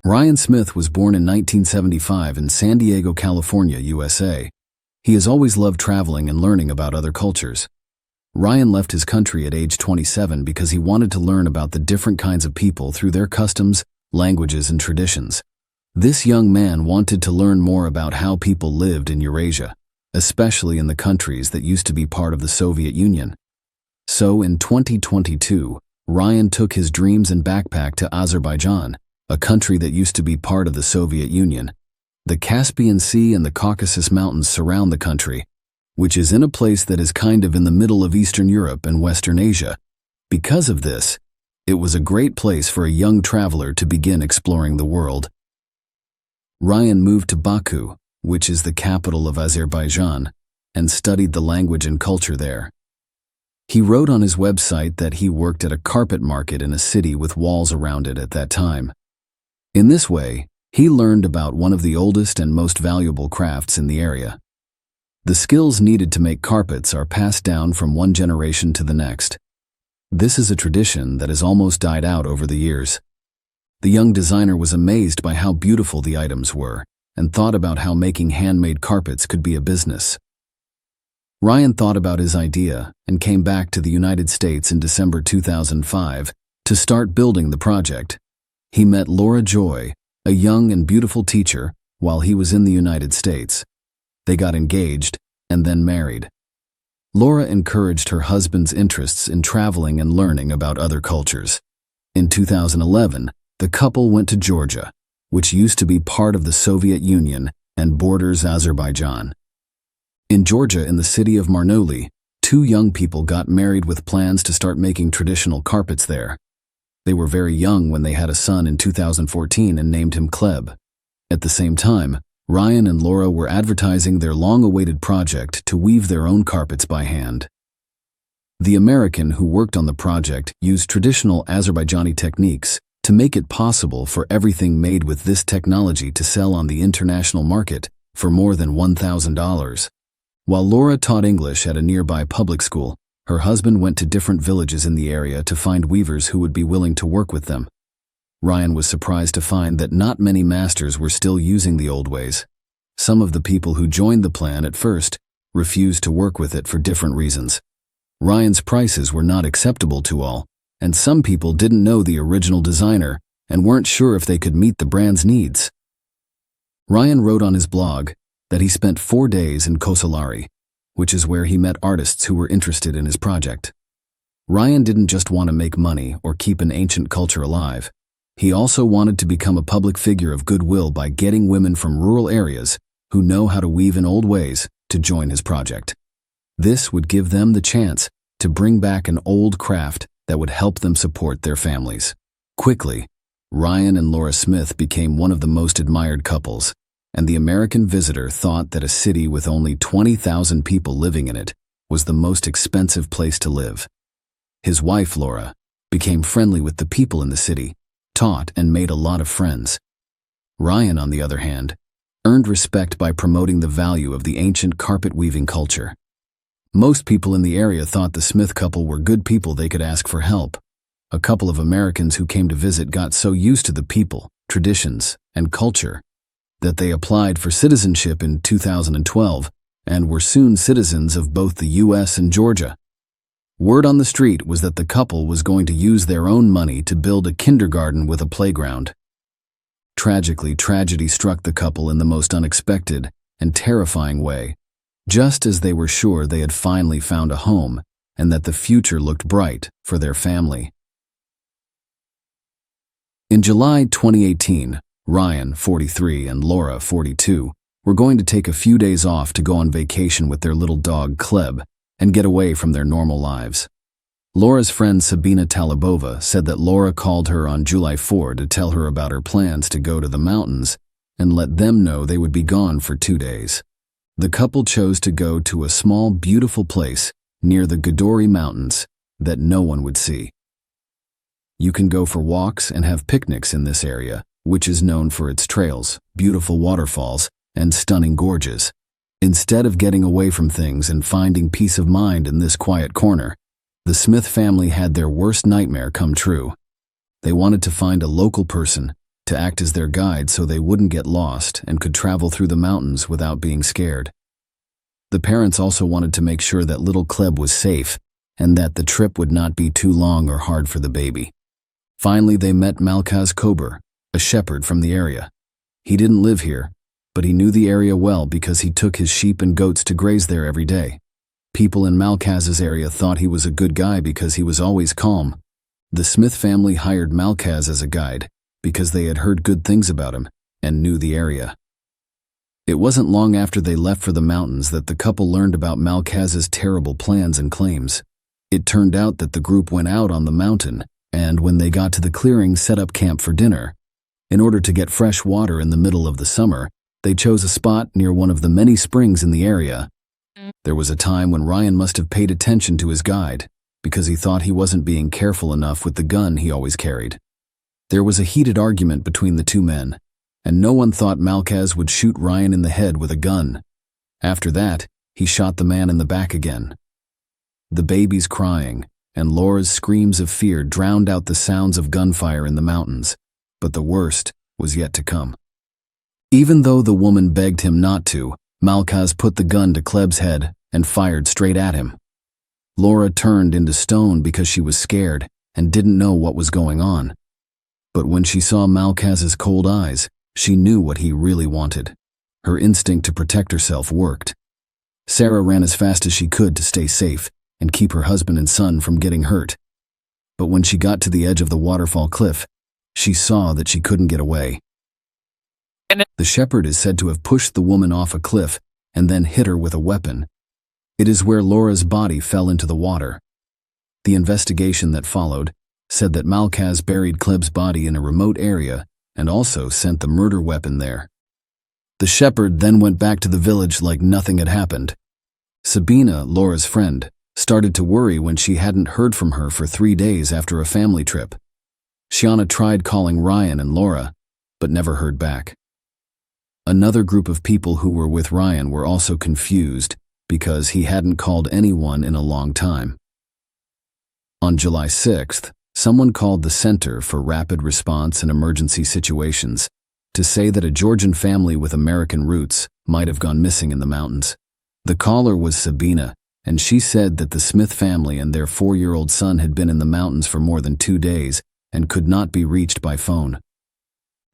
Ryan Smith was born in 1975 in San Diego, California, USA. He has always loved traveling and learning about other cultures. Ryan left his country at age 27 because he wanted to learn about the different kinds of people through their customs, languages, and traditions. This young man wanted to learn more about how people lived in Eurasia, especially in the countries that used to be part of the Soviet Union. So in 2022, Ryan took his dreams and backpack to Azerbaijan, a country that used to be part of the Soviet Union. The Caspian Sea and the Caucasus Mountains surround the country, which is in a place that is kind of in the middle of Eastern Europe and Western Asia. Because of this, it was a great place for a young traveler to begin exploring the world. Ryan moved to Baku, which is the capital of Azerbaijan, and studied the language and culture there. He wrote on his website that he worked at a carpet market in a city with walls around it at that time. In this way, he learned about one of the oldest and most valuable crafts in the area. The skills needed to make carpets are passed down from one generation to the next. This is a tradition that has almost died out over the years. The young designer was amazed by how beautiful the items were and thought about how making handmade carpets could be a business. Ryan thought about his idea and came back to the United States in December 2005 to start building the project. He met Laura Joy, a young and beautiful teacher, while he was in the United States. They got engaged and then married. Laura encouraged her husband's interests in traveling and learning about other cultures. In 2011, the couple went to Georgia, which used to be part of the Soviet Union and borders Azerbaijan. In Georgia, in the city of Marnoli, two young people got married with plans to start making traditional carpets there. They were very young when they had a son in 2014 and named him Kleb. At the same time, Ryan and Laura were advertising their long-awaited project to weave their own carpets by hand. The American who worked on the project used traditional Azerbaijani techniques to make it possible for everything made with this technology to sell on the international market for more than $1,000. While Laura taught English at a nearby public school, her husband went to different villages in the area to find weavers who would be willing to work with them. Ryan was surprised to find that not many masters were still using the old ways. Some of the people who joined the plan at first refused to work with it for different reasons. Ryan's prices were not acceptable to all, and some people didn't know the original designer and weren't sure if they could meet the brand's needs. Ryan wrote on his blog that he spent 4 days in Kosalari, which is where he met artists who were interested in his project. Ryan didn't just want to make money or keep an ancient culture alive. He also wanted to become a public figure of goodwill by getting women from rural areas who know how to weave in old ways to join his project. This would give them the chance to bring back an old craft that would help them support their families. Quickly, Ryan and Laura Smith became one of the most admired couples, and the American visitor thought that a city with only 20,000 people living in it was the most expensive place to live. His wife, Laura, became friendly with the people in the city, taught and made a lot of friends. Ryan, on the other hand, earned respect by promoting the value of the ancient carpet weaving culture. Most people in the area thought the Smith couple were good people they could ask for help. A couple of Americans who came to visit got so used to the people, traditions, and culture that they applied for citizenship in 2012 and were soon citizens of both the U.S. and Georgia. Word on the street was that the couple was going to use their own money to build a kindergarten with a playground. Tragically, tragedy struck the couple in the most unexpected and terrifying way, just as they were sure they had finally found a home and that the future looked bright for their family. In July 2018, Ryan, 43, and Laura, 42, were going to take a few days off to go on vacation with their little dog, Kleb, and get away from their normal lives. Laura's friend Sabina Talibova said that Laura called her on July 4 to tell her about her plans to go to the mountains and let them know they would be gone for 2 days. The couple chose to go to a small, beautiful place near the Godori Mountains that no one would see. You can go for walks and have picnics in this area, which is known for its trails, beautiful waterfalls, and stunning gorges. Instead of getting away from things and finding peace of mind in this quiet corner, the Smith family had their worst nightmare come true. They wanted to find a local person to act as their guide so they wouldn't get lost and could travel through the mountains without being scared. The parents also wanted to make sure that little Kleb was safe and that the trip would not be too long or hard for the baby. Finally, they met Malkaz Kober, a shepherd from the area. He didn't live here, but he knew the area well because he took his sheep and goats to graze there every day. People in Malkaz's area thought he was a good guy because he was always calm. The Smith family hired Malkaz as a guide because they had heard good things about him and knew the area. It wasn't long after they left for the mountains that the couple learned about Malkaz's terrible plans and claims. It turned out that the group went out on the mountain and, when they got to the clearing, set up camp for dinner. In order to get fresh water in the middle of the summer, they chose a spot near one of the many springs in the area. There was a time when Ryan must have paid attention to his guide because he thought he wasn't being careful enough with the gun he always carried. There was a heated argument between the two men, and no one thought Malkaz would shoot Ryan in the head with a gun. After that, he shot the man in the back again. The baby's crying and Laura's screams of fear drowned out the sounds of gunfire in the mountains, but the worst was yet to come. Even though the woman begged him not to, Malkaz put the gun to Kleb's head and fired straight at him. Laura turned into stone because she was scared and didn't know what was going on. But when she saw Malkaz's cold eyes, she knew what he really wanted. Her instinct to protect herself worked. Sarah ran as fast as she could to stay safe and keep her husband and son from getting hurt. But when she got to the edge of the waterfall cliff, she saw that she couldn't get away. The shepherd is said to have pushed the woman off a cliff and then hit her with a weapon. It is where Laura's body fell into the water. The investigation that followed said that Malkaz buried Kleb's body in a remote area and also sent the murder weapon there. The shepherd then went back to the village like nothing had happened. Sabina, Laura's friend, started to worry when she hadn't heard from her for 3 days after a family trip. Shiana tried calling Ryan and Laura, but never heard back. Another group of people who were with Ryan were also confused because he hadn't called anyone in a long time. On July 6th, someone called the Center for Rapid Response and Emergency Situations to say that a Georgian family with American roots might have gone missing in the mountains. The caller was Sabina, and she said that the Smith family and their 4-year-old son had been in the mountains for more than 2 days and could not be reached by phone.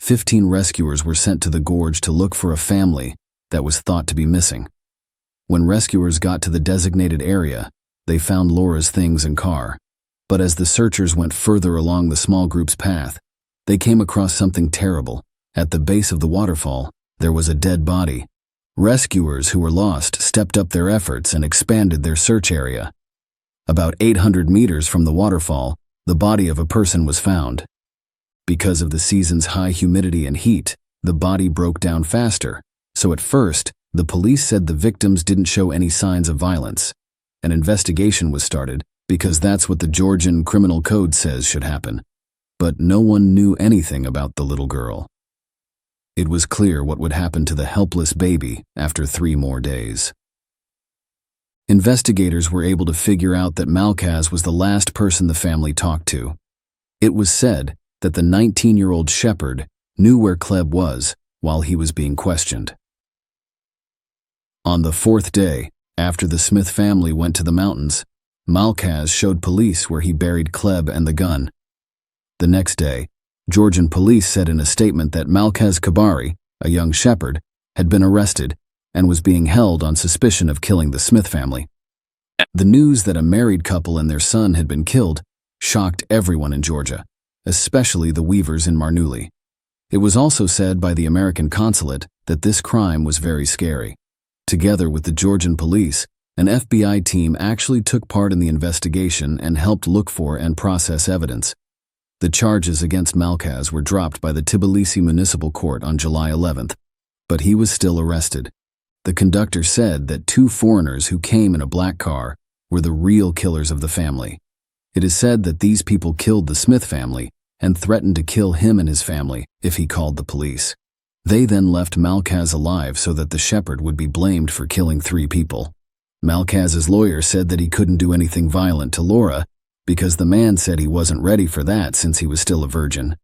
15 rescuers were sent to the gorge to look for a family that was thought to be missing. When rescuers got to the designated area, they found Laura's things and car. But as the searchers went further along the small group's path, they came across something terrible. At the base of the waterfall, there was a dead body. Rescuers who were lost stepped up their efforts and expanded their search area. About 800 meters from the waterfall, the body of a person was found. Because of the season's high humidity and heat, the body broke down faster, so at first, the police said the victims didn't show any signs of violence. An investigation was started because that's what the Georgian criminal code says should happen. But no one knew anything about the little girl. It was clear what would happen to the helpless baby after 3 more days. Investigators were able to figure out that Malkaz was the last person the family talked to. It was said that the 19-year-old shepherd knew where Kleb was while he was being questioned. On the 4th day, after the Smith family went to the mountains, Malkaz showed police where he buried Kleb and the gun. The next day, Georgian police said in a statement that Malkaz Kabari, a young shepherd, had been arrested and was being held on suspicion of killing the Smith family. The news that a married couple and their son had been killed shocked everyone in Georgia, especially the Weavers in Marnuli. It was also said by the American consulate that this crime was very scary. Together with the Georgian police, an FBI team actually took part in the investigation and helped look for and process evidence. The charges against Malkaz were dropped by the Tbilisi Municipal Court on July 11th, but he was still arrested. The conductor said that 2 foreigners who came in a black car were the real killers of the family. It is said that these people killed the Smith family and threatened to kill him and his family if he called the police. They then left Malkaz alive so that the shepherd would be blamed for killing 3 people. Malkaz's lawyer said that he couldn't do anything violent to Laura because the man said he wasn't ready for that since he was still a virgin.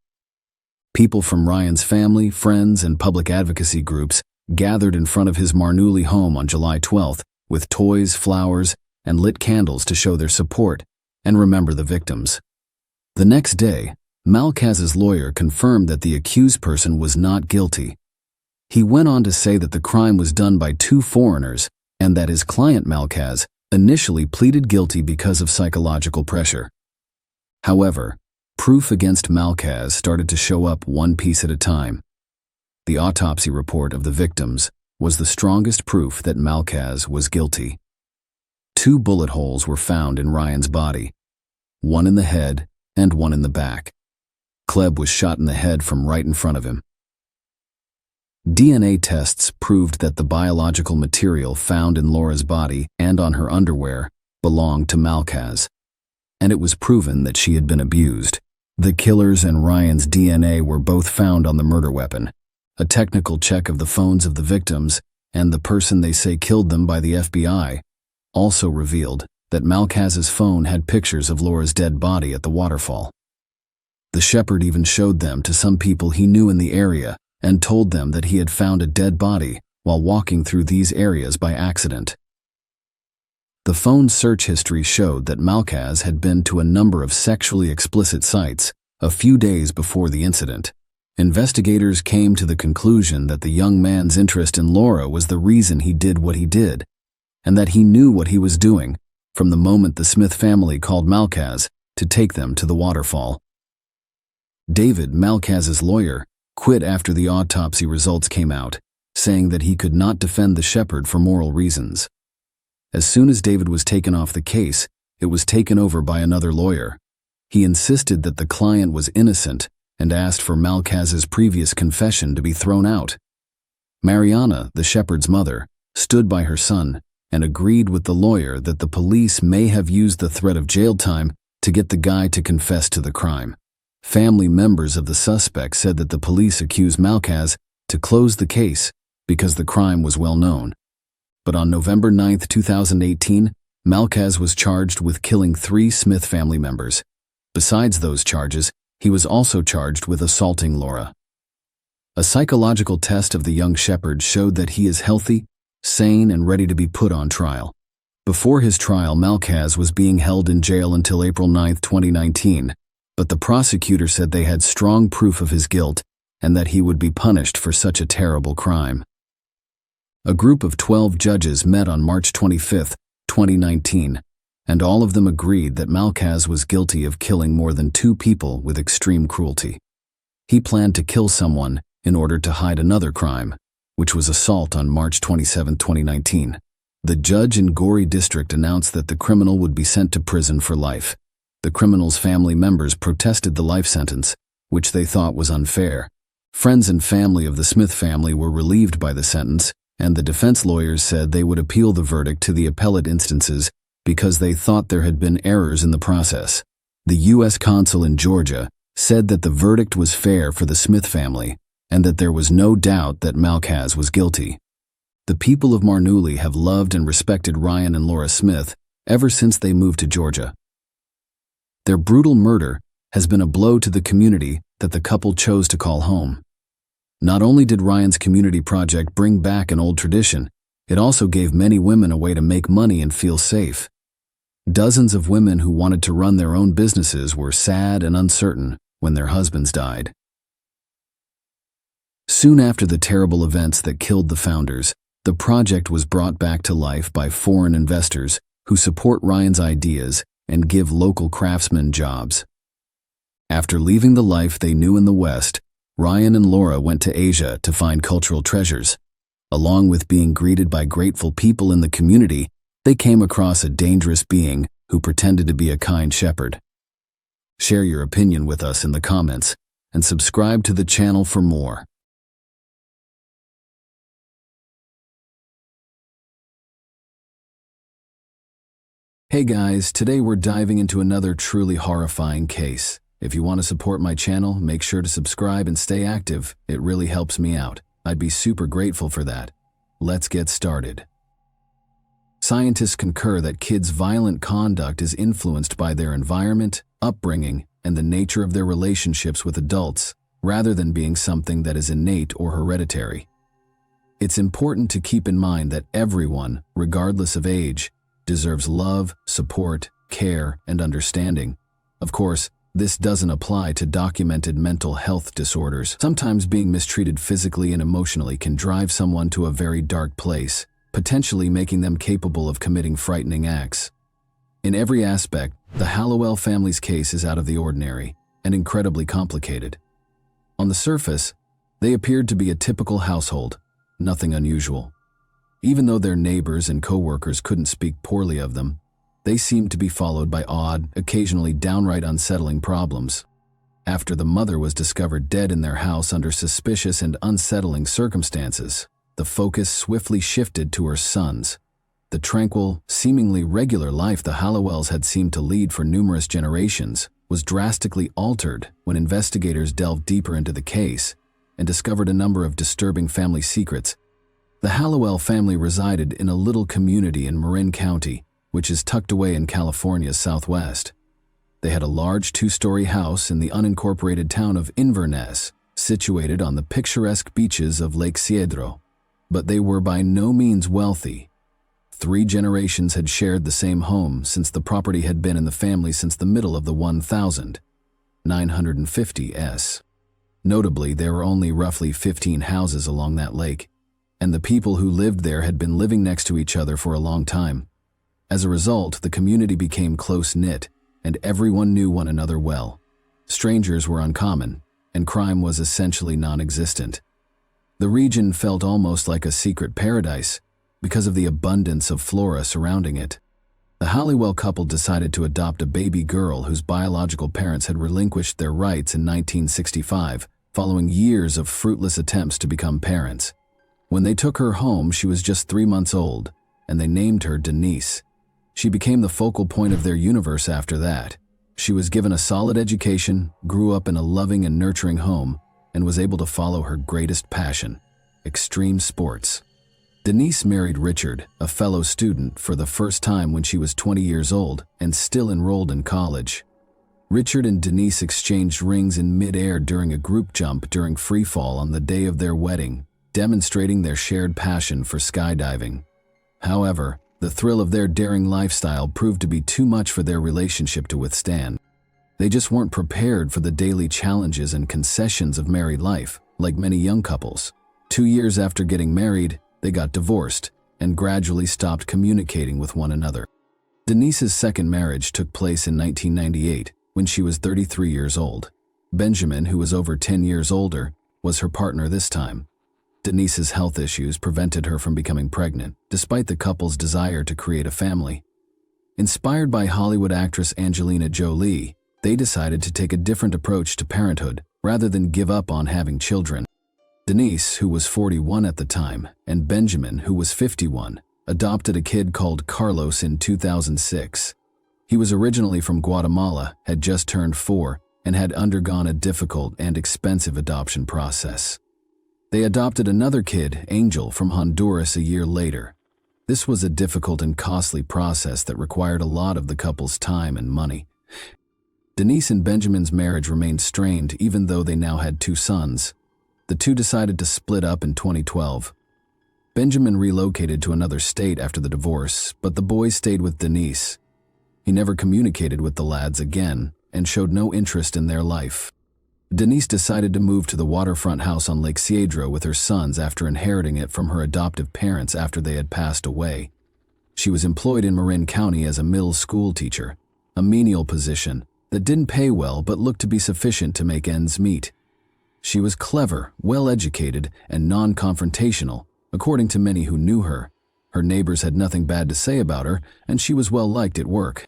People from Ryan's family, friends, and public advocacy groups gathered in front of his Marnooly home on July 12th with toys, flowers, and lit candles to show their support and remember the victims. The next day, Malkaz's lawyer confirmed that the accused person was not guilty. He went on to say that the crime was done by two foreigners and that his client Malkaz initially pleaded guilty because of psychological pressure. However, proof against Malkaz started to show up one piece at a time. The autopsy report of the victims was the strongest proof that Malkaz was guilty. 2 bullet holes were found in Ryan's body, one in the head and one in the back. Kleb was shot in the head from right in front of him. DNA tests proved that the biological material found in Laura's body and on her underwear belonged to Malkaz, and it was proven that she had been abused. The killer's and Ryan's DNA were both found on the murder weapon. A technical check of the phones of the victims and the person they say killed them by the FBI also revealed that Malkaz's phone had pictures of Laura's dead body at the waterfall. The shepherd even showed them to some people he knew in the area and told them that he had found a dead body while walking through these areas by accident. The phone search history showed that Malkaz had been to a number of sexually explicit sites a few days before the incident. Investigators came to the conclusion that the young man's interest in Laura was the reason he did what he did, and that he knew what he was doing from the moment the Smith family called Malkaz to take them to the waterfall. David, Malkaz's lawyer, quit after the autopsy results came out, saying that he could not defend the shepherd for moral reasons. As soon as David was taken off the case, it was taken over by another lawyer. He insisted that the client was innocent and asked for Malkaz's previous confession to be thrown out. Mariana, the shepherd's mother, stood by her son and agreed with the lawyer that the police may have used the threat of jail time to get the guy to confess to the crime. Family members of the suspect said that the police accused Malkaz to close the case because the crime was well known. But on November 9, 2018, Malkaz was charged with killing 3 Smith family members. Besides those charges, he was also charged with assaulting Laura. A psychological test of the young shepherd showed that he is healthy, sane, and ready to be put on trial. Before his trial, Malkaz was being held in jail until April 9, 2019, but the prosecutor said they had strong proof of his guilt and that he would be punished for such a terrible crime. A group of 12 judges met on March 25, 2019, and all of them agreed that Malkaz was guilty of killing more than 2 people with extreme cruelty. He planned to kill someone in order to hide another crime, which was assault on March 27, 2019. The judge in Gori district announced that the criminal would be sent to prison for life. The criminal's family members protested the life sentence, which they thought was unfair. Friends and family of the Smith family were relieved by the sentence, and the defense lawyers said they would appeal the verdict to the appellate instances because they thought there had been errors in the process. The U.S. consul in Georgia said that the verdict was fair for the Smith family and that there was no doubt that Malkaz was guilty. The people of Marnooly have loved and respected Ryan and Laura Smith ever since they moved to Georgia. Their brutal murder has been a blow to the community that the couple chose to call home. Not only did Ryan's community project bring back an old tradition, it also gave many women a way to make money and feel safe. Dozens of women who wanted to run their own businesses were sad and uncertain when their husbands died. Soon after the terrible events that killed the founders, the project was brought back to life by foreign investors who support Ryan's ideas and give local craftsmen jobs. After leaving the life they knew in the West, Ryan and Laura went to Asia to find cultural treasures. Along with being greeted by grateful people in the community, they came across a dangerous being who pretended to be a kind shepherd. Share your opinion with us in the comments and subscribe to the channel for more. Hey guys, today we're diving into another truly horrifying case. If you want to support my channel, make sure to subscribe and stay active. It really helps me out. I'd be super grateful for that. Let's get started. Scientists concur that kids' violent conduct is influenced by their environment, upbringing, and the nature of their relationships with adults. rather than being something that is innate or hereditary. It's important to keep in mind that everyone, regardless of age, deserves love, support, care, and understanding. Of course, this doesn't apply to documented mental health disorders. Sometimes being mistreated physically and emotionally can drive someone to a very dark place, potentially making them capable of committing frightening acts. In every aspect, the Hallowell family's case is out of the ordinary and incredibly complicated. On the surface, they appeared to be a typical household, nothing unusual. Even though their neighbors and co-workers couldn't speak poorly of them, they seemed to be followed by odd, occasionally downright unsettling problems. After the mother was discovered dead in their house under suspicious and unsettling circumstances, the focus swiftly shifted to her sons. The tranquil, seemingly regular life the Hallowells had seemed to lead for numerous generations was drastically altered when investigators delved deeper into the case and discovered a number of disturbing family secrets. The Hallowell family resided in a little community in Marin County, which is tucked away in California's southwest. They had a large two-story house in the unincorporated town of Inverness, situated on the picturesque beaches of Lake Cedro. But they were by no means wealthy. 3 generations had shared the same home since the property had been in the family since the middle of the 1950s. Notably, there were only roughly 15 houses along that lake, and the people who lived there had been living next to each other for a long time. As a result, the community became close-knit, and everyone knew one another well. Strangers were uncommon, and crime was essentially non-existent. The region felt almost like a secret paradise because of the abundance of flora surrounding it. The Hallowell couple decided to adopt a baby girl whose biological parents had relinquished their rights in 1965, following years of fruitless attempts to become parents. When they took her home, she was just 3 months old, and they named her Denise. She became the focal point of their universe after that. She was given a solid education, grew up in a loving and nurturing home, and was able to follow her greatest passion, extreme sports. Denise married Richard, a fellow student, for the first time when she was 20 years old and still enrolled in college. Richard and Denise exchanged rings in mid-air during a group jump during freefall on the day of their wedding, demonstrating their shared passion for skydiving. However, the thrill of their daring lifestyle proved to be too much for their relationship to withstand. They just weren't prepared for the daily challenges and concessions of married life, like many young couples. 2 years after getting married, they got divorced and gradually stopped communicating with one another. Denise's second marriage took place in 1998, when she was 33 years old. Benjamin, who was over 10 years older, was her partner this time. Denise's health issues prevented her from becoming pregnant, despite the couple's desire to create a family. Inspired by Hollywood actress Angelina Jolie, they decided to take a different approach to parenthood rather than give up on having children. Denise, who was 41 at the time, and Benjamin, who was 51, adopted a kid called Carlos in 2006. He was originally from Guatemala, had just turned 4, and had undergone a difficult and expensive adoption process. They adopted another kid, Angel, from Honduras a year later. This was a difficult and costly process that required a lot of the couple's time and money. Denise and Benjamin's marriage remained strained even though they now had 2 sons. The two decided to split up in 2012. Benjamin relocated to another state after the divorce, but the boy stayed with Denise. He never communicated with the lads again and showed no interest in their life. Denise decided to move to the waterfront house on Lake Cedro with her sons after inheriting it from her adoptive parents after they had passed away. She was employed in Marin County as a middle school teacher, a menial position that didn't pay well but looked to be sufficient to make ends meet. She was clever, well-educated, and non-confrontational, according to many who knew her. Her neighbors had nothing bad to say about her, and she was well-liked at work.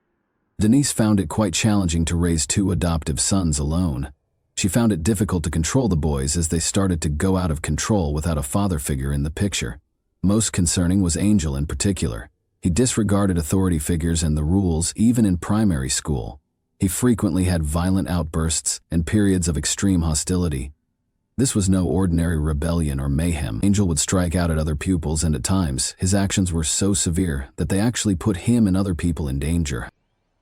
Denise found it quite challenging to raise 2 adoptive sons alone. She found it difficult to control the boys as they started to go out of control without a father figure in the picture. Most concerning was Angel in particular. He disregarded authority figures and the rules even in primary school. He frequently had violent outbursts and periods of extreme hostility. This was no ordinary rebellion or mayhem. Angel would strike out at other pupils, and at times, his actions were so severe that they actually put him and other people in danger.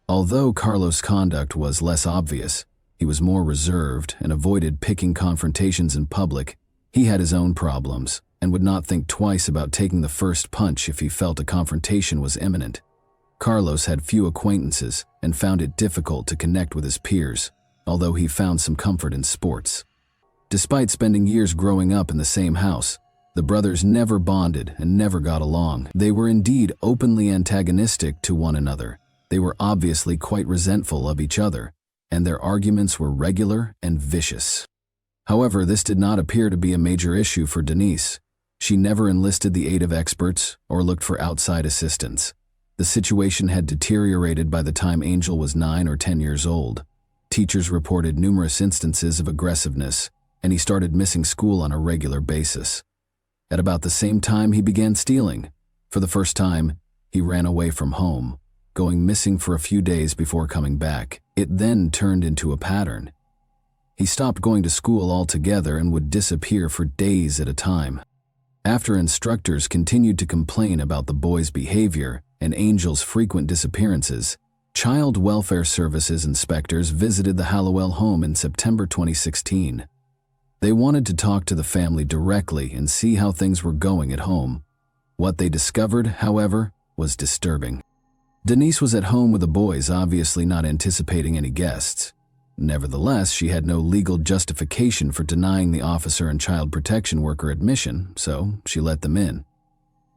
Although Carlos' conduct was less obvious, He was more reserved and avoided picking confrontations in public. He had his own problems and would not think twice about taking the first punch if he felt a confrontation was imminent. Carlos had few acquaintances and found it difficult to connect with his peers, although he found some comfort in sports. Despite spending years growing up in the same house, the brothers never bonded and never got along. They were indeed openly antagonistic to one another. They were obviously quite resentful of each other, and their arguments were regular and vicious. However, this did not appear to be a major issue for Denise. She never enlisted the aid of experts or looked for outside assistance. The situation had deteriorated by the time Angel was 9 or 10 years old. Teachers reported numerous instances of aggressiveness, and he started missing school on a regular basis. At about the same time, he began stealing. For the first time, he ran away from home, going missing for a few days before coming back. It then turned into a pattern. He stopped going to school altogether and would disappear for days at a time. After instructors continued to complain about the boy's behavior and Angel's frequent disappearances, Child Welfare Services inspectors visited the Hallowell home in September 2016. They wanted to talk to the family directly and see how things were going at home. What they discovered, however, was disturbing. Denise was at home with the boys, obviously not anticipating any guests. Nevertheless, she had no legal justification for denying the officer and child protection worker admission, so she let them in.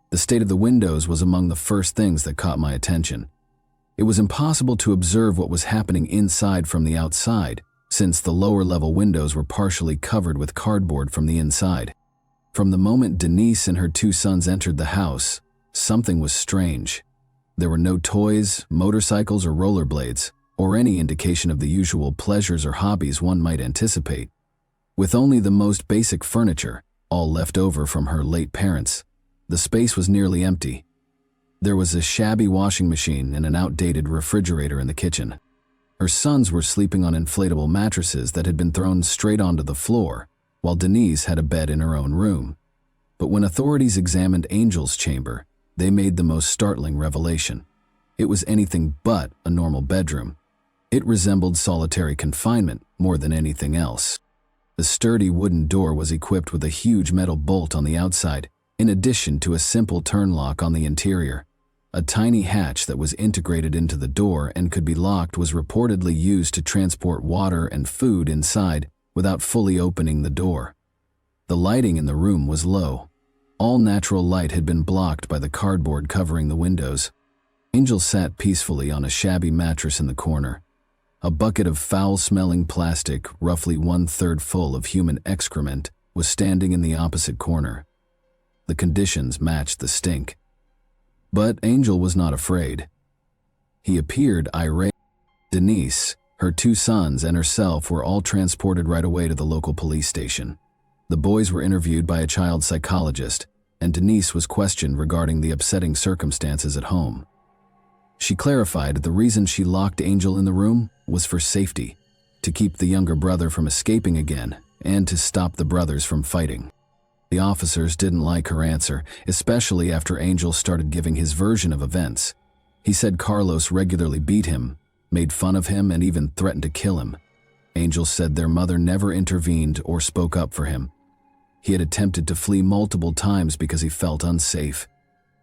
The state of the windows was among the first things that caught my attention. It was impossible to observe what was happening inside from the outside, since the lower-level windows were partially covered with cardboard from the inside. From the moment Denise and her 2 sons entered the house, something was strange. There were no toys, motorcycles, or rollerblades, or any indication of the usual pleasures or hobbies one might anticipate. With only the most basic furniture, all left over from her late parents, the space was nearly empty. There was a shabby washing machine and an outdated refrigerator in the kitchen. Her sons were sleeping on inflatable mattresses that had been thrown straight onto the floor, while Denise had a bed in her own room. But when authorities examined Angel's chamber, they made the most startling revelation. It was anything but a normal bedroom. It resembled solitary confinement more than anything else. The sturdy wooden door was equipped with a huge metal bolt on the outside, in addition to a simple turn lock on the interior. A tiny hatch that was integrated into the door and could be locked was reportedly used to transport water and food inside without fully opening the door. The lighting in the room was low. All natural light had been blocked by the cardboard covering the windows. Angel sat peacefully on a shabby mattress in the corner. A bucket of foul-smelling plastic, roughly 1/3 full of human excrement, was standing in the opposite corner. The conditions matched the stink. But Angel was not afraid. He appeared irate. Denise, her 2 sons, and herself were all transported right away to the local police station. The boys were interviewed by a child psychologist, and Denise was questioned regarding the upsetting circumstances at home. She clarified that the reason she locked Angel in the room was for safety, to keep the younger brother from escaping again, and to stop the brothers from fighting. The officers didn't like her answer, especially after Angel started giving his version of events. He said Carlos regularly beat him, made fun of him, and even threatened to kill him. Angel said their mother never intervened or spoke up for him. He had attempted to flee multiple times because he felt unsafe.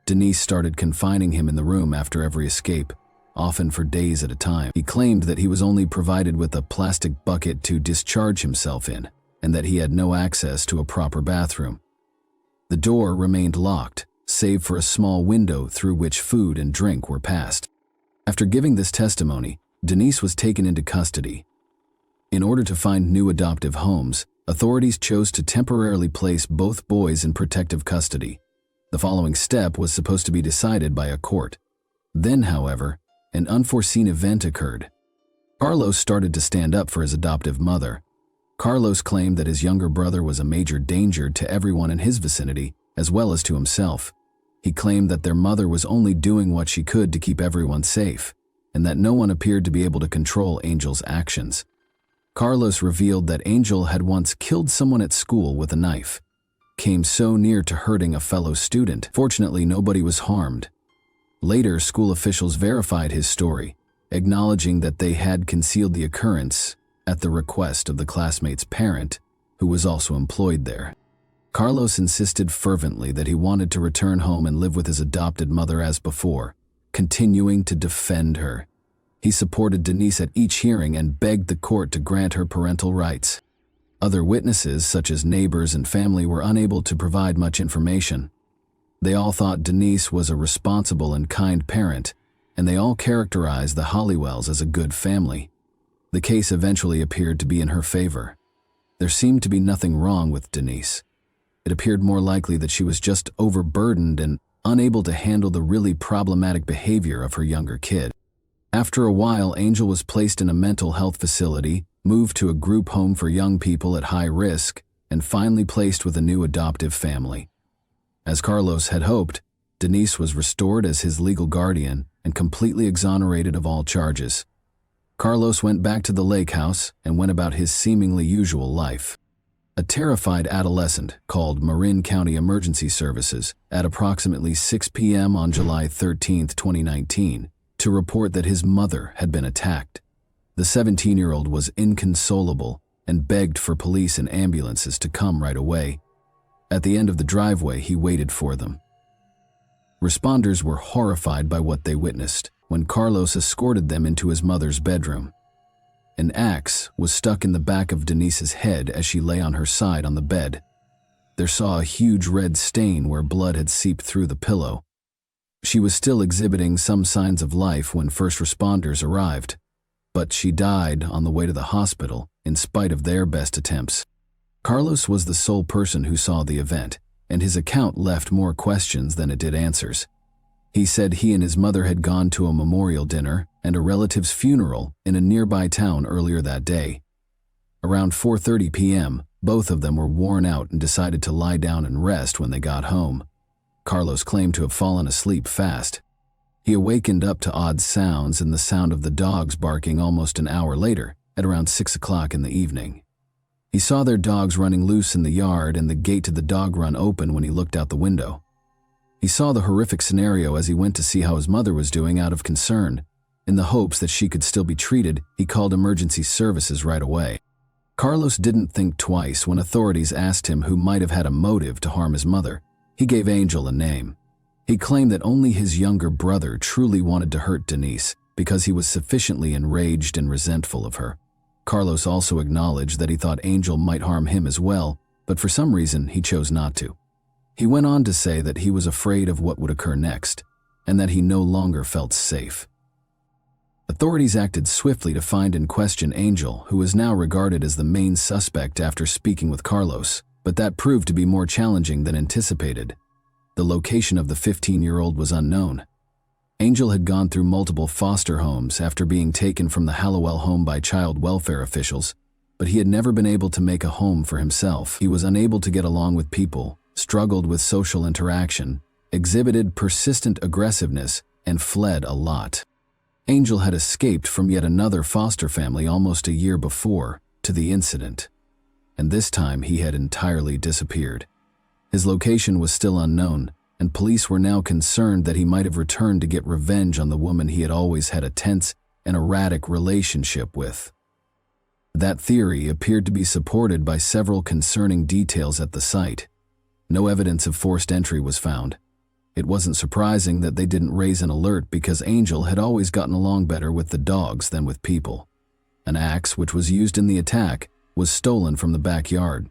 Denise started confining him in the room after every escape, often for days at a time. He claimed that he was only provided with a plastic bucket to discharge himself in, and that he had no access to a proper bathroom. The door remained locked, save for a small window through which food and drink were passed. After giving this testimony, Denise was taken into custody. In order to find new adoptive homes, authorities chose to temporarily place both boys in protective custody. The following step was supposed to be decided by a court. Then, however, an unforeseen event occurred. Carlos started to stand up for his adoptive mother. Carlos claimed that his younger brother was a major danger to everyone in his vicinity, as well as to himself. He claimed that their mother was only doing what she could to keep everyone safe, and that no one appeared to be able to control Angel's actions. Carlos revealed that Angel had once killed someone at school with a knife, came so near to hurting a fellow student. Fortunately, nobody was harmed. Later, school officials verified his story, acknowledging that they had concealed the occurrence, at the request of the classmate's parent, who was also employed there. Carlos insisted fervently that he wanted to return home and live with his adopted mother as before, continuing to defend her. He supported Denise at each hearing and begged the court to grant her parental rights. Other witnesses, such as neighbors and family, were unable to provide much information. They all thought Denise was a responsible and kind parent, and they all characterized the Hallowells as a good family. The case eventually appeared to be in her favor. There seemed to be nothing wrong with Denise. It appeared more likely that she was just overburdened and unable to handle the really problematic behavior of her younger kid. After a while, Angel was placed in a mental health facility, moved to a group home for young people at high risk, and finally placed with a new adoptive family. As Carlos had hoped, Denise was restored as his legal guardian and completely exonerated of all charges. Carlos went back to the lake house and went about his seemingly usual life. A terrified adolescent called Marin County Emergency Services at approximately 6 p.m. on July 13, 2019, to report that his mother had been attacked. The 17-year-old was inconsolable and begged for police and ambulances to come right away. At the end of the driveway, he waited for them. Responders were horrified by what they witnessed when Carlos escorted them into his mother's bedroom. An axe was stuck in the back of Denise's head as she lay on her side on the bed. They saw a huge red stain where blood had seeped through the pillow. She was still exhibiting some signs of life when first responders arrived, but she died on the way to the hospital in spite of their best attempts. Carlos was the sole person who saw the event, and his account left more questions than it did answers. He said he and his mother had gone to a memorial dinner and a relative's funeral in a nearby town earlier that day. Around 4:30 p.m., both of them were worn out and decided to lie down and rest when they got home. Carlos claimed to have fallen asleep fast. He awakened up to odd sounds and the sound of the dogs barking almost an hour later, at around 6 o'clock in the evening. He saw their dogs running loose in the yard and the gate to the dog run open when he looked out the window. He saw the horrific scenario as he went to see how his mother was doing out of concern. In the hopes that she could still be treated, he called emergency services right away. Carlos didn't think twice when authorities asked him who might have had a motive to harm his mother. He gave Angel a name. He claimed that only his younger brother truly wanted to hurt Denise because he was sufficiently enraged and resentful of her. Carlos also acknowledged that he thought Angel might harm him as well, but for some reason he chose not to. He went on to say that he was afraid of what would occur next, and that he no longer felt safe. Authorities acted swiftly to find and question Angel, who is now regarded as the main suspect after speaking with Carlos, but that proved to be more challenging than anticipated. The location of the 15-year-old was unknown. Angel had gone through multiple foster homes after being taken from the Hallowell home by child welfare officials, but he had never been able to make a home for himself. He was unable to get along with people, struggled with social interaction, exhibited persistent aggressiveness, and fled a lot. Angel had escaped from yet another foster family almost a year before to the incident, and this time he had entirely disappeared. His location was still unknown, and police were now concerned that he might have returned to get revenge on the woman he had always had a tense and erratic relationship with. That theory appeared to be supported by several concerning details at the site. No evidence of forced entry was found. It wasn't surprising that they didn't raise an alert because Angel had always gotten along better with the dogs than with people. An axe, which was used in the attack, was stolen from the backyard.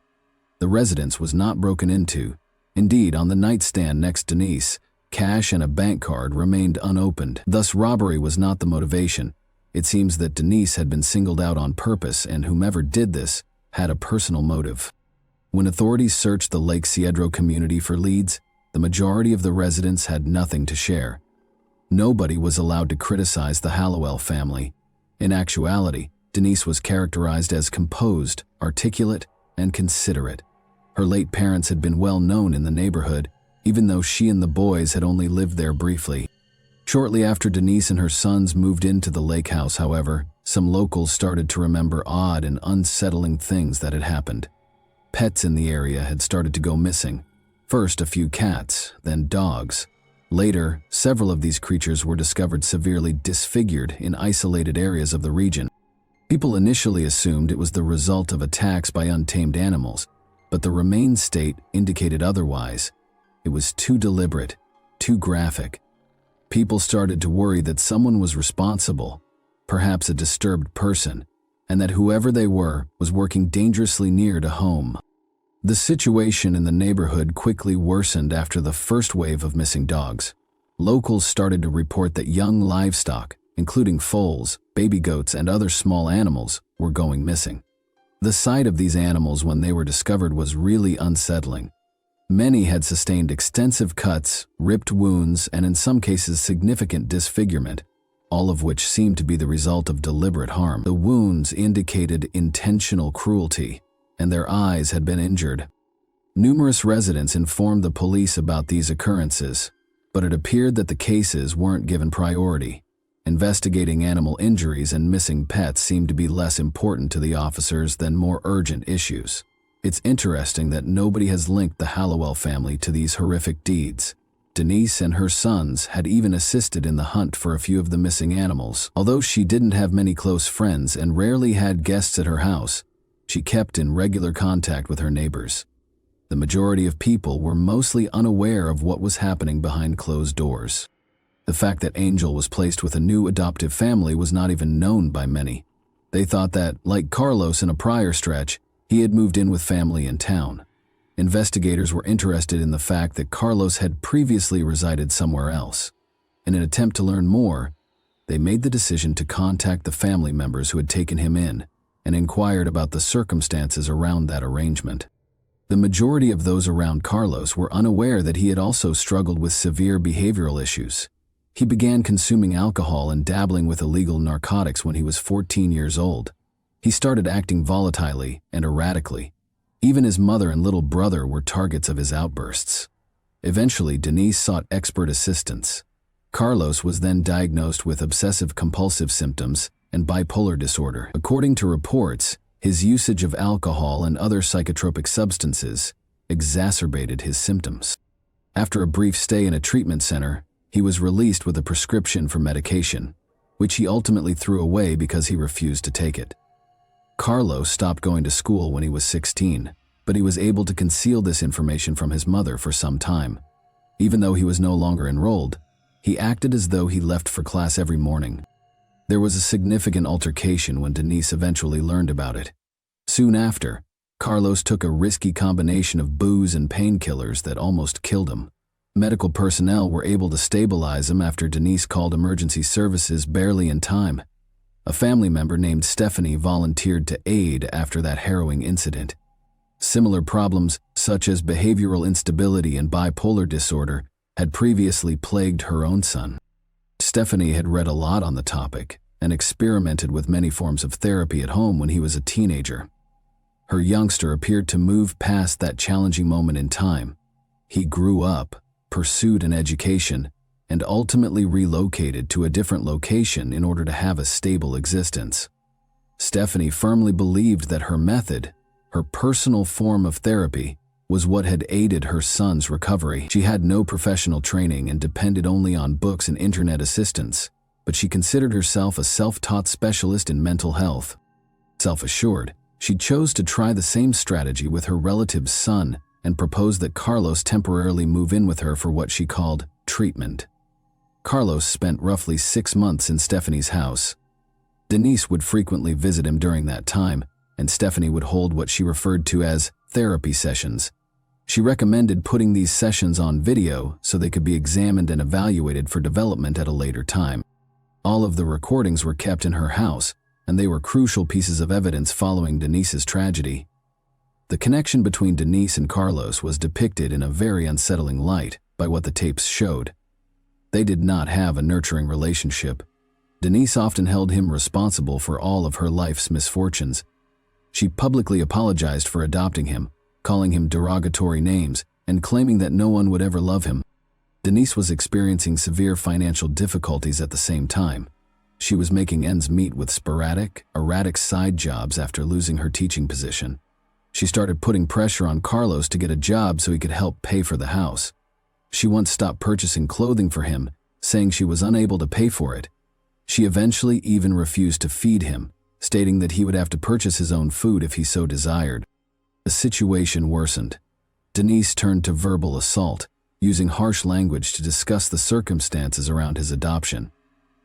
The residence was not broken into. Indeed, on the nightstand next to Denise, cash and a bank card remained unopened. Thus, robbery was not the motivation. It seems that Denise had been singled out on purpose, and whomever did this had a personal motive. When authorities searched the Lake Cedro community for leads, the majority of the residents had nothing to share. Nobody was allowed to criticize the Hallowell family. In actuality, Denise was characterized as composed, articulate, and considerate. Her late parents had been well known in the neighborhood, even though she and the boys had only lived there briefly. Shortly after Denise and her sons moved into the lake house, however, some locals started to remember odd and unsettling things that had happened. Pets in the area had started to go missing. First, a few cats, then dogs. Later, several of these creatures were discovered severely disfigured in isolated areas of the region. People People initially assumed it was the result of attacks by untamed animals, but the remain state indicated otherwise. It was too deliberate, too graphic. People started to worry that someone was responsible, perhaps a disturbed person, and that whoever they were was working dangerously near to home. The situation in the neighborhood quickly worsened after the first wave of missing dogs. Locals started to report that young livestock, including foals, baby goats, and other small animals, were going missing. The sight of these animals when they were discovered was really unsettling. Many had sustained extensive cuts, ripped wounds, and in some cases significant disfigurement, all of which seemed to be the result of deliberate harm. The wounds indicated intentional cruelty, and their eyes had been injured. Numerous residents informed the police about these occurrences, but it appeared that the cases weren't given priority. Investigating animal injuries and missing pets seemed to be less important to the officers than more urgent issues. It's interesting that nobody has linked the Hallowell family to these horrific deeds. Denise and her sons had even assisted in the hunt for a few of the missing animals. Although she didn't have many close friends and rarely had guests at her house, she kept in regular contact with her neighbors. The majority of people were mostly unaware of what was happening behind closed doors. The fact that Angel was placed with a new adoptive family was not even known by many. They thought that, like Carlos in a prior stretch, he had moved in with family in town. Investigators were interested in the fact that Carlos had previously resided somewhere else. In an attempt to learn more, they made the decision to contact the family members who had taken him in and inquired about the circumstances around that arrangement. The majority of those around Carlos were unaware that he had also struggled with severe behavioral issues. He began consuming alcohol and dabbling with illegal narcotics when he was 14 years old. He started acting volatilely and erratically. Even his mother and little brother were targets of his outbursts. Eventually, Denise sought expert assistance. Carlos was then diagnosed with obsessive-compulsive symptoms and bipolar disorder. According to reports, his usage of alcohol and other psychotropic substances exacerbated his symptoms. After a brief stay in a treatment center, he was released with a prescription for medication, which he ultimately threw away because he refused to take it. Carlos stopped going to school when he was 16, but he was able to conceal this information from his mother for some time. Even though he was no longer enrolled, he acted as though he left for class every morning. There was a significant altercation when Denise eventually learned about it. Soon after, Carlos took a risky combination of booze and painkillers that almost killed him. Medical personnel were able to stabilize him after Denise called emergency services barely in time. A family member named Stephanie volunteered to aid after that harrowing incident. Similar problems, such as behavioral instability and bipolar disorder, had previously plagued her own son. Stephanie had read a lot on the topic and experimented with many forms of therapy at home when he was a teenager. Her youngster appeared to move past that challenging moment in time. He grew up, pursued an education, and ultimately relocated to a different location in order to have a stable existence. Stephanie firmly believed that her method, her personal form of therapy, was what had aided her son's recovery. She had no professional training and depended only on books and internet assistance, but she considered herself a self-taught specialist in mental health. Self-assured, she chose to try the same strategy with her relative's son and proposed that Carlos temporarily move in with her for what she called treatment. Carlos spent roughly 6 months in Stephanie's house. Denise would frequently visit him during that time, and Stephanie would hold what she referred to as therapy sessions. She recommended putting these sessions on video so they could be examined and evaluated for development at a later time. All of the recordings were kept in her house, and they were crucial pieces of evidence following Denise's tragedy. The connection between Denise and Carlos was depicted in a very unsettling light by what the tapes showed. They did not have a nurturing relationship. Denise often held him responsible for all of her life's misfortunes. She publicly apologized for adopting him, calling him derogatory names, and claiming that no one would ever love him. Denise was experiencing severe financial difficulties at the same time. She was making ends meet with sporadic, erratic side jobs after losing her teaching position. She started putting pressure on Carlos to get a job so he could help pay for the house. She once stopped purchasing clothing for him, saying she was unable to pay for it. She eventually even refused to feed him, stating that he would have to purchase his own food if he so desired. The situation worsened. Denise turned to verbal assault, using harsh language to discuss the circumstances around his adoption.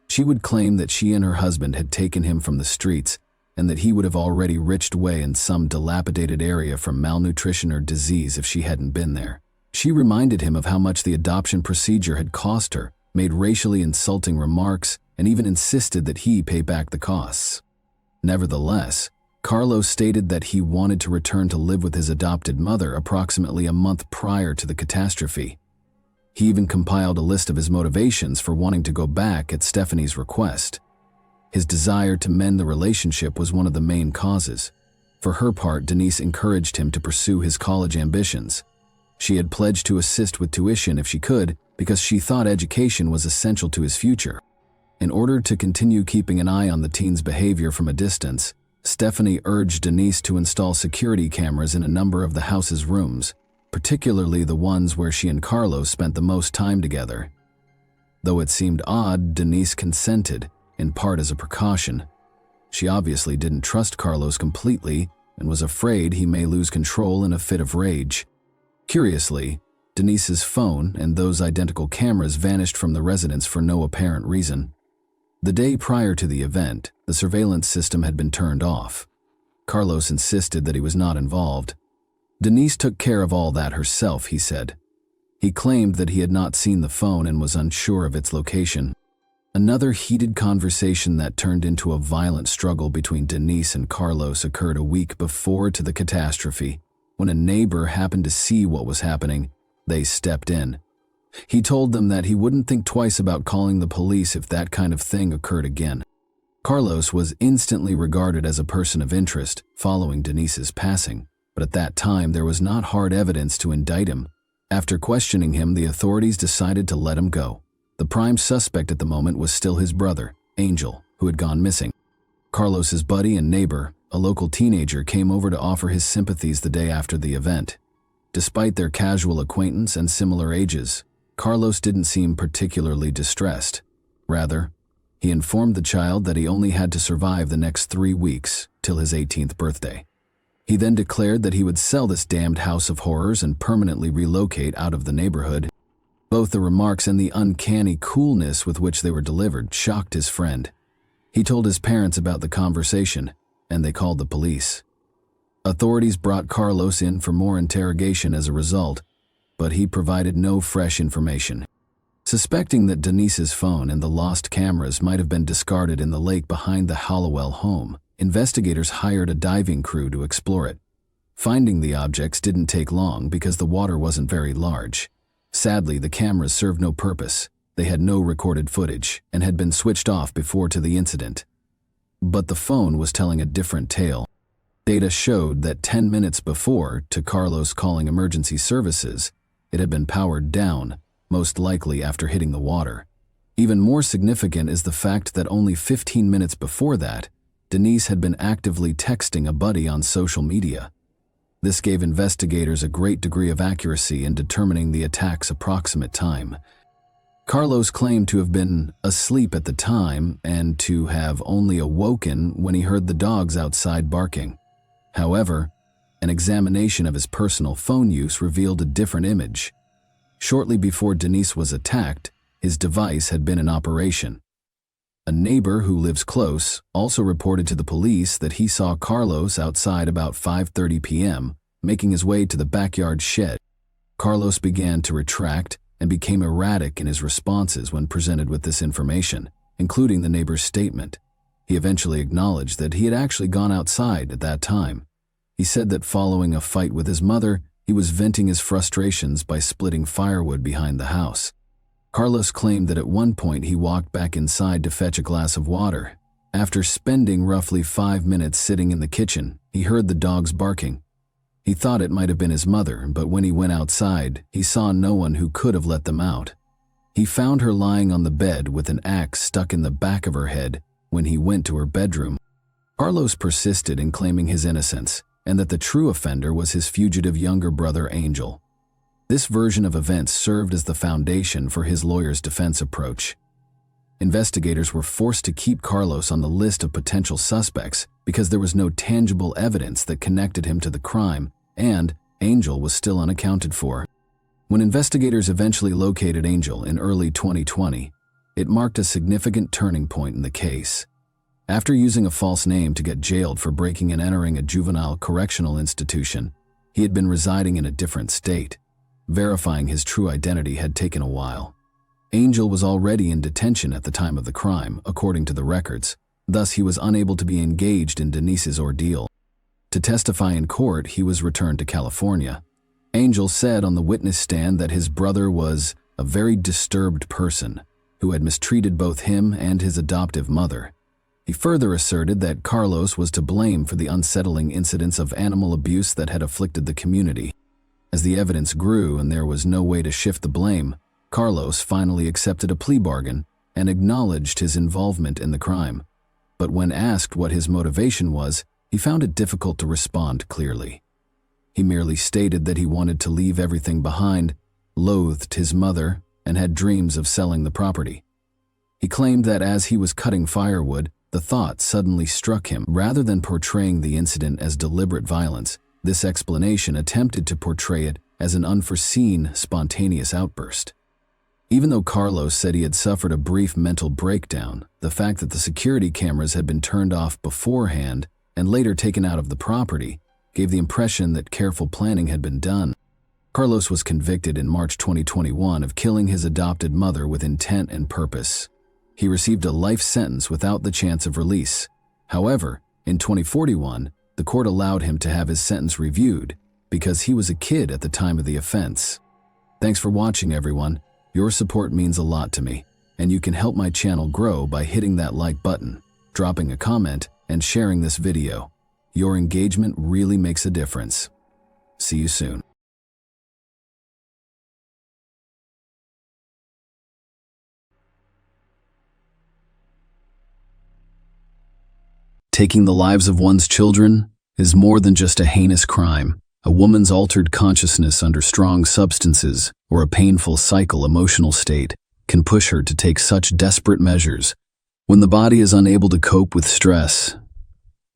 She would claim that she and her husband had taken him from the streets and that he would have already writhed away in some dilapidated area from malnutrition or disease if she hadn't been there. She reminded him of how much the adoption procedure had cost her, made racially insulting remarks, and even insisted that he pay back the costs. Nevertheless, Carlos stated that he wanted to return to live with his adopted mother approximately a month prior to the catastrophe. He even compiled a list of his motivations for wanting to go back at Stephanie's request. His desire to mend the relationship was one of the main causes. For her part, Denise encouraged him to pursue his college ambitions. She had pledged to assist with tuition if she could because she thought education was essential to his future. In order to continue keeping an eye on the teen's behavior from a distance, Stephanie urged Denise to install security cameras in a number of the house's rooms, particularly the ones where she and Carlos spent the most time together. Though it seemed odd, Denise consented, in part as a precaution. She obviously didn't trust Carlos completely and was afraid he may lose control in a fit of rage. Curiously, Denise's phone and those identical cameras vanished from the residence for no apparent reason. The day prior to the event, the surveillance system had been turned off. Carlos insisted that he was not involved. Denise took care of all that herself, he said. He claimed that he had not seen the phone and was unsure of its location. Another heated conversation that turned into a violent struggle between Denise and Carlos occurred a week before to the catastrophe. When a neighbor happened to see what was happening, they stepped in. He told them that he wouldn't think twice about calling the police if that kind of thing occurred again. Carlos was instantly regarded as a person of interest following Denise's passing, but at that time there was not hard evidence to indict him. After questioning him, the authorities decided to let him go. The prime suspect at the moment was still his brother, Angel, who had gone missing. Carlos's buddy and neighbor, a local teenager, came over to offer his sympathies the day after the event. Despite their casual acquaintance and similar ages, Carlos didn't seem particularly distressed. Rather, he informed the child that he only had to survive the next 3 weeks till his 18th birthday. He then declared that he would sell this damned house of horrors and permanently relocate out of the neighborhood. Both the remarks and the uncanny coolness with which they were delivered shocked his friend. He told his parents about the conversation, and they called the police. Authorities brought Carlos in for more interrogation as a result, but he provided no fresh information. Suspecting that Denise's phone and the lost cameras might have been discarded in the lake behind the Hallowell home, investigators hired a diving crew to explore it. Finding the objects didn't take long because the water wasn't very large. Sadly, the cameras served no purpose. They had no recorded footage and had been switched off before to the incident. But the phone was telling a different tale. Data showed that 10 minutes before, to Carlos calling emergency services, it had been powered down, most likely after hitting the water. Even more significant is the fact that only 15 minutes before that, Denise had been actively texting a buddy on social media. This gave investigators a great degree of accuracy in determining the attack's approximate time. Carlos claimed to have been asleep at the time and to have only awoken when he heard the dogs outside barking. However, an examination of his personal phone use revealed a different image. Shortly before Denise was attacked, his device had been in operation. A neighbor who lives close also reported to the police that he saw Carlos outside about 5:30 p.m., making his way to the backyard shed. Carlos began to retract and became erratic in his responses when presented with this information, including the neighbor's statement. He eventually acknowledged that he had actually gone outside at that time. He said that following a fight with his mother, he was venting his frustrations by splitting firewood behind the house. Carlos claimed that at one point he walked back inside to fetch a glass of water. After spending roughly 5 minutes sitting in the kitchen, he heard the dogs barking. He thought it might have been his mother, but when he went outside, he saw no one who could have let them out. He found her lying on the bed with an axe stuck in the back of her head when he went to her bedroom. Carlos persisted in claiming his innocence, and that the true offender was his fugitive younger brother Angel. This version of events served as the foundation for his lawyer's defense approach. Investigators were forced to keep Carlos on the list of potential suspects because there was no tangible evidence that connected him to the crime, and Angel was still unaccounted for. When investigators eventually located Angel in early 2020, it marked a significant turning point in the case. After using a false name to get jailed for breaking and entering a juvenile correctional institution, he had been residing in a different state. Verifying his true identity had taken a while. Angel was already in detention at the time of the crime, according to the records. Thus, he was unable to be engaged in Denise's ordeal. To testify in court, he was returned to California. Angel said on the witness stand that his brother was a very disturbed person who had mistreated both him and his adoptive mother. He further asserted that Carlos was to blame for the unsettling incidents of animal abuse that had afflicted the community. As the evidence grew and there was no way to shift the blame, Carlos finally accepted a plea bargain and acknowledged his involvement in the crime. But when asked what his motivation was, he found it difficult to respond clearly. He merely stated that he wanted to leave everything behind, loathed his mother, and had dreams of selling the property. He claimed that as he was cutting firewood, the thought suddenly struck him. Rather than portraying the incident as deliberate violence, this explanation attempted to portray it as an unforeseen, spontaneous outburst. Even though Carlos said he had suffered a brief mental breakdown, the fact that the security cameras had been turned off beforehand and later taken out of the property gave the impression that careful planning had been done. Carlos was convicted in March 2021 of killing his adopted mother with intent and purpose. He received a life sentence without the chance of release. However, in 2041, the court allowed him to have his sentence reviewed because he was a kid at the time of the offense. Thanks for watching, everyone. Your support means a lot to me, and you can help my channel grow by hitting that like button, dropping a comment, and sharing this video. Your engagement really makes a difference. See you soon. Taking the lives of one's children is more than just a heinous crime. A woman's altered consciousness under strong substances or a painful emotional state can push her to take such desperate measures when the body is unable to cope with stress.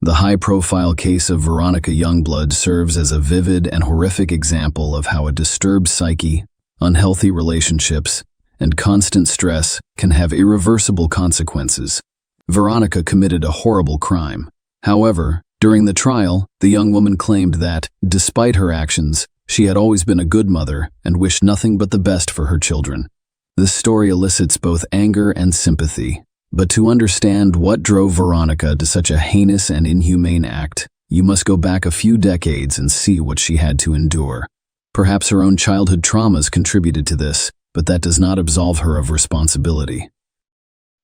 The high-profile case of Veronica Youngblood serves as a vivid and horrific example of how a disturbed psyche, unhealthy relationships, and constant stress can have irreversible consequences. Veronica committed a horrible crime. However, during the trial, the young woman claimed that, despite her actions, she had always been a good mother and wished nothing but the best for her children. This story elicits both anger and sympathy. But to understand what drove Veronica to such a heinous and inhumane act, you must go back a few decades and see what she had to endure. Perhaps her own childhood traumas contributed to this, but that does not absolve her of responsibility.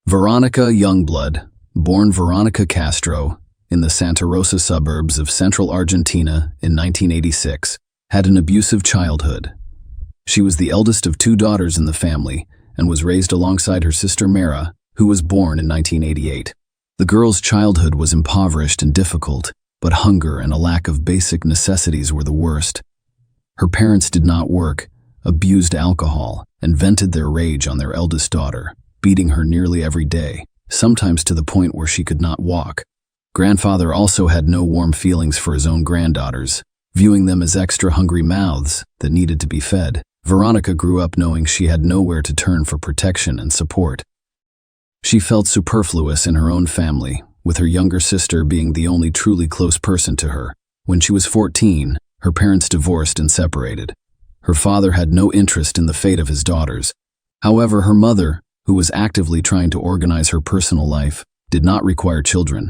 Veronica Youngblood, born Veronica Castro, in the Santa Rosa suburbs of central Argentina in 1986, had an abusive childhood. She was the eldest of 2 daughters in the family and was raised alongside her sister Mara, who was born in 1988. The girl's childhood was impoverished and difficult, but hunger and a lack of basic necessities were the worst. Her parents did not work, abused alcohol, and vented their rage on their eldest daughter, beating her nearly every day, sometimes to the point where she could not walk. Grandfather also had no warm feelings for his own granddaughters, viewing them as extra hungry mouths that needed to be fed. Veronica grew up knowing she had nowhere to turn for protection and support. She felt superfluous in her own family, with her younger sister being the only truly close person to her. When she was 14, her parents divorced and separated. Her father had no interest in the fate of his daughters. However, her mother, who was actively trying to organize her personal life, did not require children.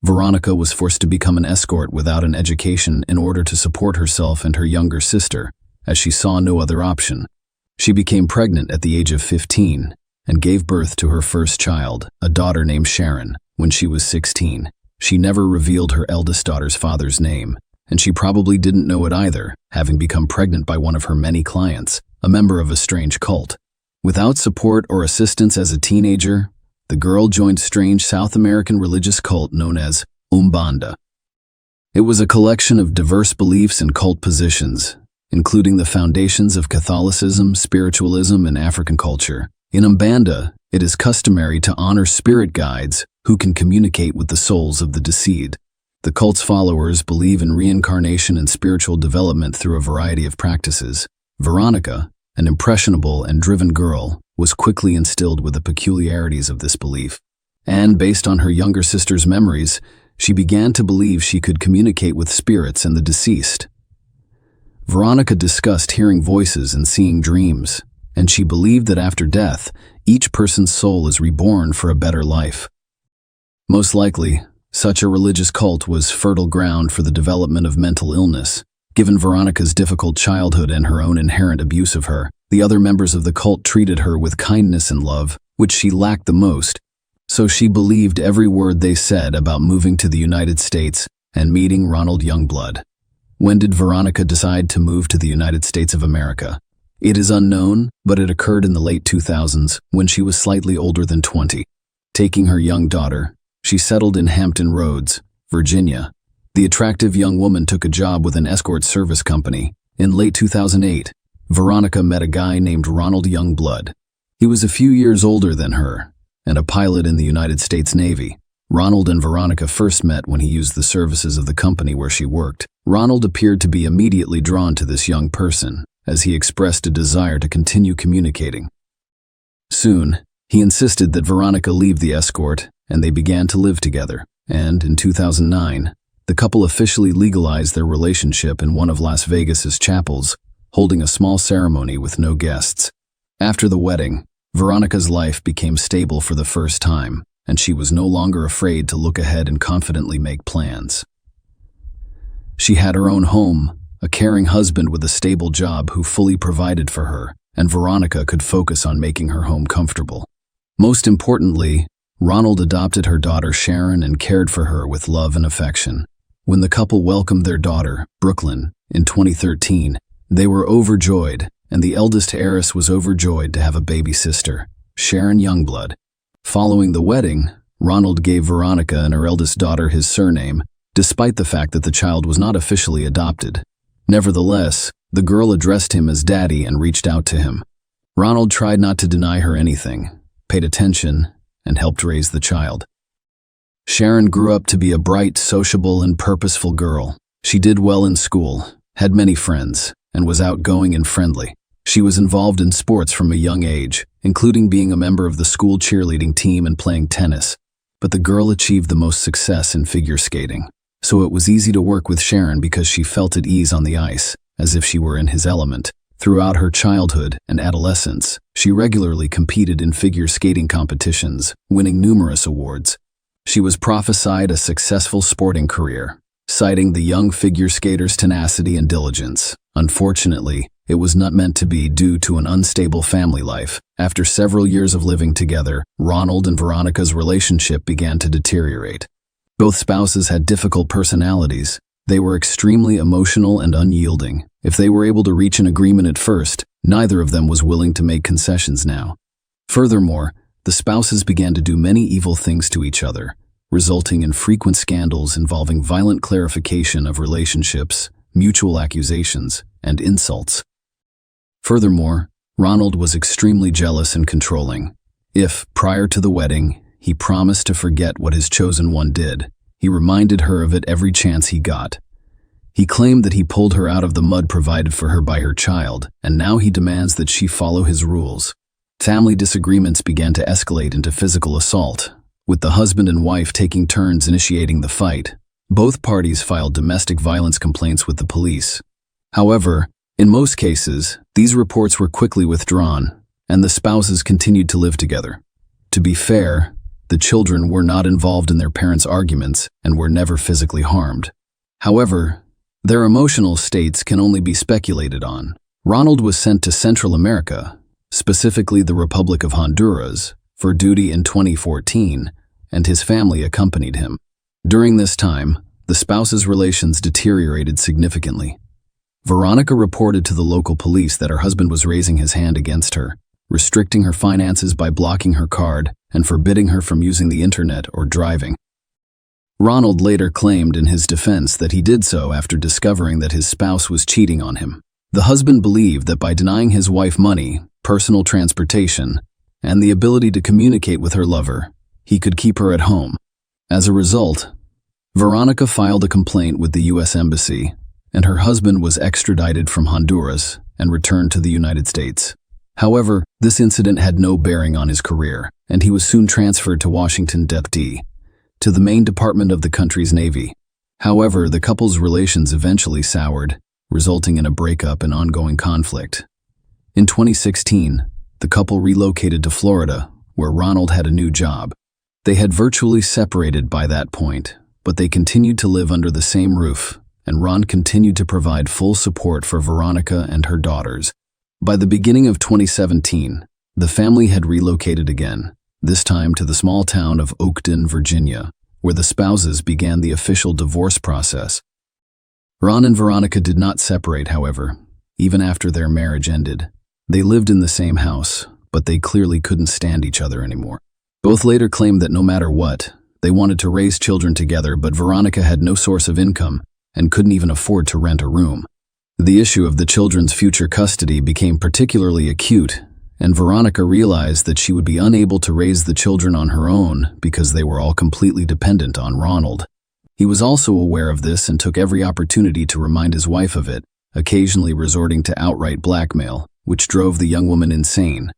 Veronica was forced to become an escort without an education in order to support herself and her younger sister, as she saw no other option. She became pregnant at the age of 15 and gave birth to her first child, a daughter named Sharon, when she was 16. She never revealed her eldest daughter's father's name, and she probably didn't know it either, having become pregnant by one of her many clients, a member of a strange cult. Without support or assistance as a teenager, the girl joined a strange South American religious cult known as Umbanda. It was a collection of diverse beliefs and cult positions, including the foundations of Catholicism, spiritualism, and African culture. In Umbanda, it is customary to honor spirit guides who can communicate with the souls of the deceased. The cult's followers believe in reincarnation and spiritual development through a variety of practices. Veronica, an impressionable and driven girl, was quickly instilled with the peculiarities of this belief. And based on her younger sister's memories, she began to believe she could communicate with spirits and the deceased. Veronica discussed hearing voices and seeing dreams, and she believed that after death, each person's soul is reborn for a better life. Most likely, such a religious cult was fertile ground for the development of mental illness. Given Veronica's difficult childhood and her own inherent abuse of her, the other members of the cult treated her with kindness and love, which she lacked the most. So she believed every word they said about moving to the United States and meeting Ronald Youngblood. When did Veronica decide to move to the United States of America? It is unknown, but it occurred in the late 2000s when she was slightly older than 20. Taking her young daughter, she settled in Hampton Roads, Virginia. The attractive young woman took a job with an escort service company. In late 2008, Veronica met a guy named Ronald Youngblood. He was a few years older than her and a pilot in the United States Navy. Ronald and Veronica first met when he used the services of the company where she worked. Ronald appeared to be immediately drawn to this young person, as he expressed a desire to continue communicating. Soon, he insisted that Veronica leave the escort, and they began to live together. And in 2009, the couple officially legalized their relationship in one of Las Vegas's chapels, holding a small ceremony with no guests. After the wedding, Veronica's life became stable for the first time, and she was no longer afraid to look ahead and confidently make plans. She had her own home, a caring husband with a stable job who fully provided for her, and Veronica could focus on making her home comfortable. Most importantly, Ronald adopted her daughter Sharon and cared for her with love and affection. When the couple welcomed their daughter, Brooklyn, in 2013, they were overjoyed, and the eldest heiress was overjoyed to have a baby sister, Sharon Youngblood. Following the wedding, Ronald gave Veronica and her eldest daughter his surname, despite the fact that the child was not officially adopted. Nevertheless, the girl addressed him as Daddy and reached out to him. Ronald tried not to deny her anything, paid attention, and helped raise the child. Sharon grew up to be a bright, sociable, and purposeful girl. She did well in school, had many friends, and was outgoing and friendly. She was involved in sports from a young age, including being a member of the school cheerleading team and playing tennis. But the girl achieved the most success in figure skating. So it was easy to work with Sharon because she felt at ease on the ice, as if she were in his element. Throughout her childhood and adolescence, she regularly competed in figure skating competitions, winning numerous awards. She was prophesied a successful sporting career, citing the young figure skater's tenacity and diligence. Unfortunately, it was not meant to be due to an unstable family life. After several years of living together, Ronald and Veronica's relationship began to deteriorate. Both spouses had difficult personalities. They were extremely emotional and unyielding. If they were able to reach an agreement at first, neither of them was willing to make concessions now. Furthermore, the spouses began to do many evil things to each other, resulting in frequent scandals involving violent clarification of relationships, mutual accusations, and insults. Furthermore, Ronald was extremely jealous and controlling. If, prior to the wedding, he promised to forget what his chosen one did, he reminded her of it every chance he got. He claimed that he pulled her out of the mud provided for her by her child, and now he demands that she follow his rules. Family disagreements began to escalate into physical assault, with the husband and wife taking turns initiating the fight. Both parties filed domestic violence complaints with the police. However, in most cases, these reports were quickly withdrawn, and the spouses continued to live together. To be fair, the children were not involved in their parents' arguments and were never physically harmed. However, their emotional states can only be speculated on. Ronald was sent to Central America, specifically the Republic of Honduras, for duty in 2014, and his family accompanied him. During this time, the spouses' relations deteriorated significantly. Veronica reported to the local police that her husband was raising his hand against her, restricting her finances by blocking her card and forbidding her from using the internet or driving. Ronald later claimed in his defense that he did so after discovering that his spouse was cheating on him. The husband believed that by denying his wife money, personal transportation, and the ability to communicate with her lover, he could keep her at home. As a result, Veronica filed a complaint with the U.S. Embassy, and her husband was extradited from Honduras and returned to the United States. However, this incident had no bearing on his career, and he was soon transferred to Washington, D.C., to the main department of the country's Navy. However, the couple's relations eventually soured, resulting in a breakup and ongoing conflict. In 2016, the couple relocated to Florida, where Ronald had a new job. They had virtually separated by that point, but they continued to live under the same roof, and Ron continued to provide full support for Veronica and her daughters. By the beginning of 2017, the family had relocated again, this time to the small town of Oakton, Virginia, where the spouses began the official divorce process. Ron and Veronica did not separate, however, even after their marriage ended. They lived in the same house, but they clearly couldn't stand each other anymore. Both later claimed that no matter what, they wanted to raise children together, but Veronica had no source of income and couldn't even afford to rent a room. The issue of the children's future custody became particularly acute, and Veronica realized that she would be unable to raise the children on her own because they were all completely dependent on Ronald. He was also aware of this and took every opportunity to remind his wife of it, occasionally resorting to outright blackmail, which drove the young woman insane.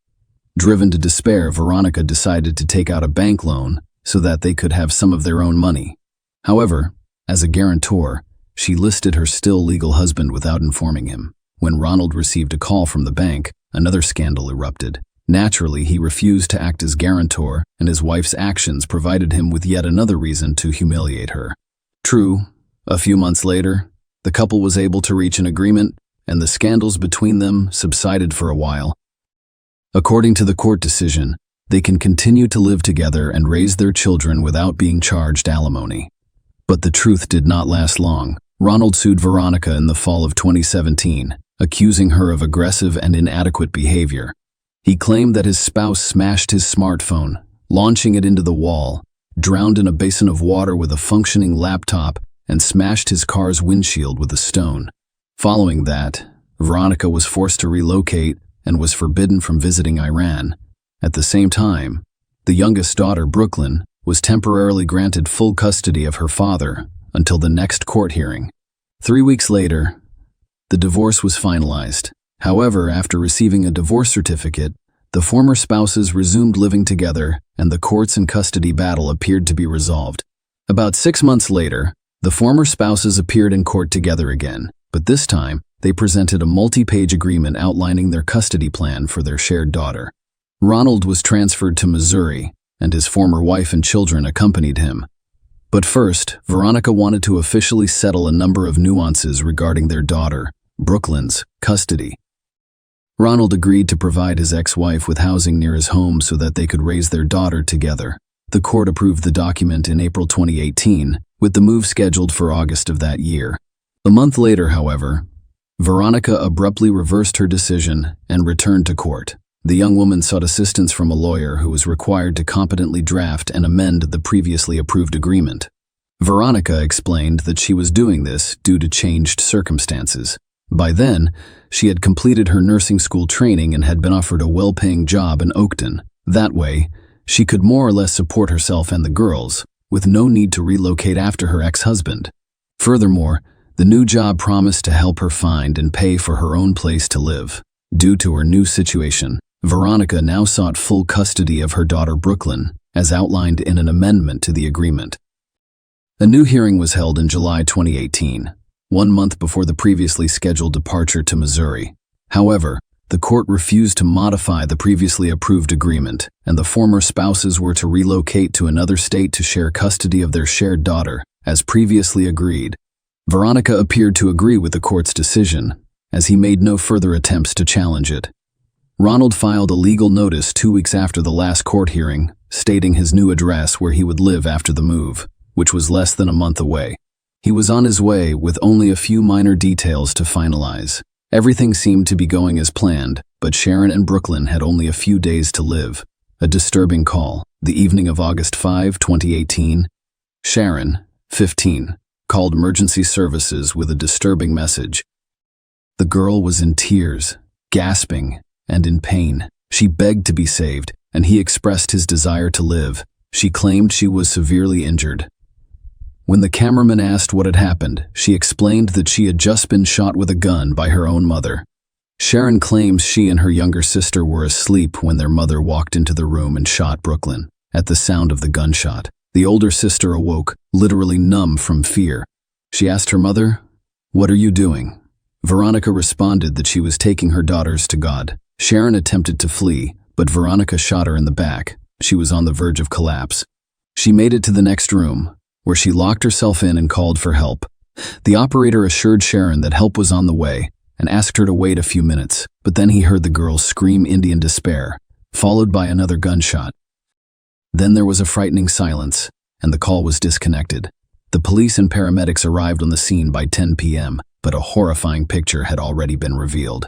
Driven to despair, Veronica decided to take out a bank loan so that they could have some of their own money. However, as a guarantor, she listed her still legal husband without informing him. When Ronald received a call from the bank, another scandal erupted. Naturally, he refused to act as guarantor, and his wife's actions provided him with yet another reason to humiliate her. True, a few months later, the couple was able to reach an agreement, and the scandals between them subsided for a while. According to the court decision, they can continue to live together and raise their children without being charged alimony. But the truth did not last long. Ronald sued Veronica in the fall of 2017, accusing her of aggressive and inadequate behavior. He claimed that his spouse smashed his smartphone, launching it into the wall, drowned in a basin of water with a functioning laptop, and smashed his car's windshield with a stone. Following that, Veronica was forced to relocate and was forbidden from visiting Iran. At the same time, the youngest daughter, Brooklyn, was temporarily granted full custody of her father until the next court hearing. 3 weeks later, the divorce was finalized. However, after receiving a divorce certificate, the former spouses resumed living together and the courts and custody battle appeared to be resolved. About 6 months later, the former spouses appeared in court together again, but this time, they presented a multi-page agreement outlining their custody plan for their shared daughter. Ronald was transferred to Missouri, and his former wife and children accompanied him. But first, Veronica wanted to officially settle a number of nuances regarding their daughter, Brooklyn's, custody. Ronald agreed to provide his ex-wife with housing near his home so that they could raise their daughter together. The court approved the document in April 2018, with the move scheduled for August of that year. A month later, however, Veronica abruptly reversed her decision and returned to court. The young woman sought assistance from a lawyer who was required to competently draft and amend the previously approved agreement. Veronica explained that she was doing this due to changed circumstances. By then, she had completed her nursing school training and had been offered a well-paying job in Oakton. That way, she could more or less support herself and the girls, with no need to relocate after her ex-husband. Furthermore, the new job promised to help her find and pay for her own place to live. Due to her new situation, Veronica now sought full custody of her daughter Brooklyn, as outlined in an amendment to the agreement. A new hearing was held in July 2018, 1 month before the previously scheduled departure to Missouri. However, the court refused to modify the previously approved agreement, and the former spouses were to relocate to another state to share custody of their shared daughter, as previously agreed. Veronica appeared to agree with the court's decision, as he made no further attempts to challenge it. Ronald filed a legal notice 2 weeks after the last court hearing, stating his new address where he would live after the move, which was less than a month away. He was on his way with only a few minor details to finalize. Everything seemed to be going as planned, but Sharon and Brooklyn had only a few days to live. A disturbing call. The evening of August 5, 2018, Sharon, 15, called emergency services with a disturbing message. The girl was in tears, gasping, and in pain. She begged to be saved, and he expressed his desire to live. She claimed she was severely injured. When the cameraman asked what had happened, she explained that she had just been shot with a gun by her own mother. Sharon claims she and her younger sister were asleep when their mother walked into the room and shot Brooklyn. At the sound of the gunshot, the older sister awoke, literally numb from fear. She asked her mother, "What are you doing?" Veronica responded that she was taking her daughters to God. Sharon attempted to flee, but Veronica shot her in the back. She was on the verge of collapse. She made it to the next room, where she locked herself in and called for help. The operator assured Sharon that help was on the way and asked her to wait a few minutes, but then he heard the girl scream Indian despair, followed by another gunshot. Then there was a frightening silence, and the call was disconnected. The police and paramedics arrived on the scene by 10 p.m., but a horrifying picture had already been revealed.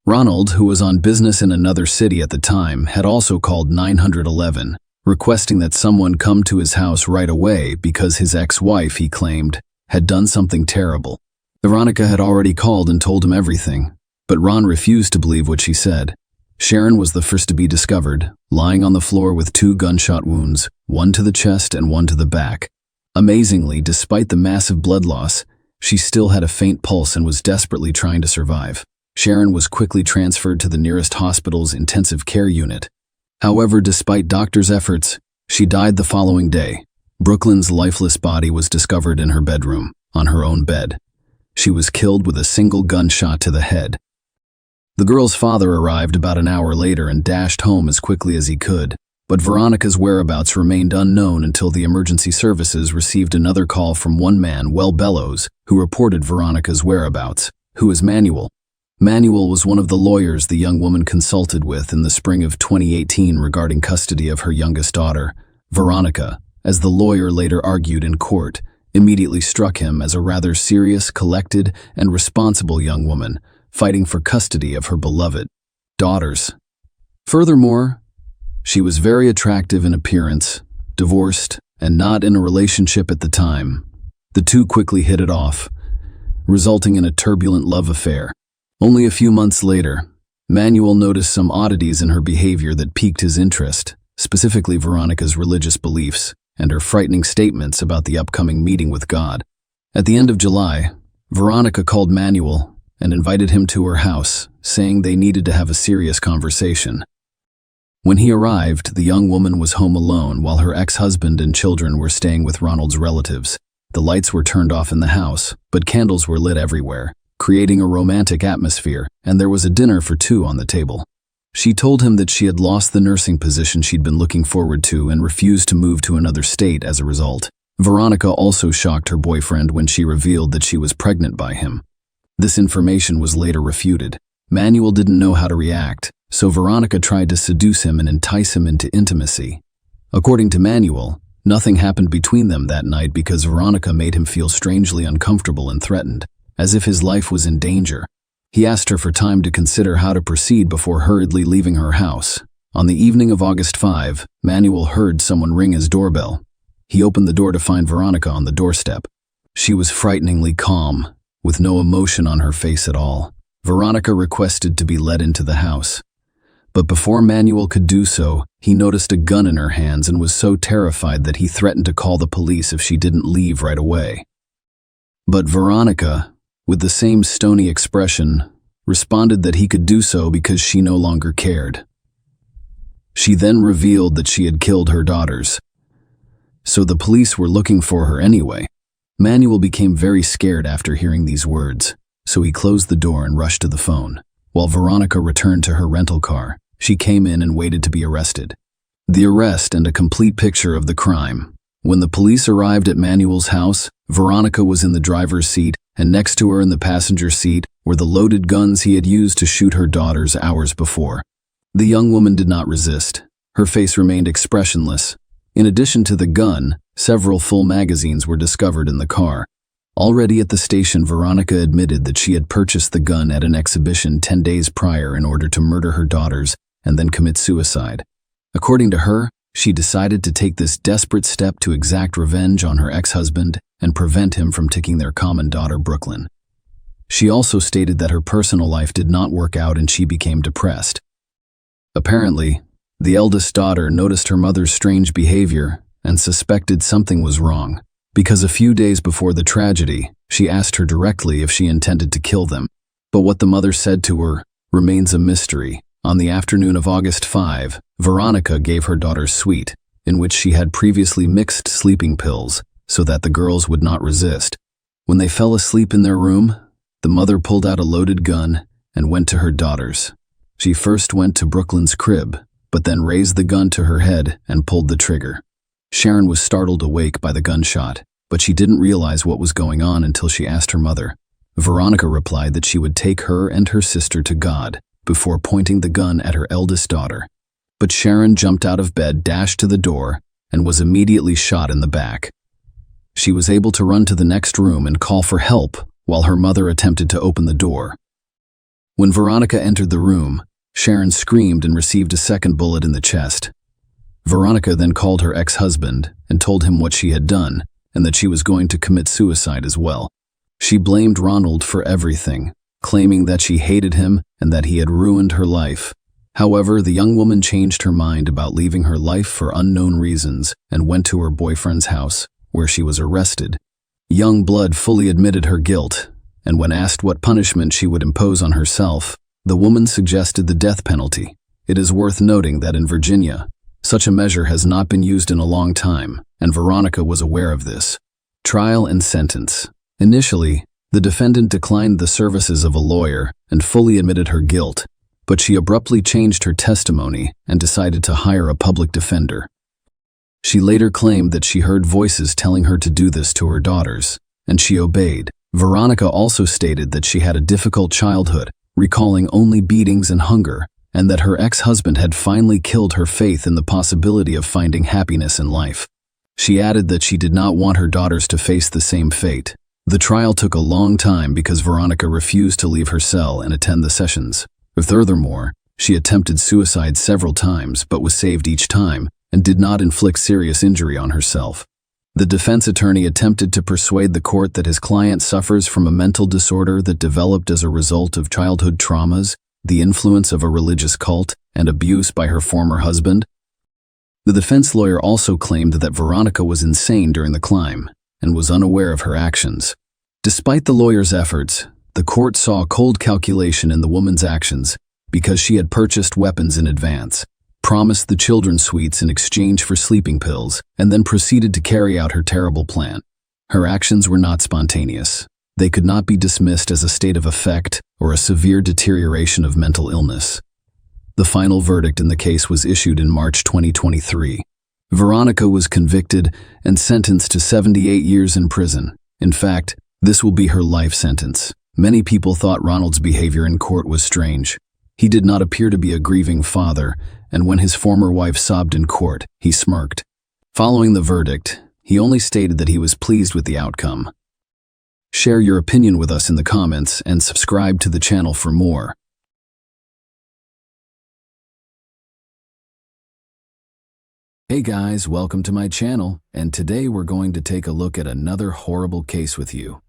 Ronald, who was on business in another city at the time, had also called 911, requesting that someone come to his house right away because his ex-wife, he claimed, had done something terrible. Veronica had already called and told him everything, but Ron refused to believe what she said. Sharon was the first to be discovered, lying on the floor with 2 gunshot wounds, one to the chest and one to the back. Amazingly, despite the massive blood loss, she still had a faint pulse and was desperately trying to survive. Sharon was quickly transferred to the nearest hospital's intensive care unit. However, despite doctors' efforts, she died the following day. Brooklyn's lifeless body was discovered in her bedroom, on her own bed. She was killed with a single gunshot to the head. The girl's father arrived about an hour later and dashed home as quickly as he could, but Veronica's whereabouts remained unknown until the emergency services received another call from one man, Bellows, who reported Veronica's whereabouts, who is Manuel. Manuel was one of the lawyers the young woman consulted with in the spring of 2018 regarding custody of her youngest daughter. Veronica, as the lawyer later argued in court, immediately struck him as a rather serious, collected, and responsible young woman, fighting for custody of her beloved daughters. Furthermore, she was very attractive in appearance, divorced, and not in a relationship at the time. The two quickly hit it off, resulting in a turbulent love affair. Only a few months later, Manuel noticed some oddities in her behavior that piqued his interest, specifically Veronica's religious beliefs and her frightening statements about the upcoming meeting with God. At the end of July, Veronica called Manuel and invited him to her house, saying they needed to have a serious conversation. When he arrived, the young woman was home alone while her ex-husband and children were staying with Ronald's relatives. The lights were turned off in the house, but candles were lit everywhere, creating a romantic atmosphere, and there was a dinner for 2 on the table. She told him that she had lost the nursing position she'd been looking forward to and refused to move to another state as a result. Veronica also shocked her boyfriend when she revealed that she was pregnant by him. This information was later refuted. Manuel didn't know how to react, so Veronica tried to seduce him and entice him into intimacy. According to Manuel, nothing happened between them that night because Veronica made him feel strangely uncomfortable and threatened, as if his life was in danger. He asked her for time to consider how to proceed before hurriedly leaving her house. On the evening of August 5, Manuel heard someone ring his doorbell. He opened the door to find Veronica on the doorstep. She was frighteningly calm, with no emotion on her face at all. Veronica requested to be led into the house. But before Manuel could do so, he noticed a gun in her hands and was so terrified that he threatened to call the police if she didn't leave right away. But Veronica, with the same stony expression, responded that he could do so because she no longer cared. She then revealed that she had killed her daughters. So the police were looking for her anyway. Manuel became very scared after hearing these words, so he closed the door and rushed to the phone. While Veronica returned to her rental car, she came in and waited to be arrested. The arrest and a complete picture of the crime. When the police arrived at Manuel's house, Veronica was in the driver's seat, and next to her in the passenger seat were the loaded guns he had used to shoot her daughters hours before. The young woman did not resist. Her face remained expressionless. In addition to the gun, several full magazines were discovered in the car. Already at the station, Veronica admitted that she had purchased the gun at an exhibition 10 days prior in order to murder her daughters and then commit suicide. According to her, she decided to take this desperate step to exact revenge on her ex-husband and prevent him from taking their common daughter, Brooklyn. She also stated that her personal life did not work out and she became depressed. Apparently, The eldest daughter noticed her mother's strange behavior and suspected something was wrong, because a few days before the tragedy, she asked her directly if she intended to kill them. But what the mother said to her remains a mystery. On the afternoon of August 5, Veronica gave her daughter sweet, in which she had previously mixed sleeping pills so that the girls would not resist. When they fell asleep in their room, the mother pulled out a loaded gun and went to her daughters. She first went to Brooklyn's crib, but then raised the gun to her head and pulled the trigger. Sharon was startled awake by the gunshot, but she didn't realize what was going on until she asked her mother. Veronica replied that she would take her and her sister to God before pointing the gun at her eldest daughter. But Sharon jumped out of bed, dashed to the door, and was immediately shot in the back. She was able to run to the next room and call for help while her mother attempted to open the door. When Veronica entered the room, Sharon screamed and received a second bullet in the chest. Veronica then called her ex-husband and told him what she had done and that she was going to commit suicide as well. She blamed Ronald for everything, claiming that she hated him and that he had ruined her life. However, the young woman changed her mind about leaving her life for unknown reasons and went to her boyfriend's house, where she was arrested. Youngblood fully admitted her guilt, and when asked what punishment she would impose on herself, the woman suggested the death penalty. It is worth noting that in Virginia, such a measure has not been used in a long time, and Veronica was aware of this. Trial and sentence. Initially, the defendant declined the services of a lawyer and fully admitted her guilt, but she abruptly changed her testimony and decided to hire a public defender. She later claimed that she heard voices telling her to do this to her daughters, and she obeyed. Veronica also stated that she had a difficult childhood, recalling only beatings and hunger, and that her ex-husband had finally killed her faith in the possibility of finding happiness in life. She added that she did not want her daughters to face the same fate. The trial took a long time because Veronica refused to leave her cell and attend the sessions. Furthermore, she attempted suicide several times but was saved each time and did not inflict serious injury on herself. The defense attorney attempted to persuade the court that his client suffers from a mental disorder that developed as a result of childhood traumas, the influence of a religious cult, and abuse by her former husband. The defense lawyer also claimed that Veronica was insane during the crime and was unaware of her actions. Despite the lawyer's efforts, the court saw cold calculation in the woman's actions because she had purchased weapons in advance, promised the children sweets in exchange for sleeping pills, and then proceeded to carry out her terrible plan. Her actions were not spontaneous. They could not be dismissed as a state of affect or a severe deterioration of mental illness. The final verdict in the case was issued in March 2023. Veronica was convicted and sentenced to 78 years in prison. In fact, this will be her life sentence. Many people thought Ronald's behavior in court was strange. He did not appear to be a grieving father, and when his former wife sobbed in court, he smirked. Following the verdict, he only stated that he was pleased with the outcome. Share your opinion with us in the comments and subscribe to the channel for more. Hey guys, welcome to my channel, and today we're going to take a look at another horrible case with you.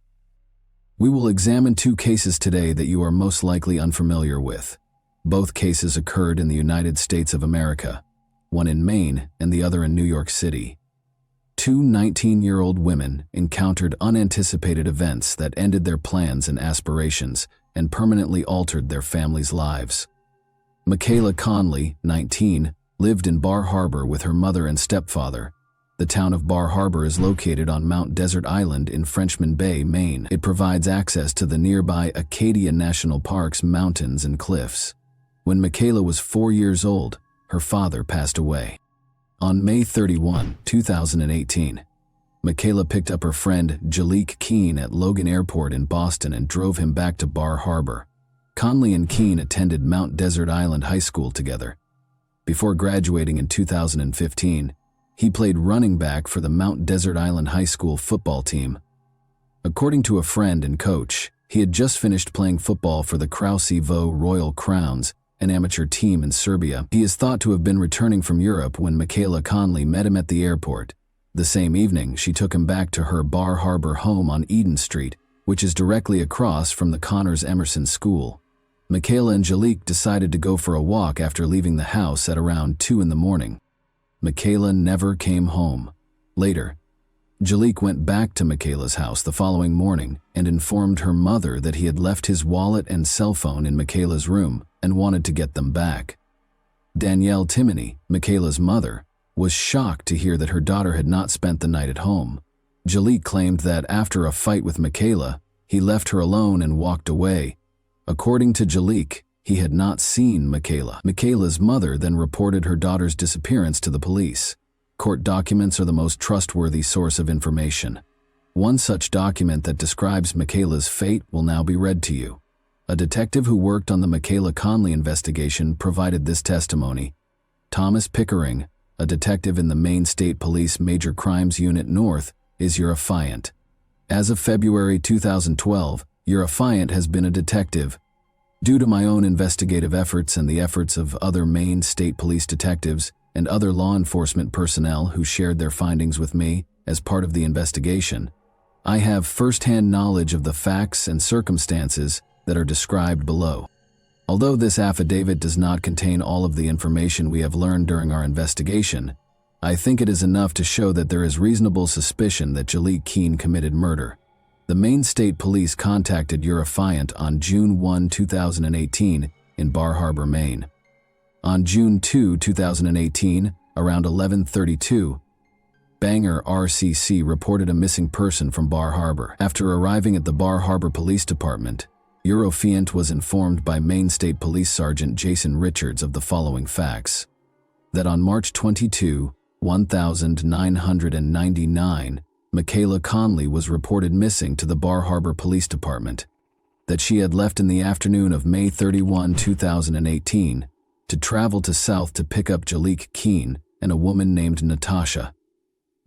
We will examine two cases today that you are most likely unfamiliar with. Both cases occurred in the United States of America, one in Maine and the other in New York City. Two 19-year-old women encountered unanticipated events that ended their plans and aspirations and permanently altered their families' lives. Michaela Connley, 19, lived in Bar Harbor with her mother and stepfather. The town of Bar Harbor is located on Mount Desert Island in Frenchman Bay, Maine. It provides access to the nearby Acadia National Park's mountains and cliffs. When Michaela was 4 years old, her father passed away. On May 31, 2018, Michaela picked up her friend Jalik Keene at Logan Airport in Boston and drove him back to Bar Harbor. Connley and Keene attended Mount Desert Island High School together. Before graduating in 2015, he played running back for the Mount Desert Island High School football team. According to a friend and coach, he had just finished playing football for the Krausevo Royal Crowns, an amateur team in Serbia. He is thought to have been returning from Europe when Michaela Connley met him at the airport. The same evening, she took him back to her Bar Harbor home on Eden Street, which is directly across from the Connors Emerson School. Michaela and Jalik decided to go for a walk after leaving the house at around 2 in the morning. Michaela never came home. Later, Jalik went back to Michaela's house the following morning and informed her mother that he had left his wallet and cell phone in Michaela's room and wanted to get them back. Danielle Timoney, Michaela's mother, was shocked to hear that her daughter had not spent the night at home. Jalik claimed that after a fight with Michaela, he left her alone and walked away. According to Jalik, he had not seen Michaela. Michaela's mother then reported her daughter's disappearance to the police. Court documents are the most trustworthy source of information. One such document that describes Michaela's fate will now be read to you. A detective who worked on the Michaela Connley investigation provided this testimony. Thomas Pickering, a detective in the Maine State Police Major Crimes Unit North, is your affiant. As of February 2012, your affiant has been a detective. Due to my own investigative efforts and the efforts of other Maine State Police detectives and other law enforcement personnel who shared their findings with me as part of the investigation, I have first-hand knowledge of the facts and circumstances that are described below. Although this affidavit does not contain all of the information we have learned during our investigation, I think it is enough to show that there is reasonable suspicion that Jalik Keene committed murder. The Maine State Police contacted your affiant on June 1, 2018 in Bar Harbor, Maine. On June 2, 2018, around 11:32, Bangor RCC reported a missing person from Bar Harbor. After arriving at the Bar Harbor Police Department, your affiant was informed by Maine State Police Sergeant Jason Richards of the following facts: that on March 22, 1999, Michaela Connley was reported missing to the Bar Harbor Police Department, that she had left in the afternoon of May 31, 2018, to travel to South to pick up Jalik Keene and a woman named Natasha,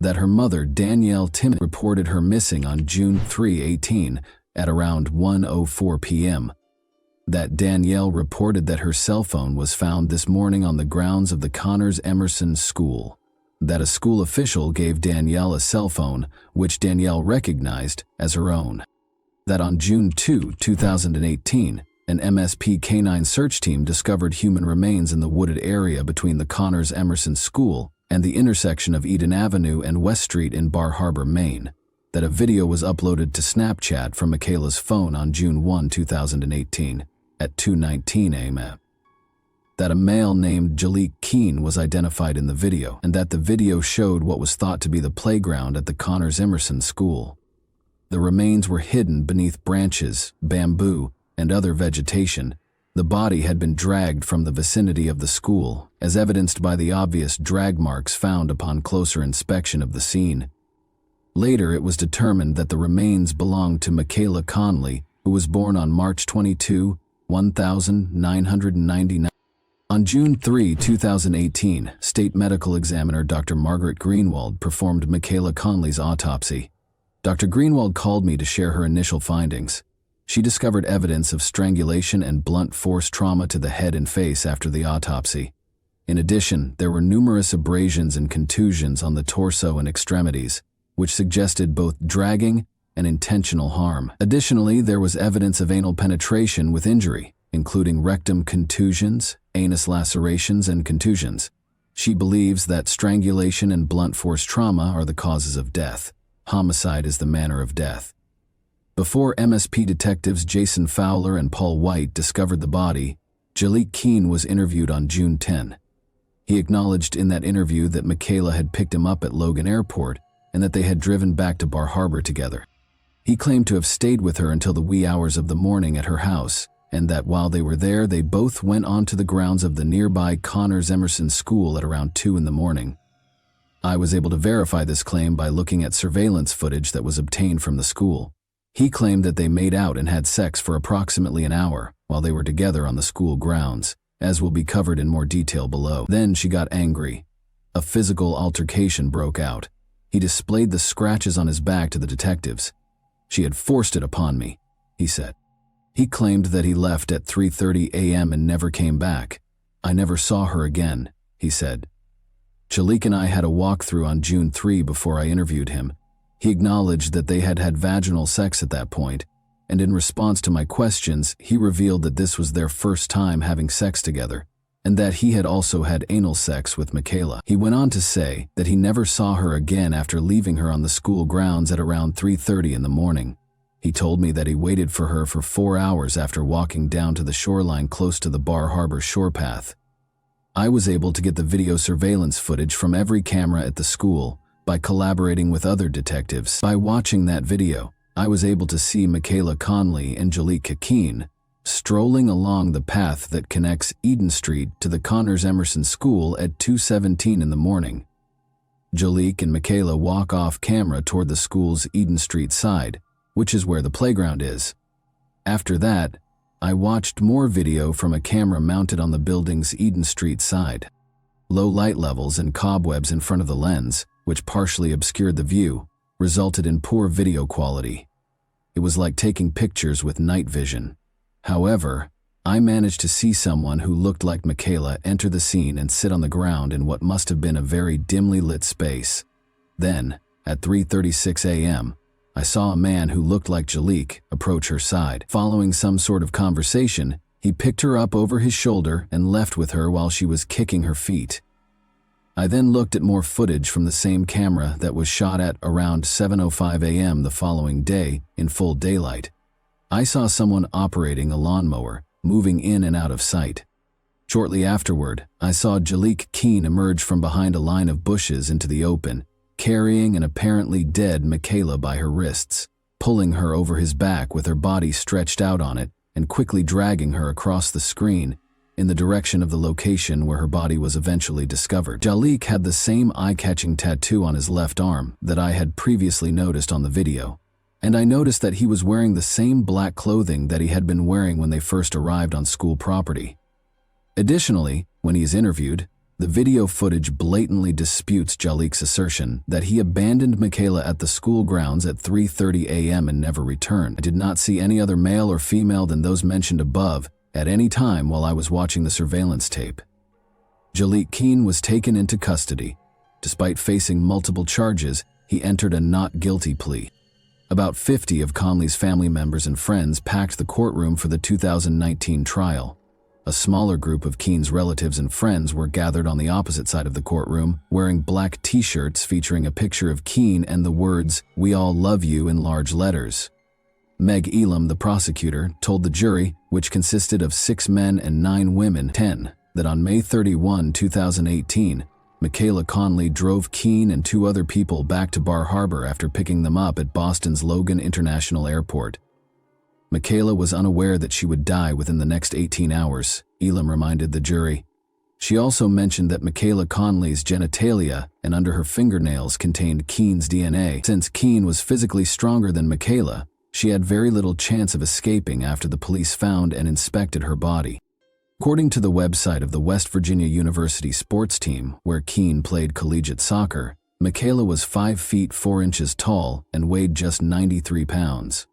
that her mother, Danielle Timoney, reported her missing on June 3, 18 at around 1:04 p.m., that Danielle reported that her cell phone was found this morning on the grounds of the Connors Emerson School, that a school official gave Danielle a cell phone which Danielle recognized as her own, that on June 2, 2018, an MSP canine search team discovered human remains in the wooded area between the Connors Emerson School and the intersection of Eden Avenue and West Street in Bar Harbor, Maine, that a video was uploaded to Snapchat from Michaela's phone on June 1, 2018 at 2:19 a.m., that a male named Jalik Keene was identified in the video, and that the video showed what was thought to be the playground at the Connors Emerson School. The remains were hidden beneath branches, bamboo, and other vegetation. The body had been dragged from the vicinity of the school, as evidenced by the obvious drag marks found upon closer inspection of the scene. Later, it was determined that the remains belonged to Michaela Connley, who was born on March 22, 1999. On June 3, 2018, State Medical Examiner Dr. Margaret Greenwald performed Michaela Connley's autopsy. Dr. Greenwald called me to share her initial findings. She discovered evidence of strangulation and blunt force trauma to the head and face after the autopsy. In addition, there were numerous abrasions and contusions on the torso and extremities, which suggested both dragging and intentional harm. Additionally, there was evidence of anal penetration with injury, including rectum contusions, anus lacerations, and contusions. She believes that strangulation and blunt force trauma are the causes of death. Homicide is the manner of death. Before MSP detectives Jason Fowler and Paul White discovered the body, Jalik Keene was interviewed on June 10. He acknowledged in that interview that Michaela had picked him up at Logan Airport and that they had driven back to Bar Harbor together. He claimed to have stayed with her until the wee hours of the morning at her house, and that while they were there, they both went onto the grounds of the nearby Connors Emerson School at around 2 in the morning. I was able to verify this claim by looking at surveillance footage that was obtained from the school. He claimed that they made out and had sex for approximately an hour while they were together on the school grounds, as will be covered in more detail below. Then she got angry. A physical altercation broke out. He displayed the scratches on his back to the detectives. "She had forced it upon me," he said. He claimed that he left at 3:30 a.m. and never came back. "I never saw her again," he said. Jalik and I had a walkthrough on June 3 before I interviewed him. He acknowledged that they had had vaginal sex at that point. and in response to my questions, he revealed that this was their first time having sex together, and that he had also had anal sex with Michaela. He went on to say that he never saw her again after leaving her on the school grounds at around 3:30 in the morning. He told me that he waited for her for 4 hours after walking down to the shoreline close to the Bar Harbor shore path. I was able to get the video surveillance footage from every camera at the school by collaborating with other detectives. By watching that video, I was able to see Michaela Connley and Shyiket strolling along the path that connects Eden Street to the Connors Emerson School at 2:17 in the morning. Shyiket and Michaela walk off camera toward the school's Eden Street side, which is where the playground is. After that, I watched more video from a camera mounted on the building's Eden Street side. Low light levels and cobwebs in front of the lens, which partially obscured the view, resulted in poor video quality. It was like taking pictures with night vision. However, I managed to see someone who looked like Michaela enter the scene and sit on the ground in what must have been a very dimly lit space. Then, at 3:36 a.m., I saw a man who looked like Shyiket approach her side. Following some sort of conversation, he picked her up over his shoulder and left with her while she was kicking her feet. I then looked at more footage from the same camera that was shot at around 7:05 a.m. the following day in full daylight. I saw someone operating a lawnmower, moving in and out of sight. Shortly afterward, I saw Shyiket emerge from behind a line of bushes into the open, carrying an apparently dead Michaela by her wrists, pulling her over his back with her body stretched out on it, and quickly dragging her across the screen in the direction of the location where her body was eventually discovered. Shyiket had the same eye-catching tattoo on his left arm that I had previously noticed on the video, and I noticed that he was wearing the same black clothing that he had been wearing when they first arrived on school property. Additionally, when he is interviewed, the video footage blatantly disputes Shyiked's assertion that he abandoned Michaela at the school grounds at 3:30 a.m. and never returned. I did not see any other male or female than those mentioned above at any time while I was watching the surveillance tape. Shyiket was taken into custody. Despite facing multiple charges, he entered a not guilty plea. About 50 of Connley's family members and friends packed the courtroom for the 2019 trial. A smaller group of Keen's relatives and friends were gathered on the opposite side of the courtroom, wearing black t-shirts featuring a picture of Keen and the words, "We all love you" in large letters. Meg Elam, the prosecutor, told the jury, which consisted of 6 men and 9 women, that on May 31, 2018, Michaela Connley drove Keen and 2 other people back to Bar Harbor after picking them up at Boston's Logan International Airport. Michaela was unaware that she would die within the next 18 hours, Elam reminded the jury. She also mentioned that Michaela Connley's genitalia and under her fingernails contained Keen's DNA. Since Keen was physically stronger than Michaela, she had very little chance of escaping after the police found and inspected her body. According to the website of the West Virginia University sports team, where Keen played collegiate soccer, Michaela was 5 feet 4 inches tall and weighed just 93 pounds.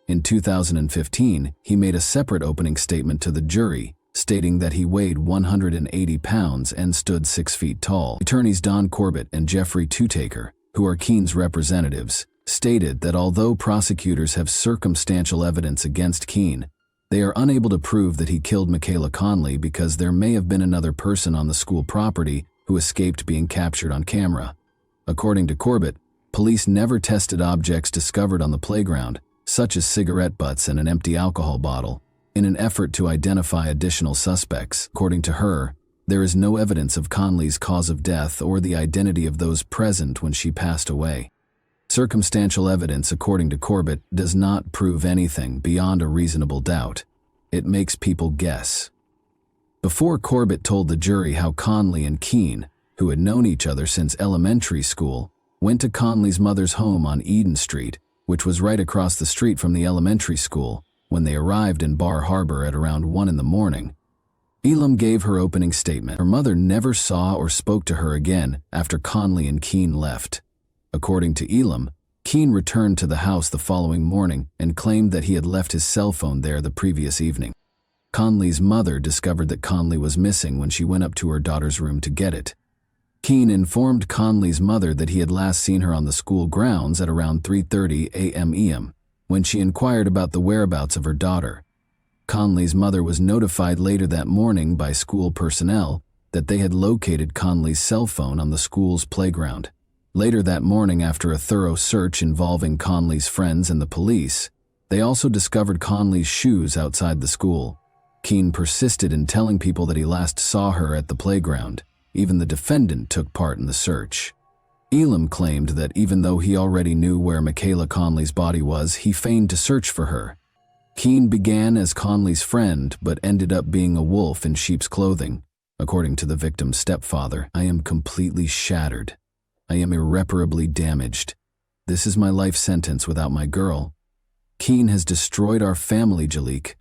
In 2015, he made a separate opening statement to the jury, stating that he weighed 180 pounds and stood 6 feet tall. Attorneys Don Corbett and Jeffrey Tutaker, who are Keen's representatives, stated that although prosecutors have circumstantial evidence against Keen, they are unable to prove that he killed Michaela Connley because there may have been another person on the school property who escaped being captured on camera. According to Corbett, police never tested objects discovered on the playground, such as cigarette butts and an empty alcohol bottle, in an effort to identify additional suspects. According to her, there is no evidence of Connley's cause of death or the identity of those present when she passed away. Circumstantial evidence, according to Corbett, does not prove anything beyond a reasonable doubt. It makes people guess. Before Corbett told the jury how Connley and Keen, who had known each other since elementary school, went to Connley's mother's home on Eden Street, which was right across the street from the elementary school, when they arrived in Bar Harbor at around 1 in the morning. Elam gave her opening statement. Her mother never saw or spoke to her again after Connley and Keen left. According to Elam, Keen returned to the house the following morning and claimed that he had left his cell phone there the previous evening. Connley's mother discovered that Connley was missing when she went up to her daughter's room to get it. Keen informed Connley's mother that he had last seen her on the school grounds at around 3:30 a.m. when she inquired about the whereabouts of her daughter. Connley's mother was notified later that morning by school personnel that they had located Connley's cell phone on the school's playground. Later that morning, after a thorough search involving Connley's friends and the police, they also discovered Connley's shoes outside the school. Keene persisted in telling people that he last saw her at the playground. Even the defendant took part in the search. Elam claimed that even though he already knew where Michaela Connley's body was, he feigned to search for her. Keene began as Connley's friend, but ended up being a wolf in sheep's clothing. According to the victim's stepfather, "I am completely shattered. I am irreparably damaged. This is my life sentence without my girl. Keene has destroyed our family, Jalik."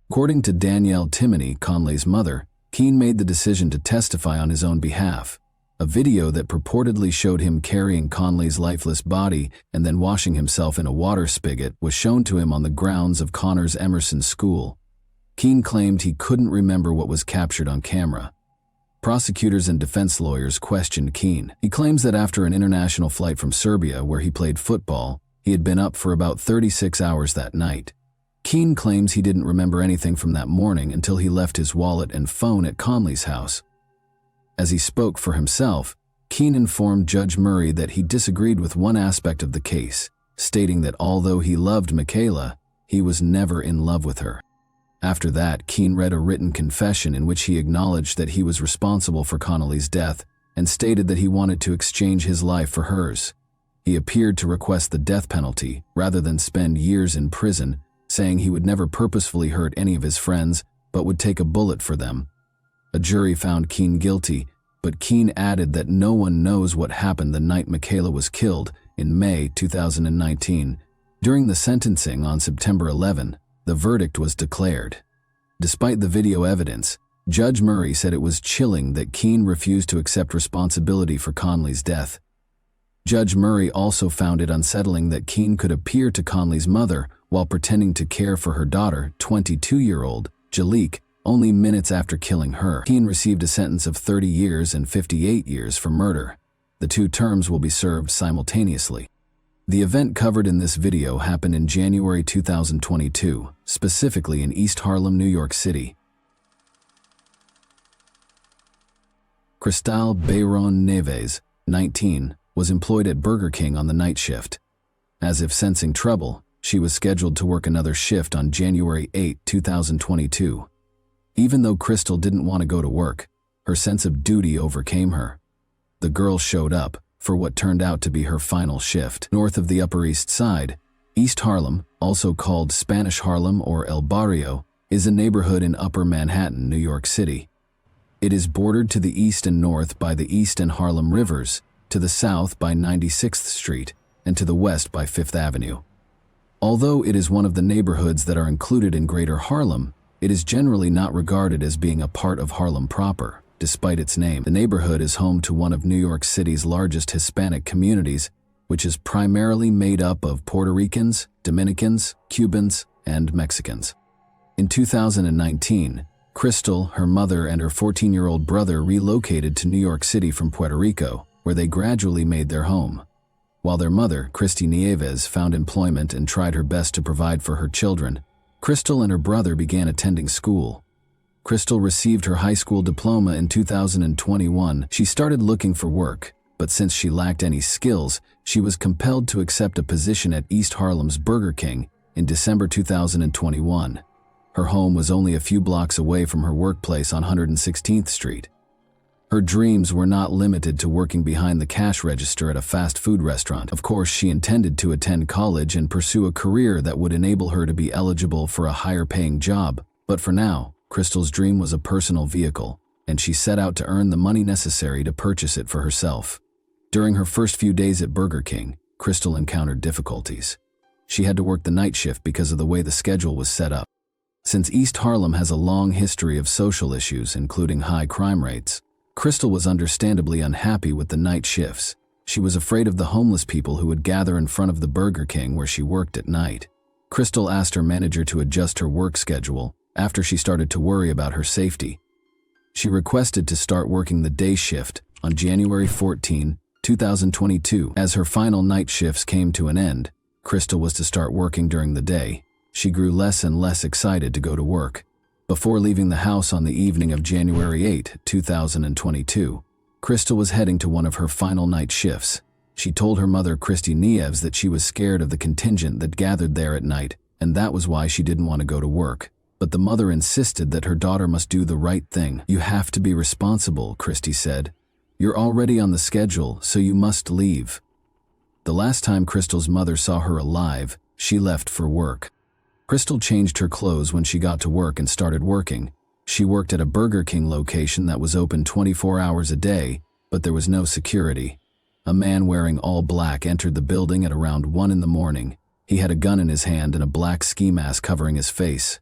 According to Danielle Timoney, Connley's mother, Keene made the decision to testify on his own behalf. A video that purportedly showed him carrying Connley's lifeless body and then washing himself in a water spigot was shown to him on the grounds of Connors Emerson School. Keene claimed he couldn't remember what was captured on camera. Prosecutors and defense lawyers questioned Keene. He claims that after an international flight from Serbia, where he played football, he had been up for about 36 hours that night. Keene claims he didn't remember anything from that morning until he left his wallet and phone at Connley's house. As he spoke for himself, Keene informed Judge Murray that he disagreed with one aspect of the case, stating that although he loved Michaela, he was never in love with her. After that, Keene read a written confession in which he acknowledged that he was responsible for Connley's death and stated that he wanted to exchange his life for hers. He appeared to request the death penalty rather than spend years in prison, saying he would never purposefully hurt any of his friends but would take a bullet for them. A jury found Keene guilty, but Keene added that no one knows what happened the night Michaela was killed in May 2019. During the sentencing on September 11, the verdict was declared. Despite the video evidence, Judge Murray said it was chilling that Keene refused to accept responsibility for Connley's death. Judge Murray also found it unsettling that Keene could appear to Connley's mother while pretending to care for her daughter, 22-year-old Jalik, only minutes after killing her. Keene received a sentence of 30 years and 58 years for murder. The two terms will be served simultaneously. The event covered in this video happened in January 2022, specifically in East Harlem, New York City. Cristal Bayron Neves, 19, was employed at Burger King on the night shift. As if sensing trouble, she was scheduled to work another shift on January 8, 2022. Even though Crystal didn't want to go to work, her sense of duty overcame her. The girl showed up for what turned out to be her final shift. North of the Upper East Side, East Harlem, also called Spanish Harlem or El Barrio, is a neighborhood in Upper Manhattan, New York City. It is bordered to the east and north by the East and Harlem Rivers, to the south by 96th Street, and to the west by 5th Avenue. Although it is one of the neighborhoods that are included in Greater Harlem, it is generally not regarded as being a part of Harlem proper. Despite its name, the neighborhood is home to one of New York City's largest Hispanic communities, which is primarily made up of Puerto Ricans, Dominicans, Cubans, and Mexicans. In 2019, Crystal, her mother, and her 14-year-old brother relocated to New York City from Puerto Rico, where they gradually made their home. While their mother, Christy Nieves, found employment and tried her best to provide for her children, Crystal and her brother began attending school. Crystal received her high school diploma in 2021. She started looking for work, but since she lacked any skills, she was compelled to accept a position at East Harlem's Burger King in December 2021. Her home was only a few blocks away from her workplace on 116th Street. Her dreams were not limited to working behind the cash register at a fast food restaurant. Of course, she intended to attend college and pursue a career that would enable her to be eligible for a higher-paying job. But for now, Crystal's dream was a personal vehicle, and she set out to earn the money necessary to purchase it for herself. During her first few days at Burger King, Crystal encountered difficulties. She had to work the night shift because of the way the schedule was set up. Since East Harlem has a long history of social issues, including high crime rates, Crystal was understandably unhappy with the night shifts. She was afraid of the homeless people who would gather in front of the Burger King where she worked at night. Crystal asked her manager to adjust her work schedule after she started to worry about her safety. She requested to start working the day shift on January 14, 2022. As her final night shifts came to an end, Crystal was to start working during the day. She grew less and less excited to go to work. Before leaving the house on the evening of January 8, 2022, Crystal was heading to one of her final night shifts. She told her mother, Christy Nieves, that she was scared of the contingent that gathered there at night, and that was why she didn't want to go to work. But the mother insisted that her daughter must do the right thing. "You have to be responsible," Christy said. "You're already on the schedule, so you must leave." The last time Crystal's mother saw her alive, she left for work. Crystal changed her clothes when she got to work and started working. She worked at a Burger King location that was open 24 hours a day, but there was no security. A man wearing all black entered the building at around 1 in the morning. He had a gun in his hand and a black ski mask covering his face.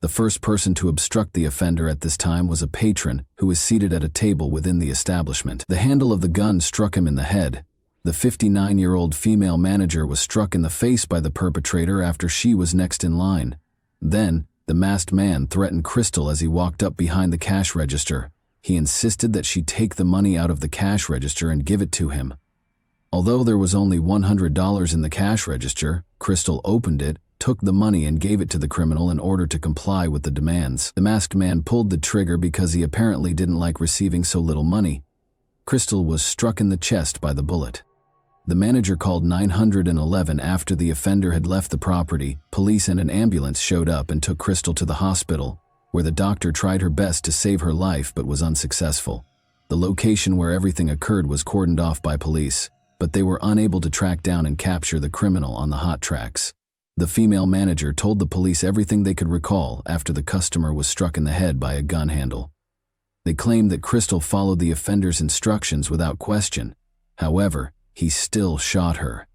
The first person to obstruct the offender at this time was a patron who was seated at a table within the establishment. The handle of the gun struck him in the head. The 59-year-old female manager was struck in the face by the perpetrator after she was next in line. Then, the masked man threatened Crystal as he walked up behind the cash register. He insisted that she take the money out of the cash register and give it to him. Although there was only $100 in the cash register, Crystal opened it, took the money and gave it to the criminal in order to comply with the demands. The masked man pulled the trigger because he apparently didn't like receiving so little money. Crystal was struck in the chest by the bullet. The manager called 911 after the offender had left the property. Police and an ambulance showed up and took Crystal to the hospital, where the doctor tried her best to save her life but was unsuccessful. The location where everything occurred was cordoned off by police, but they were unable to track down and capture the criminal on the hot tracks. The female manager told the police everything they could recall after the customer was struck in the head by a gun handle. They claimed that Crystal followed the offender's instructions without question. However, he still shot her.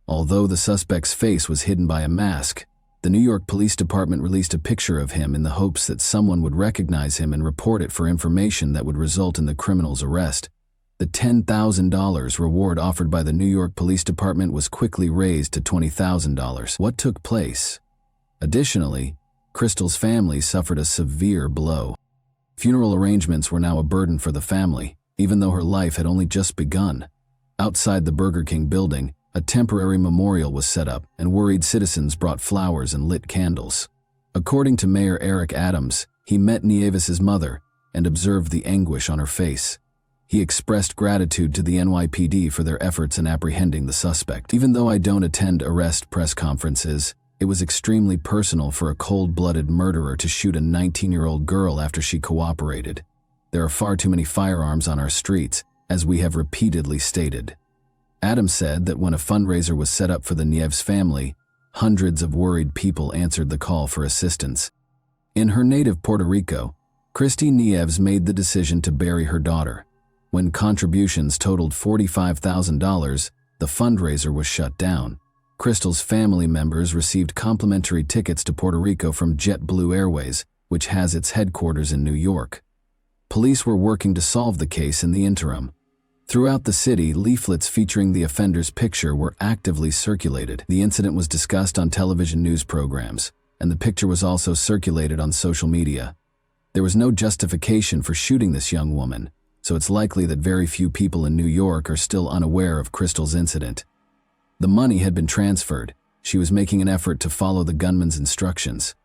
Although the suspect's face was hidden by a mask, the New York Police Department released a picture of him in the hopes that someone would recognize him and report it for information that would result in the criminal's arrest. The $10,000 reward offered by the New York Police Department was quickly raised to $20,000. What took place? Additionally, Crystal's family suffered a severe blow. Funeral arrangements were now a burden for the family, even though her life had only just begun. Outside the Burger King building, a temporary memorial was set up, and worried citizens brought flowers and lit candles. According to Mayor Eric Adams, he met Nieves' mother and observed the anguish on her face. He expressed gratitude to the NYPD for their efforts in apprehending the suspect. "Even though I don't attend arrest press conferences, it was extremely personal for a cold-blooded murderer to shoot a 19-year-old girl after she cooperated. There are far too many firearms on our streets, as we have repeatedly stated." Adams said that when a fundraiser was set up for the Nieves family, hundreds of worried people answered the call for assistance. In her native Puerto Rico, Christy Nieves made the decision to bury her daughter. When contributions totaled $45,000, the fundraiser was shut down. Crystal's family members received complimentary tickets to Puerto Rico from JetBlue Airways, which has its headquarters in New York. Police were working to solve the case in the interim. Throughout the city, leaflets featuring the offender's picture were actively circulated. The incident was discussed on television news programs, and the picture was also circulated on social media. There was no justification for shooting this young woman, so it's likely that very few people in New York are still unaware of Crystal's incident. The money had been transferred. She was making an effort to follow the gunman's instructions.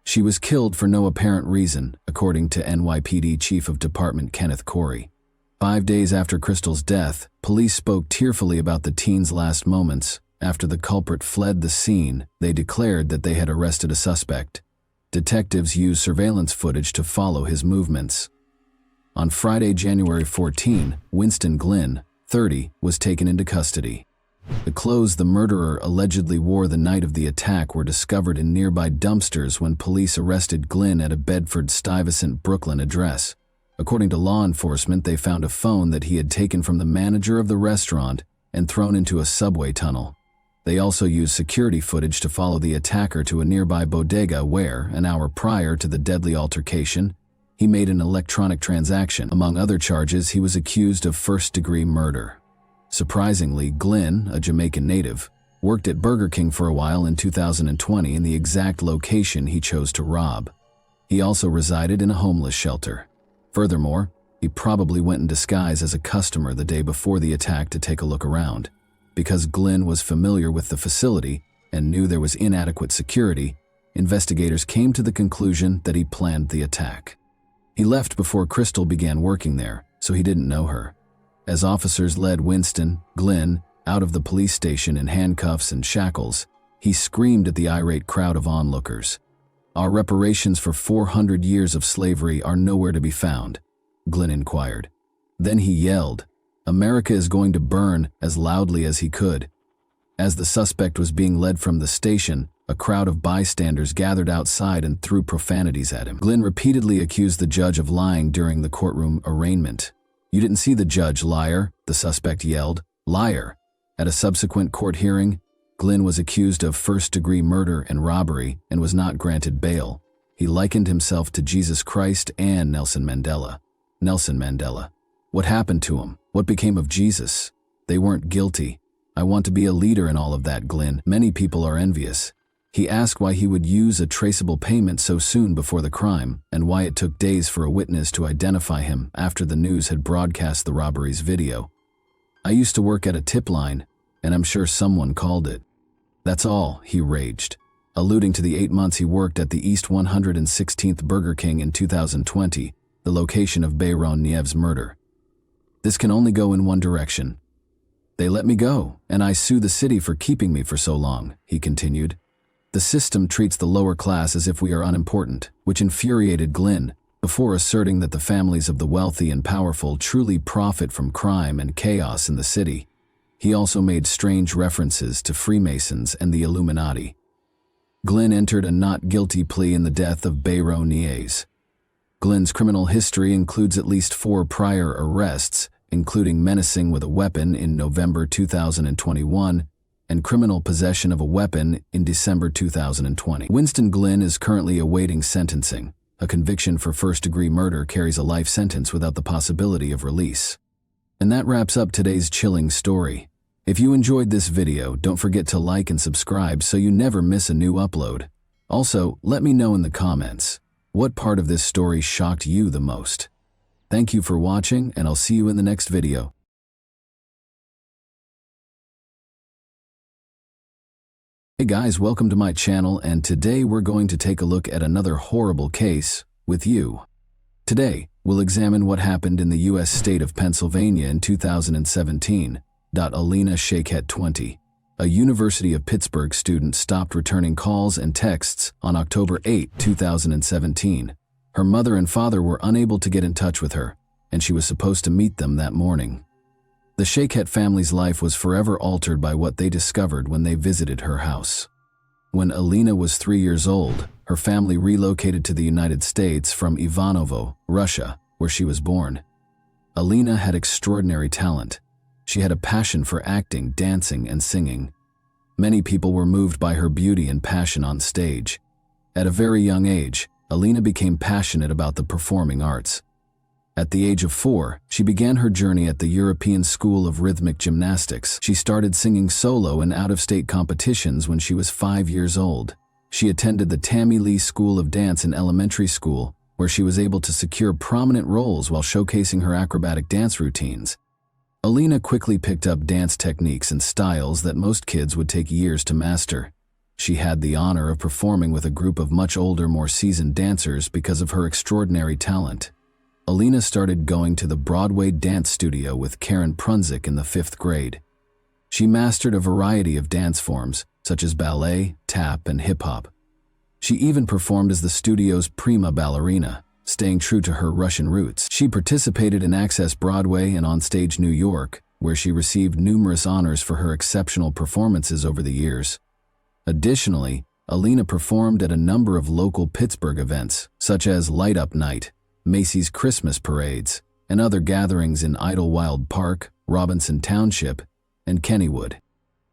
She was killed for no apparent reason, according to NYPD Chief of Department Kenneth Corey. 5 days after Crystal's death, police spoke tearfully about the teen's last moments. After the culprit fled the scene, they declared that they had arrested a suspect. Detectives used surveillance footage to follow his movements. On Friday, January 14, Winston Glynn, 30, was taken into custody. The clothes the murderer allegedly wore the night of the attack were discovered in nearby dumpsters when police arrested Glynn at a Bedford-Stuyvesant, Brooklyn address. According to law enforcement, they found a phone that he had taken from the manager of the restaurant and thrown into a subway tunnel. They also used security footage to follow the attacker to a nearby bodega where, an hour prior to the deadly altercation, he made an electronic transaction. Among other charges, he was accused of first-degree murder. Surprisingly, Glynn, a Jamaican native, worked at Burger King for a while in 2020 in the exact location he chose to rob. He also resided in a homeless shelter. Furthermore, he probably went in disguise as a customer the day before the attack to take a look around. Because Glynn was familiar with the facility and knew there was inadequate security, investigators came to the conclusion that he planned the attack. He left before Crystal began working there, so he didn't know her. As officers led Glynn, out of the police station in handcuffs and shackles, he screamed at the irate crowd of onlookers. "Our reparations for 400 years of slavery are nowhere to be found," Glynn inquired. Then he yelled, "America is going to burn," as loudly as he could. As the suspect was being led from the station, a crowd of bystanders gathered outside and threw profanities at him. Glynn repeatedly accused the judge of lying during the courtroom arraignment. "You didn't see the judge, liar," the suspect yelled. "Liar." At a subsequent court hearing, Glynn was accused of first-degree murder and robbery and was not granted bail. He likened himself to Jesus Christ and Nelson Mandela. Nelson Mandela. What happened to him? What became of Jesus? They weren't guilty. "I want to be a leader in all of that, Glynn. Many people are envious." He asked why he would use a traceable payment so soon before the crime, and why it took days for a witness to identify him after the news had broadcast the robbery's video. "I used to work at a tip line, and I'm sure someone called it. That's all," he raged, alluding to the 8 months he worked at the East 116th Burger King in 2020, the location of Berones' murder. "This can only go in one direction. They let me go, and I sue the city for keeping me for so long," he continued. "The system treats the lower class as if we are unimportant," which infuriated Glynn, before asserting that the families of the wealthy and powerful truly profit from crime and chaos in the city. He also made strange references to Freemasons and the Illuminati. Glynn entered a not guilty plea in the death of Berones. Glynn's criminal history includes at least 4 prior arrests, including menacing with a weapon in November 2021 and criminal possession of a weapon in December 2020. Winston Glynn is currently awaiting sentencing. A conviction for first-degree murder carries a life sentence without the possibility of release. And that wraps up today's chilling story. If you enjoyed this video, don't forget to like and subscribe so you never miss a new upload. Also, let me know in the comments, what part of this story shocked you the most? Thank you for watching, and I'll see you in the next video. Hey guys, welcome to my channel, and today we're going to take a look at another horrible case with you. Today, we'll examine what happened in the U.S. state of Pennsylvania in 2017. Alina Shyiket, 20, a University of Pittsburgh student, stopped returning calls and texts on October 8, 2017. Her mother and father were unable to get in touch with her, and she was supposed to meet them that morning. The Shyiket family's life was forever altered by what they discovered when they visited her house. When Alina was 3 years old, her family relocated to the United States from Ivanovo, Russia, where she was born. Alina had extraordinary talent. She had a passion for acting, dancing, and singing. Many people were moved by her beauty and passion on stage. At a very young age, Alina became passionate about the performing arts. At the age of 4, she began her journey at the European School of Rhythmic Gymnastics. She started singing solo in out-of-state competitions when she was 5 years old. She attended the Tammy Lee School of Dance in elementary school, where she was able to secure prominent roles while showcasing her acrobatic dance routines. Alina quickly picked up dance techniques and styles that most kids would take years to master. She had the honor of performing with a group of much older, more seasoned dancers because of her extraordinary talent. Alina started going to the Broadway dance studio with Karen Prunzik in the 5th grade. She mastered a variety of dance forms, such as ballet, tap, and hip-hop. She even performed as the studio's prima ballerina, staying true to her Russian roots. She participated in Access Broadway and Onstage New York, where she received numerous honors for her exceptional performances over the years. Additionally, Alina performed at a number of local Pittsburgh events, such as Light Up Night, Macy's Christmas parades, and other gatherings in Idlewild Park, Robinson Township, and Kennywood.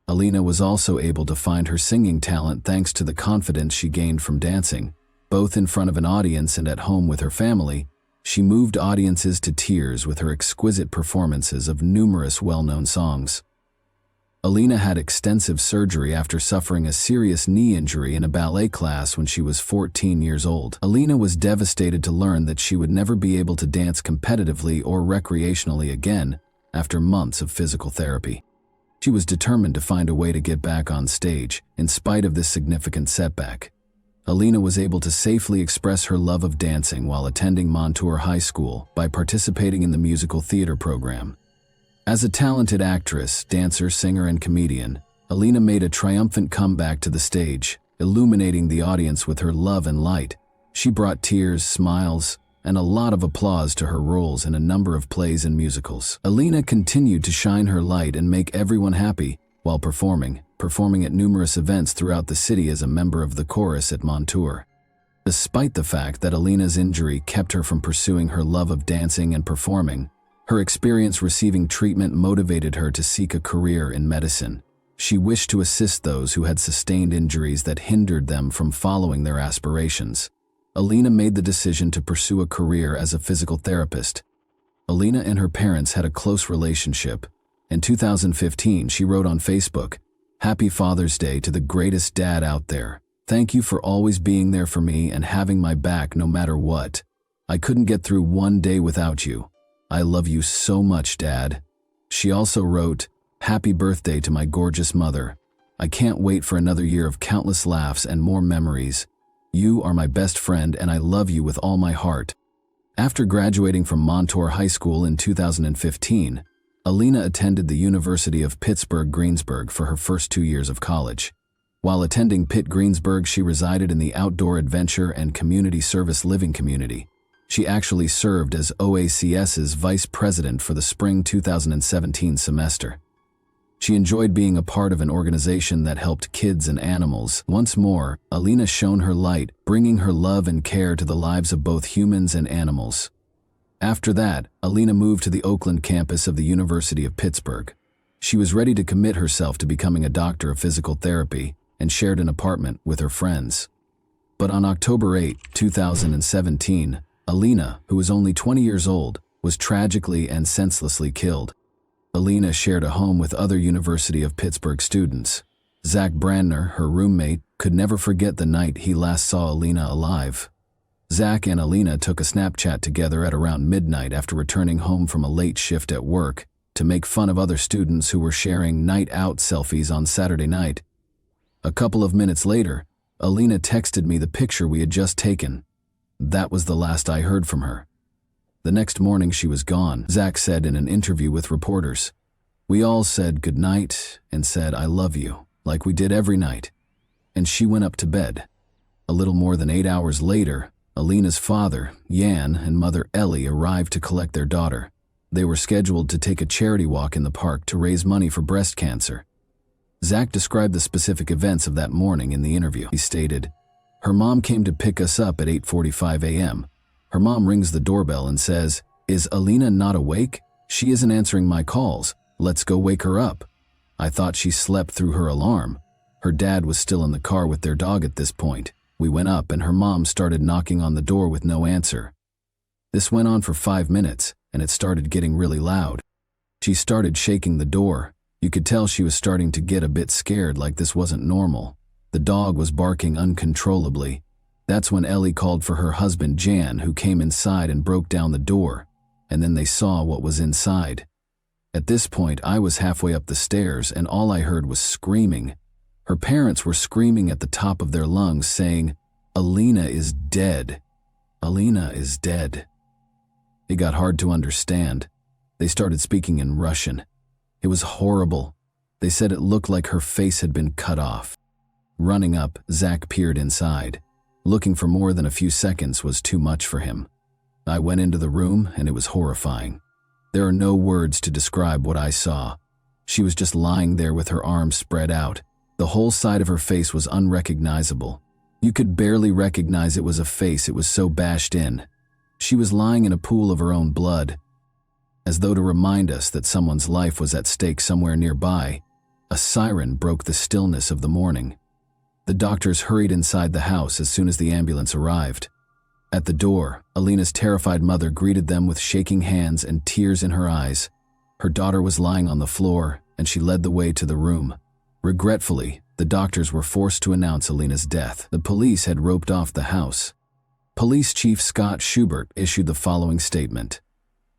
Alina was also able to find her singing talent thanks to the confidence she gained from dancing. Both in front of an audience and at home with her family, she moved audiences to tears with her exquisite performances of numerous well-known songs. Alina had extensive surgery after suffering a serious knee injury in a ballet class when she was 14 years old. Alina was devastated to learn that she would never be able to dance competitively or recreationally again after months of physical therapy. She was determined to find a way to get back on stage, in spite of this significant setback. Alina was able to safely express her love of dancing while attending Montour High School by participating in the musical theater program. As a talented actress, dancer, singer, and comedian, Alina made a triumphant comeback to the stage, illuminating the audience with her love and light. She brought tears, smiles, and a lot of applause to her roles in a number of plays and musicals. Alina continued to shine her light and make everyone happy while performing at numerous events throughout the city as a member of the chorus at Montour. Despite the fact that Alina's injury kept her from pursuing her love of dancing and performing, her experience receiving treatment motivated her to seek a career in medicine. She wished to assist those who had sustained injuries that hindered them from following their aspirations. Alina made the decision to pursue a career as a physical therapist. Alina and her parents had a close relationship. In 2015, she wrote on Facebook, "Happy Father's Day to the greatest dad out there. Thank you for always being there for me and having my back no matter what. I couldn't get through one day without you. I love you so much, Dad." She also wrote, "Happy birthday to my gorgeous mother. I can't wait for another year of countless laughs and more memories. You are my best friend and I love you with all my heart." After graduating from Montour High School in 2015, Alina attended the University of Pittsburgh-Greensburg for her first 2 years of college. While attending Pitt-Greensburg, she resided in the Outdoor Adventure and Community Service Living community. She actually served as OACS's vice president for the spring 2017 semester. She enjoyed being a part of an organization that helped kids and animals. Once more, Alina shone her light, bringing her love and care to the lives of both humans and animals. After that, Alina moved to the Oakland campus of the University of Pittsburgh. She was ready to commit herself to becoming a doctor of physical therapy and shared an apartment with her friends. But on October 8, 2017, Alina, who was only 20 years old, was tragically and senselessly killed. Alina shared a home with other University of Pittsburgh students. Zach Brandner, her roommate, could never forget the night he last saw Alina alive. Zach and Alina took a Snapchat together at around midnight after returning home from a late shift at work to make fun of other students who were sharing night out selfies on Saturday night. A couple of minutes later, Alina texted me the picture we had just taken. That was the last I heard from her. The next morning she was gone, Zach said in an interview with reporters. "We all said goodnight and said I love you, like we did every night. And she went up to bed." A little more than 8 hours later, Alina's father, Jan, and mother Ellie arrived to collect their daughter. They were scheduled to take a charity walk in the park to raise money for breast cancer. Zach described the specific events of that morning in the interview. He stated, "Her mom came to pick us up at 8:45 a.m. Her mom rings the doorbell and says, 'Is Alina not awake? She isn't answering my calls. Let's go wake her up.' I thought she slept through her alarm. Her dad was still in the car with their dog at this point. We went up and her mom started knocking on the door with no answer. This went on for 5 minutes and it started getting really loud. She started shaking the door. You could tell she was starting to get a bit scared, like this wasn't normal. The dog was barking uncontrollably. That's when Ellie called for her husband Jan, who came inside and broke down the door, and then they saw what was inside. At this point, I was halfway up the stairs and all I heard was screaming. Her parents were screaming at the top of their lungs, saying, 'Alina is dead. Alina is dead.' It got hard to understand. They started speaking in Russian. It was horrible. They said it looked like her face had been cut off. Running up, Zach peered inside. Looking for more than a few seconds was too much for him. I went into the room and it was horrifying. There are no words to describe what I saw. She was just lying there with her arms spread out. The whole side of her face was unrecognizable. You could barely recognize it was a face, it was so bashed in. She was lying in a pool of her own blood. As though to remind us that someone's life was at stake somewhere nearby, a siren broke the stillness of the morning. The doctors hurried inside the house as soon as the ambulance arrived. At the door, Alina's terrified mother greeted them with shaking hands and tears in her eyes. Her daughter was lying on the floor, and she led the way to the room. Regretfully, the doctors were forced to announce Alina's death. The police had roped off the house. Police Chief Scott Schubert issued the following statement.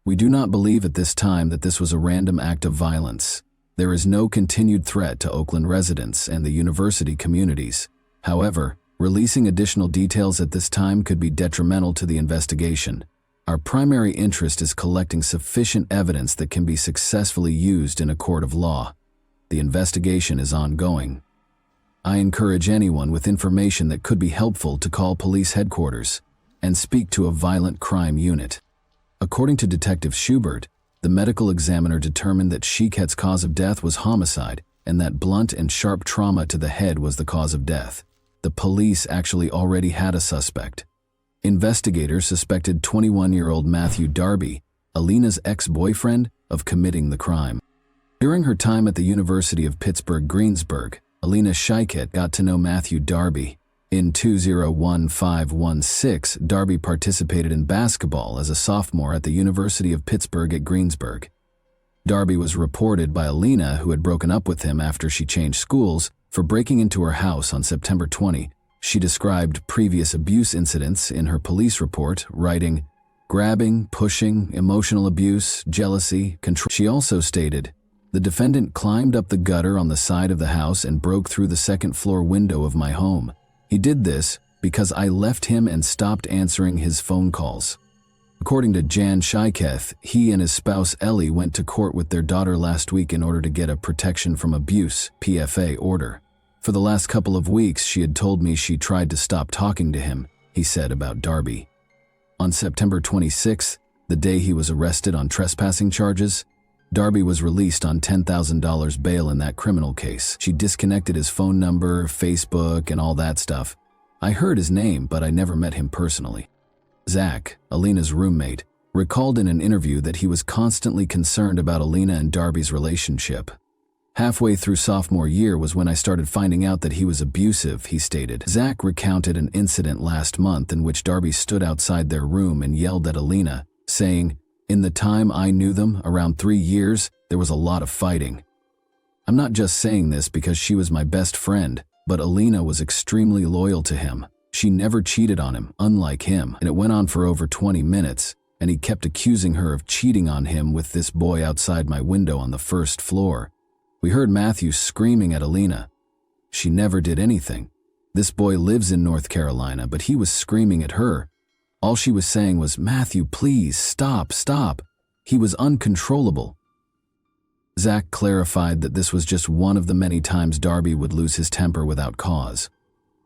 "We do not believe at this time that this was a random act of violence. There is no continued threat to Oakland residents and the university communities. However, releasing additional details at this time could be detrimental to the investigation. Our primary interest is collecting sufficient evidence that can be successfully used in a court of law. The investigation is ongoing. I encourage anyone with information that could be helpful to call police headquarters and speak to a violent crime unit. According to Detective Schubert, the medical examiner determined that Shyiket's cause of death was homicide and that blunt and sharp trauma to the head was the cause of death. The police actually already had a suspect. Investigators suspected 21-year-old Matthew Darby, Alina's ex-boyfriend, of committing the crime. During her time at the University of Pittsburgh-Greensburg, Alina Shyiket got to know Matthew Darby. In 2015-16, Darby participated in basketball as a sophomore at the University of Pittsburgh at Greensburg. Darby was reported by Alina, who had broken up with him after she changed schools, for breaking into her house on September 20. She described previous abuse incidents in her police report, writing, grabbing, pushing, emotional abuse, jealousy, control. She also stated, "The defendant climbed up the gutter on the side of the house and broke through the second-floor window of my home. He did this because I left him and stopped answering his phone calls." According to Jan Shyiket, he and his spouse Ellie went to court with their daughter last week in order to get a protection from abuse (PFA) order. "For the last couple of weeks, she had told me she tried to stop talking to him," he said about Darby. On September 26th, the day he was arrested on trespassing charges, Darby was released on $10,000 bail in that criminal case. She disconnected his phone number, Facebook, and all that stuff. I heard his name, but I never met him personally. Zach, Alina's roommate, recalled in an interview that he was constantly concerned about Alina and Darby's relationship. "Halfway through sophomore year was when I started finding out that he was abusive," he stated. Zach recounted an incident last month in which Darby stood outside their room and yelled at Alina, saying, "In the time I knew them, around 3 years, there was a lot of fighting. I'm not just saying this because she was my best friend, but Alina was extremely loyal to him. She never cheated on him, unlike him, and it went on for over 20 minutes, and he kept accusing her of cheating on him with this boy outside my window on the first floor. We heard Matthew screaming at Alina. She never did anything. This boy lives in North Carolina, but he was screaming at her. All she was saying was, 'Matthew, please, stop, stop.' He was uncontrollable." Zach clarified that this was just one of the many times Darby would lose his temper without cause.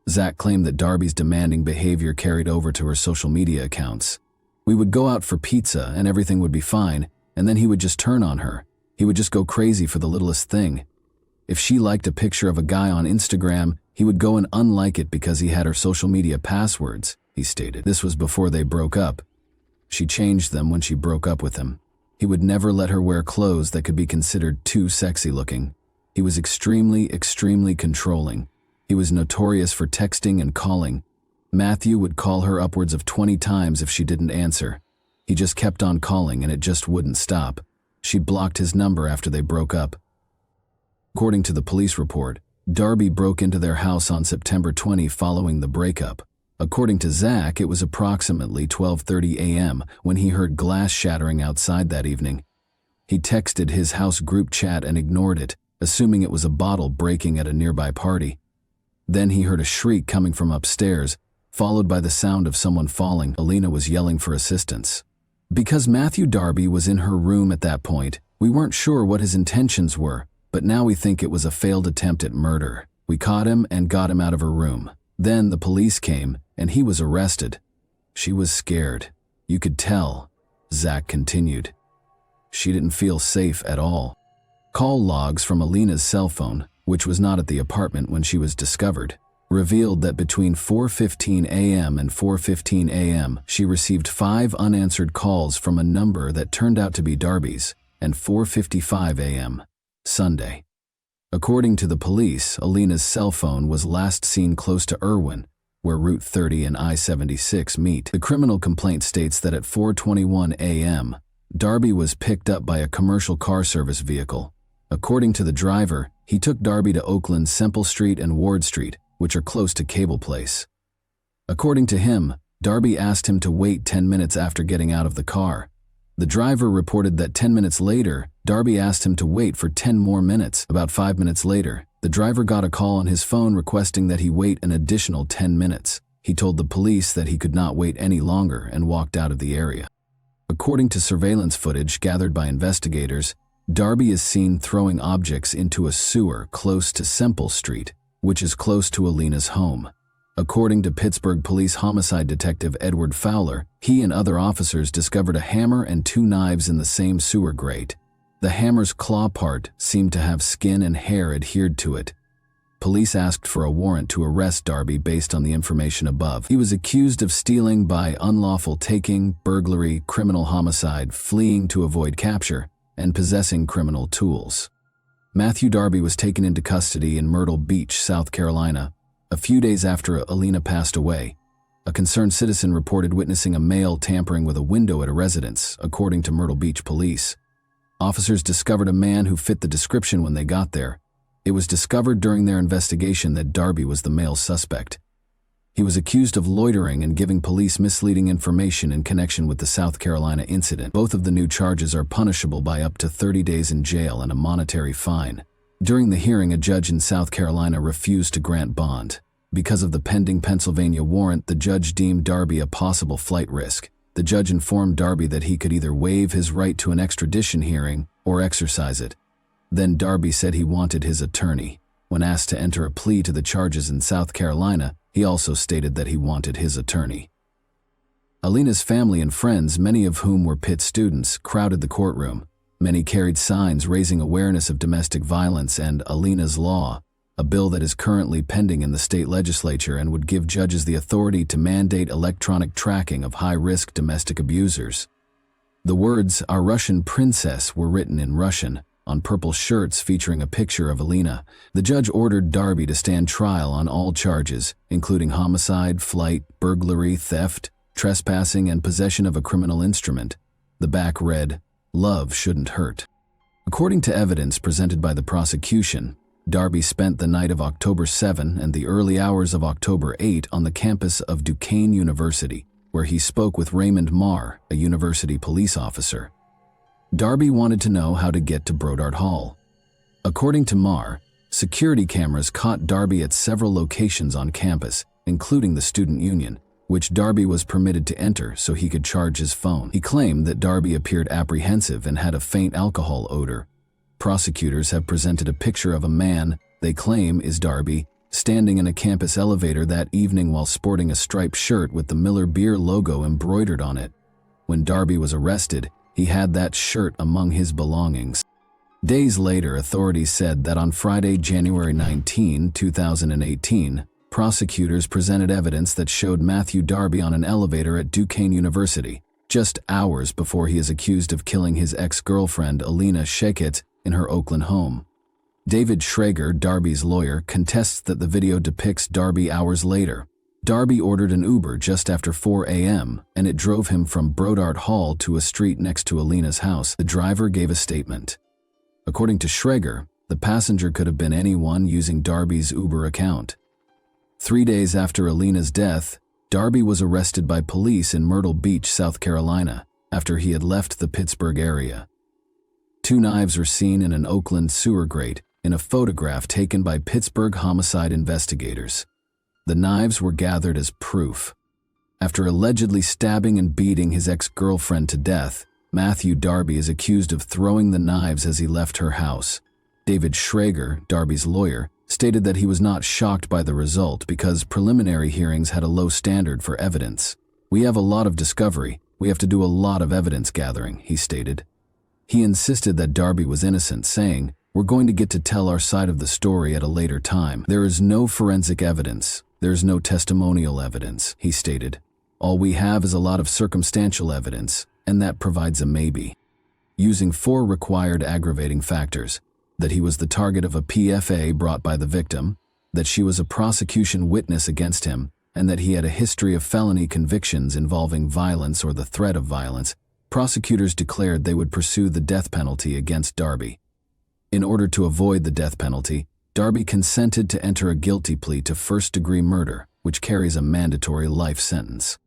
Zach claimed that Darby's demanding behavior carried over to her social media accounts. "We would go out for pizza and everything would be fine, and then he would just turn on her. He would just go crazy for the littlest thing. If she liked a picture of a guy on Instagram, he would go and unlike it because he had her social media passwords," he stated. This was before they broke up. She changed them when she broke up with him. He would never let her wear clothes that could be considered too sexy looking. He was extremely, extremely controlling. He was notorious for texting and calling. Matthew would call her upwards of 20 times if she didn't answer. He just kept on calling and it just wouldn't stop. She blocked his number after they broke up. According to the police report, Darby broke into their house on September 20 following the breakup. According to Zach, it was approximately 12:30 a.m. when he heard glass shattering outside that evening. He texted his house group chat and ignored it, assuming it was a bottle breaking at a nearby party. Then he heard a shriek coming from upstairs, followed by the sound of someone falling. Alina was yelling for assistance. Because Matthew Darby was in her room at that point, we weren't sure what his intentions were, but now we think it was a failed attempt at murder. We caught him and got him out of her room. Then the police came, and he was arrested. She was scared. You could tell, Zach continued. She didn't feel safe at all. Call logs from Alina's cell phone, which was not at the apartment when she was discovered, revealed that between 4:15 a.m. and 4:15 a.m., she received 5 unanswered calls from a number that turned out to be Darby's, and 4:55 a.m., Sunday. According to the police, Alina's cell phone was last seen close to Irwin, where Route 30 and I-76 meet. The criminal complaint states that at 4:21 a.m., Darby was picked up by a commercial car service vehicle. According to the driver, he took Darby to Oakland's Semple Street and Ward Street, which are close to Cable Place. According to him, Darby asked him to wait 10 minutes after getting out of the car. The driver reported that 10 minutes later, Darby asked him to wait for 10 more minutes. About 5 minutes later, the driver got a call on his phone requesting that he wait an additional 10 minutes. He told the police that he could not wait any longer and walked out of the area. According to surveillance footage gathered by investigators, Darby is seen throwing objects into a sewer close to Semple Street, which is close to Alina's home. According to Pittsburgh Police Homicide Detective Edward Fowler, he and other officers discovered a hammer and 2 knives in the same sewer grate. The hammer's claw part seemed to have skin and hair adhered to it. Police asked for a warrant to arrest Darby based on the information above. He was accused of stealing by unlawful taking, burglary, criminal homicide, fleeing to avoid capture, and possessing criminal tools. Matthew Darby was taken into custody in Myrtle Beach, South Carolina, a few days after Alina passed away. A concerned citizen reported witnessing a male tampering with a window at a residence, according to Myrtle Beach police. Officers discovered a man who fit the description when they got there. It was discovered during their investigation that Darby was the male suspect. He was accused of loitering and giving police misleading information in connection with the South Carolina incident. Both of the new charges are punishable by up to 30 days in jail and a monetary fine. During the hearing, a judge in South Carolina refused to grant bond. Because of the pending Pennsylvania warrant, the judge deemed Darby a possible flight risk. The judge informed Darby that he could either waive his right to an extradition hearing or exercise it. Then Darby said he wanted his attorney. When asked to enter a plea to the charges in South Carolina, he also stated that he wanted his attorney. Alina's family and friends, many of whom were Pitt students, crowded the courtroom. Many carried signs raising awareness of domestic violence and Alina's Law, a bill that is currently pending in the state legislature and would give judges the authority to mandate electronic tracking of high-risk domestic abusers. The words, "Our Russian Princess," were written in Russian on purple shirts featuring a picture of Alina. The judge ordered Darby to stand trial on all charges, including homicide, flight, burglary, theft, trespassing, and possession of a criminal instrument. The back read, "Love shouldn't hurt." According to evidence presented by the prosecution, Darby spent the night of October 7 and the early hours of October 8 on the campus of Duquesne University, where he spoke with Raymond Marr, a university police officer. Darby wanted to know how to get to Brodart Hall. According to Marr, security cameras caught Darby at several locations on campus, including the student union, which Darby was permitted to enter so he could charge his phone. He claimed that Darby appeared apprehensive and had a faint alcohol odor. Prosecutors have presented a picture of a man they claim is Darby standing in a campus elevator that evening while sporting a striped shirt with the Miller Beer logo embroidered on it. When Darby was arrested, he had that shirt among his belongings. Days later, authorities said that on Friday, January 19, 2018, prosecutors presented evidence that showed Matthew Darby on an elevator at Duquesne University, just hours before he is accused of killing his ex-girlfriend Alina Shyiket in her Oakland home. David Schrager, Darby's lawyer, contests that the video depicts Darby hours later. Darby ordered an Uber just after 4 a.m., and it drove him from Brodart Hall to a street next to Alina's house. The driver gave a statement. According to Schrager, the passenger could have been anyone using Darby's Uber account. 3 days after Alina's death, Darby was arrested by police in Myrtle Beach, South Carolina, after he had left the Pittsburgh area. 2 knives were seen in an Oakland sewer grate in a photograph taken by Pittsburgh homicide investigators. The knives were gathered as proof. After allegedly stabbing and beating his ex-girlfriend to death, Matthew Darby is accused of throwing the knives as he left her house. David Schrager, Darby's lawyer, stated that he was not shocked by the result because preliminary hearings had a low standard for evidence. "We have a lot of discovery. We have to do a lot of evidence gathering," he stated. He insisted that Darby was innocent, saying, "We're going to get to tell our side of the story at a later time. There is no forensic evidence. There's no testimonial evidence," he stated. "All we have is a lot of circumstantial evidence, and that provides a maybe." Using 4 required aggravating factors: that he was the target of a PFA brought by the victim, that she was a prosecution witness against him, and that he had a history of felony convictions involving violence or the threat of violence, prosecutors declared they would pursue the death penalty against Darby. In order to avoid the death penalty, Darby consented to enter a guilty plea to first-degree murder, which carries a mandatory life sentence.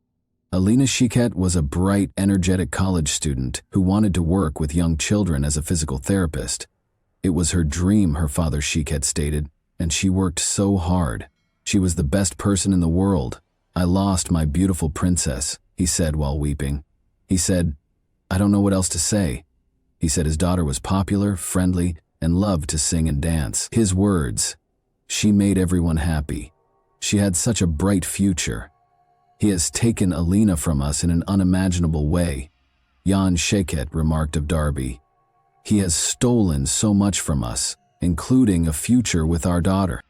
Alina Shyiket was a bright, energetic college student who wanted to work with young children as a physical therapist. It was her dream, her father Shyiket stated, and she worked so hard. She was the best person in the world. I lost my beautiful princess, he said while weeping. He said, I don't know what else to say. He said his daughter was popular, friendly, and loved to sing and dance. His words, she made everyone happy. She had such a bright future. He has taken Alina from us in an unimaginable way, Jan Shyiket remarked of Darby. He has stolen so much from us, including a future with our daughter.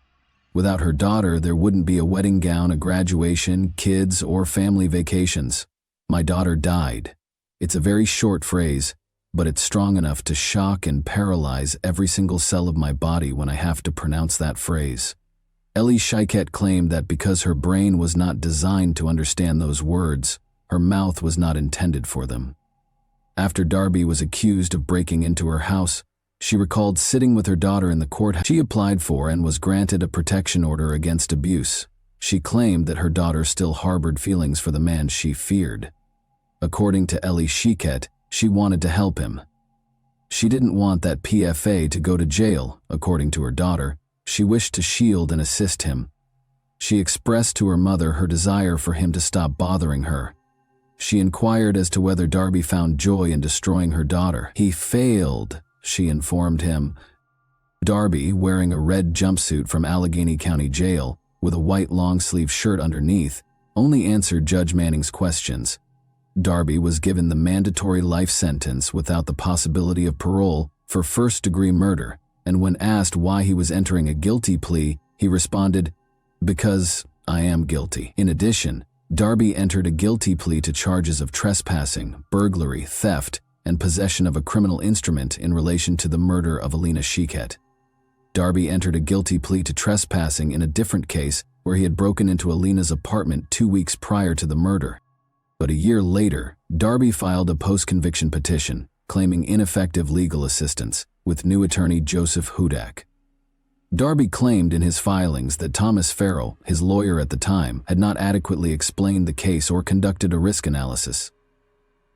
Without her daughter, there wouldn't be a wedding gown, a graduation, kids, or family vacations. My daughter died. It's a very short phrase, but it's strong enough to shock and paralyze every single cell of my body when I have to pronounce that phrase. Alina Shyiket claimed that because her brain was not designed to understand those words, her mouth was not intended for them. After Darby was accused of breaking into her house, she recalled sitting with her daughter in the courthouse. She applied for and was granted a protection order against abuse. She claimed that her daughter still harbored feelings for the man she feared. According to Alina Shyiket, she wanted to help him. She didn't want that PFA to go to jail, according to her daughter. She wished to shield and assist him. She expressed to her mother her desire for him to stop bothering her. She inquired as to whether Darby found joy in destroying her daughter. He failed, she informed him. Darby, wearing a red jumpsuit from Allegheny County Jail, with a white long-sleeve shirt underneath, only answered Judge Manning's questions. Darby was given the mandatory life sentence without the possibility of parole for first-degree murder, and when asked why he was entering a guilty plea, he responded, "Because I am guilty." In addition, Darby entered a guilty plea to charges of trespassing, burglary, theft, and possession of a criminal instrument in relation to the murder of Alina Shyiket. Darby entered a guilty plea to trespassing in a different case where he had broken into Alina's apartment 2 weeks prior to the murder. But a year later, Darby filed a post-conviction petition claiming ineffective legal assistance with new attorney Joseph Deari. Darby claimed in his filings that Thomas Farrell, his lawyer at the time, had not adequately explained the case or conducted a risk analysis.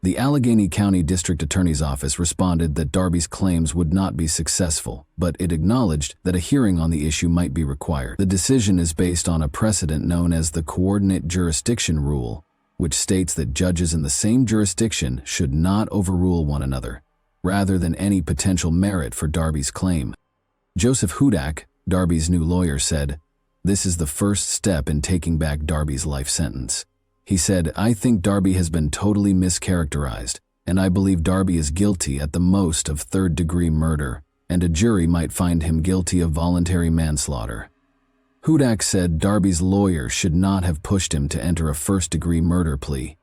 The Allegheny County District Attorney's Office responded that Darby's claims would not be successful, but it acknowledged that a hearing on the issue might be required. The decision is based on a precedent known as the Coordinate Jurisdiction Rule, which states that judges in the same jurisdiction should not overrule one another, rather than any potential merit for Darby's claim. Joseph Deari, Darby's new lawyer, said, "This is the first step in taking back Darby's life sentence." He said, "I think Darby has been totally mischaracterized, and I believe Darby is guilty at the most of third-degree murder, and a jury might find him guilty of voluntary manslaughter." Deari said Darby's lawyer should not have pushed him to enter a first-degree murder plea.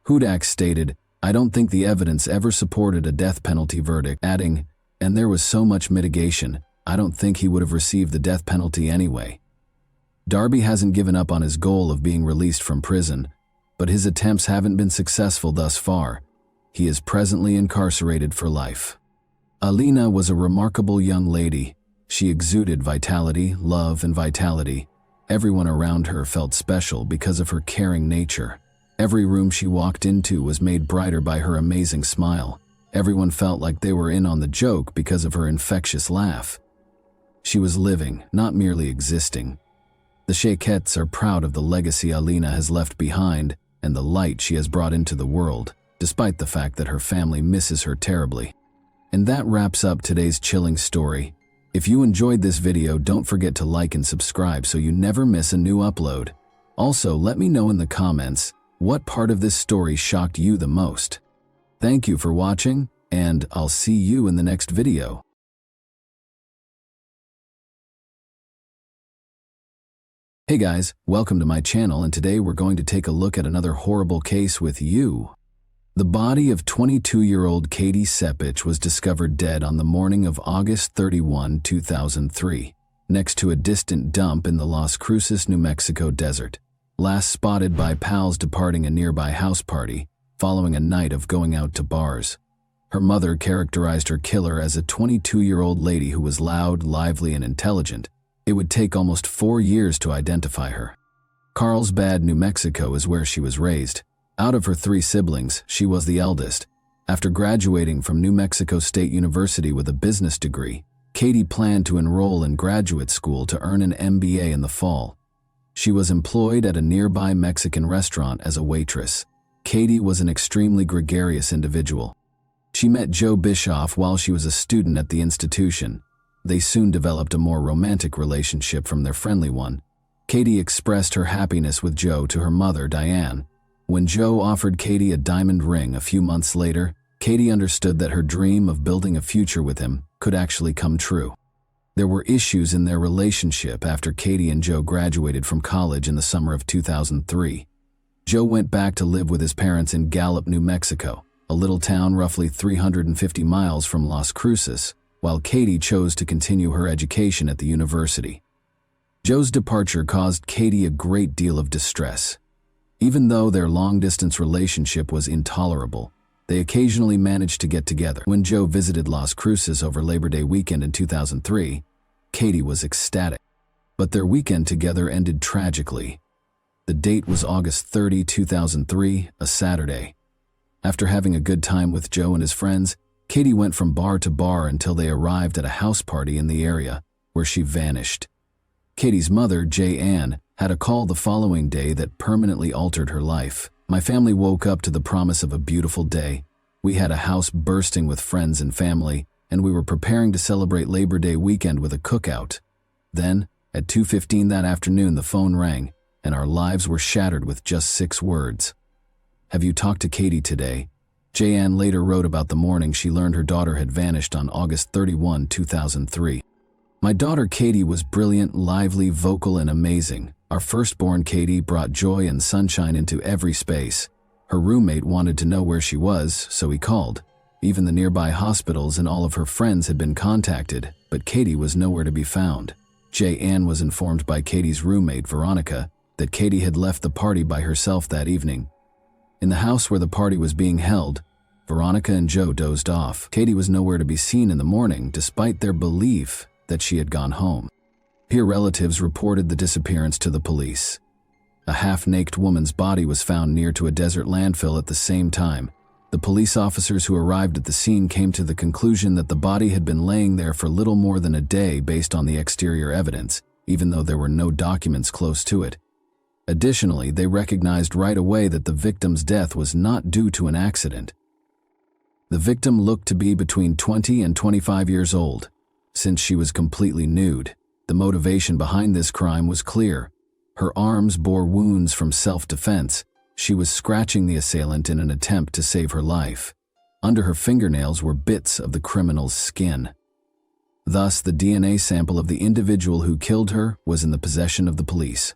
Deari stated, "I don't think the evidence ever supported a death penalty verdict," adding, "And there was so much mitigation, I don't think he would have received the death penalty anyway." Darby hasn't given up on his goal of being released from prison, but his attempts haven't been successful thus far. He is presently incarcerated for life. Alina was a remarkable young lady. She exuded vitality, love, and vitality. Everyone around her felt special because of her caring nature. Every room she walked into was made brighter by her amazing smile. Everyone felt like they were in on the joke because of her infectious laugh. She was living, not merely existing. The Shyiquets are proud of the legacy Alina has left behind and the light she has brought into the world, despite the fact that her family misses her terribly. And that wraps up today's chilling story. If you enjoyed this video, don't forget to like and subscribe so you never miss a new upload. Also, let me know in the comments what part of this story shocked you the most. Thank you for watching, and I'll see you in the next video. Hey guys, welcome to my channel, and today we're going to take a look at another horrible case with you. The body of 22-year-old Katie Sepitch was discovered dead on the morning of August 31, 2003, next to a distant dump in the Las Cruces, New Mexico desert, last spotted by pals departing a nearby house party following a night of going out to bars. Her mother characterized her killer as a 22-year-old lady who was loud, lively, and intelligent. It would take almost 4 years to identify her. Carlsbad, New Mexico is where she was raised. Out of her 3 siblings, she was the eldest. After graduating from New Mexico State University with a business degree, Katie planned to enroll in graduate school to earn an MBA in the fall. She was employed at a nearby Mexican restaurant as a waitress. Katie was an extremely gregarious individual. She met Joe Bischoff while she was a student at the institution. They soon developed a more romantic relationship from their friendly one. Katie expressed her happiness with Joe to her mother, Diane. When Joe offered Katie a diamond ring a few months later, Katie understood that her dream of building a future with him could actually come true. There were issues in their relationship after Katie and Joe graduated from college in the summer of 2003. Joe went back to live with his parents in Gallup, New Mexico, a little town roughly 350 miles from Las Cruces, while Katie chose to continue her education at the university. Joe's departure caused Katie a great deal of distress. Even though their long-distance relationship was intolerable, they occasionally managed to get together. When Joe visited Las Cruces over Labor Day weekend in 2003, Katie was ecstatic. But their weekend together ended tragically. The date was August 30, 2003, a Saturday. After having a good time with Joe and his friends, Katie went from bar to bar until they arrived at a house party in the area, where she vanished. Katie's mother, Ann, had a call the following day that permanently altered her life. My family woke up to the promise of a beautiful day. We had a house bursting with friends and family, and we were preparing to celebrate Labor Day weekend with a cookout. Then, at 2:15 that afternoon, the phone rang, and our lives were shattered with just 6 words. "Have you talked to Katie today?" Ann later wrote about the morning she learned her daughter had vanished on August 31, 2003. "My daughter Katie was brilliant, lively, vocal, and amazing. Our firstborn Katie brought joy and sunshine into every space. Her roommate wanted to know where she was, so he called. Even the nearby hospitals and all of her friends had been contacted, but Katie was nowhere to be found." Ann was informed by Katie's roommate, Veronica, that Katie had left the party by herself that evening. In the house where the party was being held, Veronica and Joe dozed off. Katie was nowhere to be seen in the morning, despite their belief that she had gone home. Her relatives reported the disappearance to the police. A half-naked woman's body was found near to a desert landfill at the same time. The police officers who arrived at the scene came to the conclusion that the body had been laying there for little more than a day based on the exterior evidence, even though there were no documents close to it. Additionally, they recognized right away that the victim's death was not due to an accident. The victim looked to be between 20 and 25 years old. Since she was completely nude, the motivation behind this crime was clear. Her arms bore wounds from self-defense. She was scratching the assailant in an attempt to save her life. Under her fingernails were bits of the criminal's skin. Thus, the DNA sample of the individual who killed her was in the possession of the police.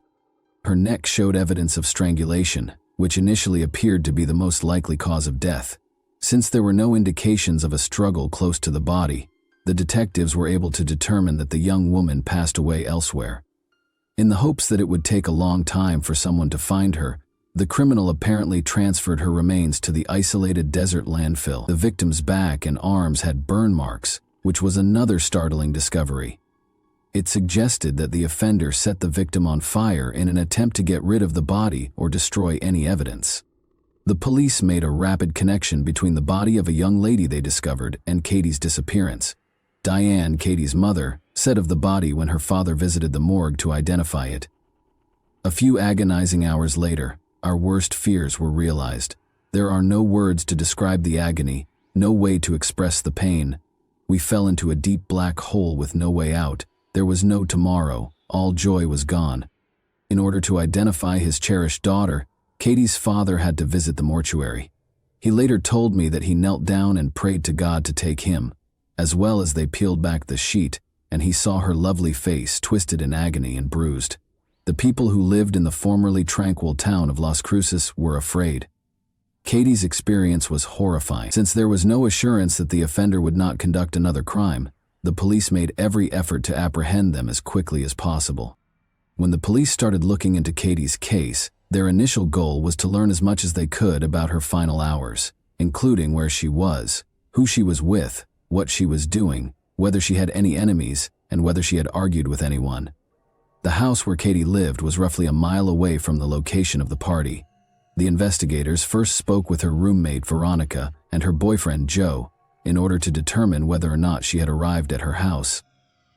Her neck showed evidence of strangulation, which initially appeared to be the most likely cause of death. Since there were no indications of a struggle close to the body, the detectives were able to determine that the young woman passed away elsewhere. In the hopes that it would take a long time for someone to find her, the criminal apparently transferred her remains to the isolated desert landfill. The victim's back and arms had burn marks, which was another startling discovery. It suggested that the offender set the victim on fire in an attempt to get rid of the body or destroy any evidence. The police made a rapid connection between the body of a young lady they discovered and Katie's disappearance. Diane, Katie's mother, said of the body when her father visited the morgue to identify it, "A few agonizing hours later, our worst fears were realized. There are no words to describe the agony, no way to express the pain. We fell into a deep black hole with no way out. There was no tomorrow, all joy was gone." In order to identify his cherished daughter, Katie's father had to visit the mortuary. He later told me that he knelt down and prayed to God to take him, as well as they peeled back the sheet, and he saw her lovely face twisted in agony and bruised. The people who lived in the formerly tranquil town of Las Cruces were afraid. Katie's experience was horrifying. Since there was no assurance that the offender would not conduct another crime, the police made every effort to apprehend them as quickly as possible. When the police started looking into Katie's case, their initial goal was to learn as much as they could about her final hours, including where she was, who she was with, what she was doing, whether she had any enemies, and whether she had argued with anyone. The house where Katie lived was roughly a mile away from the location of the party. The investigators first spoke with her roommate Veronica and her boyfriend Joe in order to determine whether or not she had arrived at her house.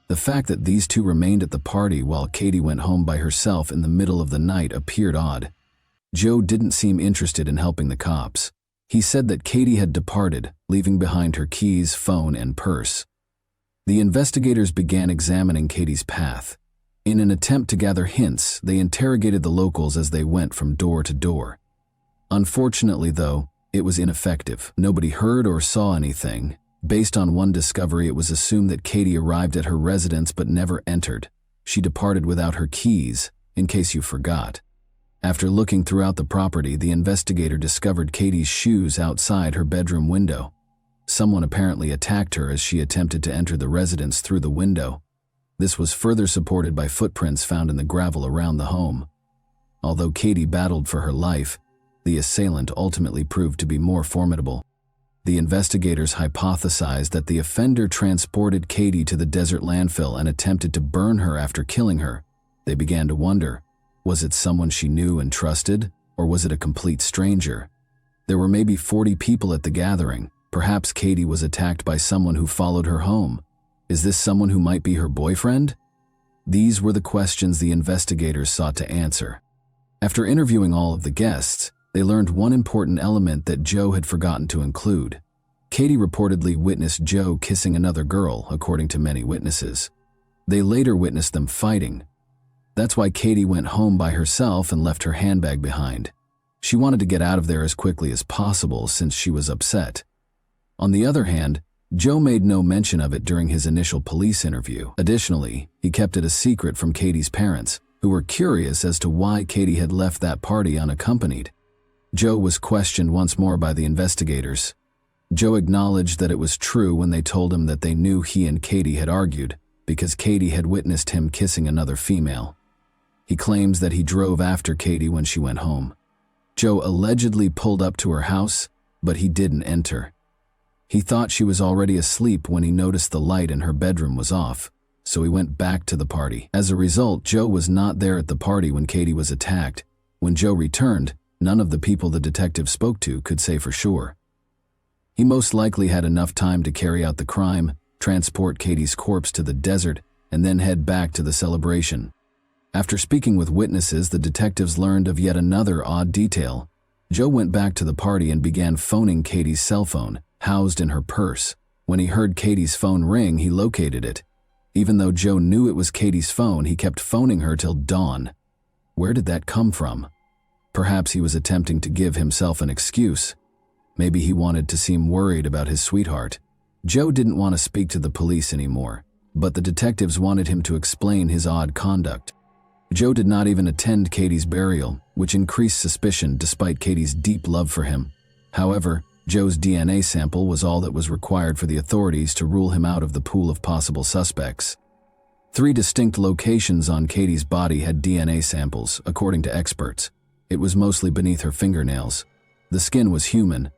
The fact that these two remained at the party while Katie went home by herself in the middle of the night appeared odd. Joe didn't seem interested in helping the cops. He said that Katie had departed, leaving behind her keys, phone, and purse. The investigators began examining Katie's path. In an attempt to gather hints, they interrogated the locals as they went from door to door. Unfortunately, though, it was ineffective. Nobody heard or saw anything. Based on one discovery, it was assumed that Katie arrived at her residence but never entered. She departed without her keys, in case you forgot. After looking throughout the property, the investigator discovered Katie's shoes outside her bedroom window. Someone apparently attacked her as she attempted to enter the residence through the window. This was further supported by footprints found in the gravel around the home. Although Katie battled for her life, the assailant ultimately proved to be more formidable. The investigators hypothesized that the offender transported Katie to the desert landfill and attempted to burn her after killing her. They began to wonder, was it someone she knew and trusted, or was it a complete stranger? There were maybe 40 people at the gathering. Perhaps Katie was attacked by someone who followed her home. Is this someone who might be her boyfriend? These were the questions the investigators sought to answer. After interviewing all of the guests, they learned one important element that Joe had forgotten to include. Katie reportedly witnessed Joe kissing another girl, according to many witnesses. They later witnessed them fighting. That's why Katie went home by herself and left her handbag behind. She wanted to get out of there as quickly as possible since she was upset. On the other hand, Joe made no mention of it during his initial police interview. Additionally, he kept it a secret from Katie's parents, who were curious as to why Katie had left that party unaccompanied. Joe was questioned once more by the investigators. Joe acknowledged that it was true when they told him that they knew he and Katie had argued because Katie had witnessed him kissing another female. He claims that he drove after Katie when she went home. Joe allegedly pulled up to her house, but he didn't enter. He thought she was already asleep when he noticed the light in her bedroom was off, so he went back to the party. As a result, Joe was not there at the party when Katie was attacked. When Joe returned, none of the people the detective spoke to could say for sure. He most likely had enough time to carry out the crime, transport Katie's corpse to the desert, and then head back to the celebration. After speaking with witnesses, the detectives learned of yet another odd detail. Joe went back to the party and began phoning Katie's cell phone, housed in her purse. When he heard Katie's phone ring, he located it. Even though Joe knew it was Katie's phone, he kept phoning her till dawn. Where did that come from? Perhaps he was attempting to give himself an excuse. Maybe he wanted to seem worried about his sweetheart. Joe didn't want to speak to the police anymore, but the detectives wanted him to explain his odd conduct. Joe did not even attend Katie's burial, which increased suspicion despite Katie's deep love for him. However, Joe's DNA sample was all that was required for the authorities to rule him out of the pool of possible suspects. 3 distinct locations on Katie's body had DNA samples, according to experts. It was mostly beneath her fingernails. The skin was human.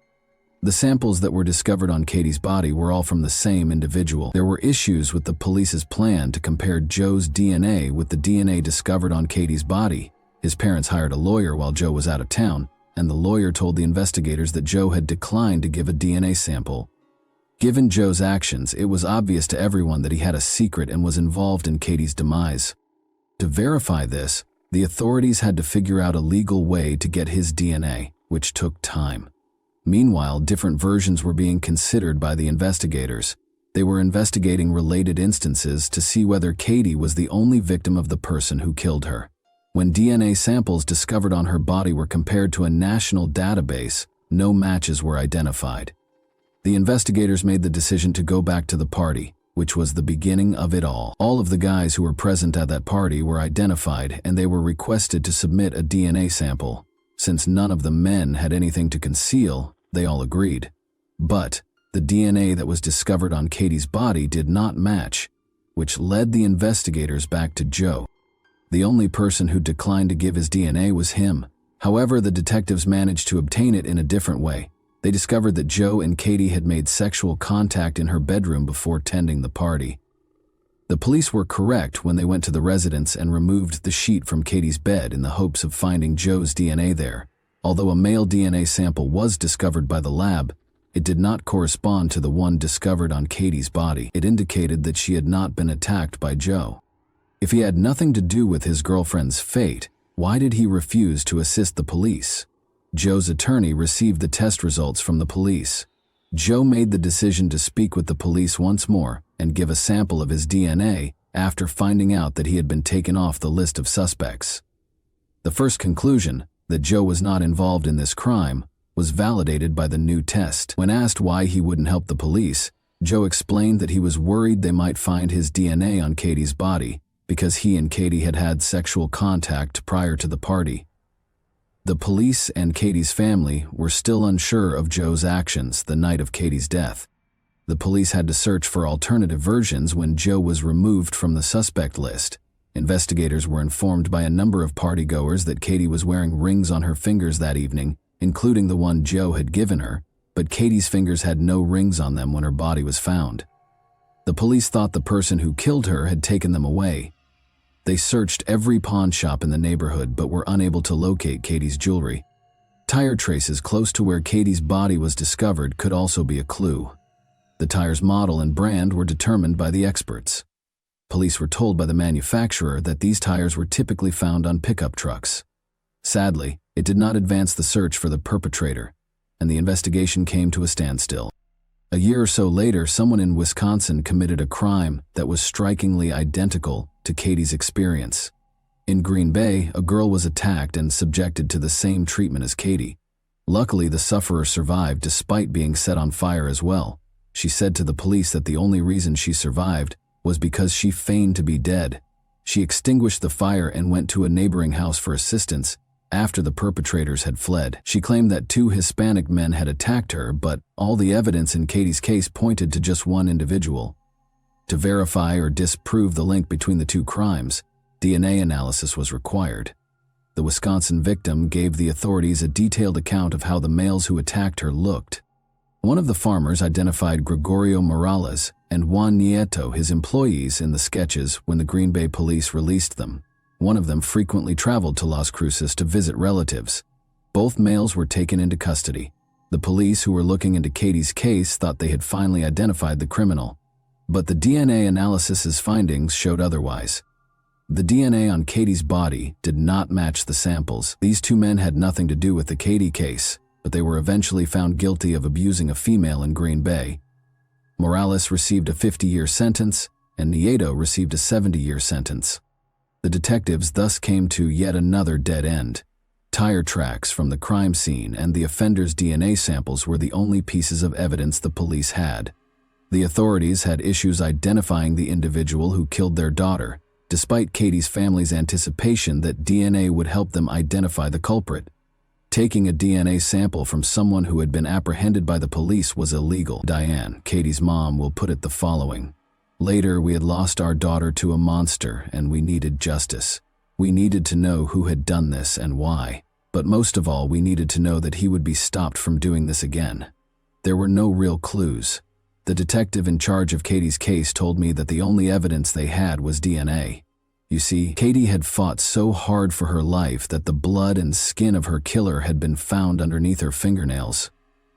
The samples that were discovered on Katie's body were all from the same individual. There were issues with the police's plan to compare Joe's DNA with the DNA discovered on Katie's body. His parents hired a lawyer while Joe was out of town, and the lawyer told the investigators that Joe had declined to give a DNA sample. Given Joe's actions, it was obvious to everyone that he had a secret and was involved in Katie's demise. To verify this, the authorities had to figure out a legal way to get his DNA, which took time. Meanwhile, different versions were being considered by the investigators. They were investigating related instances to see whether Katie was the only victim of the person who killed her. When DNA samples discovered on her body were compared to a national database, no matches were identified. The investigators made the decision to go back to the party, which was the beginning of it all. All of the guys who were present at that party were identified, and they were requested to submit a DNA sample. Since none of the men had anything to conceal, they all agreed. But the DNA that was discovered on Katie's body did not match, which led the investigators back to Joe. The only person who declined to give his DNA was him. However, the detectives managed to obtain it in a different way. They discovered that Joe and Katie had made sexual contact in her bedroom before tending the party. The police were correct when they went to the residence and removed the sheet from Katie's bed in the hopes of finding Joe's DNA there. Although a male DNA sample was discovered by the lab, it did not correspond to the one discovered on Katie's body. It indicated that she had not been attacked by Joe. If he had nothing to do with his girlfriend's fate, why did he refuse to assist the police? Joe's attorney received the test results from the police. Joe made the decision to speak with the police once more and give a sample of his DNA after finding out that he had been taken off the list of suspects. The first conclusion, that Joe was not involved in this crime, was validated by the new test. When asked why he wouldn't help the police, Joe explained that he was worried they might find his DNA on Katie's body because he and Katie had had sexual contact prior to the party. The police and Katie's family were still unsure of Joe's actions the night of Katie's death. The police had to search for alternative versions when Joe was removed from the suspect list. Investigators were informed by a number of partygoers that Katie was wearing rings on her fingers that evening, including the one Joe had given her, but Katie's fingers had no rings on them when her body was found. The police thought the person who killed her had taken them away. They searched every pawn shop in the neighborhood but were unable to locate Katie's jewelry. Tire traces close to where Katie's body was discovered could also be a clue. The tire's model and brand were determined by the experts. Police were told by the manufacturer that these tires were typically found on pickup trucks. Sadly, it did not advance the search for the perpetrator, and the investigation came to a standstill. A year or so later, someone in Wisconsin committed a crime that was strikingly identical to Katie's experience. In Green Bay, a girl was attacked and subjected to the same treatment as Katie. Luckily, the sufferer survived despite being set on fire as well. She said to the police that the only reason she survived was because she feigned to be dead. She extinguished the fire and went to a neighboring house for assistance after the perpetrators had fled. She claimed that 2 Hispanic men had attacked her, but all the evidence in Katie's case pointed to just one individual. To verify or disprove the link between the 2 crimes, DNA analysis was required. The Wisconsin victim gave the authorities a detailed account of how the males who attacked her looked. One of the farmers identified Gregorio Morales and Juan Nieto, his employees, in the sketches when the Green Bay police released them. One of them frequently traveled to Las Cruces to visit relatives. Both males were taken into custody. The police who were looking into Katie's case thought they had finally identified the criminal, but the DNA analysis's findings showed otherwise. The DNA on Katie's body did not match the samples. These 2 men had nothing to do with the Katie case, but they were eventually found guilty of abusing a female in Green Bay. Morales received a 50-year sentence, and Nieto received a 70-year sentence. The detectives thus came to yet another dead end. Tire tracks from the crime scene and the offender's DNA samples were the only pieces of evidence the police had. The authorities had issues identifying the individual who killed their daughter, despite Katie's family's anticipation that DNA would help them identify the culprit. Taking a DNA sample from someone who had been apprehended by the police was illegal. Diane, Katie's mom, will put it the following: "Later, we had lost our daughter to a monster and we needed justice. We needed to know who had done this and why. But most of all, we needed to know that he would be stopped from doing this again." There were no real clues. The detective in charge of Katie's case told me that the only evidence they had was DNA. You see, Katie had fought so hard for her life that the blood and skin of her killer had been found underneath her fingernails.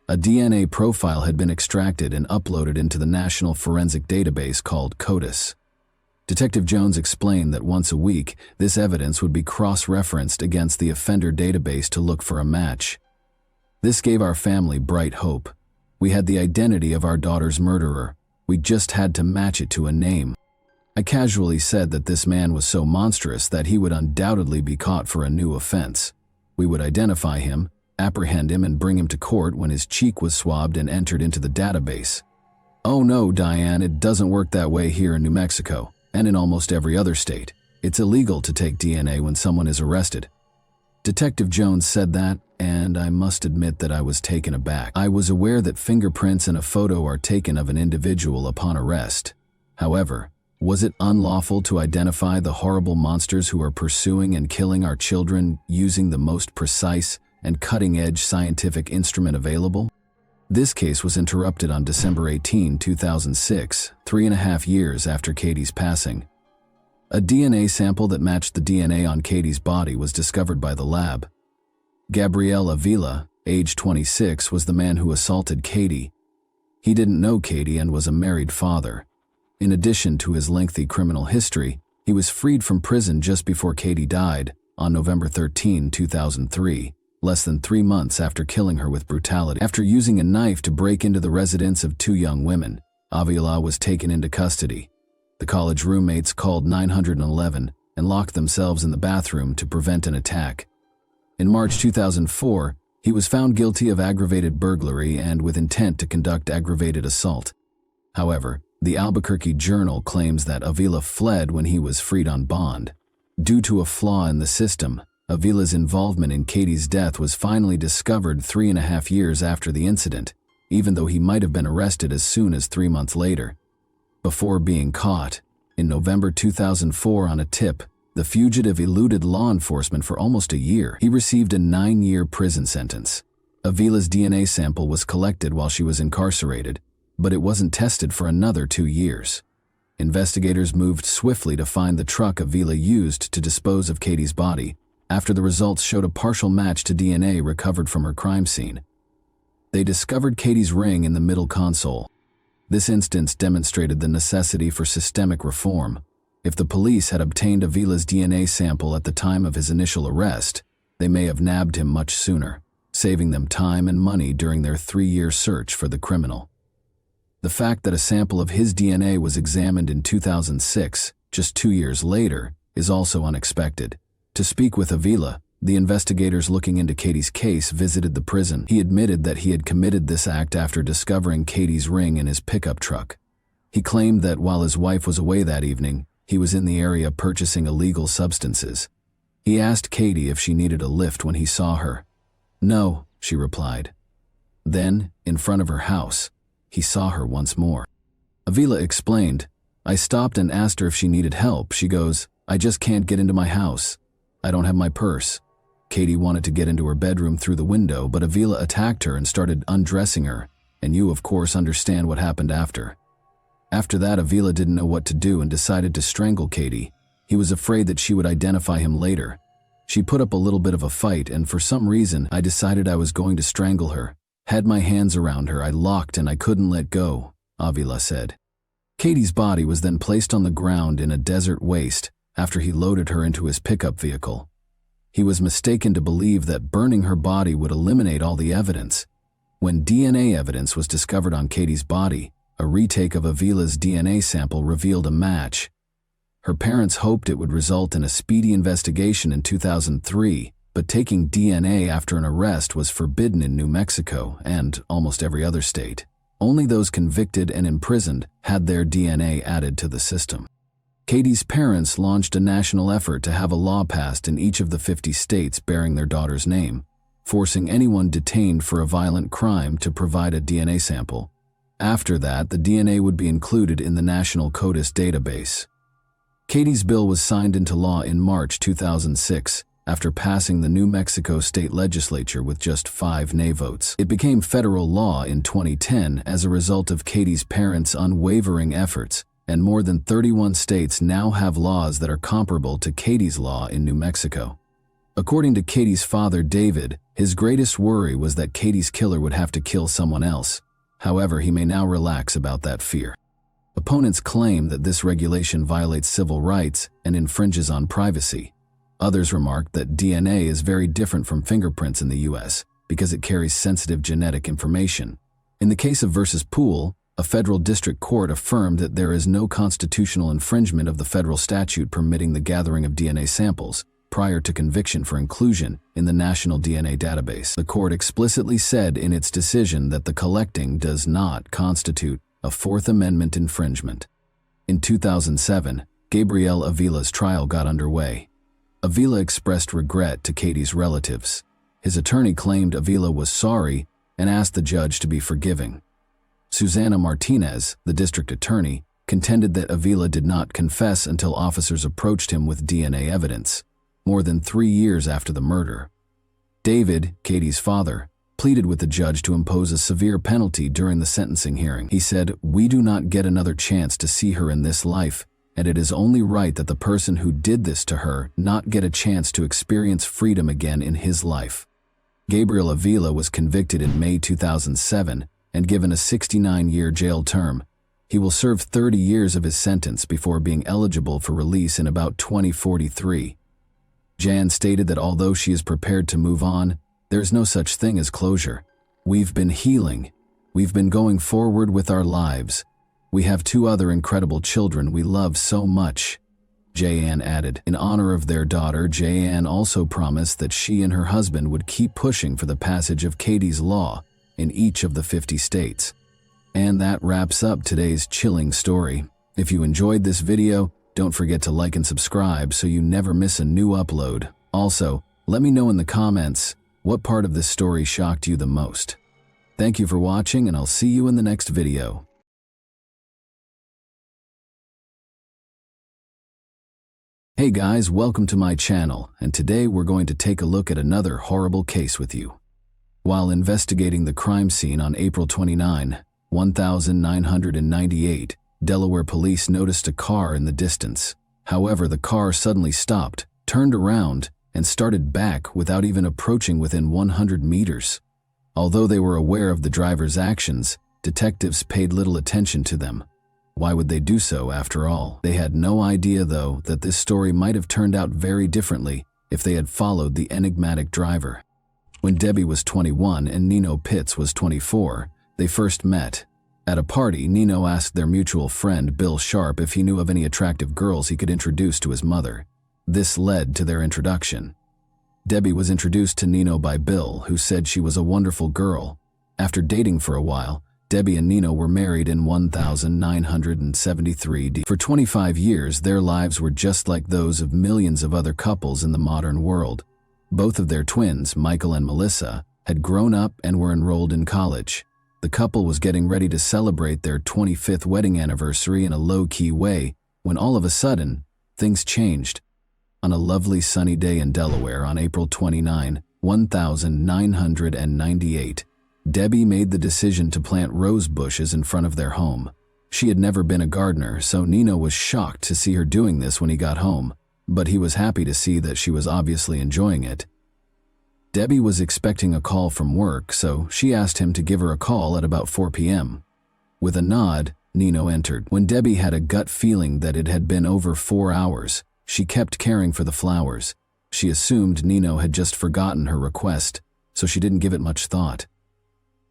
A DNA profile had been extracted and uploaded into the National Forensic Database called CODIS. Detective Jones explained that once a week, this evidence would be cross-referenced against the offender database to look for a match. This gave our family bright hope. We had the identity of our daughter's murderer. We just had to match it to a name. I casually said that this man was so monstrous that he would undoubtedly be caught for a new offense. We would identify him, apprehend him, and bring him to court when his cheek was swabbed and entered into the database. "Oh no, Diane, it doesn't work that way here in New Mexico, and in almost every other state. It's illegal to take DNA when someone is arrested." Detective Jones said that, and I must admit that I was taken aback. I was aware that fingerprints and a photo are taken of an individual upon arrest. However, was it unlawful to identify the horrible monsters who are pursuing and killing our children using the most precise and cutting-edge scientific instrument available? This case was interrupted on December 18, 2006, 3.5 years after Katie's passing. A DNA sample that matched the DNA on Katie's body was discovered by the lab. Gabriel Avila, age 26, was the man who assaulted Katie. He didn't know Katie and was a married father. In addition to his lengthy criminal history, he was freed from prison just before Katie died, on November 13, 2003, less than 3 months after killing her with brutality. After using a knife to break into the residence of 2 young women, Avila was taken into custody. The college roommates called 911 and locked themselves in the bathroom to prevent an attack. In March 2004, he was found guilty of aggravated burglary and with intent to conduct aggravated assault. However, the Albuquerque Journal claims that Avila fled when he was freed on bond. Due to a flaw in the system, Avila's involvement in Katie's death was finally discovered 3.5 years after the incident, even though he might have been arrested as soon as 3 months later. Before being caught, in November 2004 on a tip, the fugitive eluded law enforcement for almost a year. He received a 9-year prison sentence. Avila's DNA sample was collected while she was incarcerated, but it wasn't tested for another 2 years. Investigators moved swiftly to find the truck Avila used to dispose of Katie's body, after the results showed a partial match to DNA recovered from her crime scene. They discovered Katie's ring in the middle console. This instance demonstrated the necessity for systemic reform. If the police had obtained Avila's DNA sample at the time of his initial arrest, they may have nabbed him much sooner, saving them time and money during their 3-year search for the criminal. The fact that a sample of his DNA was examined in 2006, just 2 years later, is also unexpected. To speak with Avila, the investigators looking into Katie's case visited the prison. He admitted that he had committed this act after discovering Katie's ring in his pickup truck. He claimed that while his wife was away that evening, he was in the area purchasing illegal substances. He asked Katie if she needed a lift when he saw her. "No," she replied. Then, in front of her house, he saw her once more. Avila explained, "I stopped and asked her if she needed help. She goes, 'I just can't get into my house. I don't have my purse.'" Katie wanted to get into her bedroom through the window, but Avila attacked her and started undressing her, and you of course understand what happened after. After that, Avila didn't know what to do and decided to strangle Katie. He was afraid that she would identify him later. "She put up a little bit of a fight, and for some reason, I decided I was going to strangle her. Had my hands around her, I locked and I couldn't let go," Avila said. Katie's body was then placed on the ground in a desert waste after he loaded her into his pickup vehicle. He was mistaken to believe that burning her body would eliminate all the evidence. When DNA evidence was discovered on Katie's body, a retake of Avila's DNA sample revealed a match. Her parents hoped it would result in a speedy investigation in 2003, but taking DNA after an arrest was forbidden in New Mexico and almost every other state. Only those convicted and imprisoned had their DNA added to the system. Katie's parents launched a national effort to have a law passed in each of the 50 states bearing their daughter's name, forcing anyone detained for a violent crime to provide a DNA sample. After that, the DNA would be included in the National CODIS database. Katie's bill was signed into law in March 2006, after passing the New Mexico state legislature with just 5 nay votes. It became federal law in 2010 as a result of Katie's parents' unwavering efforts, and more than 31 states now have laws that are comparable to Katie's law in New Mexico. According to Katie's father, David, his greatest worry was that Katie's killer would have to kill someone else. However, he may now relax about that fear. Opponents claim that this regulation violates civil rights and infringes on privacy. Others remark that DNA is very different from fingerprints in the U.S. because it carries sensitive genetic information. In the case of versus Poole, a federal district court affirmed that there is no constitutional infringement of the federal statute permitting the gathering of DNA samples prior to conviction for inclusion in the National DNA Database. The court explicitly said in its decision that the collecting does not constitute a Fourth Amendment infringement. In 2007, Gabriel Avila's trial got underway. Avila expressed regret to Katie's relatives. His attorney claimed Avila was sorry and asked the judge to be forgiving. Susana Martinez, the district attorney, contended that Avila did not confess until officers approached him with DNA evidence, more than 3 years after the murder. David, Katie's father, pleaded with the judge to impose a severe penalty during the sentencing hearing. He said, "We do not get another chance to see her in this life, and it is only right that the person who did this to her not get a chance to experience freedom again in his life." Gabriel Avila was convicted in May 2007 and given a 69-year jail term. He will serve 30 years of his sentence before being eligible for release in about 2043. Jan stated that although she is prepared to move on, there's no such thing as closure. We've been healing. We've been going forward with our lives. We have 2 other incredible children we love so much. Jan added. In honor of their daughter, Jan also promised that she and her husband would keep pushing for the passage of Katie's Law in each of the 50 states. And that wraps up today's chilling story. If you enjoyed this video, don't forget to like and subscribe so you never miss a new upload. Also, let me know in the comments what part of this story shocked you the most. Thank you for watching, and I'll see you in the next video. Hey guys, welcome to my channel, and today we're going to take a look at another horrible case with you. While investigating the crime scene on April 29, 1998, Delaware police noticed a car in the distance. However, the car suddenly stopped, turned around, and started back without even approaching within 100 meters. Although they were aware of the driver's actions, detectives paid little attention to them. Why would they do so after all? They had no idea, though, that this story might have turned out very differently if they had followed the enigmatic driver. When Debbie was 21 and Nino Pitts was 24, they first met. At a party, Nino asked their mutual friend Bill Sharp if he knew of any attractive girls he could introduce to his mother. This led to their introduction. Debbie was introduced to Nino by Bill, who said she was a wonderful girl. After dating for a while, Debbie and Nino were married in 1973. For 25 years, their lives were just like those of millions of other couples in the modern world. Both of their twins, Michael and Melissa, had grown up and were enrolled in college. The couple was getting ready to celebrate their 25th wedding anniversary in a low-key way when all of a sudden, things changed. On a lovely sunny day in Delaware on April 29, 1998, Debbie made the decision to plant rose bushes in front of their home. She had never been a gardener, so Nino was shocked to see her doing this when he got home, but he was happy to see that she was obviously enjoying it. Debbie was expecting a call from work, so she asked him to give her a call at about 4 p.m. With a nod, Nino entered. When Debbie had a gut feeling that it had been over 4 hours, she kept caring for the flowers. She assumed Nino had just forgotten her request, so she didn't give it much thought.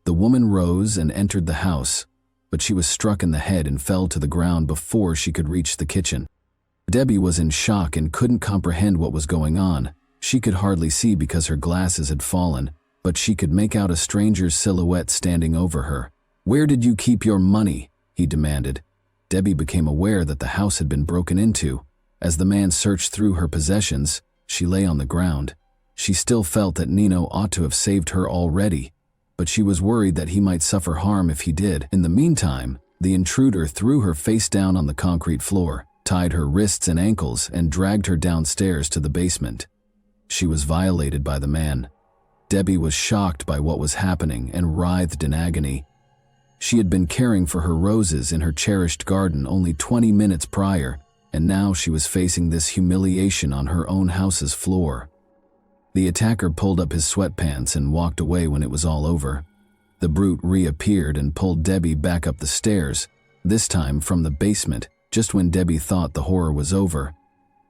The woman rose and entered the house, but she was struck in the head and fell to the ground before she could reach the kitchen. Debbie was in shock and couldn't comprehend what was going on. She could hardly see because her glasses had fallen, but she could make out a stranger's silhouette standing over her. "Where did you keep your money?" he demanded. Debbie became aware that the house had been broken into. As the man searched through her possessions, she lay on the ground. She still felt that Nino ought to have saved her already, but she was worried that he might suffer harm if he did. In the meantime, the intruder threw her face down on the concrete floor, tied her wrists and ankles, and dragged her downstairs to the basement. She was violated by the man. Debbie was shocked by what was happening and writhed in agony. She had been caring for her roses in her cherished garden only 20 minutes prior, and now she was facing this humiliation on her own house's floor. The attacker pulled up his sweatpants and walked away when it was all over. The brute reappeared and pulled Debbie back up the stairs, this time from the basement, just when Debbie thought the horror was over.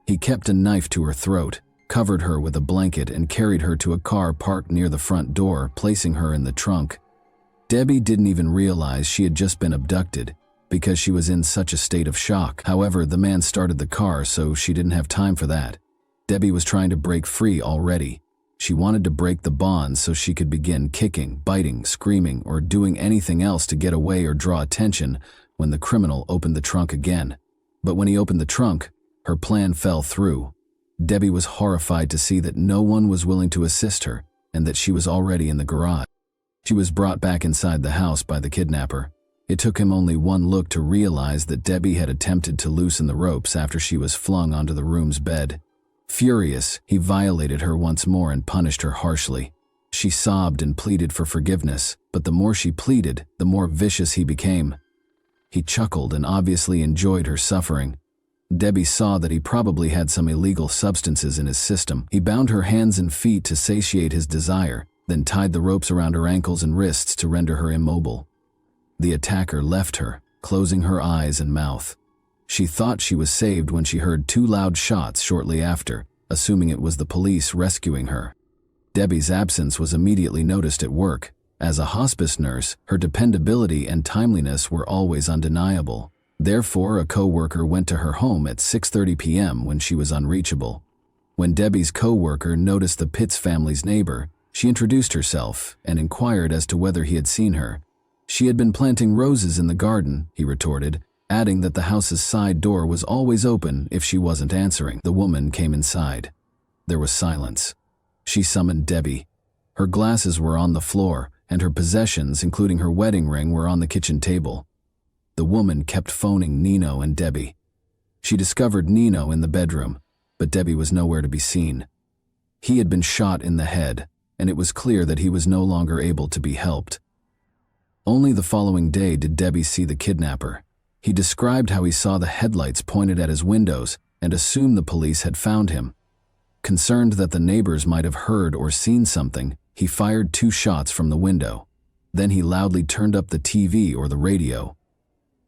He kept a knife to her throat, covered her with a blanket, and carried her to a car parked near the front door, placing her in the trunk. Debbie didn't even realize she had just been abducted because she was in such a state of shock. However, the man started the car, so she didn't have time for that. Debbie was trying to break free already. She wanted to break the bonds so she could begin kicking, biting, screaming, or doing anything else to get away or draw attention when the criminal opened the trunk again. But when he opened the trunk, her plan fell through. Debbie was horrified to see that no one was willing to assist her and that she was already in the garage. She was brought back inside the house by the kidnapper. It took him only one look to realize that Debbie had attempted to loosen the ropes after she was flung onto the room's bed. Furious, he violated her once more and punished her harshly. She sobbed and pleaded for forgiveness, but the more she pleaded, the more vicious he became. He chuckled and obviously enjoyed her suffering. Debbie saw that he probably had some illegal substances in his system. He bound her hands and feet to satiate his desire, then tied the ropes around her ankles and wrists to render her immobile. The attacker left her, closing her eyes and mouth. She thought she was saved when she heard 2 loud shots shortly after, assuming it was the police rescuing her. Debbie's absence was immediately noticed at work. As a hospice nurse, her dependability and timeliness were always undeniable. Therefore, a co-worker went to her home at 6:30 p.m. when she was unreachable. When Debbie's co-worker noticed the Pitts family's neighbor, she introduced herself and inquired as to whether he had seen her. She had been planting roses in the garden, he retorted, adding that the house's side door was always open if she wasn't answering. The woman came inside. There was silence. She summoned Debbie. Her glasses were on the floor, and her possessions, including her wedding ring, were on the kitchen table. The woman kept phoning Nino and Debbie. She discovered Nino in the bedroom, but Debbie was nowhere to be seen. He had been shot in the head, and it was clear that he was no longer able to be helped. Only the following day did Debbie see the kidnapper. He described how he saw the headlights pointed at his windows and assumed the police had found him. Concerned that the neighbors might have heard or seen something, he fired 2 shots from the window. Then he loudly turned up the TV or the radio.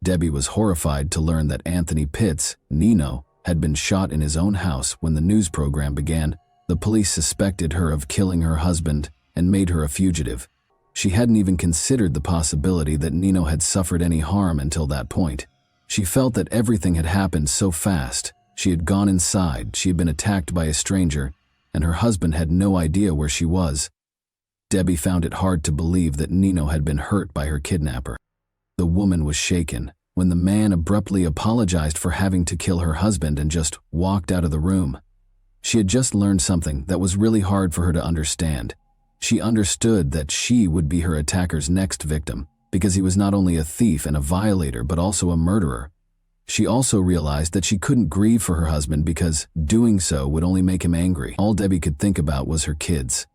Debbie was horrified to learn that Anthony Pitts, Nino, had been shot in his own house when the news program began. The police suspected her of killing her husband and made her a fugitive. She hadn't even considered the possibility that Nino had suffered any harm until that point. She felt that everything had happened so fast. She had gone inside, she had been attacked by a stranger, and her husband had no idea where she was. Debbie found it hard to believe that Nino had been hurt by her kidnapper. The woman was shaken when the man abruptly apologized for having to kill her husband and just walked out of the room. She had just learned something that was really hard for her to understand. She understood that she would be her attacker's next victim, because he was not only a thief and a violator but also a murderer. She also realized that she couldn't grieve for her husband because doing so would only make him angry. All Debbie could think about was her kids.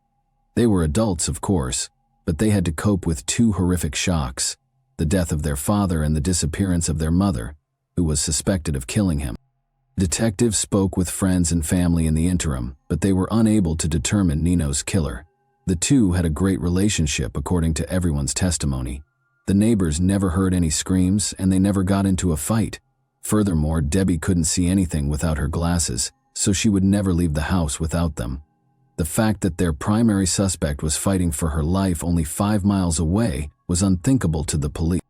They were adults, of course, but they had to cope with 2 horrific shocks: the death of their father and the disappearance of their mother, who was suspected of killing him. Detectives spoke with friends and family in the interim, but they were unable to determine Nino's killer. The 2 had a great relationship according to everyone's testimony. The neighbors never heard any screams and they never got into a fight. Furthermore, Debbie couldn't see anything without her glasses, so she would never leave the house without them. The fact that their primary suspect was fighting for her life only 5 miles away was unthinkable to the police.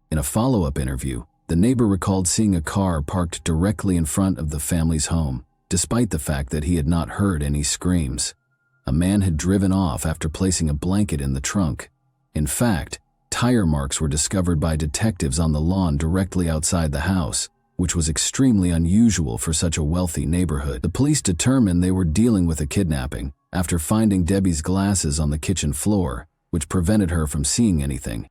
In a follow-up interview, the neighbor recalled seeing a car parked directly in front of the family's home, despite the fact that he had not heard any screams. A man had driven off after placing a blanket in the trunk. In fact, tire marks were discovered by detectives on the lawn directly outside the house, which was extremely unusual for such a wealthy neighborhood. The police determined they were dealing with a kidnapping after finding Debbie's glasses on the kitchen floor, which prevented her from seeing anything.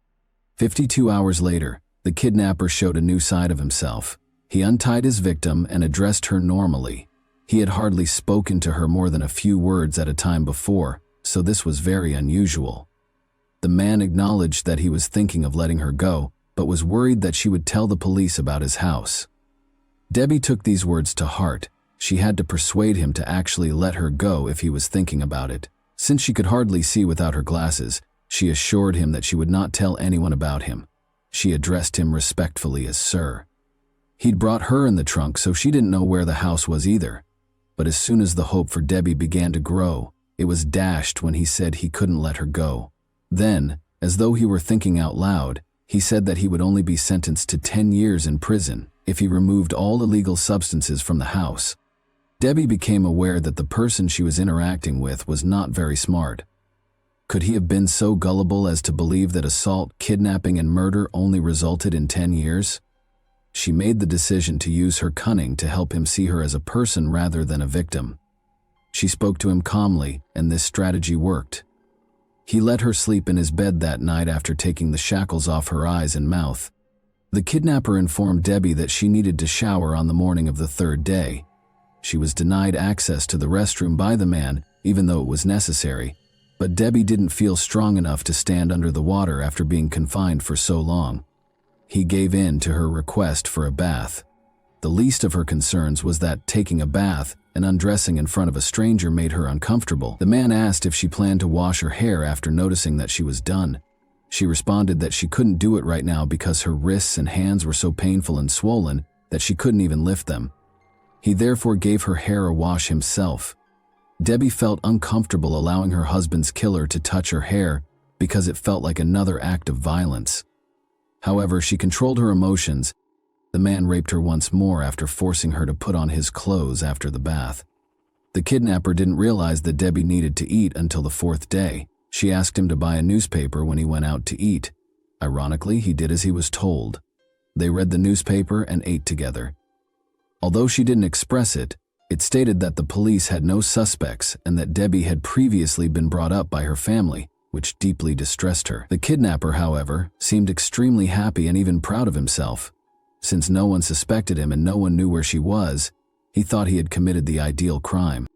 52 hours later, the kidnapper showed a new side of himself. He untied his victim and addressed her normally. He had hardly spoken to her more than a few words at a time before, so this was very unusual. The man acknowledged that he was thinking of letting her go, but was worried that she would tell the police about his house. Debbie took these words to heart. She had to persuade him to actually let her go if he was thinking about it. Since she could hardly see without her glasses, she assured him that she would not tell anyone about him. She addressed him respectfully as Sir. He'd brought her in the trunk, so she didn't know where the house was either. But as soon as the hope for Debbie began to grow, it was dashed when he said he couldn't let her go. Then, as though he were thinking out loud, he said that he would only be sentenced to 10 years in prison if he removed all illegal substances from the house. Debbie became aware that the person she was interacting with was not very smart. Could he have been so gullible as to believe that assault, kidnapping, and murder only resulted in 10 years? She made the decision to use her cunning to help him see her as a person rather than a victim. She spoke to him calmly, and this strategy worked. He let her sleep in his bed that night after taking the shackles off her eyes and mouth. The kidnapper informed Debbie that she needed to shower on the morning of the 3rd day. She was denied access to the restroom by the man, even though it was necessary, but Debbie didn't feel strong enough to stand under the water after being confined for so long. He gave in to her request for a bath. The least of her concerns was that taking a bath and undressing in front of a stranger made her uncomfortable. The man asked if she planned to wash her hair after noticing that she was done. She responded that she couldn't do it right now because her wrists and hands were so painful and swollen that she couldn't even lift them. He therefore gave her hair a wash himself. Debbie felt uncomfortable allowing her husband's killer to touch her hair because it felt like another act of violence. However, she controlled her emotions. The man raped her once more after forcing her to put on his clothes after the bath. The kidnapper didn't realize that Debbie needed to eat until the fourth day. She asked him to buy a newspaper when he went out to eat. Ironically, he did as he was told. They read the newspaper and ate together. Although she didn't express it, it stated that the police had no suspects and that Debbie had previously been brought up by her family, which deeply distressed her. The kidnapper, however, seemed extremely happy and even proud of himself. Since no one suspected him and no one knew where she was, he thought he had committed the ideal crime.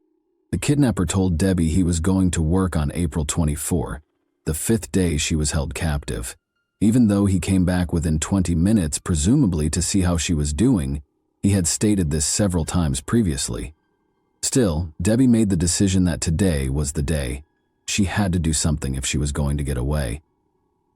The kidnapper told Debbie he was going to work on April 24, the fifth day she was held captive. Even though he came back within 20 minutes, presumably to see how she was doing, he had stated this several times previously. Still, Debbie made the decision that today was the day. She had to do something if she was going to get away.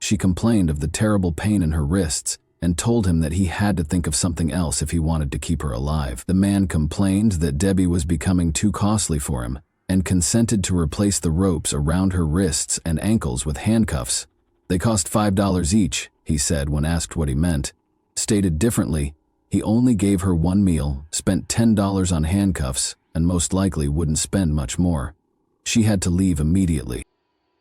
She complained of the terrible pain in her wrists and told him that he had to think of something else if he wanted to keep her alive. The man complained that Debbie was becoming too costly for him and consented to replace the ropes around her wrists and ankles with handcuffs. They cost $5 each, he said when asked what he meant. Stated differently, he only gave her one meal, spent $10 on handcuffs, and most likely wouldn't spend much more. She had to leave immediately.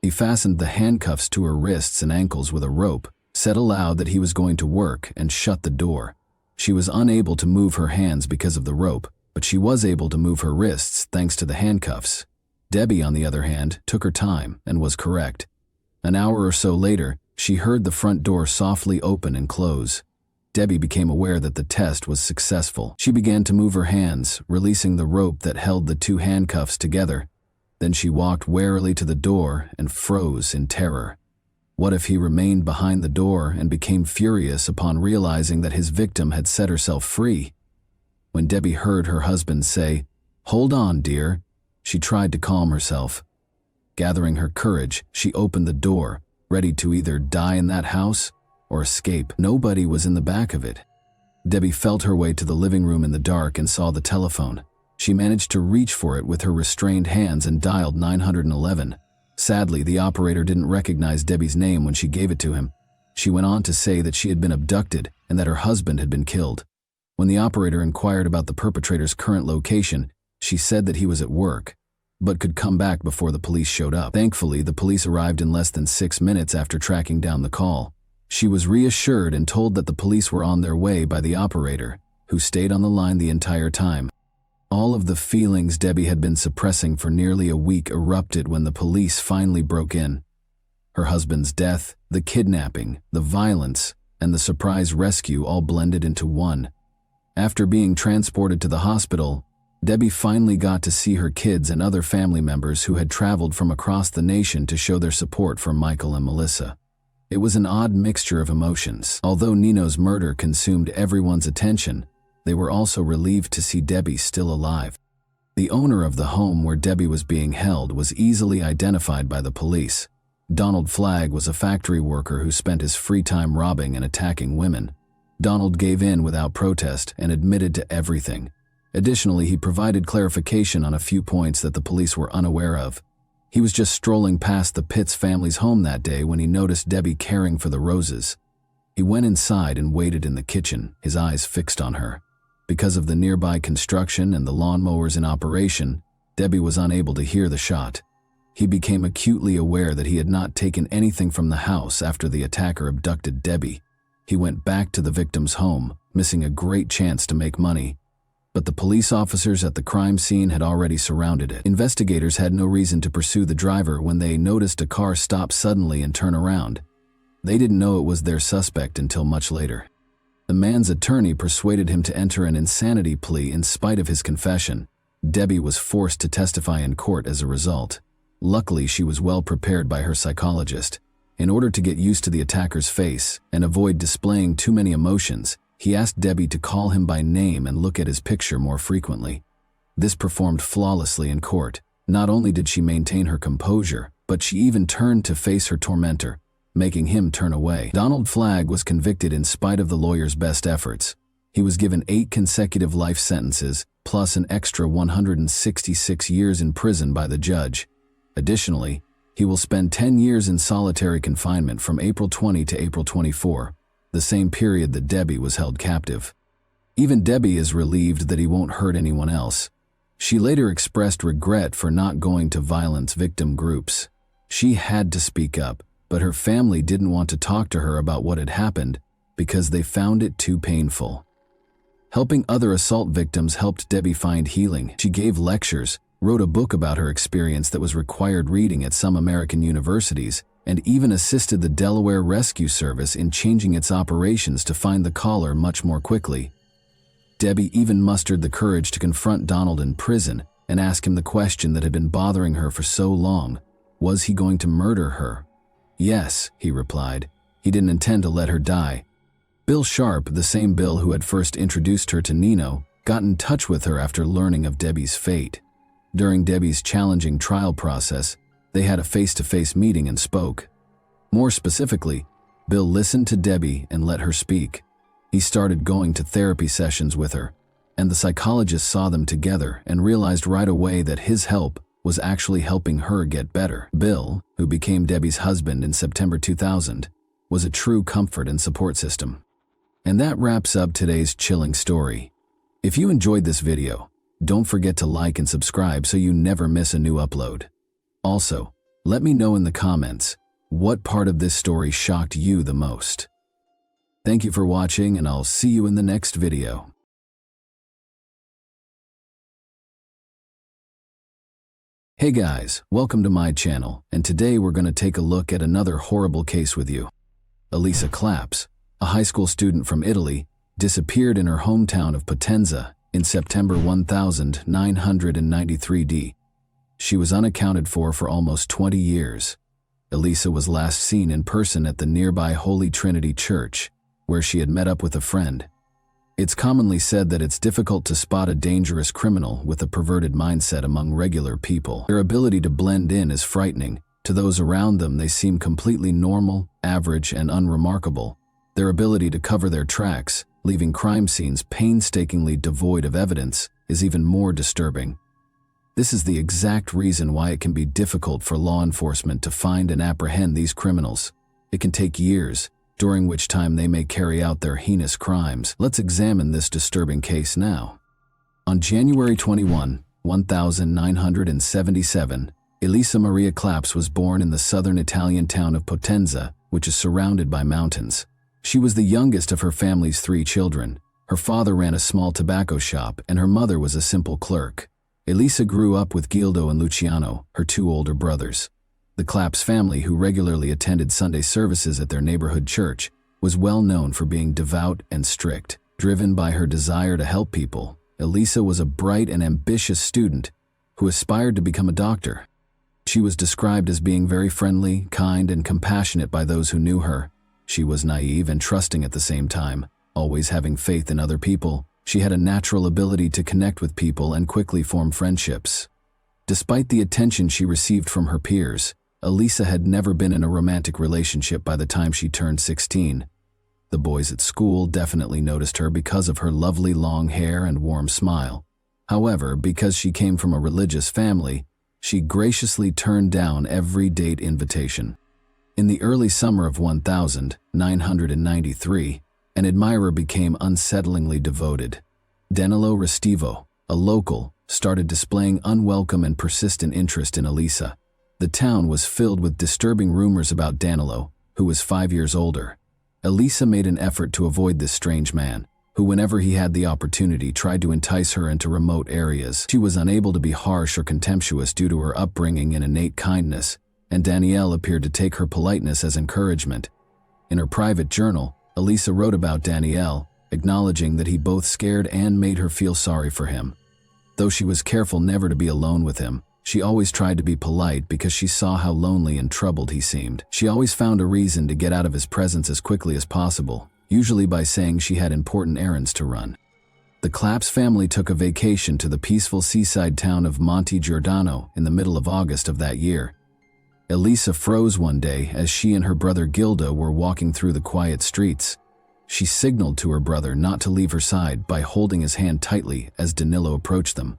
He fastened the handcuffs to her wrists and ankles with a rope, said aloud that he was going to work, and shut the door. She was unable to move her hands because of the rope, but she was able to move her wrists thanks to the handcuffs. Debbie, on the other hand, took her time and was correct. An hour or so later, she heard the front door softly open and close. Debbie became aware that the test was successful. She began to move her hands, releasing the rope that held the two handcuffs together. Then she walked warily to the door and froze in terror. What if he remained behind the door and became furious upon realizing that his victim had set herself free? When Debbie heard her husband say, "Hold on, dear," she tried to calm herself. Gathering her courage, she opened the door, ready to either die in that house or escape. Nobody was in the back of it. Debbie felt her way to the living room in the dark and saw the telephone. She managed to reach for it with her restrained hands and dialed 911. Sadly, the operator didn't recognize Debbie's name when she gave it to him. She went on to say that she had been abducted and that her husband had been killed. When the operator inquired about the perpetrator's current location, she said that he was at work, but could come back before the police showed up. Thankfully, the police arrived in less than 6 minutes after tracking down the call. She was reassured and told that the police were on their way by the operator, who stayed on the line the entire time. All of the feelings Debbie had been suppressing for nearly a week erupted when the police finally broke in. Her husband's death, the kidnapping, the violence, and the surprise rescue all blended into one. After being transported to the hospital, Debbie finally got to see her kids and other family members who had traveled from across the nation to show their support for Michael and Melissa. It was an odd mixture of emotions. Although Nino's murder consumed everyone's attention, they were also relieved to see Debbie still alive. The owner of the home where Debbie was being held was easily identified by the police. Donald Flagg was a factory worker who spent his free time robbing and attacking women. Donald gave in without protest and admitted to everything. Additionally, he provided clarification on a few points that the police were unaware of. He was just strolling past the Pitts family's home that day when he noticed Debbie caring for the roses. He went inside and waited in the kitchen, his eyes fixed on her. Because of the nearby construction and the lawnmowers in operation, Debbie was unable to hear the shot. He became acutely aware that he had not taken anything from the house after the attacker abducted Debbie. He went back to the victim's home, missing a great chance to make money. But the police officers at the crime scene had already surrounded it. Investigators had no reason to pursue the driver when they noticed a car stop suddenly and turn around. They didn't know it was their suspect until much later. The man's attorney persuaded him to enter an insanity plea in spite of his confession. Debbie was forced to testify in court as a result. Luckily, she was well prepared by her psychologist. In order to get used to the attacker's face and avoid displaying too many emotions, he asked Debbie to call him by name and look at his picture more frequently. This performed flawlessly in court. Not only did she maintain her composure, but she even turned to face her tormentor, making him turn away. Donald Flagg was convicted in spite of the lawyer's best efforts. He was given 8 consecutive life sentences, plus an extra 166 years in prison by the judge. Additionally, he will spend 10 years in solitary confinement from April 20 to April 24, the same period that Debbie was held captive. Even Debbie is relieved that he won't hurt anyone else. She later expressed regret for not going to violence victim groups. She had to speak up, but her family didn't want to talk to her about what had happened because they found it too painful. Helping other assault victims helped Debbie find healing. She gave lectures, wrote a book about her experience that was required reading at some American universities, and even assisted the Delaware Rescue Service in changing its operations to find the caller much more quickly. Debbie even mustered the courage to confront Donald in prison and ask him the question that had been bothering her for so long. Was he going to murder her? Yes, he replied. He didn't intend to let her die. Bill Sharp, the same Bill who had first introduced her to Nino, got in touch with her after learning of Debbie's fate. During Debbie's challenging trial process, they had a face-to-face meeting and spoke. More specifically, Bill listened to Debbie and let her speak. He started going to therapy sessions with her, and the psychologist saw them together and realized right away that his help was actually helping her get better. Bill, who became Debbie's husband in September 2000, was a true comfort and support system. And that wraps up today's chilling story. If you enjoyed this video, don't forget to like and subscribe so you never miss a new upload. Also, let me know in the comments, what part of this story shocked you the most? Thank you for watching, and I'll see you in the next video. Hey guys, welcome to my channel, and today we're going to take a look at another horrible case with you. Elisa Claps, a high school student from Italy, disappeared in her hometown of Potenza in September 1993 D. She was unaccounted for almost 20 years. Elisa was last seen in person at the nearby Holy Trinity Church, where she had met up with a friend. It's commonly said that it's difficult to spot a dangerous criminal with a perverted mindset among regular people. Their ability to blend in is frightening. To those around them, they seem completely normal, average, and unremarkable. Their ability to cover their tracks, leaving crime scenes painstakingly devoid of evidence, is even more disturbing. This is the exact reason why it can be difficult for law enforcement to find and apprehend these criminals. It can take years, during which time they may carry out their heinous crimes. Let's examine this disturbing case now. On January 21, 1977, Elisa Maria Claps was born in the southern Italian town of Potenza, which is surrounded by mountains. She was the youngest of her family's 3 children. Her father ran a small tobacco shop, and her mother was a simple clerk. Elisa grew up with Gildo and Luciano, her 2 older brothers. The Claps family, who regularly attended Sunday services at their neighborhood church, was well known for being devout and strict. Driven by her desire to help people, Elisa was a bright and ambitious student who aspired to become a doctor. She was described as being very friendly, kind, and compassionate by those who knew her. She was naive and trusting at the same time, always having faith in other people. She had a natural ability to connect with people and quickly form friendships. Despite the attention she received from her peers, Elisa had never been in a romantic relationship by the time she turned 16. The boys at school definitely noticed her because of her lovely long hair and warm smile. However, because she came from a religious family, she graciously turned down every date invitation. In the early summer of 1993, an admirer became unsettlingly devoted. Danilo Restivo, a local, started displaying unwelcome and persistent interest in Elisa. The town was filled with disturbing rumors about Danilo, who was 5 years older. Elisa made an effort to avoid this strange man, who whenever he had the opportunity tried to entice her into remote areas. She was unable to be harsh or contemptuous due to her upbringing and innate kindness, and Danielle appeared to take her politeness as encouragement. In her private journal, Elisa wrote about Danielle, acknowledging that he both scared and made her feel sorry for him. Though she was careful never to be alone with him, she always tried to be polite because she saw how lonely and troubled he seemed. She always found a reason to get out of his presence as quickly as possible, usually by saying she had important errands to run. The Claps family took a vacation to the peaceful seaside town of Monte Giordano in the middle of August of that year. Elisa froze one day as she and her brother Gildo were walking through the quiet streets. She signaled to her brother not to leave her side by holding his hand tightly as Danilo approached them.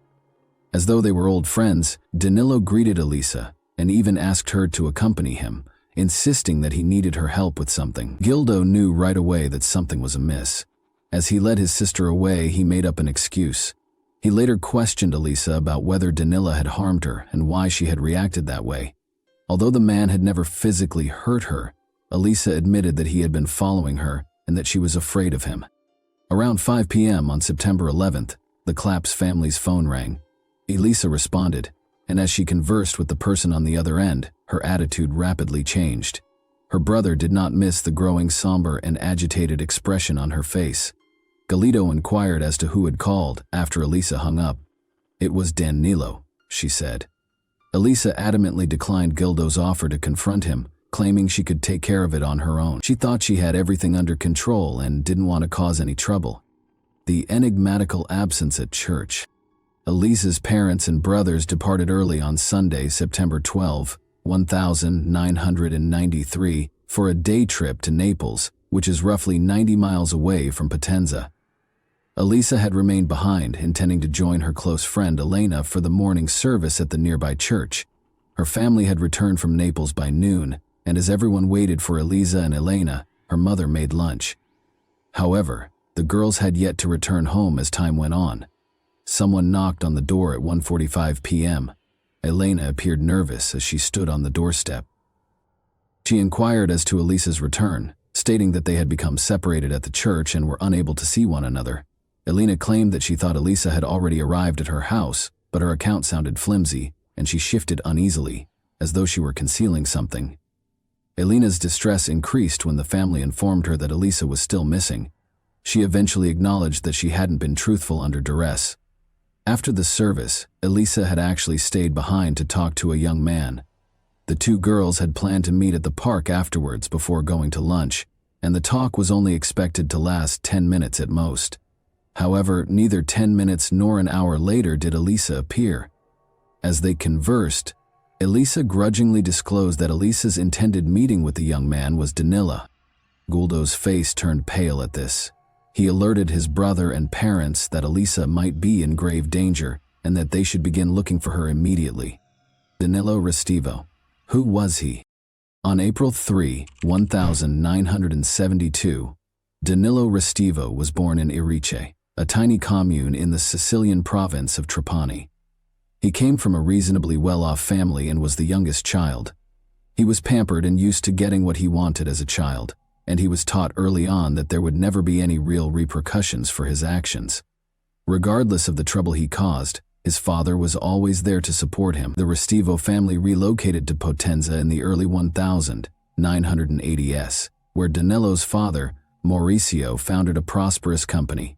As though they were old friends, Danilo greeted Elisa and even asked her to accompany him, insisting that he needed her help with something. Gildo knew right away that something was amiss. As he led his sister away, he made up an excuse. He later questioned Elisa about whether Danilo had harmed her and why she had reacted that way. Although the man had never physically hurt her, Elisa admitted that he had been following her and that she was afraid of him. Around 5 p.m. on September 11th, the Claps family's phone rang. Elisa responded, and as she conversed with the person on the other end, her attitude rapidly changed. Her brother did not miss the growing somber and agitated expression on her face. Galito inquired as to who had called after Elisa hung up. "It was Danilo," she said. Elisa adamantly declined Gildo's offer to confront him, claiming she could take care of it on her own. She thought she had everything under control and didn't want to cause any trouble. The enigmatical absence at church. Elisa's parents and brothers departed early on Sunday, September 12, 1993, for a day trip to Naples, which is roughly 90 miles away from Potenza. Elisa had remained behind, intending to join her close friend Alina for the morning service at the nearby church. Her family had returned from Naples by noon, and as everyone waited for Elisa and Elena, her mother made lunch. However, the girls had yet to return home as time went on. Someone knocked on the door at 1:45 p.m. Elena appeared nervous as she stood on the doorstep. She inquired as to Elisa's return, stating that they had become separated at the church and were unable to see one another. Elena claimed that she thought Elisa had already arrived at her house, but her account sounded flimsy, and she shifted uneasily, as though she were concealing something. Elena's distress increased when the family informed her that Elisa was still missing. She eventually acknowledged that she hadn't been truthful under duress. After the service, Elisa had actually stayed behind to talk to a young man. The two girls had planned to meet at the park afterwards before going to lunch, and the talk was only expected to last 10 minutes at most. However, neither 10 minutes nor an hour later did Elisa appear. As they conversed, Elisa grudgingly disclosed that Elisa's intended meeting with the young man was Danilo. Guldo's face turned pale at this. He alerted his brother and parents that Elisa might be in grave danger and that they should begin looking for her immediately. Danilo Restivo. Who was he? On April 3, 1972, Danilo Restivo was born in Irice, a tiny commune in the Sicilian province of Trapani. He came from a reasonably well-off family and was the youngest child. He was pampered and used to getting what he wanted as a child, and he was taught early on that there would never be any real repercussions for his actions. Regardless of the trouble he caused, his father was always there to support him. The Restivo family relocated to Potenza in the early 1980s, where Danilo's father, Mauricio, founded a prosperous company.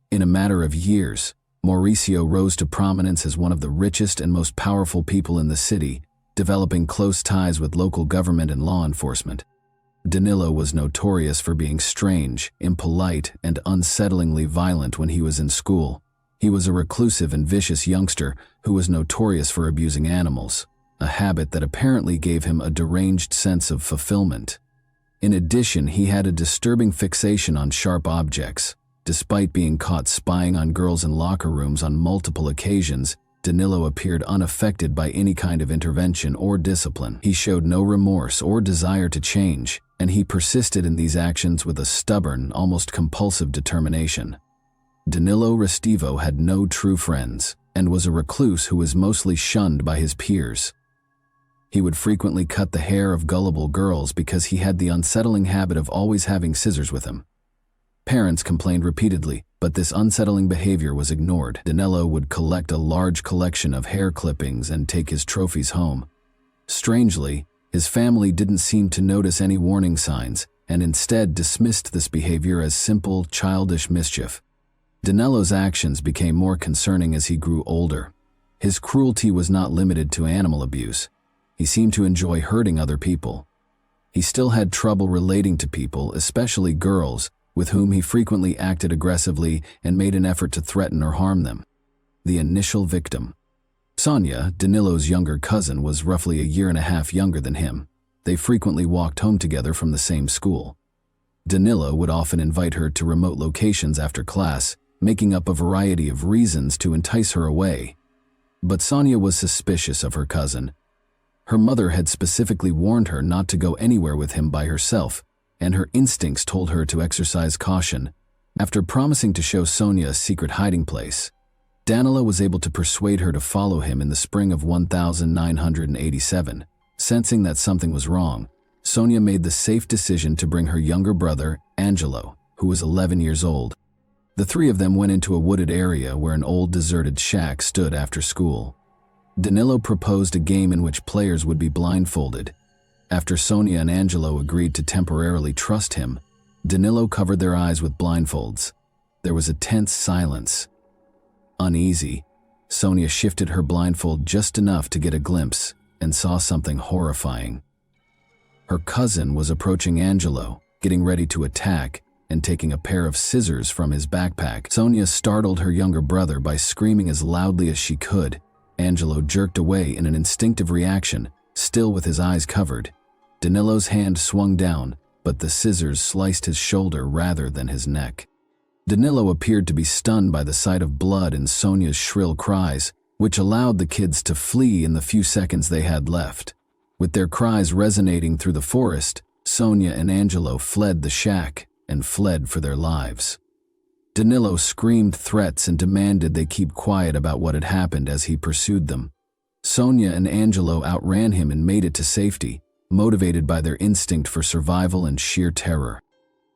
In a matter of years, Mauricio rose to prominence as one of the richest and most powerful people in the city, developing close ties with local government and law enforcement. Danilo was notorious for being strange, impolite, and unsettlingly violent when he was in school. He was a reclusive and vicious youngster who was notorious for abusing animals, a habit that apparently gave him a deranged sense of fulfillment. In addition, he had a disturbing fixation on sharp objects. Despite being caught spying on girls in locker rooms on multiple occasions, Danilo appeared unaffected by any kind of intervention or discipline. He showed no remorse or desire to change, and he persisted in these actions with a stubborn, almost compulsive determination. Danilo Restivo had no true friends, and was a recluse who was mostly shunned by his peers. He would frequently cut the hair of gullible girls because he had the unsettling habit of always having scissors with him. Parents complained repeatedly, but this unsettling behavior was ignored. Danilo would collect a large collection of hair clippings and take his trophies home. Strangely, his family didn't seem to notice any warning signs and instead dismissed this behavior as simple, childish mischief. Danilo's actions became more concerning as he grew older. His cruelty was not limited to animal abuse. He seemed to enjoy hurting other people. He still had trouble relating to people, especially girls, with whom he frequently acted aggressively and made an effort to threaten or harm them. The initial victim. Sonia, Danilo's younger cousin, was roughly a year and a half younger than him. They frequently walked home together from the same school. Danilo would often invite her to remote locations after class, making up a variety of reasons to entice her away. But Sonia was suspicious of her cousin. Her mother had specifically warned her not to go anywhere with him by herself, and her instincts told her to exercise caution. After promising to show Sonia a secret hiding place, Danilo was able to persuade her to follow him in the spring of 1987. Sensing that something was wrong, Sonia made the safe decision to bring her younger brother, Angelo, who was 11 years old. The three of them went into a wooded area where an old deserted shack stood after school. Danilo proposed a game in which players would be blindfolded. After Sonia and Angelo agreed to temporarily trust him, Danilo covered their eyes with blindfolds. There was a tense silence. Uneasy, Sonia shifted her blindfold just enough to get a glimpse and saw something horrifying. Her cousin was approaching Angelo, getting ready to attack and taking a pair of scissors from his backpack. Sonia startled her younger brother by screaming as loudly as she could. Angelo jerked away in an instinctive reaction, still with his eyes covered. Danilo's hand swung down, but the scissors sliced his shoulder rather than his neck. Danilo appeared to be stunned by the sight of blood and Sonia's shrill cries, which allowed the kids to flee in the few seconds they had left. With their cries resonating through the forest, Sonia and Angelo fled the shack and fled for their lives. Danilo screamed threats and demanded they keep quiet about what had happened as he pursued them. Sonia and Angelo outran him and made it to safety, motivated by their instinct for survival and sheer terror.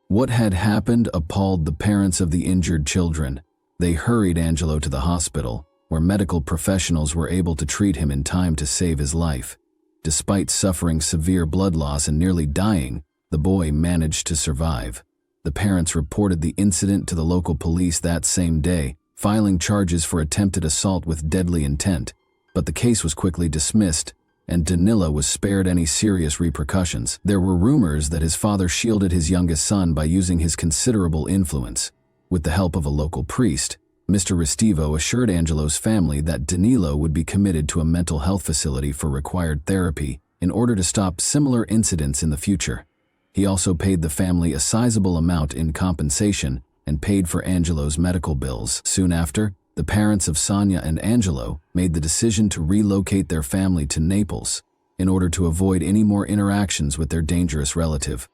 What had happened appalled the parents of the injured children. They hurried Angelo to the hospital, where medical professionals were able to treat him in time to save his life. Despite suffering severe blood loss and nearly dying, the boy managed to survive. The parents reported the incident to the local police that same day, filing charges for attempted assault with deadly intent, but the case was quickly dismissed, and Danilo was spared any serious repercussions. There were rumors that his father shielded his youngest son by using his considerable influence. With the help of a local priest, Mr. Restivo assured Angelo's family that Danilo would be committed to a mental health facility for required therapy in order to stop similar incidents in the future. He also paid the family a sizable amount in compensation and paid for Angelo's medical bills. Soon after, the parents of Sonia and Angelo made the decision to relocate their family to Naples in order to avoid any more interactions with their dangerous relative.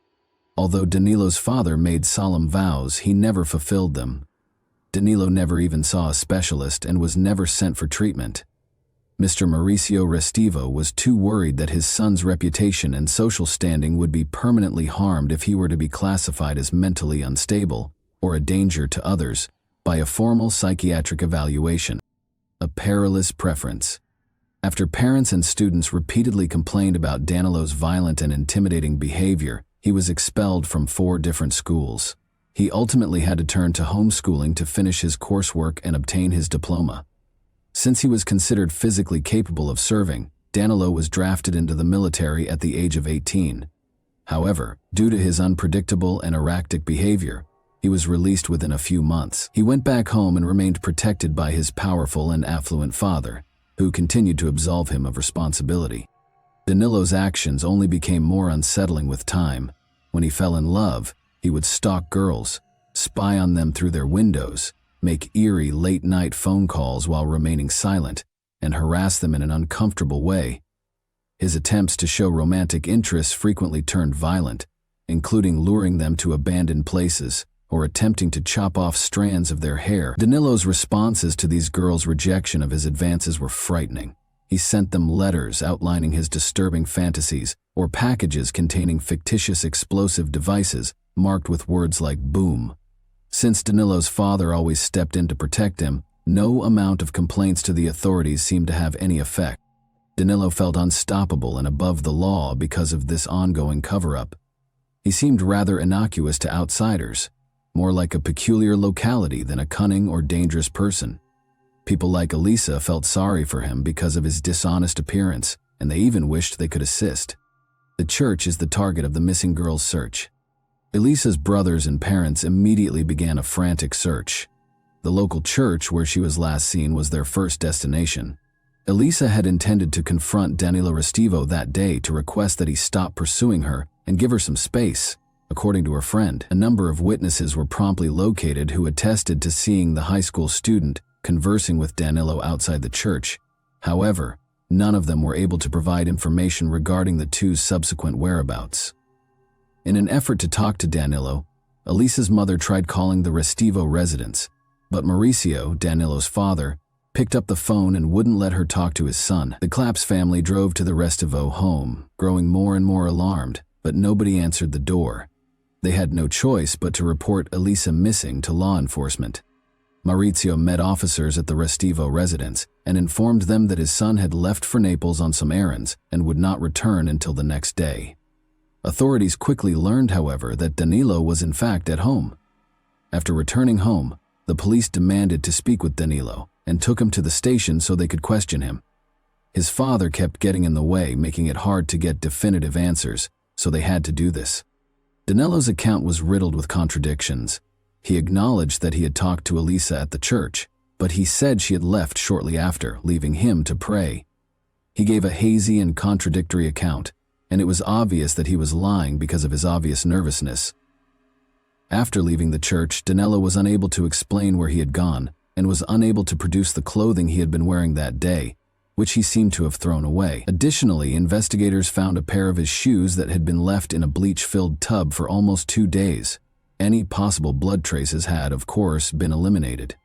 Although Danilo's father made solemn vows, he never fulfilled them. Danilo never even saw a specialist and was never sent for treatment. Mr. Mauricio Restivo was too worried that his son's reputation and social standing would be permanently harmed if he were to be classified as mentally unstable or a danger to others by a formal psychiatric evaluation. A perilous preference. After parents and students repeatedly complained about Danilo's violent and intimidating behavior, he was expelled from 4 different schools. He ultimately had to turn to homeschooling to finish his coursework and obtain his diploma. Since he was considered physically capable of serving, Danilo was drafted into the military at the age of 18. However, due to his unpredictable and erratic behavior, he was released within a few months. He went back home and remained protected by his powerful and affluent father, who continued to absolve him of responsibility. Danilo's actions only became more unsettling with time. When he fell in love, he would stalk girls, spy on them through their windows, make eerie late-night phone calls while remaining silent, and harass them in an uncomfortable way. His attempts to show romantic interest frequently turned violent, including luring them to abandoned places or attempting to chop off strands of their hair. Danilo's responses to these girls' rejection of his advances were frightening. He sent them letters outlining his disturbing fantasies or packages containing fictitious explosive devices marked with words like boom. Since Danilo's father always stepped in to protect him, no amount of complaints to the authorities seemed to have any effect. Danilo felt unstoppable and above the law because of this ongoing cover-up. He seemed rather innocuous to outsiders, more like a peculiar locality than a cunning or dangerous person. People like Elisa felt sorry for him because of his dishonest appearance, and they even wished they could assist. The church is the target of the missing girls' search. Elisa's brothers and parents immediately began a frantic search. The local church where she was last seen was their first destination. Elisa had intended to confront Danilo Restivo that day to request that he stop pursuing her and give her some space. According to her friend, a number of witnesses were promptly located who attested to seeing the high school student conversing with Danilo outside the church. However, none of them were able to provide information regarding the two's subsequent whereabouts. In an effort to talk to Danilo, Elisa's mother tried calling the Restivo residence, but Mauricio, Danilo's father, picked up the phone and wouldn't let her talk to his son. The Claps family drove to the Restivo home, growing more and more alarmed, but nobody answered the door. They had no choice but to report Elisa missing to law enforcement. Mauricio met officers at the Restivo residence and informed them that his son had left for Naples on some errands and would not return until the next day. Authorities quickly learned, however, that Danilo was in fact at home. After returning home, the police demanded to speak with Danilo and took him to the station so they could question him. His father kept getting in the way, making it hard to get definitive answers, so they had to do this. Danilo's account was riddled with contradictions. He acknowledged that he had talked to Elisa at the church, but he said she had left shortly after, leaving him to pray. He gave a hazy and contradictory account, and it was obvious that he was lying because of his obvious nervousness. After leaving the church, Danilo was unable to explain where he had gone and was unable to produce the clothing he had been wearing that day, which he seemed to have thrown away. Additionally, investigators found a pair of his shoes that had been left in a bleach-filled tub for almost 2 days. Any possible blood traces had, of course, been eliminated.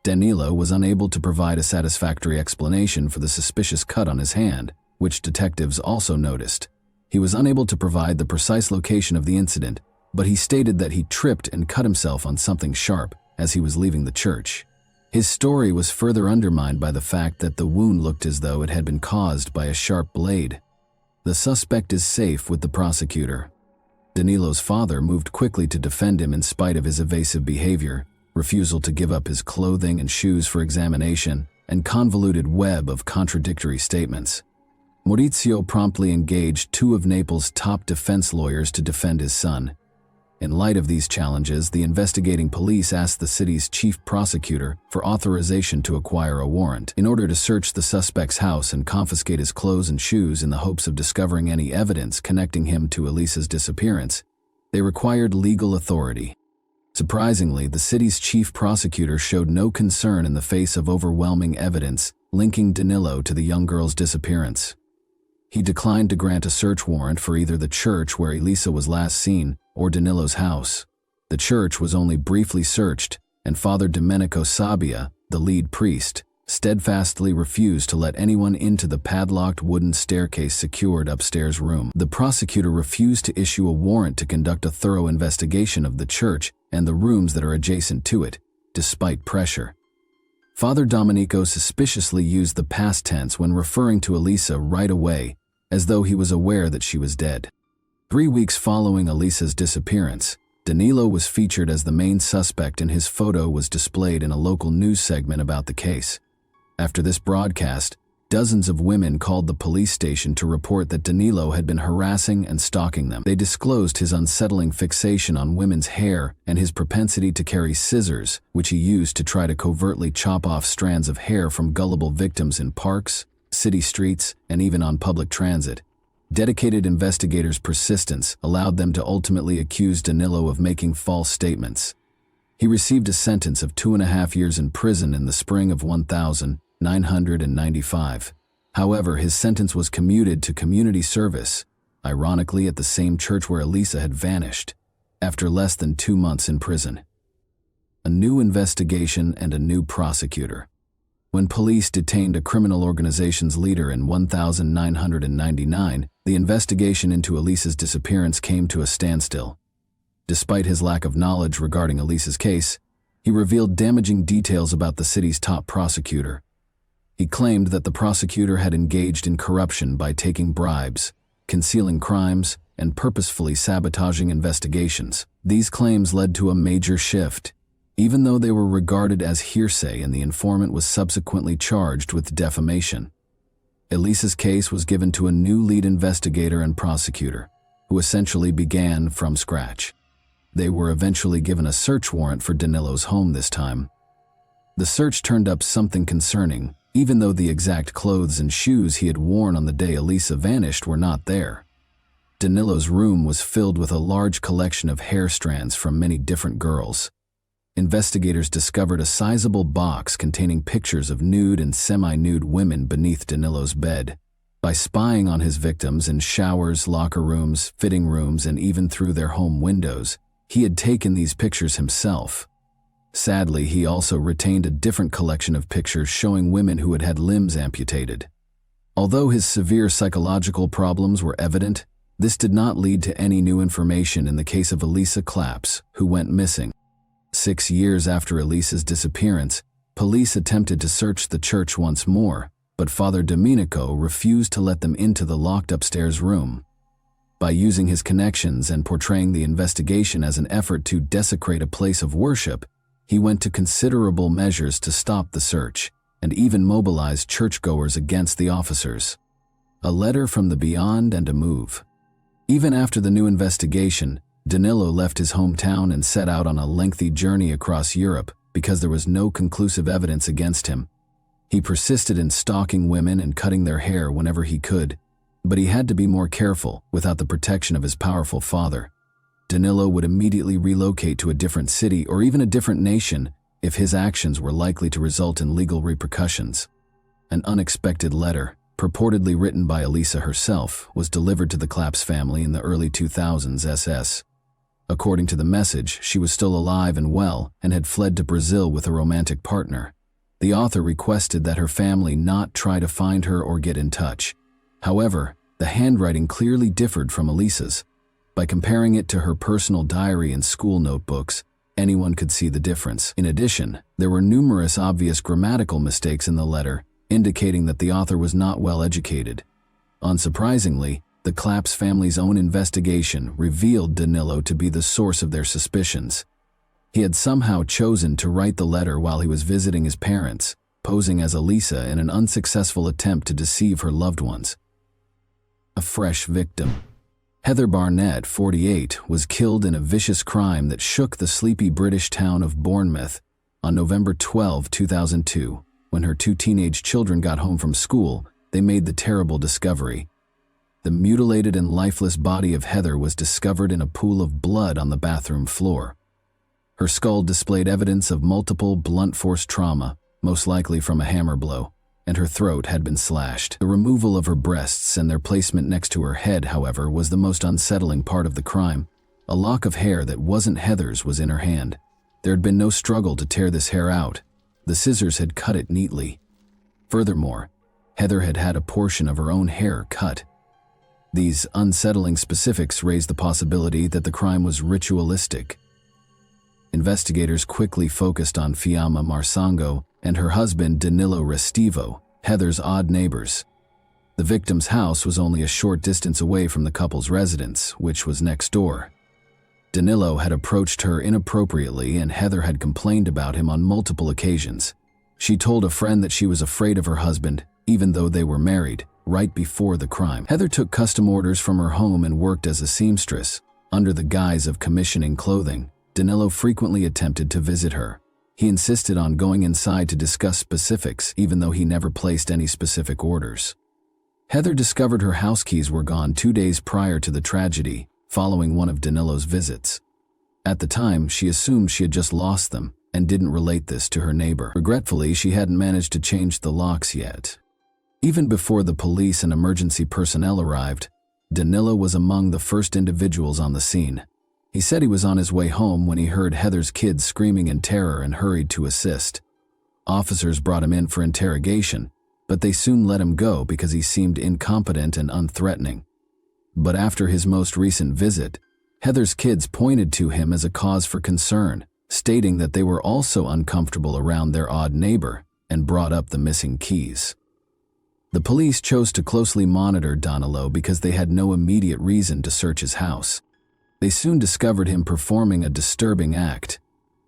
Danilo was unable to provide a satisfactory explanation for the suspicious cut on his hand, which detectives also noticed. He was unable to provide the precise location of the incident, but he stated that he tripped and cut himself on something sharp as he was leaving the church. His story was further undermined by the fact that the wound looked as though it had been caused by a sharp blade. The suspect is safe with the prosecutor. Danilo's father moved quickly to defend him in spite of his evasive behavior, refusal to give up his clothing and shoes for examination, and convoluted web of contradictory statements. Mauricio promptly engaged 2 of Naples' top defense lawyers to defend his son. In light of these challenges, the investigating police asked the city's chief prosecutor for authorization to acquire a warrant in order to search the suspect's house and confiscate his clothes and shoes in the hopes of discovering any evidence connecting him to Elisa's disappearance. They required legal authority. Surprisingly, the city's chief prosecutor showed no concern in the face of overwhelming evidence linking Danilo to the young girl's disappearance. He declined to grant a search warrant for either the church where Elisa was last seen or Danilo's house. The church was only briefly searched, and Father Domenico Sabbia, the lead priest, steadfastly refused to let anyone into the padlocked wooden staircase secured upstairs room. The prosecutor refused to issue a warrant to conduct a thorough investigation of the church and the rooms that are adjacent to it, despite pressure. Father Domenico suspiciously used the past tense when referring to Elisa right away, as though he was aware that she was dead. 3 weeks following Elisa's disappearance, Danilo was featured as the main suspect and his photo was displayed in a local news segment about the case. After this broadcast, dozens of women called the police station to report that Danilo had been harassing and stalking them. They disclosed his unsettling fixation on women's hair and his propensity to carry scissors, which he used to try to covertly chop off strands of hair from gullible victims in parks, city streets, and even on public transit. Dedicated investigators' persistence allowed them to ultimately accuse Danilo of making false statements. He received a sentence of 2.5 years in prison in the spring of 1995. However, his sentence was commuted to community service, ironically at the same church where Elisa had vanished, after less than 2 months in prison. A new investigation and a new prosecutor. When police detained a criminal organization's leader in 1999, the investigation into Elisa's disappearance came to a standstill. Despite his lack of knowledge regarding Elisa's case, he revealed damaging details about the city's top prosecutor. He claimed that the prosecutor had engaged in corruption by taking bribes, concealing crimes, and purposefully sabotaging investigations. These claims led to a major shift, even though they were regarded as hearsay and the informant was subsequently charged with defamation. Elisa's case was given to a new lead investigator and prosecutor, who essentially began from scratch. They were eventually given a search warrant for Danilo's home this time. The search turned up something concerning, even though the exact clothes and shoes he had worn on the day Elisa vanished were not there. Danilo's room was filled with a large collection of hair strands from many different girls. Investigators discovered a sizable box containing pictures of nude and semi-nude women beneath Danilo's bed. By spying on his victims in showers, locker rooms, fitting rooms, and even through their home windows, he had taken these pictures himself. Sadly, he also retained a different collection of pictures showing women who had had limbs amputated. Although his severe psychological problems were evident, this did not lead to any new information in the case of Elisa Claps, who went missing. 6 years after Elisa's disappearance, police attempted to search the church once more, but Father Domenico refused to let them into the locked upstairs room. By using his connections and portraying the investigation as an effort to desecrate a place of worship, he went to considerable measures to stop the search, and even mobilized churchgoers against the officers. A letter from the beyond and a move. Even after the new investigation, Danilo left his hometown and set out on a lengthy journey across Europe because there was no conclusive evidence against him. He persisted in stalking women and cutting their hair whenever he could, but he had to be more careful without the protection of his powerful father. Danilo would immediately relocate to a different city or even a different nation if his actions were likely to result in legal repercussions. An unexpected letter, purportedly written by Elisa herself, was delivered to the Claps family in the early 2000s SS. According to the message, she was still alive and well and had fled to Brazil with a romantic partner. The author requested that her family not try to find her or get in touch. However, the handwriting clearly differed from Elisa's. By comparing it to her personal diary and school notebooks, anyone could see the difference. In addition, there were numerous obvious grammatical mistakes in the letter, indicating that the author was not well educated. Unsurprisingly, the Claps family's own investigation revealed Danilo to be the source of their suspicions. He had somehow chosen to write the letter while he was visiting his parents, posing as Elisa in an unsuccessful attempt to deceive her loved ones. A fresh victim. Heather Barnett, 48, was killed in a vicious crime that shook the sleepy British town of Bournemouth on November 12, 2002. When her 2 teenage children got home from school, they made the terrible discovery. The mutilated and lifeless body of Heather was discovered in a pool of blood on the bathroom floor. Her skull displayed evidence of multiple blunt force trauma, most likely from a hammer blow, and her throat had been slashed. The removal of her breasts and their placement next to her head, however, was the most unsettling part of the crime. A lock of hair that wasn't Heather's was in her hand. There had been no struggle to tear this hair out. The scissors had cut it neatly. Furthermore, Heather had had a portion of her own hair cut. These unsettling specifics raised the possibility that the crime was ritualistic. Investigators quickly focused on Fiamma Marsango and her husband Danilo Restivo, Heather's odd neighbors. The victim's house was only a short distance away from the couple's residence, which was next door. Danilo had approached her inappropriately and Heather had complained about him on multiple occasions. She told a friend that she was afraid of her husband, even though they were married, right before the crime. Heather took custom orders from her home and worked as a seamstress. Under the guise of commissioning clothing, Danilo frequently attempted to visit her. He insisted on going inside to discuss specifics, even though he never placed any specific orders. Heather discovered her house keys were gone 2 days prior to the tragedy, following one of Danilo's visits. At the time, she assumed she had just lost them and didn't relate this to her neighbor. Regretfully, she hadn't managed to change the locks yet. Even before the police and emergency personnel arrived, Danilo was among the first individuals on the scene. He said he was on his way home when he heard Heather's kids screaming in terror and hurried to assist. Officers brought him in for interrogation, but they soon let him go because he seemed incompetent and unthreatening. But after his most recent visit, Heather's kids pointed to him as a cause for concern, stating that they were also uncomfortable around their odd neighbor and brought up the missing keys. The police chose to closely monitor Danilo because they had no immediate reason to search his house. They soon discovered him performing a disturbing act.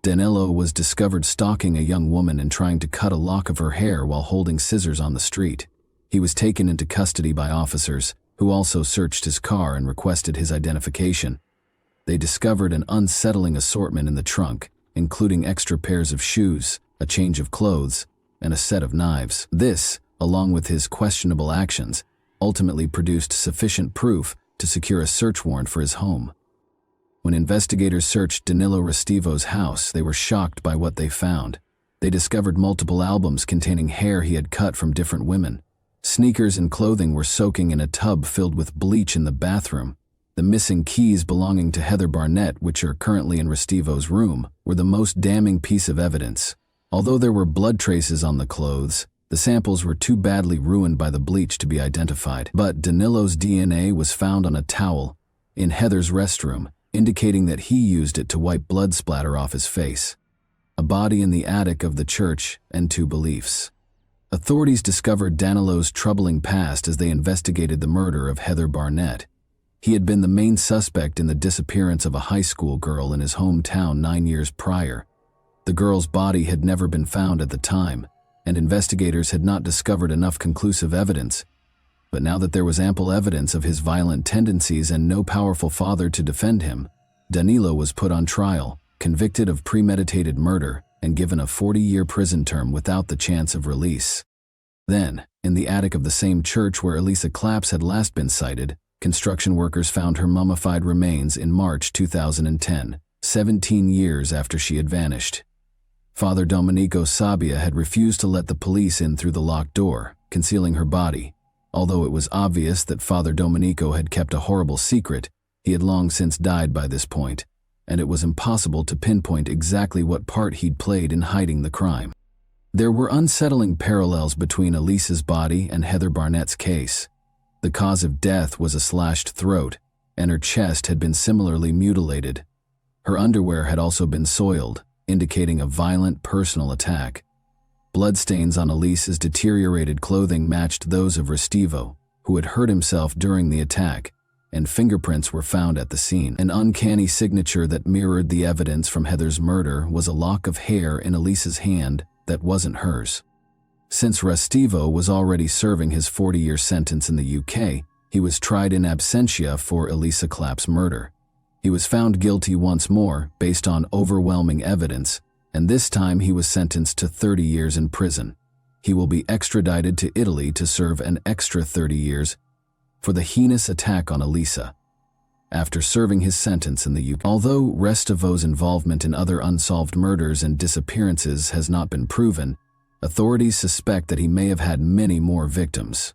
Danilo was discovered stalking a young woman and trying to cut a lock of her hair while holding scissors on the street. He was taken into custody by officers, who also searched his car and requested his identification. They discovered an unsettling assortment in the trunk, including extra pairs of shoes, a change of clothes, and a set of knives. This, along with his questionable actions, ultimately produced sufficient proof to secure a search warrant for his home. When investigators searched Danilo Restivo's house, they were shocked by what they found. They discovered multiple albums containing hair he had cut from different women. Sneakers and clothing were soaking in a tub filled with bleach in the bathroom. The missing keys belonging to Heather Barnett, which are currently in Restivo's room, were the most damning piece of evidence. Although there were blood traces on the clothes, the samples were too badly ruined by the bleach to be identified. But Danilo's DNA was found on a towel in Heather's restroom, indicating that he used it to wipe blood splatter off his face. A body in the attic of the church, and two beliefs. Authorities discovered Danilo's troubling past as they investigated the murder of Heather Barnett. He had been the main suspect in the disappearance of a high school girl in his hometown 9 years prior. The girl's body had never been found at the time, and investigators had not discovered enough conclusive evidence. But now that there was ample evidence of his violent tendencies and no powerful father to defend him, Danilo was put on trial, convicted of premeditated murder, and given a 40-year prison term without the chance of release. Then, in the attic of the same church where Elisa Claps had last been sighted, construction workers found her mummified remains in March 2010, 17 years after she had vanished. Father Domenico Sabbia had refused to let the police in through the locked door, concealing her body. Although it was obvious that Father Domenico had kept a horrible secret, he had long since died by this point, and it was impossible to pinpoint exactly what part he'd played in hiding the crime. There were unsettling parallels between Elisa's body and Heather Barnett's case. The cause of death was a slashed throat, and her chest had been similarly mutilated. Her underwear had also been soiled, indicating a violent personal attack. Bloodstains on Elisa's deteriorated clothing matched those of Restivo, who had hurt himself during the attack, and fingerprints were found at the scene. An uncanny signature that mirrored the evidence from Heather's murder was a lock of hair in Elisa's hand that wasn't hers. Since Restivo was already serving his 40-year sentence in the UK, he was tried in absentia for Elisa Clap's murder. He was found guilty once more based on overwhelming evidence, and this time he was sentenced to 30 years in prison. He will be extradited to Italy to serve an extra 30 years for the heinous attack on Elisa. After serving his sentence in the UK, although Restivo's involvement in other unsolved murders and disappearances has not been proven, authorities suspect that he may have had many more victims.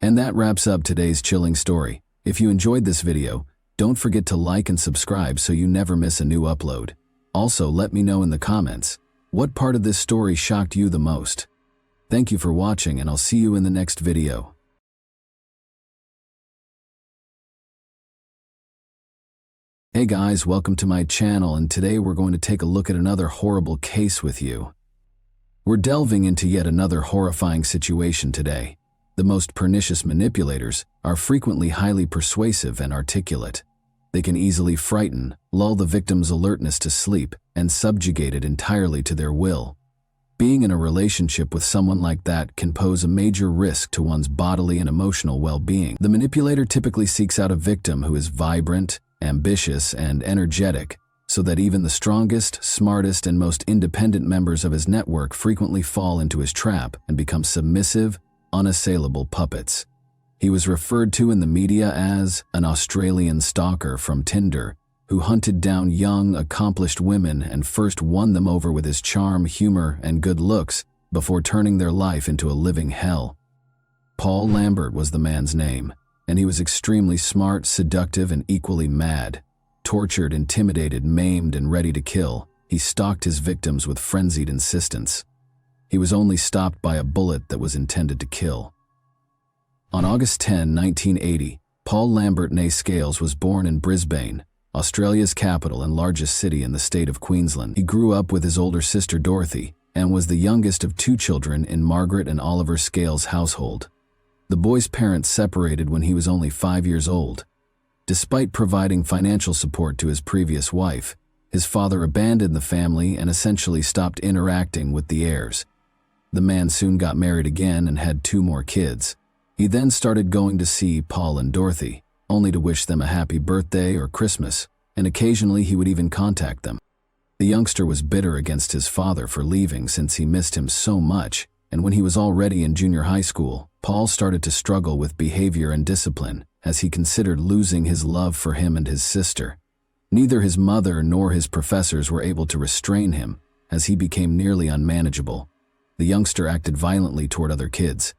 And that wraps up today's chilling story. If you enjoyed this video, don't forget to like and subscribe so you never miss a new upload. Also, let me know in the comments, what part of this story shocked you the most? Thank you for watching, and I'll see you in the next video. Hey guys, welcome to my channel, and today we're going to take a look at another horrible case with you. We're delving into yet another horrifying situation today. The most pernicious manipulators are frequently highly persuasive and articulate. They can easily frighten, lull the victim's alertness to sleep, and subjugate it entirely to their will. Being in a relationship with someone like that can pose a major risk to one's bodily and emotional well-being. The manipulator typically seeks out a victim who is vibrant, ambitious, and energetic, so that even the strongest, smartest, and most independent members of his network frequently fall into his trap and become submissive, unassailable puppets. He was referred to in the media as an Australian stalker from Tinder, who hunted down young, accomplished women and first won them over with his charm, humor, and good looks before turning their life into a living hell. Paul Lambert was the man's name, and he was extremely smart, seductive, and equally mad. Tortured, intimidated, maimed, and ready to kill, he stalked his victims with frenzied insistence. He was only stopped by a bullet that was intended to kill. On August 10, 1980, Paul Lambert née Scales was born in Brisbane, Australia's capital and largest city in the state of Queensland. He grew up with his older sister Dorothy and was the youngest of two children in Margaret and Oliver Scales' household. The boy's parents separated when he was only 5 years old. Despite providing financial support to his previous wife, his father abandoned the family and essentially stopped interacting with the heirs. The man soon got married again and had 2 more kids. He then started going to see Paul and Dorothy, only to wish them a happy birthday or Christmas, and occasionally he would even contact them. The youngster was bitter against his father for leaving since he missed him so much, and when he was already in junior high school, Paul started to struggle with behavior and discipline as he considered losing his love for him and his sister. Neither his mother nor his professors were able to restrain him as he became nearly unmanageable. The youngster acted violently toward other kids,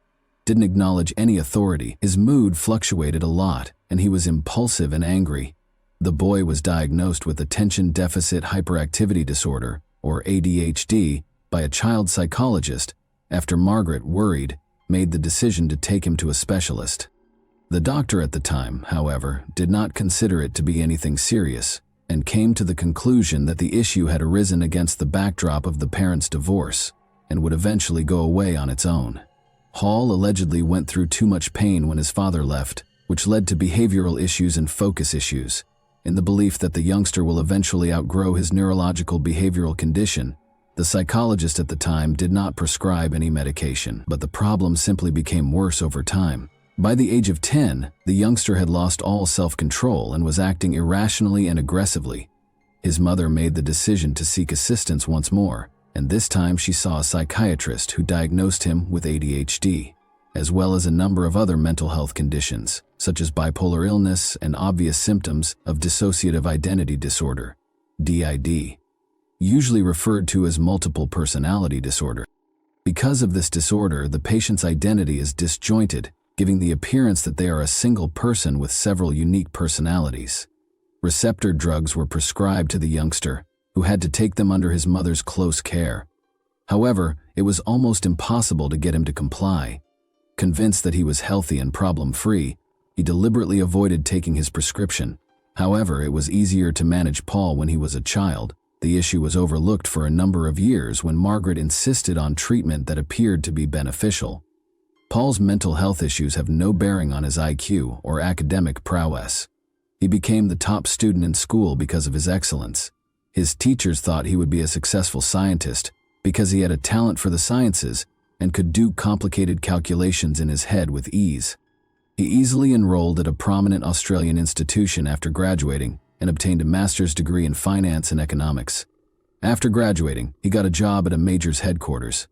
didn't acknowledge any authority. His mood fluctuated a lot, and he was impulsive and angry. The boy was diagnosed with attention deficit hyperactivity disorder, or ADHD, by a child psychologist after Margaret, worried, made the decision to take him to a specialist. The doctor at the time, however, did not consider it to be anything serious and came to the conclusion that the issue had arisen against the backdrop of the parents' divorce and would eventually go away on its own. Hall allegedly went through too much pain when his father left, which led to behavioral issues and focus issues. In the belief that the youngster will eventually outgrow his neurological behavioral condition, the psychologist at the time did not prescribe any medication, but the problem simply became worse over time. By the age of 10, the youngster had lost all self-control and was acting irrationally and aggressively. His mother made the decision to seek assistance once more, and this time she saw a psychiatrist who diagnosed him with ADHD, as well as a number of other mental health conditions, such as bipolar illness and obvious symptoms of dissociative identity disorder, DID, usually referred to as multiple personality disorder. Because of this disorder, the patient's identity is disjointed, giving the appearance that they are a single person with several unique personalities. Receptor drugs were prescribed to the youngster, who had to take them under his mother's close care. However, it was almost impossible to get him to comply. Convinced that he was healthy and problem-free, he deliberately avoided taking his prescription. However, it was easier to manage Paul when he was a child. The issue was overlooked for a number of years when Margaret insisted on treatment that appeared to be beneficial. Paul's mental health issues have no bearing on his IQ or academic prowess. He became the top student in school because of his excellence. His teachers thought he would be a successful scientist because he had a talent for the sciences and could do complicated calculations in his head with ease. He easily enrolled at a prominent Australian institution after graduating and obtained a master's degree in finance and economics. After graduating, he got a job at a major's headquarters.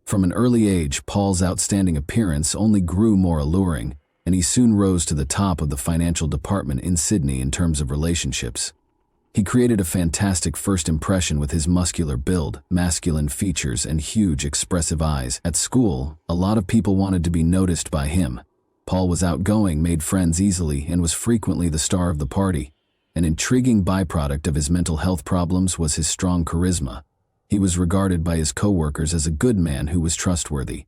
From an early age, Paul's outstanding appearance only grew more alluring, and he soon rose to the top of the financial department in Sydney in terms of relationships. He created a fantastic first impression with his muscular build, masculine features, and huge expressive eyes. At school, a lot of people wanted to be noticed by him. Paul was outgoing, made friends easily, and was frequently the star of the party. An intriguing byproduct of his mental health problems was his strong charisma. He was regarded by his co-workers as a good man who was trustworthy.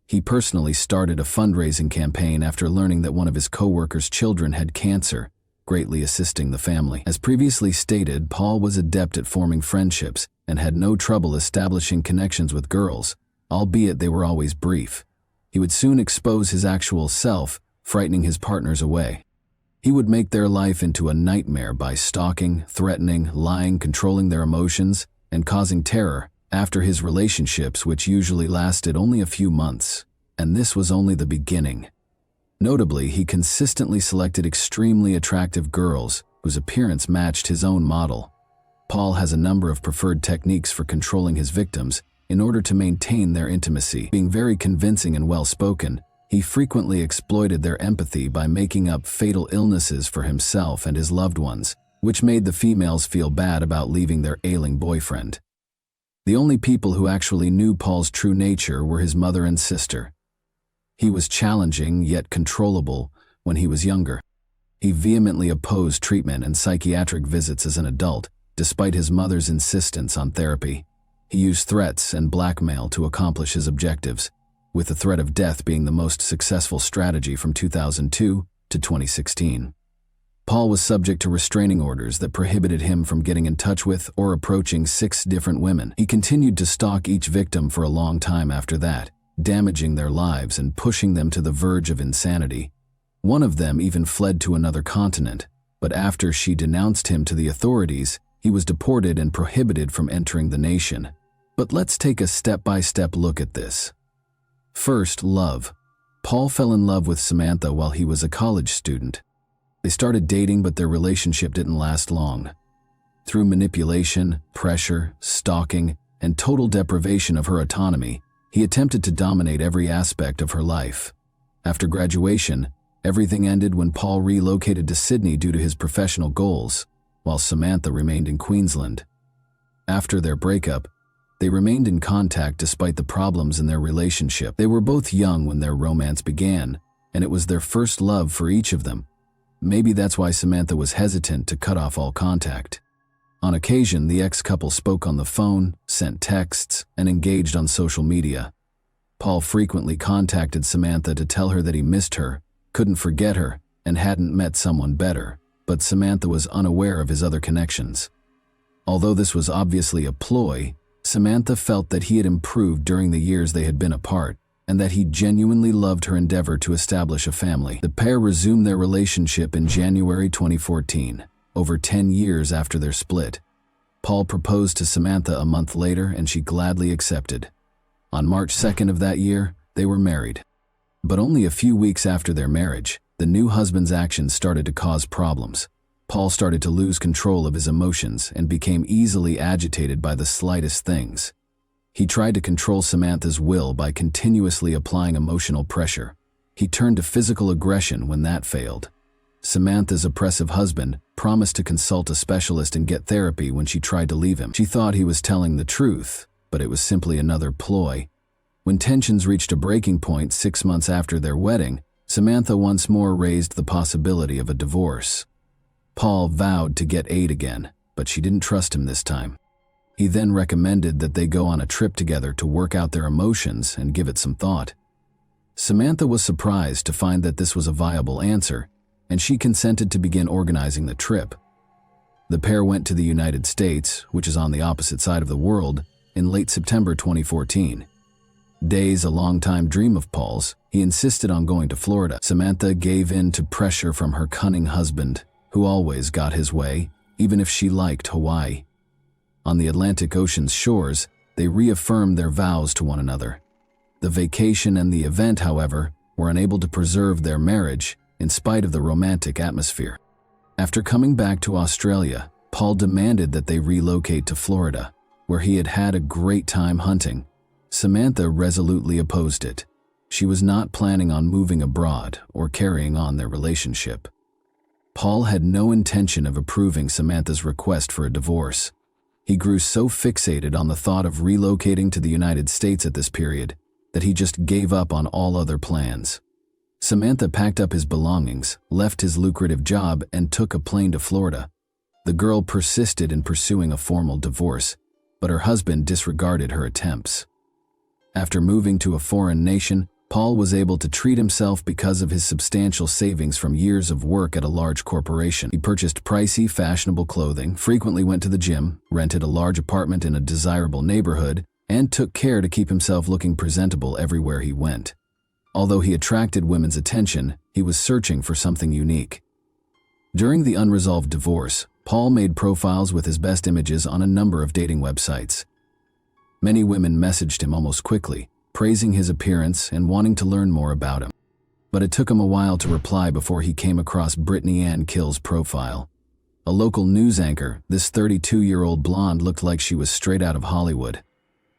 He personally started a fundraising campaign after learning that one of his co-workers' children had cancer, greatly assisting the family. As previously stated, Paul was adept at forming friendships and had no trouble establishing connections with girls, albeit they were always brief. He would soon expose his actual self, frightening his partners away. He would make their life into a nightmare by stalking, threatening, lying, controlling their emotions, and causing terror after his relationships, which usually lasted only a few months. And this was only the beginning. Notably, he consistently selected extremely attractive girls whose appearance matched his own model. Paul has a number of preferred techniques for controlling his victims in order to maintain their intimacy. Being very convincing and well-spoken, he frequently exploited their empathy by making up fatal illnesses for himself and his loved ones, which made the females feel bad about leaving their ailing boyfriend. The only people who actually knew Paul's true nature were his mother and sister. He was challenging yet controllable when he was younger. He vehemently opposed treatment and psychiatric visits as an adult, despite his mother's insistence on therapy. He used threats and blackmail to accomplish his objectives, with the threat of death being the most successful strategy from 2002 to 2016. Paul was subject to restraining orders that prohibited him from getting in touch with or approaching 6 different women. He continued to stalk each victim for a long time after that, damaging their lives and pushing them to the verge of insanity. One of them even fled to another continent, but after she denounced him to the authorities, he was deported and prohibited from entering the nation. But let's take a step-by-step look at this. First, love. Paul fell in love with Samantha while he was a college student. They started dating, but their relationship didn't last long. Through manipulation, pressure, stalking, and total deprivation of her autonomy, he attempted to dominate every aspect of her life. After graduation, everything ended when Paul relocated to Sydney due to his professional goals, while Samantha remained in Queensland. After their breakup, they remained in contact despite the problems in their relationship. They were both young when their romance began, and it was their first love for each of them. Maybe that's why Samantha was hesitant to cut off all contact. On occasion, the ex-couple spoke on the phone, sent texts, and engaged on social media. Paul frequently contacted Samantha to tell her that he missed her, couldn't forget her, and hadn't met someone better, but Samantha was unaware of his other connections. Although this was obviously a ploy, Samantha felt that he had improved during the years they had been apart, and that he genuinely loved her endeavor to establish a family. The pair resumed their relationship in January 2014, over 10 years after their split. Paul proposed to Samantha a month later, and she gladly accepted. On March 2nd of that year, they were married. But only a few weeks after their marriage, the new husband's actions started to cause problems. Paul started to lose control of his emotions and became easily agitated by the slightest things. He tried to control Samantha's will by continuously applying emotional pressure. He turned to physical aggression when that failed. Samantha's oppressive husband promised to consult a specialist and get therapy when she tried to leave him. She thought he was telling the truth, but it was simply another ploy. When tensions reached a breaking point 6 months after their wedding, Samantha once more raised the possibility of a divorce. Paul vowed to get aid again, but she didn't trust him this time. He then recommended that they go on a trip together to work out their emotions and give it some thought. Samantha was surprised to find that this was a viable answer, and she consented to begin organizing the trip. The pair went to the United States, which is on the opposite side of the world, in late September 2014. Days a long-time dream of Paul's, he insisted on going to Florida. Samantha gave in to pressure from her cunning husband, who always got his way, even if she liked Hawaii. On the Atlantic Ocean's shores, they reaffirmed their vows to one another. The vacation and the event, however, were unable to preserve their marriage in spite of the romantic atmosphere. After coming back to Australia, Paul demanded that they relocate to Florida, where he had had a great time hunting. Samantha resolutely opposed it. She was not planning on moving abroad or carrying on their relationship. Paul had no intention of approving Samantha's request for a divorce. He grew so fixated on the thought of relocating to the United States at this period that he just gave up on all other plans. Samantha packed up his belongings, left his lucrative job, and took a plane to Florida. The girl persisted in pursuing a formal divorce, but her husband disregarded her attempts. After moving to a foreign nation, Paul was able to treat himself because of his substantial savings from years of work at a large corporation. He purchased pricey, fashionable clothing, frequently went to the gym, rented a large apartment in a desirable neighborhood, and took care to keep himself looking presentable everywhere he went. Although he attracted women's attention, he was searching for something unique. During the unresolved divorce, Paul made profiles with his best images on a number of dating websites. Many women messaged him almost quickly, praising his appearance and wanting to learn more about him. But it took him a while to reply before he came across Brittany Ann Kill's profile. A local news anchor, this 32-year-old blonde looked like she was straight out of Hollywood.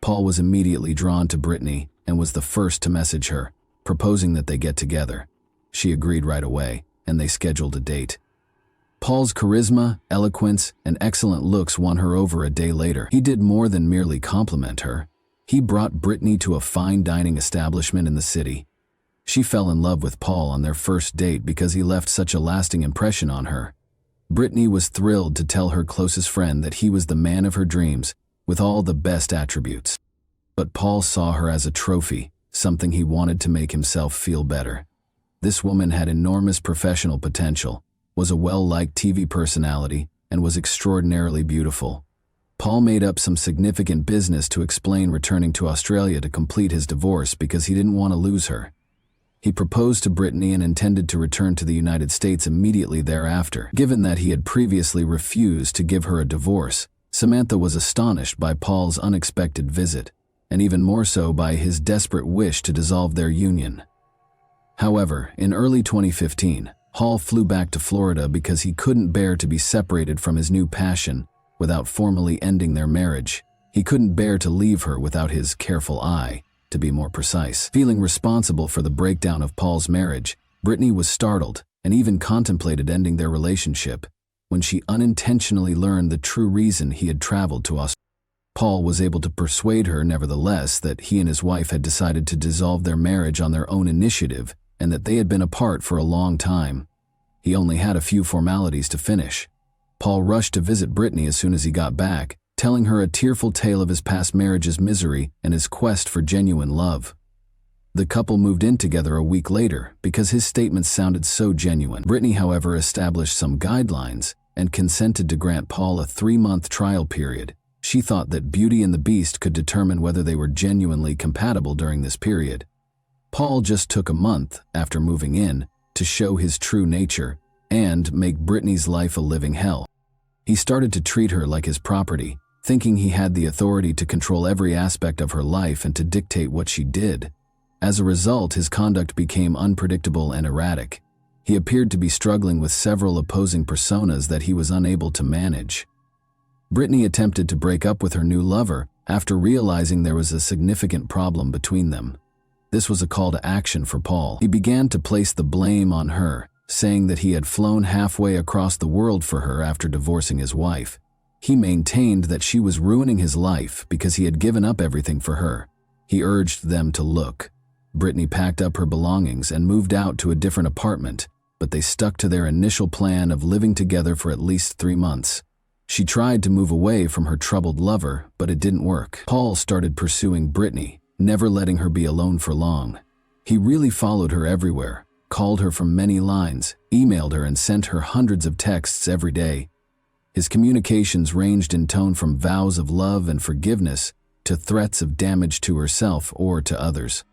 Paul was immediately drawn to Brittany and was the first to message her, proposing that they get together. She agreed right away, and they scheduled a date. Paul's charisma, eloquence, and excellent looks won her over a day later. He did more than merely compliment her. He brought Brittany to a fine dining establishment in the city. She fell in love with Paul on their first date because he left such a lasting impression on her. Brittany was thrilled to tell her closest friend that he was the man of her dreams, with all the best attributes. But Paul saw her as a trophy, something he wanted to make himself feel better. This woman had enormous professional potential, was a well-liked TV personality, and was extraordinarily beautiful. Paul made up some significant business to explain returning to Australia to complete his divorce because he didn't want to lose her. He proposed to Brittany and intended to return to the United States immediately thereafter. Given that he had previously refused to give her a divorce, Samantha was astonished by Paul's unexpected visit, and even more so by his desperate wish to dissolve their union. However, in early 2015, Paul flew back to Florida because he couldn't bear to be separated from his new passion without formally ending their marriage. He couldn't bear to leave her without his careful eye, to be more precise. Feeling responsible for the breakdown of Paul's marriage, Brittany was startled and even contemplated ending their relationship when she unintentionally learned the true reason he had traveled to Australia. Paul was able to persuade her, nevertheless, that he and his wife had decided to dissolve their marriage on their own initiative and that they had been apart for a long time. He only had a few formalities to finish. Paul rushed to visit Brittany as soon as he got back, telling her a tearful tale of his past marriage's misery and his quest for genuine love. The couple moved in together a week later because his statements sounded so genuine. Brittany, however, established some guidelines and consented to grant Paul a 3-month trial period. She thought that Beauty and the Beast could determine whether they were genuinely compatible during this period. Paul just took a month after moving in to show his true nature and make Brittany's life a living hell. He started to treat her like his property, thinking he had the authority to control every aspect of her life and to dictate what she did. As a result, his conduct became unpredictable and erratic. He appeared to be struggling with several opposing personas that he was unable to manage. Brittany attempted to break up with her new lover after realizing there was a significant problem between them. This was a call to action for Paul. He began to place the blame on her, saying that he had flown halfway across the world for her after divorcing his wife. He maintained that she was ruining his life because he had given up everything for her. He urged them to look. Brittany packed up her belongings and moved out to a different apartment, but they stuck to their initial plan of living together for at least 3 months. She tried to move away from her troubled lover, but it didn't work. Paul started pursuing Brittany, never letting her be alone for long. He really followed her everywhere, called her from many lines, emailed her, and sent her hundreds of texts every day. His communications ranged in tone from vows of love and forgiveness to threats of damage to herself or to others.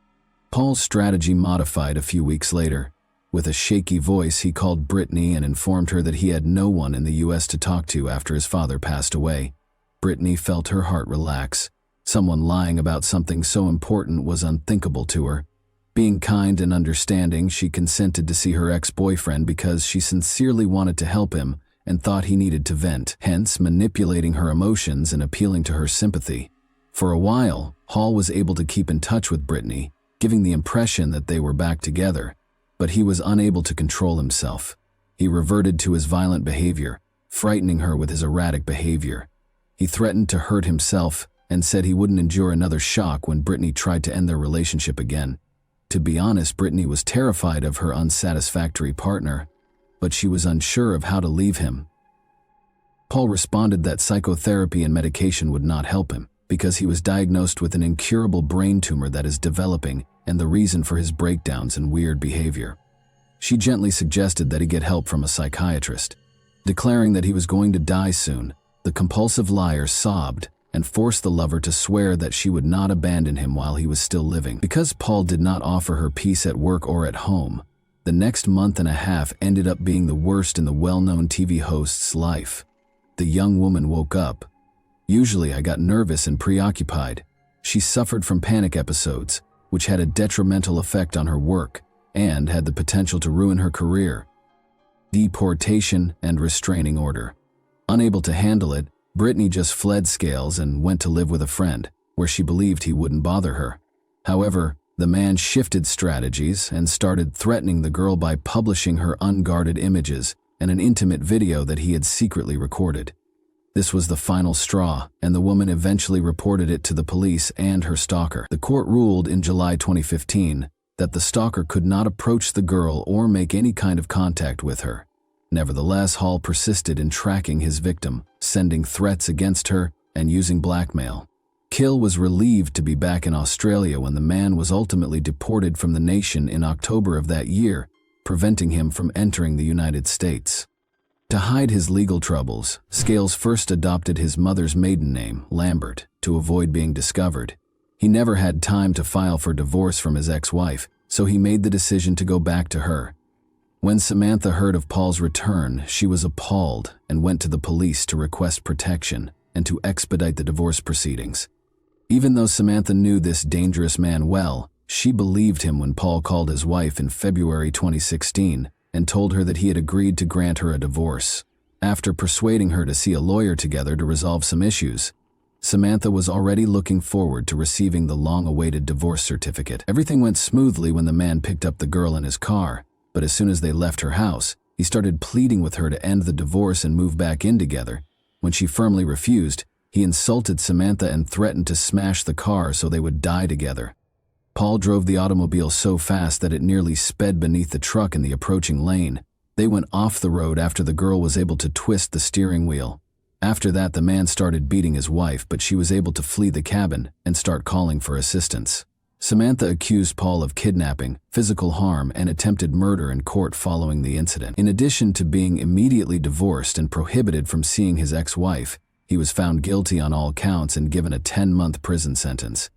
Paul's strategy modified a few weeks later. With a shaky voice, he called Brittany and informed her that he had no one in the U.S. to talk to after his father passed away. Brittany felt her heart relax. Someone lying about something so important was unthinkable to her. Being kind and understanding, she consented to see her ex-boyfriend because she sincerely wanted to help him and thought he needed to vent, hence manipulating her emotions and appealing to her sympathy. For a while, Hall was able to keep in touch with Brittany, giving the impression that they were back together, but he was unable to control himself. He reverted to his violent behavior, frightening her with his erratic behavior. He threatened to hurt himself and said he wouldn't endure another shock when Brittany tried to end their relationship again. To be honest, Brittany was terrified of her unsatisfactory partner, but she was unsure of how to leave him. Paul responded that psychotherapy and medication would not help him, because he was diagnosed with an incurable brain tumor that is developing and the reason for his breakdowns and weird behavior. She gently suggested that he get help from a psychiatrist. Declaring that he was going to die soon, the compulsive liar sobbed and forced the lover to swear that she would not abandon him while he was still living. Because Paul did not offer her peace at work or at home, the next month and a half ended up being the worst in the well-known TV host's life. The young woman woke up. Usually I got nervous and preoccupied. She suffered from panic episodes, which had a detrimental effect on her work and had the potential to ruin her career. Deportation and restraining order. Unable to handle it, Brittany just fled Scales and went to live with a friend, where she believed he wouldn't bother her. However, the man shifted strategies and started threatening the girl by publishing her unguarded images and an intimate video that he had secretly recorded. This was the final straw, and the woman eventually reported it to the police and her stalker. The court ruled in July 2015 that the stalker could not approach the girl or make any kind of contact with her. Nevertheless, Hall persisted in tracking his victim, sending threats against her and using blackmail. Kill was relieved to be back in Australia when the man was ultimately deported from the nation in October of that year, preventing him from entering the United States. To hide his legal troubles, Scales first adopted his mother's maiden name, Lambert, to avoid being discovered. He never had time to file for divorce from his ex-wife, so he made the decision to go back to her. When Samantha heard of Paul's return, she was appalled and went to the police to request protection and to expedite the divorce proceedings. Even though Samantha knew this dangerous man well, she believed him when Paul called his wife in February 2016 and told her that he had agreed to grant her a divorce. After persuading her to see a lawyer together to resolve some issues, Samantha was already looking forward to receiving the long-awaited divorce certificate. Everything went smoothly when the man picked up the girl in his car, but as soon as they left her house, he started pleading with her to end the divorce and move back in together. When she firmly refused, he insulted Samantha and threatened to smash the car so they would die together. Paul drove the automobile so fast that it nearly sped beneath the truck in the approaching lane. They went off the road after the girl was able to twist the steering wheel. After that, the man started beating his wife, but she was able to flee the cabin and start calling for assistance. Samantha accused Paul of kidnapping, physical harm, and attempted murder in court following the incident. In addition to being immediately divorced and prohibited from seeing his ex-wife, he was found guilty on all counts and given a 10-month prison sentence.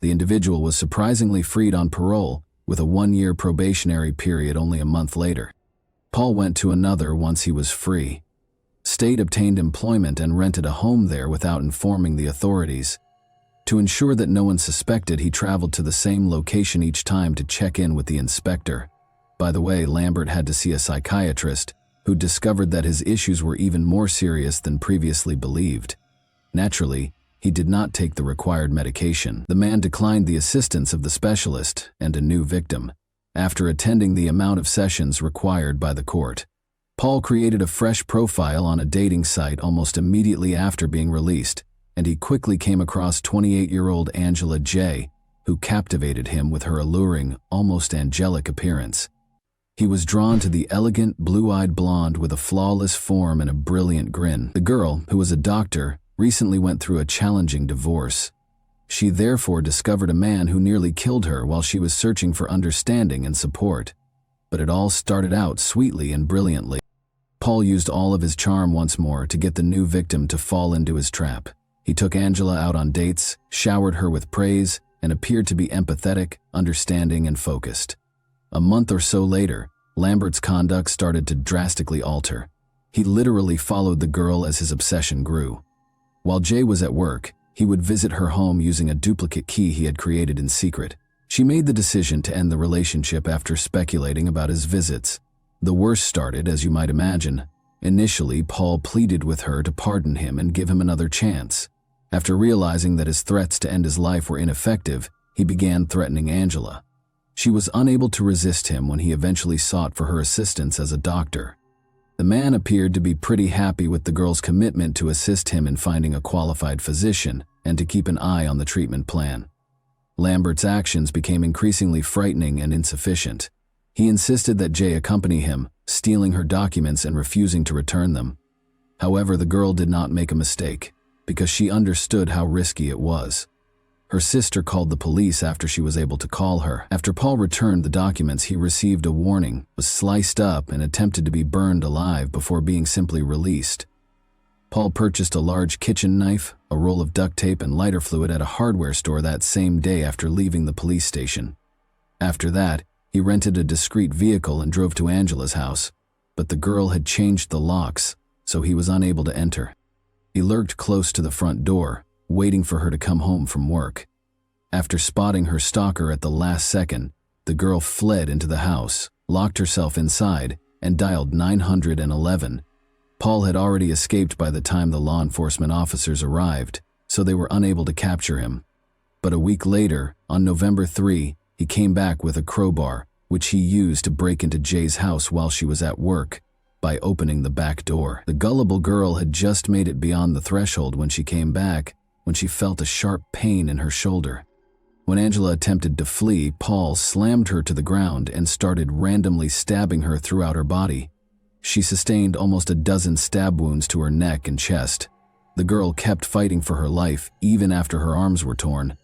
The individual was surprisingly freed on parole, with a 1-year probationary period only a month later. Paul went to another once he was free. State obtained employment and rented a home there without informing the authorities. To ensure that no one suspected, he traveled to the same location each time to check in with the inspector. By the way, Lambert had to see a psychiatrist, who discovered that his issues were even more serious than previously believed. Naturally, he did not take the required medication. The man declined the assistance of the specialist and a new victim, after attending the amount of sessions required by the court. Paul created a fresh profile on a dating site almost immediately after being released, and he quickly came across 28-year-old Angela J., who captivated him with her alluring, almost angelic appearance. He was drawn to the elegant, blue-eyed blonde with a flawless form and a brilliant grin. The girl, who was a doctor, recently went through a challenging divorce. She therefore discovered a man who nearly killed her while she was searching for understanding and support. But it all started out sweetly and brilliantly. Paul used all of his charm once more to get the new victim to fall into his trap. He took Angela out on dates, showered her with praise, and appeared to be empathetic, understanding, and focused. A month or so later, Lambert's conduct started to drastically alter. He literally followed the girl as his obsession grew. While Jay was at work, he would visit her home using a duplicate key he had created in secret. She made the decision to end the relationship after speculating about his visits. The worst started, as you might imagine. Initially, Paul pleaded with her to pardon him and give him another chance. After realizing that his threats to end his life were ineffective, he began threatening Angela. She was unable to resist him when he eventually sought for her assistance as a doctor. The man appeared to be pretty happy with the girl's commitment to assist him in finding a qualified physician and to keep an eye on the treatment plan. Lambert's actions became increasingly frightening and insufficient. He insisted that Jay accompany him, stealing her documents and refusing to return them. However, the girl did not make a mistake, because she understood how risky it was. Her sister called the police after she was able to call her. After Paul returned the documents, he received a warning, was sliced up, and attempted to be burned alive before being simply released. Paul purchased a large kitchen knife, a roll of duct tape, and lighter fluid at a hardware store that same day after leaving the police station. After that, he rented a discreet vehicle and drove to Angela's house, but the girl had changed the locks, so he was unable to enter. He lurked close to the front door, waiting for her to come home from work. After spotting her stalker at the last second, the girl fled into the house, locked herself inside, and dialed 911. Paul had already escaped by the time the law enforcement officers arrived, so they were unable to capture him. But a week later, on November 3, he came back with a crowbar, which he used to break into Jay's house while she was at work, by opening the back door. The gullible girl had just made it beyond the threshold when she came back, when she felt a sharp pain in her shoulder. When Angela attempted to flee, Paul slammed her to the ground and started randomly stabbing her throughout her body. She sustained almost a dozen stab wounds to her neck and chest. The girl kept fighting for her life even after her arms were torn.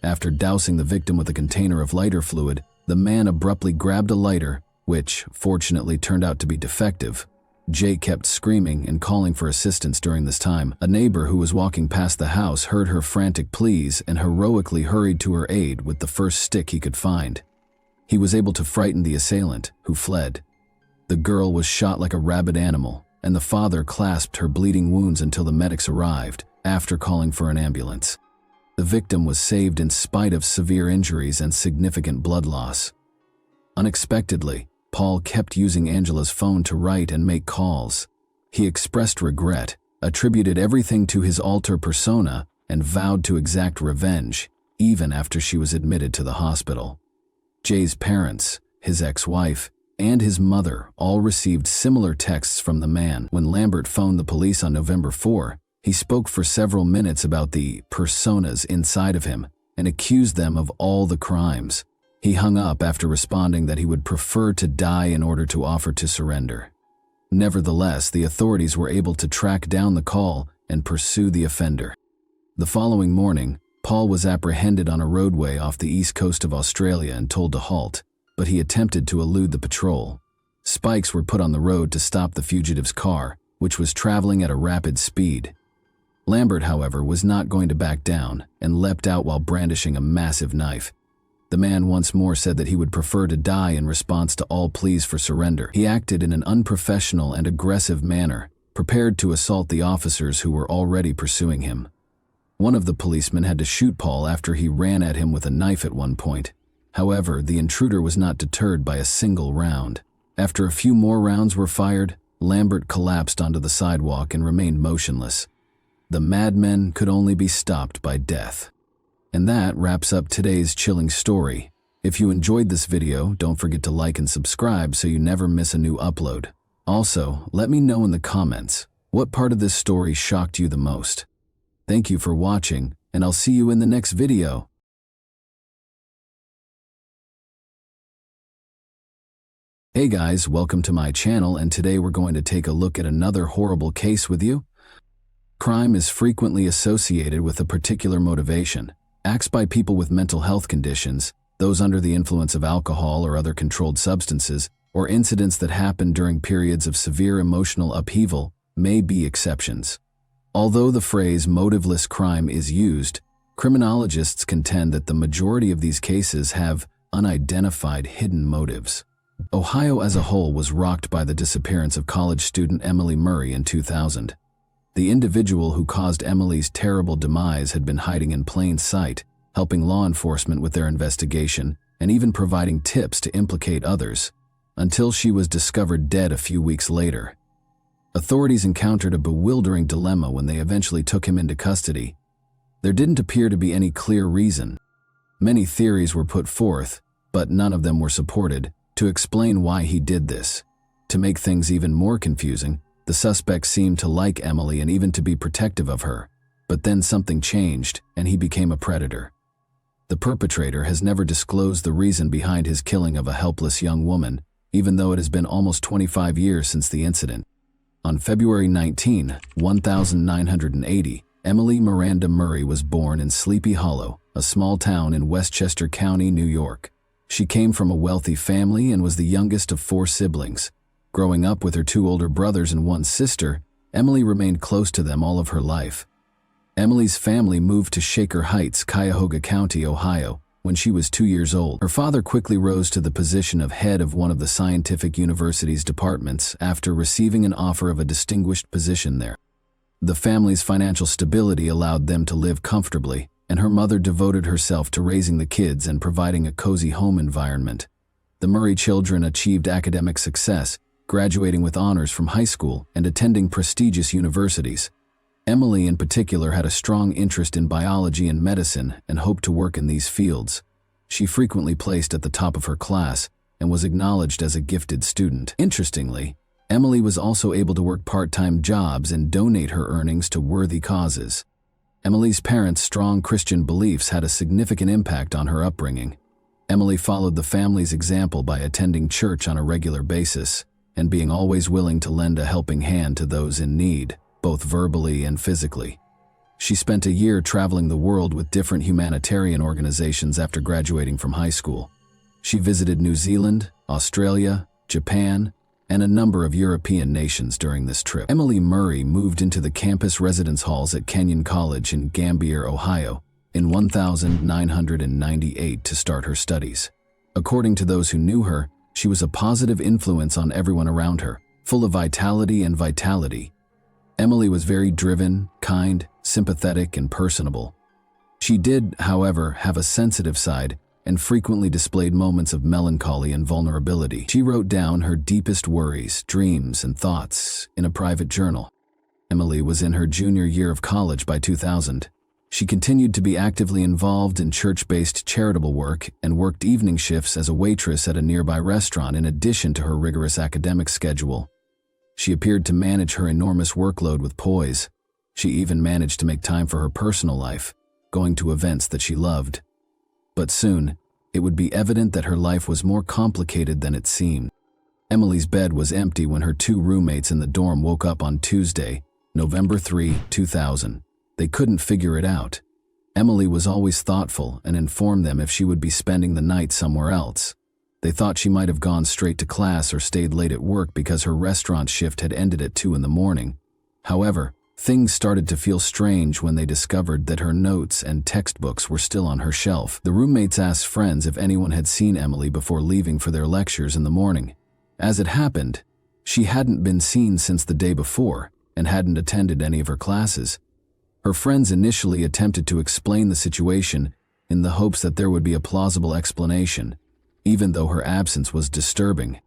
After dousing the victim with a container of lighter fluid, the man abruptly grabbed a lighter, which, fortunately, turned out to be defective. Jay kept screaming and calling for assistance during this time. A neighbor who was walking past the house heard her frantic pleas and heroically hurried to her aid with the first stick he could find. He was able to frighten the assailant, who fled. The girl was shot like a rabid animal, and the father clasped her bleeding wounds until the medics arrived, after calling for an ambulance. The victim was saved in spite of severe injuries and significant blood loss. Unexpectedly, Paul kept using Angela's phone to write and make calls. He expressed regret, attributed everything to his alter persona, and vowed to exact revenge, even after she was admitted to the hospital. Jay's parents, his ex-wife, and his mother all received similar texts from the man. When Lambert phoned the police on November 4, he spoke for several minutes about the personas inside of him and accused them of all the crimes. He hung up after responding that he would prefer to die in order to offer to surrender. Nevertheless, the authorities were able to track down the call and pursue the offender. The following morning, Paul was apprehended on a roadway off the east coast of Australia and told to halt, but he attempted to elude the patrol. Spikes were put on the road to stop the fugitive's car, which was traveling at a rapid speed. Lambert, however, was not going to back down and leapt out while brandishing a massive knife. The man once more said that he would prefer to die in response to all pleas for surrender. He acted in an unprofessional and aggressive manner, prepared to assault the officers who were already pursuing him. One of the policemen had to shoot Paul after he ran at him with a knife at one point. However, the intruder was not deterred by a single round. After a few more rounds were fired, Lambert collapsed onto the sidewalk and remained motionless. The madmen could only be stopped by death. And that wraps up today's chilling story. If you enjoyed this video, don't forget to like and subscribe so you never miss a new upload. Also, let me know in the comments, what part of this story shocked you the most? Thank you for watching, and I'll see you in the next video. Hey guys, welcome to my channel, and today we're going to take a look at another horrible case with you. Crime is frequently associated with a particular motivation. Acts by people with mental health conditions, those under the influence of alcohol or other controlled substances, or incidents that happen during periods of severe emotional upheaval may be exceptions. Although the phrase motiveless crime is used, criminologists contend that the majority of these cases have unidentified hidden motives. Ohio as a whole was rocked by the disappearance of college student Emily Murray in 2000. The individual who caused Emily's terrible demise had been hiding in plain sight, helping law enforcement with their investigation and even providing tips to implicate others, until she was discovered dead a few weeks later. Authorities encountered a bewildering dilemma when they eventually took him into custody. There didn't appear to be any clear reason. Many theories were put forth, but none of them were supported, to explain why he did this. To make things even more confusing, the suspect seemed to like Emily and even to be protective of her, but then something changed and he became a predator. The perpetrator has never disclosed the reason behind his killing of a helpless young woman, even though it has been almost 25 years since the incident. On February 19, 1980, Emily Miranda Murray was born in Sleepy Hollow, a small town in Westchester County, New York. She came from a wealthy family and was the youngest of 4 siblings. Growing up with her 2 older brothers and 1 sister, Emily remained close to them all of her life. Emily's family moved to Shaker Heights, Cuyahoga County, Ohio, when she was 2 years old. Her father quickly rose to the position of head of one of the scientific university's departments after receiving an offer of a distinguished position there. The family's financial stability allowed them to live comfortably, and her mother devoted herself to raising the kids and providing a cozy home environment. The Murray children achieved academic success, graduating with honors from high school and attending prestigious universities. Emily in particular had a strong interest in biology and medicine and hoped to work in these fields. She frequently placed at the top of her class and was acknowledged as a gifted student. Interestingly, Emily was also able to work part-time jobs and donate her earnings to worthy causes. Emily's parents' strong Christian beliefs had a significant impact on her upbringing. Emily followed the family's example by attending church on a regular basis and being always willing to lend a helping hand to those in need, both verbally and physically. She spent a year traveling the world with different humanitarian organizations after graduating from high school. She visited New Zealand, Australia, Japan, and a number of European nations during this trip. Emily Murray moved into the campus residence halls at Kenyon College in Gambier, Ohio, in 1998 to start her studies. According to those who knew her, she was a positive influence on everyone around her, full of vitality and vitality. Emily was very driven, kind, sympathetic, and personable. She did, however, have a sensitive side, and frequently displayed moments of melancholy and vulnerability. She wrote down her deepest worries, dreams, and thoughts in a private journal. Emily was in her junior year of college by 2000. She continued to be actively involved in church-based charitable work and worked evening shifts as a waitress at a nearby restaurant in addition to her rigorous academic schedule. She appeared to manage her enormous workload with poise. She even managed to make time for her personal life, going to events that she loved. But soon, it would be evident that her life was more complicated than it seemed. Emily's bed was empty when her two roommates in the dorm woke up on Tuesday, November 3, 2000. They couldn't figure it out. Emily was always thoughtful and informed them if she would be spending the night somewhere else. They thought she might have gone straight to class or stayed late at work because her restaurant shift had ended at 2 in the morning. However, things started to feel strange when they discovered that her notes and textbooks were still on her shelf. The roommates asked friends if anyone had seen Emily before leaving for their lectures in the morning. As it happened, she hadn't been seen since the day before and hadn't attended any of her classes. Her friends initially attempted to explain the situation in the hopes that there would be a plausible explanation, even though her absence was disturbing.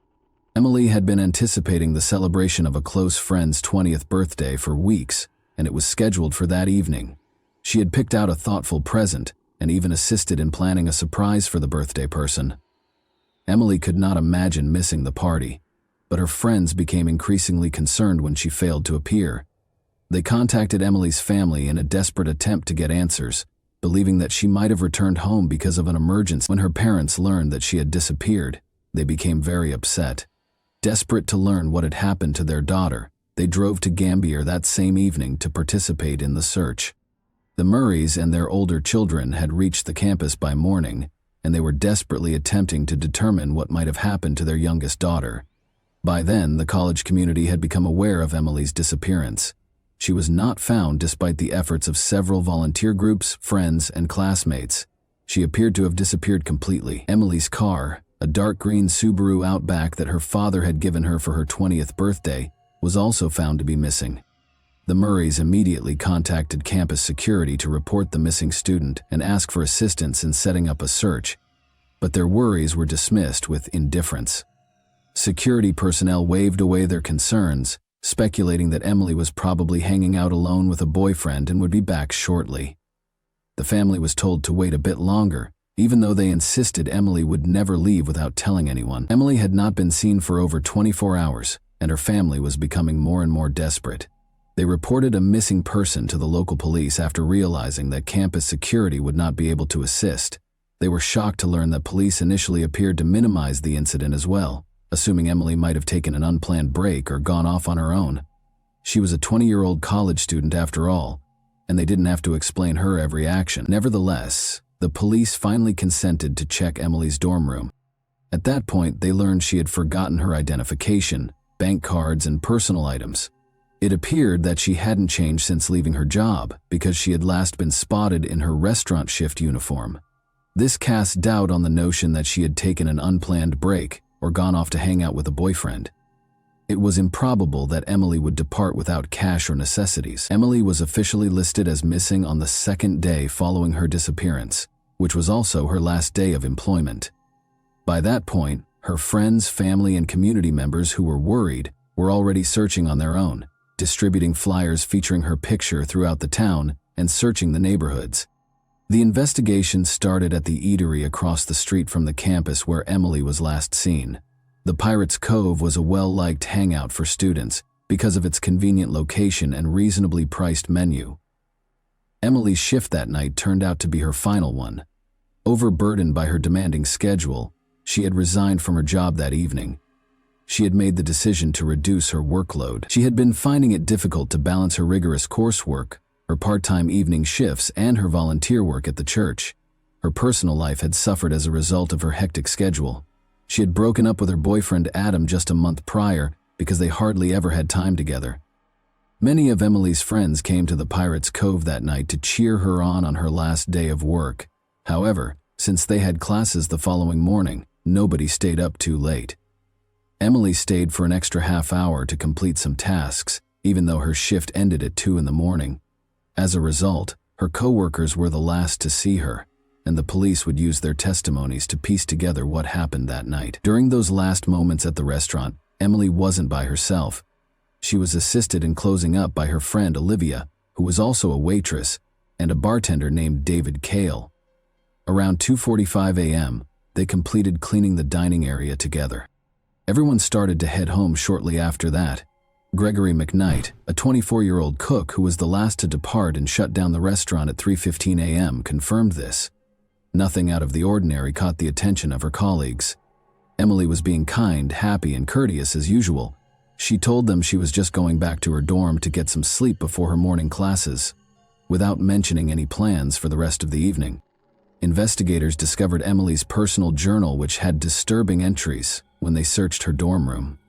Emily had been anticipating the celebration of a close friend's 20th birthday for weeks, and it was scheduled for that evening. She had picked out a thoughtful present and even assisted in planning a surprise for the birthday person. Emily could not imagine missing the party, but her friends became increasingly concerned when she failed to appear. They contacted Emily's family in a desperate attempt to get answers, believing that she might have returned home because of an emergency. When her parents learned that she had disappeared, they became very upset. Desperate to learn what had happened to their daughter, they drove to Gambier that same evening to participate in the search. The Murrays and their older children had reached the campus by morning, and they were desperately attempting to determine what might have happened to their youngest daughter. By then, the college community had become aware of Emily's disappearance. She was not found despite the efforts of several volunteer groups, friends, and classmates. She appeared to have disappeared completely. Emily's car, a dark green Subaru Outback that her father had given her for her 20th birthday, was also found to be missing. The Murrays immediately contacted campus security to report the missing student and ask for assistance in setting up a search, but their worries were dismissed with indifference. Security personnel waved away their concerns, speculating that Emily was probably hanging out alone with a boyfriend and would be back shortly. The family was told to wait a bit longer, even though they insisted Emily would never leave without telling anyone. Emily had not been seen for over 24 hours, and her family was becoming more and more desperate. They reported a missing person to the local police after realizing that campus security would not be able to assist. They were shocked to learn that police initially appeared to minimize the incident as well, assuming Emily might have taken an unplanned break or gone off on her own. She was a 20-year-old college student after all, and they didn't have to explain her every action. Nevertheless, the police finally consented to check Emily's dorm room. At that point, they learned she had forgotten her identification, bank cards, and personal items. It appeared that she hadn't changed since leaving her job because she had last been spotted in her restaurant shift uniform. This cast doubt on the notion that she had taken an unplanned break or gone off to hang out with a boyfriend. It was improbable that Emily would depart without cash or necessities. Emily was officially listed as missing on the second day following her disappearance, which was also her last day of employment. By that point, her friends, family, and community members who were worried were already searching on their own, distributing flyers featuring her picture throughout the town and searching the neighborhoods. The investigation started at the eatery across the street from the campus where Emily was last seen. The Pirates Cove was a well-liked hangout for students because of its convenient location and reasonably priced menu. Emily's shift that night turned out to be her final one. Overburdened by her demanding schedule, she had resigned from her job that evening. She had made the decision to reduce her workload. She had been finding it difficult to balance her rigorous coursework, her part-time evening shifts, and her volunteer work at the church. Her personal life had suffered as a result of her hectic schedule. She had broken up with her boyfriend Adam just a month prior because they hardly ever had time together. Many of Emily's friends came to the Pirates Cove that night to cheer her on her last day of work. However, since they had classes the following morning, nobody stayed up too late. Emily stayed for an extra half hour to complete some tasks, even though her shift ended at 2 in the morning. As a result, her coworkers were the last to see her, and the police would use their testimonies to piece together what happened that night. During those last moments at the restaurant, Emily wasn't by herself. She was assisted in closing up by her friend Olivia, who was also a waitress, and a bartender named David Cale. Around 2:45 a.m., they completed cleaning the dining area together. Everyone started to head home shortly after that. Gregory McKnight, a 24-year-old cook who was the last to depart and shut down the restaurant at 3:15 a.m., confirmed this. Nothing out of the ordinary caught the attention of her colleagues. Emily was being kind, happy, and courteous as usual. She told them she was just going back to her dorm to get some sleep before her morning classes, without mentioning any plans for the rest of the evening. Investigators discovered Emily's personal journal, which had disturbing entries when they searched her dorm room.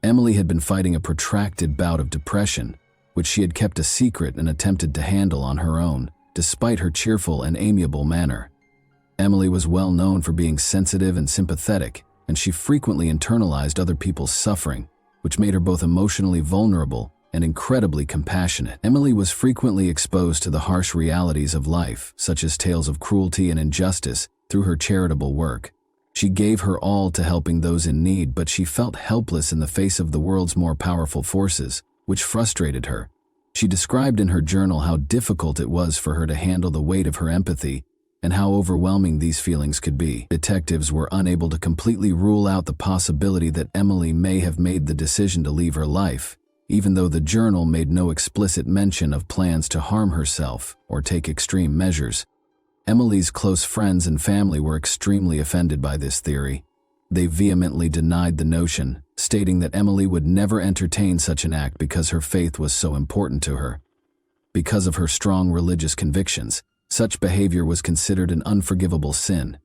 Emily had been fighting a protracted bout of depression, which she had kept a secret and attempted to handle on her own, despite her cheerful and amiable manner. Emily was well known for being sensitive and sympathetic, and she frequently internalized other people's suffering, which made her both emotionally vulnerable and incredibly compassionate. Emily was frequently exposed to the harsh realities of life, such as tales of cruelty and injustice, through her charitable work. She gave her all to helping those in need, but she felt helpless in the face of the world's more powerful forces, which frustrated her. She described in her journal how difficult it was for her to handle the weight of her empathy and how overwhelming these feelings could be. Detectives were unable to completely rule out the possibility that Emily may have made the decision to leave her life, even though the journal made no explicit mention of plans to harm herself or take extreme measures. Emily's close friends and family were extremely offended by this theory. They vehemently denied the notion, stating that Emily would never entertain such an act because her faith was so important to her. Because of her strong religious convictions, such behavior was considered an unforgivable sin.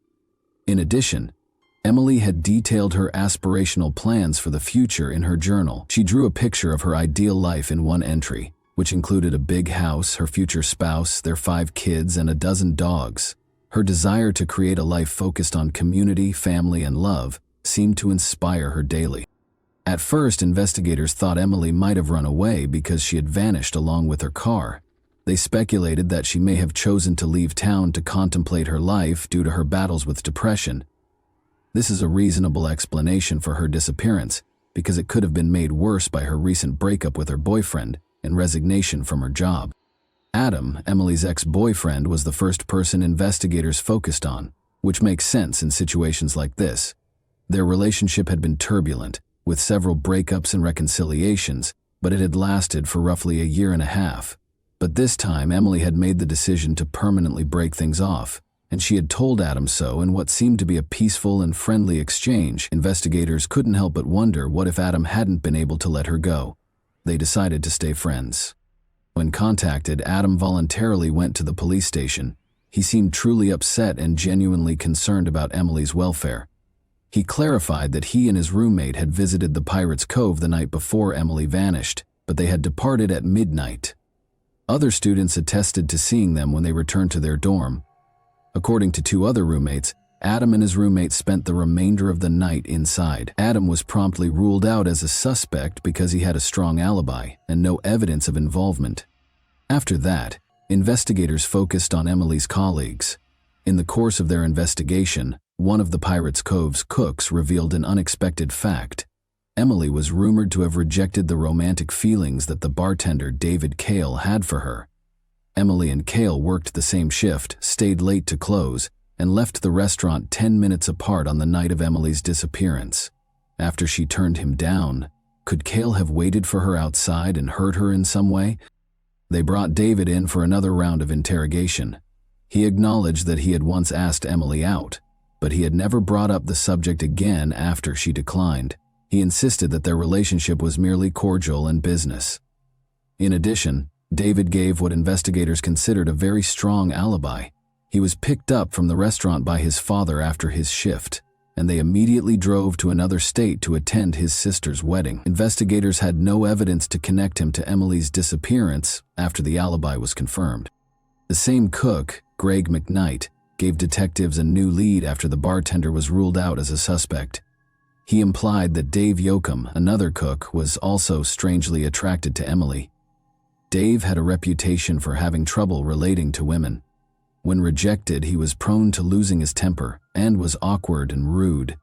In addition, Emily had detailed her aspirational plans for the future in her journal. She drew a picture of her ideal life in one entry, which included a big house, her future spouse, their 5 kids, and a dozen dogs. Her desire to create a life focused on community, family, and love seemed to inspire her daily. At first, investigators thought Emily might have run away because she had vanished along with her car. They speculated that she may have chosen to leave town to contemplate her life due to her battles with depression. This is a reasonable explanation for her disappearance, because it could have been made worse by her recent breakup with her boyfriend and resignation from her job. Adam, Emily's ex-boyfriend, was the first person investigators focused on, which makes sense in situations like this. Their relationship had been turbulent, with several breakups and reconciliations, but it had lasted for roughly a year and a half. But this time, Emily had made the decision to permanently break things off, and she had told Adam so in what seemed to be a peaceful and friendly exchange. Investigators couldn't help but wonder what if Adam hadn't been able to let her go. They decided to stay friends. When contacted, Adam voluntarily went to the police station. He seemed truly upset and genuinely concerned about Emily's welfare. He clarified that he and his roommate had visited the Pirates Cove the night before Emily vanished, but they had departed at midnight. Other students attested to seeing them when they returned to their dorm. According to 2 other roommates, Adam and his roommate spent the remainder of the night inside. Adam was promptly ruled out as a suspect because he had a strong alibi and no evidence of involvement. After that, investigators focused on Emily's colleagues. In the course of their investigation, one of the Pirates Cove's cooks revealed an unexpected fact. Emily was rumored to have rejected the romantic feelings that the bartender David Cale had for her. Emily and Cale worked the same shift, stayed late to close, and left the restaurant 10 minutes apart on the night of Emily's disappearance. After she turned him down, could Cale have waited for her outside and hurt her in some way? They brought David in for another round of interrogation. He acknowledged that he had once asked Emily out, but he had never brought up the subject again after she declined. He insisted that their relationship was merely cordial and business. In addition, David gave what investigators considered a very strong alibi. He was picked up from the restaurant by his father after his shift, and they immediately drove to another state to attend his sister's wedding. Investigators had no evidence to connect him to Emily's disappearance after the alibi was confirmed. The same cook, Greg McKnight, gave detectives a new lead after the bartender was ruled out as a suspect. He implied that Dave Yoakum, another cook, was also strangely attracted to Emily. Dave had a reputation for having trouble relating to women. When rejected, he was prone to losing his temper and was awkward and rude.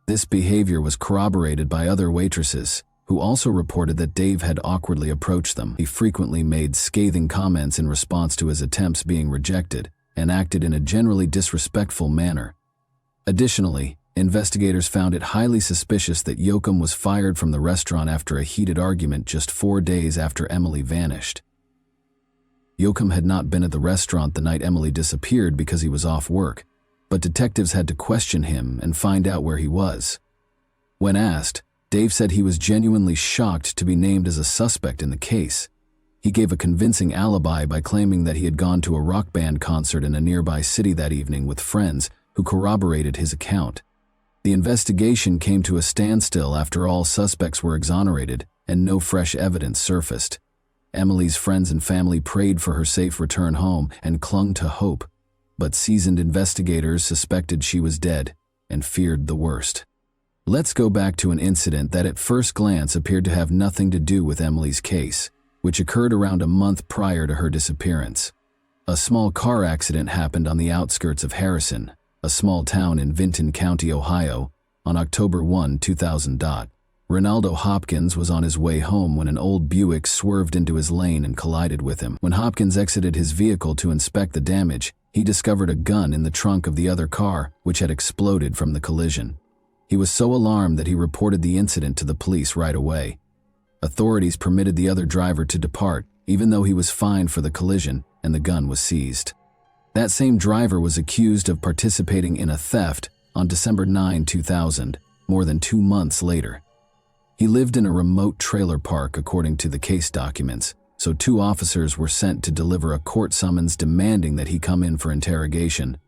This behavior was corroborated by other waitresses, who also reported that Dave had awkwardly approached them. He frequently made scathing comments in response to his attempts being rejected and acted in a generally disrespectful manner. Additionally, investigators found it highly suspicious that Yoakum was fired from the restaurant after a heated argument just 4 days after Emily vanished. Yoakum had not been at the restaurant the night Emily disappeared because he was off work, but detectives had to question him and find out where he was. When asked, Dave said he was genuinely shocked to be named as a suspect in the case. He gave a convincing alibi by claiming that he had gone to a rock band concert in a nearby city that evening with friends who corroborated his account. The investigation came to a standstill after all suspects were exonerated and no fresh evidence surfaced. Emily's friends and family prayed for her safe return home and clung to hope, but seasoned investigators suspected she was dead and feared the worst. Let's go back to an incident that at first glance appeared to have nothing to do with Emily's case, which occurred around a month prior to her disappearance. A small car accident happened on the outskirts of Harrison, a small town in Vinton County, Ohio, on October 1, 2000. Ronaldo Hopkins was on his way home when an old Buick swerved into his lane and collided with him. When Hopkins exited his vehicle to inspect the damage, he discovered a gun in the trunk of the other car, which had exploded from the collision. He was so alarmed that he reported the incident to the police right away. Authorities permitted the other driver to depart, even though he was fined for the collision, and the gun was seized. That same driver was accused of participating in a theft on December 9, 2000, more than 2 months later. He lived in a remote trailer park according to the case documents, so 2 officers were sent to deliver a court summons demanding that he come in for interrogation.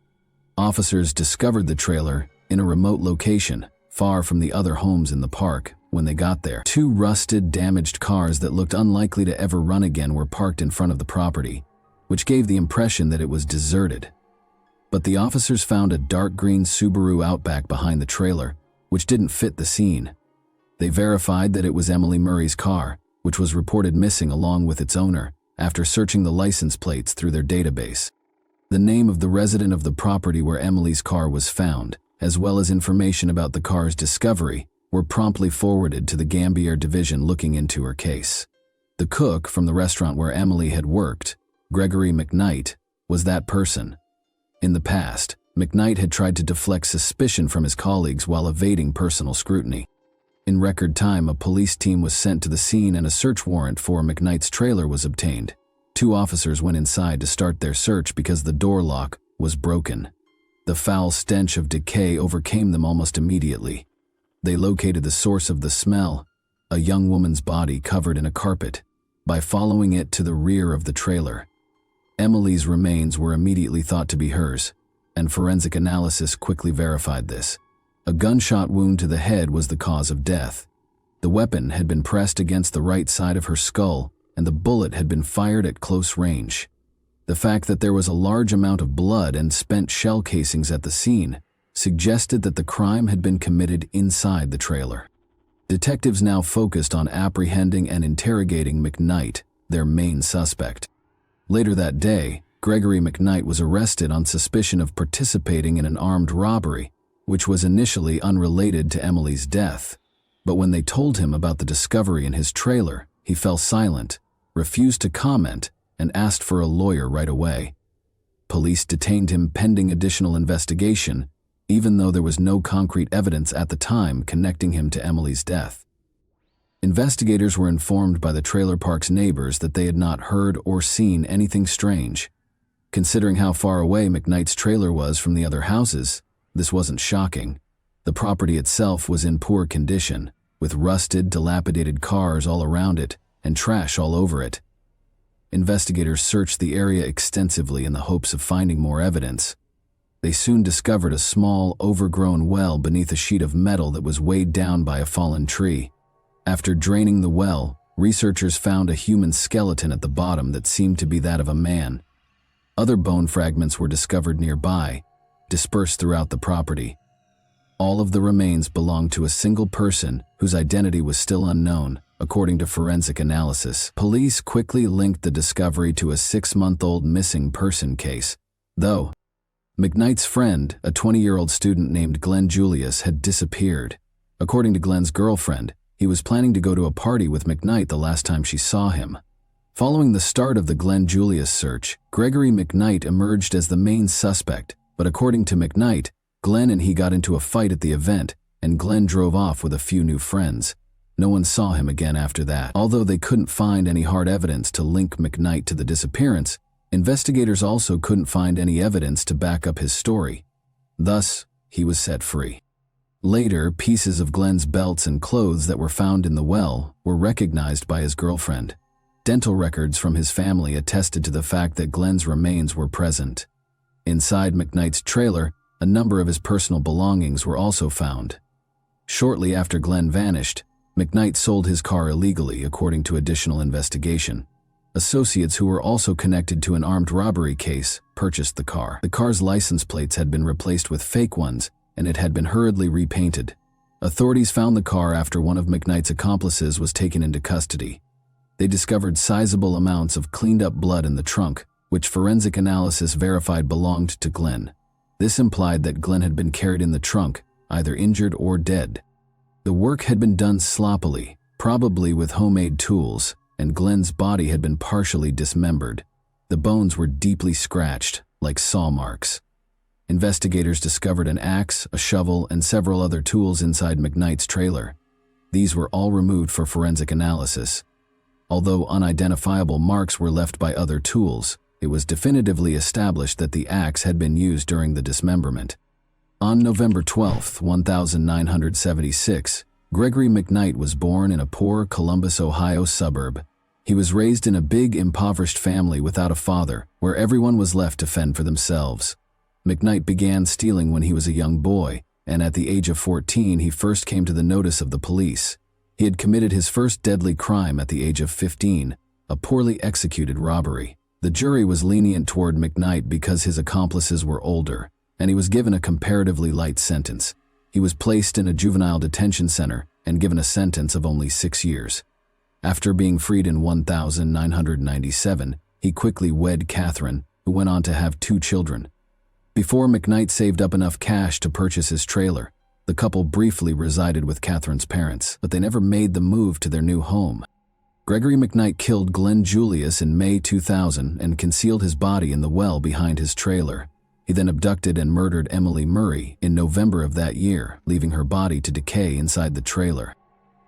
Officers discovered the trailer in a remote location, far from the other homes in the park. When they got there, 2 rusted, damaged cars that looked unlikely to ever run again were parked in front of the property, which gave the impression that it was deserted. But the officers found a dark green Subaru Outback behind the trailer, which didn't fit the scene. They verified that it was Emily Murray's car, which was reported missing along with its owner, after searching the license plates through their database. The name of the resident of the property where Emily's car was found, as well as information about the car's discovery, were promptly forwarded to the Gambier Division looking into her case. The cook from the restaurant where Emily had worked, Gregory McKnight, was that person. In the past, McKnight had tried to deflect suspicion from his colleagues while evading personal scrutiny. In record time, a police team was sent to the scene and a search warrant for McKnight's trailer was obtained. 2 officers went inside to start their search because the door lock was broken. The foul stench of decay overcame them almost immediately. They located the source of the smell, a young woman's body covered in a carpet, by following it to the rear of the trailer. Emily's remains were immediately thought to be hers, and forensic analysis quickly verified this. A gunshot wound to the head was the cause of death. The weapon had been pressed against the right side of her skull, and the bullet had been fired at close range. The fact that there was a large amount of blood and spent shell casings at the scene suggested that the crime had been committed inside the trailer. Detectives now focused on apprehending and interrogating McKnight, their main suspect. Later that day, Gregory McKnight was arrested on suspicion of participating in an armed robbery, which was initially unrelated to Emily's death. But when they told him about the discovery in his trailer, he fell silent, refused to comment, and asked for a lawyer right away. Police detained him pending additional investigation, even though there was no concrete evidence at the time connecting him to Emily's death. Investigators were informed by the trailer park's neighbors that they had not heard or seen anything strange. Considering how far away McKnight's trailer was from the other houses, this wasn't shocking. The property itself was in poor condition, with rusted, dilapidated cars all around it and trash all over it. Investigators searched the area extensively in the hopes of finding more evidence. They soon discovered a small, overgrown well beneath a sheet of metal that was weighed down by a fallen tree. After draining the well, researchers found a human skeleton at the bottom that seemed to be that of a man. Other bone fragments were discovered nearby, dispersed throughout the property. All of the remains belonged to a single person whose identity was still unknown, according to forensic analysis. Police quickly linked the discovery to a 6-month-old missing person case, Though, McKnight's friend, a 20-year-old student named Glenn Julius, had disappeared. According to Glenn's girlfriend, he was planning to go to a party with McKnight the last time she saw him. Following the start of the Glenn Julius search, Gregory McKnight emerged as the main suspect, but according to McKnight, Glenn and he got into a fight at the event, and Glenn drove off with a few new friends. No one saw him again after that. Although they couldn't find any hard evidence to link McKnight to the disappearance, investigators also couldn't find any evidence to back up his story. Thus, he was set free. Later, pieces of Glenn's belts and clothes that were found in the well were recognized by his girlfriend. Dental records from his family attested to the fact that Glenn's remains were present. Inside McKnight's trailer, a number of his personal belongings were also found. Shortly after Glenn vanished, McKnight sold his car illegally, according to additional investigation. Associates who were also connected to an armed robbery case purchased the car. The car's license plates had been replaced with fake ones, and it had been hurriedly repainted. Authorities found the car after one of McKnight's accomplices was taken into custody. They discovered sizable amounts of cleaned-up blood in the trunk, which forensic analysis verified belonged to Glenn. This implied that Glenn had been carried in the trunk, either injured or dead. The work had been done sloppily, probably with homemade tools, and Glenn's body had been partially dismembered. The bones were deeply scratched, like saw marks. Investigators discovered an axe, a shovel, and several other tools inside McKnight's trailer. These were all removed for forensic analysis. Although unidentifiable marks were left by other tools, it was definitively established that the axe had been used during the dismemberment. On November 12, 1976, Gregory McKnight was born in a poor Columbus, Ohio suburb. He was raised in a big, impoverished family without a father, where everyone was left to fend for themselves. McKnight began stealing when he was a young boy, and at the age of 14 he first came to the notice of the police. He had committed his first deadly crime at the age of 15, a poorly executed robbery. The jury was lenient toward McKnight because his accomplices were older, and he was given a comparatively light sentence. He was placed in a juvenile detention center and given a sentence of only 6 years. After being freed in 1997, he quickly wed Catherine, who went on to have 2 children. Before McKnight saved up enough cash to purchase his trailer, the couple briefly resided with Catherine's parents, but they never made the move to their new home. Gregory McKnight killed Glenn Julius in May 2000 and concealed his body in the well behind his trailer. He then abducted and murdered Emily Murray in November of that year, leaving her body to decay inside the trailer.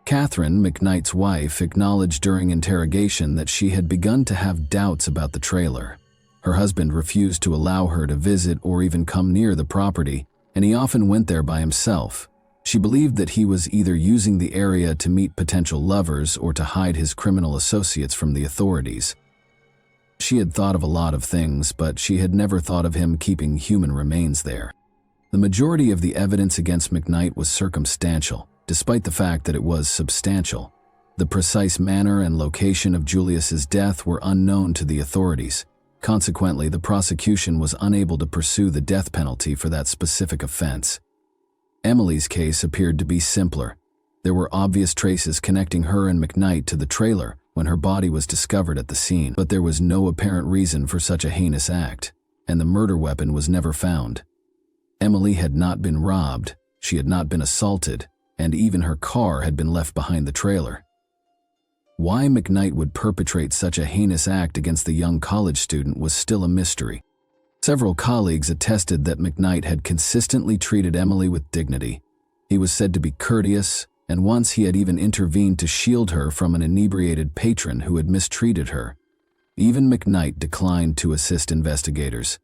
Catherine, McKnight's wife, acknowledged during interrogation that she had begun to have doubts about the trailer. Her husband refused to allow her to visit or even come near the property, and he often went there by himself. She believed that he was either using the area to meet potential lovers or to hide his criminal associates from the authorities. She had thought of a lot of things, but she had never thought of him keeping human remains there. The majority of the evidence against McKnight was circumstantial, despite the fact that it was substantial. The precise manner and location of Julius's death were unknown to the authorities. Consequently, the prosecution was unable to pursue the death penalty for that specific offense. Emily's case appeared to be simpler. There were obvious traces connecting her and McKnight to the trailer when her body was discovered at the scene, but there was no apparent reason for such a heinous act, and the murder weapon was never found. Emily had not been robbed, she had not been assaulted, and even her car had been left behind the trailer. Why McKnight would perpetrate such a heinous act against the young college student was still a mystery. Several colleagues attested that McKnight had consistently treated Emily with dignity. He was said to be courteous, and once he had even intervened to shield her from an inebriated patron who had mistreated her. Even McKnight declined to assist investigators.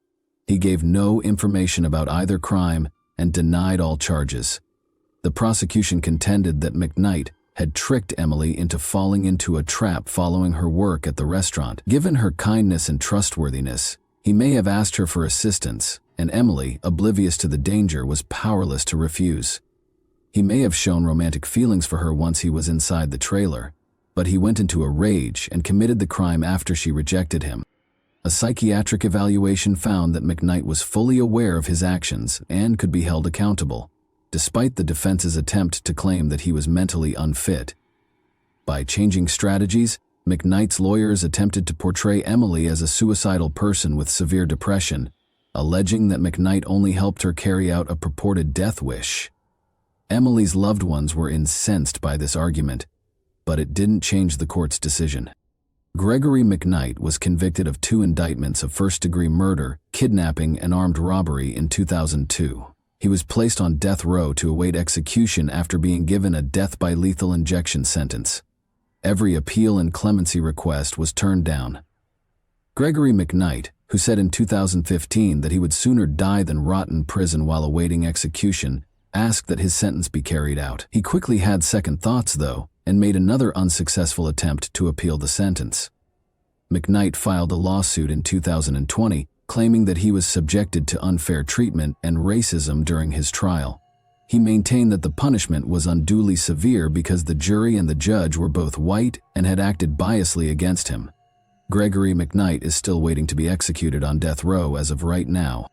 He gave no information about either crime and denied all charges. The prosecution contended that McKnight had tricked Emily into falling into a trap following her work at the restaurant. Given her kindness and trustworthiness, he may have asked her for assistance, and Emily, oblivious to the danger, was powerless to refuse. He may have shown romantic feelings for her once he was inside the trailer, but he went into a rage and committed the crime after she rejected him. A psychiatric evaluation found that McKnight was fully aware of his actions and could be held accountable, despite the defense's attempt to claim that he was mentally unfit. By changing strategies, McKnight's lawyers attempted to portray Emily as a suicidal person with severe depression, alleging that McKnight only helped her carry out a purported death wish. Emily's loved ones were incensed by this argument, but it didn't change the court's decision. Gregory McKnight was convicted of 2 indictments of first-degree murder, kidnapping, and armed robbery in 2002. He was placed on death row to await execution after being given a death by lethal injection sentence. Every appeal and clemency request was turned down. Gregory McKnight, who said in 2015 that he would sooner die than rot in prison while awaiting execution, asked that his sentence be carried out. He quickly had second thoughts, though, and made another unsuccessful attempt to appeal the sentence. McKnight filed a lawsuit in 2020, claiming that he was subjected to unfair treatment and racism during his trial. He maintained that the punishment was unduly severe because the jury and the judge were both white and had acted biasly against him. Gregory McKnight is still waiting to be executed on death row as of right now.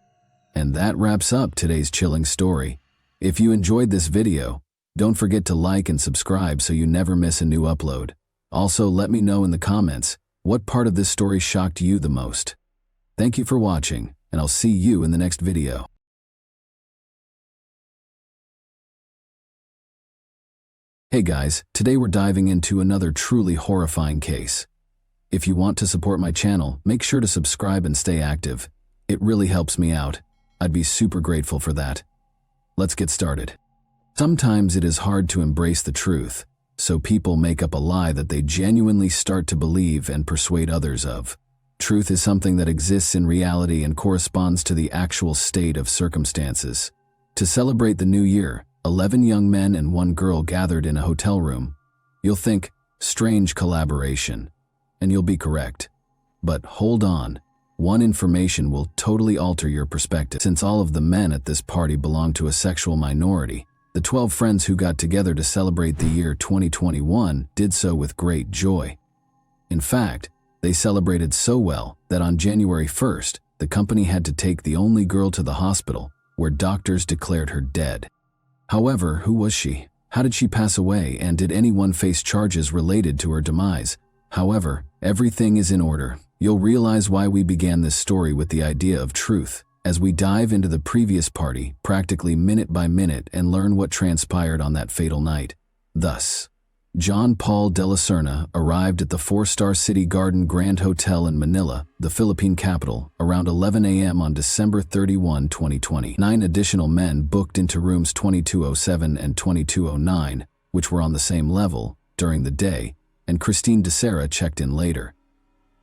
And that wraps up today's chilling story. If you enjoyed this video, don't forget to like and subscribe so you never miss a new upload. Also, let me know in the comments, what part of this story shocked you the most? Thank you for watching, and I'll see you in the next video. Hey guys, today we're diving into another truly horrifying case. If you want to support my channel, make sure to subscribe and stay active. It really helps me out. I'd be super grateful for that. Let's get started. Sometimes it is hard to embrace the truth, so people make up a lie that they genuinely start to believe and persuade others of. Truth is something that exists in reality and corresponds to the actual state of circumstances. To celebrate the new year, 11 young men and 1 girl gathered in a hotel room. You'll think, strange collaboration, and you'll be correct. But hold on, one information will totally alter your perspective. Since all of the men at this party belong to a sexual minority, the 12 friends who got together to celebrate the year 2021 did so with great joy. In fact, they celebrated so well that on January 1st, the company had to take the only girl to the hospital, where doctors declared her dead. However, who was she? How did she pass away, and did anyone face charges related to her demise? However, everything is in order. You'll realize why we began this story with the idea of truth, as we dive into the previous party, practically minute by minute, and learn what transpired on that fatal night. Thus, John Paul de la Serna arrived at the 4-star City Garden Grand Hotel in Manila, the Philippine capital, around 11 a.m. on December 31, 2020. 9 additional men booked into rooms 2207 and 2209, which were on the same level, during the day, and Christine Deari checked in later.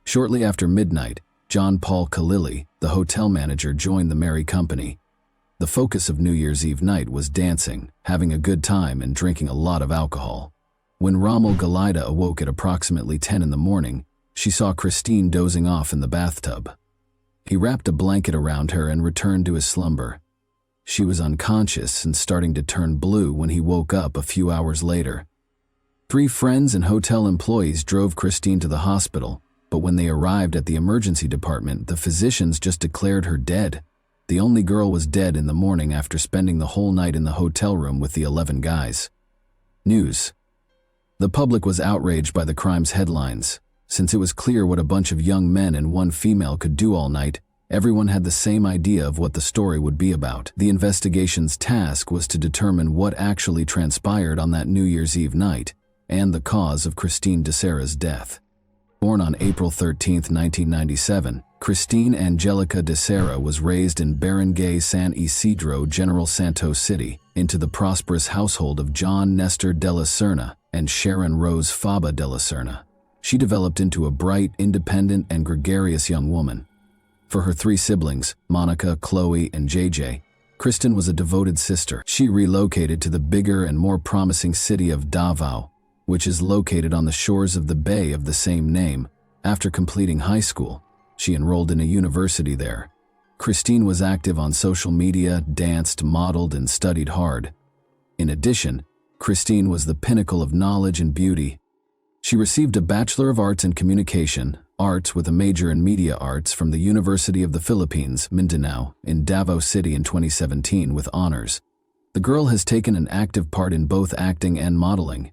Shortly after midnight, John Paul Connley, the hotel manager, joined the merry company. The focus of New Year's Eve night was dancing, having a good time, and drinking a lot of alcohol. When Rommel Galida awoke at approximately 10 in the morning, she saw Christine dozing off in the bathtub. He wrapped a blanket around her and returned to his slumber. She was unconscious and starting to turn blue when he woke up a few hours later. 3 friends and hotel employees drove Christine to the hospital, but when they arrived at the emergency department, the physicians just declared her dead. The only girl was dead in the morning after spending the whole night in the hotel room with the 11 guys. News. The public was outraged by the crime's headlines. Since it was clear what a bunch of young men and 1 female could do all night, everyone had the same idea of what the story would be about. The investigation's task was to determine what actually transpired on that New Year's Eve night, and the cause of Christine Deari's death. Born on April 13, 1997, Christine Angelica Deari was raised in Barangay San Isidro, General Santos City, into the prosperous household of John Nestor de la Serna and Sharon Rose Faba de la Serna. She developed into a bright, independent, and gregarious young woman. For her 3 siblings, Monica, Chloe, and JJ, Kristen was a devoted sister. She relocated to the bigger and more promising city of Davao, which is located on the shores of the bay of the same name. After completing high school, she enrolled in a university there. Christine was active on social media, danced, modeled, and studied hard. In addition, Christine was the pinnacle of knowledge and beauty. She received a Bachelor of Arts in Communication, Arts with a major in Media Arts from the University of the Philippines, Mindanao, in Davao City in 2017 with honors. The girl has taken an active part in both acting and modeling.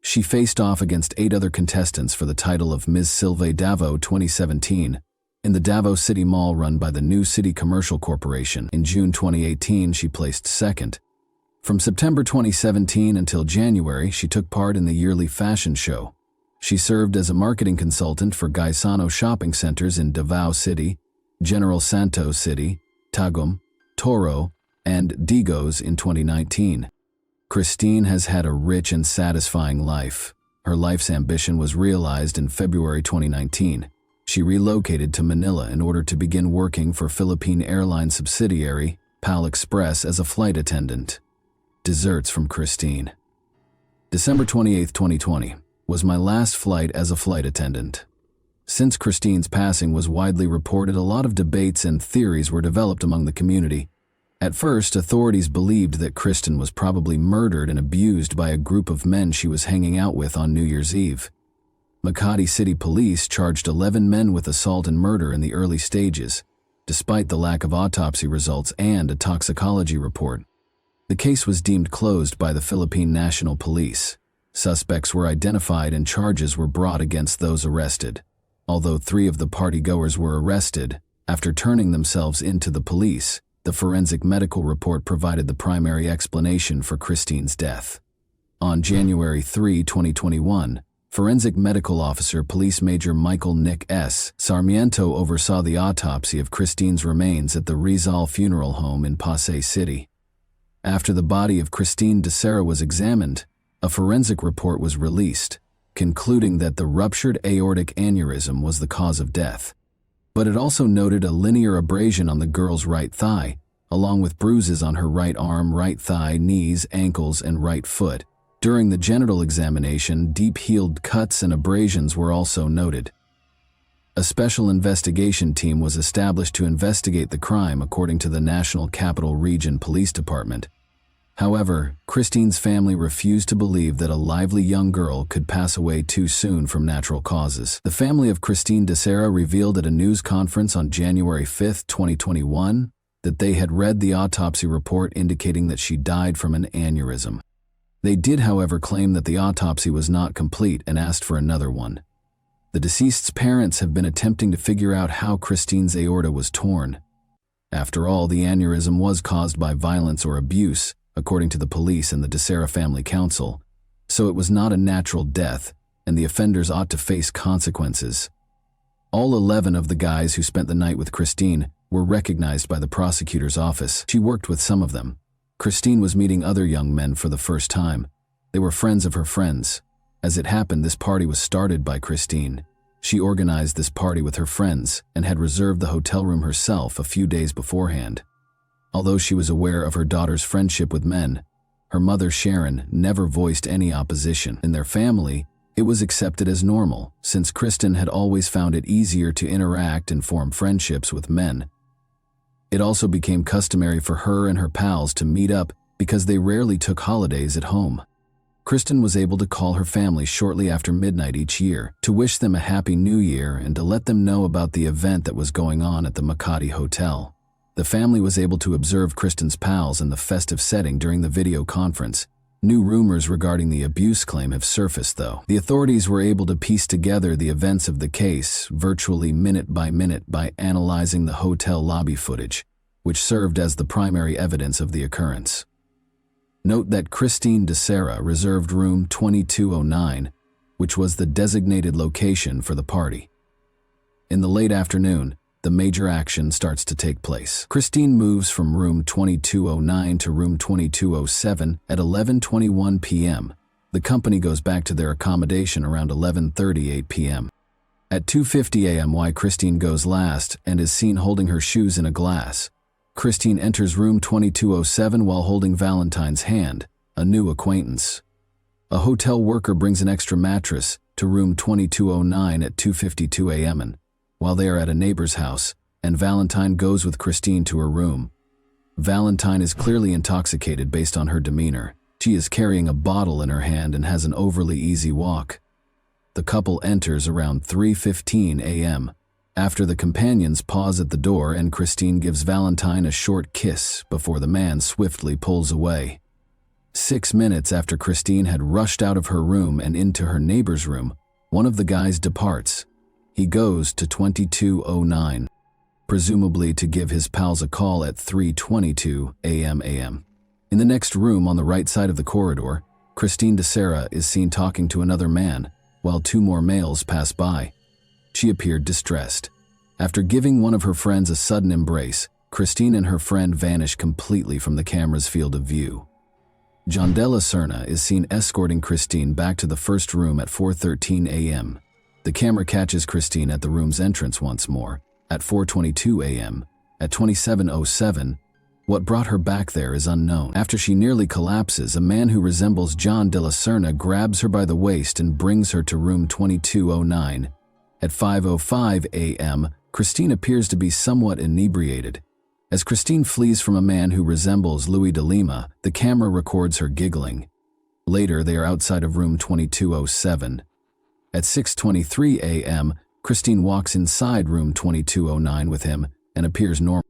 She faced off against 8 other contestants for the title of Ms. Silve Davao 2017. in the Davos City Mall run by the New City Commercial Corporation. In June 2018, she placed second. From September 2017 until January, she took part in the yearly fashion show. She served as a marketing consultant for Gaisano shopping centers in Davao City, General Santos City, Tagum, Toro, and Digos in 2019. Christine has had a rich and satisfying life. Her life's ambition was realized in February 2019. She relocated to Manila in order to begin working for Philippine airline subsidiary, PAL Express, as a flight attendant. Desserts from Christine. December 28, 2020, was my last flight as a flight attendant. Since Christine's passing was widely reported, a lot of debates and theories were developed among the community. At first, authorities believed that Kristen was probably murdered and abused by a group of men she was hanging out with on New Year's Eve. Makati City Police charged 11 men with assault and murder in the early stages, despite the lack of autopsy results and a toxicology report. The case was deemed closed by the Philippine National Police. Suspects were identified and charges were brought against those arrested. Although 3 of the partygoers were arrested, after turning themselves in to the police, the forensic medical report provided the primary explanation for Christine's death. On January 3, 2021, Forensic Medical Officer Police Major Michael Nick S. Sarmiento oversaw the autopsy of Christine's remains at the Rizal Funeral Home in Pasay City. After the body of Christine Deari was examined, a forensic report was released, concluding that the ruptured aortic aneurysm was the cause of death. But it also noted a linear abrasion on the girl's right thigh, along with bruises on her right arm, right thigh, knees, ankles, and right foot. During the genital examination, deep-healed cuts and abrasions were also noted. A special investigation team was established to investigate the crime, according to the National Capital Region Police Department. However, Christine's family refused to believe that a lively young girl could pass away too soon from natural causes. The family of Christine Deari revealed at a news conference on January 5, 2021, that they had read the autopsy report indicating that she died from an aneurysm. They did, however, claim that the autopsy was not complete and asked for another one. The deceased's parents have been attempting to figure out how Christine's aorta was torn. After all, the aneurysm was caused by violence or abuse, according to the police and the Deari Family Council, so it was not a natural death, and the offenders ought to face consequences. All 11 of the guys who spent the night with Christine were recognized by the prosecutor's office. She worked with some of them. Christine was meeting other young men for the first time. They were friends of her friends. As it happened, this party was started by Christine. She organized this party with her friends and had reserved the hotel room herself a few days beforehand. Although she was aware of her daughter's friendship with men, her mother Sharon never voiced any opposition. In their family, it was accepted as normal, since Kristen had always found it easier to interact and form friendships with men. It also became customary for her and her pals to meet up because they rarely took holidays at home. Kristen was able to call her family shortly after midnight each year to wish them a happy new year and to let them know about the event that was going on at the Makati Hotel. The family was able to observe Kristen's pals in the festive setting during the video conference. New rumors regarding the abuse claim have surfaced, though. The authorities were able to piece together the events of the case virtually minute by analyzing the hotel lobby footage, which served as the primary evidence of the occurrence. Note that Christine Deari reserved room 2209, which was the designated location for the party. In the late afternoon, the major action starts to take place. Christine moves from room 2209 to room 2207 at 11:21 p.m. The company goes back to their accommodation around 11:38 p.m. At 2:50 a.m. Christine goes last and is seen holding her shoes in a glass. Christine enters room 2207 while holding Valentine's hand, a new acquaintance. A hotel worker brings an extra mattress to room 2209 at 2:52 a.m. while they are at a neighbor's house, and Valentine goes with Christine to her room. Valentine is clearly intoxicated based on her demeanor. She is carrying a bottle in her hand and has an overly easy walk. The couple enters around 3:15 a.m. after the companions pause at the door and Christine gives Valentine a short kiss before the man swiftly pulls away. 6 minutes after Christine had rushed out of her room and into her neighbor's room, one of the guys departs. He goes to 2209, presumably to give his pals a call at 3:22 a.m. In the next room on the right side of the corridor, Christine DeSera is seen talking to another man, while two more males pass by. She appeared distressed. After giving one of her friends a sudden embrace, Christine and her friend vanish completely from the camera's field of view. John Della Serna is seen escorting Christine back to the first room at 4:13 a.m. The camera catches Christine at the room's entrance once more, at 4:22 a.m. At 27:07, what brought her back there is unknown. After she nearly collapses, a man who resembles John Della Serna grabs her by the waist and brings her to room 2209. At 5:05 a.m., Christine appears to be somewhat inebriated. As Christine flees from a man who resembles Louis de Lima, the camera records her giggling. Later, they are outside of room 2207. At 6:23 a.m., Christine walks inside room 2209 with him and appears normal.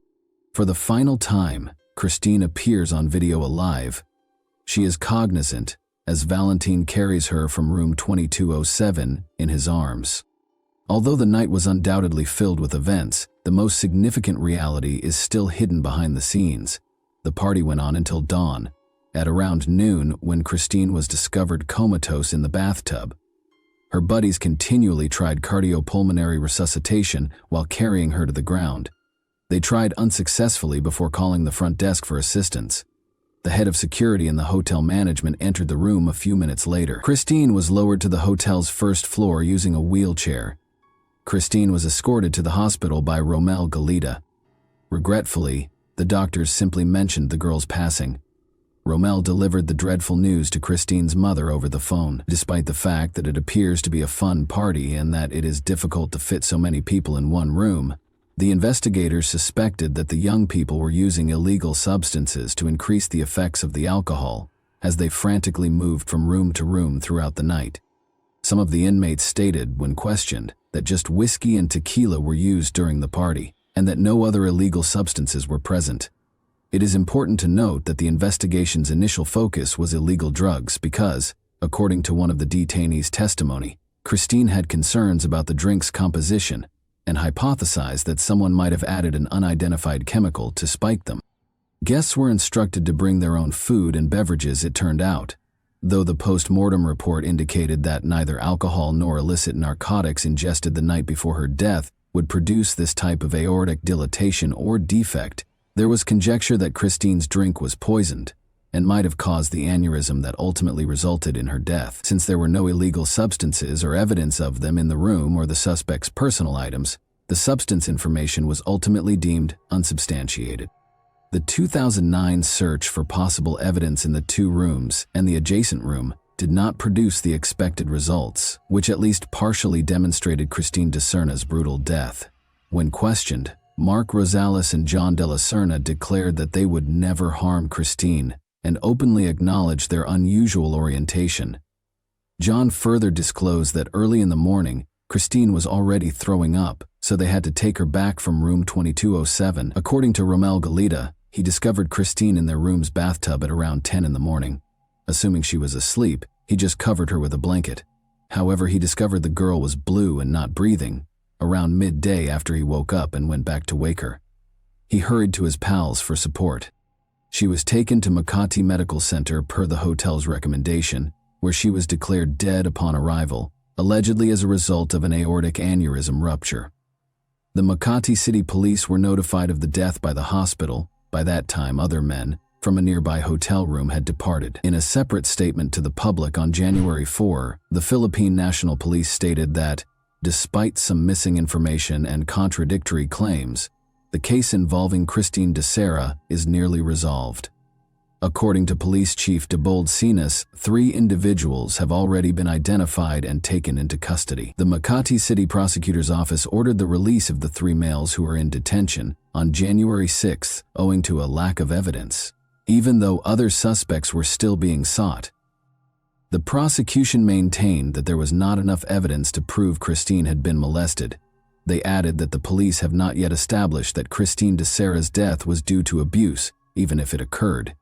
For the final time, Christine appears on video alive. She is cognizant as Valentin carries her from room 2207 in his arms. Although the night was undoubtedly filled with events, the most significant reality is still hidden behind the scenes. The party went on until dawn, at around noon when Christine was discovered comatose in the bathtub. Her buddies continually tried cardiopulmonary resuscitation while carrying her to the ground. They tried unsuccessfully before calling the front desk for assistance. The head of security and the hotel management entered the room a few minutes later. Christine was lowered to the hotel's first floor using a wheelchair. Christine was escorted to the hospital by Romel Galita. Regretfully, the doctors simply mentioned the girl's passing. Romel delivered the dreadful news to Christine's mother over the phone. Despite the fact that it appears to be a fun party and that it is difficult to fit so many people in one room, the investigators suspected that the young people were using illegal substances to increase the effects of the alcohol as they frantically moved from room to room throughout the night. Some of the inmates stated, when questioned, that just whiskey and tequila were used during the party, and that no other illegal substances were present. It is important to note that the investigation's initial focus was illegal drugs because, according to one of the detainees' testimony, Christine had concerns about the drink's composition and hypothesized that someone might have added an unidentified chemical to spike them. Guests were instructed to bring their own food and beverages, it turned out, though the post-mortem report indicated that neither alcohol nor illicit narcotics ingested the night before her death would produce this type of aortic dilatation or defect. There was conjecture that Christine's drink was poisoned and might have caused the aneurysm that ultimately resulted in her death. Since there were no illegal substances or evidence of them in the room or the suspect's personal items, the substance information was ultimately deemed unsubstantiated. The 2009 search for possible evidence in the two rooms and the adjacent room did not produce the expected results, which at least partially demonstrated Christine DeSerna's brutal death. When questioned, Mark Rosales and John Della Serna declared that they would never harm Christine and openly acknowledged their unusual orientation. John further disclosed that early in the morning, Christine was already throwing up, so they had to take her back from room 2207. According to Romel Galita, he discovered Christine in their room's bathtub at around 10 in the morning. Assuming she was asleep, he just covered her with a blanket. However, he discovered the girl was blue and not breathing around midday after he woke up and went back to wake her. He hurried to his pals for support. She was taken to Makati Medical Center per the hotel's recommendation, where she was declared dead upon arrival, allegedly as a result of an aortic aneurysm rupture. The Makati City Police were notified of the death by the hospital. By that time, other men from a nearby hotel room had departed. In a separate statement to the public on January 4, the Philippine National Police stated that, despite some missing information and contradictory claims, the case involving Christine DeSera is nearly resolved. According to Police Chief Debold Sinas, 3 individuals have already been identified and taken into custody. The Makati City Prosecutor's Office ordered the release of the 3 males who are in detention on January 6 owing to a lack of evidence, even though other suspects were still being sought. The prosecution maintained that there was not enough evidence to prove Christine had been molested. They added that the police have not yet established that Christine DeSera's death was due to abuse, even if it occurred.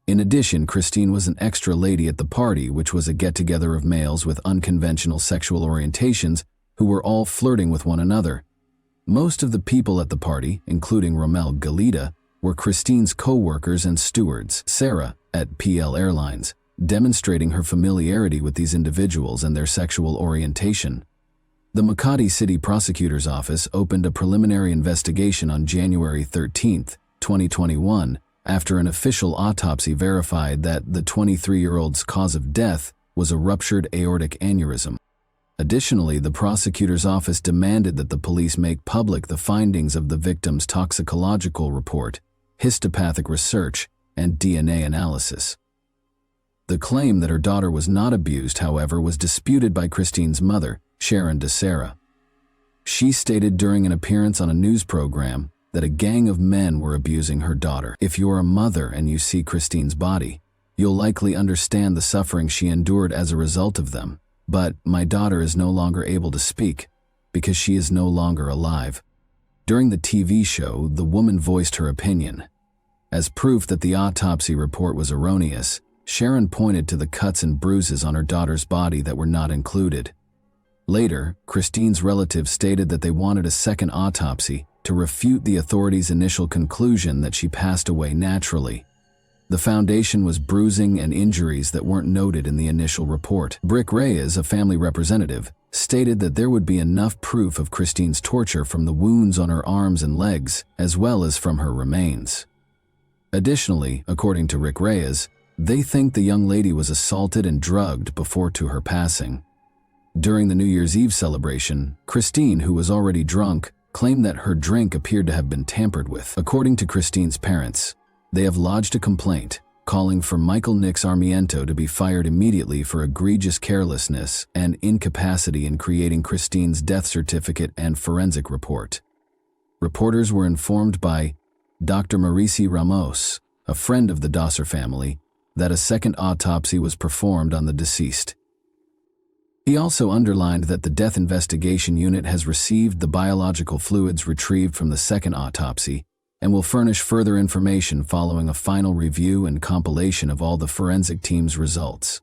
In addition, Christine was an extra lady at the party, which was a get-together of males with unconventional sexual orientations who were all flirting with one another. Most of the people at the party, including Rommel Galita, were Christine's co-workers and stewards, Sarah, at PL Airlines, demonstrating her familiarity with these individuals and their sexual orientation. The Makati City Prosecutor's Office opened a preliminary investigation on January 13, 2021, after an official autopsy verified that the 23-year-old's cause of death was a ruptured aortic aneurysm. Additionally, the prosecutor's office demanded that the police make public the findings of the victim's toxicological report, histopathic research, and DNA analysis. The claim that her daughter was not abused, however, was disputed by Christine's mother, Sharon DeSera. She stated during an appearance on a news program that a gang of men were abusing her daughter. If you're a mother and you see Christine's body, you'll likely understand the suffering she endured as a result of them. But my daughter is no longer able to speak because she is no longer alive. During the TV show, the woman voiced her opinion. As proof that the autopsy report was erroneous, Sharon pointed to the cuts and bruises on her daughter's body that were not included. Later, Christine's relatives stated that they wanted a second autopsy to refute the authorities' initial conclusion that she passed away naturally. The foundation was bruising and injuries that weren't noted in the initial report. Brick Reyes, a family representative, stated that there would be enough proof of Christine's torture from the wounds on her arms and legs, as well as from her remains. Additionally, according to Rick Reyes, they think the young lady was assaulted and drugged before to her passing. During the New Year's Eve celebration, Christine, who was already drunk, claimed that her drink appeared to have been tampered with. According to Christine's parents, they have lodged a complaint calling for Michael Nix Armiento to be fired immediately for egregious carelessness and incapacity in creating Christine's death certificate and forensic report. Reporters were informed by Dr. Maurici Ramos, a friend of the Dosser family, that a second autopsy was performed on the deceased. He also underlined that the Death Investigation Unit has received the biological fluids retrieved from the second autopsy and will furnish further information following a final review and compilation of all the forensic team's results.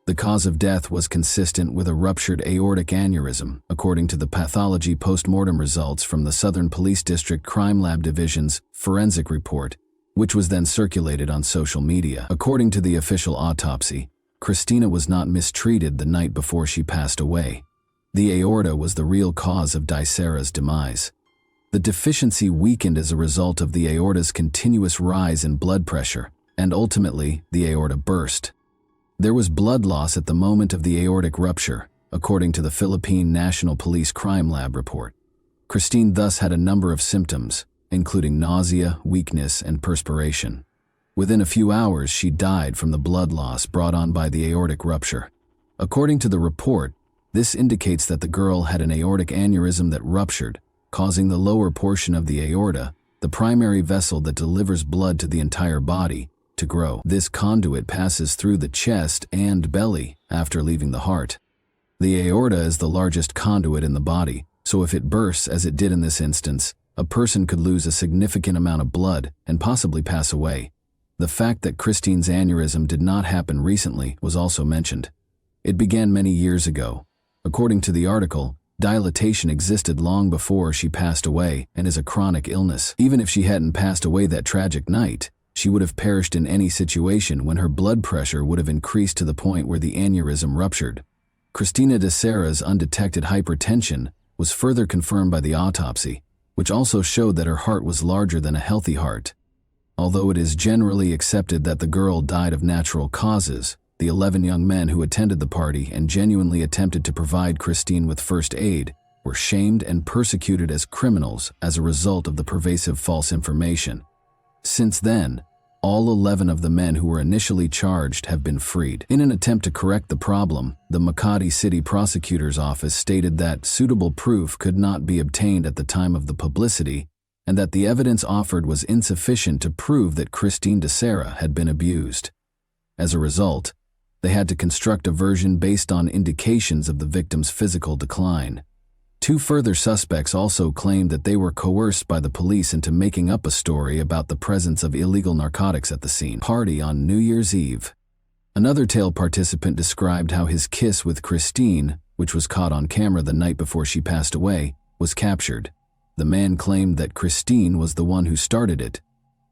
The cause of death was consistent with a ruptured aortic aneurysm, according to the pathology post-mortem results from the Southern Police District Crime Lab Division's forensic report, which was then circulated on social media. According to the official autopsy, Christina was not mistreated the night before she passed away. The aorta was the real cause of DeSera's demise. The deficiency weakened as a result of the aorta's continuous rise in blood pressure, and ultimately, the aorta burst. There was blood loss at the moment of the aortic rupture, according to the Philippine National Police Crime Lab report. Christine thus had a number of symptoms, including nausea, weakness, and perspiration. Within a few hours, she died from the blood loss brought on by the aortic rupture. According to the report, this indicates that the girl had an aortic aneurysm that ruptured, causing the lower portion of the aorta, the primary vessel that delivers blood to the entire body, to grow. This conduit passes through the chest and belly after leaving the heart. The aorta is the largest conduit in the body, so if it bursts as it did in this instance, a person could lose a significant amount of blood and possibly pass away. The fact that Christine's aneurysm did not happen recently was also mentioned. It began many years ago. According to the article, dilatation existed long before she passed away and is a chronic illness. Even if she hadn't passed away that tragic night, she would have perished in any situation when her blood pressure would have increased to the point where the aneurysm ruptured. Christina DeSera's undetected hypertension was further confirmed by the autopsy, which also showed that her heart was larger than a healthy heart. Although it is generally accepted that the girl died of natural causes, the 11 young men who attended the party and genuinely attempted to provide Christine with first aid were shamed and persecuted as criminals as a result of the pervasive false information. Since then, all 11 of the men who were initially charged have been freed. In an attempt to correct the problem, the Makati City Prosecutor's Office stated that suitable proof could not be obtained at the time of the publicity and that the evidence offered was insufficient to prove that Christine DeSera had been abused. As a result, they had to construct a version based on indications of the victim's physical decline. 2 further suspects also claimed that they were coerced by the police into making up a story about the presence of illegal narcotics at the scene. Party on New Year's Eve. Another tale participant described how his kiss with Christine which was caught on camera the night before she passed away, was captured. The man claimed that Christine was the one who started it,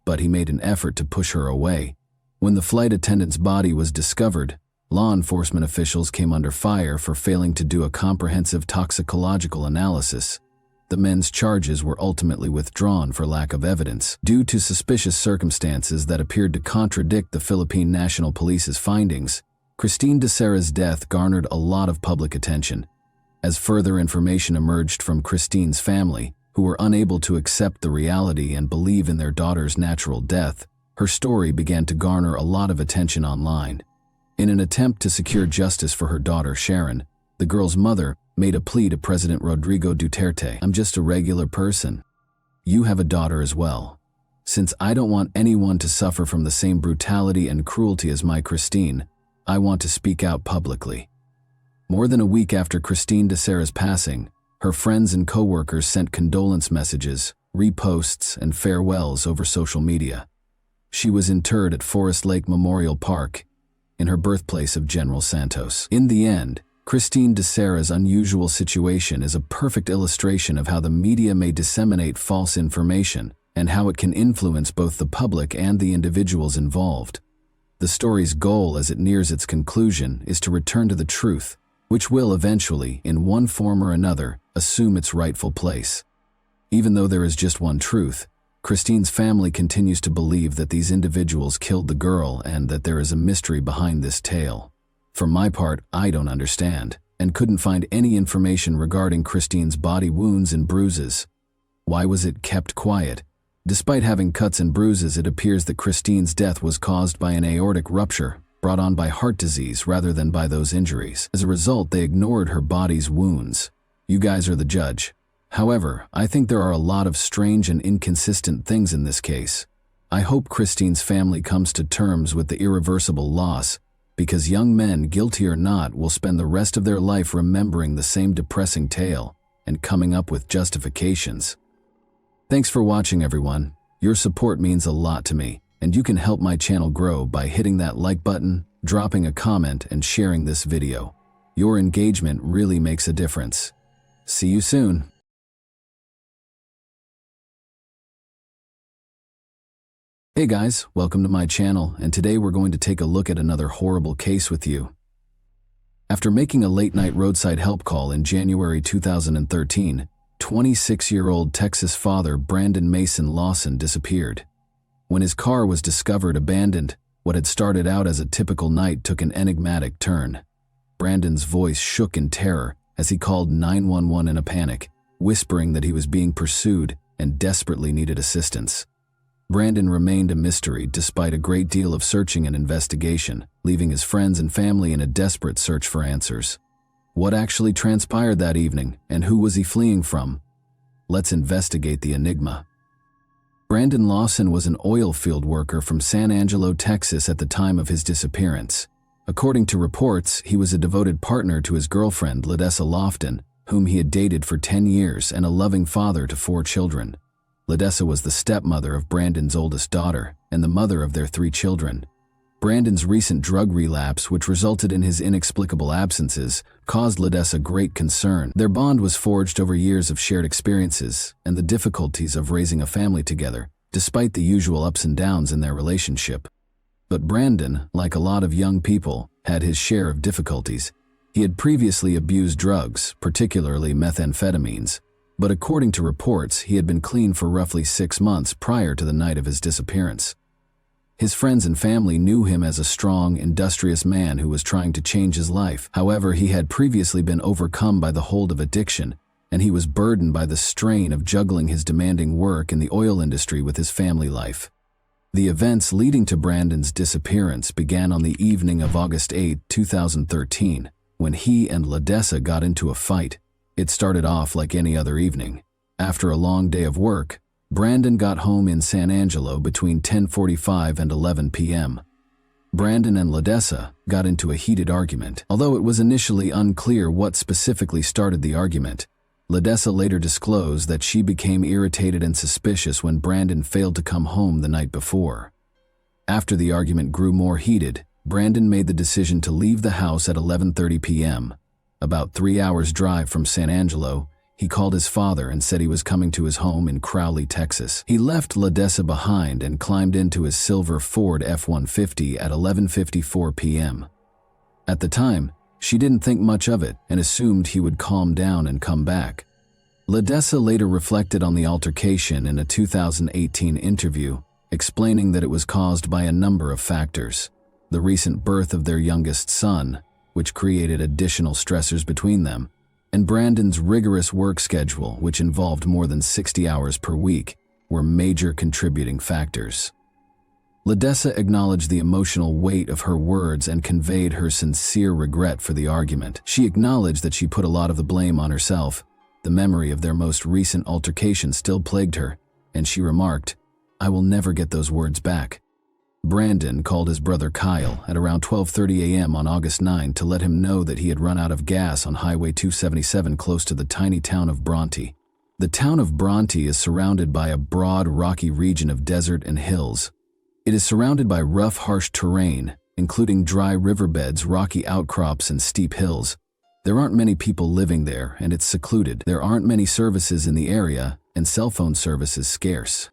but he made an effort to push her away. When the flight attendant's body was discovered, law enforcement officials came under fire for failing to do a comprehensive toxicological analysis. The men's charges were ultimately withdrawn for lack of evidence, due to suspicious circumstances that appeared to contradict the Philippine National Police's findings. Christine Deari's death garnered a lot of public attention. As further information emerged from Christine's family, who were unable to accept the reality and believe in their daughter's natural death, her story began to garner a lot of attention online. In an attempt to secure justice for her daughter Sharon, the girl's mother made a plea to President Rodrigo Duterte. "I'm just a regular person. You have a daughter as well. Since I don't want anyone to suffer from the same brutality and cruelty as my Christine, I want to speak out publicly." More than a week after Christine Deari's passing, her friends and co-workers sent condolence messages, reposts, and farewells over social media. She was interred at Forest Lake Memorial Park, in her birthplace of General Santos. In the end, Christine Deari's unusual situation is a perfect illustration of how the media may disseminate false information and how it can influence both the public and the individuals involved. The story's goal as it nears its conclusion is to return to the truth, which will eventually, in one form or another, assume its rightful place. Even though there is just one truth, Christine's family continues to believe that these individuals killed the girl and that there is a mystery behind this tale. For my part, I don't understand, and couldn't find any information regarding Christine's body wounds and bruises. Why was it kept quiet? Despite having cuts and bruises, it appears that Christine's death was caused by an aortic rupture, brought on by heart disease rather than by those injuries. As a result, they ignored her body's wounds. You guys are the judge. However, I think there are a lot of strange and inconsistent things in this case. I hope Christine's family comes to terms with the irreversible loss, because young men, guilty or not, will spend the rest of their life remembering the same depressing tale and coming up with justifications. Thanks for watching, everyone. Your support means a lot to me, and you can help my channel grow by hitting that like button, dropping a comment, and sharing this video. Your engagement really makes a difference. See you soon. Hey guys, welcome to my channel, and today we're going to take a look at another horrible case with you. After making a late-night roadside help call in January 2013, 26-year-old Texas father Brandon Mason Lawson disappeared. When his car was discovered abandoned, what had started out as a typical night took an enigmatic turn. Brandon's voice shook in terror as he called 911 in a panic, whispering that he was being pursued and desperately needed assistance. Brandon remained a mystery despite a great deal of searching and investigation, leaving his friends and family in a desperate search for answers. What actually transpired that evening, and who was he fleeing from? Let's investigate the enigma. Brandon Lawson was an oil field worker from San Angelo, Texas at the time of his disappearance. According to reports, he was a devoted partner to his girlfriend, Ledessa Lofton, whom he had dated for 10 years, and a loving father to 4 children. Ledessa was the stepmother of Brandon's oldest daughter and the mother of their 3 children. Brandon's recent drug relapse, which resulted in his inexplicable absences, caused Ledessa great concern. Their bond was forged over years of shared experiences and the difficulties of raising a family together, despite the usual ups and downs in their relationship. But Brandon, like a lot of young people, had his share of difficulties. He had previously abused drugs, particularly methamphetamines, but according to reports, he had been clean for roughly 6 months prior to the night of his disappearance. His friends and family knew him as a strong, industrious man who was trying to change his life. However, he had previously been overcome by the hold of addiction, and he was burdened by the strain of juggling his demanding work in the oil industry with his family life. The events leading to Brandon's disappearance began on the evening of August 8, 2013, when he and Ledessa got into a fight. It started off like any other evening. After a long day of work, Brandon got home in San Angelo between 10:45 and 11 p.m. Brandon and Ledessa got into a heated argument. Although it was initially unclear what specifically started the argument, Ledessa later disclosed that she became irritated and suspicious when Brandon failed to come home the night before. After the argument grew more heated, Brandon made the decision to leave the house at 11:30 p.m. About 3 hours' drive from San Angelo, he called his father and said he was coming to his home in Crowley, Texas. He left Ledessa behind and climbed into his silver Ford F-150 at 11:54 p.m. At the time, she didn't think much of it and assumed he would calm down and come back. Ledessa later reflected on the altercation in a 2018 interview, explaining that it was caused by a number of factors. The recent birth of their youngest son, which created additional stressors between them, and Brandon's rigorous work schedule, which involved more than 60 hours per week, were major contributing factors. Ledessa acknowledged the emotional weight of her words and conveyed her sincere regret for the argument. She acknowledged that she put a lot of the blame on herself. The memory of their most recent altercation still plagued her, and she remarked, "I will never get those words back." Brandon called his brother Kyle at around 12:30 a.m. on August 9 to let him know that he had run out of gas on Highway 277 close to the tiny town of Bronte. The town of Bronte is surrounded by a broad, rocky region of desert and hills. It is surrounded by rough, harsh terrain, including dry riverbeds, rocky outcrops, and steep hills. There aren't many people living there, and it's secluded. There aren't many services in the area, and cell phone service is scarce.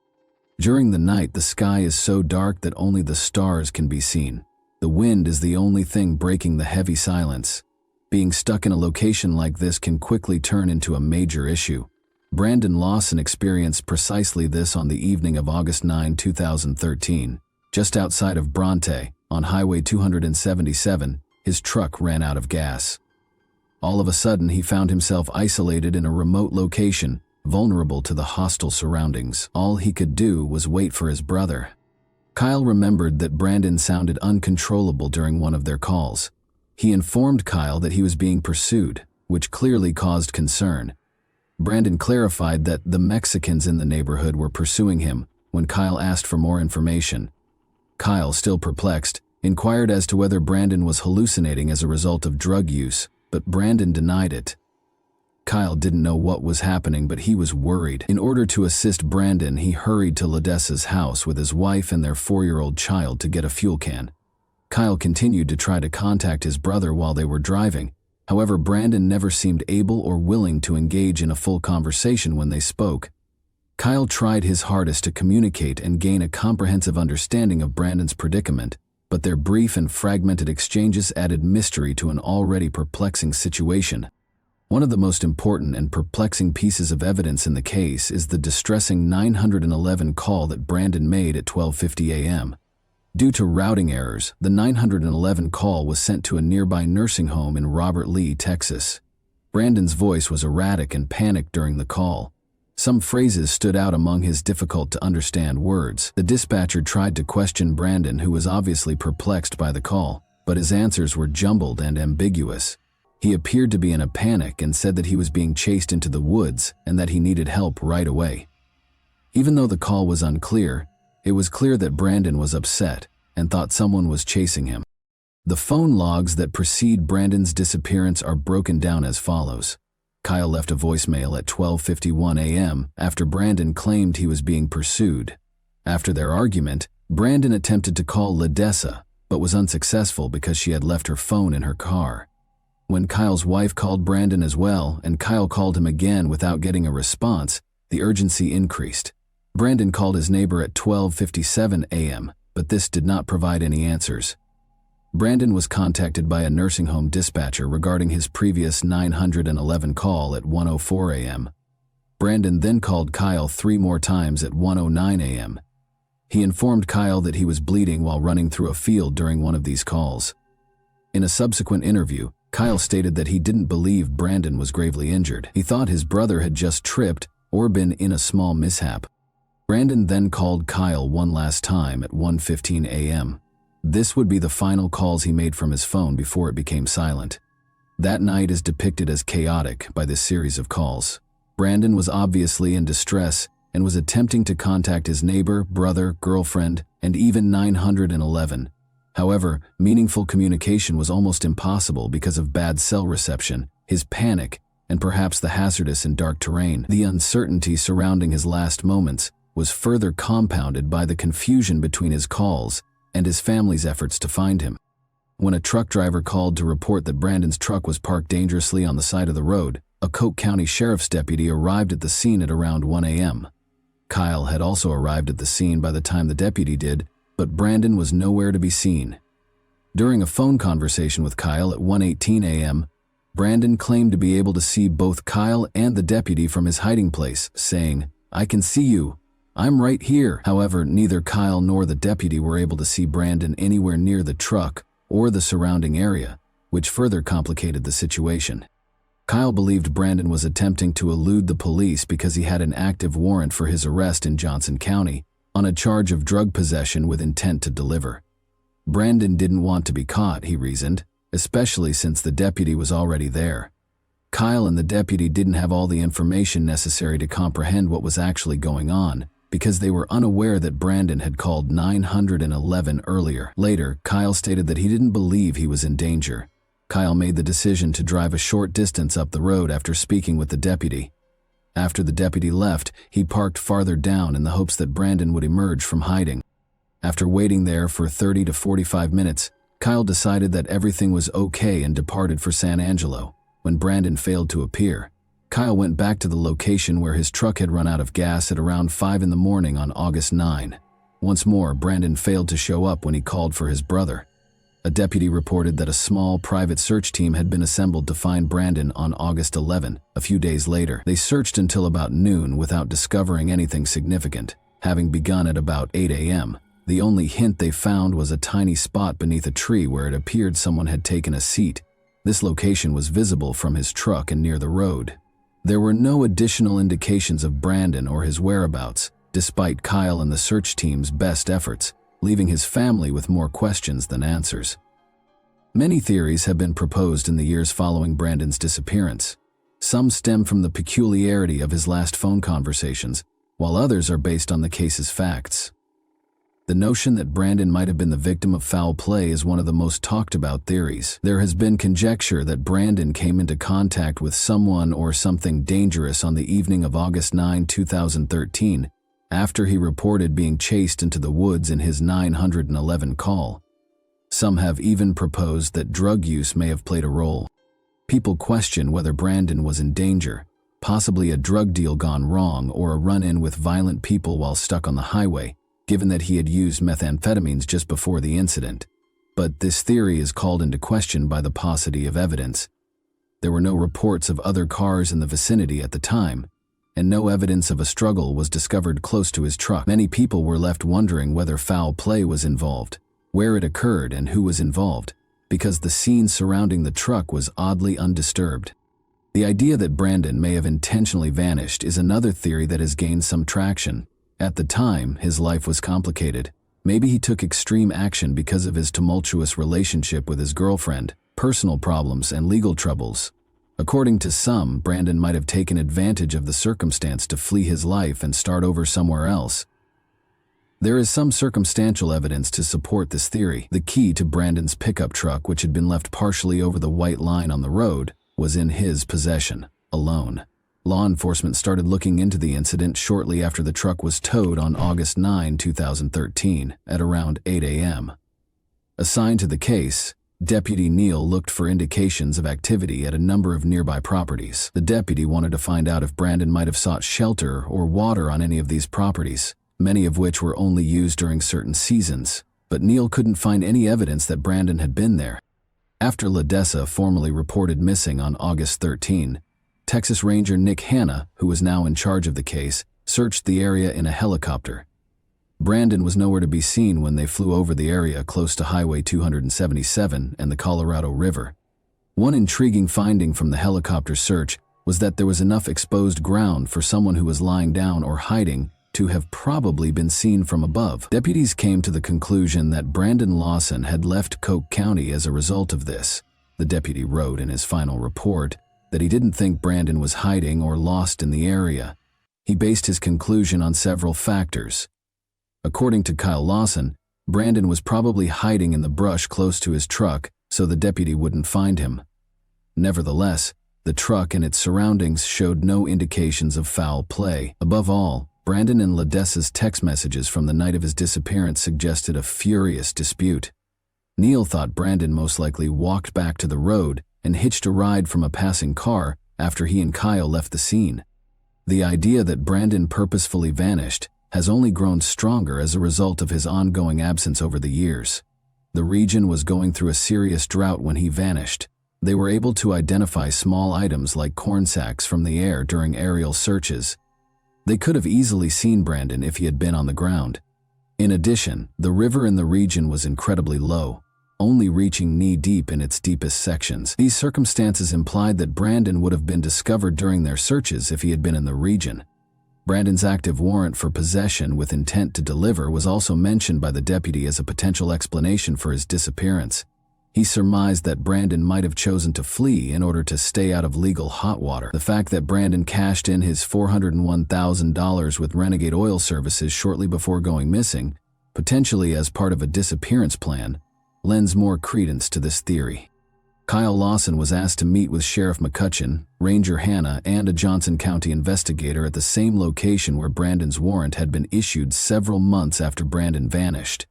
During the night, the sky is so dark that only the stars can be seen. The wind is the only thing breaking the heavy silence. Being stuck in a location like this can quickly turn into a major issue. Brandon Lawson experienced precisely this on the evening of August 9, 2013. Just outside of Bronte, on Highway 277, his truck ran out of gas. All of a sudden, he found himself isolated in a remote location, vulnerable to the hostile surroundings. All he could do was wait for his brother. Kyle remembered that Brandon sounded uncontrollable during one of their calls. He informed Kyle that he was being pursued, which clearly caused concern. Brandon clarified that the Mexicans in the neighborhood were pursuing him when Kyle asked for more information. Kyle, still perplexed, inquired as to whether Brandon was hallucinating as a result of drug use, but Brandon denied it. Kyle didn't know what was happening, but he was worried. In order to assist Brandon, he hurried to Ledessa's house with his wife and their 4-year-old child to get a fuel can. Kyle continued to try to contact his brother while they were driving. However, Brandon never seemed able or willing to engage in a full conversation when they spoke. Kyle tried his hardest to communicate and gain a comprehensive understanding of Brandon's predicament, but their brief and fragmented exchanges added mystery to an already perplexing situation. One of the most important and perplexing pieces of evidence in the case is the distressing 911 call that Brandon made at 12:50 a.m. Due to routing errors, the 911 call was sent to a nearby nursing home in Robert Lee, Texas. Brandon's voice was erratic and panicked during the call. Some phrases stood out among his difficult-to-understand words. The dispatcher tried to question Brandon, who was obviously perplexed by the call, but his answers were jumbled and ambiguous. He appeared to be in a panic and said that he was being chased into the woods and that he needed help right away. Even though the call was unclear, it was clear that Brandon was upset and thought someone was chasing him. The phone logs that precede Brandon's disappearance are broken down as follows. Kyle left a voicemail at 12:51 a.m. after Brandon claimed he was being pursued. After their argument, Brandon attempted to call Ledessa, but was unsuccessful because she had left her phone in her car. When Kyle's wife called Brandon as well, and Kyle called him again without getting a response, the urgency increased. Brandon called his neighbor at 12:57 a.m., but this did not provide any answers. Brandon was contacted by a nursing home dispatcher regarding his previous 911 call at 1:04 a.m. Brandon then called Kyle 3 more times at 1:09 a.m. He informed Kyle that he was bleeding while running through a field during one of these calls. In a subsequent interview, Kyle stated that he didn't believe Brandon was gravely injured. He thought his brother had just tripped or been in a small mishap. Brandon then called Kyle one last time at 1:15 a.m. This would be the final calls he made from his phone before it became silent. That night is depicted as chaotic by this series of calls. Brandon was obviously in distress and was attempting to contact his neighbor, brother, girlfriend, and even 911. However, meaningful communication was almost impossible because of bad cell reception, his panic, and perhaps the hazardous and dark terrain. The uncertainty surrounding his last moments was further compounded by the confusion between his calls and his family's efforts to find him. When a truck driver called to report that Brandon's truck was parked dangerously on the side of the road, a Coke County Sheriff's deputy arrived at the scene at around 1 a.m. Kyle had also arrived at the scene by the time the deputy did, but Brandon was nowhere to be seen. During a phone conversation with Kyle at 1:18 a.m., Brandon claimed to be able to see both Kyle and the deputy from his hiding place, saying, "I can see you. I'm right here." However, neither Kyle nor the deputy were able to see Brandon anywhere near the truck or the surrounding area, which further complicated the situation. Kyle believed Brandon was attempting to elude the police because he had an active warrant for his arrest in Johnson County on a charge of drug possession with intent to deliver. Brandon didn't want to be caught, he reasoned, especially since the deputy was already there. Kyle and the deputy didn't have all the information necessary to comprehend what was actually going on because they were unaware that Brandon had called 911 earlier. Later, Kyle stated that he didn't believe he was in danger. Kyle made the decision to drive a short distance up the road after speaking with the deputy. After the deputy left, he parked farther down in the hopes that Brandon would emerge from hiding. After waiting there for 30 to 45 minutes, Kyle decided that everything was okay and departed for San Angelo. When Brandon failed to appear, Kyle went back to the location where his truck had run out of gas at around 5 in the morning on August 9. Once more, Brandon failed to show up when he called for his brother. A deputy reported that a small private search team had been assembled to find Brandon on August 11. A few days later, they searched until about noon without discovering anything significant, having begun at about 8 a.m. The only hint they found was a tiny spot beneath a tree where it appeared someone had taken a seat. This location was visible from his truck and near the road. There were no additional indications of Brandon or his whereabouts, despite Kyle and the search team's best efforts, leaving his family with more questions than answers. Many theories have been proposed in the years following Brandon's disappearance. Some stem from the peculiarity of his last phone conversations, while others are based on the case's facts. The notion that Brandon might have been the victim of foul play is one of the most talked about theories. There has been conjecture that Brandon came into contact with someone or something dangerous on the evening of August 9, 2013, after he reported being chased into the woods in his 911 call. Some have even proposed that drug use may have played a role. People question whether Brandon was in danger, possibly a drug deal gone wrong or a run-in with violent people while stuck on the highway, given that he had used methamphetamines just before the incident. But this theory is called into question by the paucity of evidence. There were no reports of other cars in the vicinity at the time, and no evidence of a struggle was discovered close to his truck. Many people were left wondering whether foul play was involved, where it occurred and who was involved, because the scene surrounding the truck was oddly undisturbed. The idea that Brandon may have intentionally vanished is another theory that has gained some traction. At the time, his life was complicated. Maybe he took extreme action because of his tumultuous relationship with his girlfriend, personal problems, and legal troubles. According to some, Brandon might have taken advantage of the circumstance to flee his life and start over somewhere else. There is some circumstantial evidence to support this theory. The key to Brandon's pickup truck, which had been left partially over the white line on the road, was in his possession, alone. Law enforcement started looking into the incident shortly after the truck was towed on August 9, 2013, at around 8 a.m. Assigned to the case, Deputy Neal looked for indications of activity at a number of nearby properties. The deputy wanted to find out if Brandon might have sought shelter or water on any of these properties, many of which were only used during certain seasons, but Neal couldn't find any evidence that Brandon had been there. After LaDessa formally reported missing on August 13, Texas Ranger Nick Hanna, who was now in charge of the case, searched the area in a helicopter. Brandon was nowhere to be seen when they flew over the area close to Highway 277 and the Colorado River. One intriguing finding from the helicopter search was that there was enough exposed ground for someone who was lying down or hiding to have probably been seen from above. Deputies came to the conclusion that Brandon Lawson had left Coke County as a result of this. The deputy wrote in his final report that he didn't think Brandon was hiding or lost in the area. He based his conclusion on several factors. According to Kyle Lawson, Brandon was probably hiding in the brush close to his truck so the deputy wouldn't find him. Nevertheless, the truck and its surroundings showed no indications of foul play. Above all, Brandon and LaDessa's text messages from the night of his disappearance suggested a furious dispute. Neil thought Brandon most likely walked back to the road and hitched a ride from a passing car after he and Kyle left the scene. The idea that Brandon purposefully vanished has only grown stronger as a result of his ongoing absence over the years. The region was going through a serious drought when he vanished. They were able to identify small items like corn sacks from the air during aerial searches. They could have easily seen Brandon if he had been on the ground. In addition, the river in the region was incredibly low, only reaching knee-deep in its deepest sections. These circumstances implied that Brandon would have been discovered during their searches if he had been in the region. Brandon's active warrant for possession with intent to deliver was also mentioned by the deputy as a potential explanation for his disappearance. He surmised that Brandon might have chosen to flee in order to stay out of legal hot water. The fact that Brandon cashed in his $401,000 with Renegade Oil Services shortly before going missing, potentially as part of a disappearance plan, lends more credence to this theory. Kyle Lawson was asked to meet with Sheriff McCutcheon, Ranger Hannah, and a Johnson County investigator at the same location where Brandon's warrant had been issued several months after Brandon vanished.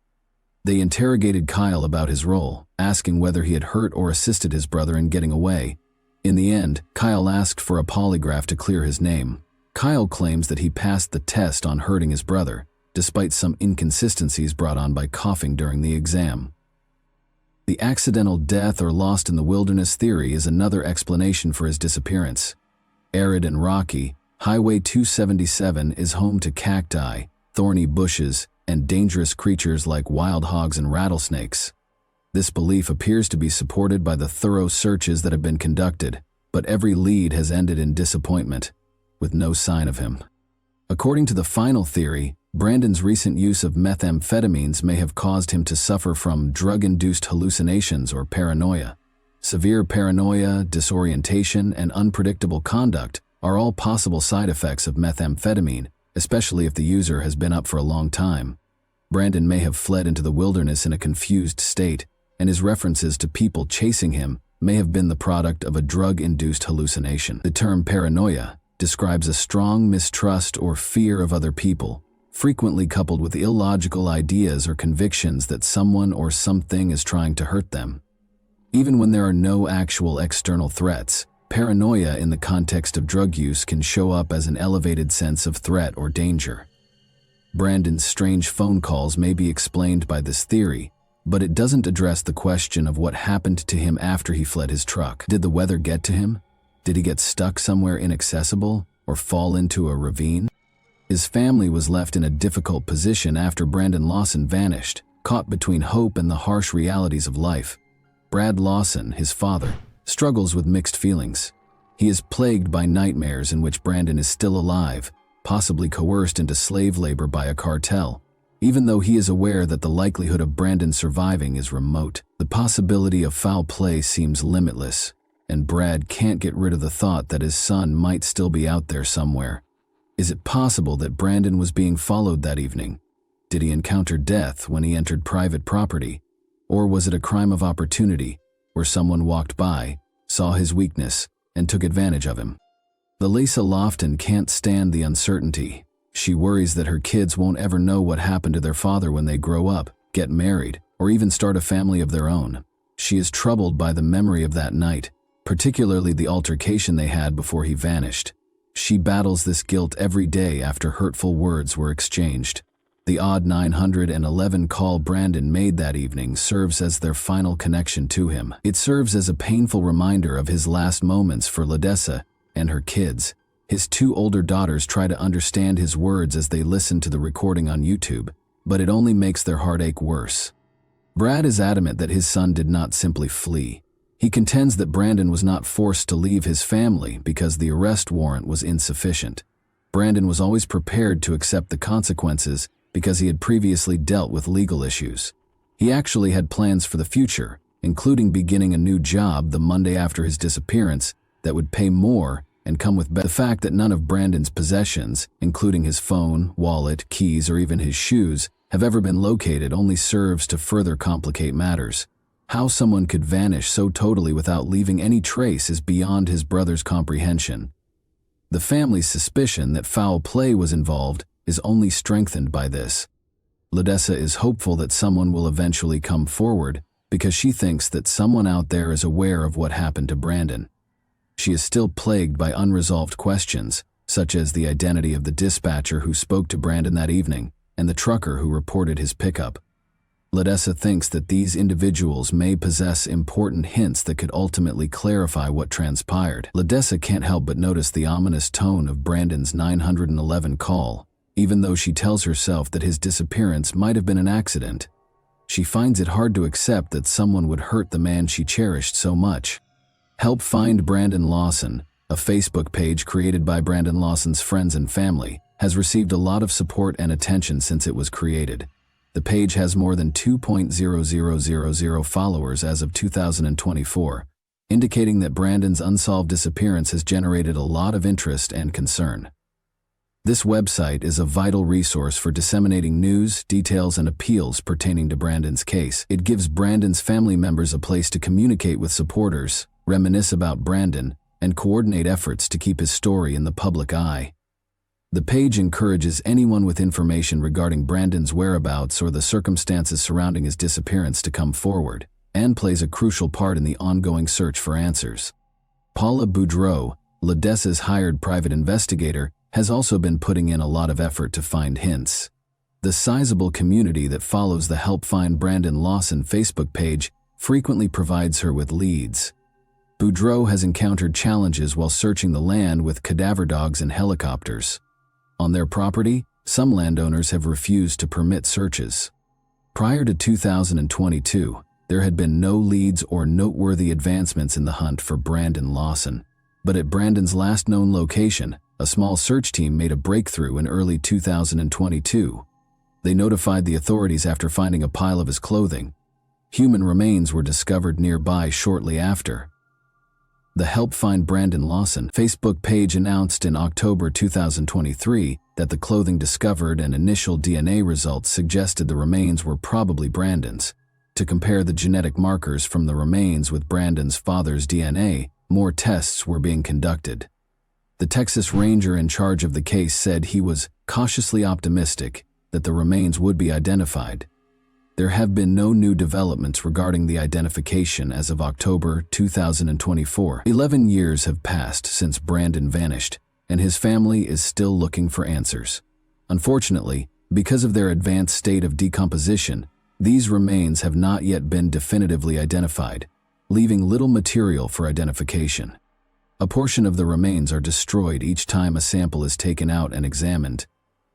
They interrogated Kyle about his role, asking whether he had hurt or assisted his brother in getting away. In the end, Kyle asked for a polygraph to clear his name. Kyle claims that he passed the test on hurting his brother, despite some inconsistencies brought on by coughing during the exam. The accidental death or lost in the wilderness theory is another explanation for his disappearance. Arid and rocky, Highway 277 is home to cacti, thorny bushes, and dangerous creatures like wild hogs and rattlesnakes. This belief appears to be supported by the thorough searches that have been conducted, but every lead has ended in disappointment, with no sign of him. According to the final theory, Brandon's recent use of methamphetamines may have caused him to suffer from drug-induced hallucinations or paranoia. Severe paranoia, disorientation, and unpredictable conduct are all possible side effects of methamphetamine, especially if the user has been up for a long time. Brandon may have fled into the wilderness in a confused state, and his references to people chasing him may have been the product of a drug-induced hallucination. The term paranoia describes a strong mistrust or fear of other people, frequently coupled with illogical ideas or convictions that someone or something is trying to hurt them. Even when there are no actual external threats, paranoia in the context of drug use can show up as an elevated sense of threat or danger. Brandon's strange phone calls may be explained by this theory, but it doesn't address the question of what happened to him after he fled his truck. Did the weather get to him? Did he get stuck somewhere inaccessible or fall into a ravine? His family was left in a difficult position after Brandon Lawson vanished, caught between hope and the harsh realities of life. Brad Lawson, his father, struggles with mixed feelings. He is plagued by nightmares in which Brandon is still alive, possibly coerced into slave labor by a cartel. Even though he is aware that the likelihood of Brandon surviving is remote, the possibility of foul play seems limitless, and Brad can't get rid of the thought that his son might still be out there somewhere. Is it possible that Brandon was being followed that evening? Did he encounter death when he entered private property? Or was it a crime of opportunity, where someone walked by, saw his weakness, and took advantage of him? Lisa Lofton can't stand the uncertainty. She worries that her kids won't ever know what happened to their father when they grow up, get married, or even start a family of their own. She is troubled by the memory of that night, particularly the altercation they had before he vanished. She battles this guilt every day after hurtful words were exchanged. The odd 911 call Brandon made that evening serves as their final connection to him. It serves as a painful reminder of his last moments for Ledessa and her kids. His two older daughters try to understand his words as they listen to the recording on YouTube, but it only makes their heartache worse. Brad is adamant that his son did not simply flee. He contends that Brandon was not forced to leave his family because the arrest warrant was insufficient. Brandon was always prepared to accept the consequences because he had previously dealt with legal issues. He actually had plans for the future, including beginning a new job the Monday after his disappearance that would pay more and come with the fact that none of Brandon's possessions, including his phone, wallet, keys, or even his shoes, have ever been located only serves to further complicate matters. How someone could vanish so totally without leaving any trace is beyond his brother's comprehension. The family's suspicion that foul play was involved is only strengthened by this. Ledessa is hopeful that someone will eventually come forward, because she thinks that someone out there is aware of what happened to Brandon. She is still plagued by unresolved questions, such as the identity of the dispatcher who spoke to Brandon that evening and the trucker who reported his pickup. Ledessa thinks that these individuals may possess important hints that could ultimately clarify what transpired. Ledessa can't help but notice the ominous tone of Brandon's 911 call, even though she tells herself that his disappearance might have been an accident. She finds it hard to accept that someone would hurt the man she cherished so much. Help Find Brandon Lawson, a Facebook page created by Brandon Lawson's friends and family, has received a lot of support and attention since it was created. The page has more than 2,000 followers as of 2024, indicating that Brandon's unsolved disappearance has generated a lot of interest and concern. This website is a vital resource for disseminating news, details, and appeals pertaining to Brandon's case. It gives Brandon's family members a place to communicate with supporters, reminisce about Brandon, and coordinate efforts to keep his story in the public eye. The page encourages anyone with information regarding Brandon's whereabouts or the circumstances surrounding his disappearance to come forward, and plays a crucial part in the ongoing search for answers. Paula Boudreau, Ledessa's hired private investigator, has also been putting in a lot of effort to find hints. The sizable community that follows the Help Find Brandon Lawson Facebook page frequently provides her with leads. Boudreau has encountered challenges while searching the land with cadaver dogs and helicopters. On their property, some landowners have refused to permit searches. Prior to 2022, there had been no leads or noteworthy advancements in the hunt for Brandon Lawson. But at Brandon's last known location, a small search team made a breakthrough in early 2022. They notified the authorities after finding a pile of his clothing. Human remains were discovered nearby shortly after. The Help Find Brandon Lawson Facebook page announced in October 2023 that the clothing discovered and initial DNA results suggested the remains were probably Brandon's. To compare the genetic markers from the remains with Brandon's father's DNA, more tests were being conducted. The Texas Ranger in charge of the case said he was cautiously optimistic that the remains would be identified. There have been no new developments regarding the identification as of October 2024. 11 years have passed since Brandon vanished, and his family is still looking for answers. Unfortunately, because of their advanced state of decomposition, these remains have not yet been definitively identified, leaving little material for identification. A portion of the remains are destroyed each time a sample is taken out and examined.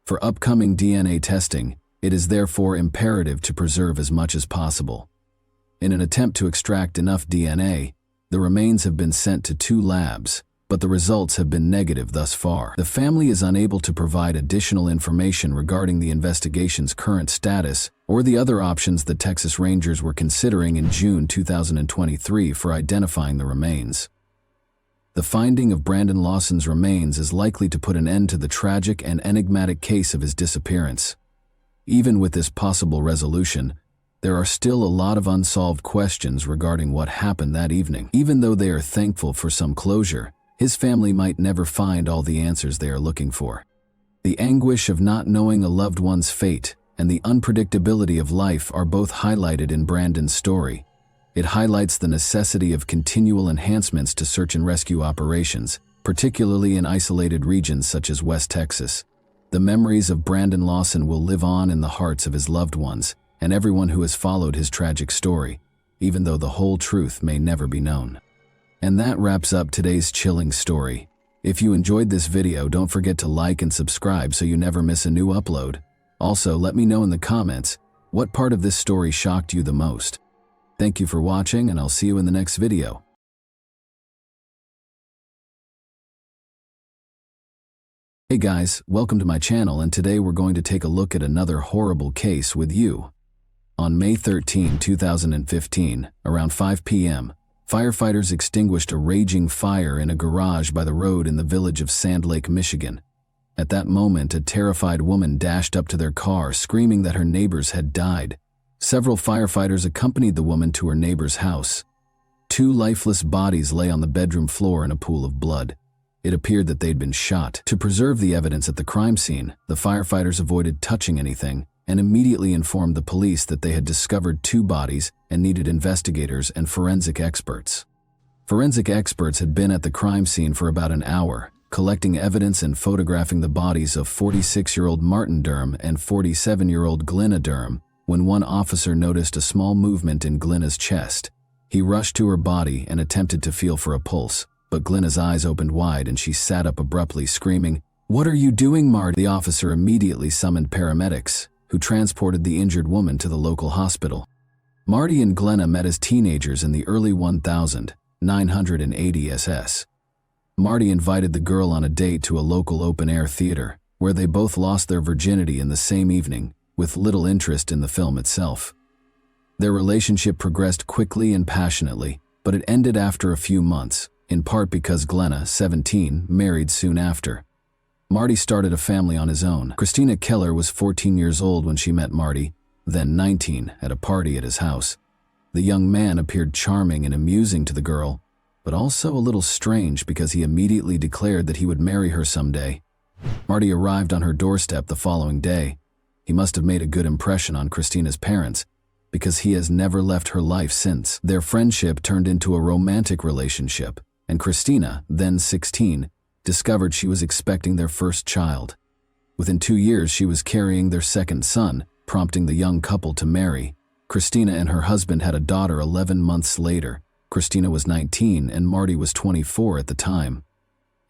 For upcoming DNA testing, it is therefore imperative to preserve as much as possible. In an attempt to extract enough DNA, the remains have been sent to 2 labs, but the results have been negative thus far. The family is unable to provide additional information regarding the investigation's current status or the other options the Texas Rangers were considering in June 2023 for identifying the remains. The finding of Brandon Lawson's remains is likely to put an end to the tragic and enigmatic case of his disappearance. Even with this possible resolution, there are still a lot of unsolved questions regarding what happened that evening. Even though they are thankful for some closure, his family might never find all the answers they are looking for. The anguish of not knowing a loved one's fate and the unpredictability of life are both highlighted in Brandon's story. It highlights the necessity of continual enhancements to search and rescue operations, particularly in isolated regions such as West Texas. The memories of Brandon Lawson will live on in the hearts of his loved ones and everyone who has followed his tragic story, even though the whole truth may never be known. And that wraps up today's chilling story. If you enjoyed this video, don't forget to like and subscribe so you never miss a new upload. Also, let me know in the comments what part of this story shocked you the most. Thank you for watching, and I'll see you in the next video. Hey guys, welcome to my channel, and today we're going to take a look at another horrible case with you. On May 13, 2015, around 5 p.m., firefighters extinguished a raging fire in a garage by the road in the village of Sand Lake, Michigan. At that moment, a terrified woman dashed up to their car, screaming that her neighbors had died. Several firefighters accompanied the woman to her neighbor's house. 2 lifeless bodies lay on the bedroom floor in a pool of blood. It appeared that they'd been shot. To preserve the evidence at the crime scene, the firefighters avoided touching anything, and immediately informed the police that they had discovered 2 bodies and needed investigators and forensic experts. Forensic experts had been at the crime scene for about an hour, collecting evidence and photographing the bodies of 46-year-old Martin Durham and 47-year-old Glenna Durham, when one officer noticed a small movement in Glenna's chest. He rushed to her body and attempted to feel for a pulse, but Glenna's eyes opened wide and she sat up abruptly, screaming, "What are you doing, Marty?" The officer immediately summoned paramedics, who transported the injured woman to the local hospital. Marty and Glenna met as teenagers in the early 1980 SS. Marty invited the girl on a date to a local open-air theater, where they both lost their virginity in the same evening, with little interest in the film itself. Their relationship progressed quickly and passionately, but it ended after a few months, in part because Glenna, 17, married soon after. Marty started a family on his own. Christina Keller was 14 years old when she met Marty, then 19, at a party at his house. The young man appeared charming and amusing to the girl, but also a little strange because he immediately declared that he would marry her someday. Marty arrived on her doorstep the following day. He must have made a good impression on Christina's parents, because he has never left her life since. Their friendship turned into a romantic relationship, and Christina, then 16, discovered she was expecting their first child. Within 2 years, she was carrying their second son, prompting the young couple to marry. Christina and her husband had a daughter 11 months later. Christina was 19 and Marty was 24 at the time.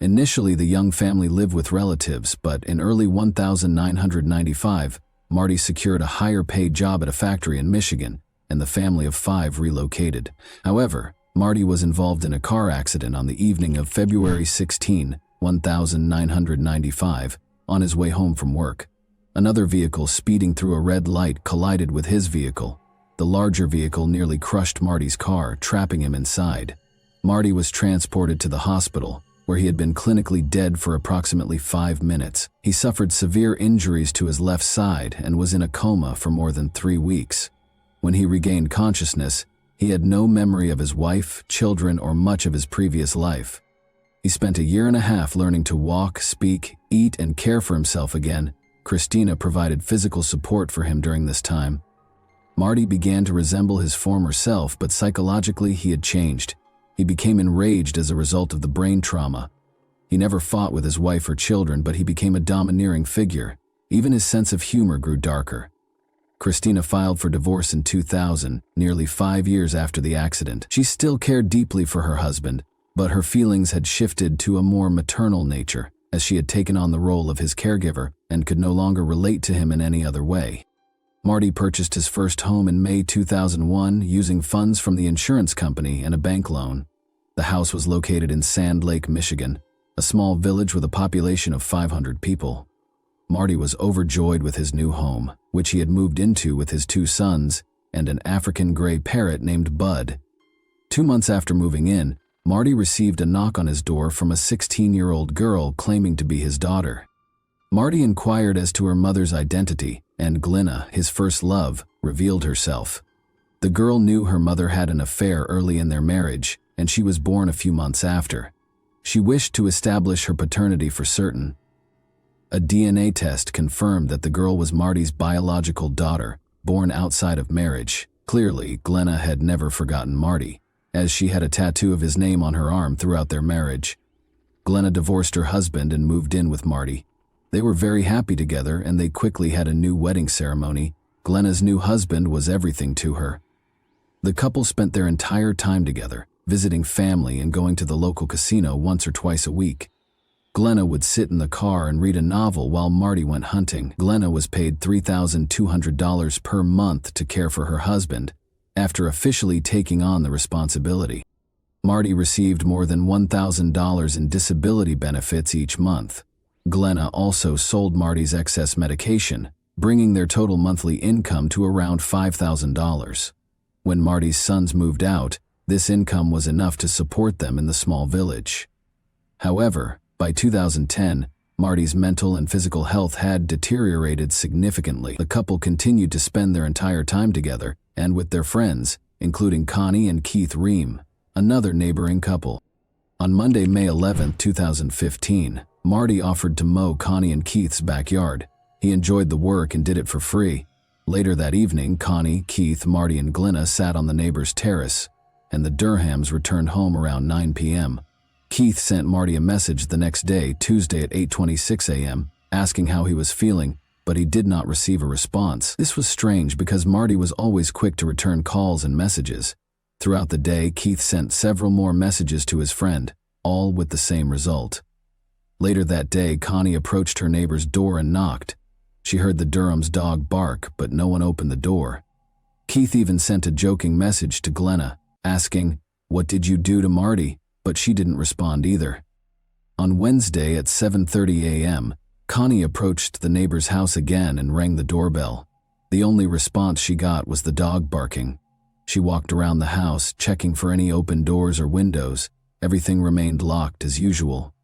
Initially, the young family lived with relatives, but in early 1995, Marty secured a higher-paid job at a factory in Michigan, and the family of 5 relocated. However, Marty was involved in a car accident on the evening of February 16, 1995, on his way home from work. Another vehicle speeding through a red light collided with his vehicle. The larger vehicle nearly crushed Marty's car, trapping him inside. Marty was transported to the hospital, where he had been clinically dead for approximately 5 minutes. He suffered severe injuries to his left side and was in a coma for more than 3 weeks. When he regained consciousness, he had no memory of his wife, children, or much of his previous life. He spent 1.5 years learning to walk, speak, eat, and care for himself again. Christina provided physical support for him during this time. Marty began to resemble his former self, but psychologically he had changed. He became enraged as a result of the brain trauma. He never fought with his wife or children, but he became a domineering figure. Even his sense of humor grew darker. Christina filed for divorce in 2000, nearly 5 years after the accident. She still cared deeply for her husband, but her feelings had shifted to a more maternal nature, as she had taken on the role of his caregiver and could no longer relate to him in any other way. Marty purchased his first home in May 2001 using funds from the insurance company and a bank loan. The house was located in Sand Lake, Michigan, a small village with a population of 500 people. Marty was overjoyed with his new home, which he had moved into with his 2 sons and an African gray parrot named Bud. 2 months after moving in, Marty received a knock on his door from a 16-year-old girl claiming to be his daughter. Marty inquired as to her mother's identity, and Glenna, his first love, revealed herself. The girl knew her mother had an affair early in their marriage, and she was born a few months after. She wished to establish her paternity for certain. A DNA test confirmed that the girl was Marty's biological daughter, born outside of marriage. Clearly, Glenna had never forgotten Marty, as she had a tattoo of his name on her arm throughout their marriage. Glenna divorced her husband and moved in with Marty. They were very happy together and they quickly had a new wedding ceremony. Glenna's new husband was everything to her. The couple spent their entire time together, visiting family and going to the local casino once or twice a week. Glenna would sit in the car and read a novel while Marty went hunting. Glenna was paid $3,200 per month to care for her husband, after officially taking on the responsibility. Marty received more than $1,000 in disability benefits each month. Glenna also sold Marty's excess medication, bringing their total monthly income to around $5,000. When Marty's sons moved out, this income was enough to support them in the small village. However, by 2010, Marty's mental and physical health had deteriorated significantly. The couple continued to spend their entire time together and with their friends, including Connie and Keith Ream, another neighboring couple. On Monday, May 11, 2015, Marty offered to mow Connie and Keith's backyard. He enjoyed the work and did it for free. Later that evening, Connie, Keith, Marty, and Glenna sat on the neighbor's terrace, and the Durhams returned home around 9 p.m. Keith sent Marty a message the next day, Tuesday at 8:26 a.m., asking how he was feeling, but he did not receive a response. This was strange because Marty was always quick to return calls and messages. Throughout the day, Keith sent several more messages to his friend, all with the same result. Later that day, Connie approached her neighbor's door and knocked. She heard the Durham's dog bark, but no one opened the door. Keith even sent a joking message to Glenna, asking, "What did you do to Marty?" But she didn't respond either. On Wednesday at 7:30 a.m., Connie approached the neighbor's house again and rang the doorbell. The only response she got was the dog barking. She walked around the house, checking for any open doors or windows. Everything remained locked as usual.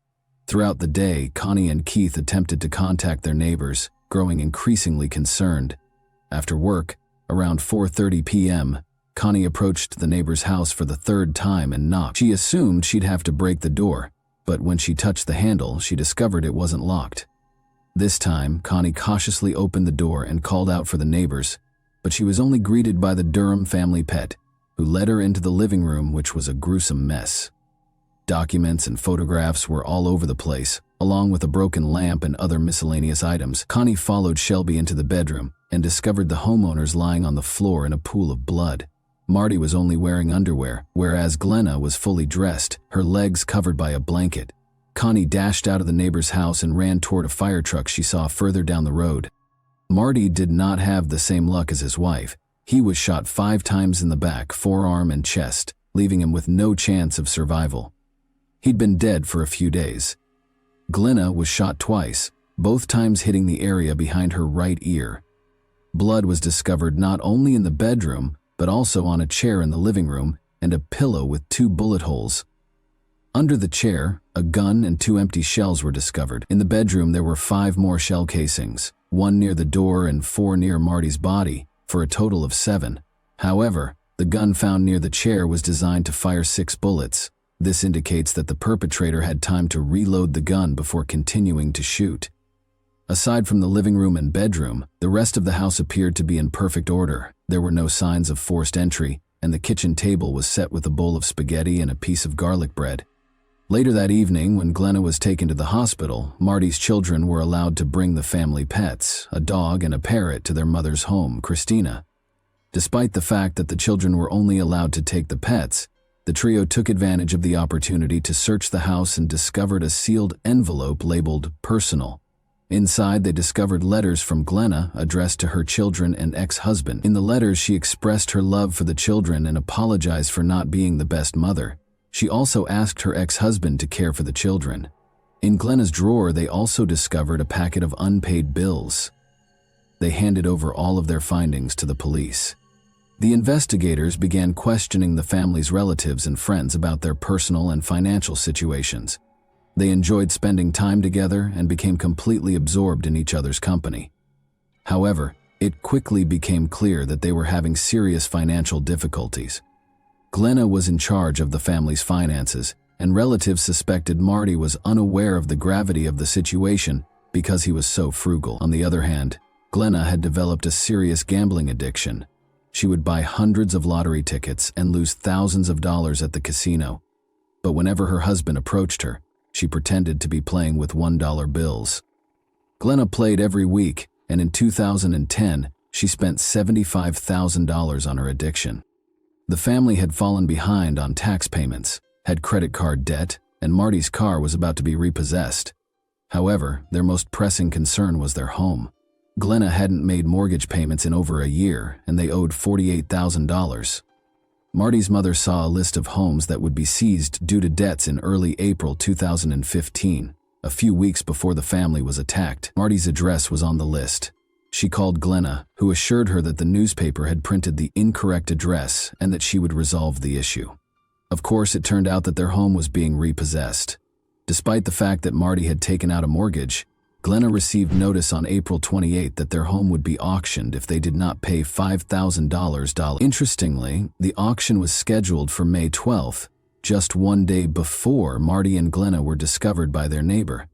Throughout the day, Connie and Keith attempted to contact their neighbors, growing increasingly concerned. After work, around 4:30 p.m., Connie approached the neighbor's house for the third time and knocked. She assumed she'd have to break the door, but when she touched the handle, she discovered it wasn't locked. This time, Connie cautiously opened the door and called out for the neighbors, but she was only greeted by the Durham family pet, who led her into the living room, which was a gruesome mess. Documents and photographs were all over the place, along with a broken lamp and other miscellaneous items. Connie followed Shelby into the bedroom and discovered the homeowners lying on the floor in a pool of blood. Marty was only wearing underwear, whereas Glenna was fully dressed, her legs covered by a blanket. Connie dashed out of the neighbor's house and ran toward a fire truck she saw further down the road. Marty did not have the same luck as his wife. He was shot 5 times in the back, forearm, and chest, leaving him with no chance of survival. He'd been dead for a few days. Glenna was shot twice, both times hitting the area behind her right ear. Blood was discovered not only in the bedroom, but also on a chair in the living room and a pillow with 2 bullet holes. Under the chair, a gun and 2 empty shells were discovered. In the bedroom, there were 5 more shell casings, 1 near the door and 4 near Marty's body, for a total of 7. However, the gun found near the chair was designed to fire 6 bullets. This indicates that the perpetrator had time to reload the gun before continuing to shoot. Aside from the living room and bedroom, the rest of the house appeared to be in perfect order. There were no signs of forced entry, and the kitchen table was set with a bowl of spaghetti and a piece of garlic bread. Later that evening, when Glenna was taken to the hospital, Marty's children were allowed to bring the family pets, a dog and a parrot, to their mother's home, Christina. Despite the fact that the children were only allowed to take the pets, the trio took advantage of the opportunity to search the house and discovered a sealed envelope labeled "Personal." Inside, they discovered letters from Glenna addressed to her children and ex-husband. In the letters, she expressed her love for the children and apologized for not being the best mother. She also asked her ex-husband to care for the children. In Glenna's drawer, they also discovered a packet of unpaid bills. They handed over all of their findings to the police. The investigators began questioning the family's relatives and friends about their personal and financial situations. They enjoyed spending time together and became completely absorbed in each other's company. However, it quickly became clear that they were having serious financial difficulties. Glenna was in charge of the family's finances, and relatives suspected Marty was unaware of the gravity of the situation because he was so frugal. On the other hand, Glenna had developed a serious gambling addiction. She would buy hundreds of lottery tickets and lose thousands of dollars at the casino. But whenever her husband approached her, she pretended to be playing with $1 bills. Glenna played every week, and in 2010, she spent $75,000 on her addiction. The family had fallen behind on tax payments, had credit card debt, and Marty's car was about to be repossessed. However, their most pressing concern was their home. Glenna hadn't made mortgage payments in over a year, and they owed $48,000. Marty's mother saw a list of homes that would be seized due to debts in early April 2015, a few weeks before the family was attacked. Marty's address was on the list. She called Glenna, who assured her that the newspaper had printed the incorrect address and that she would resolve the issue. Of course, it turned out that their home was being repossessed. Despite the fact that Marty had taken out a mortgage, Glenna received notice on April 28 that their home would be auctioned if they did not pay $5,000. Interestingly, the auction was scheduled for May 12th, just 1 day before Marty and Glenna were discovered by their neighbor.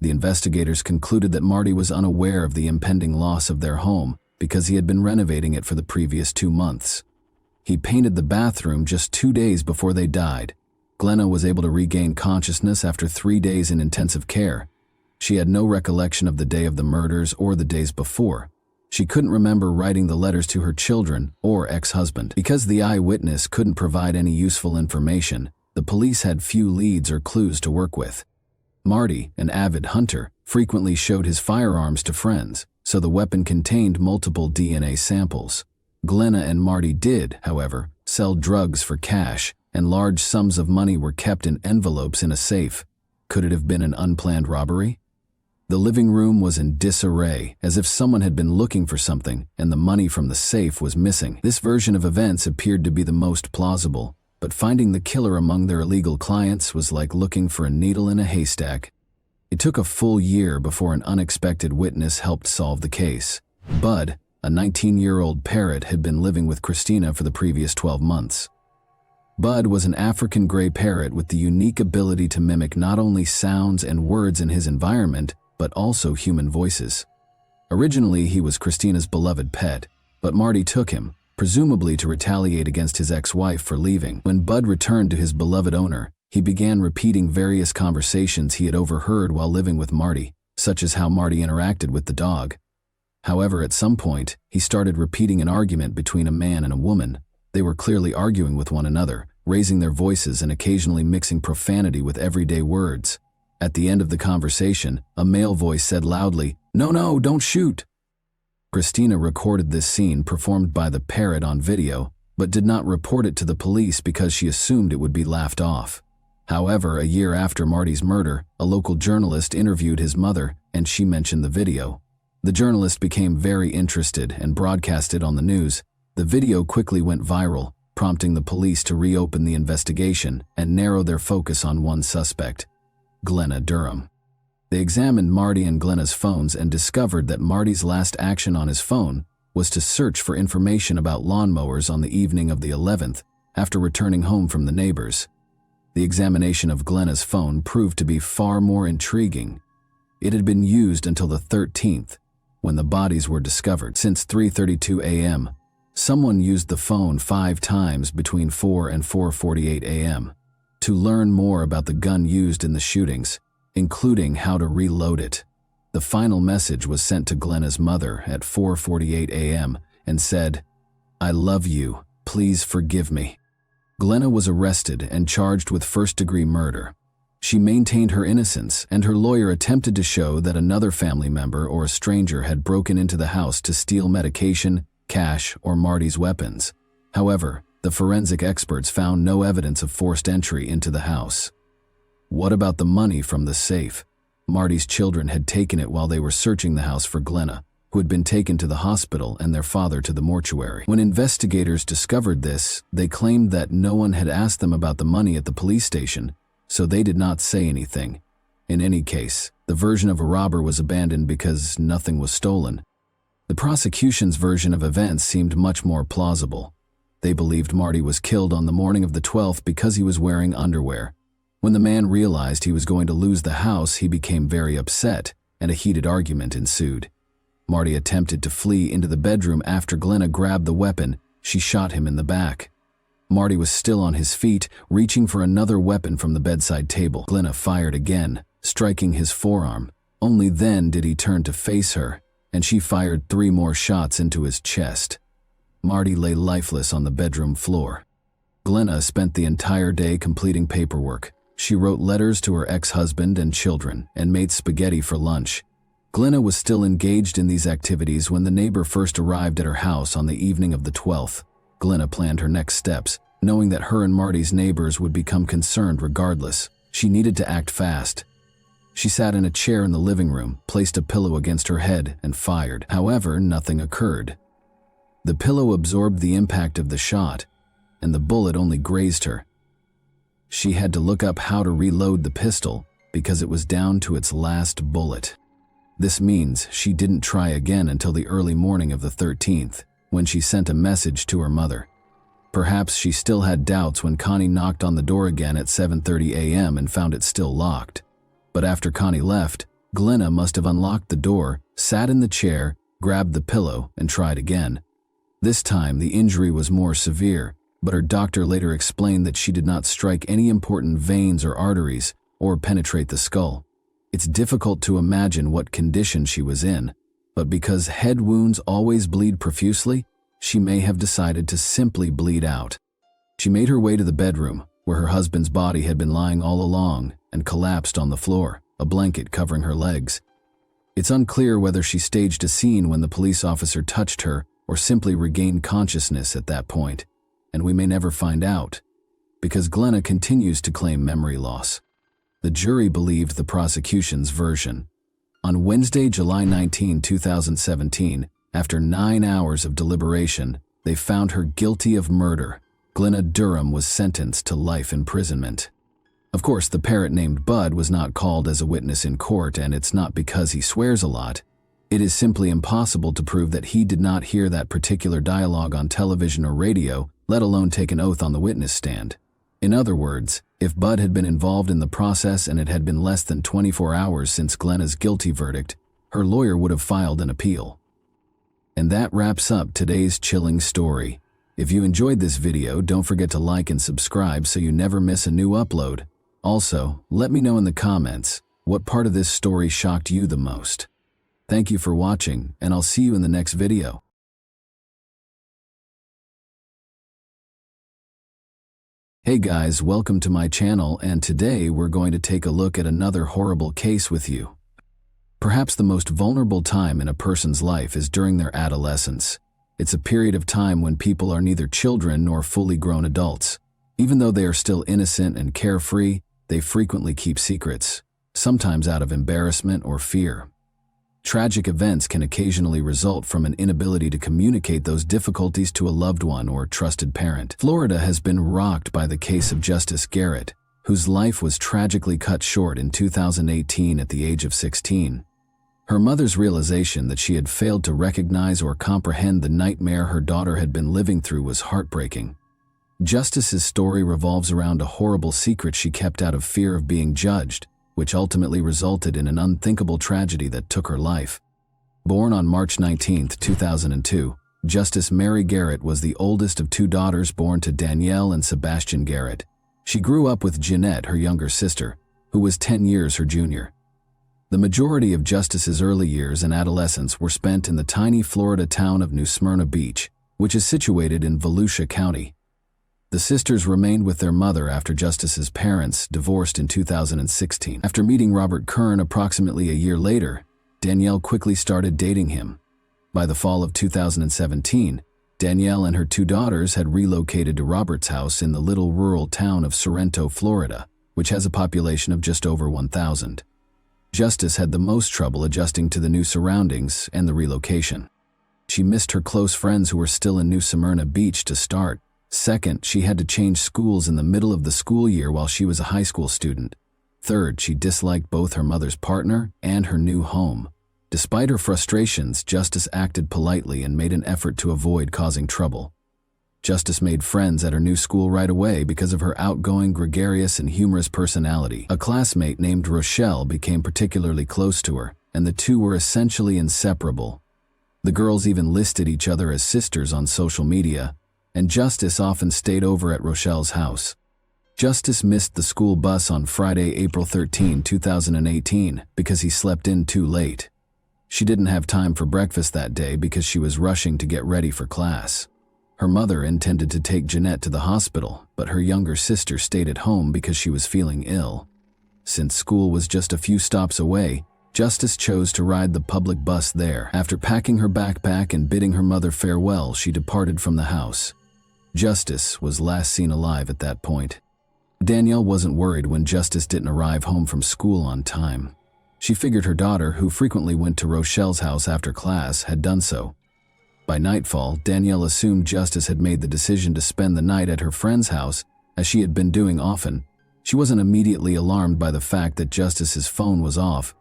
The investigators concluded that Marty was unaware of the impending loss of their home because he had been renovating it for the previous 2 months. He painted the bathroom just 2 days before they died. Glenna was able to regain consciousness after 3 days in intensive care. She had no recollection of the day of the murders or the days before. She couldn't remember writing the letters to her children or ex-husband. Because the eyewitness couldn't provide any useful information, the police had few leads or clues to work with. Marty, an avid hunter, frequently showed his firearms to friends, so the weapon contained multiple DNA samples. Glenna and Marty did, however, sell drugs for cash, and large sums of money were kept in envelopes in a safe. Could it have been an unplanned robbery? The living room was in disarray, as if someone had been looking for something and the money from the safe was missing. This version of events appeared to be the most plausible, but finding the killer among their illegal clients was like looking for a needle in a haystack. It took a full year before an unexpected witness helped solve the case. Bud, a 19-year-old parrot, had been living with Christina for the previous 12 months. Bud was an African gray parrot with the unique ability to mimic not only sounds and words in his environment, but also human voices. Originally, he was Christina's beloved pet, but Marty took him, presumably to retaliate against his ex-wife for leaving. When Bud returned to his beloved owner, he began repeating various conversations he had overheard while living with Marty, such as how Marty interacted with the dog. However, at some point, he started repeating an argument between a man and a woman. They were clearly arguing with one another, raising their voices and occasionally mixing profanity with everyday words. At the end of the conversation, a male voice said loudly, "No, don't shoot." Christina recorded this scene performed by the parrot on video, but did not report it to the police because she assumed it would be laughed off. However, a year after Marty's murder, a local journalist interviewed his mother, and she mentioned the video. The journalist became very interested and broadcast it on the news. The video quickly went viral, prompting the police to reopen the investigation and narrow their focus on one suspect, Glenna Durham. They examined Marty and Glenna's phones and discovered that Marty's last action on his phone was to search for information about lawnmowers on the evening of the 11th after returning home from the neighbors. The examination of Glenna's phone proved to be far more intriguing. It had been used until the 13th, when the bodies were discovered. Since 3:32 a.m., someone used the phone 5 times between 4 and 4:48 a.m. to learn more about the gun used in the shootings, including how to reload it. The final message was sent to Glenna's mother at 4:48 a.m. and said, "I love you, please forgive me." Glenna was arrested and charged with first-degree murder. She maintained her innocence, and her lawyer attempted to show that another family member or a stranger had broken into the house to steal medication, cash, or Marty's weapons. However, the forensic experts found no evidence of forced entry into the house. What about the money from the safe? Marty's children had taken it while they were searching the house for Glenna, who had been taken to the hospital, and their father to the mortuary. When investigators discovered this, they claimed that no one had asked them about the money at the police station, so they did not say anything. In any case, the version of a robber was abandoned because nothing was stolen. The prosecution's version of events seemed much more plausible. They believed Marty was killed on the morning of the 12th because he was wearing underwear. When the man realized he was going to lose the house, he became very upset, and a heated argument ensued. Marty attempted to flee into the bedroom after Glenna grabbed the weapon. She shot him in the back. Marty was still on his feet, reaching for another weapon from the bedside table. Glenna fired again, striking his forearm. Only then did he turn to face her, and she fired 3 more shots into his chest. Marty lay lifeless on the bedroom floor. Glenna spent the entire day completing paperwork. She wrote letters to her ex-husband and children and made spaghetti for lunch. Glenna was still engaged in these activities when the neighbor first arrived at her house on the evening of the 12th. Glenna planned her next steps, knowing that her and Marty's neighbors would become concerned regardless. She needed to act fast. She sat in a chair in the living room, placed a pillow against her head, and fired. However, nothing occurred. The pillow absorbed the impact of the shot, and the bullet only grazed her. She had to look up how to reload the pistol because it was down to its last bullet. This means she didn't try again until the early morning of the 13th, when she sent a message to her mother. Perhaps she still had doubts when Connie knocked on the door again at 7:30 a.m. and found it still locked. But after Connie left, Glenna must have unlocked the door, sat in the chair, grabbed the pillow, and tried again. This time, the injury was more severe, but her doctor later explained that she did not strike any important veins or arteries or penetrate the skull. It's difficult to imagine what condition she was in, but because head wounds always bleed profusely, she may have decided to simply bleed out. She made her way to the bedroom, where her husband's body had been lying all along, and collapsed on the floor, a blanket covering her legs. It's unclear whether she staged a scene when the police officer touched her or simply regained consciousness at that point, and we may never find out, because Glenna continues to claim memory loss. The jury believed the prosecution's version. On Wednesday, July 19, 2017, after 9 hours of deliberation, they found her guilty of murder. Glenna Durham was sentenced to life imprisonment. Of course, the parrot named Bud was not called as a witness in court, and it's not because he swears a lot. It is simply impossible to prove that he did not hear that particular dialogue on television or radio, let alone take an oath on the witness stand. In other words, if Bud had been involved in the process and it had been less than 24 hours since Glenna's guilty verdict, her lawyer would have filed an appeal. And that wraps up today's chilling story. If you enjoyed this video, don't forget to like and subscribe so you never miss a new upload. Also, let me know in the comments, what part of this story shocked you the most? Thank you for watching, and I'll see you in the next video. Hey guys, welcome to my channel, and today we're going to take a look at another horrible case with you. Perhaps the most vulnerable time in a person's life is during their adolescence. It's a period of time when people are neither children nor fully grown adults. Even though they are still innocent and carefree, they frequently keep secrets, sometimes out of embarrassment or fear. Tragic events can occasionally result from an inability to communicate those difficulties to a loved one or trusted parent. Florida has been rocked by the case of Justice Garrett, whose life was tragically cut short in 2018 at the age of 16. Her mother's realization that she had failed to recognize or comprehend the nightmare her daughter had been living through was heartbreaking. Justice's story revolves around a horrible secret she kept out of fear of being judged, which ultimately resulted in an unthinkable tragedy that took her life. Born on March 19, 2002, Justice Mary Garrett was the oldest of two daughters born to Danielle and Sebastian Garrett. She grew up with Jeanette, her younger sister, who was 10 years her junior. The majority of Justice's early years and adolescence were spent in the tiny Florida town of New Smyrna Beach, which is situated in Volusia County. The sisters remained with their mother after Justice's parents divorced in 2016. After meeting Robert Kern approximately a year later, Danielle quickly started dating him. By the fall of 2017, Danielle and her two daughters had relocated to Robert's house in the little rural town of Sorrento, Florida, which has a population of just over 1,000. Justice had the most trouble adjusting to the new surroundings and the relocation. She missed her close friends who were still in New Smyrna Beach to start. Second, she had to change schools in the middle of the school year while she was a high school student. Third, she disliked both her mother's partner and her new home. Despite her frustrations, Justice acted politely and made an effort to avoid causing trouble. Justice made friends at her new school right away because of her outgoing, gregarious, and humorous personality. A classmate named Rochelle became particularly close to her, and the two were essentially inseparable. The girls even listed each other as sisters on social media, and Justice often stayed over at Rochelle's house. Justice missed the school bus on Friday, April 13, 2018, because he slept in too late. She didn't have time for breakfast that day because she was rushing to get ready for class. Her mother intended to take Jeanette to the hospital, but her younger sister stayed at home because she was feeling ill. Since school was just a few stops away, Justice chose to ride the public bus there. After packing her backpack and bidding her mother farewell, she departed from the house. Justice was last seen alive at that point. Danielle wasn't worried when Justice didn't arrive home from school on time. She figured her daughter, who frequently went to Rochelle's house after class, had done so. By nightfall, Danielle assumed Justice had made the decision to spend the night at her friend's house, as she had been doing often. She wasn't immediately alarmed by the fact that Justice's phone was off.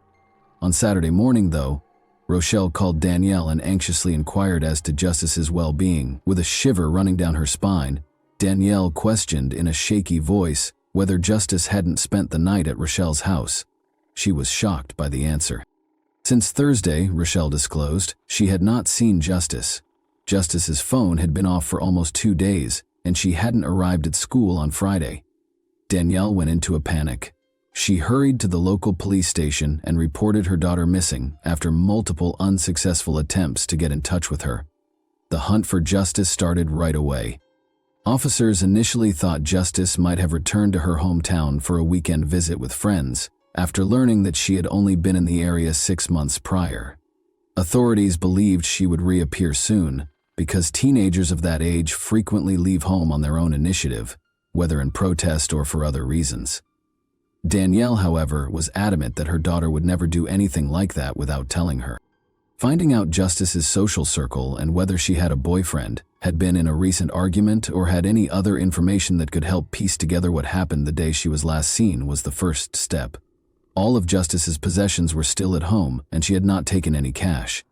On Saturday morning, though, Rochelle called Danielle and anxiously inquired as to Justice's well-being. With a shiver running down her spine, Danielle questioned in a shaky voice whether Justice hadn't spent the night at Rochelle's house. She was shocked by the answer. Since Thursday, Rochelle disclosed, she had not seen Justice. Justice's phone had been off for almost 2 days, and she hadn't arrived at school on Friday. Danielle went into a panic. She hurried to the local police station and reported her daughter missing after multiple unsuccessful attempts to get in touch with her. The hunt for Justice started right away. Officers initially thought Justice might have returned to her hometown for a weekend visit with friends, after learning that she had only been in the area 6 months prior. Authorities believed she would reappear soon, because teenagers of that age frequently leave home on their own initiative, whether in protest or for other reasons. Danielle, however, was adamant that her daughter would never do anything like that without telling her. Finding out Justice's social circle and whether she had a boyfriend, had been in a recent argument, or had any other information that could help piece together what happened the day she was last seen was the first step. All of Justice's possessions were still at home, and she had not taken any cash.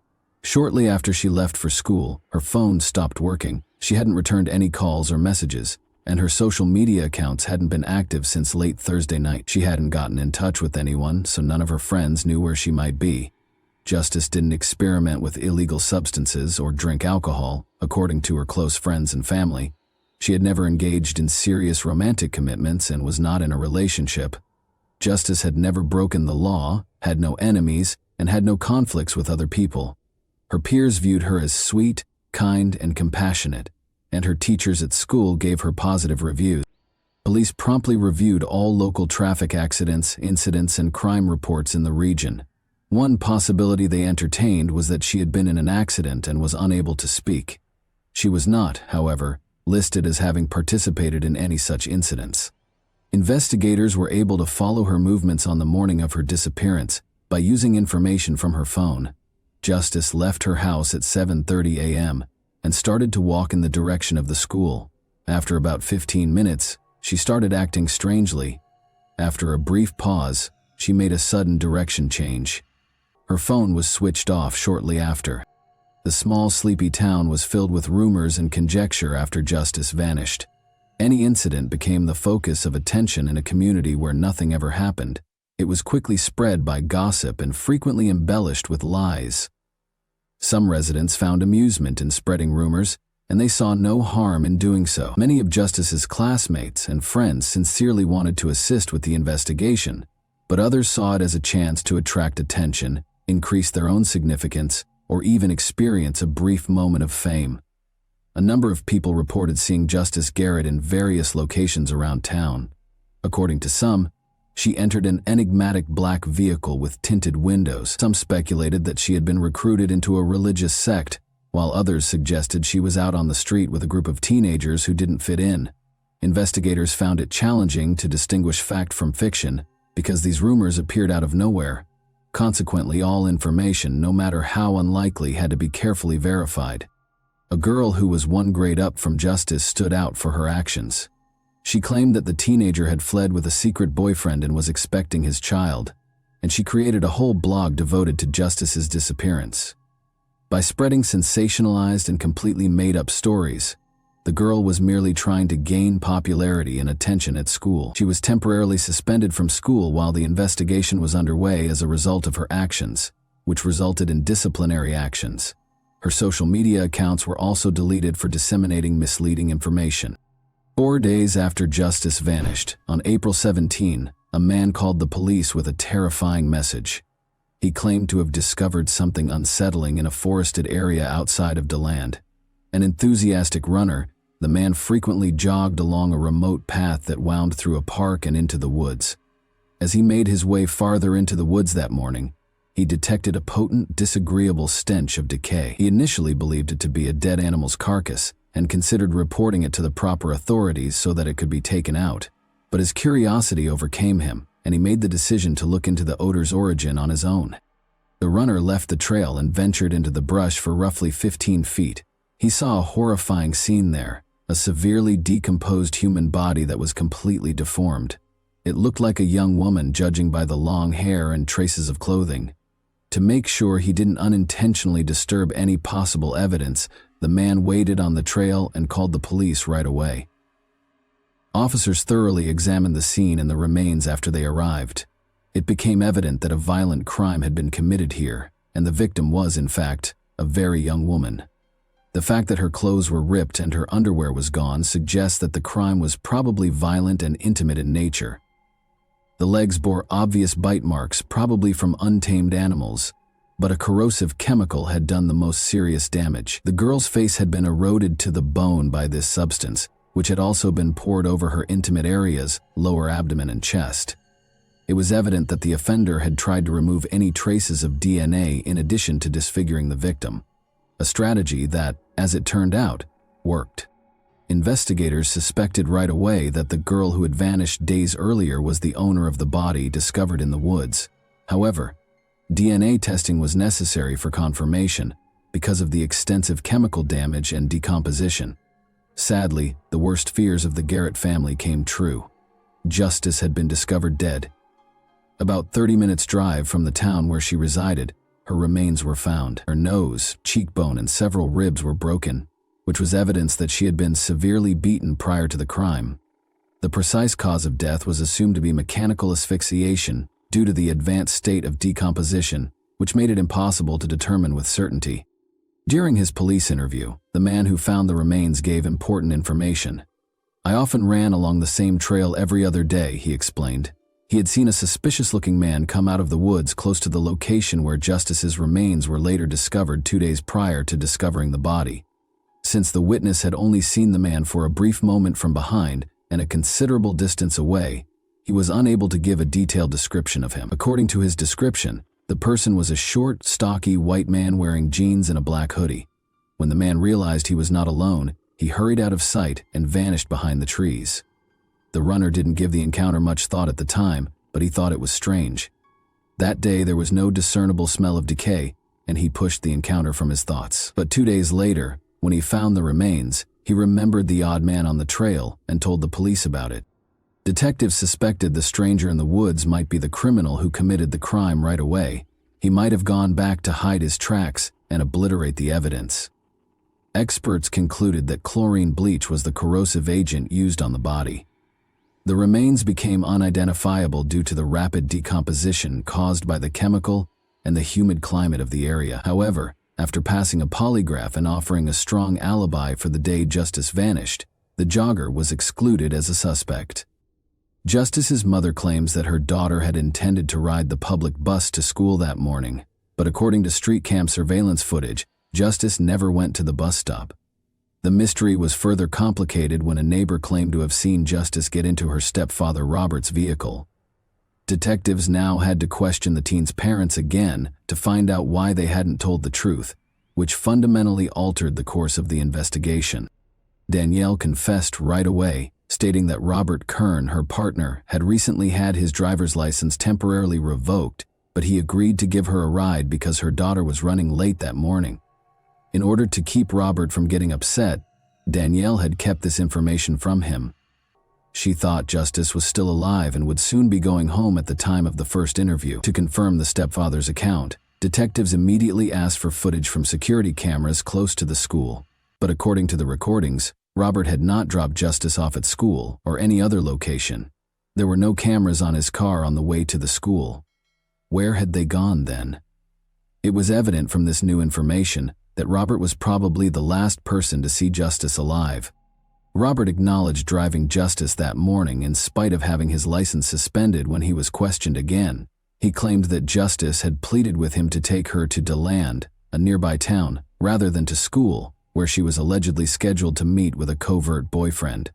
Shortly after she left for school, her phone stopped working. She hadn't returned any calls or messages, and her social media accounts hadn't been active since late Thursday night. She hadn't gotten in touch with anyone, so none of her friends knew where she might be. Justice didn't experiment with illegal substances or drink alcohol, according to her close friends and family. She had never engaged in serious romantic commitments and was not in a relationship. Justice had never broken the law, had no enemies, and had no conflicts with other people. Her peers viewed her as sweet, kind, and compassionate, and her teachers at school gave her positive reviews. Police promptly reviewed all local traffic accidents, incidents, and crime reports in the region. One possibility they entertained was that she had been in an accident and was unable to speak. She was not, however, listed as having participated in any such incidents. Investigators were able to follow her movements on the morning of her disappearance by using information from her phone. Justice left her house at 7:30 a.m. and started to walk in the direction of the school. After about 15 minutes, she started acting strangely. After a brief pause, she made a sudden direction change. Her phone was switched off shortly after. The small, sleepy town was filled with rumors and conjecture after Justice vanished. Any incident became the focus of attention in a community where nothing ever happened. It was quickly spread by gossip and frequently embellished with lies. Some residents found amusement in spreading rumors, and they saw no harm in doing so. Many of Justice's classmates and friends sincerely wanted to assist with the investigation, but others saw it as a chance to attract attention, increase their own significance, or even experience a brief moment of fame. A number of people reported seeing Justice Garrett in various locations around town. According to some, she entered an enigmatic black vehicle with tinted windows. Some speculated that she had been recruited into a religious sect, while others suggested she was out on the street with a group of teenagers who didn't fit in. Investigators found it challenging to distinguish fact from fiction because these rumors appeared out of nowhere. Consequently, all information, no matter how unlikely, had to be carefully verified. A girl who was 1 grade up from Justice stood out for her actions. She claimed that the teenager had fled with a secret boyfriend and was expecting his child, and she created a whole blog devoted to Justice's disappearance. By spreading sensationalized and completely made-up stories, the girl was merely trying to gain popularity and attention at school. She was temporarily suspended from school while the investigation was underway as a result of her actions, which resulted in disciplinary actions. Her social media accounts were also deleted for disseminating misleading information. 4 days after Justice vanished, on April 17, a man called the police with a terrifying message. He claimed to have discovered something unsettling in a forested area outside of DeLand. An enthusiastic runner, the man frequently jogged along a remote path that wound through a park and into the woods. As he made his way farther into the woods that morning, he detected a potent, disagreeable stench of decay. He initially believed it to be a dead animal's carcass and considered reporting it to the proper authorities so that it could be taken out. But his curiosity overcame him, and he made the decision to look into the odor's origin on his own. The runner left the trail and ventured into the brush for roughly 15 feet. He saw a horrifying scene there. A severely decomposed human body that was completely deformed. It looked like a young woman, judging by the long hair and traces of clothing. To make sure he didn't unintentionally disturb any possible evidence, the man waited on the trail and called the police right away. Officers thoroughly examined the scene and the remains after they arrived. It became evident that a violent crime had been committed here, and the victim was, in fact, a very young woman. The fact that her clothes were ripped and her underwear was gone suggests that the crime was probably violent and intimate in nature. The legs bore obvious bite marks, probably from untamed animals, but a corrosive chemical had done the most serious damage. The girl's face had been eroded to the bone by this substance, which had also been poured over her intimate areas, lower abdomen and chest. It was evident that the offender had tried to remove any traces of DNA in addition to disfiguring the victim, a strategy that, as it turned out, worked. Investigators suspected right away that the girl who had vanished days earlier was the owner of the body discovered in the woods. However, DNA testing was necessary for confirmation because of the extensive chemical damage and decomposition. Sadly, the worst fears of the Garrett family came true. Justice had been discovered dead. About 30 minutes' drive from the town where she resided, her remains were found. Her nose, cheekbone, and several ribs were broken, which was evidence that she had been severely beaten prior to the crime. The precise cause of death was assumed to be mechanical asphyxiation due to the advanced state of decomposition, which made it impossible to determine with certainty. During his police interview, the man who found the remains gave important information. "I often ran along the same trail every other day," he explained. He had seen a suspicious-looking man come out of the woods close to the location where Justice's remains were later discovered 2 days prior to discovering the body. Since the witness had only seen the man for a brief moment from behind and a considerable distance away, he was unable to give a detailed description of him. According to his description, the person was a short, stocky white man wearing jeans and a black hoodie. When the man realized he was not alone, he hurried out of sight and vanished behind the trees. The runner didn't give the encounter much thought at the time, but he thought it was strange. That day there was no discernible smell of decay, and he pushed the encounter from his thoughts. But 2 days later, when he found the remains, he remembered the odd man on the trail and told the police about it. Detectives suspected the stranger in the woods might be the criminal who committed the crime right away. He might have gone back to hide his tracks and obliterate the evidence. Experts concluded that chlorine bleach was the corrosive agent used on the body. The remains became unidentifiable due to the rapid decomposition caused by the chemical and the humid climate of the area. However, after passing a polygraph and offering a strong alibi for the day Justice vanished, the jogger was excluded as a suspect. Justice's mother claims that her daughter had intended to ride the public bus to school that morning, but according to street cam surveillance footage, Justice never went to the bus stop. The mystery was further complicated when a neighbor claimed to have seen Justice get into her stepfather Robert's vehicle. Detectives now had to question the teen's parents again to find out why they hadn't told the truth, which fundamentally altered the course of the investigation. Danielle confessed right away, stating that Robert Kern, her partner, had recently had his driver's license temporarily revoked, but he agreed to give her a ride because her daughter was running late that morning. In order to keep Robert from getting upset, Danielle had kept this information from him. She thought Justice was still alive and would soon be going home at the time of the first interview. To confirm the stepfather's account, detectives immediately asked for footage from security cameras close to the school. But according to the recordings, Robert had not dropped Justice off at school or any other location. There were no cameras on his car on the way to the school. Where had they gone then? It was evident from this new information that Robert was probably the last person to see Justice alive. Robert acknowledged driving Justice that morning in spite of having his license suspended when he was questioned again. He claimed that Justice had pleaded with him to take her to DeLand, a nearby town, rather than to school, where she was allegedly scheduled to meet with a covert boyfriend.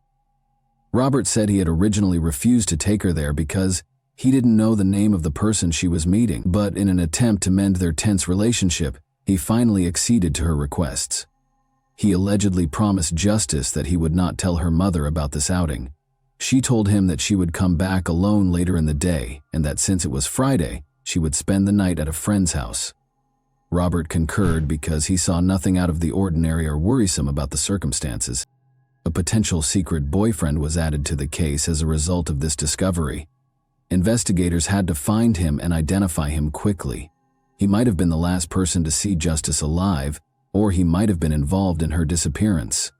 Robert said he had originally refused to take her there because he didn't know the name of the person she was meeting, but in an attempt to mend their tense relationship, he finally acceded to her requests. He allegedly promised Justice that he would not tell her mother about this outing. She told him that she would come back alone later in the day and that since it was Friday, she would spend the night at a friend's house. Robert concurred because he saw nothing out of the ordinary or worrisome about the circumstances. A potential secret boyfriend was added to the case as a result of this discovery. Investigators had to find him and identify him quickly. He might have been the last person to see Justice alive, or he might have been involved in her disappearance.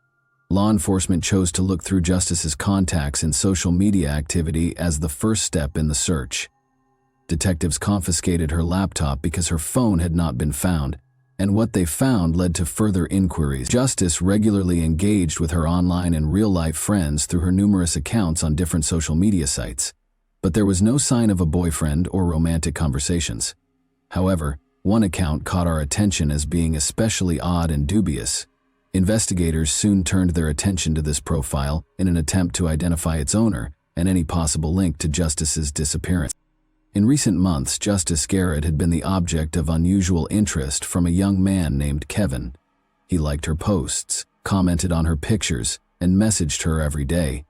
Law enforcement chose to look through Justice's contacts and social media activity as the first step in the search. Detectives confiscated her laptop because her phone had not been found, and what they found led to further inquiries. Justice regularly engaged with her online and real-life friends through her numerous accounts on different social media sites, but there was no sign of a boyfriend or romantic conversations. However, one account caught our attention as being especially odd and dubious. Investigators soon turned their attention to this profile in an attempt to identify its owner and any possible link to Justice's disappearance. In recent months, Justice Garrett had been the object of unusual interest from a young man named Kevin. He liked her posts, commented on her pictures, and messaged her every day.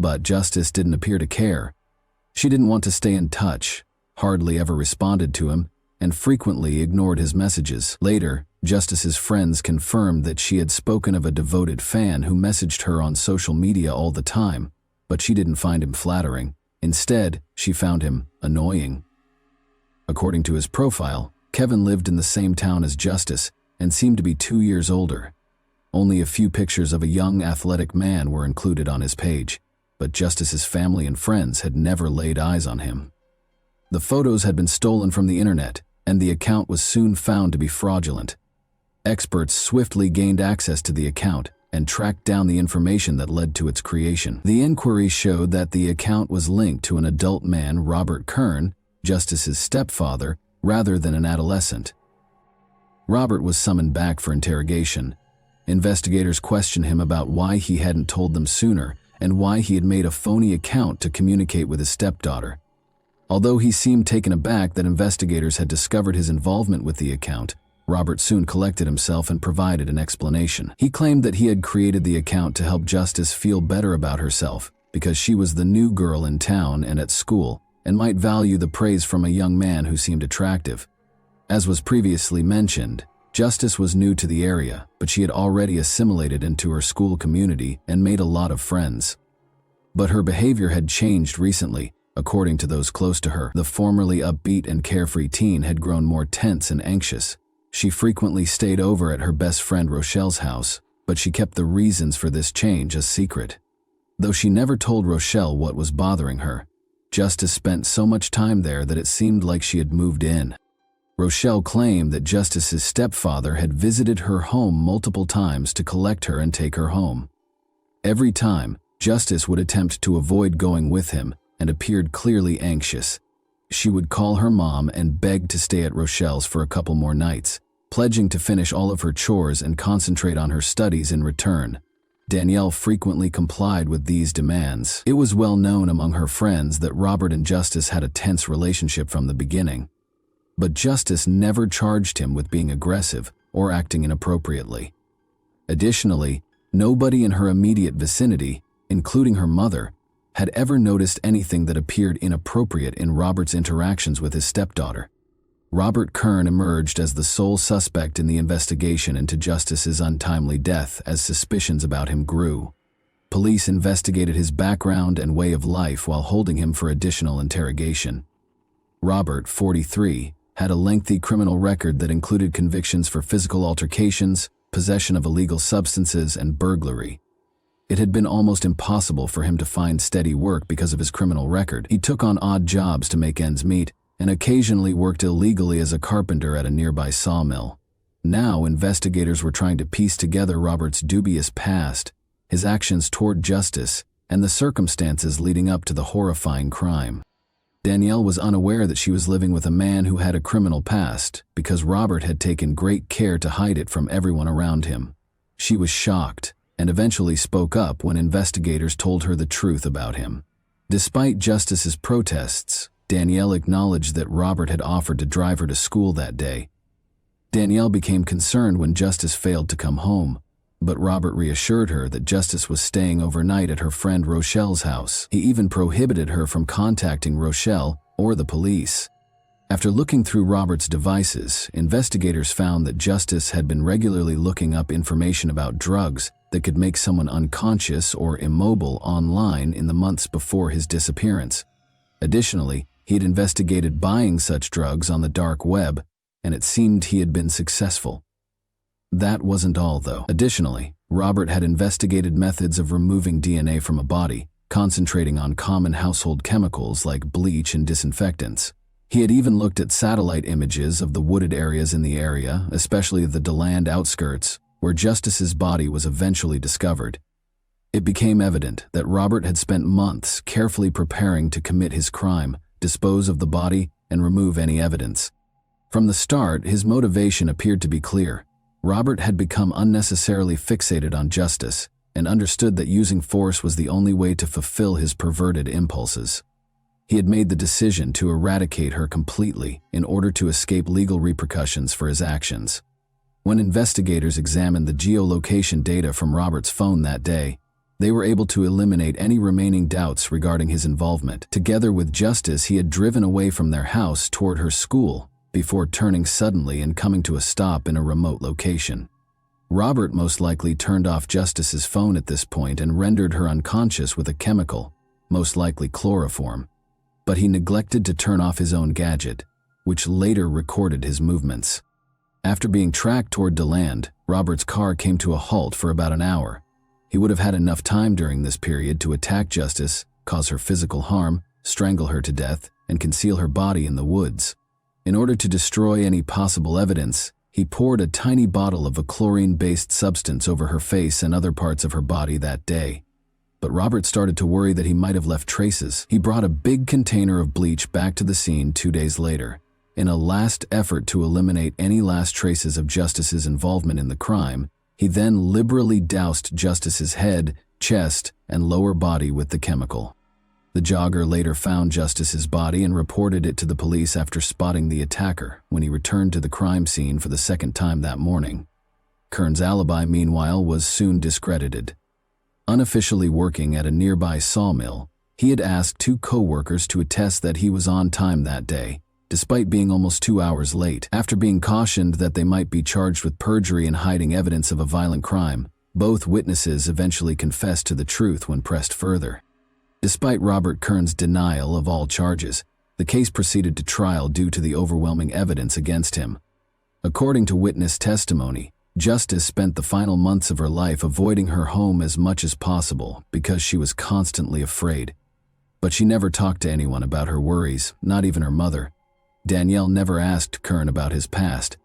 But Justice didn't appear to care. She didn't want to stay in touch, hardly ever responded to him, and frequently ignored his messages. Later, Justice's friends confirmed that she had spoken of a devoted fan who messaged her on social media all the time, but she didn't find him flattering. Instead, she found him annoying. According to his profile, Kevin lived in the same town as Justice and seemed to be 2 years older. Only a few pictures of a young athletic man were included on his page, but Justice's family and friends had never laid eyes on him. The photos had been stolen from the internet, and the account was soon found to be fraudulent. Experts swiftly gained access to the account and tracked down the information that led to its creation. The inquiry showed that the account was linked to an adult man, Robert Kern, Justice's stepfather, rather than an adolescent. Robert was summoned back for interrogation. Investigators questioned him about why he hadn't told them sooner and why he had made a phony account to communicate with his stepdaughter. Although he seemed taken aback that investigators had discovered his involvement with the account, Robert soon collected himself and provided an explanation. He claimed that he had created the account to help Justice feel better about herself because she was the new girl in town and at school and might value the praise from a young man who seemed attractive. As was previously mentioned, Justice was new to the area, but she had already assimilated into her school community and made a lot of friends. But her behavior had changed recently. According to those close to her, the formerly upbeat and carefree teen had grown more tense and anxious. She frequently stayed over at her best friend Rochelle's house, but she kept the reasons for this change a secret. Though she never told Rochelle what was bothering her, Justice spent so much time there that it seemed like she had moved in. Rochelle claimed that Justice's stepfather had visited her home multiple times to collect her and take her home. Every time, Justice would attempt to avoid going with him and appeared clearly anxious. She would call her mom and beg to stay at Rochelle's for a couple more nights, pledging to finish all of her chores and concentrate on her studies in return. Danielle frequently complied with these demands. It was well known among her friends that Robert and Justice had a tense relationship from the beginning. But Justice never charged him with being aggressive or acting inappropriately. Additionally, nobody in her immediate vicinity, including her mother, had ever noticed anything that appeared inappropriate in Robert's interactions with his stepdaughter. Robert Kern emerged as the sole suspect in the investigation into Justice's untimely death as suspicions about him grew. Police investigated his background and way of life while holding him for additional interrogation. Robert, 43, had a lengthy criminal record that included convictions for physical altercations, possession of illegal substances, and burglary. It had been almost impossible for him to find steady work because of his criminal record. He took on odd jobs to make ends meet and occasionally worked illegally as a carpenter at a nearby sawmill. Now, investigators were trying to piece together Robert's dubious past, his actions toward Justice, and the circumstances leading up to the horrifying crime. Danielle was unaware that she was living with a man who had a criminal past because Robert had taken great care to hide it from everyone around him. She was shocked and eventually spoke up when investigators told her the truth about him. Despite Justice's protests, Danielle acknowledged that Robert had offered to drive her to school that day. Danielle became concerned when Justice failed to come home, but Robert reassured her that Justice was staying overnight at her friend Rochelle's house. He even prohibited her from contacting Rochelle or the police. After looking through Robert's devices, investigators found that Justice had been regularly looking up information about drugs that could make someone unconscious or immobile online in the months before his disappearance. Additionally, he had investigated buying such drugs on the dark web, and it seemed he had been successful. That wasn't all, though. Additionally, Robert had investigated methods of removing DNA from a body, concentrating on common household chemicals like bleach and disinfectants. He had even looked at satellite images of the wooded areas in the area, especially the DeLand outskirts, where Justice's body was eventually discovered. It became evident that Robert had spent months carefully preparing to commit his crime, dispose of the body, and remove any evidence. From the start, his motivation appeared to be clear. Robert had become unnecessarily fixated on justice and understood that using force was the only way to fulfill his perverted impulses. He had made the decision to eradicate her completely in order to escape legal repercussions for his actions. When investigators examined the geolocation data from Robert's phone that day, they were able to eliminate any remaining doubts regarding his involvement. Together with Justice, he had driven away from their house toward her school before turning suddenly and coming to a stop in a remote location. Robert most likely turned off Justice's phone at this point and rendered her unconscious with a chemical, most likely chloroform. But he neglected to turn off his own gadget, which later recorded his movements. After being tracked toward DeLand, Robert's car came to a halt for about an hour. He would have had enough time during this period to attack Justice, cause her physical harm, strangle her to death, and conceal her body in the woods. In order to destroy any possible evidence, he poured a tiny bottle of a chlorine-based substance over her face and other parts of her body that day. But Robert started to worry that he might have left traces. He brought a big container of bleach back to the scene 2 days later. In a last effort to eliminate any last traces of Justice's involvement in the crime, he then liberally doused Justice's head, chest, and lower body with the chemical. The jogger later found Justice's body and reported it to the police after spotting the attacker when he returned to the crime scene for the second time that morning. Kern's alibi, meanwhile, was soon discredited. Unofficially working at a nearby sawmill, he had asked 2 co-workers to attest that he was on time that day, despite being almost 2 hours late. After being cautioned that they might be charged with perjury and hiding evidence of a violent crime, both witnesses eventually confessed to the truth when pressed further. Despite Robert Kern's denial of all charges, the case proceeded to trial due to the overwhelming evidence against him. According to witness testimony, Justice spent the final months of her life avoiding her home as much as possible because she was constantly afraid. But she never talked to anyone about her worries, not even her mother. Danielle never asked Kern about his past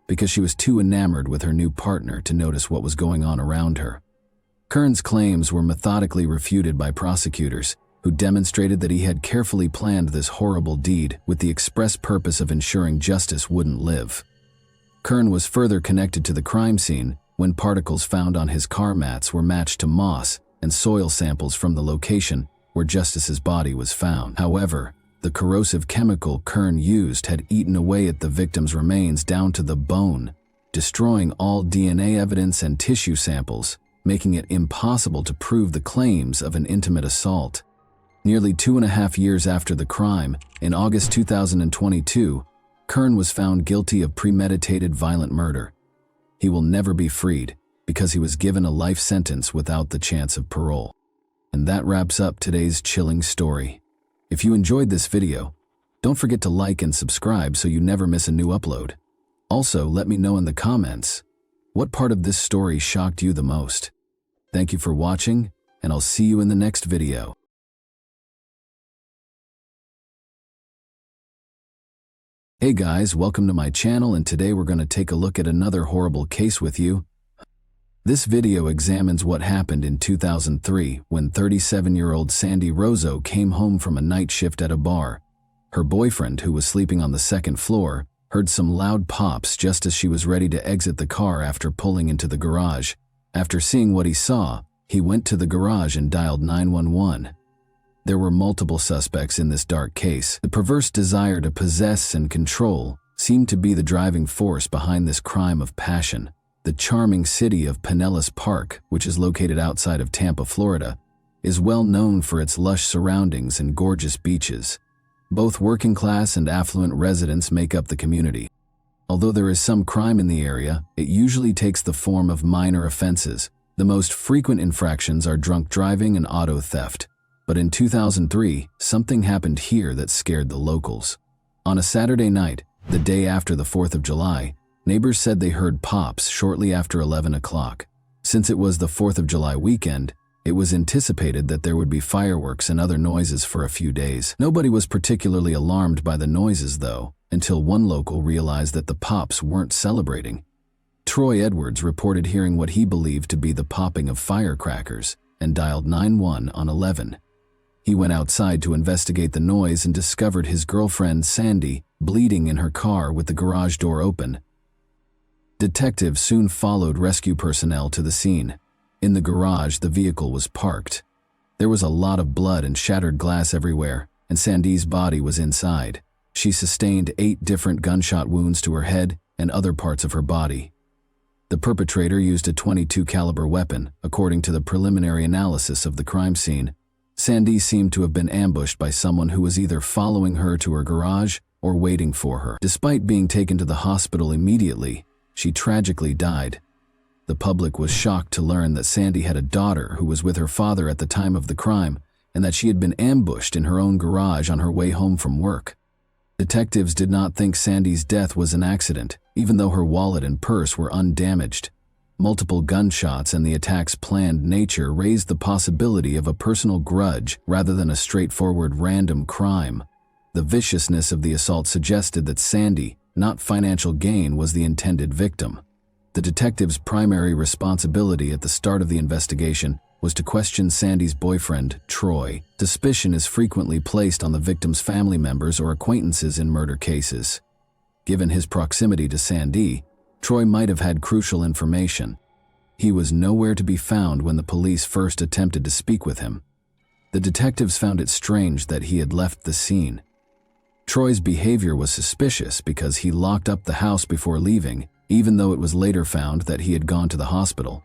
because she was too enamored with her new partner to notice what was going on around her. Kern's claims were methodically refuted by prosecutors, who demonstrated that he had carefully planned this horrible deed with the express purpose of ensuring Justice wouldn't live. Kern was further connected to the crime scene when particles found on his car mats were matched to moss and soil samples from the location where Justice's body was found. However, the corrosive chemical Kern used had eaten away at the victim's remains down to the bone, destroying all DNA evidence and tissue samples, making it impossible to prove the claims of an intimate assault. Nearly 2.5 years after the crime, in August 2022, Kern was found guilty of premeditated violent murder. He will never be freed because he was given a life sentence without the chance of parole. And that wraps up today's chilling story. If you enjoyed this video, don't forget to like and subscribe so you never miss a new upload. Also, let me know in the comments, what part of this story shocked you the most? Thank you for watching, and I'll see you in the next video. Hey guys, welcome to my channel, and today we're going to take a look at another horrible case with you. This video examines what happened in 2003 when 37-year-old Sandy Rozo came home from a night shift at a bar. Her boyfriend, who was sleeping on the second floor, heard some loud pops just as she was ready to exit the car after pulling into the garage. After seeing what he saw, he went to the garage and dialed 911. There were multiple suspects in this dark case. The perverse desire to possess and control seemed to be the driving force behind this crime of passion. The charming city of Pinellas Park, which is located outside of Tampa, Florida, is well known for its lush surroundings and gorgeous beaches. Both working-class and affluent residents make up the community. Although there is some crime in the area, it usually takes the form of minor offenses. The most frequent infractions are drunk driving and auto theft. But in 2003, something happened here that scared the locals. On a Saturday night, the day after the 4th of July, neighbors said they heard pops shortly after 11 o'clock. Since it was the 4th of July weekend, It was anticipated that there would be fireworks and other noises for a few days. Nobody was particularly alarmed by the noises, though, until one local realized that the Pops weren't celebrating. Troy Edwards reported hearing what he believed to be the popping of firecrackers and dialed 911. He went outside to investigate the noise and discovered his girlfriend, Sandy, bleeding in her car with the garage door open. Detectives soon followed rescue personnel to the scene. In the garage, the vehicle was parked. There was a lot of blood and shattered glass everywhere, and Sandy's body was inside. She sustained 8 different gunshot wounds to her head and other parts of her body. The perpetrator used a .22 caliber weapon, according to the preliminary analysis of the crime scene. Sandy seemed to have been ambushed by someone who was either following her to her garage or waiting for her. Despite being taken to the hospital immediately, she tragically died. The public was shocked to learn that Sandy had a daughter who was with her father at the time of the crime and that she had been ambushed in her own garage on her way home from work. Detectives did not think Sandy's death was an accident, even though her wallet and purse were undamaged. Multiple gunshots and the attack's planned nature raised the possibility of a personal grudge rather than a straightforward random crime. The viciousness of the assault suggested that Sandy, not financial gain, was the intended victim. The detective's primary responsibility at the start of the investigation was to question Sandy's boyfriend, Troy. Suspicion is frequently placed on the victim's family members or acquaintances in murder cases. Given his proximity to Sandy, Troy might have had crucial information. He was nowhere to be found when the police first attempted to speak with him. The detectives found it strange that he had left the scene. Troy's behavior was suspicious because he locked up the house before leaving, even though it was later found that he had gone to the hospital.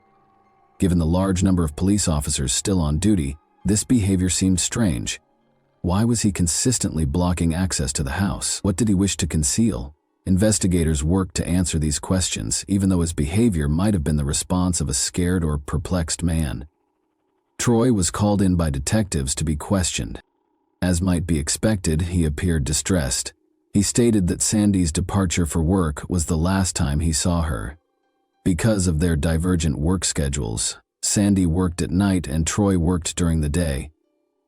Given the large number of police officers still on duty, this behavior seemed strange. Why was he consistently blocking access to the house? What did he wish to conceal? Investigators worked to answer these questions, even though his behavior might have been the response of a scared or perplexed man. Troy was called in by detectives to be questioned. As might be expected, he appeared distressed. He stated that Sandy's departure for work was the last time he saw her. Because of their divergent work schedules, Sandy worked at night and Troy worked during the day.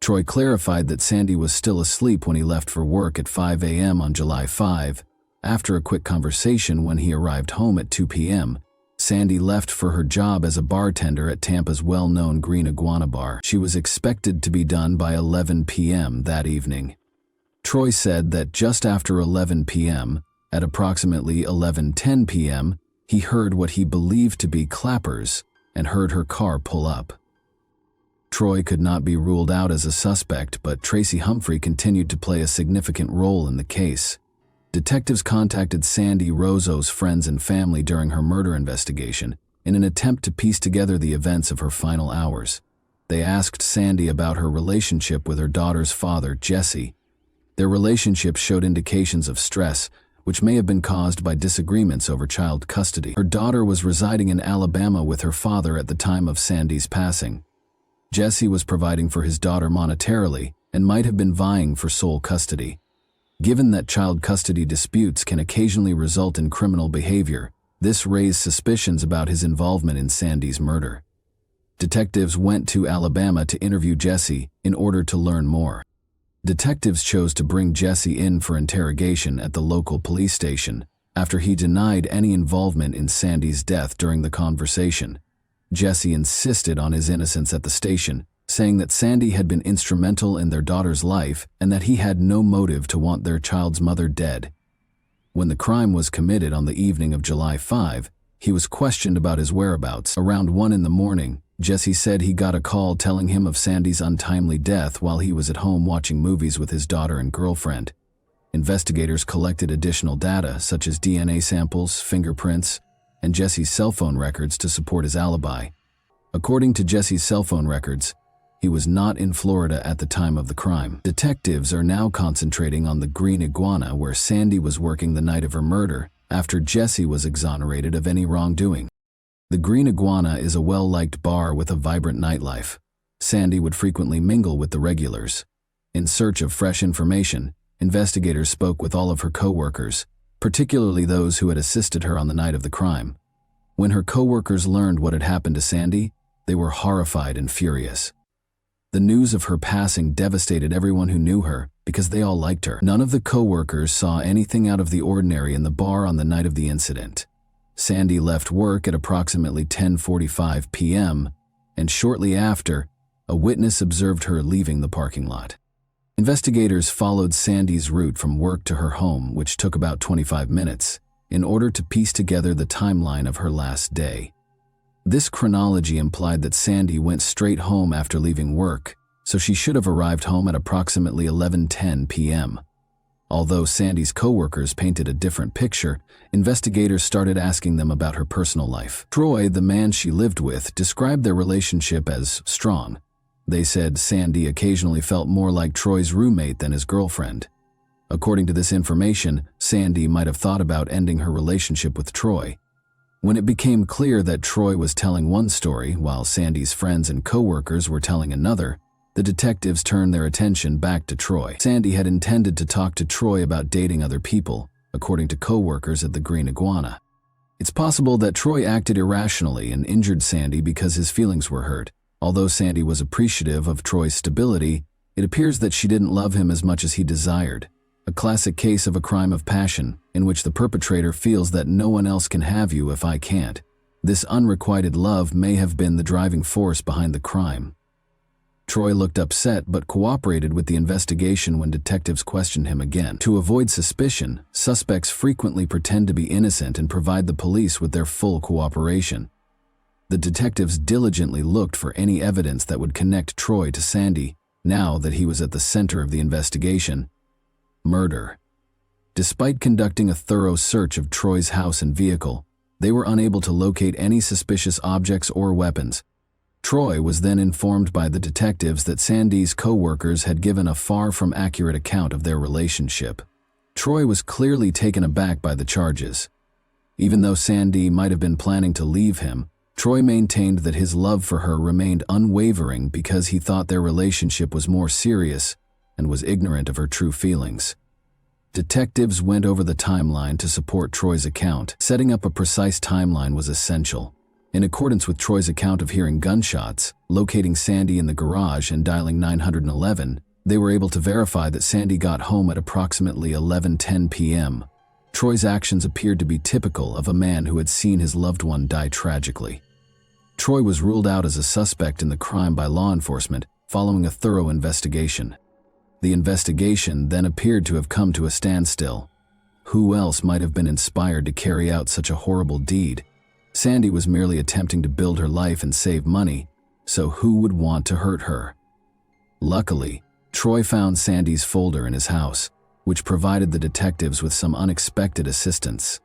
Troy clarified that Sandy was still asleep when he left for work at 5 a.m. on July 5. After a quick conversation when he arrived home at 2 p.m., Sandy left for her job as a bartender at Tampa's well-known Green Iguana bar. She was expected to be done by 11 p.m. that evening. Troy said that just after 11 p.m., at approximately 11:10 p.m., he heard what he believed to be clappers and heard her car pull up. Troy could not be ruled out as a suspect, but Tracy Humphrey continued to play a significant role in the case. Detectives contacted Sandy Roso's friends and family during her murder investigation in an attempt to piece together the events of her final hours. They asked Sandy about her relationship with her daughter's father, Jesse. Their relationship showed indications of stress, which may have been caused by disagreements over child custody. Her daughter was residing in Alabama with her father at the time of Sandy's passing. Jesse was providing for his daughter monetarily and might have been vying for sole custody. Given that child custody disputes can occasionally result in criminal behavior, this raised suspicions about his involvement in Sandy's murder. Detectives went to Alabama to interview Jesse in order to learn more. Detectives chose to bring Jesse in for interrogation at the local police station after he denied any involvement in Sandy's death during the conversation. Jesse insisted on his innocence at the station, saying that Sandy had been instrumental in their daughter's life and that he had no motive to want their child's mother dead. When the crime was committed on the evening of July 5, he was questioned about his whereabouts. Around 1 in the morning, Jesse said he got a call telling him of Sandy's untimely death while he was at home watching movies with his daughter and girlfriend. Investigators collected additional data such as DNA samples, fingerprints, and Jesse's cell phone records to support his alibi. According to Jesse's cell phone records, he was not in Florida at the time of the crime. Detectives are now concentrating on the Green Iguana where Sandy was working the night of her murder after Jesse was exonerated of any wrongdoing. The Green Iguana is a well-liked bar with a vibrant nightlife. Sandy would frequently mingle with the regulars. In search of fresh information, investigators spoke with all of her co-workers, particularly those who had assisted her on the night of the crime. When her co-workers learned what had happened to Sandy, They were horrified and furious. The news of her passing devastated everyone who knew her because they all liked her. None of the co-workers saw anything out of the ordinary in the bar on the night of the incident. Sandy left work at approximately 10:45 p.m., and shortly after, a witness observed her leaving the parking lot. Investigators followed Sandy's route from work to her home, which took about 25 minutes, in order to piece together the timeline of her last day. This chronology implied that Sandy went straight home after leaving work, so she should have arrived home at approximately 11:10 p.m. Although Sandy's co-workers painted a different picture, investigators started asking them about her personal life. Troy, the man she lived with, described their relationship as strong. They said Sandy occasionally felt more like Troy's roommate than his girlfriend. According to this information, Sandy might have thought about ending her relationship with Troy. When it became clear that Troy was telling one story while Sandy's friends and co-workers were telling another, the detectives turned their attention back to Troy. Sandy had intended to talk to Troy about dating other people, according to co-workers at the Green Iguana. It's possible that Troy acted irrationally and injured Sandy because his feelings were hurt. Although Sandy was appreciative of Troy's stability, it appears that she didn't love him as much as he desired. A classic case of a crime of passion, in which the perpetrator feels that no one else can have you if I can't. This unrequited love may have been the driving force behind the crime. Troy looked upset but cooperated with the investigation when detectives questioned him again. To avoid suspicion, suspects frequently pretend to be innocent and provide the police with their full cooperation. The detectives diligently looked for any evidence that would connect Troy to Sandy, now that he was at the center of the investigation. Murder. Despite conducting a thorough search of Troy's house and vehicle, they were unable to locate any suspicious objects or weapons. Troy was then informed by the detectives that Sandy's co-workers had given a far from accurate account of their relationship. Troy was clearly taken aback by the charges. Even though Sandy might have been planning to leave him, Troy maintained that his love for her remained unwavering because he thought their relationship was more serious and was ignorant of her true feelings. Detectives went over the timeline to support Troy's account. Setting up a precise timeline was essential. In accordance with Troy's account of hearing gunshots, locating Sandy in the garage and dialing 911, they were able to verify that Sandy got home at approximately 11:10 p.m. Troy's actions appeared to be typical of a man who had seen his loved one die tragically. Troy was ruled out as a suspect in the crime by law enforcement following a thorough investigation. The investigation then appeared to have come to a standstill. Who else might have been inspired to carry out such a horrible deed? Sandy was merely attempting to build her life and save money, so who would want to hurt her? Luckily, Troy found Sandy's folder in his house, which provided the detectives with some unexpected assistance.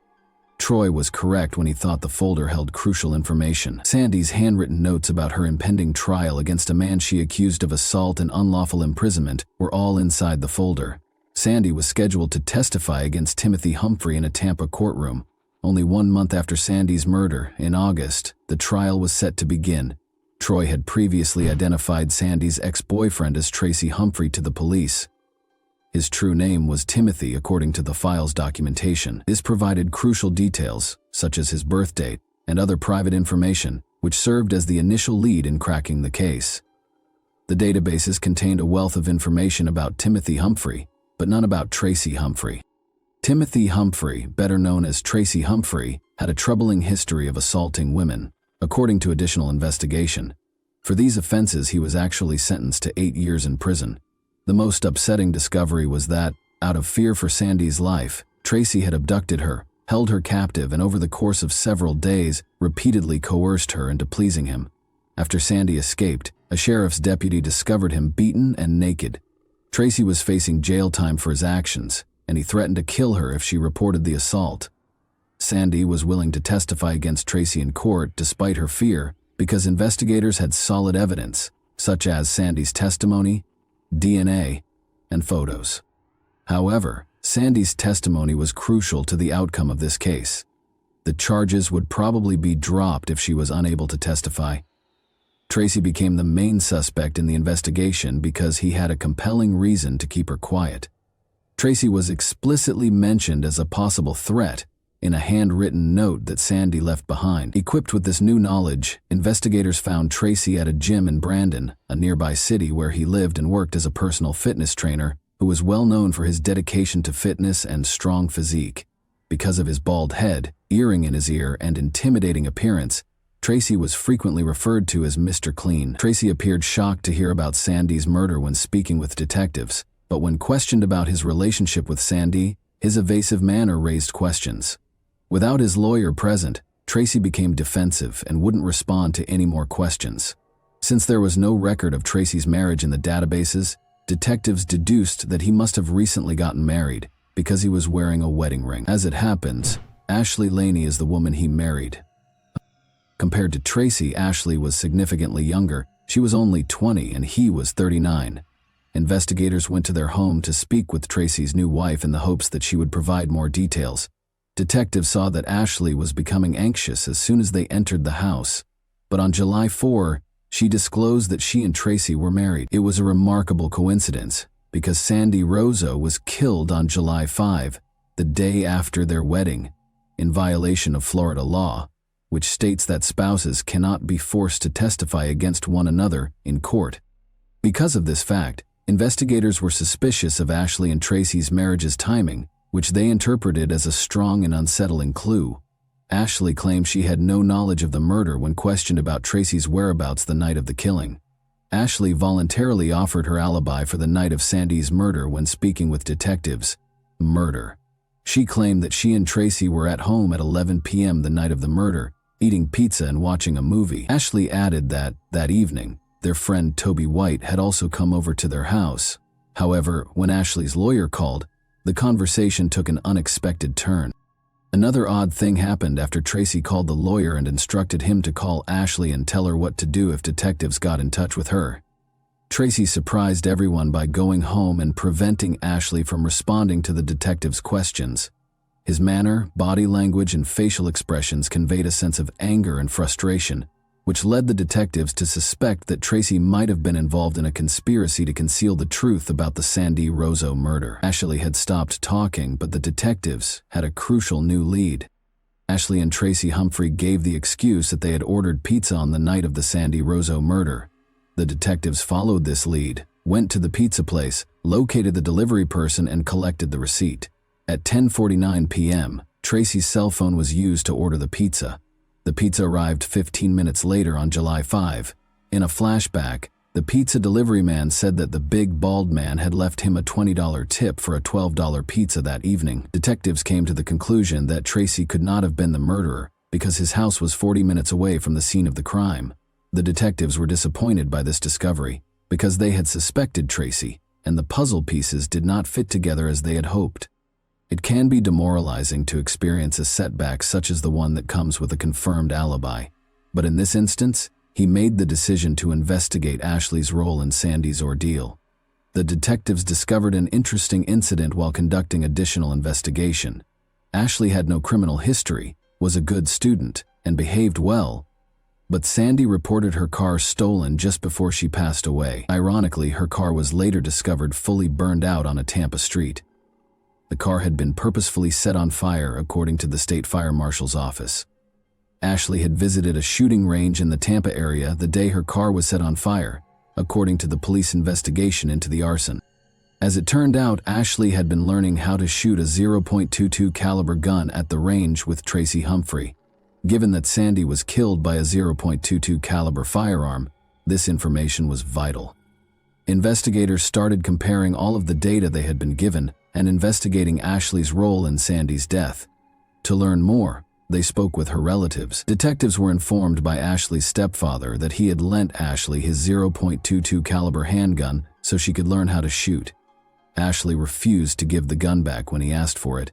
Troy was correct when he thought the folder held crucial information. Sandy's handwritten notes about her impending trial against a man she accused of assault and unlawful imprisonment were all inside the folder. Sandy was scheduled to testify against Timothy Humphrey in a Tampa courtroom. Only 1 month after Sandy's murder, in August, the trial was set to begin. Troy had previously identified Sandy's ex-boyfriend as Tracy Humphrey to the police. His true name was Timothy, according to the file's documentation. This provided crucial details, such as his birth date and other private information, which served as the initial lead in cracking the case. The databases contained a wealth of information about Timothy Humphrey, but none about Tracy Humphrey. Timothy Humphrey, better known as Tracy Humphrey, had a troubling history of assaulting women, according to additional investigation. For these offenses, he was actually sentenced to 8 years in prison. The most upsetting discovery was that, out of fear for Sandy's life, Tracy had abducted her, held her captive, and over the course of several days, repeatedly coerced her into pleasing him. After Sandy escaped, a sheriff's deputy discovered him beaten and naked. Tracy was facing jail time for his actions, and he threatened to kill her if she reported the assault. Sandy was willing to testify against Tracy in court despite her fear because investigators had solid evidence, such as Sandy's testimony, DNA, and photos. However, Sandy's testimony was crucial to the outcome of this case. The charges would probably be dropped if she was unable to testify. Tracy became the main suspect in the investigation because he had a compelling reason to keep her quiet. Tracy was explicitly mentioned as a possible threat, in a handwritten note that Sandy left behind. Equipped with this new knowledge, investigators found Tracy at a gym in Brandon, a nearby city where he lived and worked as a personal fitness trainer who was well known for his dedication to fitness and strong physique. Because of his bald head, earring in his ear, and intimidating appearance, Tracy was frequently referred to as Mr. Clean. Tracy appeared shocked to hear about Sandy's murder when speaking with detectives, but when questioned about his relationship with Sandy, his evasive manner raised questions. Without his lawyer present, Tracy became defensive and wouldn't respond to any more questions. Since there was no record of Tracy's marriage in the databases, detectives deduced that he must have recently gotten married because he was wearing a wedding ring. As it happens, Ashley Laney is the woman he married. Compared to Tracy, Ashley was significantly younger. She was only 20 and he was 39. Investigators went to their home to speak with Tracy's new wife in the hopes that she would provide more details. Detectives saw that Ashley was becoming anxious as soon as they entered the house, but on July 4, she disclosed that she and Tracy were married. It was a remarkable coincidence because Sandy Rozo was killed on July 5, the day after their wedding, in violation of Florida law, which states that spouses cannot be forced to testify against one another in court. Because of this fact, investigators were suspicious of Ashley and Tracy's marriage's timing, which they interpreted as a strong and unsettling clue. Ashley claimed she had no knowledge of the murder when questioned about Tracy's whereabouts the night of the killing. Ashley voluntarily offered her alibi for the night of Sandy's murder when speaking with detectives. Murder. She claimed that she and Tracy were at home at 11 p.m. the night of the murder, eating pizza and watching a movie. Ashley added that evening, their friend Toby White had also come over to their house. However, when Ashley's lawyer called, the conversation took an unexpected turn. Another odd thing happened after Tracy called the lawyer and instructed him to call Ashley and tell her what to do if detectives got in touch with her. Tracy surprised everyone by going home and preventing Ashley from responding to the detectives' questions. His manner, body language, and facial expressions conveyed a sense of anger and frustration, which led the detectives to suspect that Tracy might have been involved in a conspiracy to conceal the truth about the Sandy Rozo murder. Ashley had stopped talking, but the detectives had a crucial new lead. Ashley and Tracy Humphrey gave the excuse that they had ordered pizza on the night of the Sandy Rozo murder. The detectives followed this lead, went to the pizza place, located the delivery person, and collected the receipt. At 10:49 p.m., Tracy's cell phone was used to order the pizza. The pizza arrived 15 minutes later on July 5. In a flashback, the pizza delivery man said that the big bald man had left him a $20 tip for a $12 pizza that evening. Detectives came to the conclusion that Tracy could not have been the murderer because his house was 40 minutes away from the scene of the crime. The detectives were disappointed by this discovery because they had suspected Tracy, and the puzzle pieces did not fit together as they had hoped. It can be demoralizing to experience a setback such as the one that comes with a confirmed alibi, but in this instance, he made the decision to investigate Ashley's role in Sandy's ordeal. The detectives discovered an interesting incident while conducting additional investigation. Ashley had no criminal history, was a good student, and behaved well, but Sandy reported her car stolen just before she passed away. Ironically, her car was later discovered fully burned out on a Tampa street. The car had been purposefully set on fire, according to the state fire marshal's office. Ashley had visited a shooting range in the Tampa area the day her car was set on fire, according to the police investigation into the arson. As it turned out, Ashley had been learning how to shoot a .22 caliber gun at the range with Tracy Humphrey. Given that Sandy was killed by a .22 caliber firearm, this information was vital. Investigators started comparing all of the data they had been given and investigating Ashley's role in Sandy's death. To learn more, they spoke with her relatives. Detectives were informed by Ashley's stepfather that he had lent Ashley his .22 caliber handgun so she could learn how to shoot. Ashley refused to give the gun back when he asked for it.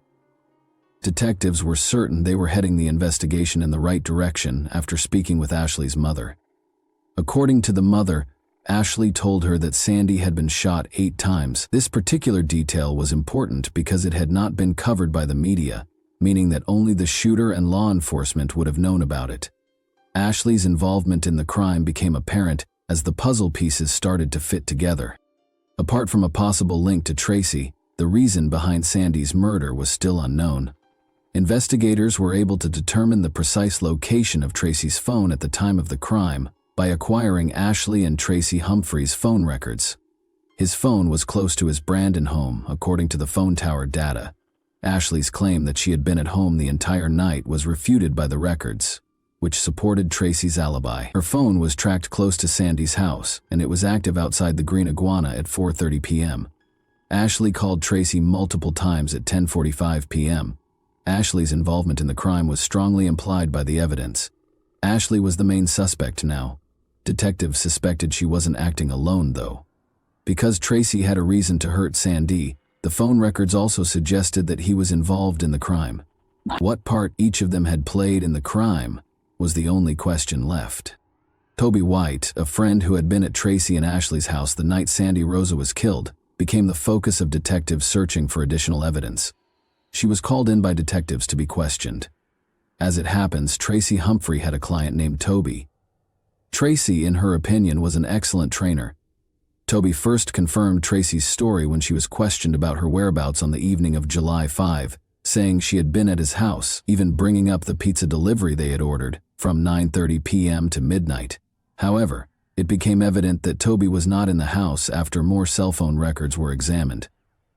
Detectives were certain they were heading the investigation in the right direction after speaking with Ashley's mother. According to the mother, Ashley told her that Sandy had been shot 8 times. This particular detail was important because it had not been covered by the media, meaning that only the shooter and law enforcement would have known about it. Ashley's involvement in the crime became apparent as the puzzle pieces started to fit together. Apart from a possible link to Tracy, the reason behind Sandy's murder was still unknown. Investigators were able to determine the precise location of Tracy's phone at the time of the crime by acquiring Ashley and Tracy Humphrey's phone records. His phone was close to his Brandon home, according to the phone tower data. Ashley's claim that she had been at home the entire night was refuted by the records, which supported Tracy's alibi. Her phone was tracked close to Sandy's house, and it was active outside the Green Iguana at 4:30 p.m. Ashley called Tracy multiple times at 10:45 p.m. Ashley's involvement in the crime was strongly implied by the evidence. Ashley was the main suspect now. Detectives suspected she wasn't acting alone, though. Because Tracy had a reason to hurt Sandy, the phone records also suggested that he was involved in the crime. What part each of them had played in the crime was the only question left. Toby White, a friend who had been at Tracy and Ashley's house the night Sandy Rosa was killed, became the focus of detectives searching for additional evidence. She was called in by detectives to be questioned. As it happens, Tracy Humphrey had a client named Toby. Tracy, in her opinion, was an excellent trainer. Toby first confirmed Tracy's story when she was questioned about her whereabouts on the evening of July 5, saying she had been at his house, even bringing up the pizza delivery they had ordered, from 9:30 p.m. to midnight. However, it became evident that Toby was not in the house after more cell phone records were examined.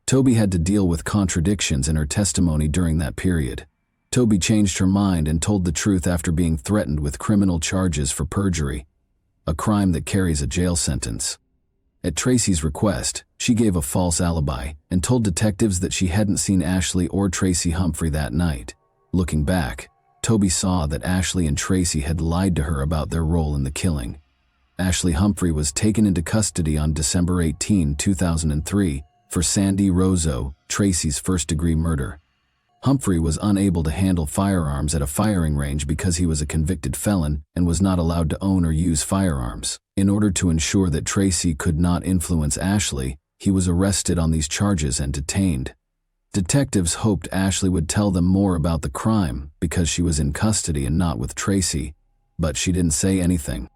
Toby had to deal with contradictions in her testimony during that period. Toby changed her mind and told the truth after being threatened with criminal charges for perjury, a crime that carries a jail sentence. At Tracy's request, she gave a false alibi and told detectives that she hadn't seen Ashley or Tracy Humphrey that night. Looking back, Toby saw that Ashley and Tracy had lied to her about their role in the killing. Ashley Humphrey was taken into custody on December 18, 2003, for Sandy Rosa, Tracy's first-degree murder. Humphrey was unable to handle firearms at a firing range because he was a convicted felon and was not allowed to own or use firearms. In order to ensure that Tracy could not influence Ashley, he was arrested on these charges and detained. Detectives hoped Ashley would tell them more about the crime because she was in custody and not with Tracy, but she didn't say anything.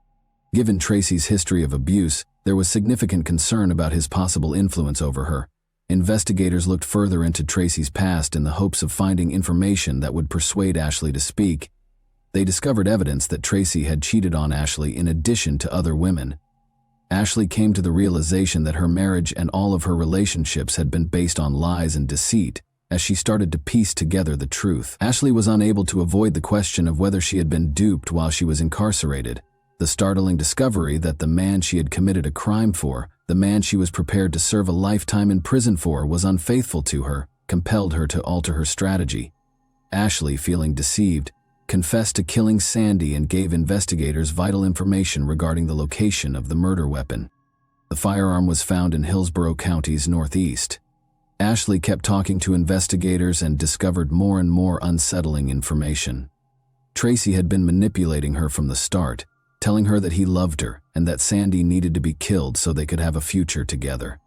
Given Tracy's history of abuse, there was significant concern about his possible influence over her. Investigators looked further into Tracy's past in the hopes of finding information that would persuade Ashley to speak. They discovered evidence that Tracy had cheated on Ashley in addition to other women. Ashley came to the realization that her marriage and all of her relationships had been based on lies and deceit. As she started to piece together the truth, Ashley was unable to avoid the question of whether she had been duped while she was incarcerated. The startling discovery that the man she had committed a crime for, the man she was prepared to serve a lifetime in prison for, was unfaithful to her, compelled her to alter her strategy. Ashley, feeling deceived, confessed to killing Sandy and gave investigators vital information regarding the location of the murder weapon. The firearm was found in Hillsborough County's northeast. Ashley kept talking to investigators and discovered more and more unsettling information. Tracy had been manipulating her from the start, telling her that he loved her and that Sandy needed to be killed so they could have a future together.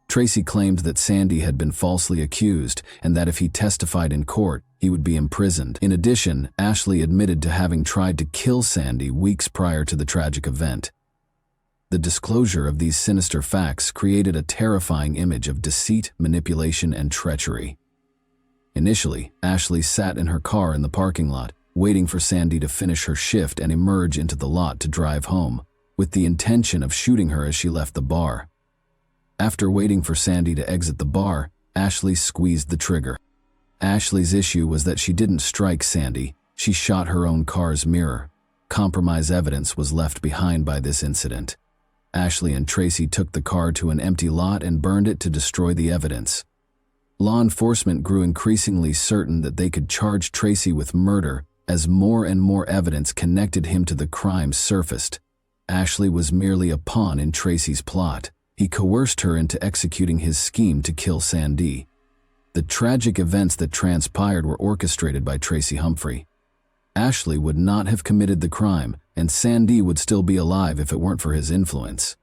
Tracy claimed that Sandy had been falsely accused and that if he testified in court, he would be imprisoned. In addition, Ashley admitted to having tried to kill Sandy weeks prior to the tragic event. The disclosure of these sinister facts created a terrifying image of deceit, manipulation, and treachery. Initially, Ashley sat in her car in the parking lot, waiting for Sandy to finish her shift and emerge into the lot to drive home, with the intention of shooting her as she left the bar. After waiting for Sandy to exit the bar, Ashley squeezed the trigger. Ashley's issue was that she didn't strike Sandy, she shot her own car's mirror. Compromise evidence was left behind by this incident. Ashley and Tracy took the car to an empty lot and burned it to destroy the evidence. Law enforcement grew increasingly certain that they could charge Tracy with murder as more and more evidence connected him to the crime surfaced. Ashley was merely a pawn in Tracy's plot. He coerced her into executing his scheme to kill Sandy. The tragic events that transpired were orchestrated by Tracy Humphrey. Ashley would not have committed the crime, and Sandy would still be alive if it weren't for his influence.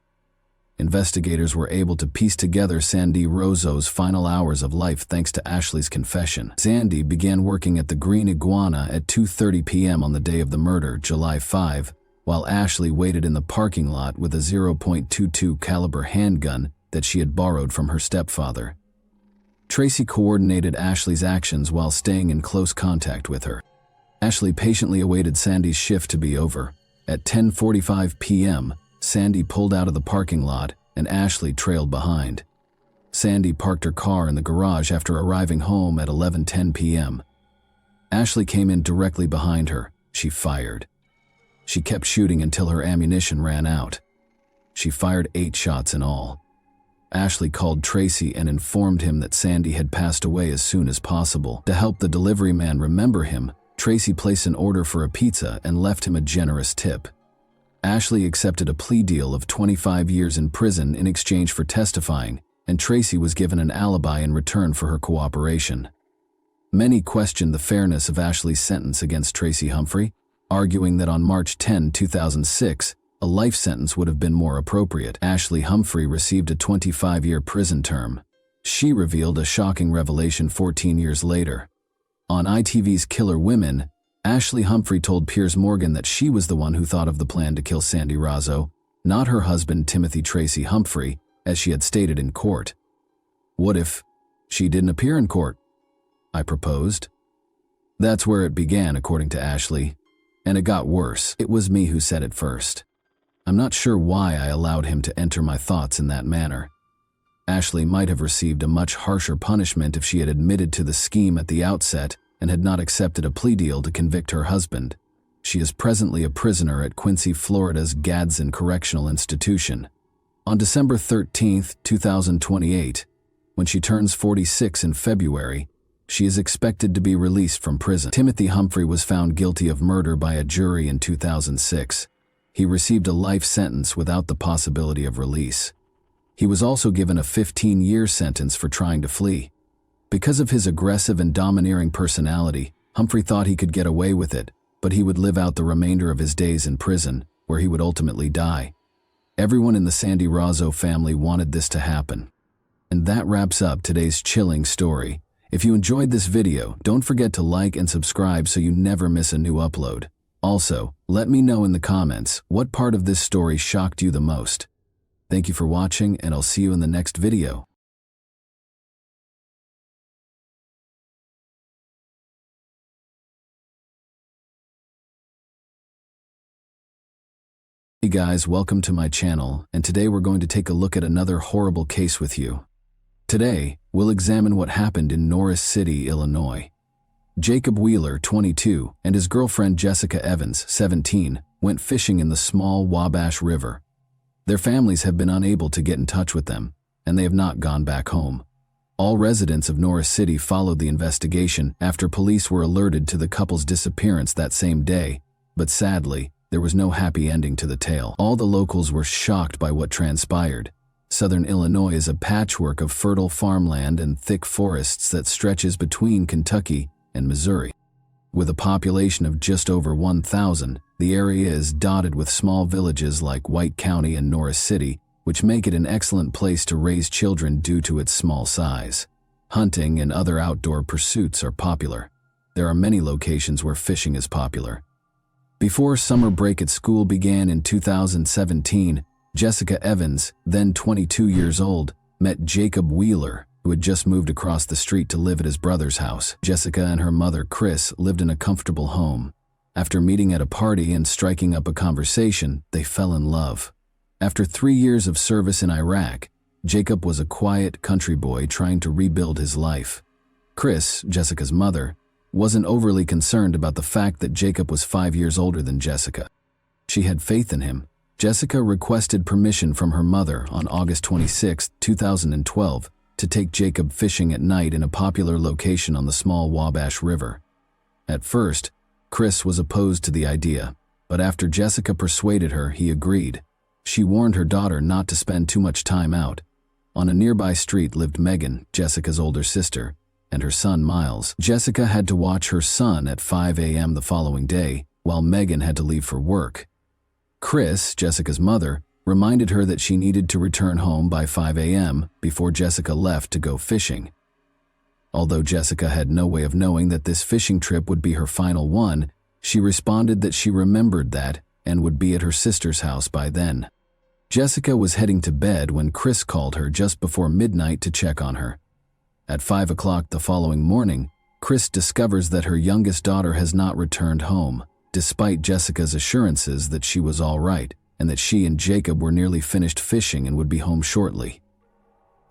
Investigators were able to piece together Sandy Rosa's final hours of life thanks to Ashley's confession. Sandy began working at the Green Iguana at 2:30 p.m. on the day of the murder, July 5, while Ashley waited in the parking lot with a .22 caliber handgun that she had borrowed from her stepfather. Tracy coordinated Ashley's actions while staying in close contact with her. Ashley patiently awaited Sandy's shift to be over. At 10:45 p.m., Sandy pulled out of the parking lot and Ashley trailed behind. Sandy parked her car in the garage after arriving home at 11:10 p.m. Ashley came in directly behind her. She fired. She kept shooting until her ammunition ran out. She fired 8 shots in all. Ashley called Tracy and informed him that Sandy had passed away as soon as possible. To help the delivery man remember him, Tracy placed an order for a pizza and left him a generous tip. Ashley accepted a plea deal of 25 years in prison in exchange for testifying, and Tracy was given an alibi in return for her cooperation. Many questioned the fairness of Ashley's sentence against Tracy Humphrey, arguing that on March 10, 2006, a life sentence would have been more appropriate. Ashley Humphrey received a 25-year prison term. She revealed a shocking revelation 14 years later. On ITV's Killer Women, Ashley Humphrey told Piers Morgan that she was the one who thought of the plan to kill Sandy Razzo, not her husband Timothy Tracy Humphrey, as she had stated in court. "What if she didn't appear in court?" I proposed. That's where it began, according to Ashley. And it got worse. It was me who said it first. I'm not sure why I allowed him to enter my thoughts in that manner. Ashley might have received a much harsher punishment if she had admitted to the scheme at the outset and had not accepted a plea deal to convict her husband. She is presently a prisoner at Quincy, Florida's Gadsden Correctional Institution. On December 13, 2028, when she turns 46 in February, she is expected to be released from prison. Timothy Humphrey was found guilty of murder by a jury in 2006. He received a life sentence without the possibility of release. He was also given a 15-year sentence for trying to flee. Because of his aggressive and domineering personality, Humphrey thought he could get away with it, but he would live out the remainder of his days in prison, where he would ultimately die. Everyone in the Sandy Razzo family wanted this to happen. And that wraps up today's chilling story. If you enjoyed this video, don't forget to like and subscribe so you never miss a new upload. Also, let me know in the comments what part of this story shocked you the most. Thank you for watching, and I'll see you in the next video. Hey guys, welcome to my channel, and today we're going to take a look at another horrible case with you. Today, we'll examine what happened in Norris City, Illinois. Jacob Wheeler, 22, and his girlfriend Jessica Evans, 17, went fishing in the small Wabash River. Their families have been unable to get in touch with them, and they have not gone back home. All residents of Norris City followed the investigation after police were alerted to the couple's disappearance that same day, but sadly, there was no happy ending to the tale. All the locals were shocked by what transpired. Southern Illinois is a patchwork of fertile farmland and thick forests that stretches between Kentucky and Missouri. With a population of just over 1,000, the area is dotted with small villages like White County and Norris City, which make it an excellent place to raise children due to its small size. Hunting and other outdoor pursuits are popular. There are many locations where fishing is popular. Before summer break at school began in 2017, Jessica Evans, then 22 years old, met Jacob Wheeler, who had just moved across the street to live at his brother's house. Jessica and her mother, Chris, lived in a comfortable home. After meeting at a party and striking up a conversation, they fell in love. After 3 years of service in Iraq, Jacob was a quiet country boy trying to rebuild his life. Chris, Jessica's mother, wasn't overly concerned about the fact that Jacob was 5 years older than Jessica. She had faith in him. Jessica requested permission from her mother on August 26, 2012, to take Jacob fishing at night in a popular location on the small Wabash River. At first, Chris was opposed to the idea, but after Jessica persuaded her, he agreed. She warned her daughter not to spend too much time out. On a nearby street lived Megan, Jessica's older sister, and her son Miles. Jessica had to watch her son at 5 a.m. the following day, while Megan had to leave for work. Chris, Jessica's mother, reminded her that she needed to return home by 5 a.m. before Jessica left to go fishing. Although Jessica had no way of knowing that this fishing trip would be her final one, she responded that she remembered that and would be at her sister's house by then. Jessica was heading to bed when Chris called her just before midnight to check on her. At 5 o'clock the following morning, Chris discovers that her youngest daughter has not returned home, despite Jessica's assurances that she was all right and that she and Jacob were nearly finished fishing and would be home shortly.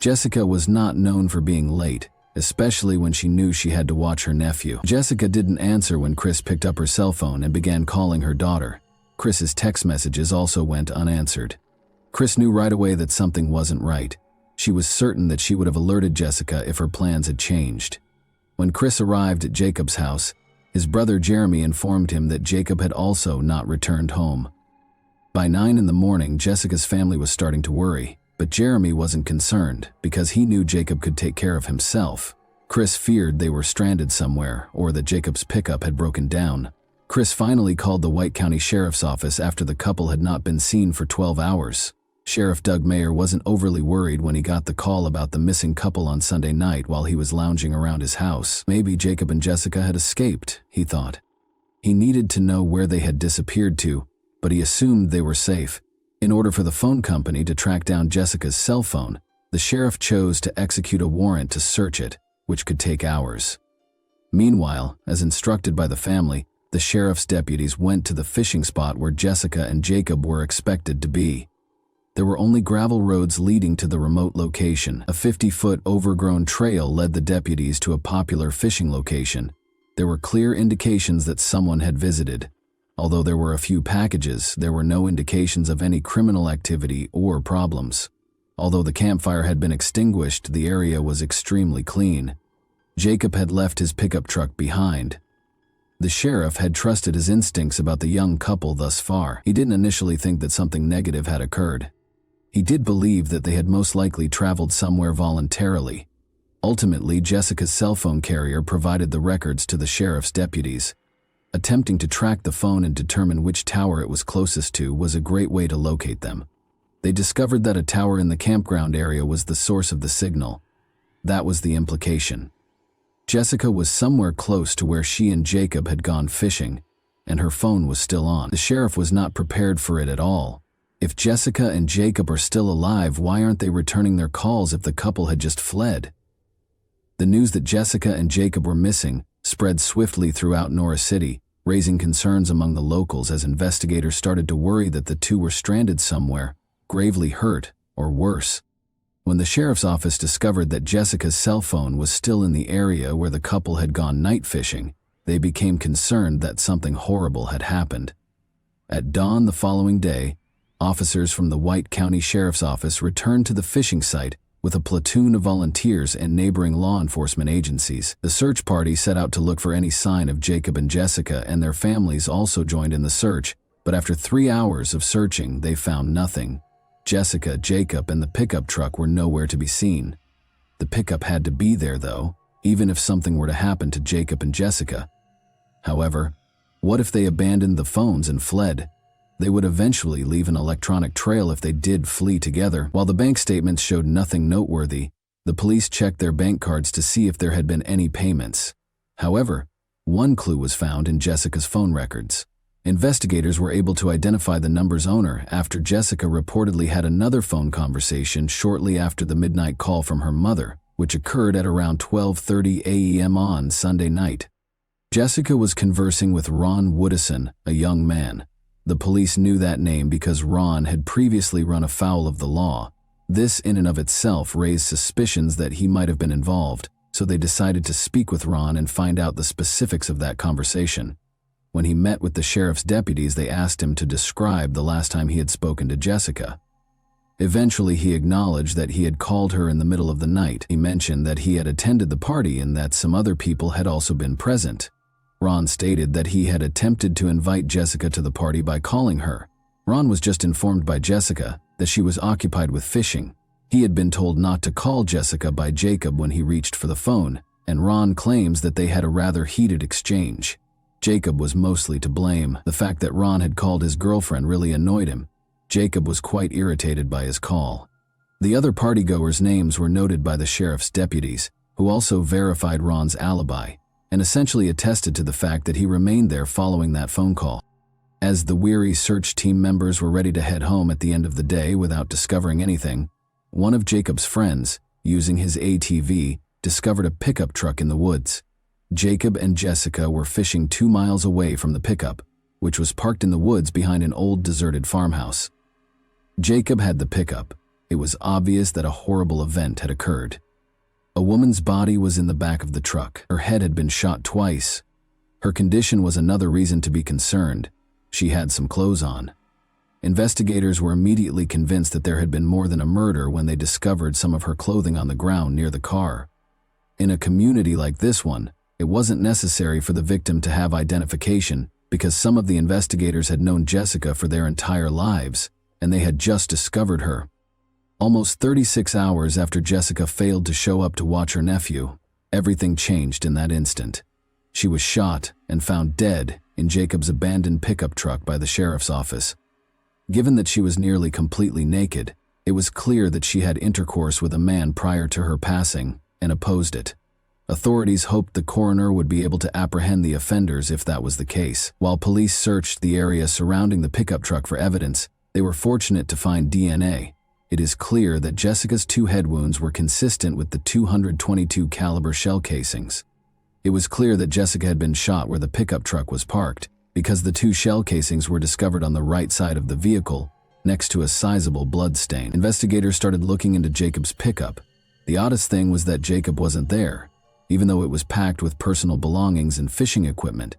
Jessica was not known for being late, especially when she knew she had to watch her nephew. Jessica didn't answer when Chris picked up her cell phone and began calling her daughter. Chris's text messages also went unanswered. Chris knew right away that something wasn't right. She was certain that she would have alerted Jessica if her plans had changed. When Chris arrived at Jacob's house, his brother Jeremy informed him that Jacob had also not returned home. By 9 in the morning, Jessica's family was starting to worry, but Jeremy wasn't concerned because he knew Jacob could take care of himself. Chris feared they were stranded somewhere or that Jacob's pickup had broken down. Chris finally called the White County Sheriff's Office after the couple had not been seen for 12 hours. Sheriff Doug Mayer wasn't overly worried when he got the call about the missing couple on Sunday night while he was lounging around his house. Maybe Jacob and Jessica had escaped, he thought. He needed to know where they had disappeared to, but he assumed they were safe. In order for the phone company to track down Jessica's cell phone, the sheriff chose to execute a warrant to search it, which could take hours. Meanwhile, as instructed by the family, the sheriff's deputies went to the fishing spot where Jessica and Jacob were expected to be. There were only gravel roads leading to the remote location. A 50-foot overgrown trail led the deputies to a popular fishing location. There were clear indications that someone had visited. Although there were a few packages, there were no indications of any criminal activity or problems. Although the campfire had been extinguished, the area was extremely clean. Jacob had left his pickup truck behind. The sheriff had trusted his instincts about the young couple thus far. He didn't initially think that something negative had occurred. He did believe that they had most likely traveled somewhere voluntarily. Ultimately, Jessica's cell phone carrier provided the records to the sheriff's deputies. Attempting to track the phone and determine which tower it was closest to was a great way to locate them. They discovered that a tower in the campground area was the source of the signal. That was the implication. Jessica was somewhere close to where she and Jacob had gone fishing, and her phone was still on. The sheriff was not prepared for it at all. If Jessica and Jacob are still alive, why aren't they returning their calls if the couple had just fled? The news that Jessica and Jacob were missing spread swiftly throughout Norris City, raising concerns among the locals as investigators started to worry that the two were stranded somewhere, gravely hurt, or worse. When the sheriff's office discovered that Jessica's cell phone was still in the area where the couple had gone night fishing, they became concerned that something horrible had happened. At dawn the following day, officers from the White County Sheriff's Office returned to the fishing site with a platoon of volunteers and neighboring law enforcement agencies. The search party set out to look for any sign of Jacob and Jessica, and their families also joined in the search, but after 3 hours of searching, they found nothing. Jessica, Jacob, and the pickup truck were nowhere to be seen. The pickup had to be there, though, even if something were to happen to Jacob and Jessica. However, what if they abandoned the phones and fled? They would eventually leave an electronic trail if they did flee together. While the bank statements showed nothing noteworthy, the police checked their bank cards to see if there had been any payments. However, one clue was found in Jessica's phone records. Investigators were able to identify the number's owner after Jessica reportedly had another phone conversation shortly after the midnight call from her mother, which occurred at around 12:30 a.m. on Sunday night. Jessica was conversing with Ron Woodison, a young man. The police knew that name because Ron had previously run afoul of the law. This in and of itself raised suspicions that he might have been involved, so they decided to speak with Ron and find out the specifics of that conversation. When he met with the sheriff's deputies, they asked him to describe the last time he had spoken to Jessica. Eventually, he acknowledged that he had called her in the middle of the night. He mentioned that he had attended the party and that some other people had also been present. Ron stated that he had attempted to invite Jessica to the party by calling her. Ron was just informed by Jessica that she was occupied with fishing. He had been told not to call Jessica by Jacob when he reached for the phone, and Ron claims that they had a rather heated exchange. Jacob was mostly to blame. The fact that Ron had called his girlfriend really annoyed him. Jacob was quite irritated by his call. The other partygoers' names were noted by the sheriff's deputies, who also verified Ron's alibi, and essentially attested to the fact that he remained there following that phone call. As the weary search team members were ready to head home at the end of the day without discovering anything, one of Jacob's friends, using his ATV, discovered a pickup truck in the woods. Jacob and Jessica were fishing 2 miles away from the pickup, which was parked in the woods behind an old deserted farmhouse. Jacob had the pickup. It was obvious that a horrible event had occurred. A woman's body was in the back of the truck. Her head had been shot twice. Her condition was another reason to be concerned. She had some clothes on. Investigators were immediately convinced that there had been more than a murder when they discovered some of her clothing on the ground near the car. In a community like this one, it wasn't necessary for the victim to have identification because some of the investigators had known Jessica for their entire lives, and they had just discovered her. Almost 36 hours after Jessica failed to show up to watch her nephew, everything changed in that instant. She was shot and found dead in Jacob's abandoned pickup truck by the sheriff's office. Given that she was nearly completely naked, it was clear that she had intercourse with a man prior to her passing and opposed it. Authorities hoped the coroner would be able to apprehend the offenders if that was the case. While police searched the area surrounding the pickup truck for evidence, they were fortunate to find DNA. It is clear that Jessica's 2 head wounds were consistent with the 222 caliber shell casings. It was clear that Jessica had been shot where the pickup truck was parked, because the 2 shell casings were discovered on the right side of the vehicle, next to a sizable blood stain. Investigators started looking into Jacob's pickup. The oddest thing was that Jacob wasn't there, even though it was packed with personal belongings and fishing equipment.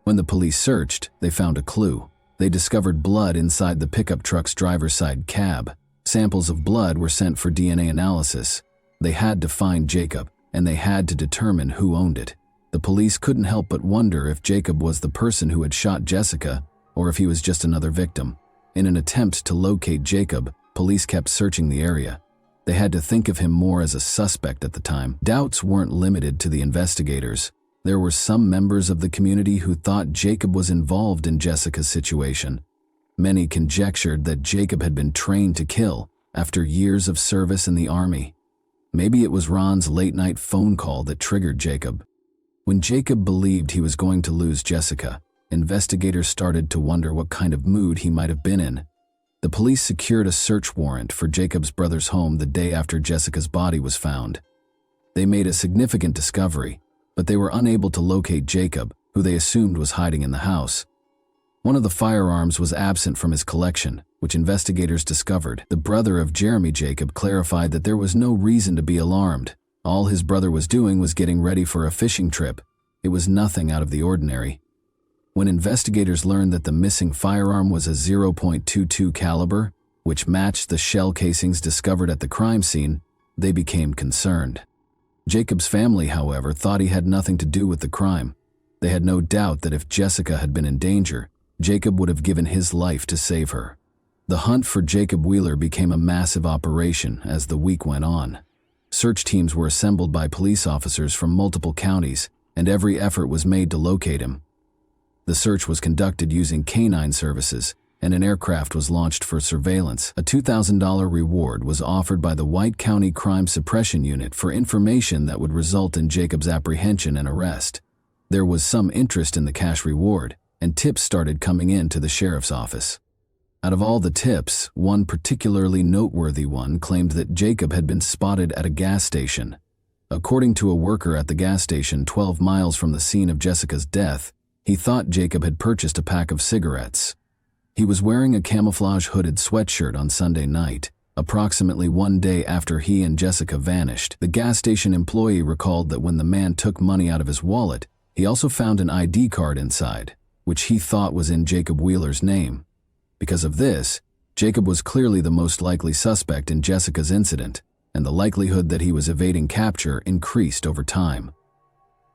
When the police searched, they found a clue. They discovered blood inside the pickup truck's driver's side cab. Samples of blood were sent for DNA analysis. They had to find Jacob, and they had to determine who owned it. The police couldn't help but wonder if Jacob was the person who had shot Jessica, or if he was just another victim. In an attempt to locate Jacob, police kept searching the area. They had to think of him more as a suspect at the time. Doubts weren't limited to the investigators. There were some members of the community who thought Jacob was involved in Jessica's situation. Many conjectured that Jacob had been trained to kill after years of service in the army. Maybe it was Ron's late-night phone call that triggered Jacob. When Jacob believed he was going to lose Jessica, investigators started to wonder what kind of mood he might have been in. The police secured a search warrant for Jacob's brother's home the day after Jessica's body was found. They made a significant discovery, but they were unable to locate Jacob, who they assumed was hiding in the house. One of the firearms was absent from his collection, which investigators discovered. The brother of Jeremy Jacob clarified that there was no reason to be alarmed. All his brother was doing was getting ready for a fishing trip. It was nothing out of the ordinary. When investigators learned that the missing firearm was a .22 caliber, which matched the shell casings discovered at the crime scene, they became concerned. Jacob's family, however, thought he had nothing to do with the crime. They had no doubt that if Jessica had been in danger, Jacob would have given his life to save her. The hunt for Jacob Wheeler became a massive operation as the week went on. Search teams were assembled by police officers from multiple counties, and every effort was made to locate him. The search was conducted using canine services, and an aircraft was launched for surveillance. A $2,000 reward was offered by the White County Crime Suppression Unit for information that would result in Jacob's apprehension and arrest. There was some interest in the cash reward, and tips started coming in to the sheriff's office. Out of all the tips, one particularly noteworthy one claimed that Jacob had been spotted at a gas station. According to a worker at the gas station 12 miles from the scene of Jessica's death, he thought Jacob had purchased a pack of cigarettes. He was wearing a camouflage hooded sweatshirt on Sunday night, approximately 1 day after he and Jessica vanished. The gas station employee recalled that when the man took money out of his wallet, he also found an ID card inside, which he thought was in Jacob Wheeler's name. Because of this, Jacob was clearly the most likely suspect in Jessica's incident, and the likelihood that he was evading capture increased over time.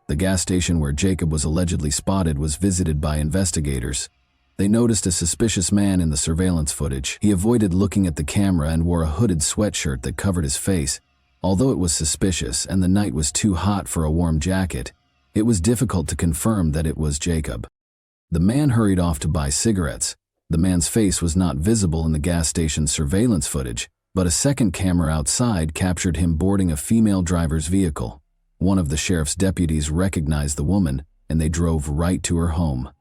The gas station where Jacob was allegedly spotted was visited by investigators. They noticed a suspicious man in the surveillance footage. He avoided looking at the camera and wore a hooded sweatshirt that covered his face. Although it was suspicious and the night was too hot for a warm jacket, it was difficult to confirm that it was Jacob. The man hurried off to buy cigarettes. The man's face was not visible in the gas station's surveillance footage, but a second camera outside captured him boarding a female driver's vehicle. One of the sheriff's deputies recognized the woman, and they drove right to her home.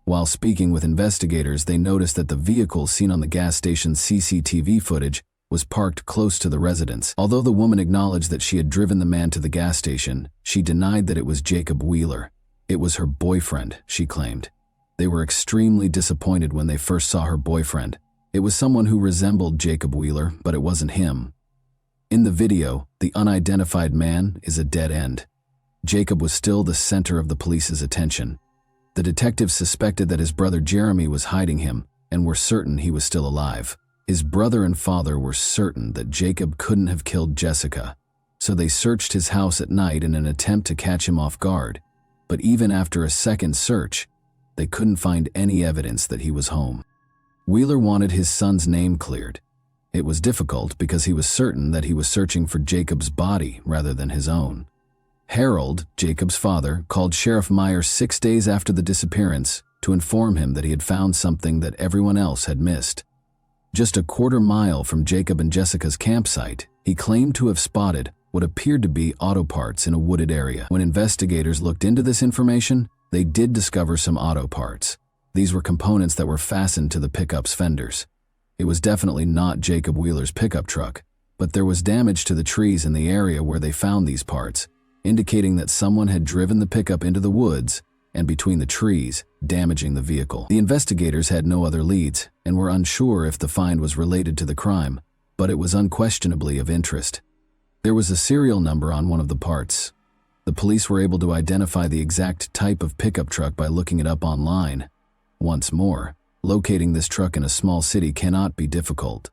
While speaking with investigators, they noticed that the vehicle seen on the gas station's CCTV footage was parked close to the residence. Although the woman acknowledged that she had driven the man to the gas station, she denied that it was Jacob Wheeler. It was her boyfriend, she claimed. They were extremely disappointed when they first saw her boyfriend. It was someone who resembled Jacob Wheeler, but it wasn't him. In the video, the unidentified man is a dead end. Jacob was still the center of the police's attention. The detectives suspected that his brother Jeremy was hiding him and were certain he was still alive. His brother and father were certain that Jacob couldn't have killed Jessica, so they searched his house at night in an attempt to catch him off guard. But even after a second search, they couldn't find any evidence that he was home. Wheeler wanted his son's name cleared. It was difficult because he was certain that he was searching for Jacob's body rather than his own. Harold, Jacob's father, called Sheriff Meyer 6 days after the disappearance to inform him that he had found something that everyone else had missed. Just a quarter-mile from Jacob and Jessica's campsite, he claimed to have spotted what appeared to be auto parts in a wooded area. When investigators looked into this information, they did discover some auto parts. These were components that were fastened to the pickup's fenders. It was definitely not Jacob Wheeler's pickup truck, but there was damage to the trees in the area where they found these parts, indicating that someone had driven the pickup into the woods and between the trees, damaging the vehicle. The investigators had no other leads and were unsure if the find was related to the crime, but it was unquestionably of interest. There was a serial number on one of the parts. The police were able to identify the exact type of pickup truck by looking it up online. Once more, locating this truck in a small city cannot be difficult.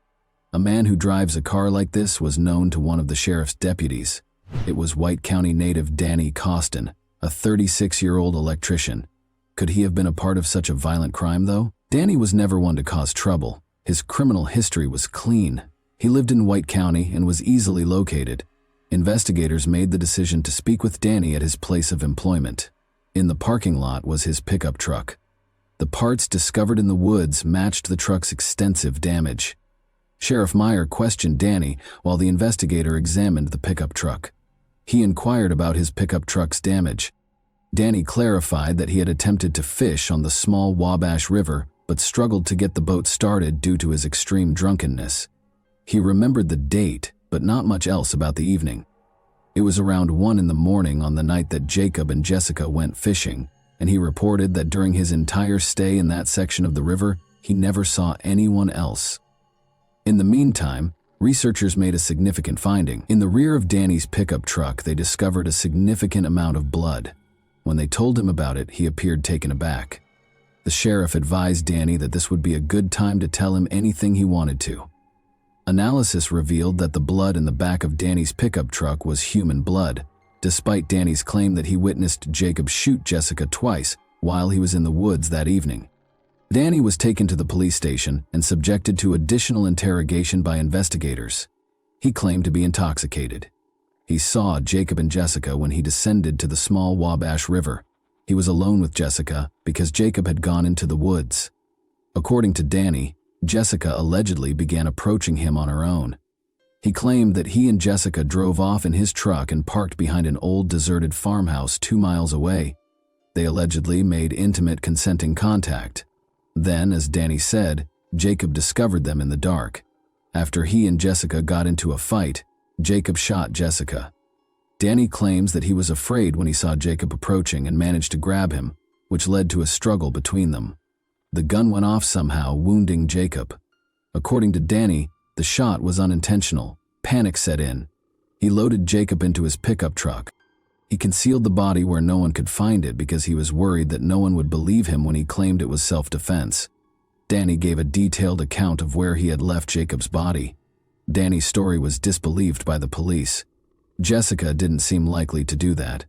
A man who drives a car like this was known to one of the sheriff's deputies. It was White County native Danny Costin, a 36-year-old electrician. Could he have been a part of such a violent crime, though? Danny was never one to cause trouble. His criminal history was clean. He lived in White County and was easily located. Investigators made the decision to speak with Danny at his place of employment. In the parking lot was his pickup truck. The parts discovered in the woods matched the truck's extensive damage. Sheriff Meyer questioned Danny while the investigator examined the pickup truck. He inquired about his pickup truck's damage. Danny clarified that he had attempted to fish on the small Wabash River but struggled to get the boat started due to his extreme drunkenness. He remembered the date, but not much else about the evening. It was around 1 in the morning on the night that Jacob and Jessica went fishing, and he reported that during his entire stay in that section of the river, he never saw anyone else. In the meantime, researchers made a significant finding. In the rear of Danny's pickup truck, they discovered a significant amount of blood. When they told him about it, he appeared taken aback. The sheriff advised Danny that this would be a good time to tell him anything he wanted to. Analysis revealed that the blood in the back of Danny's pickup truck was human blood, despite Danny's claim that he witnessed Jacob shoot Jessica twice while he was in the woods that evening. Danny was taken to the police station and subjected to additional interrogation by investigators. He claimed to be intoxicated. He saw Jacob and Jessica when he descended to the small Wabash River. He was alone with Jessica because Jacob had gone into the woods. According to Danny, Jessica allegedly began approaching him on her own. He claimed that he and Jessica drove off in his truck and parked behind an old deserted farmhouse 2 miles away. They allegedly made intimate consenting contact. Then, as Danny said, Jacob discovered them in the dark. After he and Jessica got into a fight, Jacob shot Jessica. Danny claims that he was afraid when he saw Jacob approaching and managed to grab him, which led to a struggle between them. The gun went off somehow, wounding Jacob. According to Danny, the shot was unintentional. Panic set in. He loaded Jacob into his pickup truck. He concealed the body where no one could find it because he was worried that no one would believe him when he claimed it was self-defense. Danny gave a detailed account of where he had left Jacob's body. Danny's story was disbelieved by the police. Jessica didn't seem likely to do that.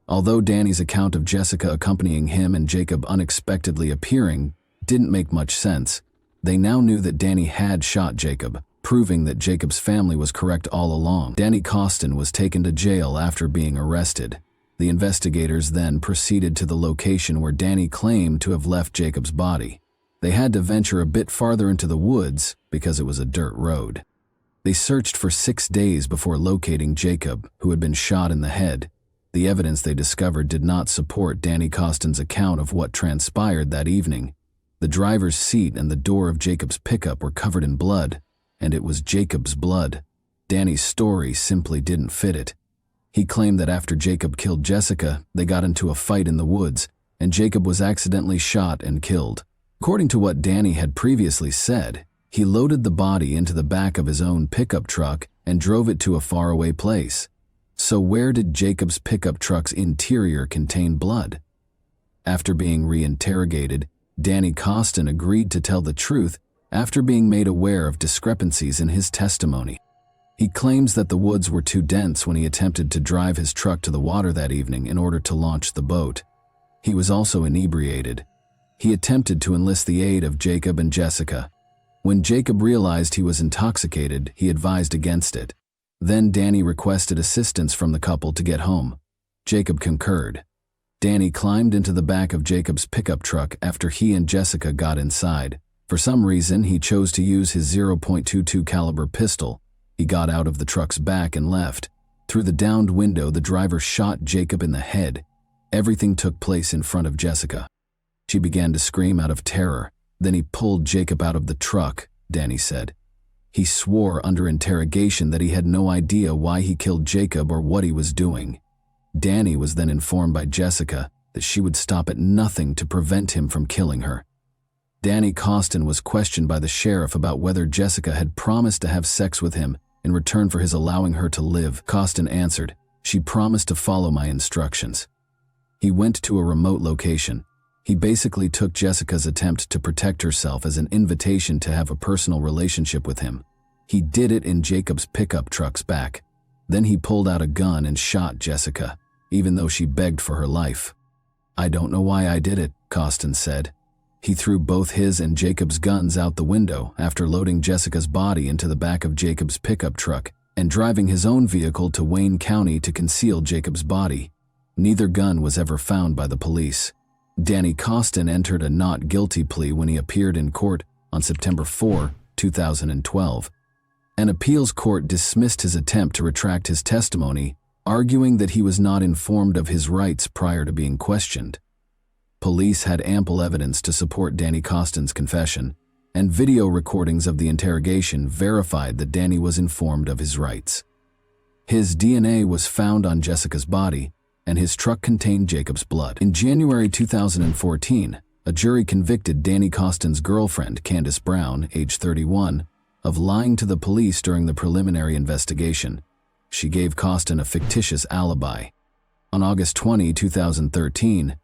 Although Danny's account of Jessica accompanying him and Jacob unexpectedly appearing didn't make much sense, they now knew that Danny had shot Jacob, proving that Jacob's family was correct all along. Danny Costin was taken to jail after being arrested. The investigators then proceeded to the location where Danny claimed to have left Jacob's body. They had to venture a bit farther into the woods because it was a dirt road. They searched for 6 days before locating Jacob, who had been shot in the head. The evidence they discovered did not support Danny Costin's account of what transpired that evening. The driver's seat and the door of Jacob's pickup were covered in blood, and it was Jacob's blood. Danny's story simply didn't fit it. He claimed that after Jacob killed Jessica, they got into a fight in the woods, and Jacob was accidentally shot and killed. According to what Danny had previously said, he loaded the body into the back of his own pickup truck and drove it to a faraway place. So where did Jacob's pickup truck's interior contain blood? After being reinterrogated, Danny Costin agreed to tell the truth after being made aware of discrepancies in his testimony. He claims that the woods were too dense when he attempted to drive his truck to the water that evening in order to launch the boat. He was also inebriated. He attempted to enlist the aid of Jacob and Jessica. When Jacob realized he was intoxicated, he advised against it. Then Danny requested assistance from the couple to get home. Jacob concurred. Danny climbed into the back of Jacob's pickup truck after he and Jessica got inside. For some reason, he chose to use his .22 caliber pistol. He got out of the truck's back and left. Through the downed window, the driver shot Jacob in the head. Everything took place in front of Jessica. She began to scream out of terror. Then he pulled Jacob out of the truck, Danny said. He swore under interrogation that he had no idea why he killed Jacob or what he was doing. Danny was then informed by Jessica that she would stop at nothing to prevent him from killing her. Danny Costin was questioned by the sheriff about whether Jessica had promised to have sex with him in return for his allowing her to live. Costin answered, "She promised to follow my instructions." He went to a remote location. He basically took Jessica's attempt to protect herself as an invitation to have a personal relationship with him. He did it in Jacob's pickup truck's back. Then he pulled out a gun and shot Jessica, even though she begged for her life. "I don't know why I did it," Costin said. He threw both his and Jacob's guns out the window after loading Jessica's body into the back of Jacob's pickup truck and driving his own vehicle to Wayne County to conceal Jacob's body. Neither gun was ever found by the police. Danny Costin entered a not guilty plea when he appeared in court on September 4, 2012. An appeals court dismissed his attempt to retract his testimony, arguing that he was not informed of his rights prior to being questioned. Police had ample evidence to support Danny Costin's confession, and video recordings of the interrogation verified that Danny was informed of his rights. His DNA was found on Jessica's body, and his truck contained Jacob's blood. In January 2014, a jury convicted Danny Costin's girlfriend, Candace Brown, age 31, of lying to the police during the preliminary investigation. She gave Costin a fictitious alibi. On August 20, 2013,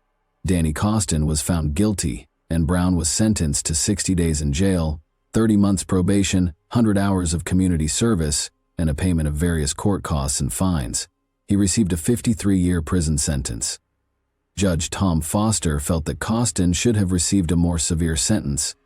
Danny Costin was found guilty, and Brown was sentenced to 60 days in jail, 30 months probation, 100 hours of community service, and a payment of various court costs and fines. He received a 53-year prison sentence. Judge Tom Foster felt that Costin should have received a more severe sentence,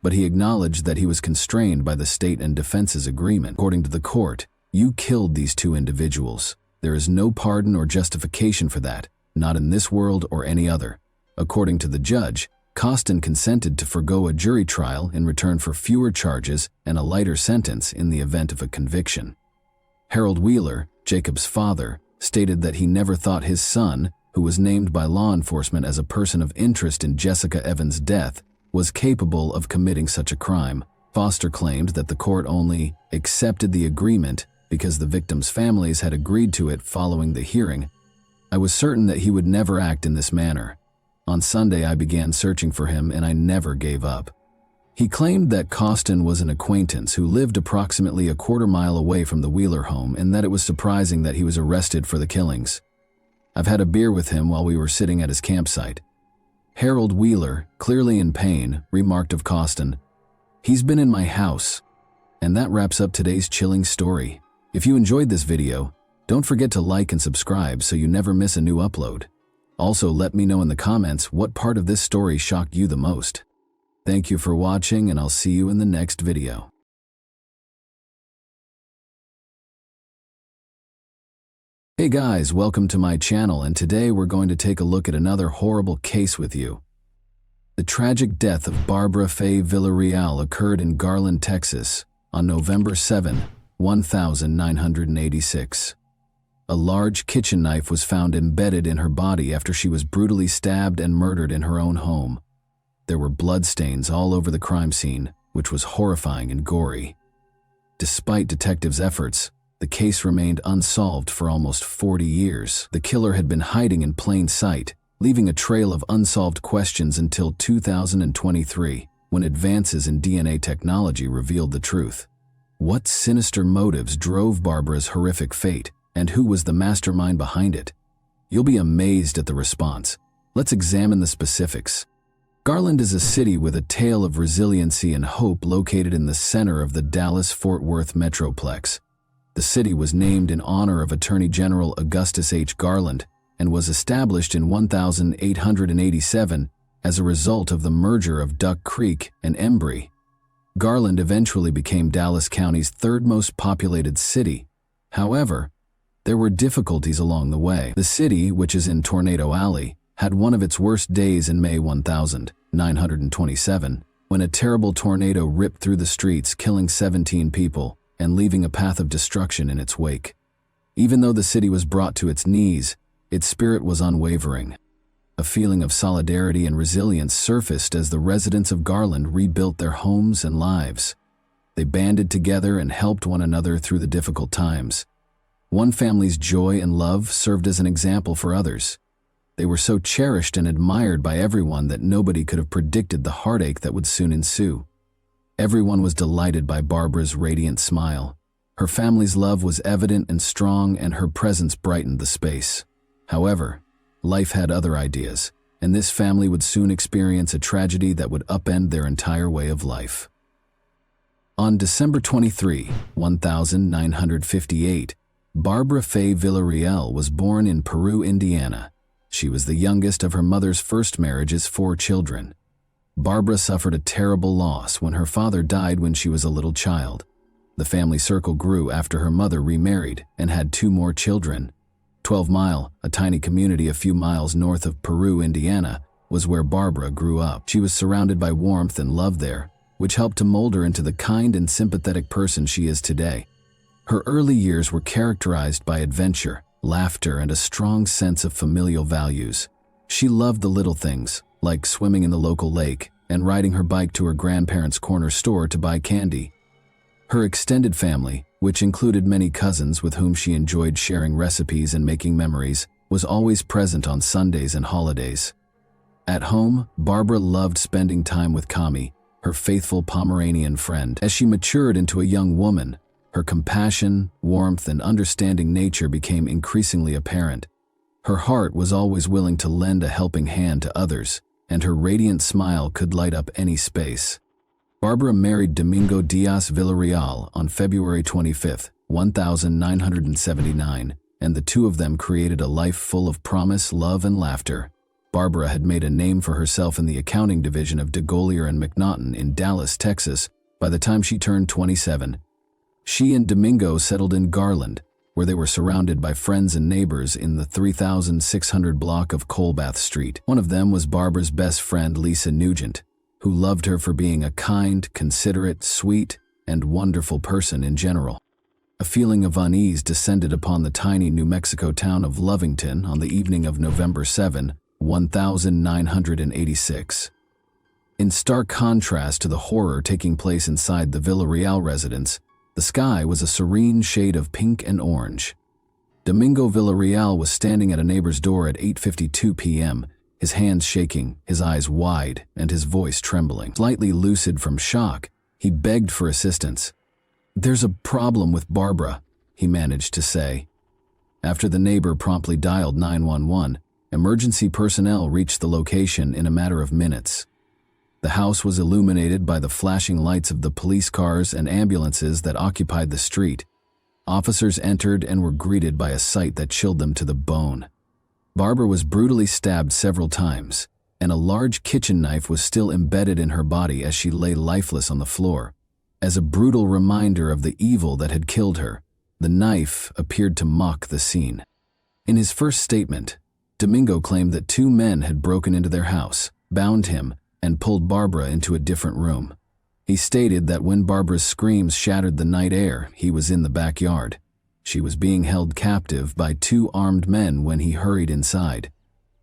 but he acknowledged that he was constrained by the state and defense's agreement. According to the court, "You killed these two individuals. There is no pardon or justification for that, not in this world or any other." According to the judge, Costin consented to forgo a jury trial in return for fewer charges and a lighter sentence in the event of a conviction. Harold Wheeler, Jacob's father, stated that he never thought his son, who was named by law enforcement as a person of interest in Jessica Evans' death, was capable of committing such a crime. Foster claimed that the court only accepted the agreement because the victims' families had agreed to it following the hearing. "I was certain that he would never act in this manner. On Sunday, I began searching for him and I never gave up." He claimed that Costin was an acquaintance who lived approximately a quarter-mile away from the Wheeler home and that it was surprising that he was arrested for the killings. "I've had a beer with him while we were sitting at his campsite." Harold Wheeler, clearly in pain, remarked of Costin, "He's been in my house." And that wraps up today's chilling story. If you enjoyed this video, don't forget to like and subscribe so you never miss a new upload. Also, let me know in the comments what part of this story shocked you the most. Thank you for watching, and I'll see you in the next video. Hey guys, welcome to my channel, and today we're going to take a look at another horrible case with you. The tragic death of Barbara Faye Villarreal occurred in Garland, Texas, on November 7, 1986. A large kitchen knife was found embedded in her body after she was brutally stabbed and murdered in her own home. There were bloodstains all over the crime scene, which was horrifying and gory. Despite detectives' efforts, the case remained unsolved for almost 40 years. The killer had been hiding in plain sight, leaving a trail of unsolved questions until 2023, when advances in DNA technology revealed the truth. What sinister motives drove Barbara's horrific fate, and who was the mastermind behind it? You'll be amazed at the response. Let's examine the specifics. Garland is a city with a tale of resiliency and hope located in the center of the Dallas-Fort Worth metroplex. The city was named in honor of Attorney General Augustus H. Garland and was established in 1887 as a result of the merger of Duck Creek and Embry. Garland eventually became Dallas County's third most populated city. However, there were difficulties along the way. The city, which is in Tornado Alley, had one of its worst days in May 1927, when a terrible tornado ripped through the streets, killing 17 people and leaving a path of destruction in its wake. Even though the city was brought to its knees, its spirit was unwavering. A feeling of solidarity and resilience surfaced as the residents of Garland rebuilt their homes and lives. They banded together and helped one another through the difficult times. One family's joy and love served as an example for others. They were so cherished and admired by everyone that nobody could have predicted the heartache that would soon ensue. Everyone was delighted by Barbara's radiant smile. Her family's love was evident and strong, and her presence brightened the space. However, life had other ideas, and this family would soon experience a tragedy that would upend their entire way of life. On December 23, 1958, Barbara Faye Villarreal was born in Peru, Indiana. She was the youngest of her mother's first marriage's 4 children. Barbara suffered a terrible loss when her father died when she was a little child. The family circle grew after her mother remarried and had 2 more children. 12 Mile, a tiny community a few miles north of Peru, Indiana, was where Barbara grew up. She was surrounded by warmth and love there, which helped to mold her into the kind and sympathetic person she is today. Her early years were characterized by adventure, laughter, and a strong sense of familial values. She loved the little things, like swimming in the local lake and riding her bike to her grandparents' corner store to buy candy. Her extended family, which included many cousins with whom she enjoyed sharing recipes and making memories, was always present on Sundays and holidays. At home, Barbara loved spending time with Kami, her faithful Pomeranian friend. As she matured into a young woman, her compassion, warmth, and understanding nature became increasingly apparent. Her heart was always willing to lend a helping hand to others, and her radiant smile could light up any space. Barbara married Domingo Diaz Villarreal on February 25, 1979, and the two of them created a life full of promise, love, and laughter. Barbara had made a name for herself in the accounting division of DeGolyer and McNaughton in Dallas, Texas, by the time she turned 27. She and Domingo settled in Garland, where they were surrounded by friends and neighbors in the 3600 block of Colbath Street. One of them was Barbara's best friend, Lisa Nugent, who loved her for being a kind, considerate, sweet, and wonderful person in general. A feeling of unease descended upon the tiny New Mexico town of Lovington on the evening of November 7, 1986. In stark contrast to the horror taking place inside the Villarreal residence, the sky was a serene shade of pink and orange. Domingo Villarreal was standing at a neighbor's door at 8:52 p.m., his hands shaking, his eyes wide, and his voice trembling. Slightly lucid from shock, he begged for assistance. "There's a problem with Barbara," he managed to say. After the neighbor promptly dialed 911, emergency personnel reached the location in a matter of minutes. The house was illuminated by the flashing lights of the police cars and ambulances that occupied the street. Officers entered and were greeted by a sight that chilled them to the bone. Barbara was brutally stabbed several times, and a large kitchen knife was still embedded in her body as she lay lifeless on the floor. As a brutal reminder of the evil that had killed her, the knife appeared to mock the scene. In his first statement, Domingo claimed that 2 men had broken into their house, bound him, and pulled Barbara into a different room. He stated that when Barbara's screams shattered the night air, he was in the backyard. She was being held captive by 2 armed men when he hurried inside.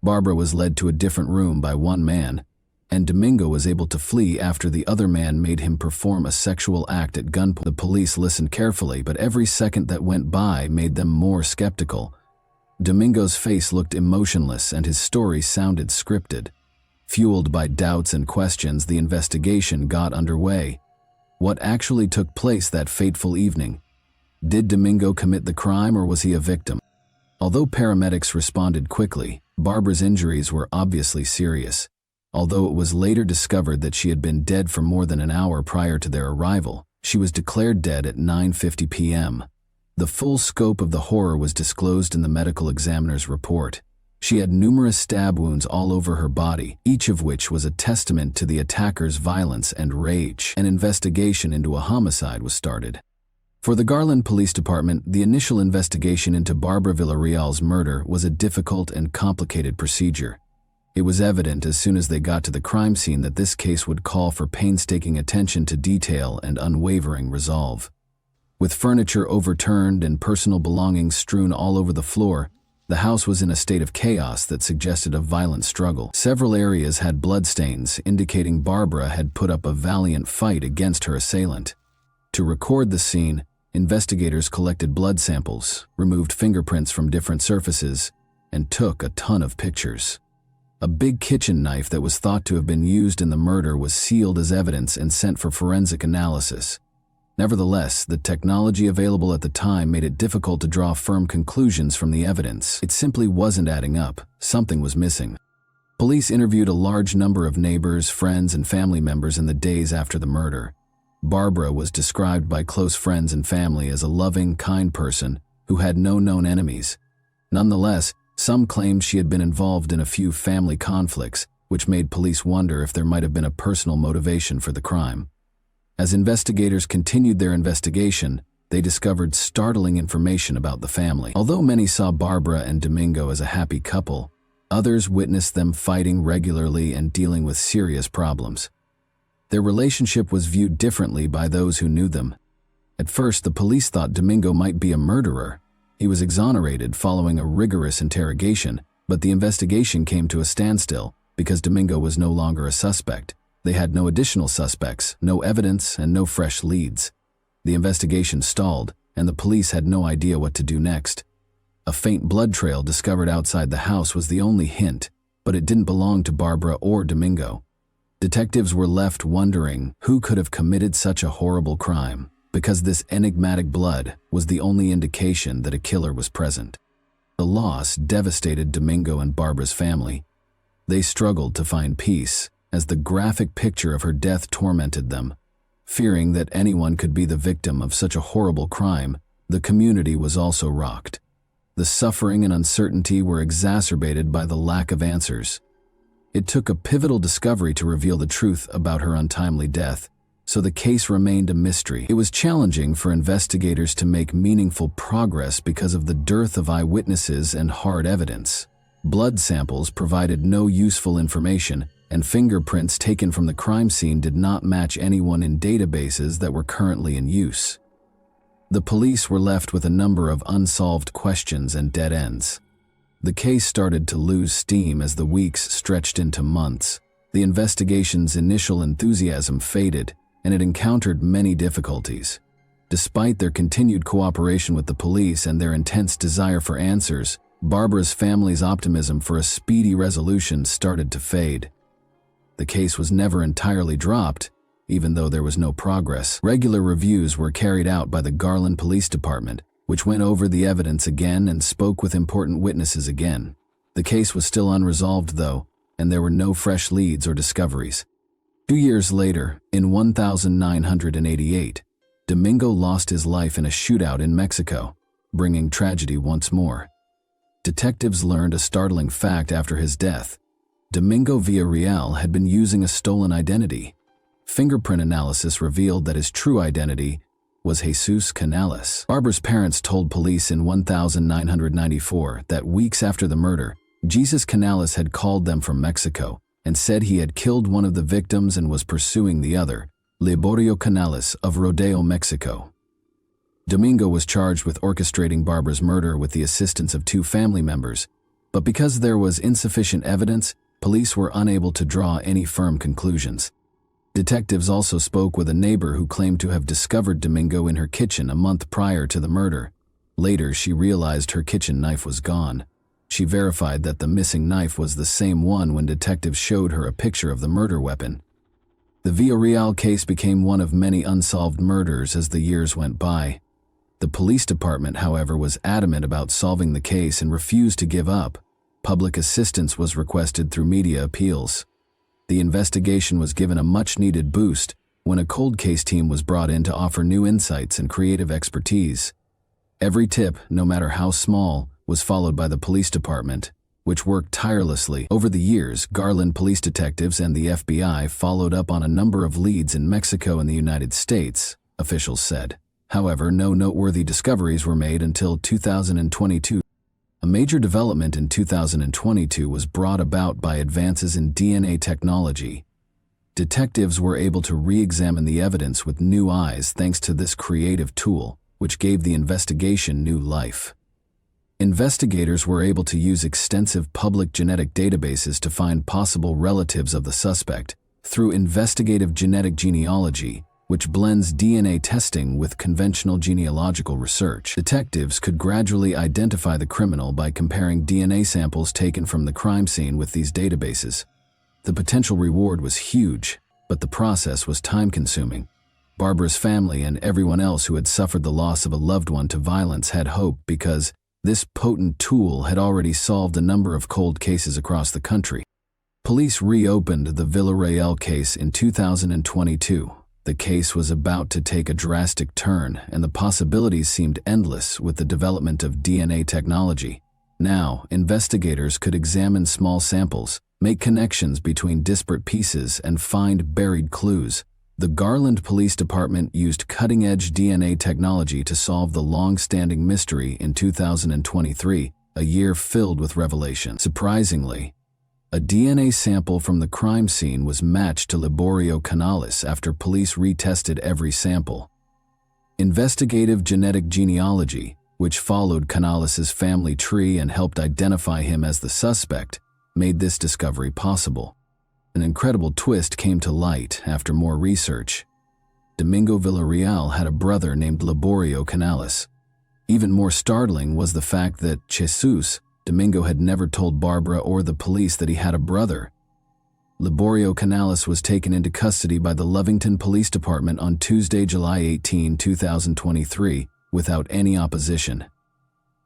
Barbara was led to a different room by 1 man. and Domingo was able to flee after the other man made him perform a sexual act at gunpoint. The police listened carefully, but every second that went by made them more skeptical. Domingo's face looked emotionless and his story sounded scripted. Fueled by doubts and questions, the investigation got underway. What actually took place that fateful evening? Did Domingo commit the crime or was he a victim? Although paramedics responded quickly, Barbara's injuries were obviously serious. Although it was later discovered that she had been dead for more than an hour prior to their arrival, she was declared dead at 9:50 p.m. The full scope of the horror was disclosed in the medical examiner's report. She had numerous stab wounds all over her body, each of which was a testament to the attacker's violence and rage. An investigation into a homicide was started. For the Garland Police Department, the initial investigation into Barbara Villarreal's murder was a difficult and complicated procedure. It was evident as soon as they got to the crime scene that this case would call for painstaking attention to detail and unwavering resolve. With furniture overturned and personal belongings strewn all over the floor, the house was in a state of chaos that suggested a violent struggle. Several areas had bloodstains, indicating Barbara had put up a valiant fight against her assailant. To record the scene, investigators collected blood samples, removed fingerprints from different surfaces, and took a ton of pictures. A big kitchen knife that was thought to have been used in the murder was sealed as evidence and sent for forensic analysis. Nevertheless, the technology available at the time made it difficult to draw firm conclusions from the evidence. It simply wasn't adding up. Something was missing. Police interviewed a large number of neighbors, friends, and family members in the days after the murder. Barbara was described by close friends and family as a loving, kind person who had no known enemies. Nonetheless, some claimed she had been involved in a few family conflicts, which made police wonder if there might have been a personal motivation for the crime. As investigators continued their investigation, they discovered startling information about the family. Although many saw Barbara and Domingo as a happy couple, others witnessed them fighting regularly and dealing with serious problems. Their relationship was viewed differently by those who knew them. At first, the police thought Domingo might be a murderer. He was exonerated following a rigorous interrogation, but the investigation came to a standstill because Domingo was no longer a suspect. They had no additional suspects, no evidence, and no fresh leads. The investigation stalled, and the police had no idea what to do next. A faint blood trail discovered outside the house was the only hint, but it didn't belong to Barbara or Domingo. Detectives were left wondering who could have committed such a horrible crime, because this enigmatic blood was the only indication that a killer was present. The loss devastated Domingo and Barbara's family. They struggled to find peace, as the graphic picture of her death tormented them. Fearing that anyone could be the victim of such a horrible crime, the community was also rocked. The suffering and uncertainty were exacerbated by the lack of answers. It took a pivotal discovery to reveal the truth about her untimely death, so the case remained a mystery. It was challenging for investigators to make meaningful progress because of the dearth of eyewitnesses and hard evidence. Blood samples provided no useful information, and fingerprints taken from the crime scene did not match anyone in databases that were currently in use. The police were left with a number of unsolved questions and dead ends. The case started to lose steam as the weeks stretched into months. The investigation's initial enthusiasm faded, and it encountered many difficulties. Despite their continued cooperation with the police and their intense desire for answers, Barbara's family's optimism for a speedy resolution started to fade. The case was never entirely dropped, even though there was no progress. Regular reviews were carried out by the Garland Police Department, which went over the evidence again and spoke with important witnesses again. The case was still unresolved, though, and there were no fresh leads or discoveries. 2 years later, in 1988, Domingo lost his life in a shootout in Mexico, bringing tragedy once more. Detectives learned a startling fact after his death. Domingo Villarreal had been using a stolen identity. Fingerprint analysis revealed that his true identity was Jesus Canales. Barbara's parents told police in 1994 that weeks after the murder, Jesus Canales had called them from Mexico and said he had killed one of the victims and was pursuing the other, Liborio Canales of Rodeo, Mexico. Domingo was charged with orchestrating Barbara's murder with the assistance of 2 family members, but because there was insufficient evidence, police were unable to draw any firm conclusions. Detectives also spoke with a neighbor who claimed to have discovered Domingo in her kitchen a month prior to the murder. Later, she realized her kitchen knife was gone. She verified that the missing knife was the same one when detectives showed her a picture of the murder weapon. The Villarreal case became one of many unsolved murders as the years went by. The police department, however, was adamant about solving the case and refused to give up. Public assistance was requested through media appeals. The investigation was given a much-needed boost when a cold case team was brought in to offer new insights and creative expertise. Every tip, no matter how small, was followed by the police department, which worked tirelessly. Over the years, Garland police detectives and the FBI followed up on a number of leads in Mexico and the United States, officials said. However, no noteworthy discoveries were made until 2022. A major development in 2022 was brought about by advances in DNA technology. Detectives were able to re-examine the evidence with new eyes thanks to this creative tool, which gave the investigation new life. Investigators were able to use extensive public genetic databases to find possible relatives of the suspect through investigative genetic genealogy, which blends DNA testing with conventional genealogical research. Detectives could gradually identify the criminal by comparing DNA samples taken from the crime scene with these databases. The potential reward was huge, but the process was time-consuming. Barbara's family and everyone else who had suffered the loss of a loved one to violence had hope because this potent tool had already solved a number of cold cases across the country. Police reopened the Villarreal case in 2022. The case was about to take a drastic turn, and the possibilities seemed endless with the development of DNA technology. Now, investigators could examine small samples, make connections between disparate pieces, and find buried clues. The Garland Police Department used cutting-edge DNA technology to solve the long-standing mystery in 2023, a year filled with revelation. Surprisingly, a DNA sample from the crime scene was matched to Liborio Canales after police retested every sample. Investigative genetic genealogy, which followed Canales' family tree and helped identify him as the suspect, made this discovery possible. An incredible twist came to light after more research. Domingo Villarreal had a brother named Liborio Canales. Even more startling was the fact that Jesus, Domingo had never told Barbara or the police that he had a brother. Liborio Canales was taken into custody by the Lovington Police Department on Tuesday, July 18, 2023, without any opposition.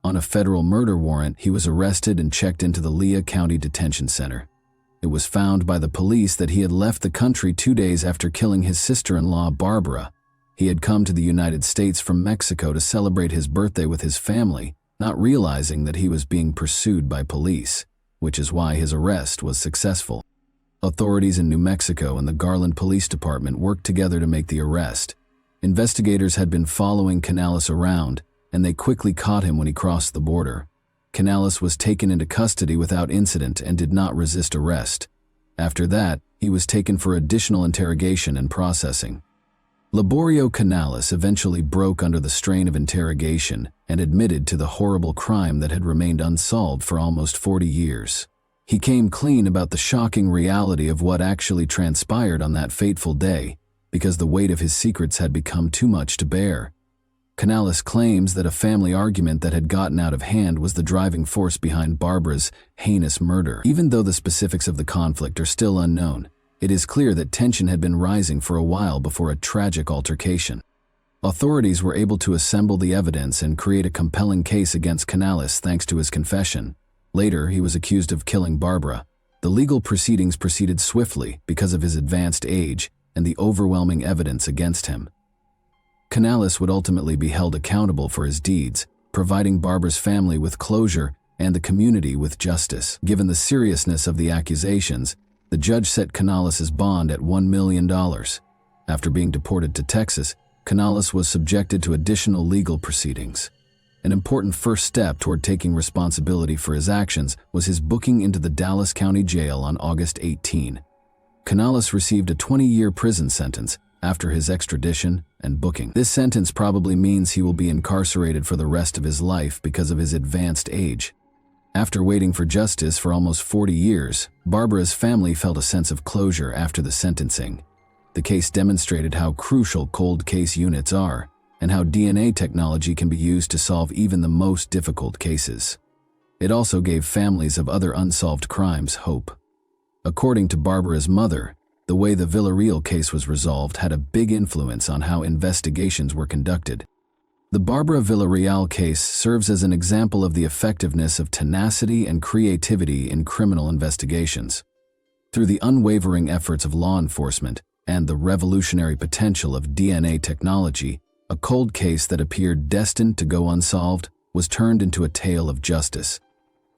On a federal murder warrant, he was arrested and checked into the Lea County Detention Center. It was found by the police that he had left the country 2 days after killing his sister-in-law, Barbara. He had come to the United States from Mexico to celebrate his birthday with his family, not realizing that he was being pursued by police, which is why his arrest was successful. Authorities in New Mexico and the Garland Police Department worked together to make the arrest. Investigators had been following Canales around, and they quickly caught him when he crossed the border. Canales was taken into custody without incident and did not resist arrest. After that, he was taken for additional interrogation and processing. Liborio Canales eventually broke under the strain of interrogation and admitted to the horrible crime that had remained unsolved for almost 40 years. He came clean about the shocking reality of what actually transpired on that fateful day, because the weight of his secrets had become too much to bear. Canales claims that a family argument that had gotten out of hand was the driving force behind Barbara's heinous murder. Even though the specifics of the conflict are still unknown, it is clear that tension had been rising for a while before a tragic altercation. Authorities were able to assemble the evidence and create a compelling case against Canales thanks to his confession. Later, he was accused of killing Barbara. The legal proceedings proceeded swiftly because of his advanced age and the overwhelming evidence against him. Canales would ultimately be held accountable for his deeds, providing Barbara's family with closure and the community with justice. Given the seriousness of the accusations, the judge set Canales' bond at $1 million. After being deported to Texas, Canales was subjected to additional legal proceedings. An important first step toward taking responsibility for his actions was his booking into the Dallas County Jail on August 18. Canales received a 20-year prison sentence after his extradition and booking. This sentence probably means he will be incarcerated for the rest of his life because of his advanced age. After waiting for justice for almost 40 years, Barbara's family felt a sense of closure after the sentencing. The case demonstrated how crucial cold case units are, and how DNA technology can be used to solve even the most difficult cases. It also gave families of other unsolved crimes hope. According to Barbara's mother, the way the Villarreal case was resolved had a big influence on how investigations were conducted. The Barbara Villarreal case serves as an example of the effectiveness of tenacity and creativity in criminal investigations. Through the unwavering efforts of law enforcement and the revolutionary potential of DNA technology, a cold case that appeared destined to go unsolved was turned into a tale of justice.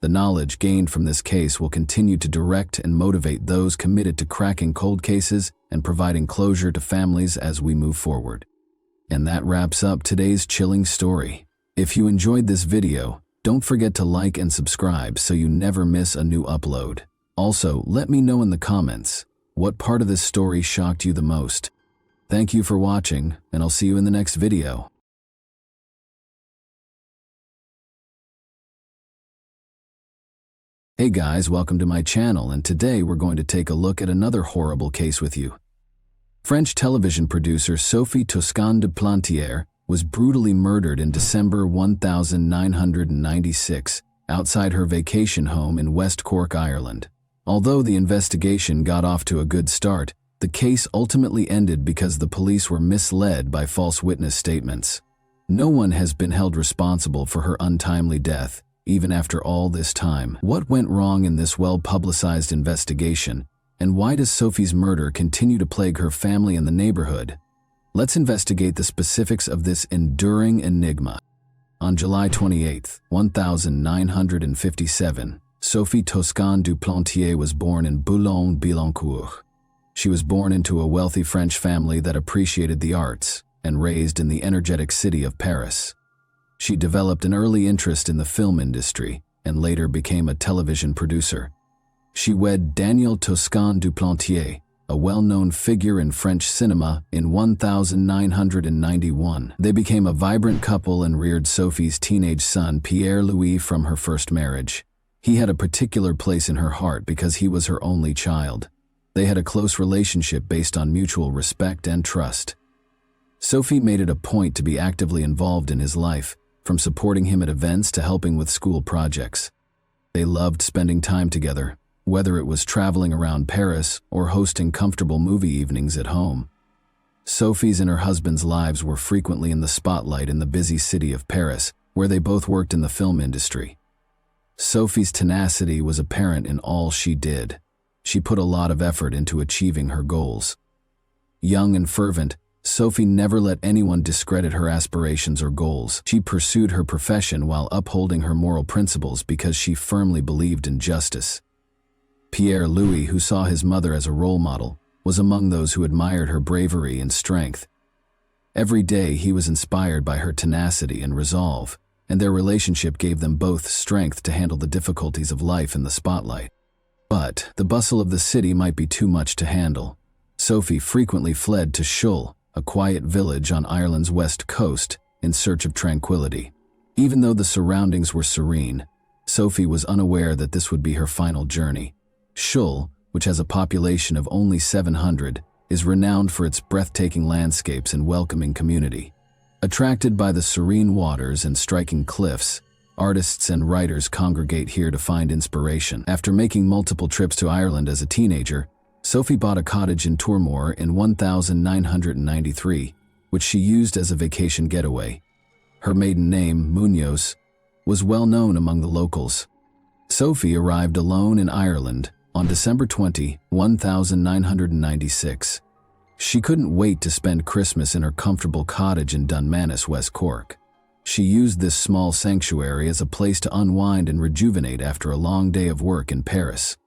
The knowledge gained from this case will continue to direct and motivate those committed to cracking cold cases and providing closure to families as we move forward. And that wraps up today's chilling story. If you enjoyed this video, don't forget to like and subscribe so you never miss a new upload. Also, let me know in the comments, what part of this story shocked you the most? Thank you for watching, and I'll see you in the next video. Hey guys, welcome to my channel, and today we're going to take a look at another horrible case with you. French television producer Sophie Toscan de Plantier was brutally murdered in December 1996 outside her vacation home in West Cork, Ireland. Although the investigation got off to a good start, the case ultimately ended because the police were misled by false witness statements. No one has been held responsible for her untimely death, even after all this time. What went wrong in this well-publicized investigation? And why does Sophie's murder continue to plague her family and the neighborhood? Let's investigate the specifics of this enduring enigma. On July 28, 1957, Sophie Toscan du Plantier was born in Boulogne-Billancourt. She was born into a wealthy French family that appreciated the arts and raised in the energetic city of Paris. She developed an early interest in the film industry and later became a television producer. She wed Daniel Toscan du Plantier, a well-known figure in French cinema, in 1991. They became a vibrant couple and reared Sophie's teenage son Pierre-Louis from her first marriage. He had a particular place in her heart because he was her only child. They had a close relationship based on mutual respect and trust. Sophie made it a point to be actively involved in his life, from supporting him at events to helping with school projects. They loved spending time together, whether it was traveling around Paris or hosting comfortable movie evenings at home. Sophie's and her husband's lives were frequently in the spotlight in the busy city of Paris, where they both worked in the film industry. Sophie's tenacity was apparent in all she did. She put a lot of effort into achieving her goals. Young and fervent, Sophie never let anyone discredit her aspirations or goals. She pursued her profession while upholding her moral principles because she firmly believed in justice. Pierre-Louis, who saw his mother as a role model, was among those who admired her bravery and strength. Every day he was inspired by her tenacity and resolve, and their relationship gave them both strength to handle the difficulties of life in the spotlight. But the bustle of the city might be too much to handle. Sophie frequently fled to Hallowell, a quiet village on Ireland's west coast, in search of tranquility. Even though the surroundings were serene, Sophie was unaware that this would be her final journey. Hallowell, which has a population of only 700, is renowned for its breathtaking landscapes and welcoming community. Attracted by the serene waters and striking cliffs, artists and writers congregate here to find inspiration. After making multiple trips to Ireland as a teenager, Sophie bought a cottage in Tourmoor in 1993, which she used as a vacation getaway. Her maiden name, Munoz, was well known among the locals. Sophie arrived alone in Ireland on December 20, 1996. She couldn't wait to spend Christmas in her comfortable cottage in Dunmanus, West Cork. She used this small sanctuary as a place to unwind and rejuvenate after a long day of work in Paris.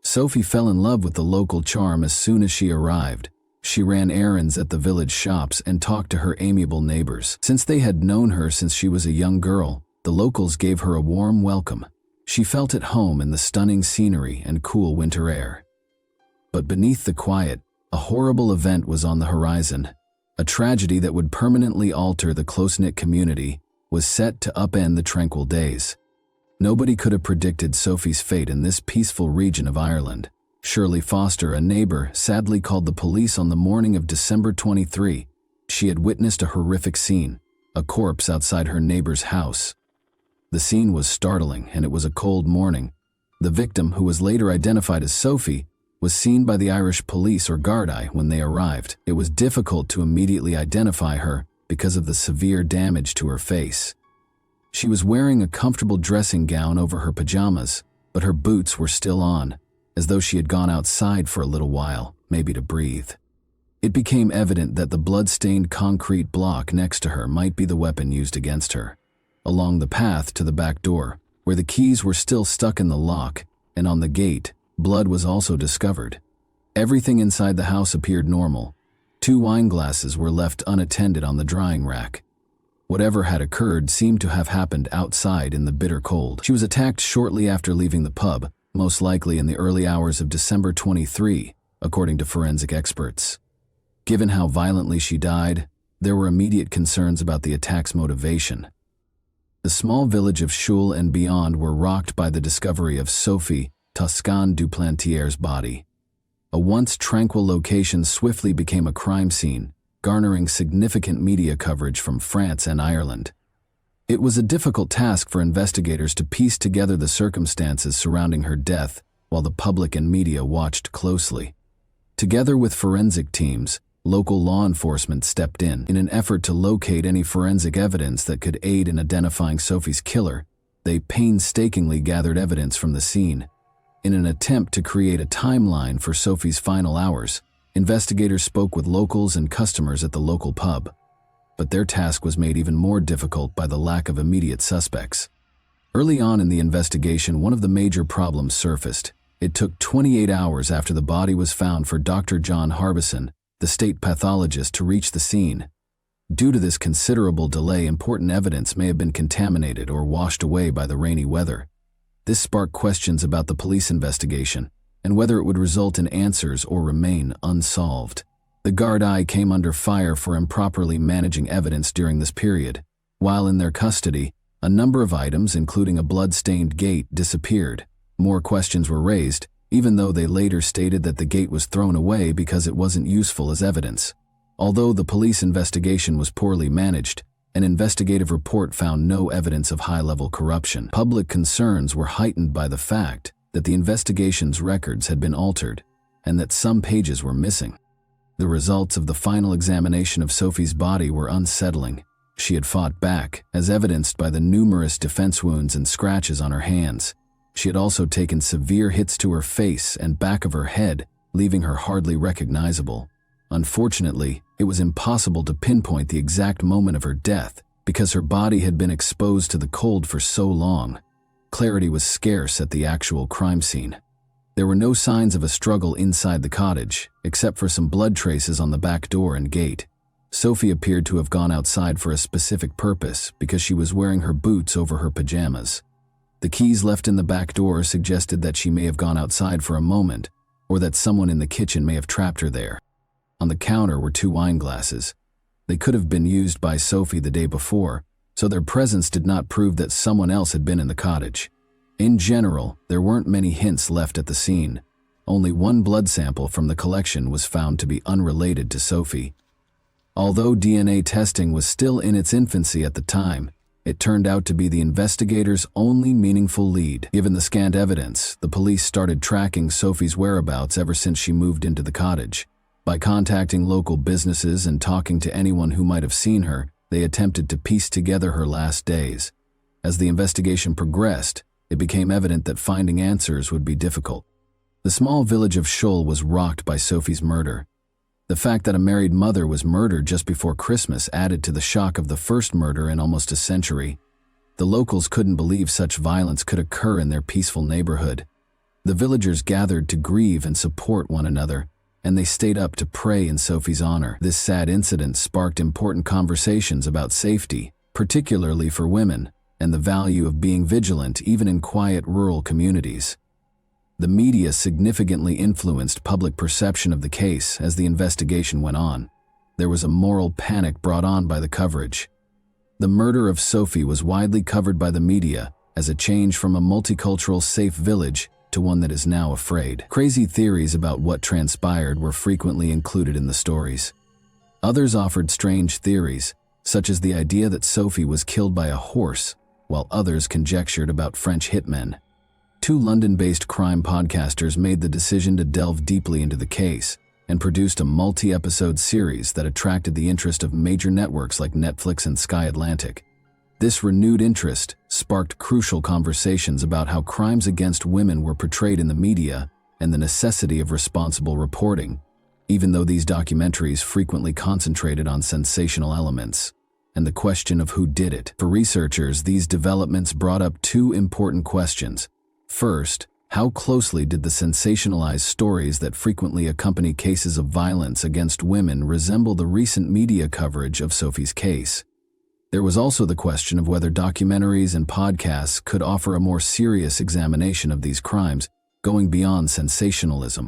Sophie fell in love with the local charm as soon as she arrived. She ran errands at the village shops and talked to her amiable neighbors. Since they had known her since she was a young girl, the locals gave her a warm welcome. She felt at home in the stunning scenery and cool winter air. But beneath the quiet, a horrible event was on the horizon. A tragedy that would permanently alter the close-knit community was set to upend the tranquil days. Nobody could have predicted Sophie's fate in this peaceful region of Ireland. Shirley Foster, a neighbor, sadly called the police on the morning of December 23. She had witnessed a horrific scene, a corpse outside her neighbor's house. The scene was startling, and it was a cold morning. The victim, who was later identified as Sophie, was seen by the Irish police or Gardaí when they arrived. It was difficult to immediately identify her because of the severe damage to her face. She was wearing a comfortable dressing gown over her pajamas, but her boots were still on, as though she had gone outside for a little while, maybe to breathe. It became evident that the blood-stained concrete block next to her might be the weapon used against her. Along the path to the back door, where the keys were still stuck in the lock, and on the gate, blood was also discovered. Everything inside the house appeared normal. 2 wine glasses were left unattended on the drying rack. Whatever had occurred seemed to have happened outside in the bitter cold. She was attacked shortly after leaving the pub, most likely in the early hours of December 23, according to forensic experts. Given how violently she died, there were immediate concerns about the attack's motivation. The small village of Hallowell and beyond were rocked by the discovery of Sophie Toscan Duplantier's body. A once tranquil location swiftly became a crime scene, garnering significant media coverage from France and Ireland. It was a difficult task for investigators to piece together the circumstances surrounding her death while the public and media watched closely. Together with forensic teams, local law enforcement stepped in an effort to locate any forensic evidence that could aid in identifying Sophie's killer. They painstakingly gathered evidence from the scene. In an attempt to create a timeline for Sophie's final hours, investigators spoke with locals and customers at the local pub. But their task was made even more difficult by the lack of immediate suspects. Early on in the investigation, one of the major problems surfaced. It took 28 hours after the body was found for Dr. John Harbison, the state pathologist, to reach the scene. Due to this considerable delay, important evidence may have been contaminated or washed away by the rainy weather. This sparked questions about the police investigation and whether it would result in answers or remain unsolved. The Gardaí came under fire for improperly managing evidence during this period. While in their custody, a number of items, including a blood-stained gate, disappeared. More questions were raised, even though they later stated that the gate was thrown away because it wasn't useful as evidence. Although the police investigation was poorly managed, an investigative report found no evidence of high-level corruption. Public concerns were heightened by the fact that the investigation's records had been altered and that some pages were missing. The results of the final examination of Sophie's body were unsettling. She had fought back, as evidenced by the numerous defense wounds and scratches on her hands. She had also taken severe hits to her face and back of her head, leaving her hardly recognizable. Unfortunately, it was impossible to pinpoint the exact moment of her death because her body had been exposed to the cold for so long. Clarity was scarce at the actual crime scene. There were no signs of a struggle inside the cottage, except for some blood traces on the back door and gate. Sophie appeared to have gone outside for a specific purpose because she was wearing her boots over her pajamas. The keys left in the back door suggested that she may have gone outside for a moment, or that someone in the kitchen may have trapped her there. On the counter were 2 wine glasses. They could have been used by Sophie the day before, so their presence did not prove that someone else had been in the cottage. In general, there weren't many hints left at the scene. Only one blood sample from the collection was found to be unrelated to Sophie. Although DNA testing was still in its infancy at the time, it turned out to be the investigators' only meaningful lead. Given the scant evidence, the police started tracking Sophie's whereabouts ever since she moved into the cottage. By contacting local businesses and talking to anyone who might have seen her, they attempted to piece together her last days. As the investigation progressed, it became evident that finding answers would be difficult. The small village of Hallowell was rocked by Sophie's murder. The fact that a married mother was murdered just before Christmas added to the shock of the first murder in almost a century. The locals couldn't believe such violence could occur in their peaceful neighborhood. The villagers gathered to grieve and support one another, and they stayed up to pray in Sophie's honor. This sad incident sparked important conversations about safety, particularly for women, and the value of being vigilant even in quiet rural communities. The media significantly influenced public perception of the case as the investigation went on. There was a moral panic brought on by the coverage. The murder of Sophie was widely covered by the media, as a change from a multicultural safe village to one that is now afraid. Crazy theories about what transpired were frequently included in the stories. Others offered strange theories, such as the idea that Sophie was killed by a horse, while others conjectured about French hitmen. Two London-based crime podcasters made the decision to delve deeply into the case and produced a multi-episode series that attracted the interest of major networks like Netflix and Sky Atlantic. This renewed interest sparked crucial conversations about how crimes against women were portrayed in the media and the necessity of responsible reporting, even though these documentaries frequently concentrated on sensational elements and the question of who did it. For researchers, these developments brought up two important questions. First, how closely did the sensationalized stories that frequently accompany cases of violence against women resemble the recent media coverage of Sophie's case? There was also the question of whether documentaries and podcasts could offer a more serious examination of these crimes, going beyond sensationalism.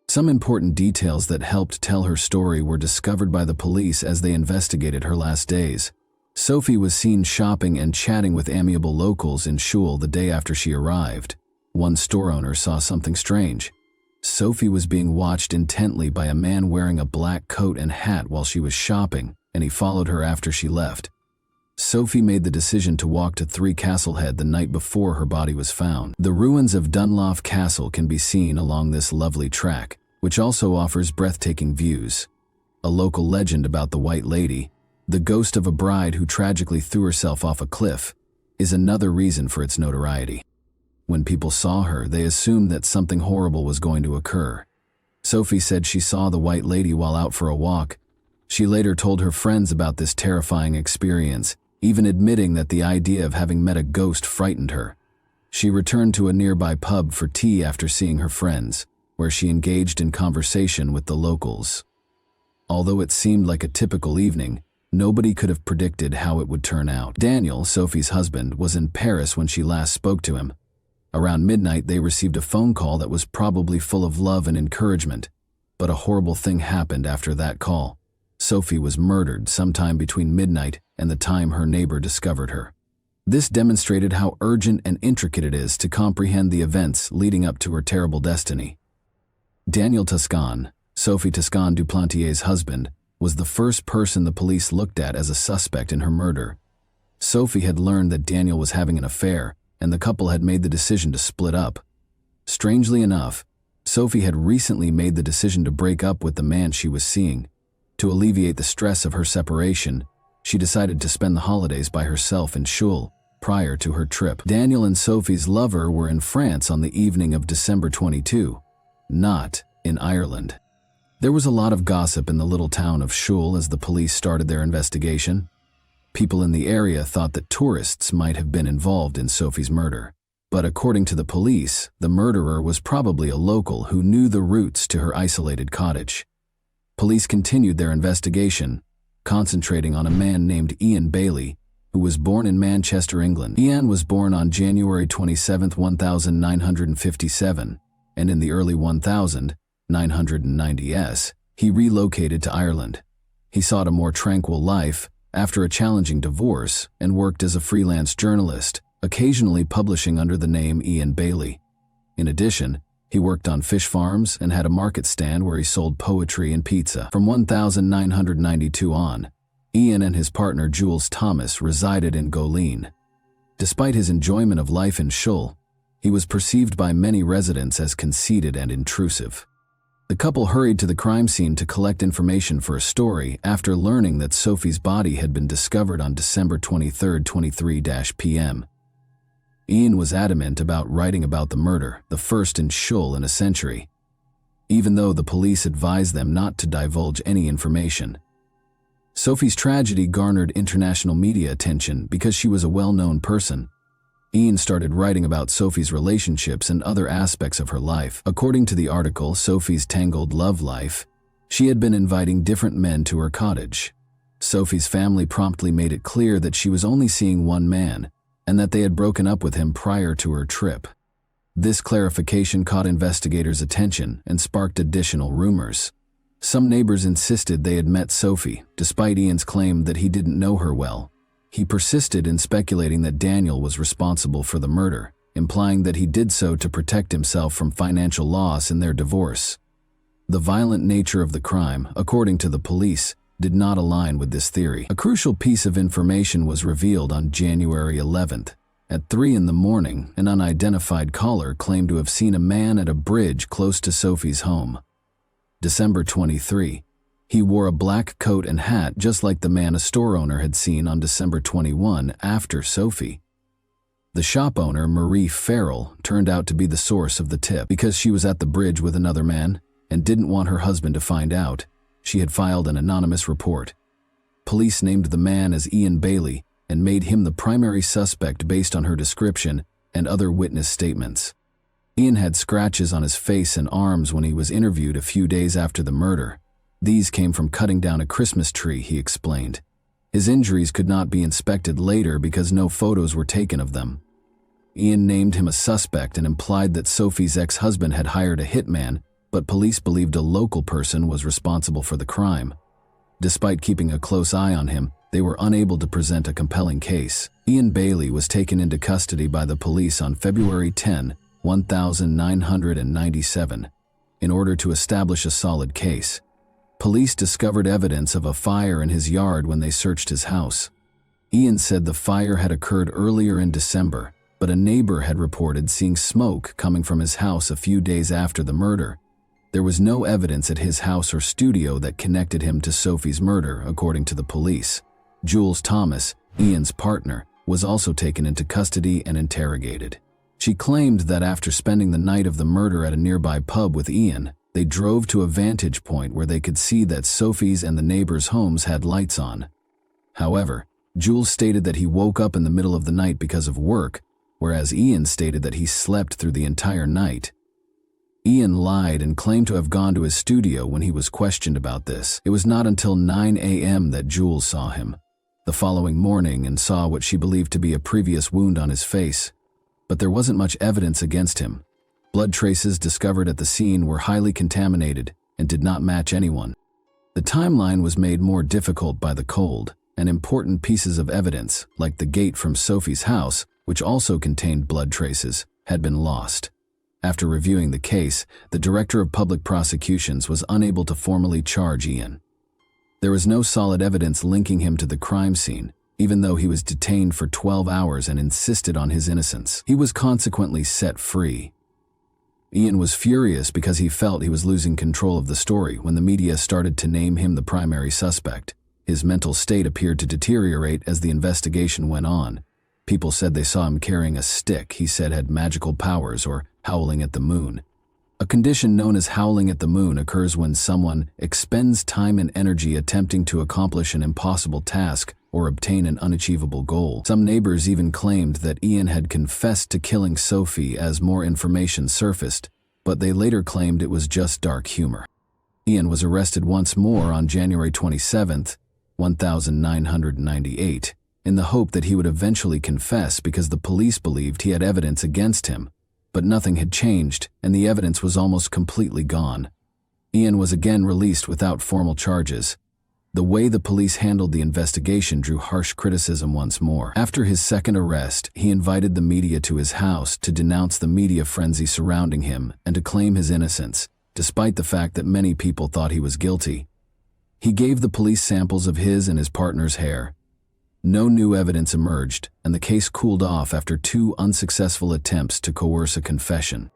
Some important details that helped tell her story were discovered by the police as they investigated her last days. Sophie was seen shopping and chatting with amiable locals in Hallowell the day after she arrived. One store owner saw something strange. Sophie was being watched intently by a man wearing a black coat and hat while she was shopping, and he followed her after she left. Sophie made the decision to walk to 3 Castlehead the night before her body was found. The ruins of Dunlough Castle can be seen along this lovely track, which also offers breathtaking views. A local legend about the White Lady, the ghost of a bride who tragically threw herself off a cliff, is another reason for its notoriety. When people saw her, they assumed that something horrible was going to occur. Sophie said she saw the White Lady while out for a walk. She later told her friends about this terrifying experience, even admitting that the idea of having met a ghost frightened her. She returned to a nearby pub for tea after seeing her friends, where she engaged in conversation with the locals. Although it seemed like a typical evening, nobody could have predicted how it would turn out. Daniel, Sophie's husband, was in Paris when she last spoke to him. Around midnight, they received a phone call that was probably full of love and encouragement, but a horrible thing happened after that call. Sophie was murdered sometime between midnight and the time her neighbor discovered her. This demonstrated how urgent and intricate it is to comprehend the events leading up to her terrible destiny. Daniel Toscan, Sophie Toscan Duplantier's husband, was the first person the police looked at as a suspect in her murder. Sophie had learned that Daniel was having an affair, and the couple had made the decision to split up. Strangely enough, Sophie had recently made the decision to break up with the man she was seeing. To alleviate the stress of her separation, she decided to spend the holidays by herself in Hallowell prior to her trip. Daniel and Sophie's lover were in France on the evening of December 22, not in Ireland. There was a lot of gossip in the little town of Hallowell as the police started their investigation. People in the area thought that tourists might have been involved in Sophie's murder. But according to the police, the murderer was probably a local who knew the routes to her isolated cottage. Police continued their investigation, concentrating on a man named Ian Bailey, who was born in Manchester, England. Ian was born on January 27, 1957, and in the early 1990s, he relocated to Ireland. He sought a more tranquil life after a challenging divorce and worked as a freelance journalist, occasionally publishing under the name Ian Bailey. In addition, he worked on fish farms and had a market stand where he sold poetry and pizza. From 1992 on, Ian and his partner Jules Thomas resided in Goleen. Despite his enjoyment of life in Hallowell, he was perceived by many residents as conceited and intrusive. The couple hurried to the crime scene to collect information for a story after learning that Sophie's body had been discovered on December 23, 23 p.m. Ian was adamant about writing about the murder, the first in Hallowell in a century, even though the police advised them not to divulge any information. Sophie's tragedy garnered international media attention because she was a well-known person. Ian started writing about Sophie's relationships and other aspects of her life. According to the article Sophie's Tangled Love Life, she had been inviting different men to her cottage. Sophie's family promptly made it clear that she was only seeing one man, and that they had broken up with him prior to her trip. This clarification caught investigators' attention and sparked additional rumors. Some neighbors insisted they had met Sophie, despite Ian's claim that he didn't know her well. He persisted in speculating that Daniel was responsible for the murder, implying that he did so to protect himself from financial loss in their divorce. The violent nature of the crime, according to the police, did not align with this theory. A crucial piece of information was revealed on January 11th. At 3 in the morning, an unidentified caller claimed to have seen a man at a bridge close to Sophie's home. December 23. He wore a black coat and hat just like the man a store owner had seen on December 21 after Sophie. The shop owner, Marie Farrell, turned out to be the source of the tip. Because she was at the bridge with another man and didn't want her husband to find out, she had filed an anonymous report. Police named the man as Ian Bailey and made him the primary suspect based on her description and other witness statements. Ian had scratches on his face and arms when he was interviewed a few days after the murder. These came from cutting down a Christmas tree, he explained. His injuries could not be inspected later because no photos were taken of them. Ian named him a suspect and implied that Sophie's ex-husband had hired a hitman, but police believed a local person was responsible for the crime. Despite keeping a close eye on him, they were unable to present a compelling case. Ian Bailey was taken into custody by the police on February 10, 1997, in order to establish a solid case. Police discovered evidence of a fire in his yard when they searched his house. Ian said the fire had occurred earlier in December, but a neighbor had reported seeing smoke coming from his house a few days after the murder. There was no evidence at his house or studio that connected him to Sophie's murder, according to the police. Jules Thomas, Ian's partner, was also taken into custody and interrogated. She claimed that after spending the night of the murder at a nearby pub with Ian, they drove to a vantage point where they could see that Sophie's and the neighbors' homes had lights on. However, Jules stated that he woke up in the middle of the night because of work, whereas Ian stated that he slept through the entire night. Ian lied and claimed to have gone to his studio when he was questioned about this. It was not until 9 a.m. that Jules saw him the following morning and saw what she believed to be a previous wound on his face. But there wasn't much evidence against him. Blood traces discovered at the scene were highly contaminated and did not match anyone. The timeline was made more difficult by the cold, and important pieces of evidence, like the gate from Sophie's house, which also contained blood traces, had been lost. After reviewing the case, the Director of Public Prosecutions was unable to formally charge Ian. There was no solid evidence linking him to the crime scene, even though he was detained for 12 hours and insisted on his innocence. He was consequently set free. Ian was furious because he felt he was losing control of the story when the media started to name him the primary suspect. His mental state appeared to deteriorate as the investigation went on. People said they saw him carrying a stick he said had magical powers, or howling at the moon. A condition known as howling at the moon occurs when someone expends time and energy attempting to accomplish an impossible task or obtain an unachievable goal. Some neighbors even claimed that Ian had confessed to killing Sophie as more information surfaced, but they later claimed it was just dark humor. Ian was arrested once more on January 27, 1998, in the hope that he would eventually confess because the police believed he had evidence against him. But nothing had changed, and the evidence was almost completely gone. Ian was again released without formal charges. The way the police handled the investigation drew harsh criticism once more. After his second arrest, he invited the media to his house to denounce the media frenzy surrounding him and to claim his innocence, despite the fact that many people thought he was guilty. He gave the police samples of his and his partner's hair. No new evidence emerged, and the case cooled off after 2 unsuccessful attempts to coerce a confession.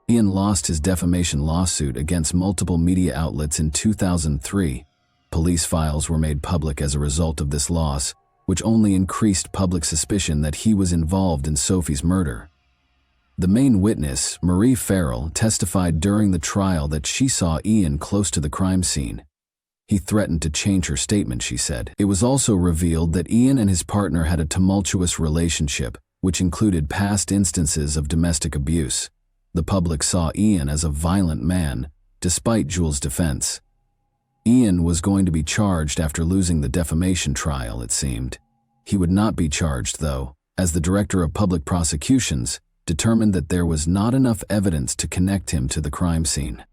Ian lost his defamation lawsuit against multiple media outlets in 2003. Police files were made public as a result of this loss, which only increased public suspicion that he was involved in Sophie's murder. The main witness, Marie Farrell, testified during the trial that she saw Ian close to the crime scene. He threatened to change her statement, she said. It was also revealed that Ian and his partner had a tumultuous relationship, which included past instances of domestic abuse. The public saw Ian as a violent man, despite Jules' defense. Ian was going to be charged after losing the defamation trial, it seemed. He would not be charged, though, as the Director of Public Prosecutions determined that there was not enough evidence to connect him to the crime scene.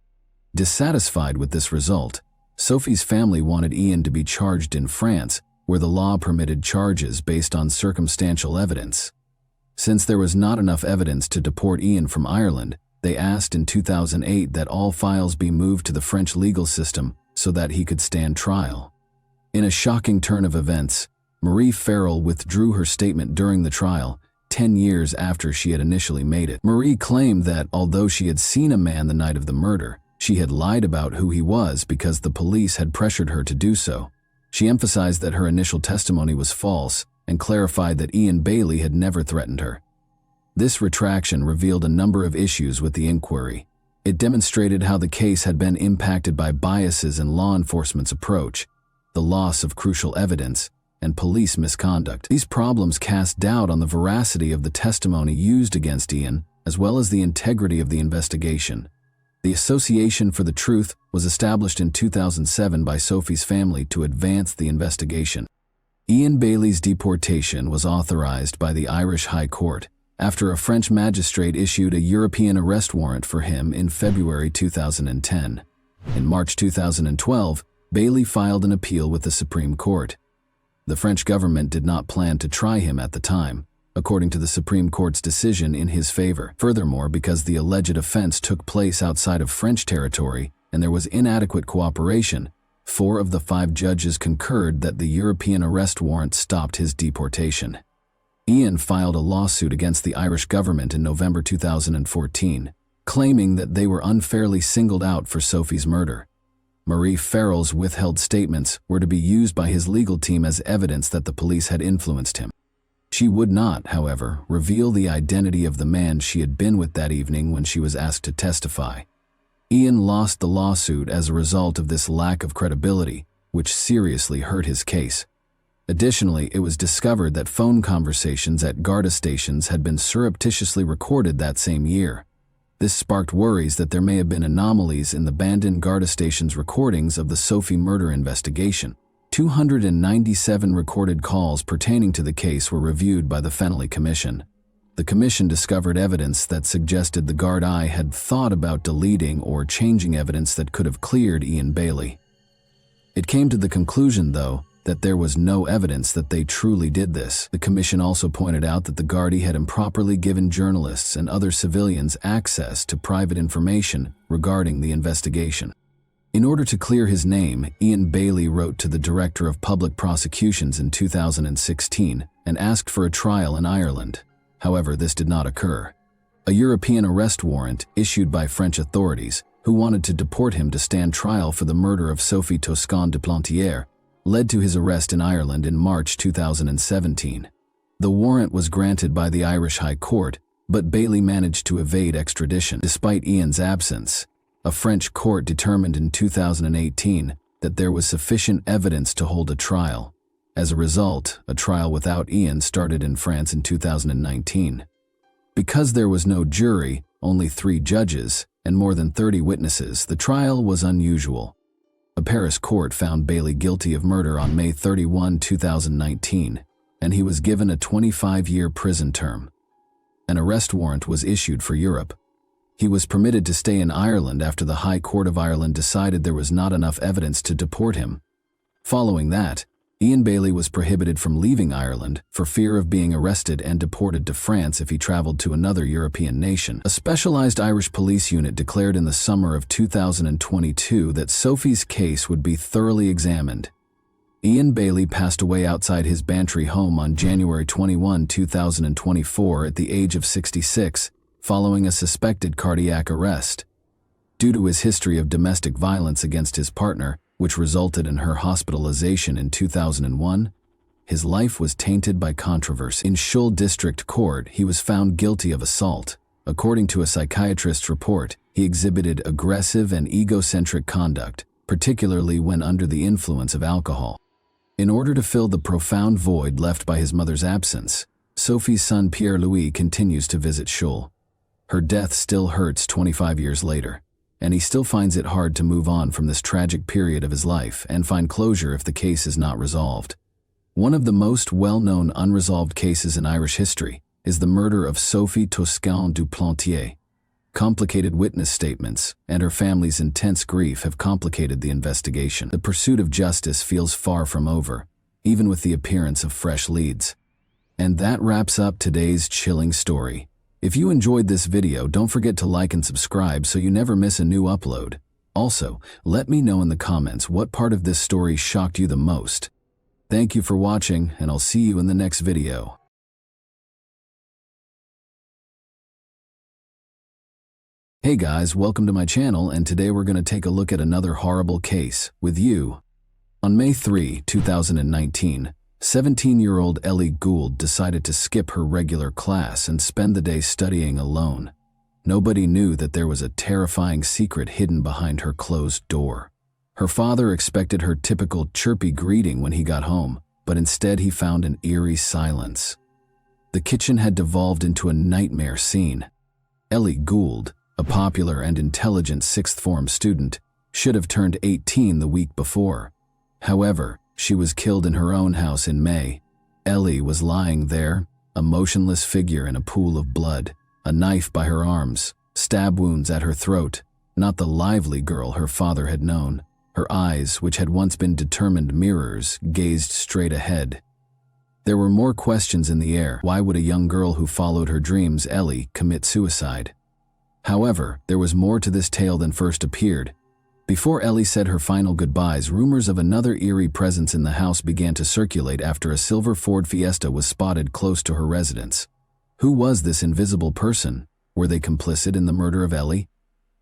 Dissatisfied with this result, Sophie's family wanted Ian to be charged in France, where the law permitted charges based on circumstantial evidence. Since there was not enough evidence to deport Ian from Ireland, they asked in 2008 that all files be moved to the French legal system so that he could stand trial. In a shocking turn of events, Marie Farrell withdrew her statement during the trial, 10 years after she had initially made it. Marie claimed that although she had seen a man the night of the murder, she had lied about who he was because the police had pressured her to do so. She emphasized that her initial testimony was false and clarified that Ian Bailey had never threatened her. This retraction revealed a number of issues with the inquiry. It demonstrated how the case had been impacted by biases in law enforcement's approach, the loss of crucial evidence, and police misconduct. These problems cast doubt on the veracity of the testimony used against Ian, as well as the integrity of the investigation. The Association for the Truth was established in 2007 by Sophie's family to advance the investigation. Ian Bailey's deportation was authorized by the Irish High Court after a French magistrate issued a European arrest warrant for him in February 2010. In March 2012, Bailey filed an appeal with the Supreme Court. The French government did not plan to try him at the time, according to the Supreme Court's decision in his favor. Furthermore, because the alleged offense took place outside of French territory and there was inadequate cooperation, 4 of the 5 judges concurred that the European arrest warrant stopped his deportation. Ian filed a lawsuit against the Irish government in November 2014, claiming that they were unfairly singled out for Sophie's murder. Marie Farrell's withheld statements were to be used by his legal team as evidence that the police had influenced him. She would not, however, reveal the identity of the man she had been with that evening when she was asked to testify. Ian lost the lawsuit as a result of this lack of credibility, which seriously hurt his case. Additionally, it was discovered that phone conversations at Garda stations had been surreptitiously recorded that same year. This sparked worries that there may have been anomalies in the abandoned Garda station's recordings of the Sophie murder investigation. 297 recorded calls pertaining to the case were reviewed by the Connley Commission. The commission discovered evidence that suggested the Gardaí had thought about deleting or changing evidence that could have cleared Ian Bailey. It came to the conclusion, though, that there was no evidence that they truly did this. The commission also pointed out that the Gardaí had improperly given journalists and other civilians access to private information regarding the investigation. In order to clear his name, Ian Bailey wrote to the Director of Public Prosecutions in 2016 and asked for a trial in Ireland. However, this did not occur. A European arrest warrant issued by French authorities, who wanted to deport him to stand trial for the murder of Sophie Toscan de Plantier, led to his arrest in Ireland in March 2017. The warrant was granted by the Irish High Court, but Bailey managed to evade extradition. Despite Ian's absence, a French court determined in 2018 that there was sufficient evidence to hold a trial. As a result, a trial without Ian started in France in 2019. Because there was no jury, only 3 judges, and more than 30 witnesses, the trial was unusual. A Paris court found Bailey guilty of murder on May 31, 2019, and he was given a 25-year prison term. An arrest warrant was issued for Europe. He was permitted to stay in Ireland after the High Court of Ireland decided there was not enough evidence to deport him. Following that, Ian Bailey was prohibited from leaving Ireland for fear of being arrested and deported to France if he traveled to another European nation. A specialized Irish police unit declared in the summer of 2022 that Sophie's case would be thoroughly examined. Ian Bailey passed away outside his Bantry home on January 21, 2024 at the age of 66, following a suspected cardiac arrest. Due to his history of domestic violence against his partner, which resulted in her hospitalization in 2001, his life was tainted by controversy. In Shull District Court, he was found guilty of assault. According to a psychiatrist's report, he exhibited aggressive and egocentric conduct, particularly when under the influence of alcohol. In order to fill the profound void left by his mother's absence, Sophie's son Pierre-Louis continues to visit Shull. Her death still hurts 25 years later, and he still finds it hard to move on from this tragic period of his life and find closure if the case is not resolved. One of the most well-known unresolved cases in Irish history is the murder of Sophie Toscan du Plantier. Complicated witness statements and her family's intense grief have complicated the investigation. The pursuit of justice feels far from over. even with the appearance of fresh leads. And that wraps up today's chilling story. If you enjoyed this video, don't forget to like and subscribe so you never miss a new upload. Also, let me know in the comments what part of this story shocked you the most. Thank you for watching, and I'll see you in the next video. Hey guys, welcome to my channel, and today we're going to take a look at another horrible case with you. On May 3, 2019, 17-year-old Ellie Gould decided to skip her regular class and spend the day studying alone. Nobody knew that there was a terrifying secret hidden behind her closed door. Her father expected her typical chirpy greeting when he got home, but instead he found an eerie silence. The kitchen had devolved into a nightmare scene. Ellie Gould, a popular and intelligent sixth-form student, should have turned 18 the week before. However, she was killed in her own house in May. Ellie was lying there, a motionless figure in a pool of blood, a knife by her arms, stab wounds at her throat, not the lively girl her father had known. Her eyes, which had once been determined mirrors, gazed straight ahead. There were more questions in the air. Why would a young girl who followed her dreams, Ellie, commit suicide? However, there was more to this tale than first appeared. Before Ellie said her final goodbyes, rumors of another eerie presence in the house began to circulate after a silver Ford Fiesta was spotted close to her residence. Who was this invisible person? Were they complicit in the murder of Ellie?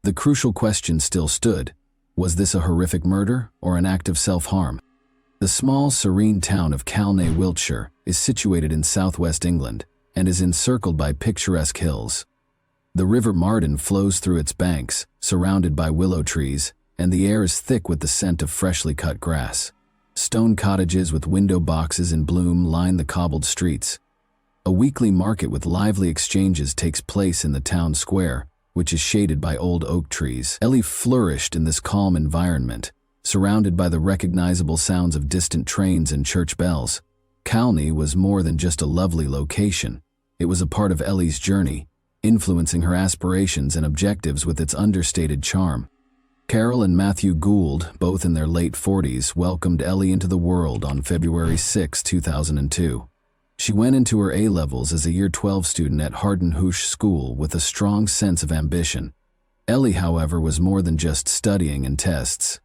The crucial question still stood. Was this a horrific murder or an act of self-harm? The small, serene town of Connley, Wiltshire, is situated in southwest England and is encircled by picturesque hills. The River Martin flows through its banks, surrounded by willow trees, and the air is thick with the scent of freshly cut grass. Stone cottages with window boxes in bloom line the cobbled streets. A weekly market with lively exchanges takes place in the town square, which is shaded by old oak trees. Ellie flourished in this calm environment, surrounded by the recognizable sounds of distant trains and church bells. Connley was more than just a lovely location. It was a part of Ellie's journey, influencing her aspirations and objectives with its understated charm. Carol and Matthew Gould, both in their late 40s, welcomed Ellie into the world on February 6, 2002. She went into her A-levels as a Year 12 student at Hardenhoosh School with a strong sense of ambition. Ellie, however, was more than just studying and tests.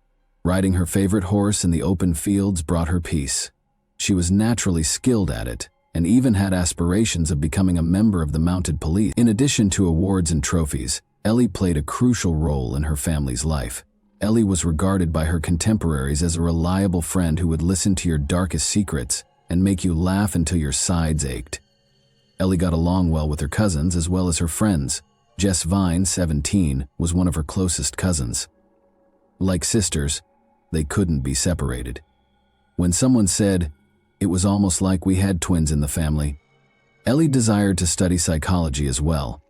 Riding her favorite horse in the open fields brought her peace. She was naturally skilled at it, and even had aspirations of becoming a member of the mounted police. In addition to awards and trophies, Ellie played a crucial role in her family's life. Ellie was regarded by her contemporaries as a reliable friend who would listen to your darkest secrets and make you laugh until your sides ached. Ellie got along well with her cousins as well as her friends. Jess Vine, 17, was one of her closest cousins. Like sisters, they couldn't be separated. When someone said, "It was almost like we had twins in the family," Ellie desired to study psychology as well.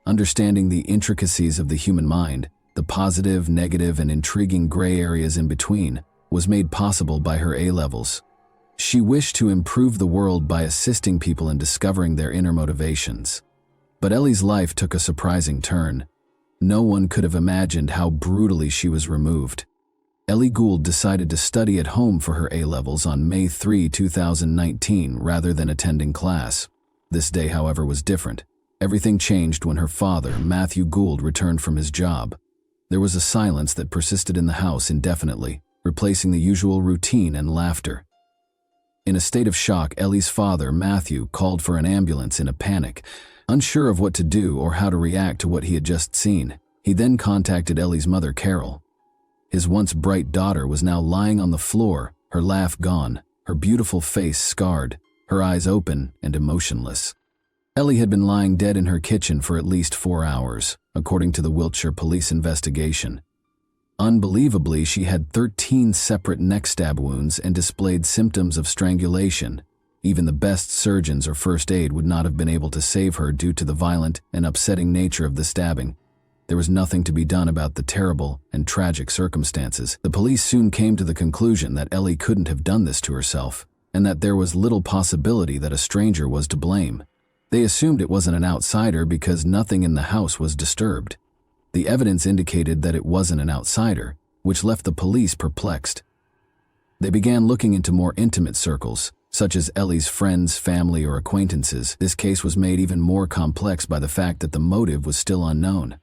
Understanding the intricacies of the human mind, the positive, negative, and intriguing gray areas in between, was made possible by her A-levels. She wished to improve the world by assisting people in discovering their inner motivations. But Ellie's life took a surprising turn. No one could have imagined how brutally she was removed. Ellie Gould decided to study at home for her A-levels on May 3, 2019, rather than attending class. This day, however, was different. Everything changed when her father, Matthew Gould, returned from his job. There was a silence that persisted in the house indefinitely, replacing the usual routine and laughter. In a state of shock, Ellie's father, Matthew, called for an ambulance in a panic, unsure of what to do or how to react to what he had just seen. He then contacted Ellie's mother, Carol. His once bright daughter was now lying on the floor, her laugh gone, her beautiful face scarred, her eyes open and emotionless. Ellie had been lying dead in her kitchen for at least 4 hours, according to the Wiltshire police investigation. Unbelievably, she had 13 separate neck stab wounds and displayed symptoms of strangulation. Even the best surgeons or first aid would not have been able to save her due to the violent and upsetting nature of the stabbing. There was nothing to be done about the terrible and tragic circumstances. The police soon came to the conclusion that Ellie couldn't have done this to herself, and that there was little possibility that a stranger was to blame. They assumed it wasn't an outsider because nothing in the house was disturbed. The evidence indicated that it wasn't an outsider, which left the police perplexed. They began looking into more intimate circles, such as Ellie's friends, family, or acquaintances. This case was made even more complex by the fact that the motive was still unknown.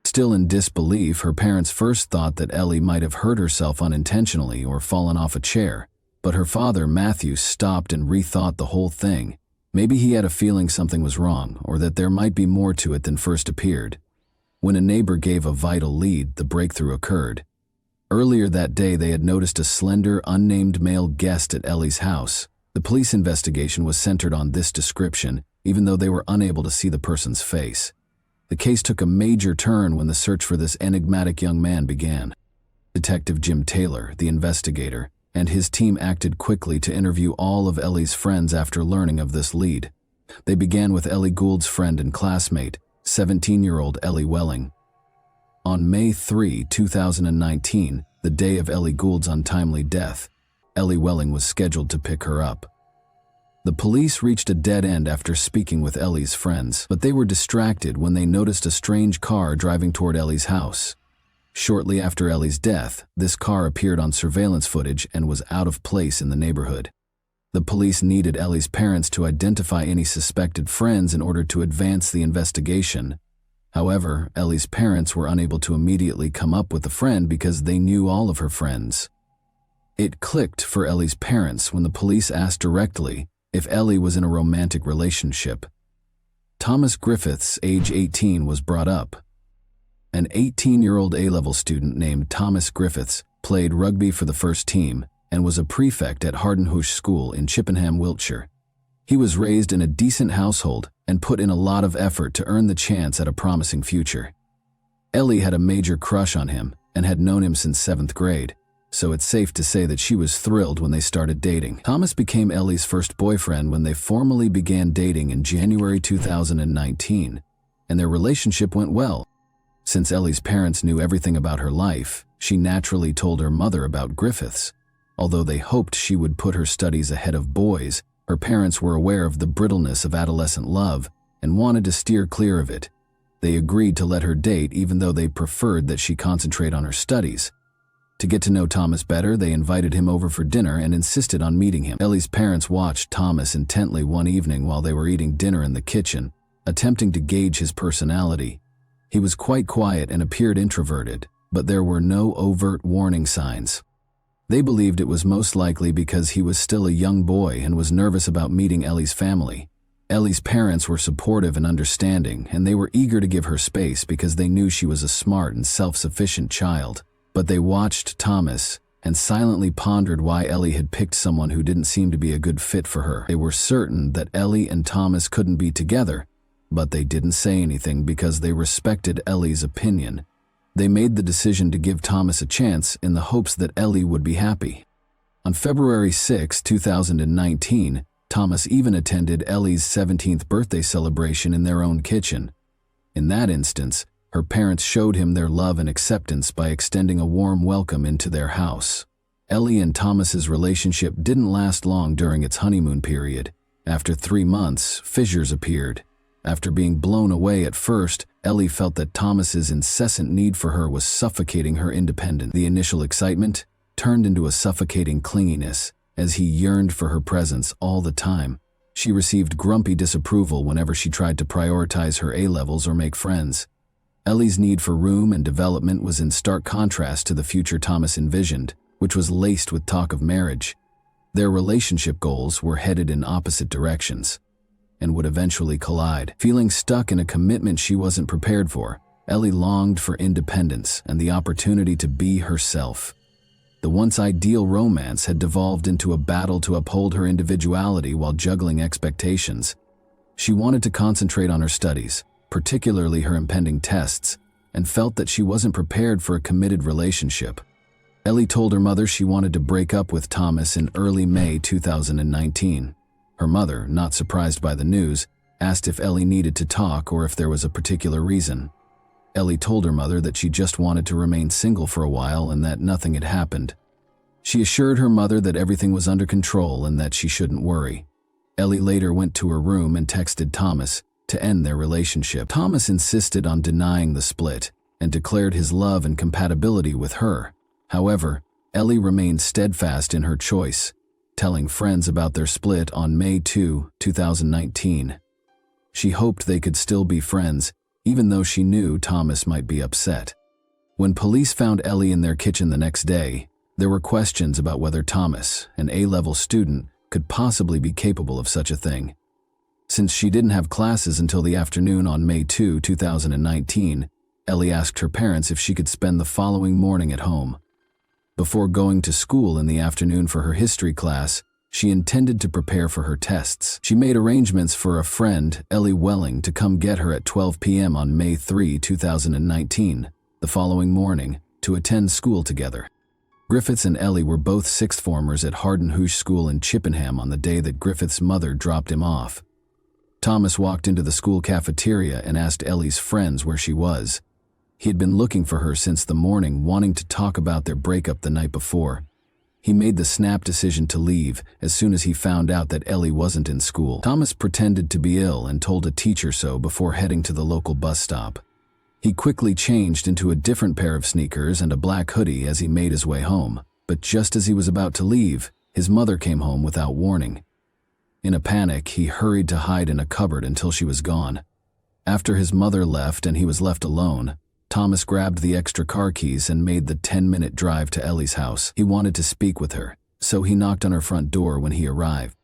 Still in disbelief, her parents first thought that Ellie might have hurt herself unintentionally or fallen off a chair, but her father, Matthew, stopped and rethought the whole thing. Maybe he had a feeling something was wrong, or that there might be more to it than first appeared. When a neighbor gave a vital lead, the breakthrough occurred. Earlier that day, they had noticed a slender, unnamed male guest at Ellie's house. The police investigation was centered on this description, even though they were unable to see the person's face. The case took a major turn when the search for this enigmatic young man began. Detective Jim Taylor, the investigator, and his team acted quickly to interview all of Ellie's friends after learning of this lead. They began with Ellie Gould's friend and classmate, 17-year-old Ellie Welling. On May 3, 2019, the day of Ellie Gould's untimely death, Ellie Welling was scheduled to pick her up. The police reached a dead end after speaking with Ellie's friends, but they were distracted when they noticed a strange car driving toward Ellie's house. Shortly after Ellie's death, this car appeared on surveillance footage and was out of place in the neighborhood. The police needed Ellie's parents to identify any suspected friends in order to advance the investigation. However, Ellie's parents were unable to immediately come up with a friend because they knew all of her friends. It clicked for Ellie's parents when the police asked directly if Ellie was in a romantic relationship. Thomas Griffiths, age 18, was brought up. An 18-year-old A-level student named Thomas Griffiths played rugby for the first team and was a prefect at Hardenhush School in Chippenham, Wiltshire. He was raised in a decent household and put in a lot of effort to earn the chance at a promising future. Ellie had a major crush on him and had known him since 7th grade, so it's safe to say that she was thrilled when they started dating. Thomas became Ellie's first boyfriend when they formally began dating in January 2019, and their relationship went well. Since Ellie's parents knew everything about her life, she naturally told her mother about Griffiths. Although they hoped she would put her studies ahead of boys, her parents were aware of the brittleness of adolescent love and wanted to steer clear of it. They agreed to let her date even though they preferred that she concentrate on her studies. To get to know Thomas better, they invited him over for dinner and insisted on meeting him. Ellie's parents watched Thomas intently one evening while they were eating dinner in the kitchen, attempting to gauge his personality. He was quite quiet and appeared introverted, but there were no overt warning signs. They believed it was most likely because he was still a young boy and was nervous about meeting Ellie's family. Ellie's parents were supportive and understanding, and they were eager to give her space because they knew she was a smart and self-sufficient child. But they watched Thomas and silently pondered why Ellie had picked someone who didn't seem to be a good fit for her. They were certain that Ellie and Thomas couldn't be together, but they didn't say anything because they respected Ellie's opinion. They made the decision to give Thomas a chance in the hopes that Ellie would be happy. On February 6, 2019, Thomas even attended Ellie's 17th birthday celebration in their own kitchen. In that instance, her parents showed him their love and acceptance by extending a warm welcome into their house. Ellie and Thomas's relationship didn't last long during its honeymoon period. After 3 months, fissures appeared. After being blown away at first, Ellie felt that Thomas's incessant need for her was suffocating her independence. The initial excitement turned into a suffocating clinginess as he yearned for her presence all the time. She received grumpy disapproval whenever she tried to prioritize her A-levels or make friends. Ellie's need for room and development was in stark contrast to the future Thomas envisioned, which was laced with talk of marriage. Their relationship goals were headed in opposite directions and would eventually collide. Feeling stuck in a commitment she wasn't prepared for, Ellie longed for independence and the opportunity to be herself. The once ideal romance had devolved into a battle to uphold her individuality while juggling expectations. She wanted to concentrate on her studies, particularly her impending tests, and felt that she wasn't prepared for a committed relationship. Ellie told her mother she wanted to break up with Thomas in early May 2019. Her mother, not surprised by the news, asked if Ellie needed to talk or if there was a particular reason. Ellie told her mother that she just wanted to remain single for a while and that nothing had happened. She assured her mother that everything was under control and that she shouldn't worry. Ellie later went to her room and texted Thomas to end their relationship. Thomas insisted on denying the split and declared his love and compatibility with her. However, Ellie remained steadfast in her choice, telling friends about their split on May 2, 2019. She hoped they could still be friends, even though she knew Thomas might be upset. When police found Ellie in their kitchen the next day, there were questions about whether Thomas, an A-level student, could possibly be capable of such a thing. Since she didn't have classes until the afternoon on May 2, 2019, Ellie asked her parents if she could spend the following morning at home. Before going to school in the afternoon for her history class, she intended to prepare for her tests. She made arrangements for a friend, Ellie Welling, to come get her at 12 p.m. on May 3, 2019, the following morning, to attend school together. Griffiths and Ellie were both sixth formers at Harden Hoosh School in Chippenham on the day that Griffiths' mother dropped him off. Thomas walked into the school cafeteria and asked Ellie's friends where she was. He had been looking for her since the morning, wanting to talk about their breakup the night before. He made the snap decision to leave as soon as he found out that Ellie wasn't in school. Thomas pretended to be ill and told a teacher so before heading to the local bus stop. He quickly changed into a different pair of sneakers and a black hoodie as he made his way home, but just as he was about to leave, his mother came home without warning. In a panic, he hurried to hide in a cupboard until she was gone. After his mother left and he was left alone, Thomas grabbed the extra car keys and made the 10-minute drive to Ellie's house. He wanted to speak with her, so he knocked on her front door when he arrived.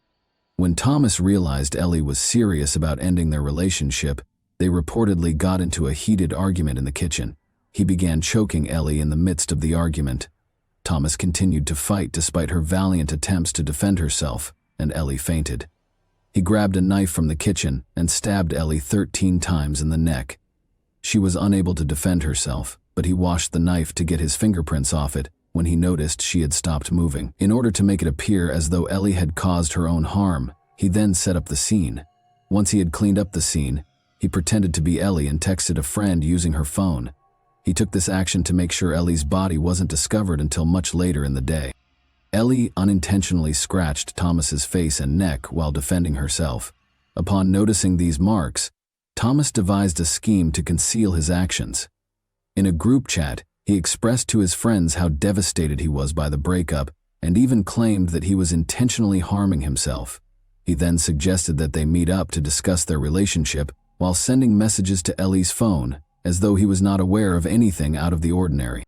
When Thomas realized Ellie was serious about ending their relationship, they reportedly got into a heated argument in the kitchen. He began choking Ellie in the midst of the argument. Thomas continued to fight despite her valiant attempts to defend herself, and Ellie fainted. He grabbed a knife from the kitchen and stabbed Ellie 13 times in the neck. She was unable to defend herself, but he washed the knife to get his fingerprints off it when he noticed she had stopped moving. In order to make it appear as though Ellie had caused her own harm, he then set up the scene. Once he had cleaned up the scene, he pretended to be Ellie and texted a friend using her phone. He took this action to make sure Ellie's body wasn't discovered until much later in the day. Ellie unintentionally scratched Thomas's face and neck while defending herself. Upon noticing these marks, Thomas devised a scheme to conceal his actions. In a group chat, he expressed to his friends how devastated he was by the breakup and even claimed that he was intentionally harming himself. He then suggested that they meet up to discuss their relationship while sending messages to Ellie's phone, as though he was not aware of anything out of the ordinary.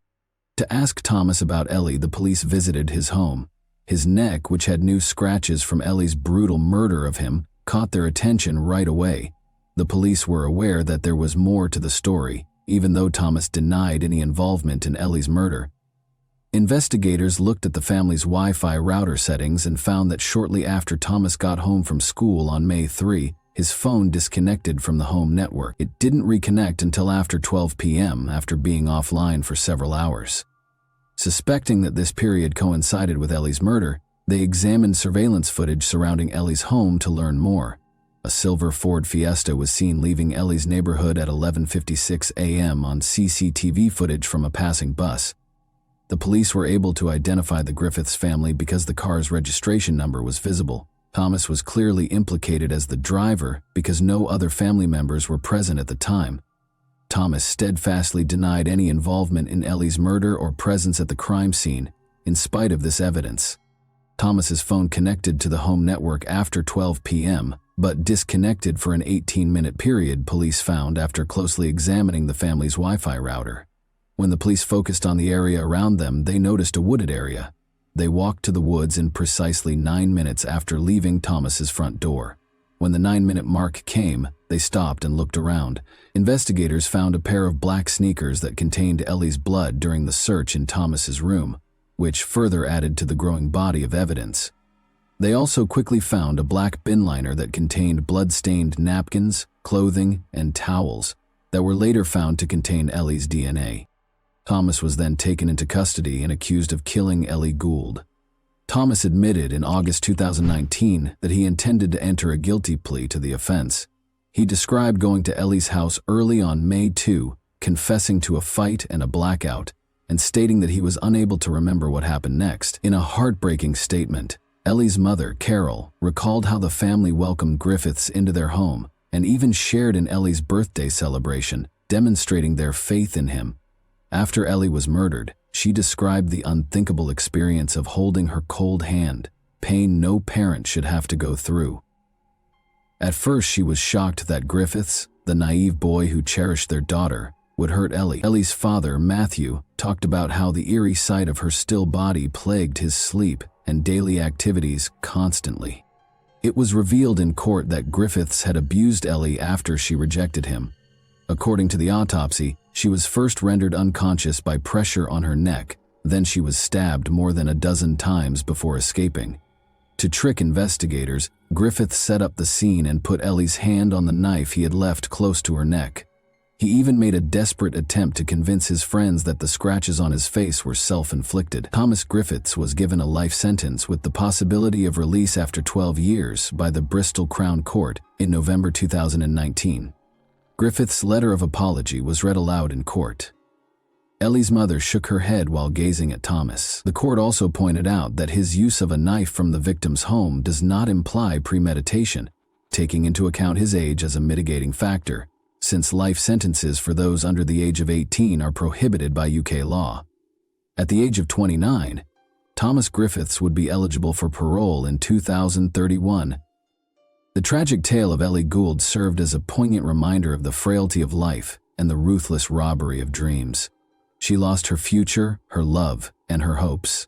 To ask Thomas about Ellie, the police visited his home. His neck, which had new scratches from Ellie's brutal murder of him, caught their attention right away. The police were aware that there was more to the story, even though Thomas denied any involvement in Ellie's murder. Investigators looked at the family's Wi-Fi router settings and found that shortly after Thomas got home from school on May 3, his phone disconnected from the home network. It didn't reconnect until after 12 p.m. after being offline for several hours. Suspecting that this period coincided with Ellie's murder, they examined surveillance footage surrounding Ellie's home to learn more. A silver Ford Fiesta was seen leaving Ellie's neighborhood at 11:56 a.m. on CCTV footage from a passing bus. The police were able to identify the Griffiths family because the car's registration number was visible. Thomas was clearly implicated as the driver because no other family members were present at the time. Thomas steadfastly denied any involvement in Ellie's murder or presence at the crime scene, in spite of this evidence. Thomas's phone connected to the home network after 12 p.m., but disconnected for an 18-minute period, police found after closely examining the family's Wi-Fi router. When the police focused on the area around them, they noticed a wooded area. They walked to the woods in precisely 9 minutes after leaving Thomas's front door. When the 9-minute mark came, they stopped and looked around. Investigators found a pair of black sneakers that contained Ellie's blood during the search in Thomas's room, which further added to the growing body of evidence. They also quickly found a black bin liner that contained blood-stained napkins, clothing, and towels that were later found to contain Ellie's DNA. Thomas was then taken into custody and accused of killing Ellie Gould. Thomas admitted in August 2019 that he intended to enter a guilty plea to the offense. He described going to Ellie's house early on May 2, confessing to a fight and a blackout, and stating that he was unable to remember what happened next. In a heartbreaking statement, Ellie's mother, Carol, recalled how the family welcomed Griffiths into their home and even shared in Ellie's birthday celebration, demonstrating their faith in him. After Ellie was murdered, She described the unthinkable experience of holding her cold hand, pain no parent should have to go through. At first, she was shocked that Griffiths, the naive boy who cherished their daughter, would hurt Ellie. Ellie's father, Matthew, talked about how the eerie sight of her still body plagued his sleep and daily activities constantly. It was revealed in court that Griffiths had abused Ellie after she rejected him. According to the autopsy, she was first rendered unconscious by pressure on her neck, then she was stabbed more than a dozen times before escaping. To trick investigators, Griffiths set up the scene and put Ellie's hand on the knife he had left close to her neck. He even made a desperate attempt to convince his friends that the scratches on his face were self-inflicted. Thomas Griffiths was given a life sentence with the possibility of release after 12 years by the Bristol Crown Court in November 2019. Griffiths' letter of apology was read aloud in court. Ellie's mother shook her head while gazing at Thomas. The court also pointed out that his use of a knife from the victim's home does not imply premeditation, taking into account his age as a mitigating factor, since life sentences for those under the age of 18 are prohibited by UK law. At the age of 29, Thomas Griffiths would be eligible for parole in 2031. The tragic tale of Ellie Gould served as a poignant reminder of the frailty of life and the ruthless robbery of dreams. She lost her future, her love, and her hopes.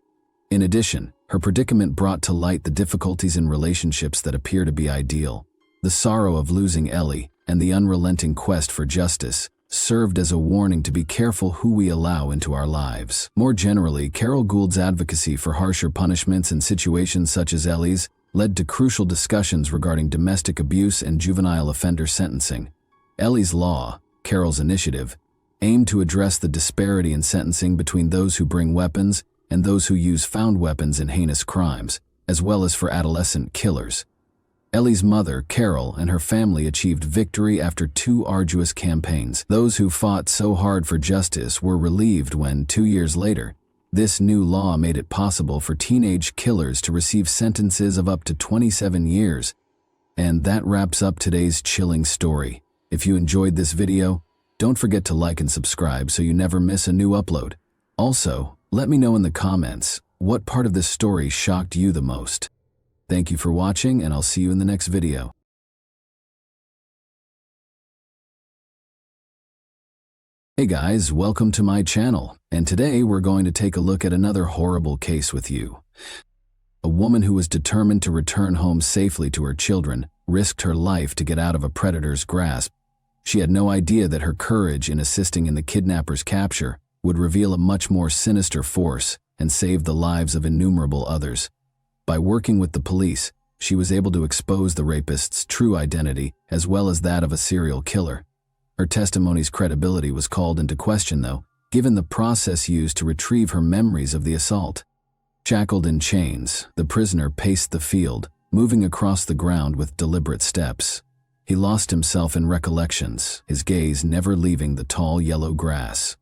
In addition, her predicament brought to light the difficulties in relationships that appear to be ideal. The sorrow of losing Ellie and the unrelenting quest for justice served as a warning to be careful who we allow into our lives. More generally, Carol Gould's advocacy for harsher punishments in situations such as Ellie's led to crucial discussions regarding domestic abuse and juvenile offender sentencing. Ellie's Law, Carol's initiative, aimed to address the disparity in sentencing between those who bring weapons and those who use found weapons in heinous crimes, as well as for adolescent killers. Ellie's mother, Carol, and her family achieved victory after 2 arduous campaigns. Those who fought so hard for justice were relieved when, 2 years later, this new law made it possible for teenage killers to receive sentences of up to 27 years. And that wraps up today's chilling story. If you enjoyed this video, don't forget to like and subscribe so you never miss a new upload. Also, let me know in the comments what part of this story shocked you the most. Thank you for watching, and I'll see you in the next video. Hey guys, welcome to my channel, and today we're going to take a look at another horrible case with you. A woman who was determined to return home safely to her children risked her life to get out of a predator's grasp. She had no idea that her courage in assisting in the kidnapper's capture would reveal a much more sinister force and save the lives of innumerable others. By working with the police, she was able to expose the rapist's true identity as well as that of a serial killer. Her testimony's credibility was called into question, though, given the process used to retrieve her memories of the assault. Shackled in chains, the prisoner paced the field, moving across the ground with deliberate steps. He lost himself in recollections, his gaze never leaving the tall yellow grass.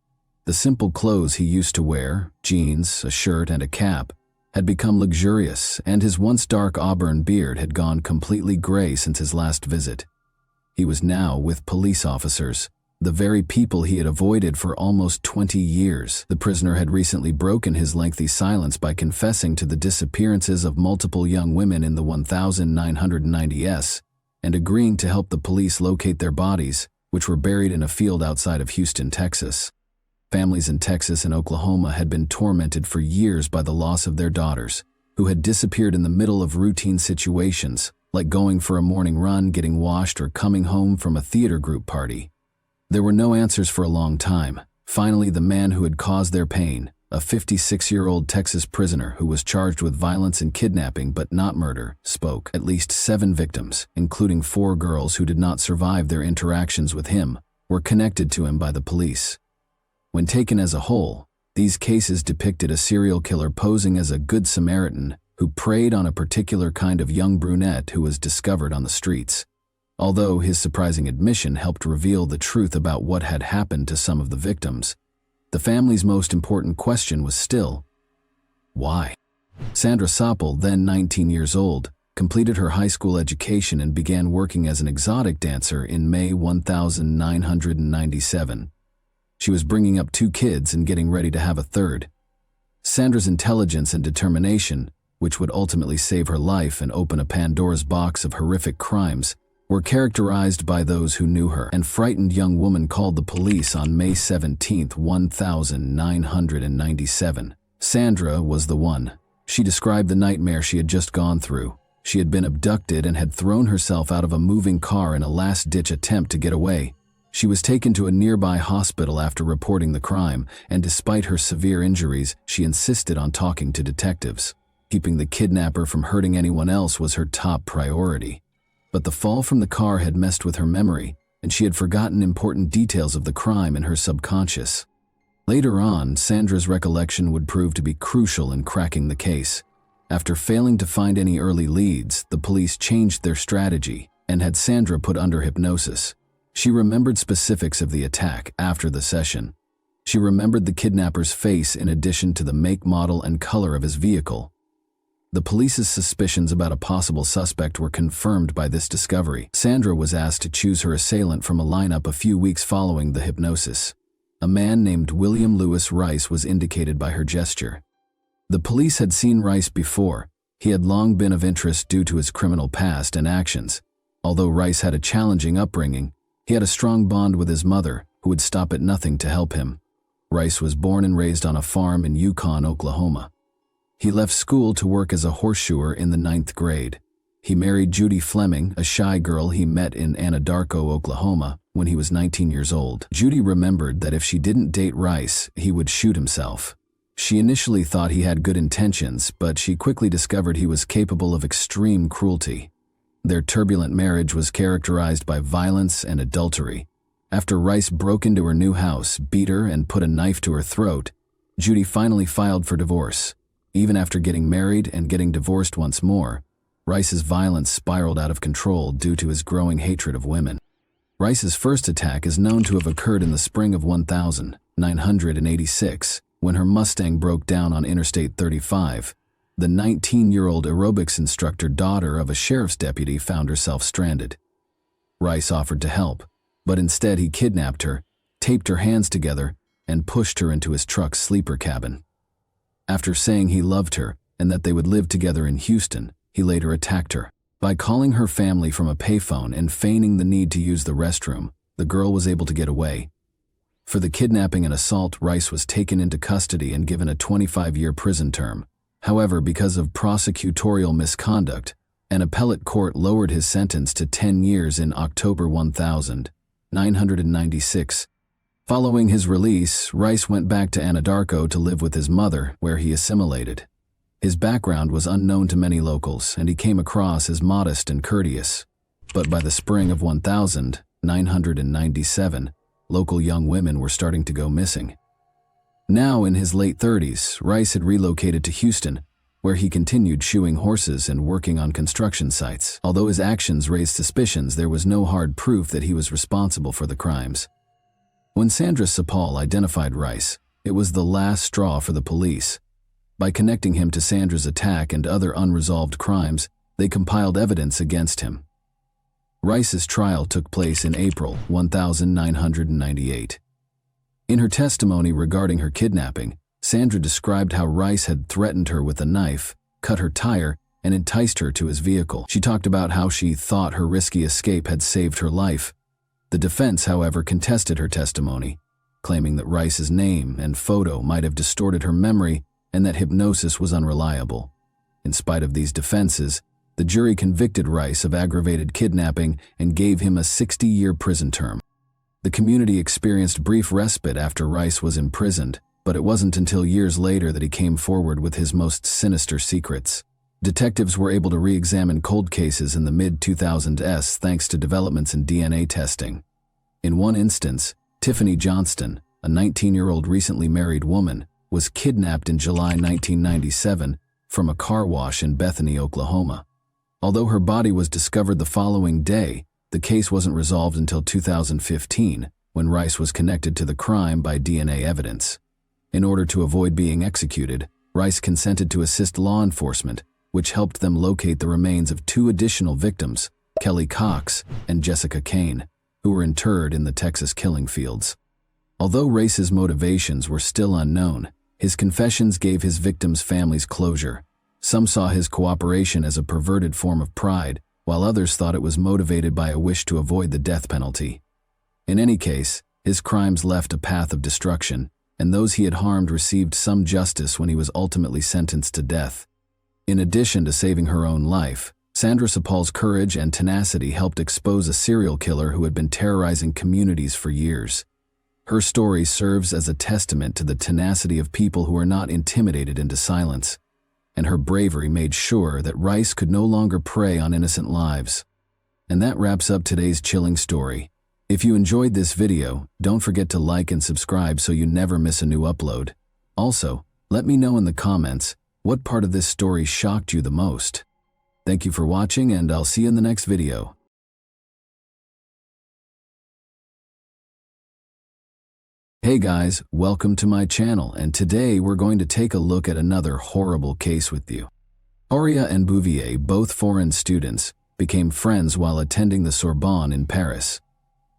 The simple clothes he used to wear, jeans, a shirt, and a cap, had become luxurious, and his once dark auburn beard had gone completely gray since his last visit. He was now with police officers, the very people he had avoided for almost 20 years. The prisoner had recently broken his lengthy silence by confessing to the disappearances of multiple young women in the 1990s and agreeing to help the police locate their bodies, which were buried in a field outside of Houston, Texas. Families in Texas and Oklahoma had been tormented for years by the loss of their daughters, who had disappeared in the middle of routine situations, like going for a morning run, getting washed, or coming home from a theater group party. There were no answers for a long time. Finally, the man who had caused their pain, a 56-year-old Texas prisoner who was charged with violence and kidnapping but not murder, spoke. At least 7 victims, including 4 girls who did not survive their interactions with him, were connected to him by the police. When taken as a whole, these cases depicted a serial killer posing as a good Samaritan who preyed on a particular kind of young brunette who was discovered on the streets. Although his surprising admission helped reveal the truth about what had happened to some of the victims, the family's most important question was still, why? Sandra Soppel, then 19 years old, completed her high school education and began working as an exotic dancer in May 1997. She was bringing up 2 kids and getting ready to have a third Sandra's intelligence and determination, which would ultimately save her life and open a Pandora's box of horrific crimes, were characterized by those who knew her. And frightened young woman called the police on May 17, 1997. Sandra was the one. She described the nightmare she had just gone through. She had been abducted and had thrown herself out of a moving car in a last-ditch attempt to get away. She was taken to a nearby hospital after reporting the crime, and despite her severe injuries, she insisted on talking to detectives. Keeping the kidnapper from hurting anyone else was her top priority. But the fall from the car had messed with her memory, and she had forgotten important details of the crime in her subconscious. Later on, Sandra's recollection would prove to be crucial in cracking the case. After failing to find any early leads, the police changed their strategy and had Sandra put under hypnosis. She remembered specifics of the attack after the session. She remembered the kidnapper's face in addition to the make, model, and color of his vehicle. The police's suspicions about a possible suspect were confirmed by this discovery. Sandra was asked to choose her assailant from a lineup a few weeks following the hypnosis. A man named William Lewis Rice was indicated by her gesture. The police had seen Rice before. He had long been of interest due to his criminal past and actions. Although Rice had a challenging upbringing, he had a strong bond with his mother, who would stop at nothing to help him. Rice was born and raised on a farm in Yukon, Oklahoma. He left school to work as a horseshoer in the 9th grade. He married Judy Fleming, a shy girl he met in Anadarko, Oklahoma, when he was 19 years old. Judy remembered that if she didn't date Rice, he would shoot himself. She initially thought he had good intentions, but she quickly discovered he was capable of extreme cruelty. Their turbulent marriage was characterized by violence and adultery. After Rice broke into her new house, beat her, and put a knife to her throat, Judy finally filed for divorce. Even after getting married and getting divorced once more, Rice's violence spiraled out of control due to his growing hatred of women. Rice's first attack is known to have occurred in the spring of 1986, when her Mustang broke down on Interstate 35. The 19-year-old aerobics instructor, daughter of a sheriff's deputy, found herself stranded. Rice offered to help, but instead he kidnapped her, taped her hands together, and pushed her into his truck's sleeper cabin. After saying he loved her and that they would live together in Houston, he later attacked her. By calling her family from a payphone and feigning the need to use the restroom, the girl was able to get away. For the kidnapping and assault, Rice was taken into custody and given a 25-year prison term. However, because of prosecutorial misconduct, an appellate court lowered his sentence to 10 years in October 1996. Following his release, Rice went back to Anadarko to live with his mother, where he assimilated. His background was unknown to many locals, and he came across as modest and courteous. But by the spring of 1997, local young women were starting to go missing. Now in his late 30s, Rice had relocated to Houston, where he continued shoeing horses and working on construction sites. Although his actions raised suspicions, there was no hard proof that he was responsible for the crimes. When Sandra Sepitch identified Rice, it was the last straw for the police. By connecting him to Sandra's attack and other unresolved crimes, they compiled evidence against him. Rice's trial took place in April 1998. In her testimony regarding her kidnapping, Sandra described how Rice had threatened her with a knife, cut her tire, and enticed her to his vehicle. She talked about how she thought her risky escape had saved her life. The defense, however, contested her testimony, claiming that Rice's name and photo might have distorted her memory and that hypnosis was unreliable. In spite of these defenses, the jury convicted Rice of aggravated kidnapping and gave him a 60-year prison term. The community experienced brief respite after Rice was imprisoned, but it wasn't until years later that he came forward with his most sinister secrets. Detectives were able to re-examine cold cases in the mid-2000s thanks to developments in DNA testing. In one instance, Tiffany Johnston, a 19-year-old recently married woman, was kidnapped in July 1997 from a car wash in Bethany, Oklahoma. Although her body was discovered the following day, the case wasn't resolved until 2015, when Rice was connected to the crime by DNA evidence. In order to avoid being executed, Rice consented to assist law enforcement, which helped them locate the remains of two additional victims, Kelly Cox and Jessica Kane, who were interred in the Texas killing fields. Although Rice's motivations were still unknown, His confessions gave his victims' families closure. Some saw his cooperation as a perverted form of pride, while others thought it was motivated by a wish to avoid the death penalty. In any case, his crimes left a path of destruction, and those he had harmed received some justice when he was ultimately sentenced to death. In addition to saving her own life, Sandra Sepal's courage and tenacity helped expose a serial killer who had been terrorizing communities for years. Her story serves as a testament to the tenacity of people who are not intimidated into silence, and her bravery made sure that Rice could no longer prey on innocent lives. And that wraps up today's chilling story. If you enjoyed this video, don't forget to like and subscribe so you never miss a new upload. Also, let me know in the comments what part of this story shocked you the most. Thank you for watching, and I'll see you in the next video. Hey guys, welcome to my channel, and today we're going to take a look at another horrible case with you. Horia and Bouvier, both foreign students, became friends while attending the Sorbonne in Paris.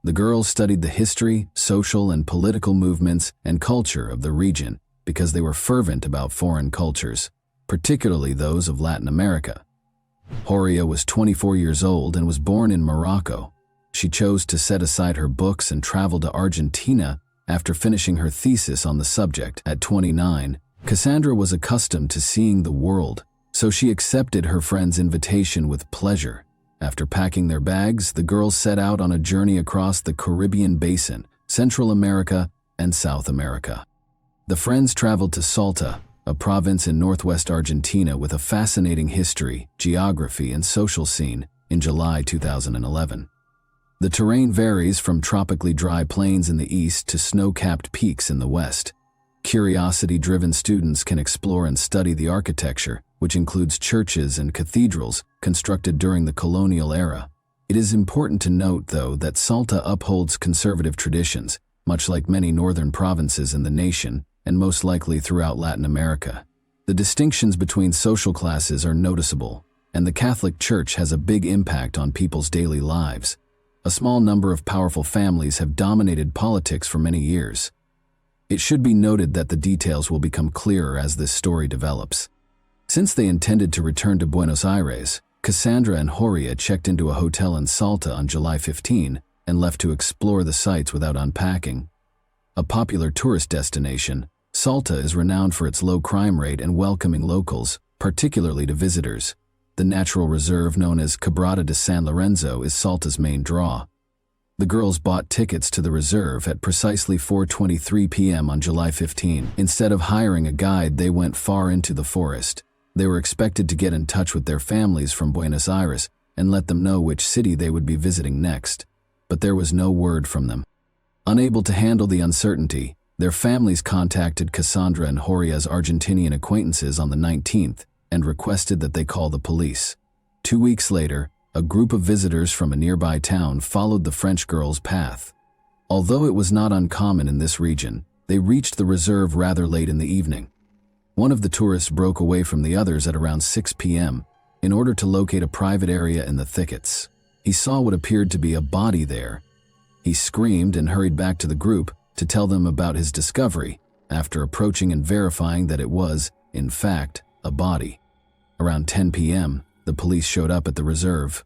The girls studied the history, social and political movements and culture of the region because they were fervent about foreign cultures, particularly those of Latin America. Horia was 24 years old and was born in Morocco. She chose to set aside her books and travel to Argentina after finishing her thesis on the subject. At 29, Cassandra was accustomed to seeing the world, so she accepted her friend's invitation with pleasure. After packing their bags, the girls set out on a journey across the Caribbean basin, Central America, and South America. The friends traveled to Salta, a province in northwest Argentina with a fascinating history, geography, and social scene, in July 2011. The terrain varies from tropically dry plains in the east to snow-capped peaks in the west. Curiosity-driven students can explore and study the architecture, which includes churches and cathedrals constructed during the colonial era. It is important to note, though, that Salta upholds conservative traditions, much like many northern provinces in the nation, and most likely throughout Latin America. The distinctions between social classes are noticeable, and the Catholic Church has a big impact on people's daily lives. A small number of powerful families have dominated politics for many years. It should be noted that the details will become clearer as this story develops. Since they intended to return to Buenos Aires, Cassandra and Horia checked into a hotel in Salta on July 15 and left to explore the sites without unpacking. A popular tourist destination, Salta is renowned for its low crime rate and welcoming locals, particularly to visitors. The natural reserve known as Quebrada de San Lorenzo is Salta's main draw. The girls bought tickets to the reserve at precisely 4:23 p.m. on July 15. Instead of hiring a guide, they went far into the forest. They were expected to get in touch with their families from Buenos Aires and let them know which city they would be visiting next. But there was no word from them. Unable to handle the uncertainty, their families contacted Cassandra and Horia's Argentinian acquaintances on the 19th and requested that they call the police. 2 weeks later, a group of visitors from a nearby town followed the French girl's path. Although it was not uncommon in this region, they reached the reserve rather late in the evening. One of the tourists broke away from the others at around 6 p.m. in order to locate a private area in the thickets. He saw what appeared to be a body there. He screamed and hurried back to the group to tell them about his discovery, after approaching and verifying that it was, in fact, a body. Around 10 p.m., the police showed up at the reserve.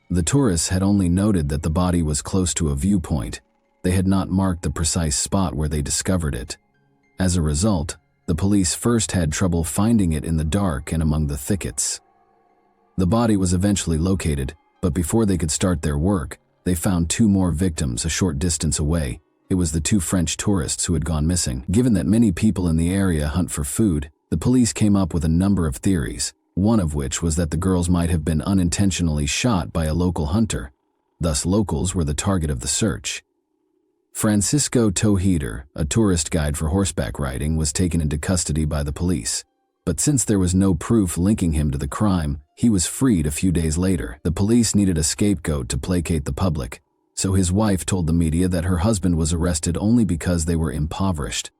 The tourists had only noted that the body was close to a viewpoint. They had not marked the precise spot where they discovered it. As a result, the police first had trouble finding it in the dark and among the thickets. The body was eventually located, but before they could start their work, they found 2 more victims a short distance away. It was the 2 French tourists who had gone missing. Given that many people in the area hunt for food, the police came up with a number of theories, one of which was that the girls might have been unintentionally shot by a local hunter. Thus, locals were the target of the search. Francisco Toheder, a tourist guide for horseback riding, was taken into custody by the police. But since there was no proof linking him to the crime, he was freed a few days later. The police needed a scapegoat to placate the public, so his wife told the media that her husband was arrested only because they were impoverished.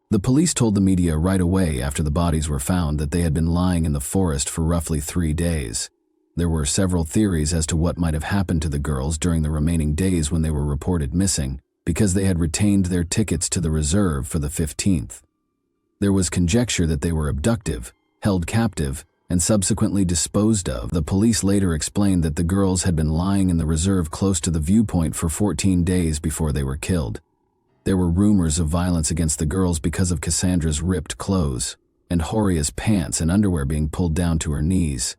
The police told the media right away after the bodies were found that they had been lying in the forest for roughly 3 days. There were several theories as to what might have happened to the girls during the remaining days when they were reported missing, because they had retained their tickets to the reserve for the 15th. There was conjecture that they were abducted, held captive, and subsequently disposed of. The police later explained that the girls had been lying in the reserve close to the viewpoint for 14 days before they were killed. There were rumors of violence against the girls because of Cassandra's ripped clothes, and Horia's pants and underwear being pulled down to her knees.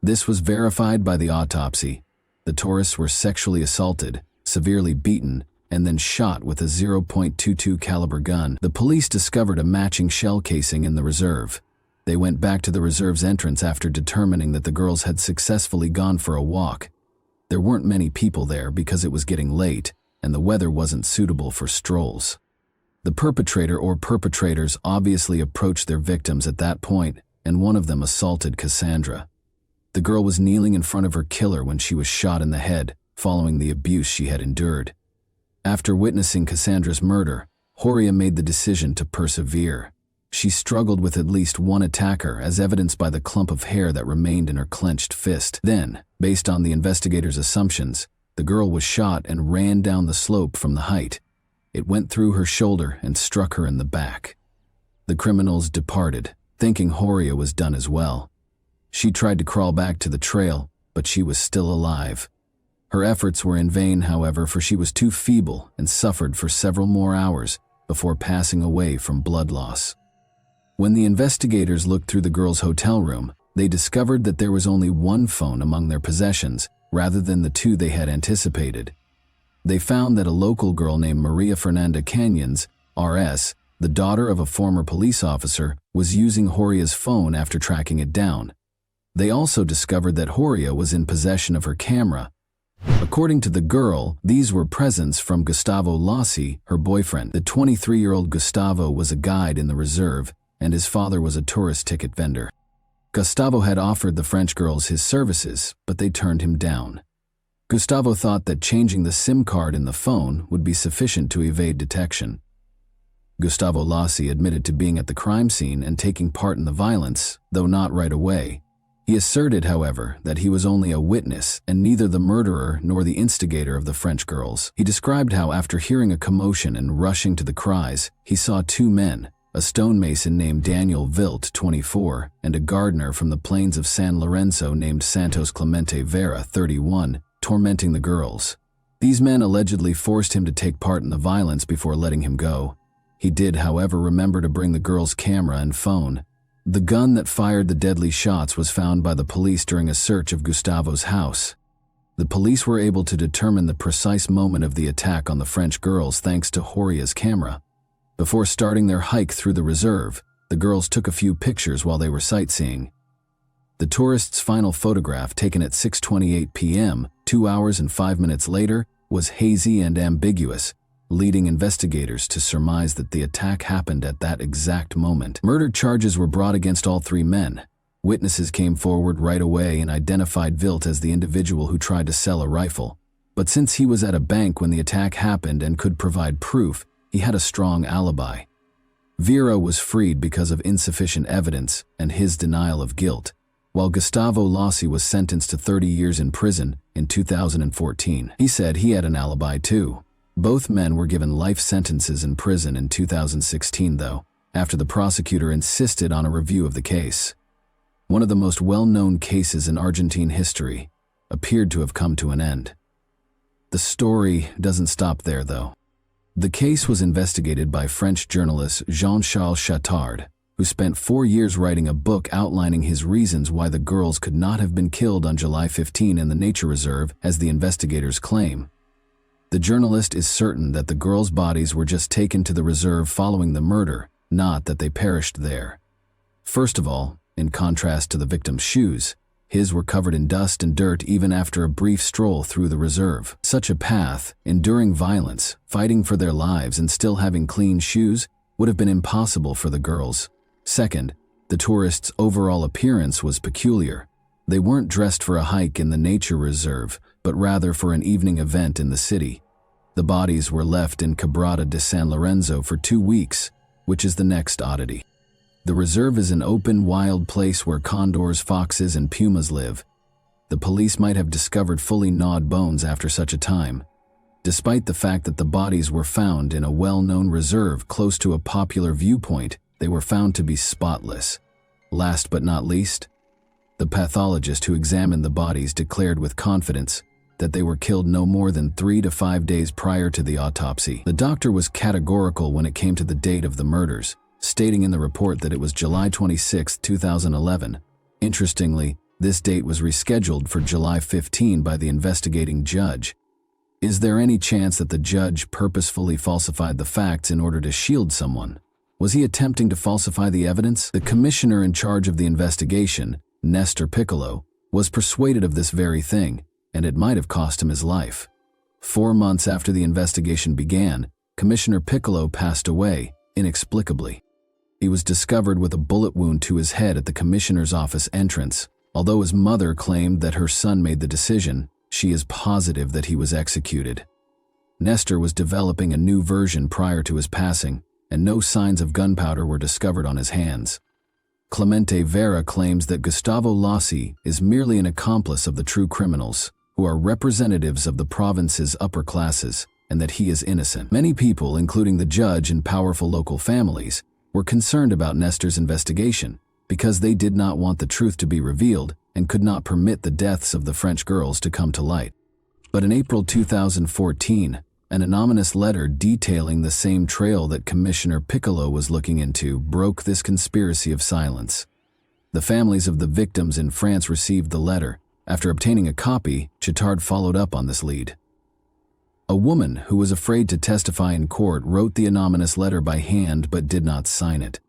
This was verified by the autopsy. The tourists were sexually assaulted, severely beaten, and then shot with a .22 caliber gun. The police discovered a matching shell casing in the reserve. They went back to the reserve's entrance after determining that the girls had successfully gone for a walk. There weren't many people there because it was getting late, and the weather wasn't suitable for strolls. The perpetrator or perpetrators obviously approached their victims at that point, and one of them assaulted Cassandra. The girl was kneeling in front of her killer when she was shot in the head, following the abuse she had endured. After witnessing Cassandra's murder, Horia made the decision to persevere. She struggled with at least one attacker, as evidenced by the clump of hair that remained in her clenched fist. Then, based on the investigators' assumptions, the girl was shot and ran down the slope from the height. It went through her shoulder and struck her in the back. The criminals departed, thinking Horia was done as well. She tried to crawl back to the trail, but she was still alive. Her efforts were in vain, however, for she was too feeble and suffered for several more hours before passing away from blood loss. When the investigators looked through the girls' hotel room, they discovered that there was only one phone among their possessions, rather than the two they had anticipated. They found that a local girl named Maria Fernanda Canyons, R.S., the daughter of a former police officer, was using Horia's phone after tracking it down. They also discovered that Horia was in possession of her camera. According to the girl, these were presents from Gustavo Lassi, her boyfriend. The 23-year-old Gustavo was a guide in the reserve, and his father was a tourist ticket vendor. Gustavo had offered the French girls his services, but they turned him down. Gustavo thought that changing the SIM card in the phone would be sufficient to evade detection. Gustavo Lassi admitted to being at the crime scene and taking part in the violence, though not right away. He asserted, however, that he was only a witness and neither the murderer nor the instigator of the French girls. He described how, after hearing a commotion and rushing to the cries, he saw two men, a stonemason named Daniel Vilt, 24, and a gardener from the plains of San Lorenzo named Santos Clemente Vera, 31, tormenting the girls. These men allegedly forced him to take part in the violence before letting him go. He did, however, remember to bring the girls' camera and phone. The gun that fired the deadly shots was found by the police during a search of Gustavo's house. The police were able to determine the precise moment of the attack on the French girls thanks to Horia's camera. Before starting their hike through the reserve, the girls took a few pictures while they were sightseeing. The tourists' final photograph, taken at 6:28 p.m., 2 hours and 5 minutes later, was hazy and ambiguous, leading investigators to surmise that the attack happened at that exact moment. Murder charges were brought against all three men. Witnesses came forward right away and identified Vilt as the individual who tried to sell a rifle. But since he was at a bank when the attack happened and could provide proof, he had a strong alibi. Vera was freed because of insufficient evidence and his denial of guilt, while Gustavo Lassi was sentenced to 30 years in prison in 2014. He said he had an alibi too. Both men were given life sentences in prison in 2016, though, after the prosecutor insisted on a review of the case. One of the most well-known cases in Argentine history appeared to have come to an end. The story doesn't stop there, though. The case was investigated by French journalist Jean-Charles Chattard, who spent 4 years writing a book outlining his reasons why the girls could not have been killed on July 15 in the nature reserve, as the investigators claim. The journalist is certain that the girls' bodies were just taken to the reserve following the murder, not that they perished there. First of all, in contrast to the victim's shoes, his were covered in dust and dirt even after a brief stroll through the reserve. Such a path, enduring violence, fighting for their lives, and still having clean shoes would have been impossible for the girls. Second, the tourists' overall appearance was peculiar. They weren't dressed for a hike in the nature reserve, but rather for an evening event in the city. The bodies were left in Quebrada de San Lorenzo for 2 weeks, which is the next oddity. The reserve is an open, wild place where condors, foxes, and pumas live. The police might have discovered fully gnawed bones after such a time. Despite the fact that the bodies were found in a well-known reserve close to a popular viewpoint, They were found to be spotless. Last but not least, the pathologist who examined the bodies declared with confidence that they were killed no more than 3 to 5 days prior to the autopsy. The doctor was categorical when it came to the date of the murders, stating in the report that it was July 26, 2011. Interestingly, this date was rescheduled for July 15 by the investigating judge. Is there any chance that the judge purposefully falsified the facts in order to shield someone? Was he attempting to falsify the evidence? The commissioner in charge of the investigation, Nestor Piccolo, was persuaded of this very thing, and it might have cost him his life. 4 months after the investigation began, Commissioner Piccolo passed away, inexplicably. He was discovered with a bullet wound to his head at the commissioner's office entrance. Although his mother claimed that her son made the decision, she is positive that he was executed. Nestor was developing a new version prior to his passing, and no signs of gunpowder were discovered on his hands. Clemente Vera claims that Gustavo Lassi is merely an accomplice of the true criminals, who are representatives of the province's upper classes, and that he is innocent. Many people, including the judge and powerful local families, were concerned about Nestor's investigation because they did not want the truth to be revealed and could not permit the deaths of the French girls to come to light. But in April 2014, an anonymous letter detailing the same trail that Commissioner Piccolo was looking into broke this conspiracy of silence. The families of the victims in France received the letter. After obtaining a copy, Chittard followed up on this lead. A woman who was afraid to testify in court wrote the anonymous letter by hand but did not sign it.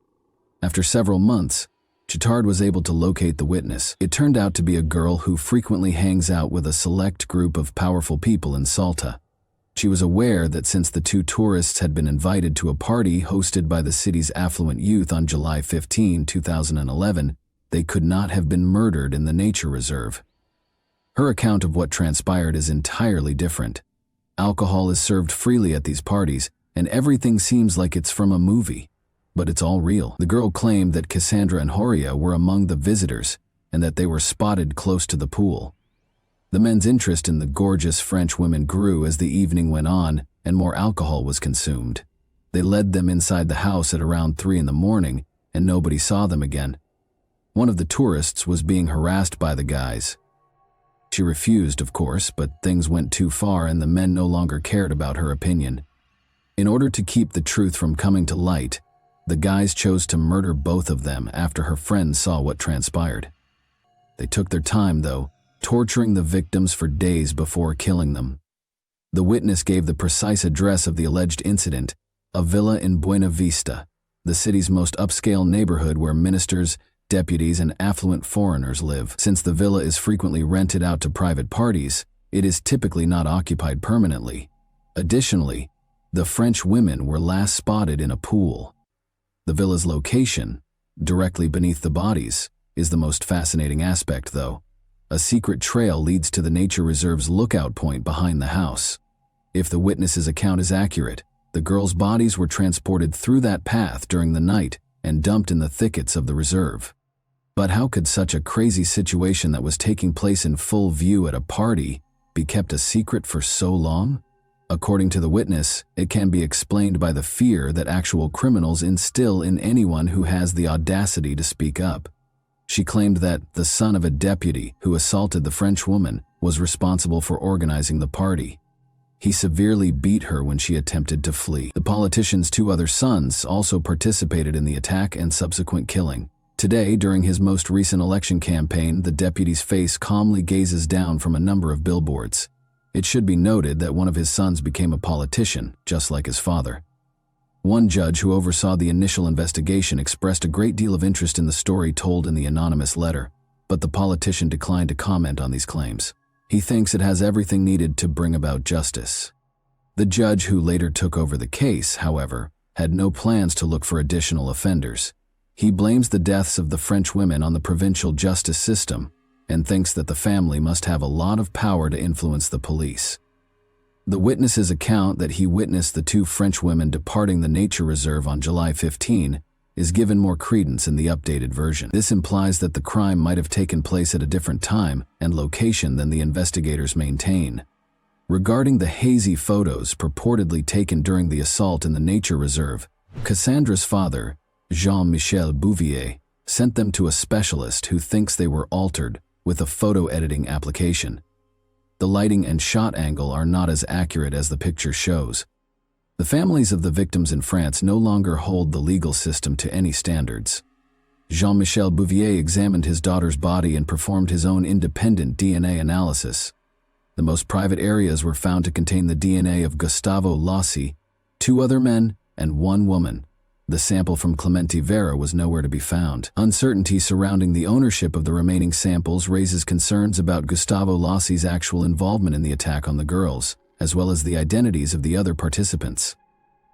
After several months, Chittard was able to locate the witness. It turned out to be a girl who frequently hangs out with a select group of powerful people in Salta. She was aware that since the 2 tourists had been invited to a party hosted by the city's affluent youth on July 15, 2011, they could not have been murdered in the nature reserve. Her account of what transpired is entirely different. Alcohol is served freely at these parties, and everything seems like it's from a movie. But it's all real. The girl claimed that Cassandra and Horia were among the visitors, and that they were spotted close to the pool. The men's interest in the gorgeous French women grew as the evening went on, and more alcohol was consumed. They led them inside the house at around 3 in the morning, and nobody saw them again. One of the tourists was being harassed by the guys. She refused, of course, but things went too far and the men no longer cared about her opinion. In order to keep the truth from coming to light, the guys chose to murder both of them after her friends saw what transpired. They took their time, though, torturing the victims for days before killing them. The witness gave the precise address of the alleged incident, a villa in Buena Vista, the city's most upscale neighborhood where ministers, deputies, and affluent foreigners live. Since the villa is frequently rented out to private parties, it is typically not occupied permanently. Additionally, the French women were last spotted in a pool. The villa's location, directly beneath the bodies, is the most fascinating aspect, though. A secret trail leads to the nature reserve's lookout point behind the house. If the witness's account is accurate, the girls' bodies were transported through that path during the night and dumped in the thickets of the reserve. But how could such a crazy situation that was taking place in full view at a party be kept a secret for so long? According to the witness, it can be explained by the fear that actual criminals instill in anyone who has the audacity to speak up. She claimed that the son of a deputy who assaulted the French woman was responsible for organizing the party. He severely beat her when she attempted to flee. The politician's 2 other sons also participated in the attack and subsequent killing. Today, during his most recent election campaign, the deputy's face calmly gazes down from a number of billboards. It should be noted that one of his sons became a politician, just like his father. One judge who oversaw the initial investigation expressed a great deal of interest in the story told in the anonymous letter, but the politician declined to comment on these claims. He thinks it has everything needed to bring about justice. The judge who later took over the case, however, had no plans to look for additional offenders. He blames the deaths of the French women on the provincial justice system and thinks that the family must have a lot of power to influence the police. The witness's account that he witnessed the 2 French women departing the nature reserve on July 15 is given more credence in the updated version. This implies that the crime might have taken place at a different time and location than the investigators maintain. Regarding the hazy photos purportedly taken during the assault in the nature reserve, Cassandra's father, Jean-Michel Bouvier, sent them to a specialist who thinks they were altered with a photo editing application. The lighting and shot angle are not as accurate as the picture shows. The families of the victims in France no longer hold the legal system to any standards. Jean-Michel Bouvier examined his daughter's body and performed his own independent DNA analysis. The most private areas were found to contain the DNA of Gustavo Lossi, 2 other men, and 1 woman. The sample from Clemente Vera was nowhere to be found. Uncertainty surrounding the ownership of the remaining samples raises concerns about Gustavo Lossi's actual involvement in the attack on the girls, as well as the identities of the other participants.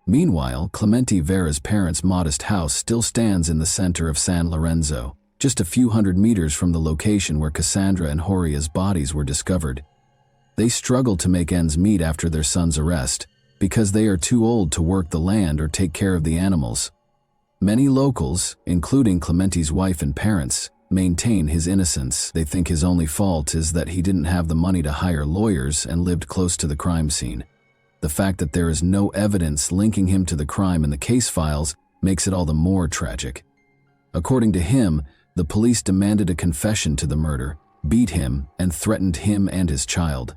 Meanwhile, Clemente Vera's parents' modest house still stands in the center of San Lorenzo, just a few hundred meters from the location where Cassandra and Horia's bodies were discovered. They struggle to make ends meet after their son's arrest, because they are too old to work the land or take care of the animals. Many locals, including Clemente's wife and parents, maintain his innocence. They think his only fault is that he didn't have the money to hire lawyers and lived close to the crime scene. The fact that there is no evidence linking him to the crime in the case files makes it all the more tragic. According to him, the police demanded a confession to the murder, beat him, and threatened him and his child.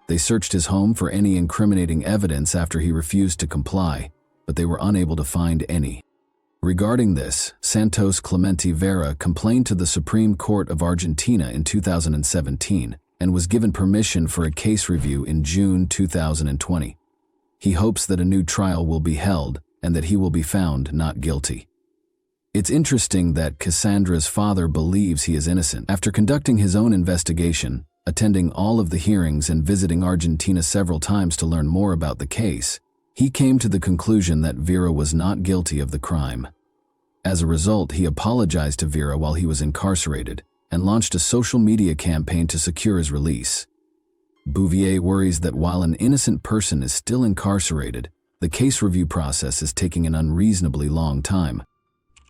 They searched his home for any incriminating evidence after he refused to comply, but they were unable to find any. Regarding this, Santos Clemente Vera complained to the Supreme Court of Argentina in 2017 and was given permission for a case review in June 2020. He hopes that a new trial will be held and that he will be found not guilty. It's interesting that Cassandra's father believes he is innocent. After conducting his own investigation, attending all of the hearings and visiting Argentina several times to learn more about the case, he came to the conclusion that Vera was not guilty of the crime. As a result, he apologized to Vera while he was incarcerated and launched a social media campaign to secure his release. Bouvier worries that while an innocent person is still incarcerated, the case review process is taking an unreasonably long time.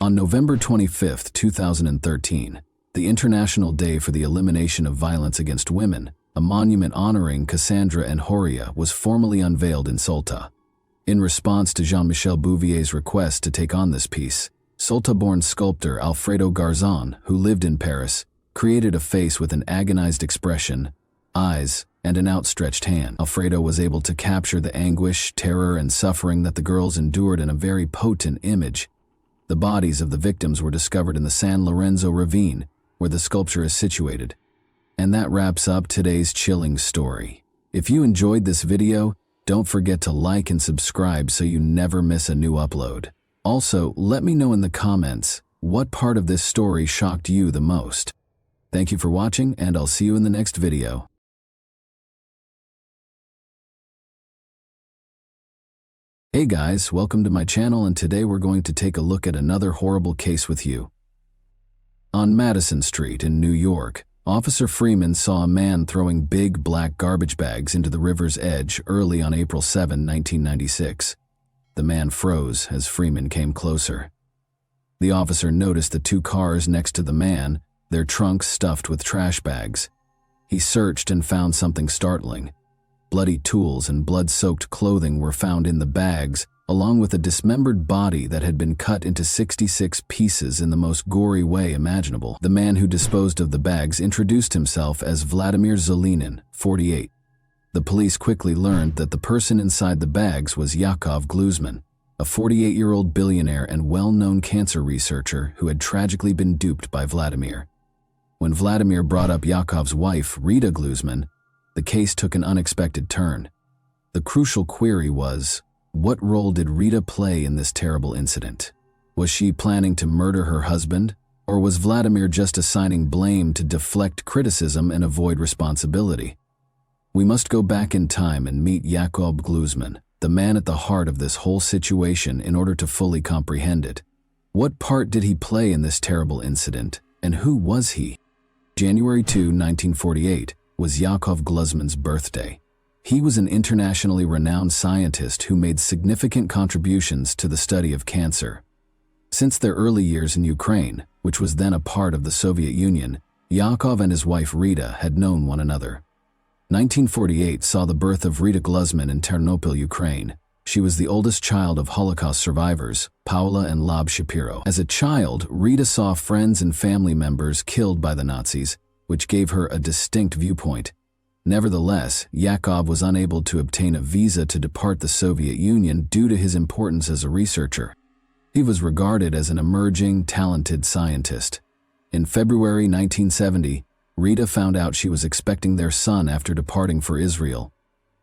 On November 25, 2013, the International Day for the Elimination of Violence Against Women, a monument honoring Cassandra and Horia was formally unveiled in Salta. In response to Jean-Michel Bouvier's request to take on this piece, Salta-born sculptor Alfredo Garzon, who lived in Paris, created a face with an agonized expression, eyes, and an outstretched hand. Alfredo was able to capture the anguish, terror, and suffering that the girls endured in a very potent image. The bodies of the victims were discovered in the San Lorenzo ravine, where the sculpture is situated. And that wraps up today's chilling story. If you enjoyed this video, don't forget to like and subscribe so you never miss a new upload. Also, let me know in the comments what part of this story shocked you the most. Thank you for watching, and I'll see you in the next video. Hey guys, welcome to my channel, and today we're going to take a look at another horrible case with you. On Madison Street in New York, Officer Freeman saw a man throwing big black garbage bags into the river's edge early on April 7, 1996. The man froze as Freeman came closer. The officer noticed the 2 cars next to the man, their trunks stuffed with trash bags. He searched and found something startling. Bloody tools and blood-soaked clothing were found in the bags, along with a dismembered body that had been cut into 66 pieces in the most gory way imaginable. The man who disposed of the bags introduced himself as Vladimir Zelinin, 48. The police quickly learned that the person inside the bags was Yakov Gluzman, a 48-year-old billionaire and well-known cancer researcher who had tragically been duped by Vladimir. When Vladimir brought up Yakov's wife, Rita Gluzman, the case took an unexpected turn. The crucial query was, what role did Rita play in this terrible incident? Was she planning to murder her husband, or was Vladimir just assigning blame to deflect criticism and avoid responsibility? We must go back in time and meet Yakov Gluzman, the man at the heart of this whole situation, in order to fully comprehend it. What part did he play in this terrible incident, and who was he? January 2, 1948, was Yakov Gluzman's birthday. He was an internationally renowned scientist who made significant contributions to the study of cancer. Since their early years in Ukraine, which was then a part of the Soviet Union, Yakov and his wife Rita had known one another. 1948 saw the birth of Rita Gluzman in Ternopil, Ukraine. She was the oldest child of Holocaust survivors, Paula and Lob Shapiro. As a child, Rita saw friends and family members killed by the Nazis, which gave her a distinct viewpoint. Nevertheless, Yakov was unable to obtain a visa to depart the Soviet Union due to his importance as a researcher. He was regarded as an emerging, talented scientist. In February 1970, Rita found out she was expecting their son after departing for Israel.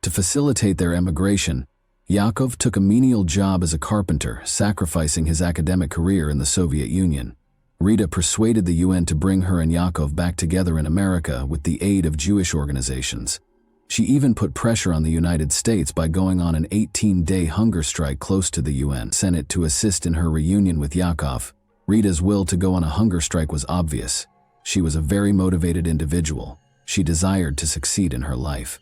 To facilitate their emigration, Yakov took a menial job as a carpenter, sacrificing his academic career in the Soviet Union. Rita persuaded the UN to bring her and Yakov back together in America with the aid of Jewish organizations. She even put pressure on the United States by going on an 18-day hunger strike close to the UN Senate to assist in her reunion with Yakov. Rita's will to go on a hunger strike was obvious. She was a very motivated individual. She desired to succeed in her life.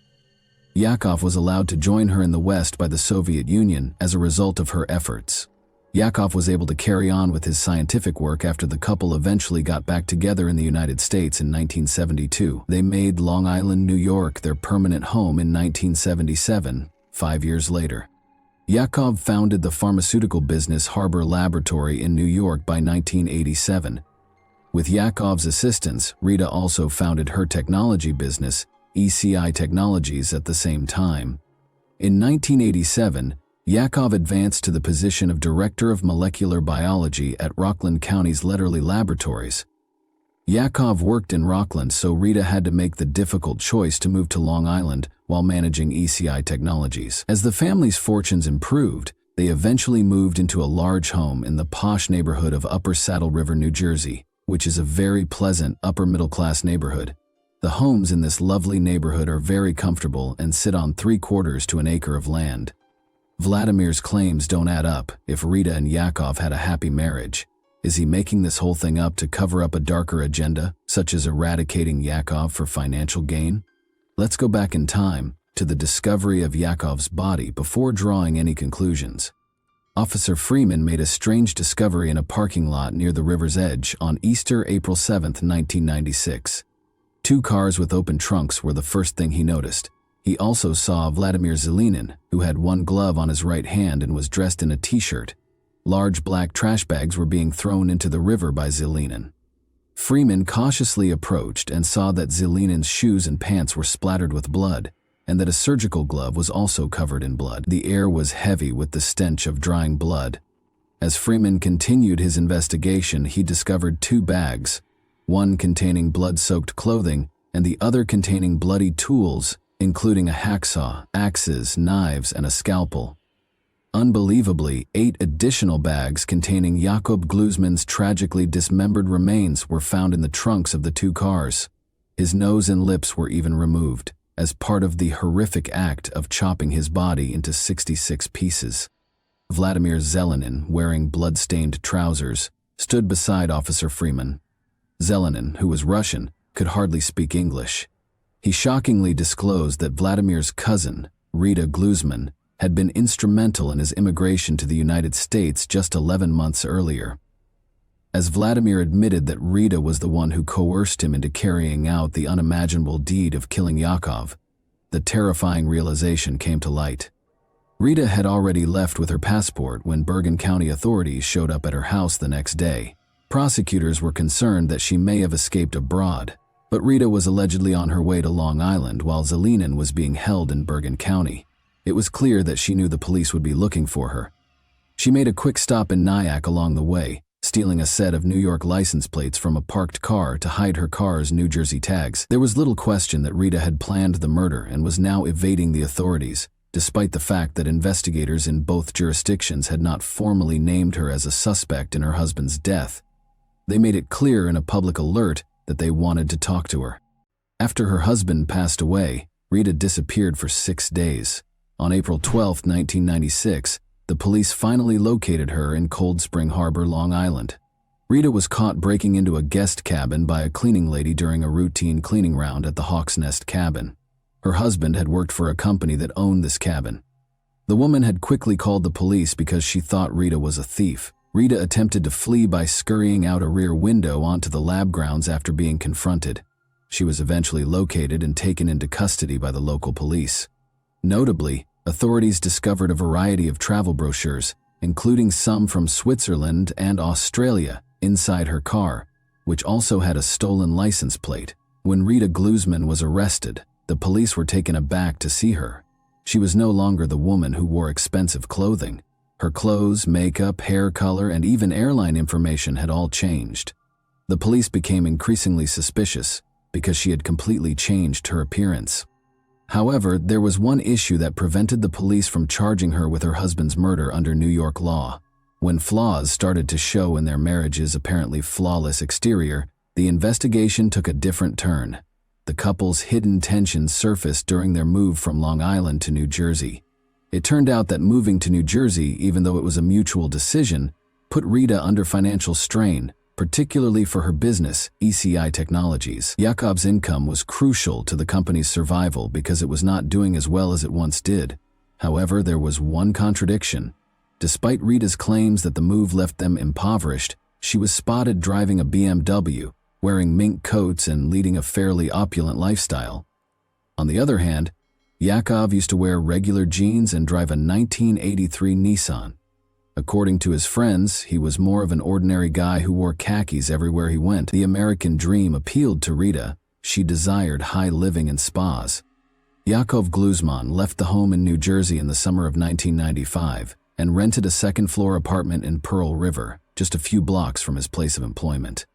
Yakov was allowed to join her in the West by the Soviet Union as a result of her efforts. Yakov was able to carry on with his scientific work after the couple eventually got back together in the United States in 1972. They made Long Island, New York their permanent home in 1977, 5 years later. Yakov founded the pharmaceutical business Harbor Laboratory in New York by 1987. With Yakov's assistance, Rita also founded her technology business, ECI Technologies, at the same time. In 1987, Yakov advanced to the position of Director of Molecular Biology at Rockland County's Letterly Laboratories. Yakov worked in Rockland, so Rita had to make the difficult choice to move to Long Island while managing ECI Technologies. As the family's fortunes improved, they eventually moved into a large home in the posh neighborhood of Upper Saddle River, New Jersey, which is a very pleasant, upper-middle-class neighborhood. The homes in this lovely neighborhood are very comfortable and sit on 3/4 to an acre of land. Vladimir's claims don't add up. If Rita and Yakov had a happy marriage, is he making this whole thing up to cover up a darker agenda, such as eradicating Yakov for financial gain? Let's go back in time to the discovery of Yakov's body before drawing any conclusions. Officer Freeman made a strange discovery in a parking lot near the river's edge on Easter, April 7, 1996. 2 cars with open trunks were the first thing he noticed. He also saw Vladimir Zelinin, who had one glove on his right hand and was dressed in a t-shirt. Large black trash bags were being thrown into the river by Zelinin. Freeman cautiously approached and saw that Zelinin's shoes and pants were splattered with blood, and that a surgical glove was also covered in blood. The air was heavy with the stench of drying blood. As Freeman continued his investigation, he discovered 2 bags, one containing blood-soaked clothing and the other containing bloody tools, including a hacksaw, axes, knives, and a scalpel. Unbelievably, 8 additional bags containing Jakob Glusman's tragically dismembered remains were found in the trunks of the 2 cars. His nose and lips were even removed, as part of the horrific act of chopping his body into 66 pieces. Vladimir Zelinin, wearing blood-stained trousers, stood beside Officer Freeman. Zelinin, who was Russian, could hardly speak English. He shockingly disclosed that Vladimir's cousin, Rita Glusman, had been instrumental in his immigration to the United States just 11 months earlier. As Vladimir admitted that Rita was the one who coerced him into carrying out the unimaginable deed of killing Yakov, the terrifying realization came to light. Rita had already left with her passport when Bergen County authorities showed up at her house the next day. Prosecutors were concerned that she may have escaped abroad, but Rita was allegedly on her way to Long Island while Zelinin was being held in Bergen County. It was clear that she knew the police would be looking for her. She made a quick stop in Nyack along the way, stealing a set of New York license plates from a parked car to hide her car's New Jersey tags. There was little question that Rita had planned the murder and was now evading the authorities, despite the fact that investigators in both jurisdictions had not formally named her as a suspect in her husband's death. They made it clear in a public alert that they wanted to talk to her. After her husband passed away, Rita disappeared for 6 days. On April 12, 1996, the police finally located her in Cold Spring Harbor, Long Island. Rita was caught breaking into a guest cabin by a cleaning lady during a routine cleaning round at the Hawk's Nest cabin. Her husband had worked for a company that owned this cabin. The woman had quickly called the police because she thought Rita was a thief. Rita attempted to flee by scurrying out a rear window onto the lab grounds after being confronted. She was eventually located and taken into custody by the local police. Notably, Authorities discovered a variety of travel brochures, including some from Switzerland and Australia, inside her car, which also had a stolen license plate. When Rita Glusman was arrested, the police were taken aback to see her. She was no longer the woman who wore expensive clothing. Her clothes, makeup, hair color, and even airline information had all changed. The police became increasingly suspicious because she had completely changed her appearance. However, there was one issue that prevented the police from charging her with her husband's murder under New York law. When flaws started to show in their marriage's apparently flawless exterior, the investigation took a different turn. The couple's hidden tensions surfaced during their move from Long Island to New Jersey. It turned out that moving to New Jersey, even though it was a mutual decision, put Rita under financial strain, particularly for her business, ECI Technologies. Yakov's income was crucial to the company's survival because it was not doing as well as it once did. However, there was one contradiction. Despite Rita's claims that the move left them impoverished, she was spotted driving a BMW, wearing mink coats and leading a fairly opulent lifestyle. On the other hand, Yakov used to wear regular jeans and drive a 1983 Nissan. According to his friends, he was more of an ordinary guy who wore khakis everywhere he went. The American dream appealed to Rita. She desired high living and spas. Yakov Glusman left the home in New Jersey in the summer of 1995 and rented a second-floor apartment in Pearl River, just a few blocks from his place of employment.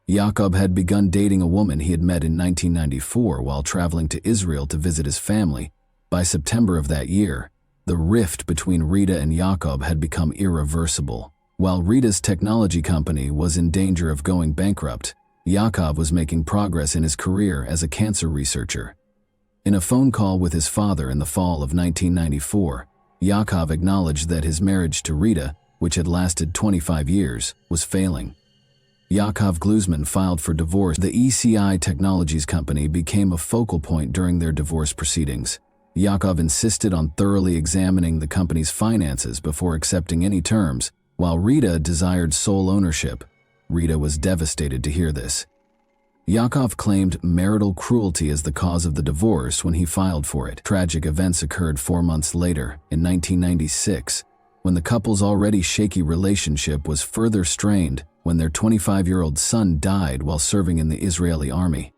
Yakov had begun dating a woman he had met in 1994 while traveling to Israel to visit his family. By September of that year, the rift between Rita and Yakov had become irreversible. While Rita's technology company was in danger of going bankrupt, Yakov was making progress in his career as a cancer researcher. In a phone call with his father in the fall of 1994, Yakov acknowledged that his marriage to Rita, which had lasted 25 years, was failing. Yakov Glusman filed for divorce. The ECI Technologies company became a focal point during their divorce proceedings. Yakov insisted on thoroughly examining the company's finances before accepting any terms, while Rita desired sole ownership. Rita was devastated to hear this. Yakov claimed marital cruelty as the cause of the divorce when he filed for it. Tragic events occurred 4 months later, in 1996, when the couple's already shaky relationship was further strained when their 25-year-old son died while serving in the Israeli army.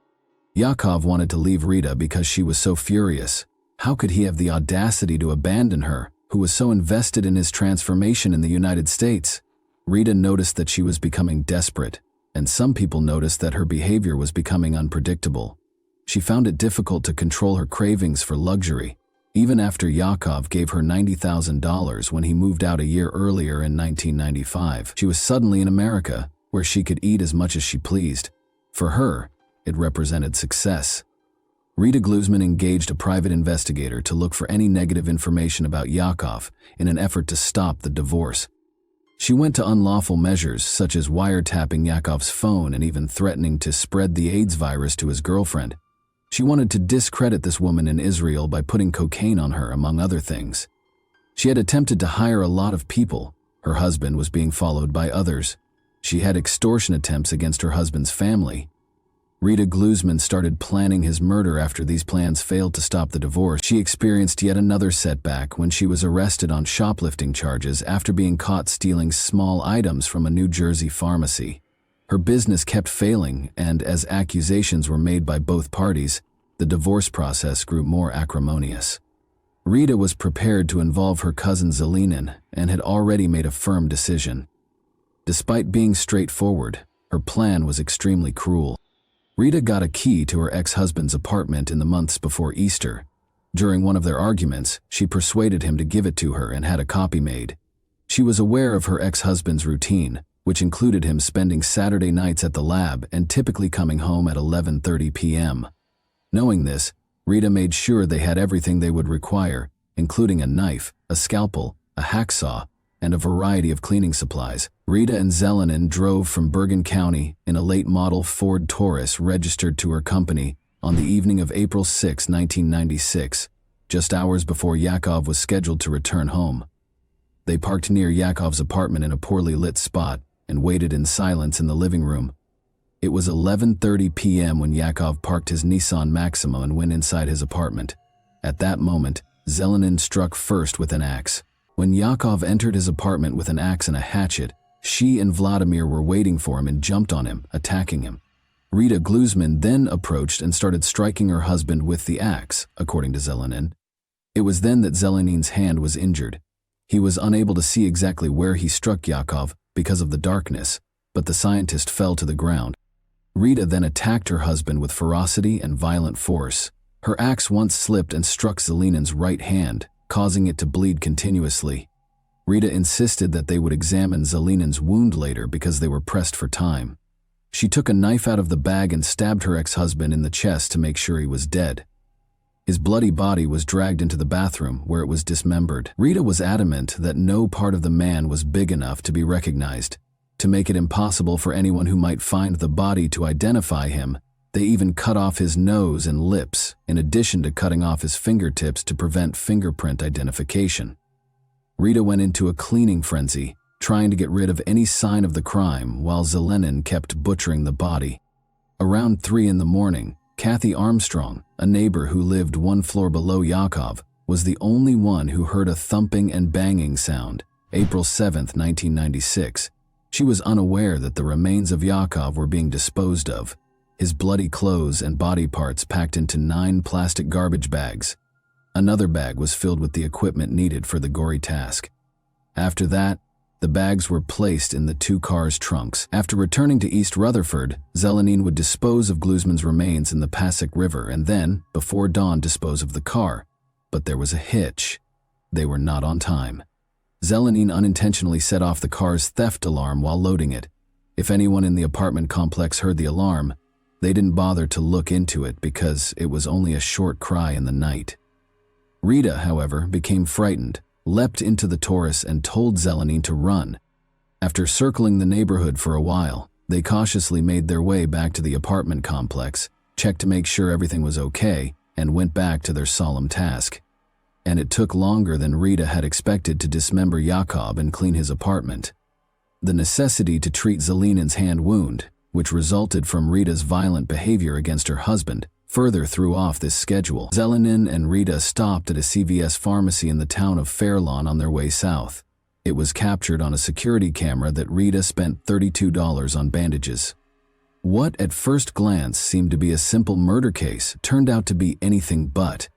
Yakov wanted to leave Rita because she was so furious. How could he have the audacity to abandon her, who was so invested in his transformation in the United States? Rita noticed that she was becoming desperate, and some people noticed that her behavior was becoming unpredictable. She found it difficult to control her cravings for luxury, even after Yakov gave her $90,000 when he moved out a year earlier in 1995. She was suddenly in America, where she could eat as much as she pleased. For her, it represented success. Rita Glusman engaged a private investigator to look for any negative information about Yakov in an effort to stop the divorce. She went to unlawful measures such as wiretapping Yakov's phone and even threatening to spread the AIDS virus to his girlfriend. She wanted to discredit this woman in Israel by putting cocaine on her, among other things. She had attempted to hire a lot of people. Her husband was being followed by others. She had extortion attempts against her husband's family. Rita Glusman started planning his murder after these plans failed to stop the divorce. She experienced yet another setback when she was arrested on shoplifting charges after being caught stealing small items from a New Jersey pharmacy. Her business kept failing, and as accusations were made by both parties, the divorce process grew more acrimonious. Rita was prepared to involve her cousin Alina and had already made a firm decision. Despite being straightforward, her plan was extremely cruel. Rita got a key to her ex-husband's apartment in the months before Easter. During one of their arguments, she persuaded him to give it to her and had a copy made. She was aware of her ex-husband's routine, which included him spending Saturday nights at the lab and typically coming home at 11:30 p.m. Knowing this, Rita made sure they had everything they would require, including a knife, a scalpel, a hacksaw, and a variety of cleaning supplies. Rita and Zelenin drove from Bergen County in a late-model Ford Taurus registered to her company on the evening of April 6, 1996, just hours before Yakov was scheduled to return home. They parked near Yakov's apartment in a poorly lit spot and waited in silence in the living room. It was 11:30 p.m. when Yakov parked his Nissan Maxima and went inside his apartment. At that moment, Zelenin struck first with an axe. When Yakov entered his apartment with an axe and a hatchet, she and Vladimir were waiting for him and jumped on him, attacking him. Rita Gluzman then approached and started striking her husband with the axe, according to Zelenin. It was then that Zelenin's hand was injured. He was unable to see exactly where he struck Yakov because of the darkness, but the scientist fell to the ground. Rita then attacked her husband with ferocity and violent force. Her axe once slipped and struck Zelenin's right hand, causing it to bleed continuously. Rita insisted that they would examine Zelenin's wound later because they were pressed for time. She took a knife out of the bag and stabbed her ex-husband in the chest to make sure he was dead. His bloody body was dragged into the bathroom, where it was dismembered. Rita was adamant that no part of the man was big enough to be recognized. To make it impossible for anyone who might find the body to identify him, they even cut off his nose and lips, in addition to cutting off his fingertips to prevent fingerprint identification. Rita went into a cleaning frenzy, trying to get rid of any sign of the crime while Zelenin kept butchering the body. Around 3 in the morning, Kathy Armstrong, a neighbor who lived 1 floor below Yakov, was the only one who heard a thumping and banging sound, April 7, 1996. She was unaware that the remains of Yakov were being disposed of, his bloody clothes and body parts packed into 9 plastic garbage bags. Another bag was filled with the equipment needed for the gory task. After that, the bags were placed in the 2 cars' trunks. After returning to East Rutherford, Zelenin would dispose of Gluzman's remains in the Passaic River and then, before dawn, dispose of the car. But there was a hitch. They were not on time. Zelenin unintentionally set off the car's theft alarm while loading it. If anyone in the apartment complex heard the alarm, they didn't bother to look into it because it was only a short cry in the night. Rita, however, became frightened, leapt into the Taurus and told Zelenin to run. After circling the neighborhood for a while, they cautiously made their way back to the apartment complex, checked to make sure everything was okay, and went back to their solemn task. And it took longer than Rita had expected to dismember Yakov and clean his apartment. The necessity to treat Zelenin's hand wound, which resulted from Rita's violent behavior against her husband, further threw off this schedule. Zelenin and Rita stopped at a CVS pharmacy in the town of Fairlawn on their way south. It was captured on a security camera that Rita spent $32 on bandages. What at first glance seemed to be a simple murder case turned out to be anything but.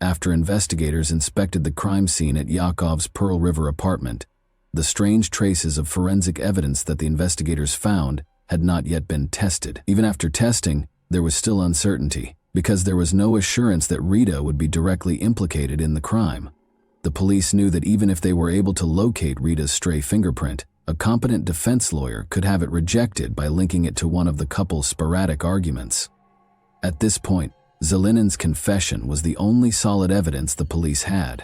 After investigators inspected the crime scene at Yakov's Pearl River apartment, the strange traces of forensic evidence that the investigators found had not yet been tested. Even after testing, there was still uncertainty, because there was no assurance that Rita would be directly implicated in the crime. The police knew that even if they were able to locate Rita's stray fingerprint, a competent defense lawyer could have it rejected by linking it to one of the couple's sporadic arguments. At this point, Zelenin's confession was the only solid evidence the police had.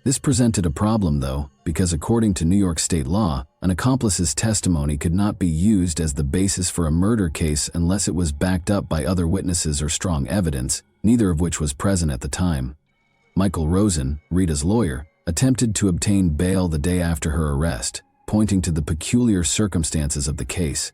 This presented a problem, though, because according to New York state law, an accomplice's testimony could not be used as the basis for a murder case unless it was backed up by other witnesses or strong evidence, neither of which was present at the time. Michael Rosen, Rita's lawyer, attempted to obtain bail the day after her arrest, pointing to the peculiar circumstances of the case.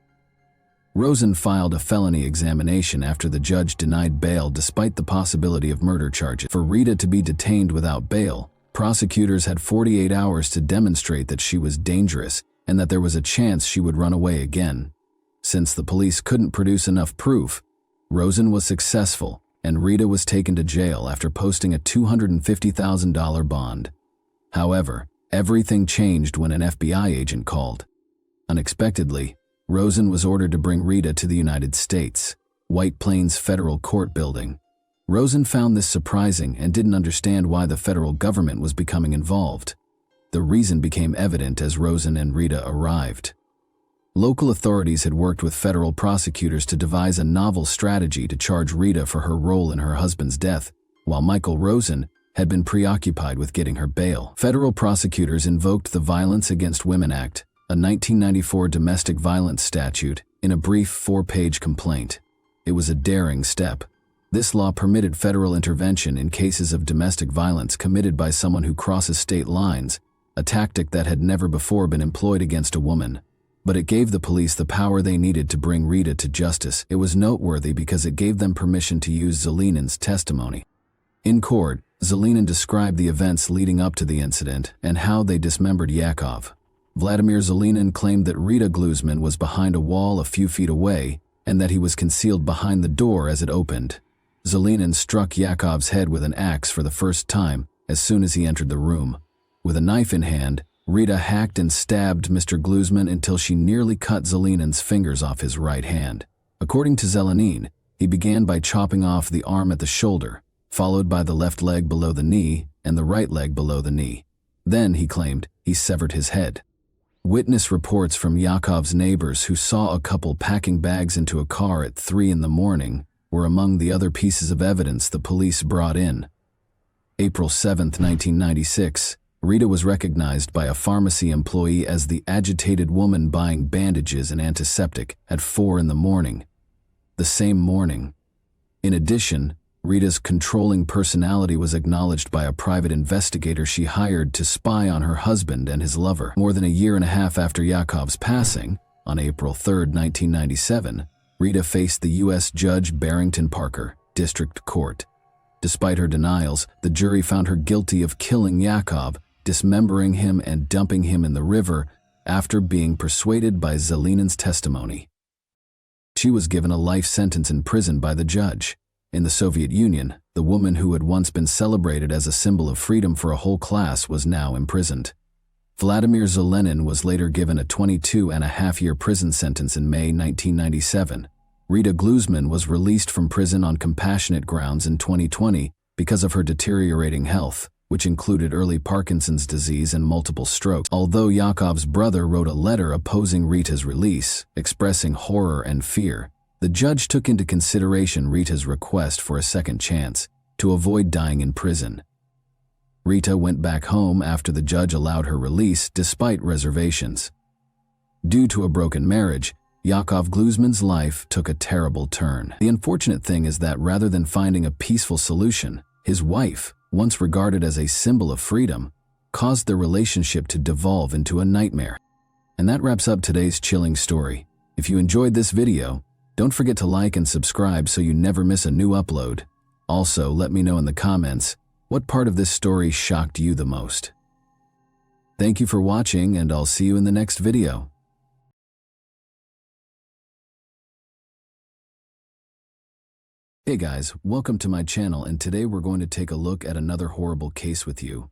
Rosen filed a felony examination after the judge denied bail despite the possibility of murder charges. For Rita to be detained without bail, prosecutors had 48 hours to demonstrate that she was dangerous and that there was a chance she would run away again. Since the police couldn't produce enough proof, Rosen was successful and Rita was taken to jail after posting a $250,000 bond. However, everything changed when an FBI agent called. Unexpectedly, Rosen was ordered to bring Rita to the United States, White Plains Federal Court Building. Rosen found this surprising and didn't understand why the federal government was becoming involved. The reason became evident as Rosen and Rita arrived. Local authorities had worked with federal prosecutors to devise a novel strategy to charge Rita for her role in her husband's death, while Michael Rosen had been preoccupied with getting her bail. Federal prosecutors invoked the Violence Against Women Act, a 1994 domestic violence statute, in a brief 4-page complaint. It was a daring step. This law permitted federal intervention in cases of domestic violence committed by someone who crosses state lines, a tactic that had never before been employed against a woman. But it gave the police the power they needed to bring Rita to justice. It was noteworthy because it gave them permission to use Zelenin's testimony. In court, Zelinin described the events leading up to the incident and how they dismembered Yakov. Vladimir Zelinin claimed that Rita Gluzman was behind a wall a few feet away and that he was concealed behind the door as it opened. Zelinin struck Yakov's head with an axe for the first time as soon as he entered the room. With a knife in hand, Rita hacked and stabbed Mr. Gluzman until she nearly cut Zelinin's fingers off his right hand. According to Zelinin, he began by chopping off the arm at the shoulder, followed by the left leg below the knee and the right leg below the knee. Then, he claimed, he severed his head. Witness reports from Yakov's neighbors who saw a couple packing bags into a car at 3 in the morning were among the other pieces of evidence the police brought in. April 7, 1996, Rita was recognized by a pharmacy employee as the agitated woman buying bandages and antiseptic at 4 in the morning. The same morning. In addition, Rita's controlling personality was acknowledged by a private investigator she hired to spy on her husband and his lover. More than a year and a half after Yakov's passing, on April 3, 1997, Rita faced the U.S. Judge Barrington Parker, District Court. Despite her denials, the jury found her guilty of killing Yakov, dismembering him and dumping him in the river after being persuaded by Zelinin's testimony. She was given a life sentence in prison by the judge. In the Soviet Union, the woman who had once been celebrated as a symbol of freedom for a whole class was now imprisoned. Vladimir Zelinin was later given a 22-and-a-half-year prison sentence in May 1997. Rita Gluzman was released from prison on compassionate grounds in 2020 because of her deteriorating health, which included early Parkinson's disease and multiple strokes. Although Yakov's brother wrote a letter opposing Rita's release, expressing horror and fear, the judge took into consideration Rita's request for a second chance to avoid dying in prison. Rita went back home after the judge allowed her release despite reservations. Due to a broken marriage, Yakov Gluzman's life took a terrible turn. The unfortunate thing is that rather than finding a peaceful solution, his wife, once regarded as a symbol of freedom, caused their relationship to devolve into a nightmare. And that wraps up today's chilling story. If you enjoyed this video, don't forget to like and subscribe so you never miss a new upload. Also, let me know in the comments what part of this story shocked you the most. Thank you for watching, and I'll see you in the next video. Hey guys, welcome to my channel, and today we're going to take a look at another horrible case with you.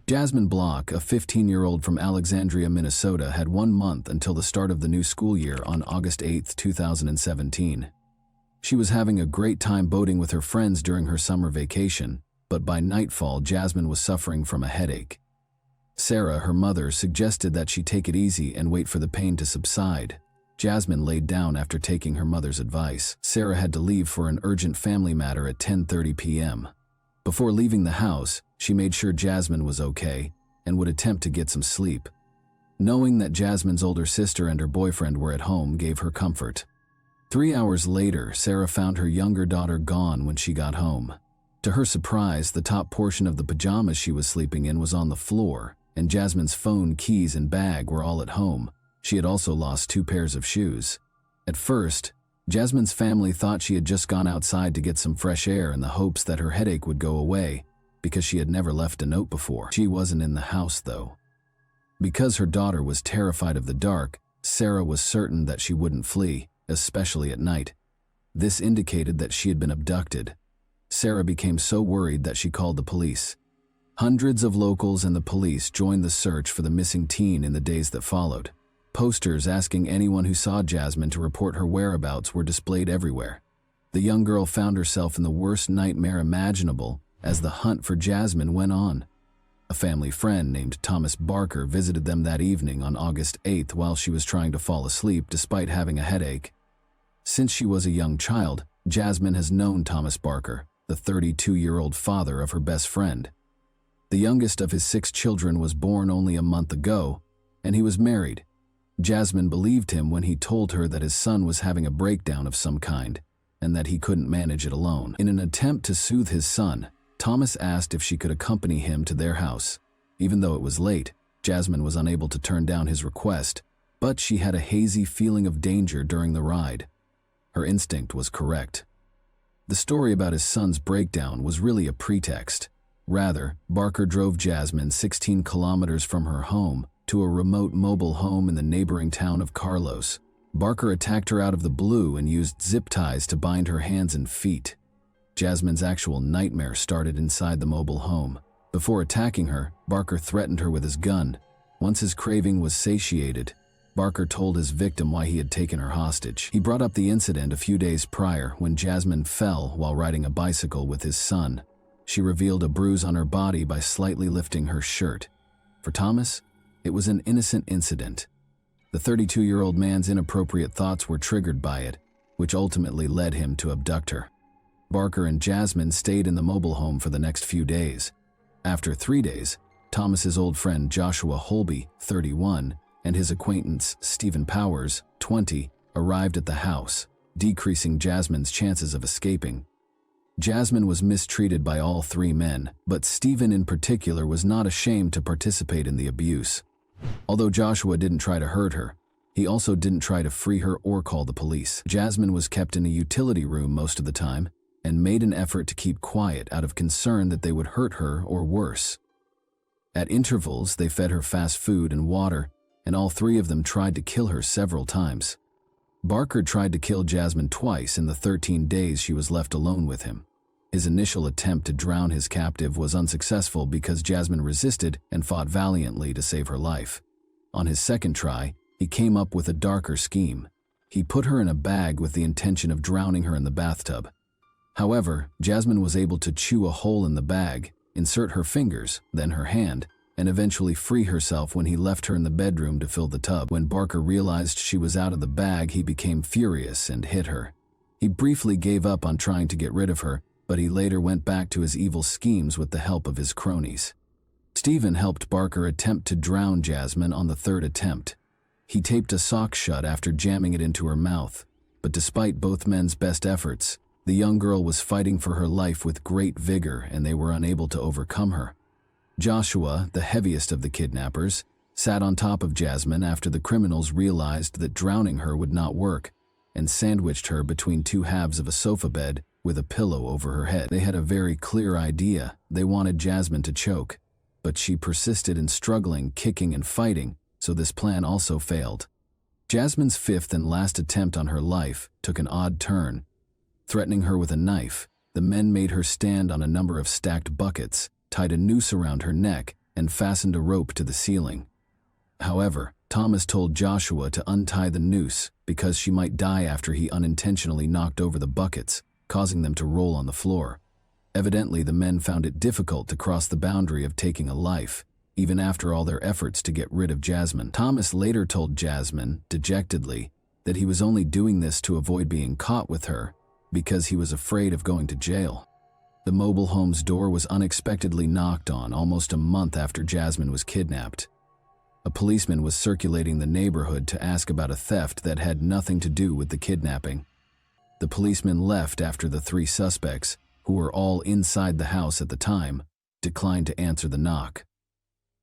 Jasmine Block, a 15-year-old from Alexandria, Minnesota, had 1 month until the start of the new school year on August 8, 2017. She was having a great time boating with her friends during her summer vacation, but by nightfall, Jasmine was suffering from a headache. Sarah, her mother, suggested that she take it easy and wait for the pain to subside. Jasmine laid down after taking her mother's advice. Sarah had to leave for an urgent family matter at 10:30 p.m. Before leaving the house, she made sure Jasmine was okay and would attempt to get some sleep. Knowing that Jasmine's older sister and her boyfriend were at home gave her comfort. 3 hours later, Sarah found her younger daughter gone when she got home. To her surprise, the top portion of the pajamas she was sleeping in was on the floor, and Jasmine's phone, keys, and bag were all at home. She had also lost 2 pairs of shoes. At first, Jasmine's family thought she had just gone outside to get some fresh air in the hopes that her headache would go away, because she had never left a note before. She wasn't in the house, though. Because her daughter was terrified of the dark, Sarah was certain that she wouldn't flee, especially at night. This indicated that she had been abducted. Sarah became so worried that she called the police. Hundreds of locals and the police joined the search for the missing teen in the days that followed. Posters asking anyone who saw Jasmine to report her whereabouts were displayed everywhere. The young girl found herself in the worst nightmare imaginable as the hunt for Jasmine went on. A family friend named Thomas Barker visited them that evening on August 8th while she was trying to fall asleep despite having a headache. Since she was a young child, Jasmine has known Thomas Barker, the 32-year-old father of her best friend. The youngest of his 6 children was born only a month ago, and he was married. Jasmine believed him when he told her that his son was having a breakdown of some kind, and that he couldn't manage it alone. In an attempt to soothe his son, Thomas asked if she could accompany him to their house. Even though it was late, Jasmine was unable to turn down his request, but she had a hazy feeling of danger during the ride. Her instinct was correct. The story about his son's breakdown was really a pretext. Rather, Barker drove Jasmine 16 kilometers from her home to a remote mobile home in the neighboring town of Carlos. Barker attacked her out of the blue and used zip ties to bind her hands and feet. Jasmine's actual nightmare started inside the mobile home. Before attacking her, Barker threatened her with his gun. Once his craving was satiated, Barker told his victim why he had taken her hostage. He brought up the incident a few days prior when Jasmine fell while riding a bicycle with his son. She revealed a bruise on her body by slightly lifting her shirt. For Thomas, it was an innocent incident. The 32-year-old man's inappropriate thoughts were triggered by it, which ultimately led him to abduct her. Barker and Jasmine stayed in the mobile home for the next few days. After 3 days, Thomas's old friend Joshua Holby, 31, and his acquaintance Stephen Powers, 20, arrived at the house, decreasing Jasmine's chances of escaping. Jasmine was mistreated by all 3 men, but Stephen in particular was not ashamed to participate in the abuse. Although Joshua didn't try to hurt her, he also didn't try to free her or call the police. Jasmine was kept in a utility room most of the time and made an effort to keep quiet out of concern that they would hurt her or worse. At intervals, they fed her fast food and water, and all 3 of them tried to kill her several times. Barker tried to kill Jasmine twice in the 13 days she was left alone with him. His initial attempt to drown his captive was unsuccessful because Jasmine resisted and fought valiantly to save her life. On his second try, he came up with a darker scheme. He put her in a bag with the intention of drowning her in the bathtub. However, Jasmine was able to chew a hole in the bag, insert her fingers, then her hand, and eventually free herself when he left her in the bedroom to fill the tub. When Barker realized she was out of the bag, he became furious and hit her. He briefly gave up on trying to get rid of her, but he later went back to his evil schemes with the help of his cronies. Stephen helped Barker attempt to drown Jasmine on the 3rd attempt. He taped a sock shut after jamming it into her mouth, but despite both men's best efforts, the young girl was fighting for her life with great vigor and they were unable to overcome her. Joshua, the heaviest of the kidnappers, sat on top of Jasmine after the criminals realized that drowning her would not work and sandwiched her between 2 halves of a sofa bed with a pillow over her head. They had a very clear idea. They wanted Jasmine to choke, but she persisted in struggling, kicking, and fighting, so this plan also failed. Jasmine's 5th and last attempt on her life took an odd turn. Threatening her with a knife, the men made her stand on a number of stacked buckets, tied a noose around her neck, and fastened a rope to the ceiling. However, Thomas told Joshua to untie the noose because she might die after he unintentionally knocked over the buckets, causing them to roll on the floor. Evidently, the men found it difficult to cross the boundary of taking a life, even after all their efforts to get rid of Jasmine. Thomas later told Jasmine, dejectedly, that he was only doing this to avoid being caught with her because he was afraid of going to jail. The mobile home's door was unexpectedly knocked on almost a month after Jasmine was kidnapped. A policeman was circulating the neighborhood to ask about a theft that had nothing to do with the kidnapping. The policeman left after the 3 suspects, who were all inside the house at the time, declined to answer the knock.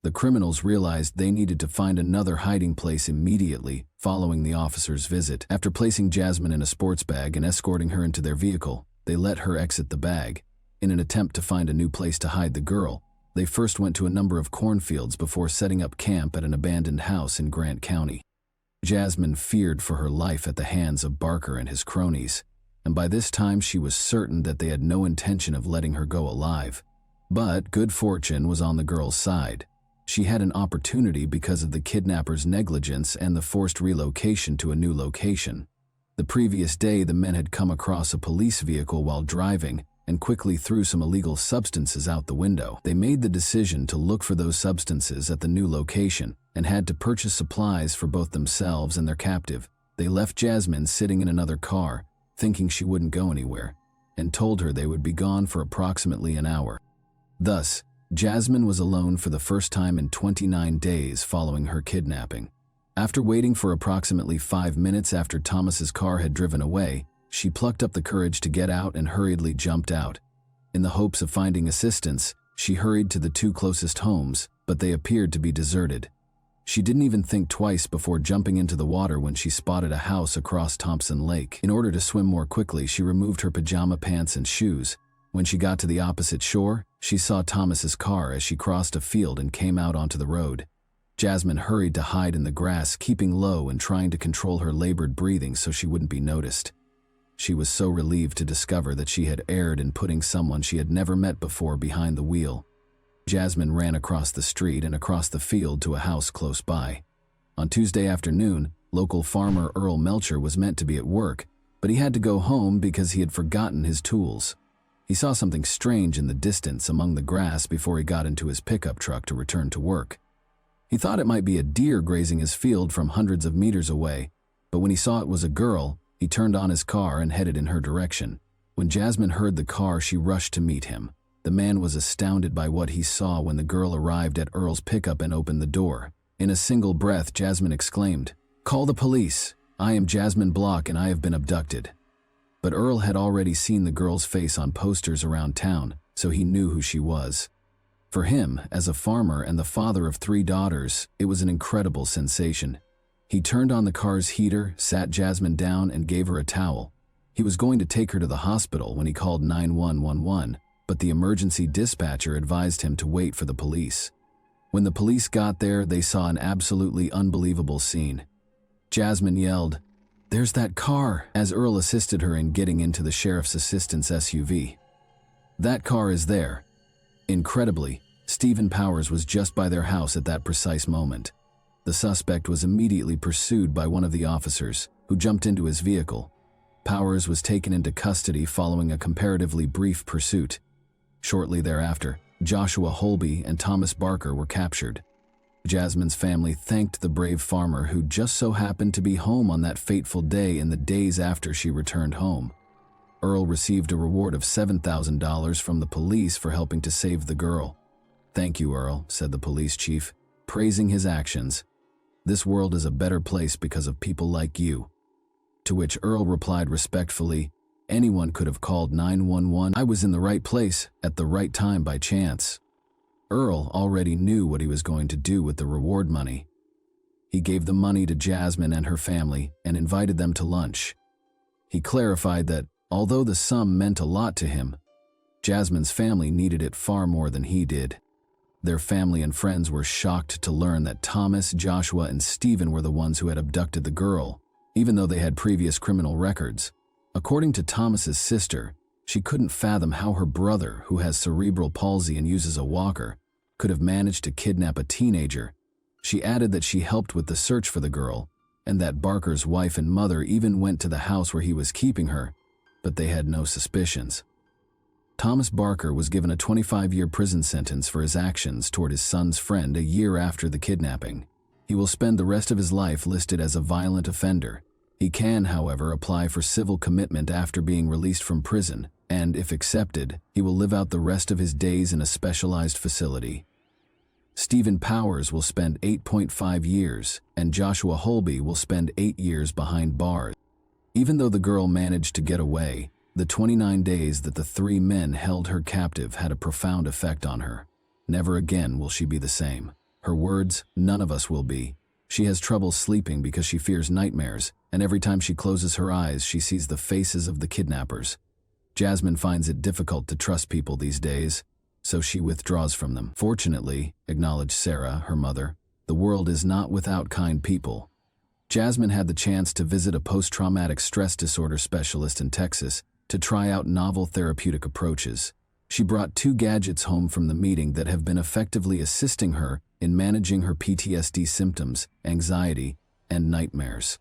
The criminals realized they needed to find another hiding place immediately following the officer's visit. After placing Jasmine in a sports bag and escorting her into their vehicle, they let her exit the bag. In an attempt to find a new place to hide the girl, they first went to a number of cornfields before setting up camp at an abandoned house in Grant County. Jasmine feared for her life at the hands of Barker and his cronies, and by this time she was certain that they had no intention of letting her go alive. But good fortune was on the girl's side. She had an opportunity because of the kidnappers' negligence and the forced relocation to a new location. The previous day, the men had come across a police vehicle while driving and quickly threw some illegal substances out the window. They made the decision to look for those substances at the new location and had to purchase supplies for both themselves and their captive. They left Jasmine sitting in another car, thinking she wouldn't go anywhere, and told her they would be gone for approximately an hour. Thus, Jasmine was alone for the first time in 29 days following her kidnapping. After waiting for approximately 5 minutes after Thomas's car had driven away, she plucked up the courage to get out and hurriedly jumped out. In the hopes of finding assistance, she hurried to the 2 closest homes, but they appeared to be deserted. She didn't even think twice before jumping into the water when she spotted a house across Thompson Lake. In order to swim more quickly, she removed her pajama pants and shoes, When she got to the opposite shore, she saw Thomas's car as she crossed a field and came out onto the road. Jasmine hurried to hide in the grass, keeping low and trying to control her labored breathing so she wouldn't be noticed. She was so relieved to discover that she had erred in putting someone she had never met before behind the wheel. Jasmine ran across the street and across the field to a house close by. On Tuesday afternoon, local farmer Earl Melcher was meant to be at work, but he had to go home because he had forgotten his tools. He saw something strange in the distance among the grass before he got into his pickup truck to return to work. He thought it might be a deer grazing his field from hundreds of meters away, but when he saw it was a girl, he turned on his car and headed in her direction. When Jasmine heard the car, she rushed to meet him. The man was astounded by what he saw when the girl arrived at Earl's pickup and opened the door. In a single breath, Jasmine exclaimed, "Call the police! I am Jasmine Block and I have been abducted." But Earl had already seen the girl's face on posters around town, so he knew who she was. For him, as a farmer and the father of 3 daughters, it was an incredible sensation. He turned on the car's heater, sat Jasmine down, and gave her a towel. He was going to take her to the hospital when he called 911, but the emergency dispatcher advised him to wait for the police. When the police got there, they saw an absolutely unbelievable scene. Jasmine yelled, "There's that car," as Earl assisted her in getting into the sheriff's assistant's SUV. That car is there. Incredibly, Stephen Powers was just by their house at that precise moment. The suspect was immediately pursued by one of the officers, who jumped into his vehicle. Powers was taken into custody following a comparatively brief pursuit. Shortly thereafter, Joshua Holby and Thomas Barker were captured. Jasmine's family thanked the brave farmer who just so happened to be home on that fateful day in the days after she returned home. Earl received a reward of $7,000 from the police for helping to save the girl. "Thank you, Earl," said the police chief, praising his actions. "This world is a better place because of people like you." To which Earl replied respectfully, "Anyone could have called 911. I was in the right place at the right time by chance." Earl already knew what he was going to do with the reward money. He gave the money to Jasmine and her family and invited them to lunch. He clarified that, although the sum meant a lot to him, Jasmine's family needed it far more than he did. Their family and friends were shocked to learn that Thomas, Joshua, and Stephen were the ones who had abducted the girl, even though they had previous criminal records. According to Thomas's sister, she couldn't fathom how her brother, who has cerebral palsy and uses a walker, could have managed to kidnap a teenager. She added that she helped with the search for the girl, and that Barker's wife and mother even went to the house where he was keeping her, but they had no suspicions. Thomas Barker was given a 25-year prison sentence for his actions toward his son's friend a year after the kidnapping. He will spend the rest of his life listed as a violent offender. He can, however, apply for civil commitment after being released from prison, and, if accepted, he will live out the rest of his days in a specialized facility. Stephen Powers will spend 8.5 years, and Joshua Holby will spend 8 years behind bars. Even though the girl managed to get away, the 29 days that the 3 men held her captive had a profound effect on her. Never again will she be the same. Her words, "None of us will be." She has trouble sleeping because she fears nightmares, and every time she closes her eyes, she sees the faces of the kidnappers. Jasmine finds it difficult to trust people these days, so she withdraws from them. "Fortunately," acknowledged Sarah, her mother, "the world is not without kind people." Jasmine had the chance to visit a post-traumatic stress disorder specialist in Texas to try out novel therapeutic approaches. She brought 2 gadgets home from the meeting that have been effectively assisting her in managing her PTSD symptoms, anxiety, and nightmares.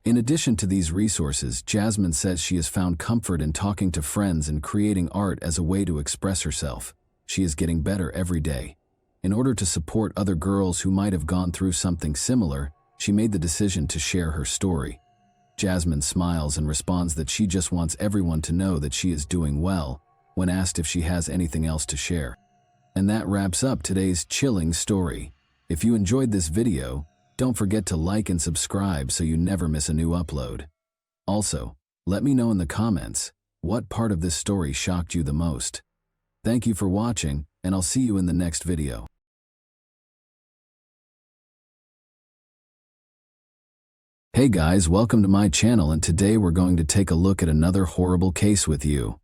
In addition to these resources, Jasmine says she has found comfort in talking to friends and creating art as a way to express herself. She is getting better every day. In order to support other girls who might have gone through something similar, she made the decision to share her story. Jasmine smiles and responds that she just wants everyone to know that she is doing well when asked if she has anything else to share. And that wraps up today's chilling story. If you enjoyed this video, don't forget to like and subscribe so you never miss a new upload. Also, let me know in the comments what part of this story shocked you the most. Thank you for watching, and I'll see you in the next video. Hey guys, welcome to my channel, and today we're going to take a look at another horrible case with you.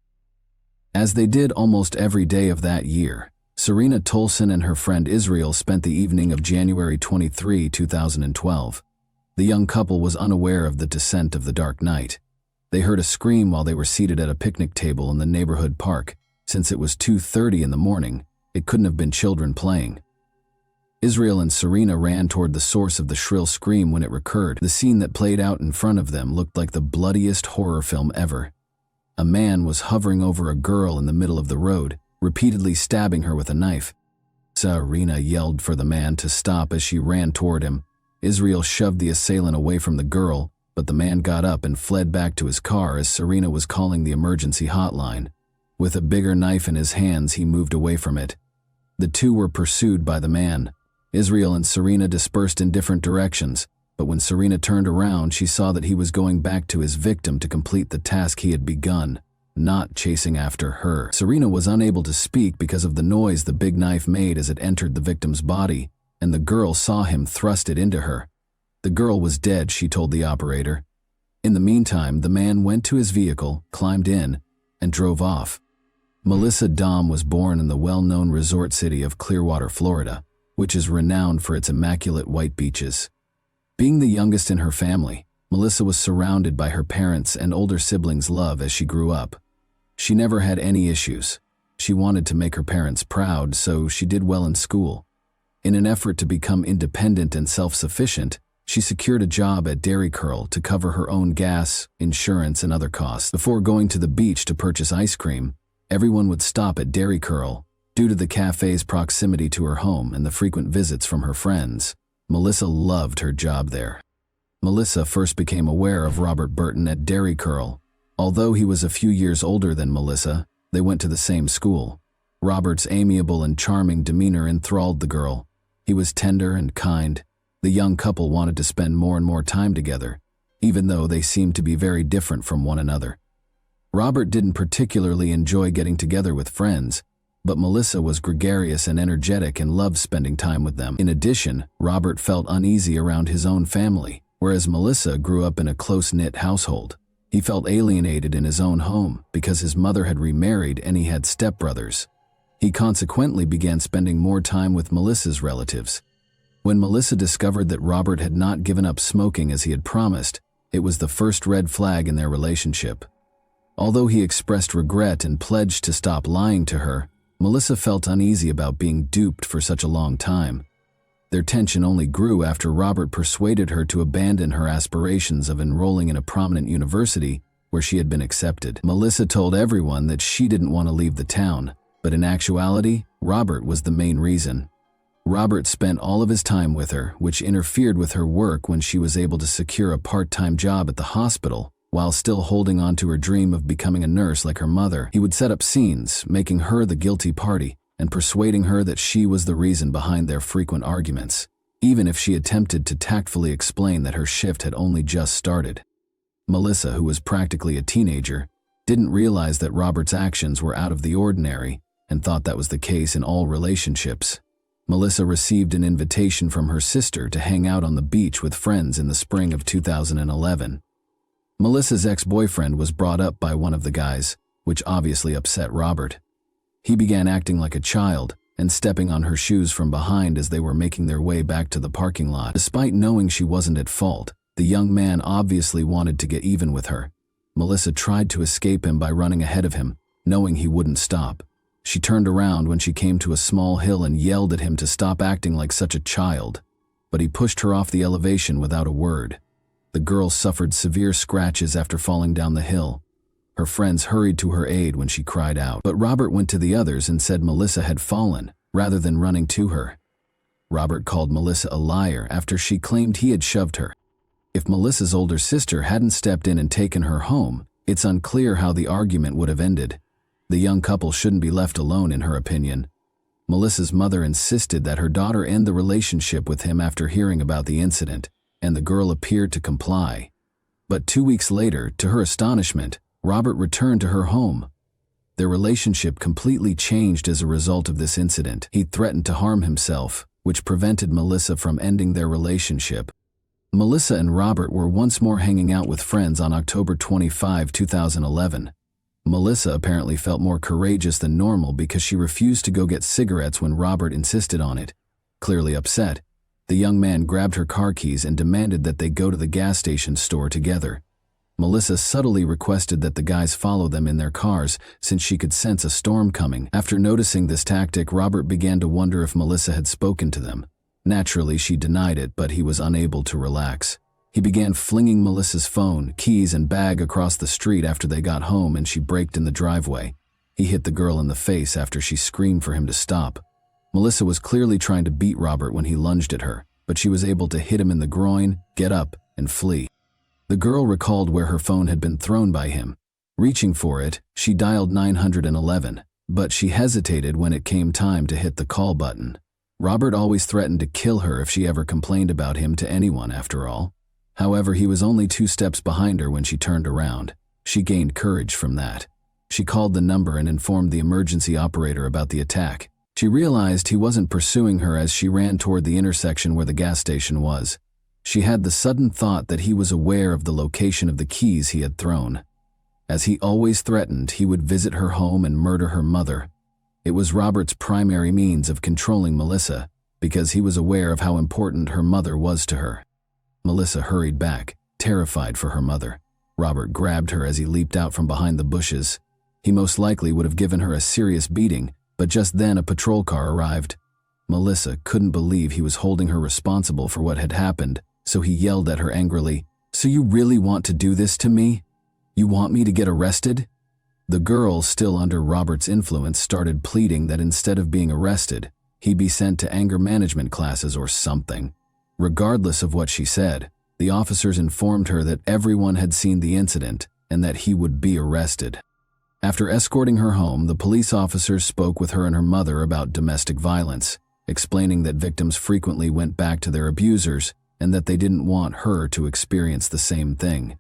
As they did almost every day of that year, Serena Tolson and her friend Israel spent the evening of January 23, 2012. The young couple was unaware of the descent of the dark night. They heard a scream while they were seated at a picnic table in the neighborhood park. Since it was 2:30 in the morning, it couldn't have been children playing. Israel and Serena ran toward the source of the shrill scream when it recurred. The scene that played out in front of them looked like the bloodiest horror film ever. A man was hovering over a girl in the middle of the road, repeatedly stabbing her with a knife. Serena yelled for the man to stop as she ran toward him. Israel shoved the assailant away from the girl, but the man got up and fled back to his car as Serena was calling the emergency hotline. With a bigger knife in his hands, he moved away from it. The two were pursued by the man. Israel and Serena dispersed in different directions, but when Serena turned around, she saw that he was going back to his victim to complete the task he had begun, not chasing after her. Serena was unable to speak because of the noise the big knife made as it entered the victim's body, and the girl saw him thrust it into her. The girl was dead, she told the operator. In the meantime, the man went to his vehicle, climbed in, and drove off. Melissa Dahm was born in the well-known resort city of Clearwater, Florida, which is renowned for its immaculate white beaches. Being the youngest in her family, Melissa was surrounded by her parents' and older siblings' love as she grew up. She never had any issues. She wanted to make her parents proud, so she did well in school. In an effort to become independent and self-sufficient, she secured a job at Dairy Curl to cover her own gas, insurance, and other costs. Before going to the beach to purchase ice cream, everyone would stop at Dairy Curl. Due to the cafe's proximity to her home and the frequent visits from her friends, Melissa loved her job there. Melissa first became aware of Robert Burton at Dairy Curl. Although he was a few years older than Melissa, they went to the same school. Robert's amiable and charming demeanor enthralled the girl. He was tender and kind. The young couple wanted to spend more and more time together, even though they seemed to be very different from one another. Robert didn't particularly enjoy getting together with friends, but Melissa was gregarious and energetic and loved spending time with them. In addition, Robert felt uneasy around his own family, whereas Melissa grew up in a close-knit household. He felt alienated in his own home because his mother had remarried and he had stepbrothers. He consequently began spending more time with Melissa's relatives. When Melissa discovered that Robert had not given up smoking as he had promised, it was the first red flag in their relationship. Although he expressed regret and pledged to stop lying to her, Melissa felt uneasy about being duped for such a long time. Their tension only grew after Robert persuaded her to abandon her aspirations of enrolling in a prominent university where she had been accepted. Melissa told everyone that she didn't want to leave the town, but in actuality, Robert was the main reason. Robert spent all of his time with her, which interfered with her work when she was able to secure a part-time job at the hospital. While still holding on to her dream of becoming a nurse like her mother, he would set up scenes, making her the guilty party and persuading her that she was the reason behind their frequent arguments, even if she attempted to tactfully explain that her shift had only just started. Melissa, who was practically a teenager, didn't realize that Robert's actions were out of the ordinary and thought that was the case in all relationships. Melissa received an invitation from her sister to hang out on the beach with friends in the spring of 2011. Melissa's ex-boyfriend was brought up by one of the guys, which obviously upset Robert. He began acting like a child and stepping on her shoes from behind as they were making their way back to the parking lot. Despite knowing she wasn't at fault, the young man obviously wanted to get even with her. Melissa tried to escape him by running ahead of him, knowing he wouldn't stop. She turned around when she came to a small hill and yelled at him to stop acting like such a child, but he pushed her off the elevation without a word. The girl suffered severe scratches after falling down the hill. Her friends hurried to her aid when she cried out, but Robert went to the others and said Melissa had fallen, rather than running to her. Robert called Melissa a liar after she claimed he had shoved her. If Melissa's older sister hadn't stepped in and taken her home, it's unclear how the argument would have ended. The young couple shouldn't be left alone, in her opinion. Melissa's mother insisted that her daughter end the relationship with him after hearing about the incident, and the girl appeared to comply. But 2 weeks later, to her astonishment, Robert returned to her home. Their relationship completely changed as a result of this incident. He threatened to harm himself, which prevented Melissa from ending their relationship. Melissa and Robert were once more hanging out with friends on October 25, 2011. Melissa apparently felt more courageous than normal because she refused to go get cigarettes when Robert insisted on it. Clearly upset, the young man grabbed her car keys and demanded that they go to the gas station store together. Melissa subtly requested that the guys follow them in their cars since she could sense a storm coming. After noticing this tactic, Robert began to wonder if Melissa had spoken to them. Naturally, she denied it, but he was unable to relax. He began flinging Melissa's phone, keys, and bag across the street after they got home and she braked in the driveway. He hit the girl in the face after she screamed for him to stop. Melissa was clearly trying to beat Robert when he lunged at her, but she was able to hit him in the groin, get up, and flee. The girl recalled where her phone had been thrown by him. Reaching for it, she dialed 911, but she hesitated when it came time to hit the call button. Robert always threatened to kill her if she ever complained about him to anyone, after all. However, he was only 2 steps behind her when she turned around. She gained courage from that. She called the number and informed the emergency operator about the attack. She realized he wasn't pursuing her as she ran toward the intersection where the gas station was. She had the sudden thought that he was aware of the location of the keys he had thrown. As he always threatened, he would visit her home and murder her mother. It was Robert's primary means of controlling Melissa, because he was aware of how important her mother was to her. Melissa hurried back, terrified for her mother. Robert grabbed her as he leaped out from behind the bushes. He most likely would have given her a serious beating, but just then a patrol car arrived. Melissa couldn't believe he was holding her responsible for what had happened, so he yelled at her angrily, "So you really want to do this to me? You want me to get arrested?" The girl, still under Robert's influence, started pleading that instead of being arrested, he'd be sent to anger management classes or something. Regardless of what she said, the officers informed her that everyone had seen the incident and that he would be arrested. After escorting her home, the police officers spoke with her and her mother about domestic violence, explaining that victims frequently went back to their abusers and that they didn't want her to experience the same thing.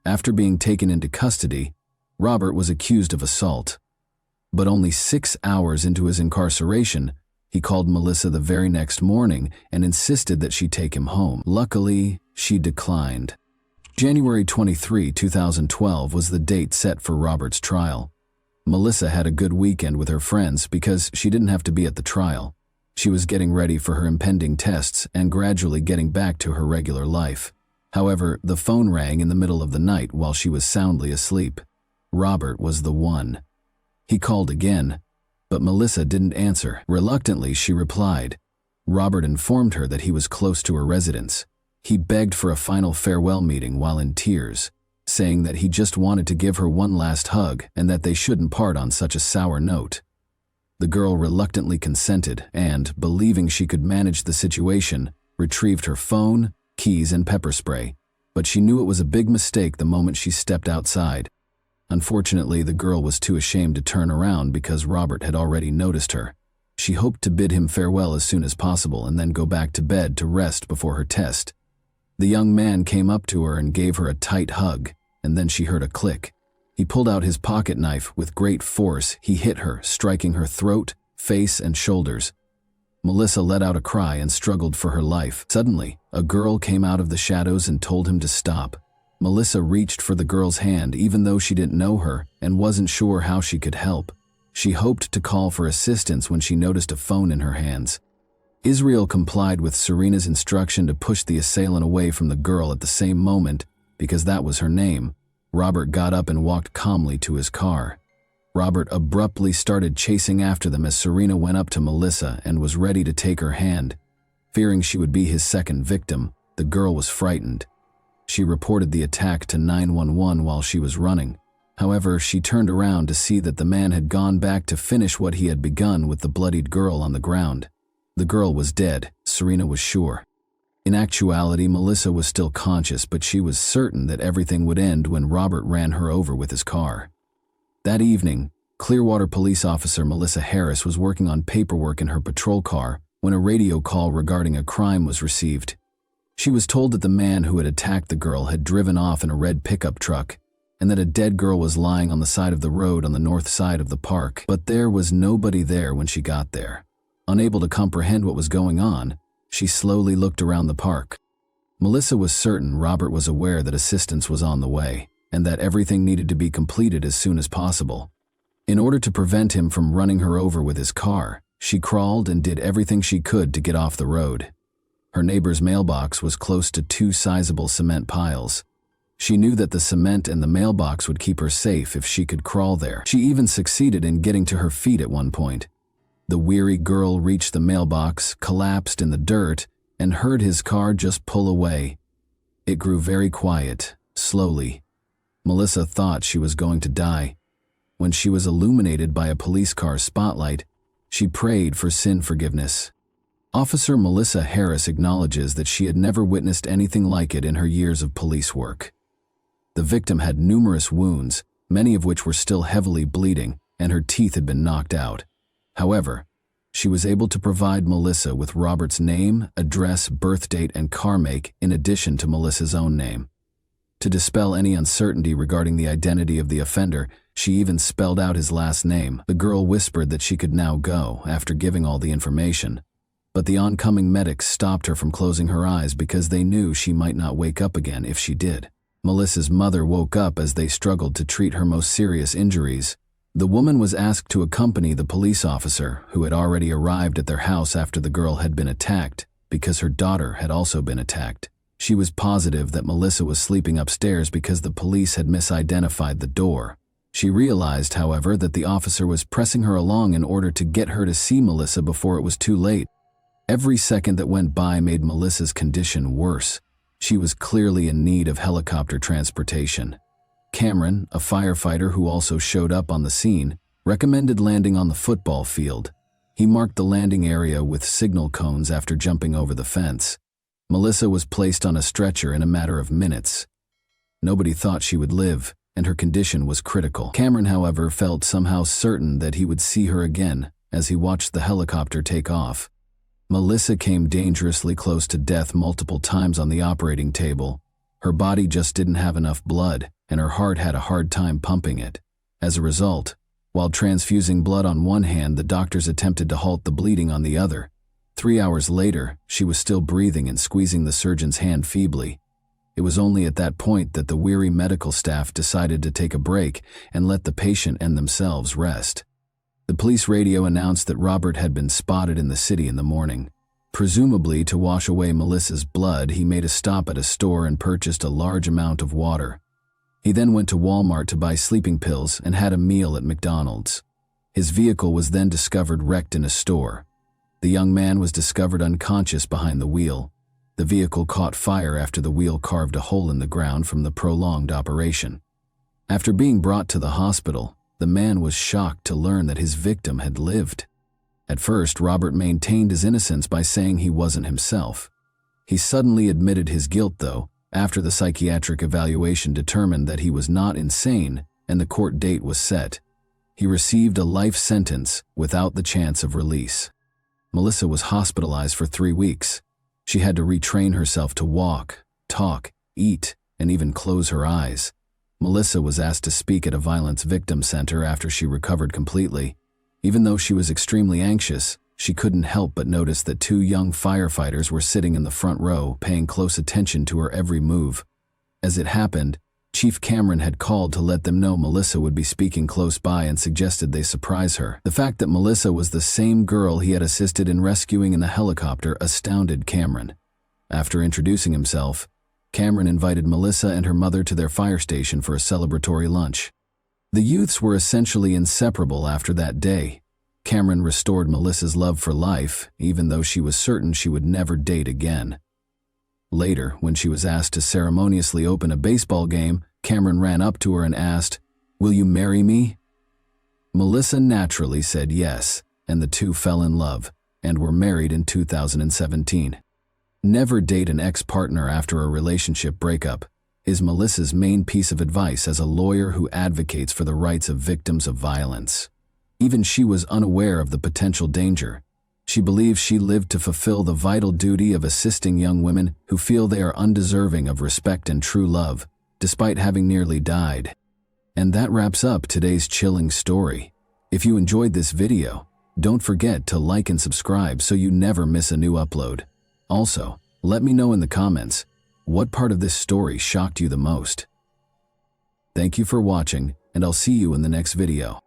After being taken into custody, Robert was accused of assault. But only 6 hours into his incarceration, he called Melissa the very next morning and insisted that she take him home. Luckily, she declined. January 23, 2012 was the date set for Robert's trial. Melissa had a good weekend with her friends because she didn't have to be at the trial. She was getting ready for her impending tests and gradually getting back to her regular life. However, the phone rang in the middle of the night while she was soundly asleep. Robert was the one. He called again, but Melissa didn't answer. Reluctantly, she replied. Robert informed her that he was close to her residence. He begged for a final farewell meeting while in tears, saying that he just wanted to give her one last hug and that they shouldn't part on such a sour note. The girl reluctantly consented and, believing she could manage the situation, retrieved her phone, keys, and pepper spray, but she knew it was a big mistake the moment she stepped outside. Unfortunately, the girl was too ashamed to turn around because Robert had already noticed her. She hoped to bid him farewell as soon as possible and then go back to bed to rest before her test. The young man came up to her and gave her a tight hug, and then she heard a click. He pulled out his pocket knife. With great force, he hit her, striking her throat, face, and shoulders. Melissa let out a cry and struggled for her life. Suddenly, a girl came out of the shadows and told him to stop. Melissa reached for the girl's hand even though she didn't know her and wasn't sure how she could help. She hoped to call for assistance when she noticed a phone in her hands. Israel complied with Serena's instruction to push the assailant away from the girl at the same moment because that was her name. Robert got up and walked calmly to his car. Robert abruptly started chasing after them as Serena went up to Melissa and was ready to take her hand. Fearing she would be his second victim, the girl was frightened. She reported the attack to 911 while she was running. However, she turned around to see that the man had gone back to finish what he had begun with the bloodied girl on the ground. The girl was dead, Serena was sure. In actuality, Melissa was still conscious, but she was certain that everything would end when Robert ran her over with his car. That evening, Clearwater police officer Melissa Harris was working on paperwork in her patrol car when a radio call regarding a crime was received. She was told that the man who had attacked the girl had driven off in a red pickup truck and that a dead girl was lying on the side of the road on the north side of the park, but there was nobody there when she got there. Unable to comprehend what was going on, she slowly looked around the park. Melissa was certain Robert was aware that assistance was on the way, and that everything needed to be completed as soon as possible. In order to prevent him from running her over with his car, she crawled and did everything she could to get off the road. Her neighbor's mailbox was close to 2 sizable cement piles. She knew that the cement and the mailbox would keep her safe if she could crawl there. She even succeeded in getting to her feet at one point. The weary girl reached the mailbox, collapsed in the dirt, and heard his car just pull away. It grew very quiet, slowly. Melissa thought she was going to die. When she was illuminated by a police car's spotlight, she prayed for sin forgiveness. Officer Melissa Harris acknowledges that she had never witnessed anything like it in her years of police work. The victim had numerous wounds, many of which were still heavily bleeding, and her teeth had been knocked out. However, she was able to provide Melissa with Robert's name, address, birth date, and car make in addition to Melissa's own name. To dispel any uncertainty regarding the identity of the offender, she even spelled out his last name. The girl whispered that she could now go after giving all the information. But the oncoming medics stopped her from closing her eyes because they knew she might not wake up again if she did. Melissa's mother woke up as they struggled to treat her most serious injuries. The woman was asked to accompany the police officer, who had already arrived at their house after the girl had been attacked, because her daughter had also been attacked. She was positive that Melissa was sleeping upstairs because the police had misidentified the door. She realized, however, that the officer was pressing her along in order to get her to see Melissa before it was too late. Every second that went by made Melissa's condition worse. She was clearly in need of helicopter transportation. Cameron, a firefighter who also showed up on the scene, recommended landing on the football field. He marked the landing area with signal cones after jumping over the fence. Melissa was placed on a stretcher in a matter of minutes. Nobody thought she would live, and her condition was critical. Cameron, however, felt somehow certain that he would see her again as he watched the helicopter take off. Melissa came dangerously close to death multiple times on the operating table. Her body just didn't have enough blood, and her heart had a hard time pumping it. As a result, while transfusing blood on one hand, the doctors attempted to halt the bleeding on the other. 3 hours later, she was still breathing and squeezing the surgeon's hand feebly. It was only at that point that the weary medical staff decided to take a break and let the patient and themselves rest. The police radio announced that Robert had been spotted in the city in the morning. Presumably to wash away Melissa's blood, he made a stop at a store and purchased a large amount of water. He then went to Walmart to buy sleeping pills and had a meal at McDonald's. His vehicle was then discovered wrecked in a store. The young man was discovered unconscious behind the wheel. The vehicle caught fire after the wheel carved a hole in the ground from the prolonged operation. After being brought to the hospital, the man was shocked to learn that his victim had lived. At first, Robert maintained his innocence by saying he wasn't himself. He suddenly admitted his guilt, though, after the psychiatric evaluation determined that he was not insane and the court date was set. He received a life sentence without the chance of release. Melissa was hospitalized for 3 weeks. She had to retrain herself to walk, talk, eat, and even close her eyes. Melissa was asked to speak at a violence victim center after she recovered completely. Even though she was extremely anxious, she couldn't help but notice that 2 young firefighters were sitting in the front row, paying close attention to her every move. As it happened, Chief Cameron had called to let them know Melissa would be speaking close by and suggested they surprise her. The fact that Melissa was the same girl he had assisted in rescuing in the helicopter astounded Cameron. After introducing himself, Cameron invited Melissa and her mother to their fire station for a celebratory lunch. The youths were essentially inseparable after that day. Cameron restored Melissa's love for life, even though she was certain she would never date again. Later, when she was asked to ceremoniously open a baseball game, Cameron ran up to her and asked, "Will you marry me?" Melissa naturally said yes, and the two fell in love and were married in 2017. Never date an ex-partner after a relationship breakup is Melissa's main piece of advice as a lawyer who advocates for the rights of victims of violence. Even she was unaware of the potential danger. She believes she lived to fulfill the vital duty of assisting young women who feel they are undeserving of respect and true love, despite having nearly died. And that wraps up today's chilling story. If you enjoyed this video, don't forget to like and subscribe so you never miss a new upload. Also, let me know in the comments, what part of this story shocked you the most? Thank you for watching, and I'll see you in the next video.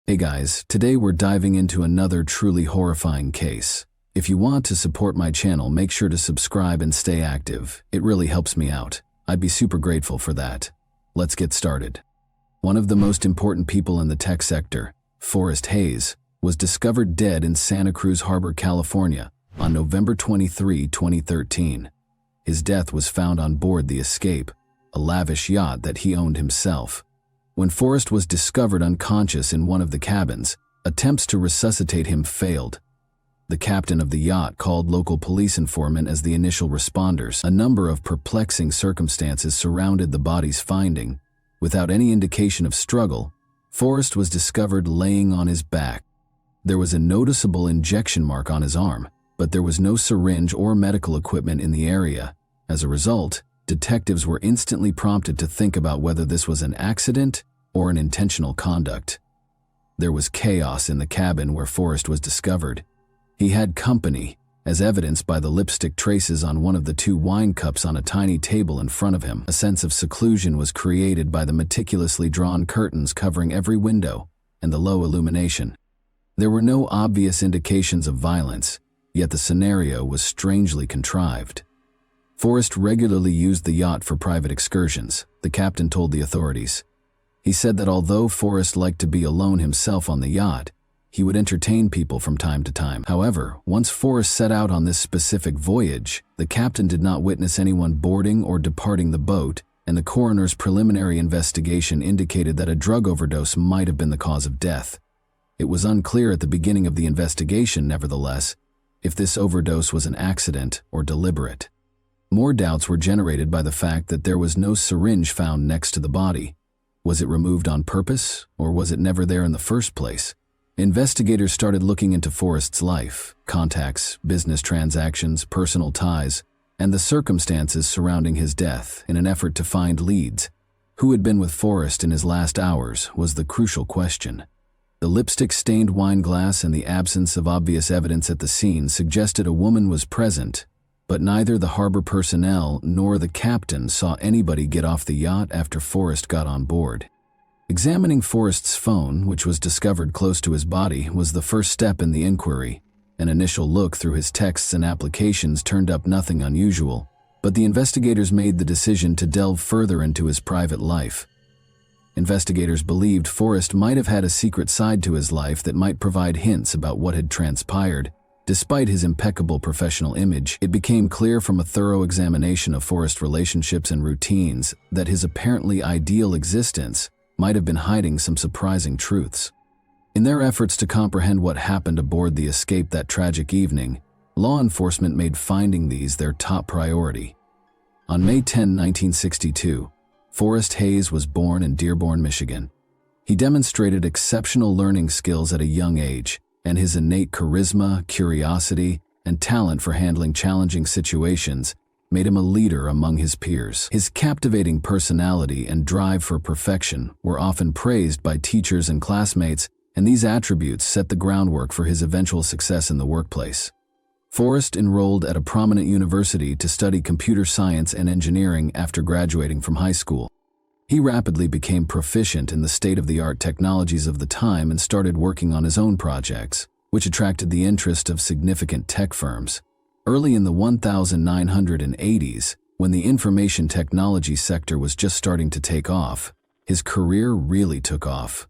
Hey guys, today we're diving into another truly horrifying case. If you want to support my channel, make sure to subscribe and stay active. It really helps me out. I'd be super grateful for that. Let's get started. One of the most important people in the tech sector, Forrest Hayes, was discovered dead in Santa Cruz Harbor, California, on November 23, 2013. His death was found on board the Escape, a lavish yacht that he owned himself. When Forrest was discovered unconscious in one of the cabins, attempts to resuscitate him failed. The captain of the yacht called local police informant as the initial responders. A number of perplexing circumstances surrounded the body's finding. Without any indication of struggle, Forrest was discovered laying on his back. There was a noticeable injection mark on his arm, but there was no syringe or medical equipment in the area. As a result, detectives were instantly prompted to think about whether this was an accident or an intentional conduct. There was chaos in the cabin where Forrest was discovered. He had company, as evidenced by the lipstick traces on one of the two wine cups on a tiny table in front of him. A sense of seclusion was created by the meticulously drawn curtains covering every window and the low illumination. There were no obvious indications of violence, yet the scenario was strangely contrived. Forrest regularly used the yacht for private excursions, the captain told the authorities. He said that although Forrest liked to be alone himself on the yacht, he would entertain people from time to time. However, once Forrest set out on this specific voyage, the captain did not witness anyone boarding or departing the boat, and the coroner's preliminary investigation indicated that a drug overdose might have been the cause of death. It was unclear at the beginning of the investigation, nevertheless, if this overdose was an accident or deliberate. More doubts were generated by the fact that there was no syringe found next to the body. Was it removed on purpose, or was it never there in the first place? Investigators started looking into Forrest's life, contacts, business transactions, personal ties, and the circumstances surrounding his death in an effort to find leads. Who had been with Forrest in his last hours was the crucial question. The lipstick-stained wine glass and the absence of obvious evidence at the scene suggested a woman was present, but neither the harbor personnel nor the captain saw anybody get off the yacht after Forrest got on board. Examining Forrest's phone, which was discovered close to his body, was the first step in the inquiry. An initial look through his texts and applications turned up nothing unusual, but the investigators made the decision to delve further into his private life. Investigators believed Forrest might have had a secret side to his life that might provide hints about what had transpired. Despite his impeccable professional image, it became clear from a thorough examination of Forrest's relationships and routines that his apparently ideal existence might have been hiding some surprising truths. In their efforts to comprehend what happened aboard the Escape that tragic evening, law enforcement made finding these their top priority. On May 10, 1962, Forrest Hayes was born in Dearborn, Michigan. He demonstrated exceptional learning skills at a young age, and his innate charisma, curiosity, and talent for handling challenging situations made him a leader among his peers. His captivating personality and drive for perfection were often praised by teachers and classmates, and these attributes set the groundwork for his eventual success in the workplace. Forrest enrolled at a prominent university to study computer science and engineering after graduating from high school. He rapidly became proficient in the state-of-the-art technologies of the time and started working on his own projects, which attracted the interest of significant tech firms. Early in the 1980s, when the information technology sector was just starting to take off, his career really took off.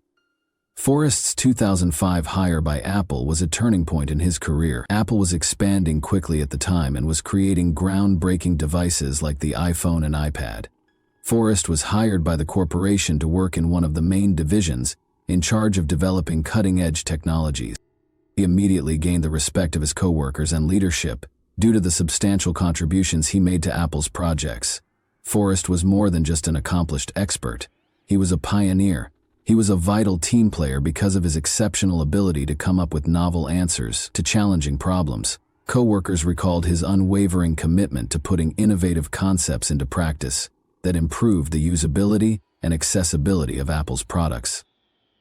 Forrest's 2005 hire by Apple was a turning point in his career. Apple was expanding quickly at the time and was creating groundbreaking devices like the iPhone and iPad. Forrest was hired by the corporation to work in one of the main divisions, in charge of developing cutting-edge technologies. He immediately gained the respect of his coworkers and leadership due to the substantial contributions he made to Apple's projects. Forrest was more than just an accomplished expert. He was a pioneer. He was a vital team player because of his exceptional ability to come up with novel answers to challenging problems. Coworkers recalled his unwavering commitment to putting innovative concepts into practice that improved the usability and accessibility of Apple's products.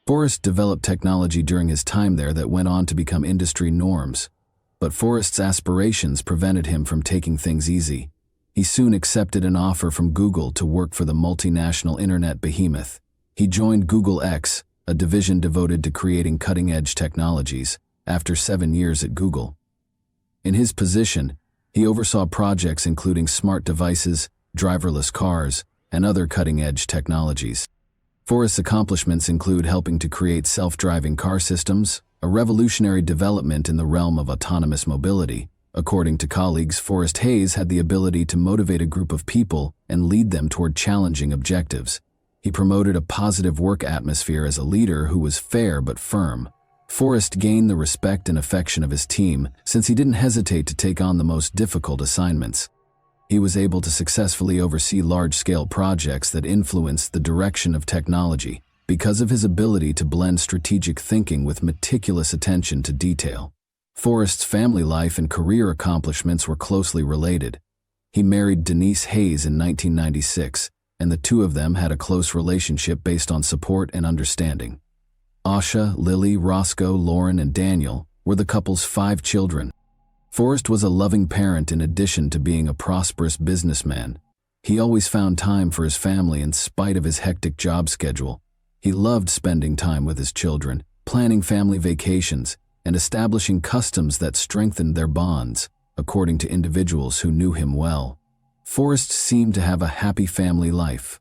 Forrest developed technology during his time there that went on to become industry norms, but Forrest's aspirations prevented him from taking things easy. He soon accepted an offer from Google to work for the multinational internet behemoth. He joined Google X, a division devoted to creating cutting-edge technologies, after 7 years at Google. In his position, he oversaw projects including smart devices, driverless cars, and other cutting-edge technologies. Forrest's accomplishments include helping to create self-driving car systems, a revolutionary development in the realm of autonomous mobility. According to colleagues, Forrest Hayes had the ability to motivate a group of people and lead them toward challenging objectives. He promoted a positive work atmosphere as a leader who was fair but firm. Forrest gained the respect and affection of his team since he didn't hesitate to take on the most difficult assignments. He was able to successfully oversee large-scale projects that influenced the direction of technology because of his ability to blend strategic thinking with meticulous attention to detail. Forrest's family life and career accomplishments were closely related. He married Denise Hayes in 1996, and the two of them had a close relationship based on support and understanding. Asha, Lily, Roscoe, Lauren, and Daniel were the couple's 5 children. Forrest was a loving parent in addition to being a prosperous businessman. He always found time for his family in spite of his hectic job schedule. He loved spending time with his children, planning family vacations, and establishing customs that strengthened their bonds, according to individuals who knew him well. Forrest seemed to have a happy family life.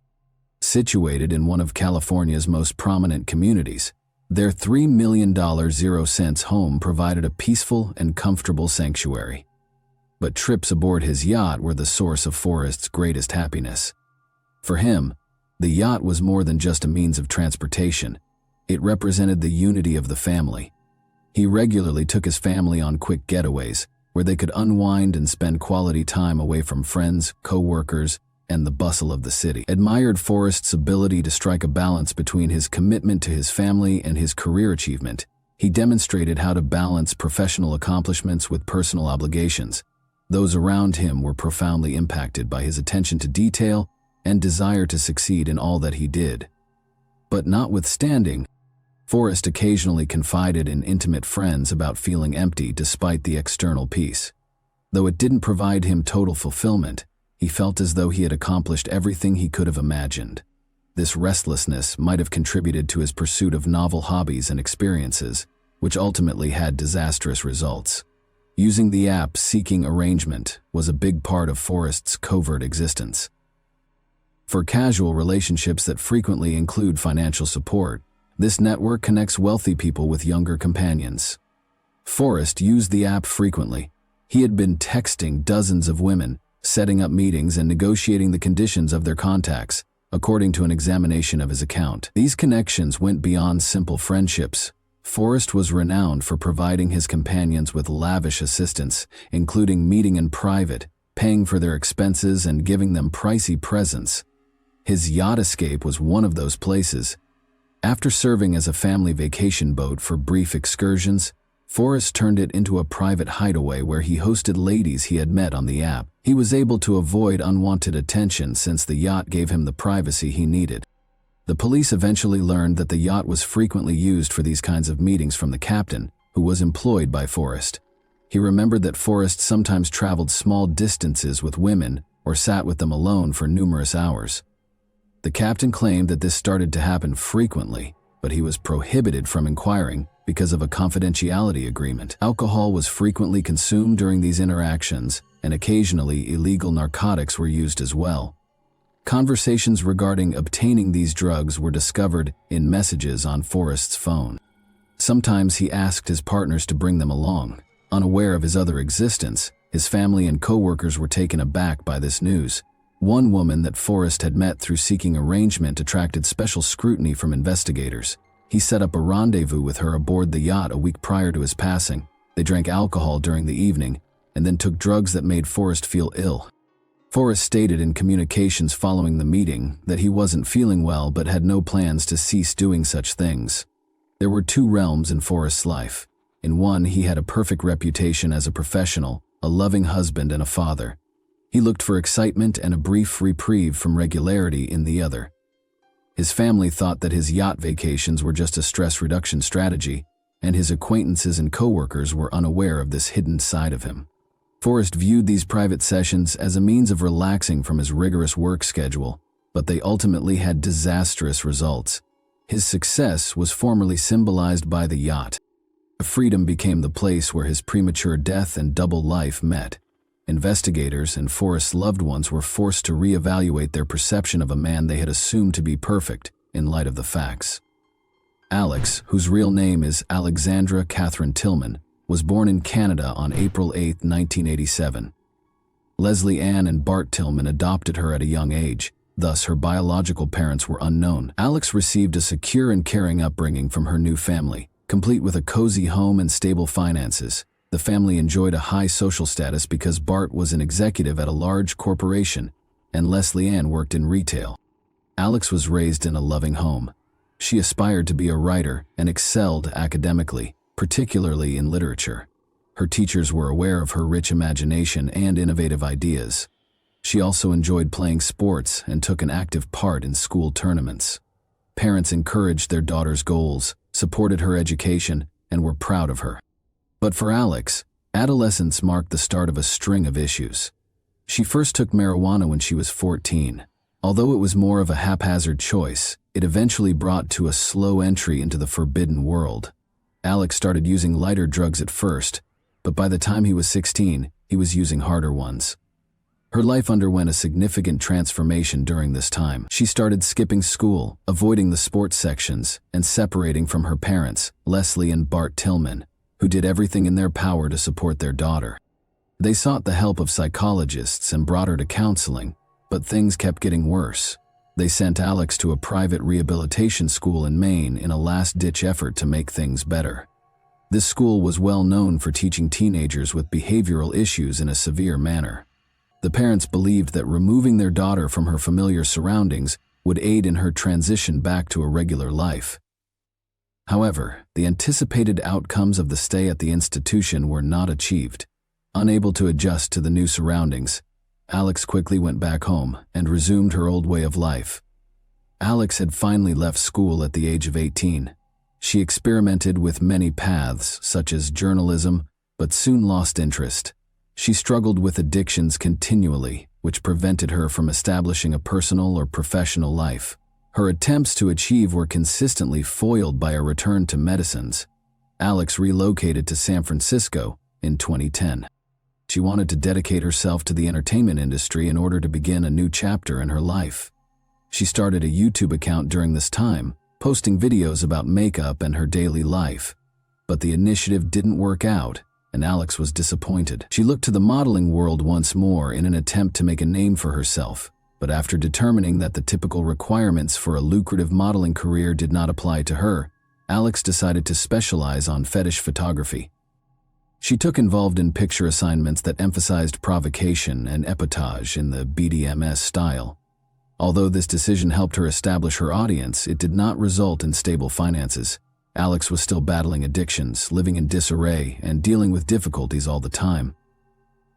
Situated in one of California's most prominent communities, their $3 million 0-cents home provided a peaceful and comfortable sanctuary. But trips aboard his yacht were the source of Forrest's greatest happiness. For him, the yacht was more than just a means of transportation. It represented the unity of the family. He regularly took his family on quick getaways, where they could unwind and spend quality time away from friends, co-workers, and the bustle of the city. Admired Forrest's ability to strike a balance between his commitment to his family and his career achievement. He demonstrated how to balance professional accomplishments with personal obligations. Those around him were profoundly impacted by his attention to detail and desire to succeed in all that he did. But notwithstanding, Forrest occasionally confided in intimate friends about feeling empty despite the external peace. Though it didn't provide him total fulfillment, he felt as though he had accomplished everything he could have imagined. This restlessness might have contributed to his pursuit of novel hobbies and experiences, which ultimately had disastrous results. Using the app Seeking Arrangement was a big part of Forrest's covert existence. For casual relationships that frequently include financial support, this network connects wealthy people with younger companions. Forrest used the app frequently. He had been texting dozens of women, setting up meetings and negotiating the conditions of their contacts, according to an examination of his account. These connections went beyond simple friendships. Forrest was renowned for providing his companions with lavish assistance, including meeting in private, paying for their expenses, and giving them pricey presents. His yacht escape was one of those places. After serving as a family vacation boat for brief excursions, Forrest turned it into a private hideaway where he hosted ladies he had met on the app. He was able to avoid unwanted attention since the yacht gave him the privacy he needed. The police eventually learned that the yacht was frequently used for these kinds of meetings from the captain, who was employed by Forrest. He remembered that Forrest sometimes traveled small distances with women or sat with them alone for numerous hours. The captain claimed that this started to happen frequently, but he was prohibited from inquiring because of a confidentiality agreement. Alcohol was frequently consumed during these interactions, and occasionally illegal narcotics were used as well. Conversations regarding obtaining these drugs were discovered in messages on Forrest's phone. Sometimes he asked his partners to bring them along. Unaware of his other existence, his family and co-workers were taken aback by this news. One woman that Forrest had met through Seeking Arrangement attracted special scrutiny from investigators. He set up a rendezvous with her aboard the yacht a week prior to his passing. They drank alcohol during the evening and then took drugs that made Forrest feel ill. Forrest stated in communications following the meeting that he wasn't feeling well but had no plans to cease doing such things. There were 2 realms in Forrest's life. In one, he had a perfect reputation as a professional, a loving husband, and a father. He looked for excitement and a brief reprieve from regularity in the other. His family thought that his yacht vacations were just a stress reduction strategy, and his acquaintances and coworkers were unaware of this hidden side of him. Forrest viewed these private sessions as a means of relaxing from his rigorous work schedule, but they ultimately had disastrous results. His success was formally symbolized by the yacht. Freedom became the place where his premature death and double life met. Investigators and Forrest's loved ones were forced to reevaluate their perception of a man they had assumed to be perfect in light of the facts. Alex, whose real name is Alexandra Catherine Tillman, was born in Canada on April 8, 1987. Leslie Ann and Bart Tillman adopted her at a young age, thus her biological parents were unknown. Alex received a secure and caring upbringing from her new family, complete with a cozy home and stable finances. The family enjoyed a high social status because Bart was an executive at a large corporation, and Leslie Ann worked in retail. Alex was raised in a loving home. She aspired to be a writer and excelled academically, particularly in literature. Her teachers were aware of her rich imagination and innovative ideas. She also enjoyed playing sports and took an active part in school tournaments. Parents encouraged their daughter's goals, supported her education, and were proud of her. But for Alex, adolescence marked the start of a string of issues. She first took marijuana when she was 14. Although it was more of a haphazard choice, it eventually brought to a slow entry into the forbidden world. Alex started using lighter drugs at first, but by the time he was 16, he was using harder ones. Her life underwent a significant transformation during this time. She started skipping school, avoiding the sports sections, and separating from her parents, Leslie and Bart Tillman, who did everything in their power to support their daughter. They sought the help of psychologists and brought her to counseling, but things kept getting worse. They sent Alex to a private rehabilitation school in Maine in a last-ditch effort to make things better. This school was well known for teaching teenagers with behavioral issues in a severe manner. The parents believed that removing their daughter from her familiar surroundings would aid in her transition back to a regular life. However, the anticipated outcomes of the stay at the institution were not achieved. Unable to adjust to the new surroundings, Alex quickly went back home and resumed her old way of life. Alex had finally left school at the age of 18. She experimented with many paths, such as journalism, but soon lost interest. She struggled with addictions continually, which prevented her from establishing a personal or professional life. Her attempts to achieve were consistently foiled by a return to medicines. Alex relocated to San Francisco in 2010. She wanted to dedicate herself to the entertainment industry in order to begin a new chapter in her life. She started a YouTube account during this time, posting videos about makeup and her daily life. But the initiative didn't work out, and Alex was disappointed. She looked to the modeling world once more in an attempt to make a name for herself, but after determining that the typical requirements for a lucrative modeling career did not apply to her, Alex decided to specialize on fetish photography. She took involved in picture assignments that emphasized provocation and epotage in the BDSM style. Although this decision helped her establish her audience, it did not result in stable finances. Alex was still battling addictions, living in disarray, and dealing with difficulties all the time.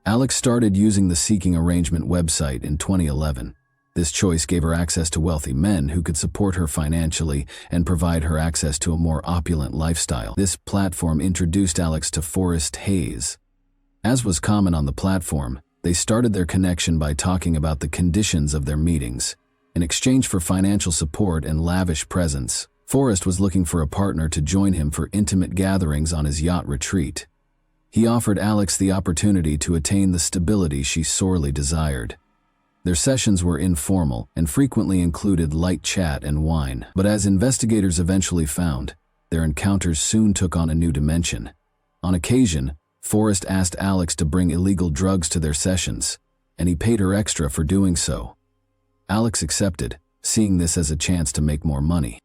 Alex started using the Seeking Arrangement website in 2011. This choice gave her access to wealthy men who could support her financially and provide her access to a more opulent lifestyle. This platform introduced Alex to Forrest Hayes. As was common on the platform, they started their connection by talking about the conditions of their meetings. In exchange for financial support and lavish presence, Forrest was looking for a partner to join him for intimate gatherings on his yacht retreat. He offered Alex the opportunity to attain the stability she sorely desired. Their sessions were informal and frequently included light chat and wine, but as investigators eventually found, their encounters soon took on a new dimension. On occasion, Forrest asked Alex to bring illegal drugs to their sessions, and he paid her extra for doing so. Alex accepted, seeing this as a chance to make more money.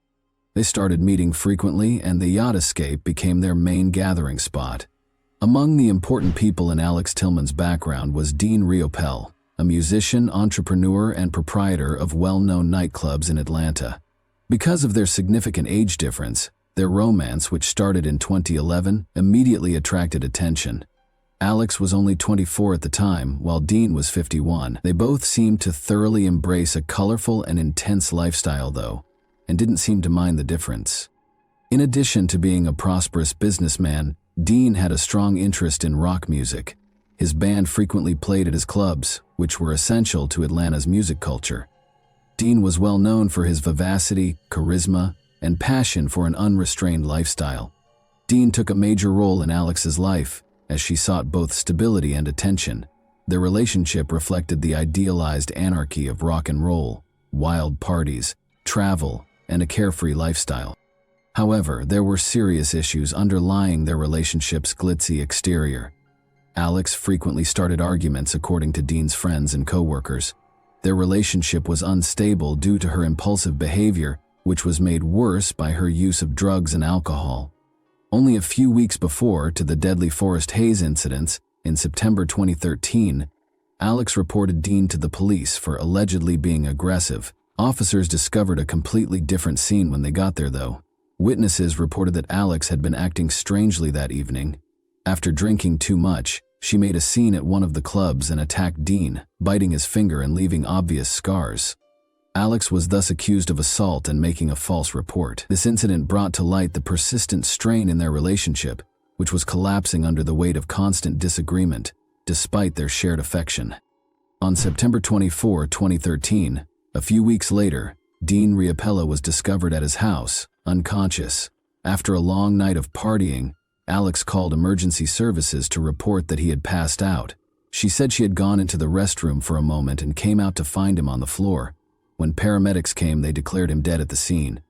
They started meeting frequently, and the yacht escape became their main gathering spot. Among the important people in Alex Tillman's background was Dean Riopel, a musician, entrepreneur, and proprietor of well-known nightclubs in Atlanta. Because of their significant age difference, their romance, which started in 2011, immediately attracted attention. Alex was only 24 at the time, while Dean was 51. They both seemed to thoroughly embrace a colorful and intense lifestyle, though, and didn't seem to mind the difference. In addition to being a prosperous businessman, Dean had a strong interest in rock music. His band frequently played at his clubs, which were essential to Atlanta's music culture. Dean was well known for his vivacity, charisma, and passion for an unrestrained lifestyle. Dean took a major role in Alex's life, as she sought both stability and attention. Their relationship reflected the idealized anarchy of rock and roll, wild parties, travel, and a carefree lifestyle. However, there were serious issues underlying their relationship's glitzy exterior. Alex frequently started arguments, according to Dean's friends and co-workers. Their relationship was unstable due to her impulsive behavior, which was made worse by her use of drugs and alcohol. Only a few weeks before to the deadly Forest Hayes incidents, in September 2013, Alex reported Dean to the police for allegedly being aggressive. Officers discovered a completely different scene when they got there, though. Witnesses reported that Alex had been acting strangely that evening. After drinking too much, she made a scene at one of the clubs and attacked Dean, biting his finger and leaving obvious scars. Alex was thus accused of assault and making a false report. This incident brought to light the persistent strain in their relationship, which was collapsing under the weight of constant disagreement, despite their shared affection. On September 24, 2013, a few weeks later, Dean Riapella was discovered at his house, unconscious. After a long night of partying, Alex called emergency services to report that he had passed out. She said she had gone into the restroom for a moment and came out to find him on the floor. When paramedics came, they declared him dead at the scene.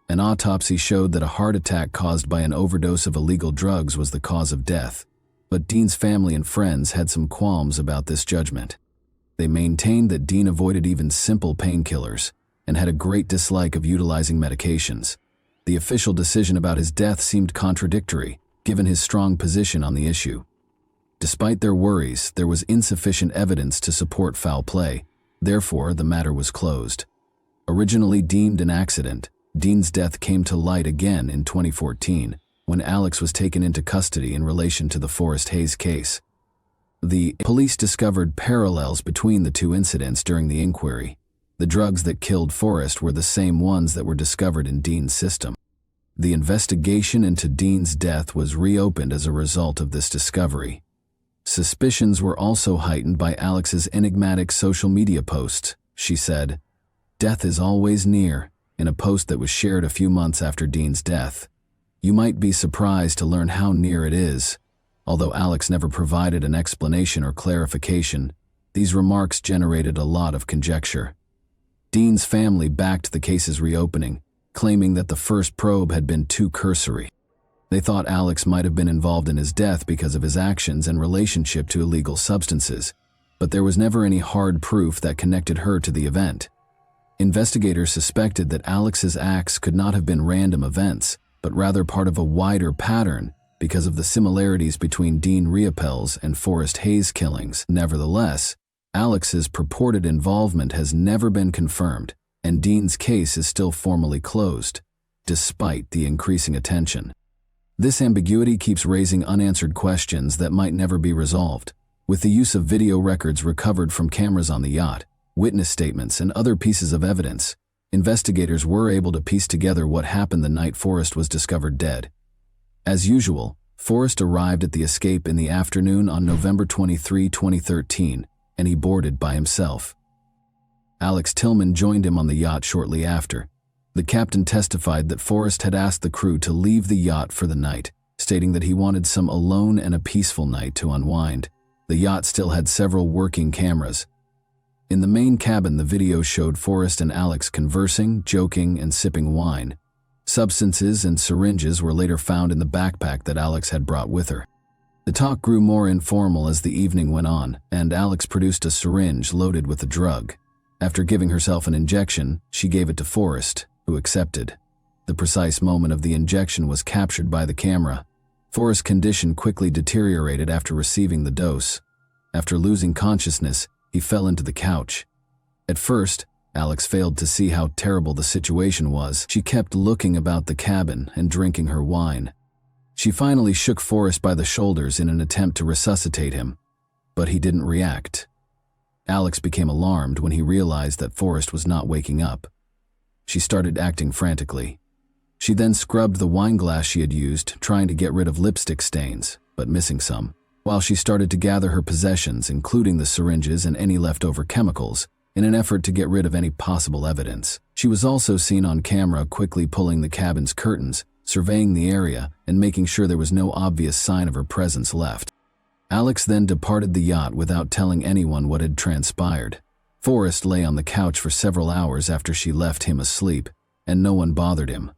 An autopsy showed that a heart attack caused by an overdose of illegal drugs was the cause of death. But Dean's family and friends had some qualms about this judgment. They maintained that Dean avoided even simple painkillers and had a great dislike of utilizing medications. The official decision about his death seemed contradictory, given his strong position on the issue. Despite their worries, there was insufficient evidence to support foul play. Therefore, the matter was closed. Originally deemed an accident, Dean's death came to light again in 2014, when Alex was taken into custody in relation to the Forest Hayes case. The police discovered parallels between the two incidents during the inquiry. The drugs that killed Forrest were the same ones that were discovered in Dean's system. The investigation into Dean's death was reopened as a result of this discovery. Suspicions were also heightened by Alex's enigmatic social media posts. She said, "Death is always near," in a post that was shared a few months after Dean's death. You might be surprised to learn how near it is. Although Alex never provided an explanation or clarification, these remarks generated a lot of conjecture. Dean's family backed the case's reopening, claiming that the first probe had been too cursory. They thought Alex might have been involved in his death because of his actions and relationship to illegal substances, but there was never any hard proof that connected her to the event. Investigators suspected that Alex's acts could not have been random events, but rather part of a wider pattern because of the similarities between Dean Riapell's and Forest Hayes killings. Nevertheless, Alex's purported involvement has never been confirmed, and Dean's case is still formally closed, despite the increasing attention. This ambiguity keeps raising unanswered questions that might never be resolved. With the use of video records recovered from cameras on the yacht, witness statements, and other pieces of evidence, investigators were able to piece together what happened the night Forrest was discovered dead. As usual, Forrest arrived at the escape in the afternoon on November 23, 2013, and he boarded by himself. Alex Tillman joined him on the yacht shortly after. The captain testified that Forrest had asked the crew to leave the yacht for the night, stating that he wanted some alone and a peaceful night to unwind. The yacht still had several working cameras. In the main cabin, the video showed Forrest and Alex conversing, joking, and sipping wine. Substances and syringes were later found in the backpack that Alex had brought with her. The talk grew more informal as the evening went on, and Alex produced a syringe loaded with the drug. After giving herself an injection, she gave it to Forrest, who accepted. The precise moment of the injection was captured by the camera. Forrest's condition quickly deteriorated after receiving the dose. After losing consciousness, he fell into the couch. At first, Alex failed to see how terrible the situation was. She kept looking about the cabin and drinking her wine. She finally shook Forrest by the shoulders in an attempt to resuscitate him, but he didn't react. Alex became alarmed when he realized that Forrest was not waking up. She started acting frantically. She then scrubbed the wine glass she had used, trying to get rid of lipstick stains, but missing some. while she started to gather her possessions, including the syringes and any leftover chemicals, in an effort to get rid of any possible evidence. She was also seen on camera quickly pulling the cabin's curtains, surveying the area, and making sure there was no obvious sign of her presence left. Alex then departed the yacht without telling anyone what had transpired. Forrest lay on the couch for several hours after she left him asleep, and no one bothered him.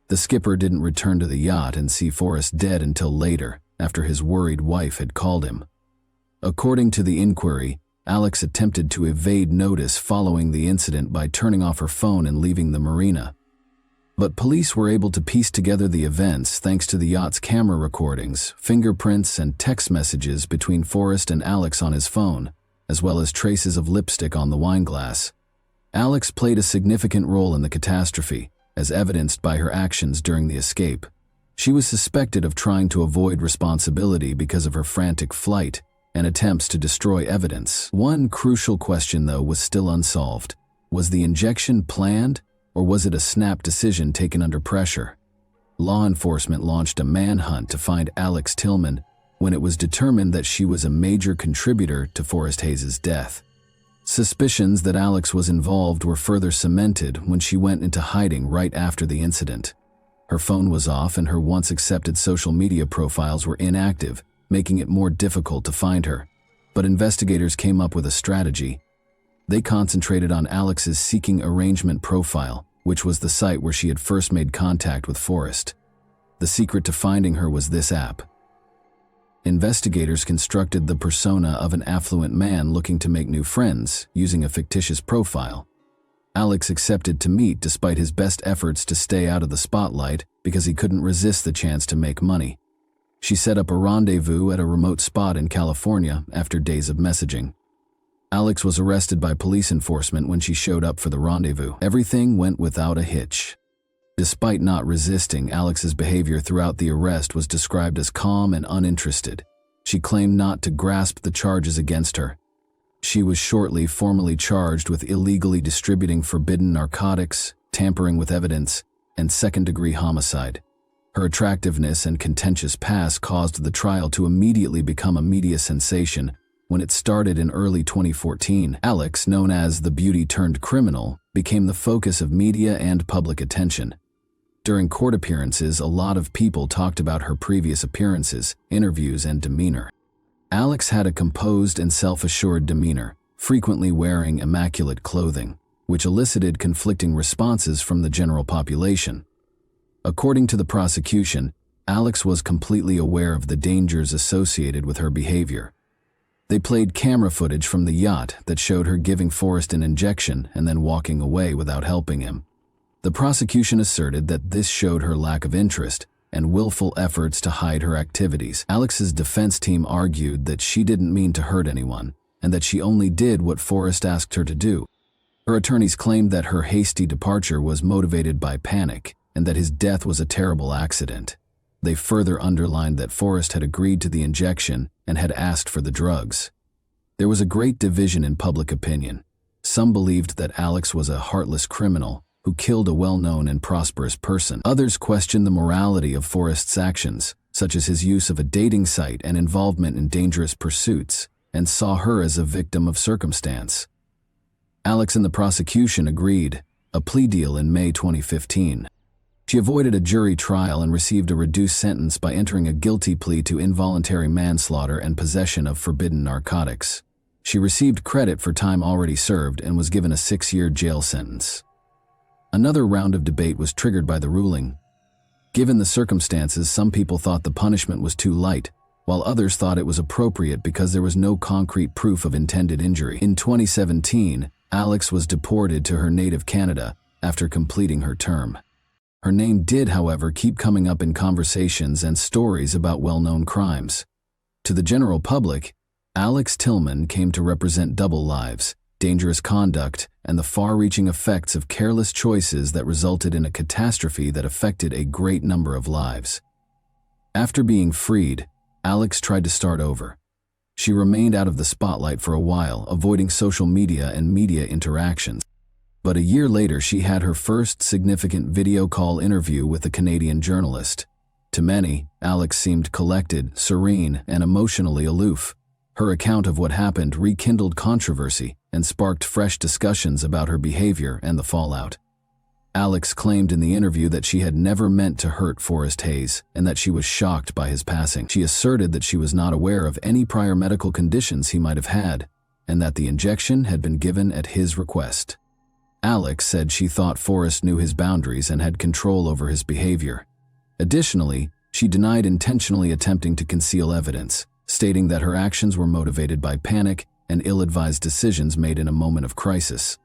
The skipper didn't return to the yacht and see Forrest dead until later, after his worried wife had called him. According to the inquiry, Alex attempted to evade notice following the incident by turning off her phone and leaving the marina. But police were able to piece together the events thanks to the yacht's camera recordings, fingerprints, and text messages between Forrest and Alex on his phone, as well as traces of lipstick on the wine glass. Alex played a significant role in the catastrophe, as evidenced by her actions during the escape. She was suspected of trying to avoid responsibility because of her frantic flight and attempts to destroy evidence. One crucial question, though, was still unsolved. Was the injection planned, or was it a snap decision taken under pressure? Law enforcement launched a manhunt to find Alex Tillman when it was determined that she was a major contributor to Forrest Hayes' death. Suspicions that Alex was involved were further cemented when she went into hiding right after the incident. Her phone was off and her once accepted social media profiles were inactive, making it more difficult to find her. But investigators came up with a strategy. They concentrated on Alex's Seeking Arrangement profile, which was the site where she had first made contact with Forrest. The secret to finding her was this app. Investigators constructed the persona of an affluent man looking to make new friends, using a fictitious profile. Alex accepted to meet despite his best efforts to stay out of the spotlight because he couldn't resist the chance to make money. She set up a rendezvous at a remote spot in California after days of messaging. Alex was arrested by police enforcement when she showed up for the rendezvous. Everything went without a hitch. Despite not resisting, Alex's behavior throughout the arrest was described as calm and uninterested. She claimed not to grasp the charges against her. She was shortly formally charged with illegally distributing forbidden narcotics, tampering with evidence, and second-degree homicide. Her attractiveness and contentious past caused the trial to immediately become a media sensation. When it started in early 2014, Alex, known as the beauty-turned-criminal, became the focus of media and public attention. During court appearances, a lot of people talked about her previous appearances, interviews, and demeanor. Alex had a composed and self-assured demeanor, frequently wearing immaculate clothing, which elicited conflicting responses from the general population. According to the prosecution, Alex was completely aware of the dangers associated with her behavior. They played camera footage from the yacht that showed her giving Forrest an injection and then walking away without helping him. The prosecution asserted that this showed her lack of interest and willful efforts to hide her activities. Alex's defense team argued that she didn't mean to hurt anyone and that she only did what Forrest asked her to do. Her attorneys claimed that her hasty departure was motivated by panic and that his death was a terrible accident. They further underlined that Forrest had agreed to the injection and had asked for the drugs. There was a great division in public opinion. Some believed that Alex was a heartless criminal who killed a well-known and prosperous person. Others questioned the morality of Forrest's actions, such as his use of a dating site and involvement in dangerous pursuits, and saw her as a victim of circumstance. Alex and the prosecution agreed a plea deal in May 2015. She avoided a jury trial and received a reduced sentence by entering a guilty plea to involuntary manslaughter and possession of forbidden narcotics. She received credit for time already served and was given a 6-year jail sentence. Another round of debate was triggered by the ruling. Given the circumstances, some people thought the punishment was too light, while others thought it was appropriate because there was no concrete proof of intended injury. In 2017, Alex was deported to her native Canada after completing her term. Her name did, however, keep coming up in conversations and stories about well-known crimes. To the general public, Alex Tillman came to represent double lives, dangerous conduct, and the far-reaching effects of careless choices that resulted in a catastrophe that affected a great number of lives. After being freed, Alex tried to start over. She remained out of the spotlight for a while, avoiding social media and media interactions. But a year later, she had her first significant video call interview with a Canadian journalist. To many, Alex seemed collected, serene, and emotionally aloof. Her account of what happened rekindled controversy and sparked fresh discussions about her behavior and the fallout. Alex claimed in the interview that she had never meant to hurt Forrest Hayes and that she was shocked by his passing. She asserted that she was not aware of any prior medical conditions he might have had and that the injection had been given at his request. Alex said she thought Forrest knew his boundaries and had control over his behavior. Additionally, she denied intentionally attempting to conceal evidence, stating that her actions were motivated by panic and ill-advised decisions made in a moment of crisis.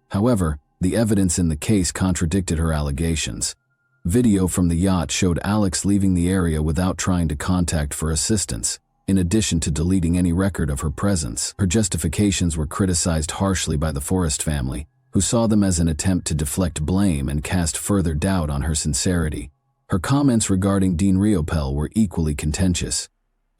However, the evidence in the case contradicted her allegations. Video from the yacht showed Alex leaving the area without trying to contact for assistance, in addition to deleting any record of her presence. Her justifications were criticized harshly by the Forrest family, who saw them as an attempt to deflect blame and cast further doubt on her sincerity. Her comments regarding Dean Riopel were equally contentious.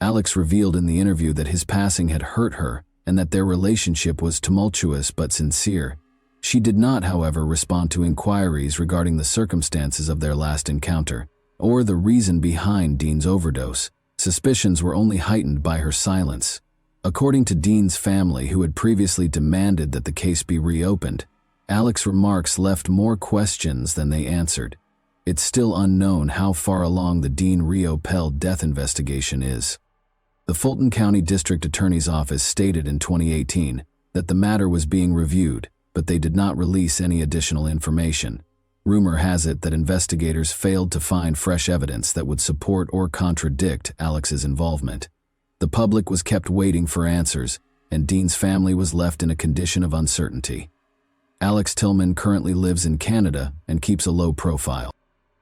Alex revealed in the interview that his passing had hurt her and that their relationship was tumultuous but sincere. She did not, however, respond to inquiries regarding the circumstances of their last encounter or the reason behind Dean's overdose. Suspicions were only heightened by her silence. According to Dean's family, who had previously demanded that the case be reopened, Alex's remarks left more questions than they answered. It's still unknown how far along the Dean Riopel death investigation is. The Fulton County District Attorney's Office stated in 2018 that the matter was being reviewed, but they did not release any additional information. Rumor has it that investigators failed to find fresh evidence that would support or contradict Alex's involvement. The public was kept waiting for answers, and Dean's family was left in a condition of uncertainty. Alex Tillman currently lives in Canada and keeps a low profile.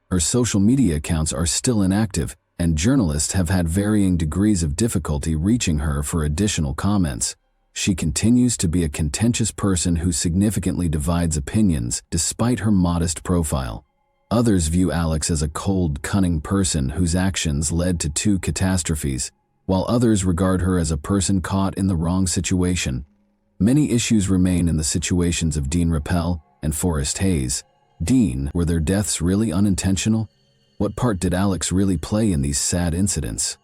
Her social media accounts are still inactive, and journalists have had varying degrees of difficulty reaching her for additional comments. She continues to be a contentious person who significantly divides opinions despite her modest profile. Others view Alex as a cold, cunning person whose actions led to 2 catastrophes, while others regard her as a person caught in the wrong situation. Many issues remain in the situations of Dean Riopel and Forrest Hayes. Dean, were their deaths really unintentional? What part did Alex really play in these sad incidents?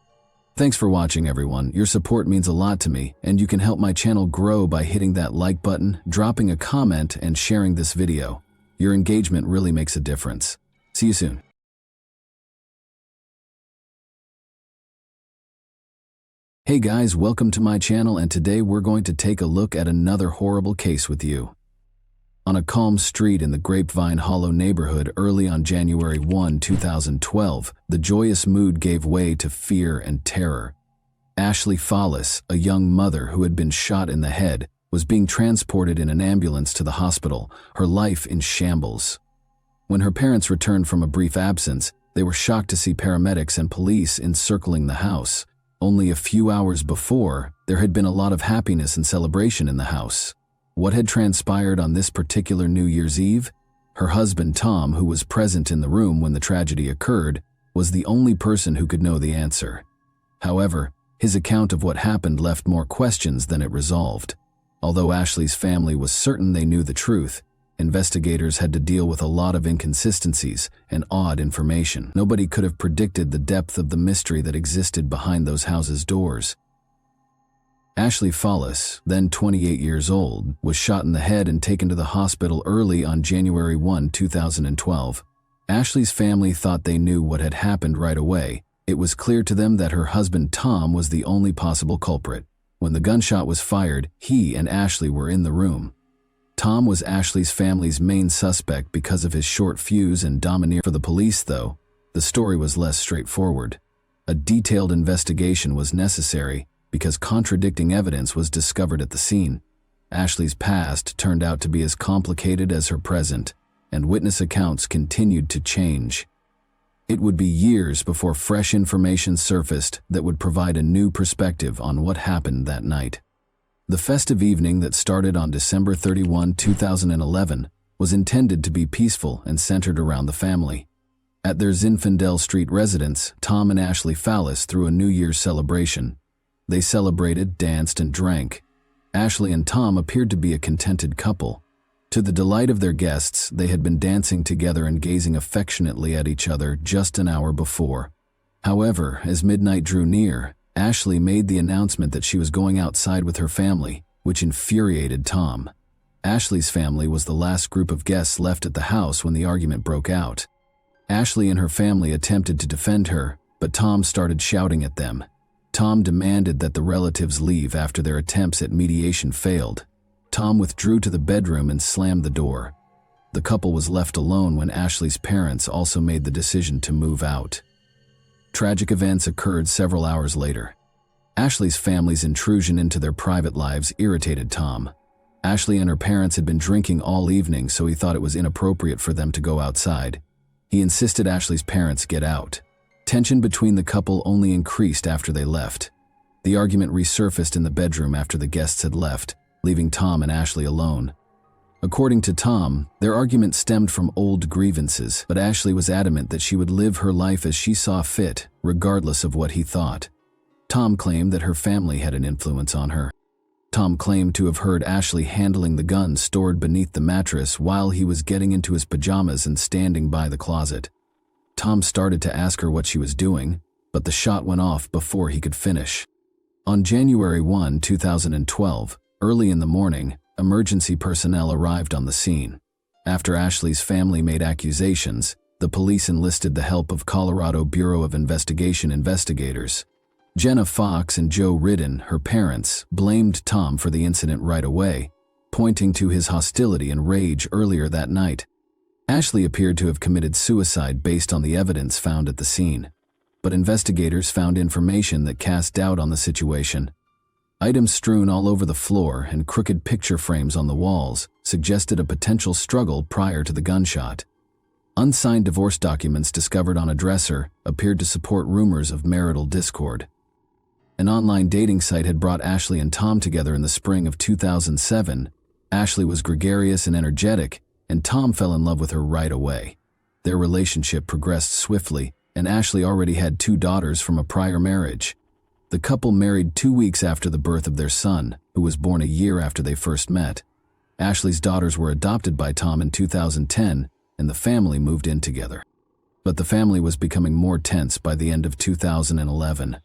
Thanks for watching, everyone. Your support means a lot to me, and you can help my channel grow by hitting that like button, dropping a comment, and sharing this video. Your engagement really makes a difference. See you soon. Hey guys, welcome to my channel, and today we're going to take a look at another horrible case with you. On a calm street in the Grapevine Hollow neighborhood early on January 1, 2012, the joyous mood gave way to fear and terror. Ashley Fallis, a young mother who had been shot in the head, was being transported in an ambulance to the hospital, her life in shambles. When her parents returned from a brief absence, they were shocked to see paramedics and police encircling the house. Only a few hours before, there had been a lot of happiness and celebration in the house. What had transpired on this particular New Year's Eve? Her husband Tom, who was present in the room when the tragedy occurred, was the only person who could know the answer. However, his account of what happened left more questions than it resolved. Although Ashley's family was certain they knew the truth, investigators had to deal with a lot of inconsistencies and odd information. Nobody could have predicted the depth of the mystery that existed behind those houses' doors. Ashley Fallis, then 28 years old, was shot in the head and taken to the hospital early on January 1, 2012. Ashley's family thought they knew what had happened right away. It was clear to them that her husband Tom was the only possible culprit. When the gunshot was fired, he and Ashley were in the room. Tom was Ashley's family's main suspect because of his short fuse and domineer. For the police, though, the story was less straightforward. A detailed investigation was necessary because contradicting evidence was discovered at the scene. Ashley's past turned out to be as complicated as her present, and witness accounts continued to change. It would be years before fresh information surfaced that would provide a new perspective on what happened that night. The festive evening that started on December 31, 2011, was intended to be peaceful and centered around the family. At their Zinfandel Street residence, Tom and Ashley Fallis threw a New Year's celebration. They celebrated, danced, and drank. Ashley and Tom appeared to be a contented couple. To the delight of their guests, they had been dancing together and gazing affectionately at each other just an hour before. However, as midnight drew near, Ashley made the announcement that she was going outside with her family, which infuriated Tom. Ashley's family was the last group of guests left at the house when the argument broke out. Ashley and her family attempted to defend her, but Tom started shouting at them. Tom demanded that the relatives leave after their attempts at mediation failed. Tom withdrew to the bedroom and slammed the door. The couple was left alone when Ashley's parents also made the decision to move out. Tragic events occurred several hours later. Ashley's family's intrusion into their private lives irritated Tom. Ashley and her parents had been drinking all evening, so he thought it was inappropriate for them to go outside. He insisted Ashley's parents get out. Tension between the couple only increased after they left. The argument resurfaced in the bedroom after the guests had left, leaving Tom and Ashley alone. According to Tom, their argument stemmed from old grievances, but Ashley was adamant that she would live her life as she saw fit, regardless of what he thought. Tom claimed that her family had an influence on her. Tom claimed to have heard Ashley handling the gun stored beneath the mattress while he was getting into his pajamas and standing by the closet. Tom started to ask her what she was doing, but the shot went off before he could finish. On January 1, 2012, early in the morning, emergency personnel arrived on the scene. After Ashley's family made accusations, the police enlisted the help of Colorado Bureau of Investigation investigators. Jenna Fox and Joe Ridden, her parents, blamed Tom for the incident right away, pointing to his hostility and rage earlier that night. Ashley appeared to have committed suicide based on the evidence found at the scene, but investigators found information that cast doubt on the situation. Items strewn all over the floor and crooked picture frames on the walls suggested a potential struggle prior to the gunshot. Unsigned divorce documents discovered on a dresser appeared to support rumors of marital discord. An online dating site had brought Ashley and Tom together in the spring of 2007. Ashley was gregarious and energetic, and Tom fell in love with her right away. Their relationship progressed swiftly, and Ashley already had 2 daughters from a prior marriage. The couple married 2 weeks after the birth of their son, who was born a year after they first met. Ashley's daughters were adopted by Tom in 2010, and the family moved in together. But the family was becoming more tense by the end of 2011.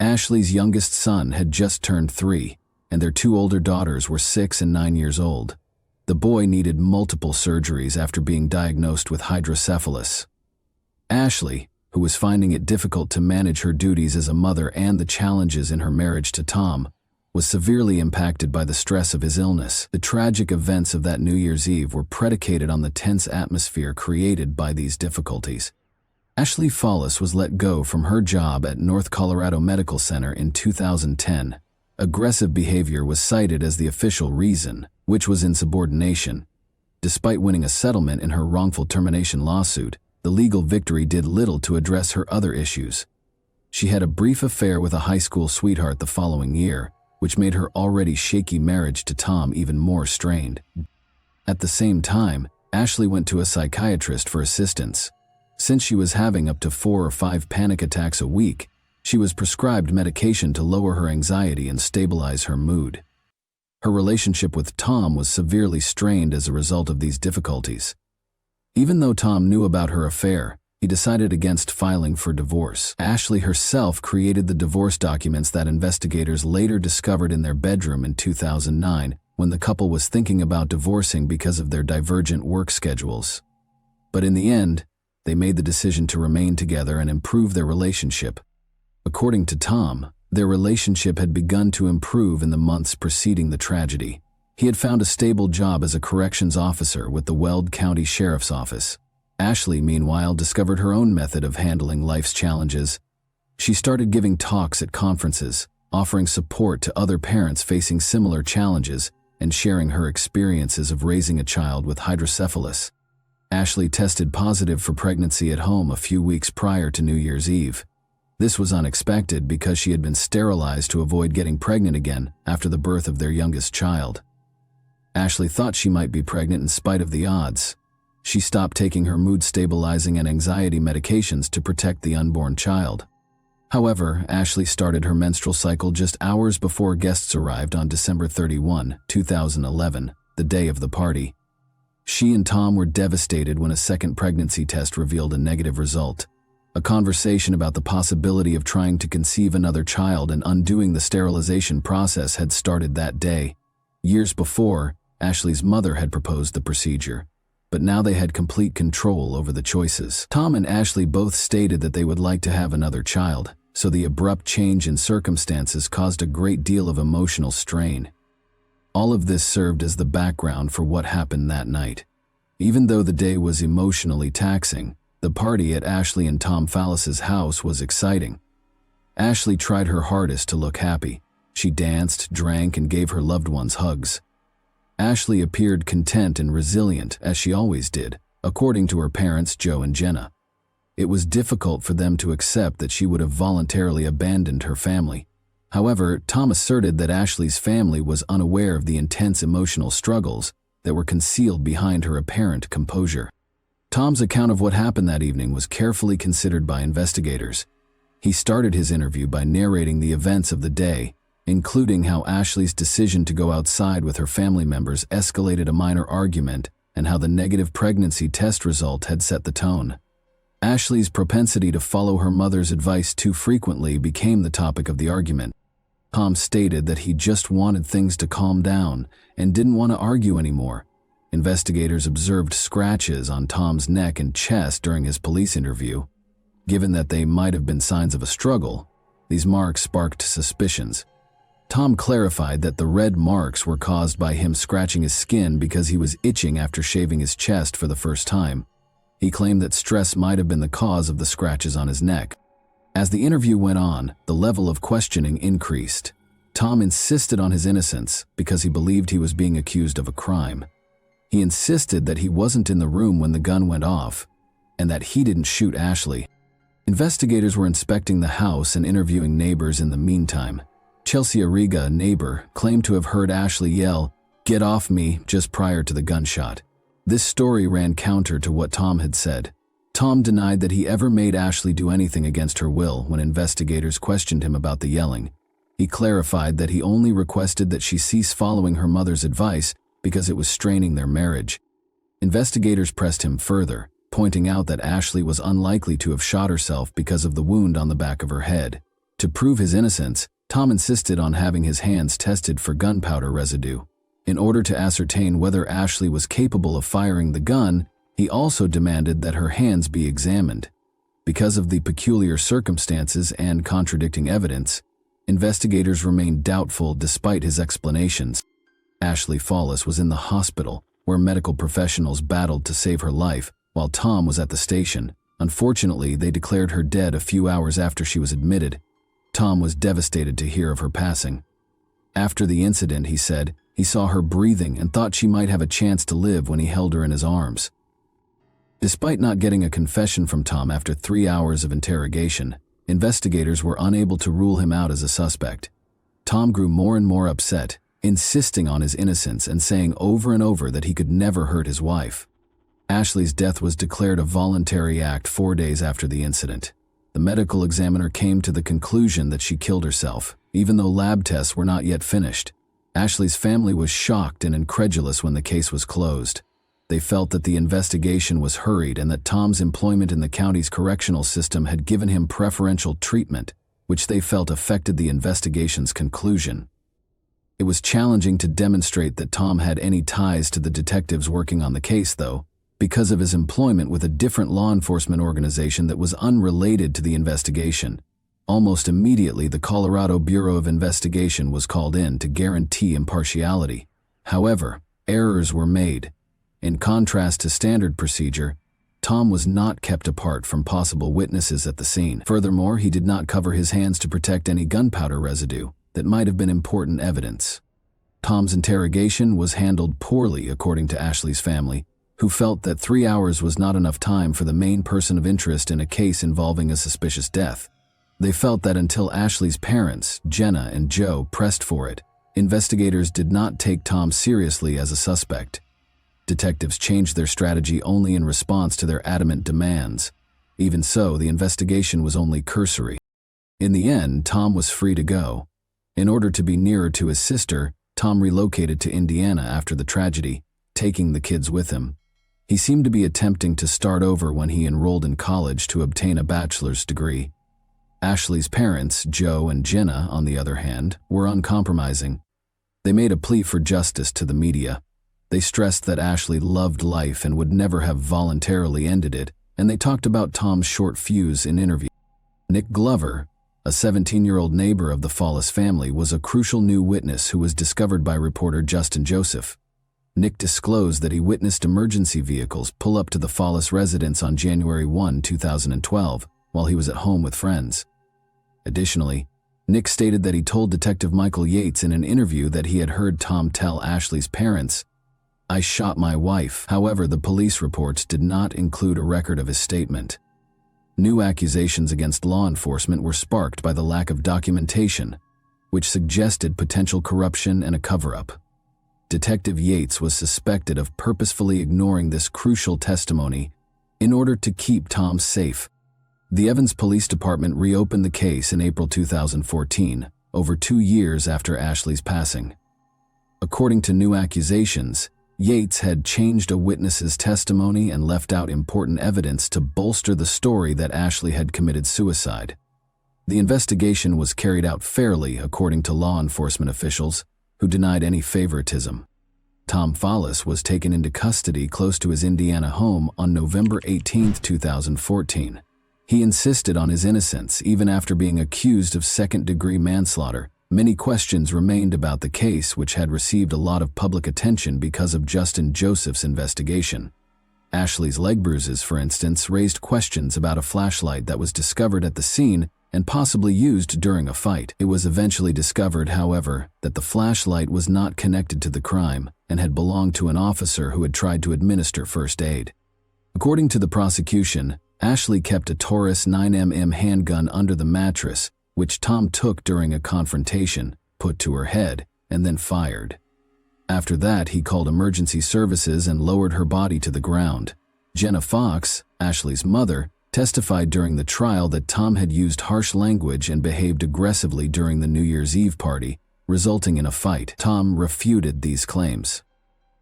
Ashley's youngest son had just turned 3, and their 2 older daughters were 6 and 9 years old. The boy needed multiple surgeries after being diagnosed with hydrocephalus. Ashley, who was finding it difficult to manage her duties as a mother and the challenges in her marriage to Tom, was severely impacted by the stress of his illness. The tragic events of that New Year's Eve were predicated on the tense atmosphere created by these difficulties. Ashley Follis was let go from her job at North Colorado Medical Center in 2010. Aggressive behavior was cited as the official reason, which was insubordination. Despite winning a settlement in her wrongful termination lawsuit, the legal victory did little to address her other issues. She had a brief affair with a high school sweetheart the following year, which made her already shaky marriage to Tom even more strained. At the same time, Ashley went to a psychiatrist for assistance. Since she was having up to 4 or 5 panic attacks a week, she was prescribed medication to lower her anxiety and stabilize her mood. Her relationship with Tom was severely strained as a result of these difficulties. Even though Tom knew about her affair, he decided against filing for divorce. Ashley herself created the divorce documents that investigators later discovered in their bedroom in 2009 when the couple was thinking about divorcing because of their divergent work schedules. But in the end, they made the decision to remain together and improve their relationship. According to Tom, their relationship had begun to improve in the months preceding the tragedy. He had found a stable job as a corrections officer with the Weld County Sheriff's Office. Ashley, meanwhile, discovered her own method of handling life's challenges. She started giving talks at conferences, offering support to other parents facing similar challenges, and sharing her experiences of raising a child with hydrocephalus. Ashley tested positive for pregnancy at home a few weeks prior to New Year's Eve. This was unexpected because she had been sterilized to avoid getting pregnant again after the birth of their youngest child. Ashley thought she might be pregnant in spite of the odds. She stopped taking her mood-stabilizing and anxiety medications to protect the unborn child. However, Ashley started her menstrual cycle just hours before guests arrived on December 31, 2011, the day of the party. She and Tom were devastated when a second pregnancy test revealed a negative result. A conversation about the possibility of trying to conceive another child and undoing the sterilization process had started that day. Years before, Ashley's mother had proposed the procedure, but now they had complete control over the choices. Tom and Ashley both stated that they would like to have another child, so the abrupt change in circumstances caused a great deal of emotional strain. All of this served as the background for what happened that night. Even though the day was emotionally taxing, the party at Ashley and Tom Fallis's house was exciting. Ashley tried her hardest to look happy. She danced, drank, and gave her loved ones hugs. Ashley appeared content and resilient, as she always did, according to her parents Joe and Jenna. It was difficult for them to accept that she would have voluntarily abandoned her family. However, Tom asserted that Ashley's family was unaware of the intense emotional struggles that were concealed behind her apparent composure. Tom's account of what happened that evening was carefully considered by investigators. He started his interview by narrating the events of the day, including how Ashley's decision to go outside with her family members escalated a minor argument and how the negative pregnancy test result had set the tone. Ashley's propensity to follow her mother's advice too frequently became the topic of the argument. Tom stated that he just wanted things to calm down and didn't want to argue anymore. Investigators observed scratches on Tom's neck and chest during his police interview. Given that they might have been signs of a struggle, these marks sparked suspicions. Tom clarified that the red marks were caused by him scratching his skin because he was itching after shaving his chest for the first time. He claimed that stress might have been the cause of the scratches on his neck. As the interview went on, the level of questioning increased. Tom insisted on his innocence because he believed he was being accused of a crime. He insisted that he wasn't in the room when the gun went off, and that he didn't shoot Ashley. Investigators were inspecting the house and interviewing neighbors in the meantime. Chelsea Arriga, a neighbor, claimed to have heard Ashley yell, "Get off me," just prior to the gunshot. This story ran counter to what Tom had said. Tom denied that he ever made Ashley do anything against her will when investigators questioned him about the yelling. He clarified that he only requested that she cease following her mother's advice because it was straining their marriage. Investigators pressed him further, pointing out that Ashley was unlikely to have shot herself because of the wound on the back of her head. To prove his innocence, Tom insisted on having his hands tested for gunpowder residue. In order to ascertain whether Ashley was capable of firing the gun, he also demanded that her hands be examined. Because of the peculiar circumstances and contradicting evidence, investigators remained doubtful despite his explanations. Ashley Fallis was in the hospital, where medical professionals battled to save her life, while Tom was at the station. Unfortunately, they declared her dead a few hours after she was admitted. Tom was devastated to hear of her passing. After the incident, he said, he saw her breathing and thought she might have a chance to live when he held her in his arms. Despite not getting a confession from Tom after 3 hours of interrogation, investigators were unable to rule him out as a suspect. Tom grew more and more upset, insisting on his innocence and saying over and over that he could never hurt his wife. Ashley's death was declared a voluntary act 4 days after the incident. The medical examiner came to the conclusion that she killed herself, even though lab tests were not yet finished. Ashley's family was shocked and incredulous when the case was closed. They felt that the investigation was hurried and that Tom's employment in the county's correctional system had given him preferential treatment, which they felt affected the investigation's conclusion. It was challenging to demonstrate that Tom had any ties to the detectives working on the case, though, because of his employment with a different law enforcement organization that was unrelated to the investigation. Almost immediately, the Colorado Bureau of Investigation was called in to guarantee impartiality. However, errors were made. In contrast to standard procedure, Tom was not kept apart from possible witnesses at the scene. Furthermore, he did not cover his hands to protect any gunpowder residue that might have been important evidence. Tom's interrogation was handled poorly, according to Ashley's family, who felt that 3 hours was not enough time for the main person of interest in a case involving a suspicious death. They felt that until Ashley's parents, Jenna and Joe, pressed for it, investigators did not take Tom seriously as a suspect. Detectives changed their strategy only in response to their adamant demands. Even so, the investigation was only cursory. In the end, Tom was free to go. In order to be nearer to his sister, Tom relocated to Indiana after the tragedy, taking the kids with him. He seemed to be attempting to start over when he enrolled in college to obtain a bachelor's degree. Ashley's parents, Joe and Jenna, on the other hand, were uncompromising. They made a plea for justice to the media. They stressed that Ashley loved life and would never have voluntarily ended it, and they talked about Tom's short fuse in interviews. Nick Glover, a 17-year-old neighbor of the Fallis family, was a crucial new witness who was discovered by reporter Justin Joseph. Nick disclosed that he witnessed emergency vehicles pull up to the Fallis residence on January 1, 2012, while he was at home with friends. Additionally, Nick stated that he told Detective Michael Yates in an interview that he had heard Tom tell Ashley's parents, "I shot my wife." However, the police reports did not include a record of his statement. New accusations against law enforcement were sparked by the lack of documentation, which suggested potential corruption and a cover-up. Detective Yates was suspected of purposefully ignoring this crucial testimony in order to keep Tom safe. The Evans Police Department reopened the case in April 2014, over 2 years after Ashley's passing. According to new accusations, Yates had changed a witness's testimony and left out important evidence to bolster the story that Ashley had committed suicide. The investigation was carried out fairly, according to law enforcement officials, who denied any favoritism. Tom Fallis was taken into custody close to his Indiana home on November 18, 2014. He insisted on his innocence even after being accused of second-degree manslaughter. Many questions remained about the case, which had received a lot of public attention because of Justin Joseph's investigation. Ashley's leg bruises, for instance, raised questions about a flashlight that was discovered at the scene and possibly used during a fight. It was eventually discovered, however, that the flashlight was not connected to the crime and had belonged to an officer who had tried to administer first aid. According to the prosecution, Ashley kept a Taurus 9mm handgun under the mattress, which Tom took during a confrontation, put to her head, and then fired. After that, he called emergency services and lowered her body to the ground. Jenna Fox, Ashley's mother, testified during the trial that Tom had used harsh language and behaved aggressively during the New Year's Eve party, resulting in a fight. Tom refuted these claims.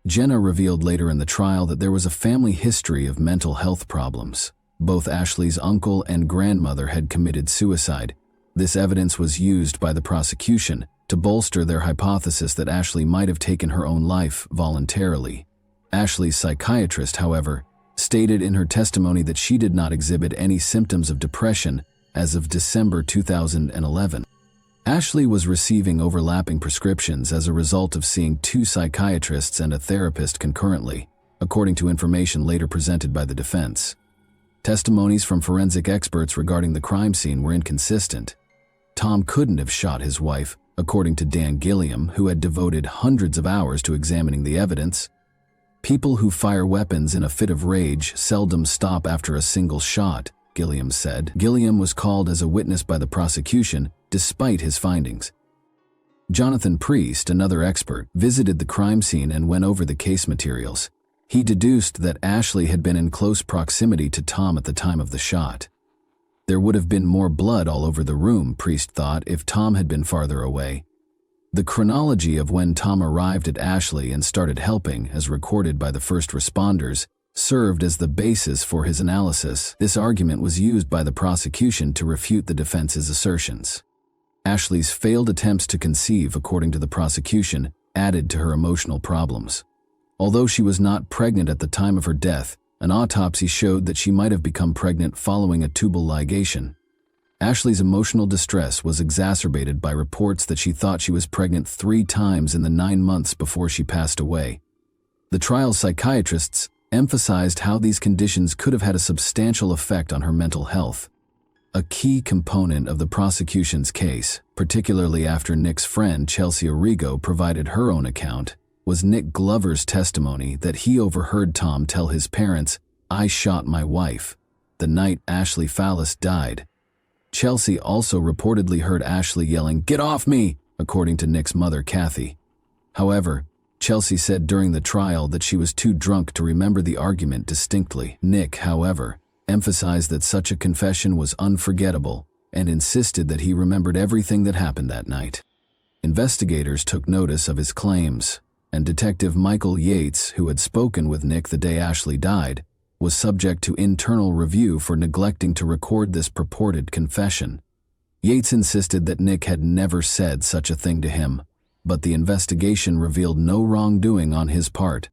Jenna revealed later in the trial that there was a family history of mental health problems. Both Ashley's uncle and grandmother had committed suicide. This evidence was used by the prosecution to bolster their hypothesis that Ashley might have taken her own life voluntarily. Ashley's psychiatrist, however, stated in her testimony that she did not exhibit any symptoms of depression as of December 2011. Ashley was receiving overlapping prescriptions as a result of seeing 2 psychiatrists and a therapist concurrently, according to information later presented by the defense. Testimonies from forensic experts regarding the crime scene were inconsistent. Tom couldn't have shot his wife, according to Dan Gilliam, who had devoted hundreds of hours to examining the evidence. People who fire weapons in a fit of rage seldom stop after a single shot, Gilliam said. Gilliam was called as a witness by the prosecution, despite his findings. Jonathan Priest, another expert, visited the crime scene and went over the case materials. He deduced that Ashley had been in close proximity to Tom at the time of the shot. There would have been more blood all over the room, Priest thought, if Tom had been farther away. The chronology of when Tom arrived at Ashley and started helping, as recorded by the first responders, served as the basis for his analysis. This argument was used by the prosecution to refute the defense's assertions. Ashley's failed attempts to conceive, according to the prosecution, added to her emotional problems. Although she was not pregnant at the time of her death, an autopsy showed that she might have become pregnant following a tubal ligation. Ashley's emotional distress was exacerbated by reports that she thought she was pregnant 3 times in the 9 months before she passed away. The trial's psychiatrists emphasized how these conditions could have had a substantial effect on her mental health. A key component of the prosecution's case, particularly after Nick's friend Chelsea Arrigo provided her own account, was Nick Glover's testimony that he overheard Tom tell his parents, "I shot my wife," the night Ashley Fallis died. Chelsea also reportedly heard Ashley yelling, "Get off me!" according to Nick's mother, Kathy. However, Chelsea said during the trial that she was too drunk to remember the argument distinctly. Nick, however, emphasized that such a confession was unforgettable and insisted that he remembered everything that happened that night. Investigators took notice of his claims, and Detective Michael Yates, who had spoken with Nick the day Ashley died, was subject to internal review for neglecting to record this purported confession. Yates insisted that Nick had never said such a thing to him, but the investigation revealed no wrongdoing on his part.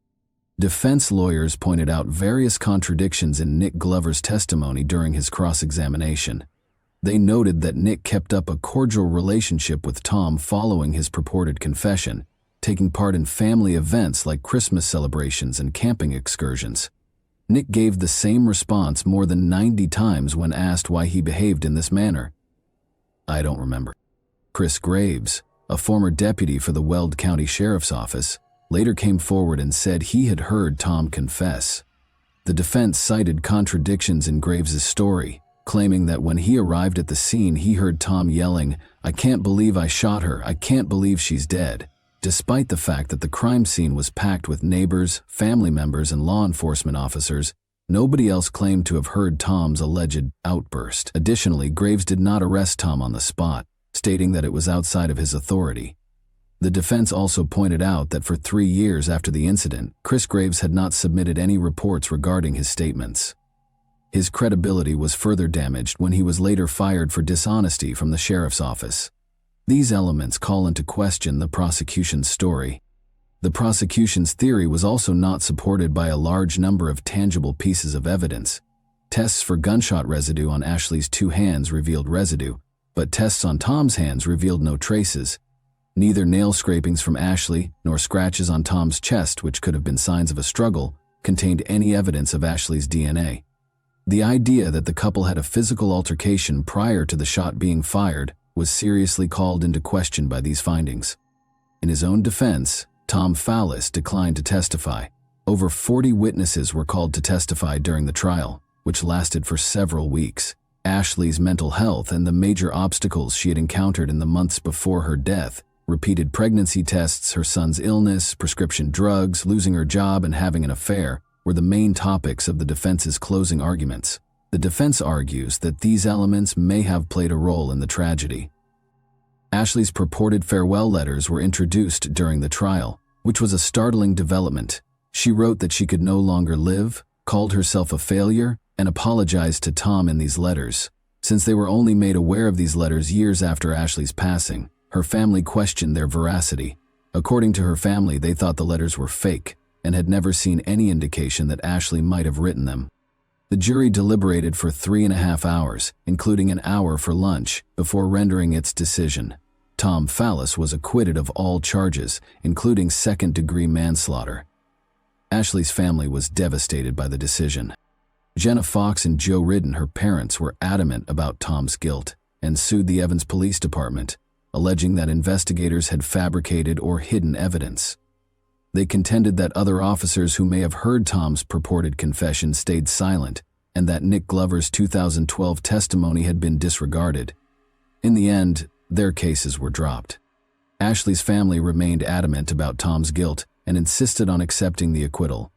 Defense lawyers pointed out various contradictions in Nick Glover's testimony during his cross-examination. They noted that Nick kept up a cordial relationship with Tom following his purported confession, taking part in family events like Christmas celebrations and camping excursions. Nick gave the same response more than 90 times when asked why he behaved in this manner. "I don't remember." Chris Graves, a former deputy for the Weld County Sheriff's Office, later came forward and said he had heard Tom confess. The defense cited contradictions in Graves's story, claiming that when he arrived at the scene he heard Tom yelling, "I can't believe I shot her, I can't believe she's dead," despite the fact that the crime scene was packed with neighbors, family members, and law enforcement officers. Nobody else claimed to have heard Tom's alleged outburst. Additionally, Graves did not arrest Tom on the spot, stating that it was outside of his authority. The defense also pointed out that for 3 years after the incident, Chris Graves had not submitted any reports regarding his statements. His credibility was further damaged when he was later fired for dishonesty from the sheriff's office. These elements call into question the prosecution's story. The prosecution's theory was also not supported by a large number of tangible pieces of evidence. Tests for gunshot residue on Ashley's 2 hands revealed residue, but tests on Tom's hands revealed no traces. Neither nail scrapings from Ashley nor scratches on Tom's chest, which could have been signs of a struggle, contained any evidence of Ashley's DNA. The idea that the couple had a physical altercation prior to the shot being fired was seriously called into question by these findings. In his own defense, Tom Fallis declined to testify. Over 40 witnesses were called to testify during the trial, which lasted for several weeks. Ashley's mental health and the major obstacles she had encountered in the months before her death, repeated pregnancy tests, her son's illness, prescription drugs, losing her job, and having an affair, were the main topics of the defense's closing arguments. The defense argues that these elements may have played a role in the tragedy. Ashley's purported farewell letters were introduced during the trial, which was a startling development. She wrote that she could no longer live, called herself a failure, and apologized to Tom in these letters. Since they were only made aware of these letters years after Ashley's passing, her family questioned their veracity. According to her family, they thought the letters were fake and had never seen any indication that Ashley might have written them. The jury deliberated for 3.5 hours, including an hour for lunch, before rendering its decision. Tom Fallis was acquitted of all charges, including second-degree manslaughter. Ashley's family was devastated by the decision. Jenna Fox and Joe Ridden, her parents, were adamant about Tom's guilt and sued the Evans Police Department, alleging that investigators had fabricated or hidden evidence. They contended that other officers who may have heard Tom's purported confession stayed silent, and that Nick Glover's 2012 testimony had been disregarded. In the end, their cases were dropped. Ashley's family remained adamant about Tom's guilt and insisted on accepting the acquittal.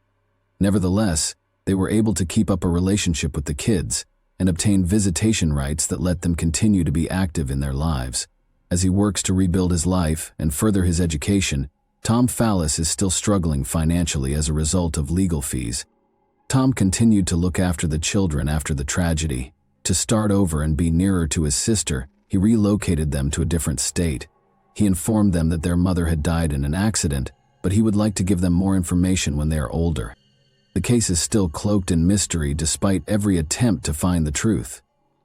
Nevertheless, they were able to keep up a relationship with the kids and obtain visitation rights that let them continue to be active in their lives. As he works to rebuild his life and further his education, Tom Fallis is still struggling financially as a result of legal fees. Tom continued to look after the children after the tragedy. To start over and be nearer to his sister, he relocated them to a different state. He informed them that their mother had died in an accident, but he would like to give them more information when they are older. The case is still cloaked in mystery despite every attempt to find the truth.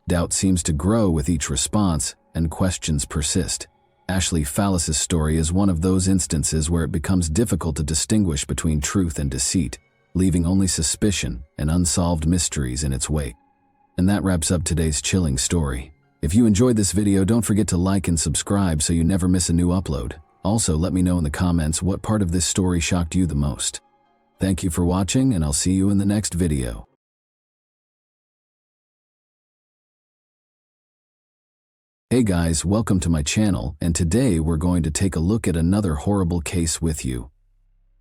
Doubt seems to grow with each response, and questions persist. Ashley Fallis's story is one of those instances where it becomes difficult to distinguish between truth and deceit, leaving only suspicion and unsolved mysteries in its wake. And that wraps up today's chilling story. If you enjoyed this video, don't forget to like and subscribe so you never miss a new upload. Also, let me know in the comments what part of this story shocked you the most. Thank you for watching, and I'll see you in the next video. Hey guys, welcome to my channel, and today we're going to take a look at another horrible case with you.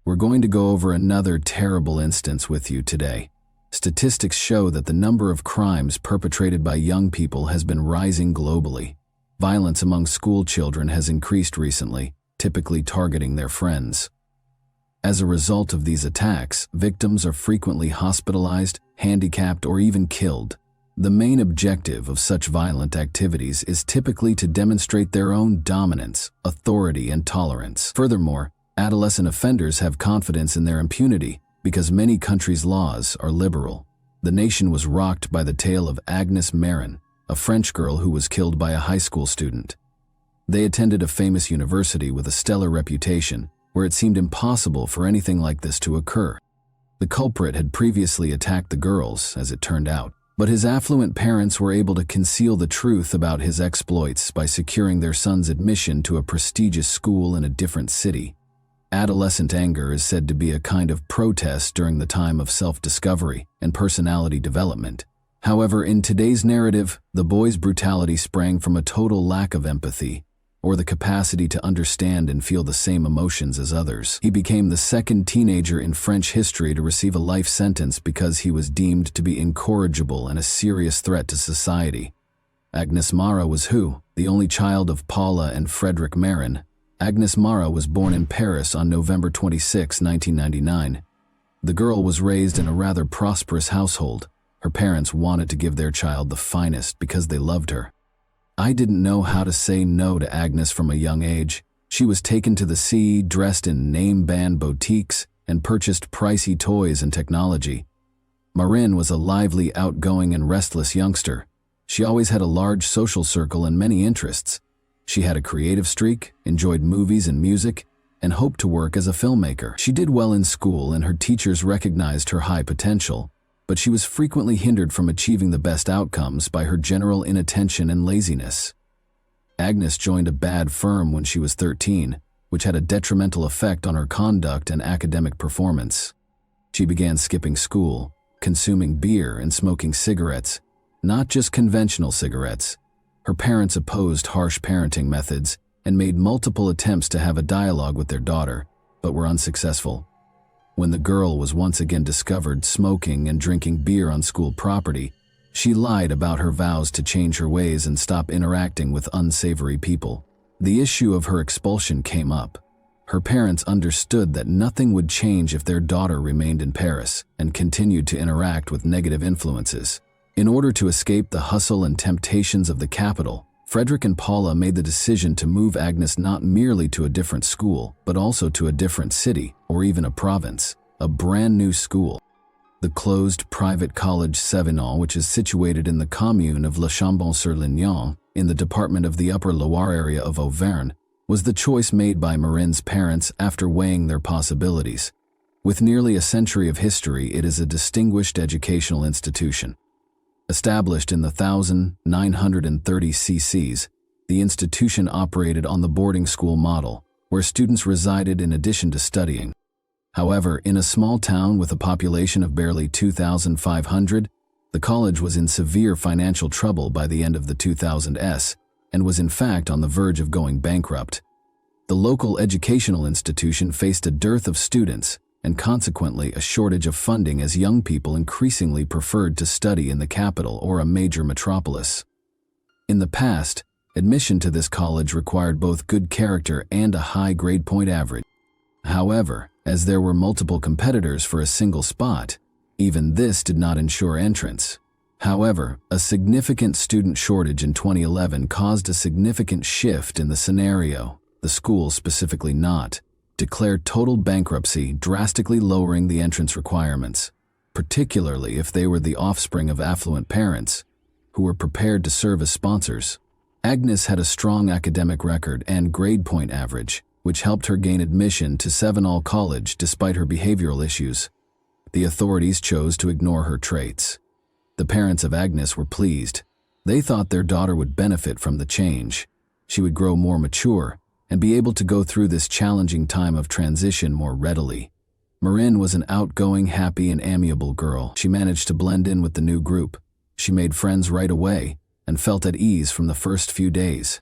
We're going to go over another terrible instance with you today. Statistics show that the number of crimes perpetrated by young people has been rising globally. Violence among school children has increased recently, typically targeting their friends. As a result of these attacks, victims are frequently hospitalized, handicapped, or even killed. The main objective of such violent activities is typically to demonstrate their own dominance, authority, and tolerance. Furthermore, adolescent offenders have confidence in their impunity because many countries' laws are liberal. The nation was rocked by the tale of Agnes Marin, a French girl who was killed by a high school student. They attended a famous university with a stellar reputation, where it seemed impossible for anything like this to occur. The culprit had previously attacked the girls, as it turned out, but his affluent parents were able to conceal the truth about his exploits by securing their son's admission to a prestigious school in a different city. Adolescent anger is said to be a kind of protest during the time of self-discovery and personality development. However, in today's narrative, the boy's brutality sprang from a total lack of empathy, or the capacity to understand and feel the same emotions as others. He became the second teenager in French history to receive a life sentence because he was deemed to be incorrigible and a serious threat to society. Agnes Mara was who? The only child of Paula and Frederick Marin. Agnes Mara was born in Paris on November 26, 1999. The girl was raised in a rather prosperous household. Her parents wanted to give their child the finest because they loved her. I didn't know how to say no to Agnes from a young age. She was taken to the sea, dressed in name-brand boutiques, and purchased pricey toys and technology. Marin was a lively, outgoing, and restless youngster. She always had a large social circle and many interests. She had a creative streak, enjoyed movies and music, and hoped to work as a filmmaker. She did well in school and her teachers recognized her high potential, but she was frequently hindered from achieving the best outcomes by her general inattention and laziness. Agnes joined a bad firm when she was 13, which had a detrimental effect on her conduct and academic performance. She began skipping school, consuming beer and smoking cigarettes, not just conventional cigarettes. Her parents opposed harsh parenting methods and made multiple attempts to have a dialogue with their daughter, but were unsuccessful. When the girl was once again discovered smoking and drinking beer on school property, she lied about her vows to change her ways and stop interacting with unsavory people. The issue of her expulsion came up. Her parents understood that nothing would change if their daughter remained in Paris and continued to interact with negative influences. In order to escape the hustle and temptations of the capital, Frederick and Paula made the decision to move Agnes not merely to a different school, but also to a different city, or even a province, a brand new school. The closed private college Sévenol, which is situated in the commune of Le Chambon-sur-Lignon, in the department of the Upper Loire area of Auvergne, was the choice made by Marin's parents after weighing their possibilities. With nearly a century of history, it is a distinguished educational institution. Established in the 1930 CCs, the institution operated on the boarding school model, where students resided in addition to studying. However, in a small town with a population of barely 2,500, the college was in severe financial trouble by the end of the 2000s and was in fact on the verge of going bankrupt. The local educational institution faced a dearth of students and consequently a shortage of funding as young people increasingly preferred to study in the capital or a major metropolis. In the past, admission to this college required both good character and a high grade point average. However, as there were multiple competitors for a single spot, even this did not ensure entrance. However, a significant student shortage in 2011 caused a significant shift in the scenario. The school, specifically not, declared total bankruptcy, drastically lowering the entrance requirements, particularly if they were the offspring of affluent parents who were prepared to serve as sponsors. Agnes had a strong academic record and grade point average, which helped her gain admission to Sévenol College despite her behavioral issues. The authorities chose to ignore her traits. The parents of Agnes were pleased. They thought their daughter would benefit from the change. She would grow more mature and be able to go through this challenging time of transition more readily. Marin was an outgoing, happy, and amiable girl. She managed to blend in with the new group. She made friends right away and felt at ease from the first few days.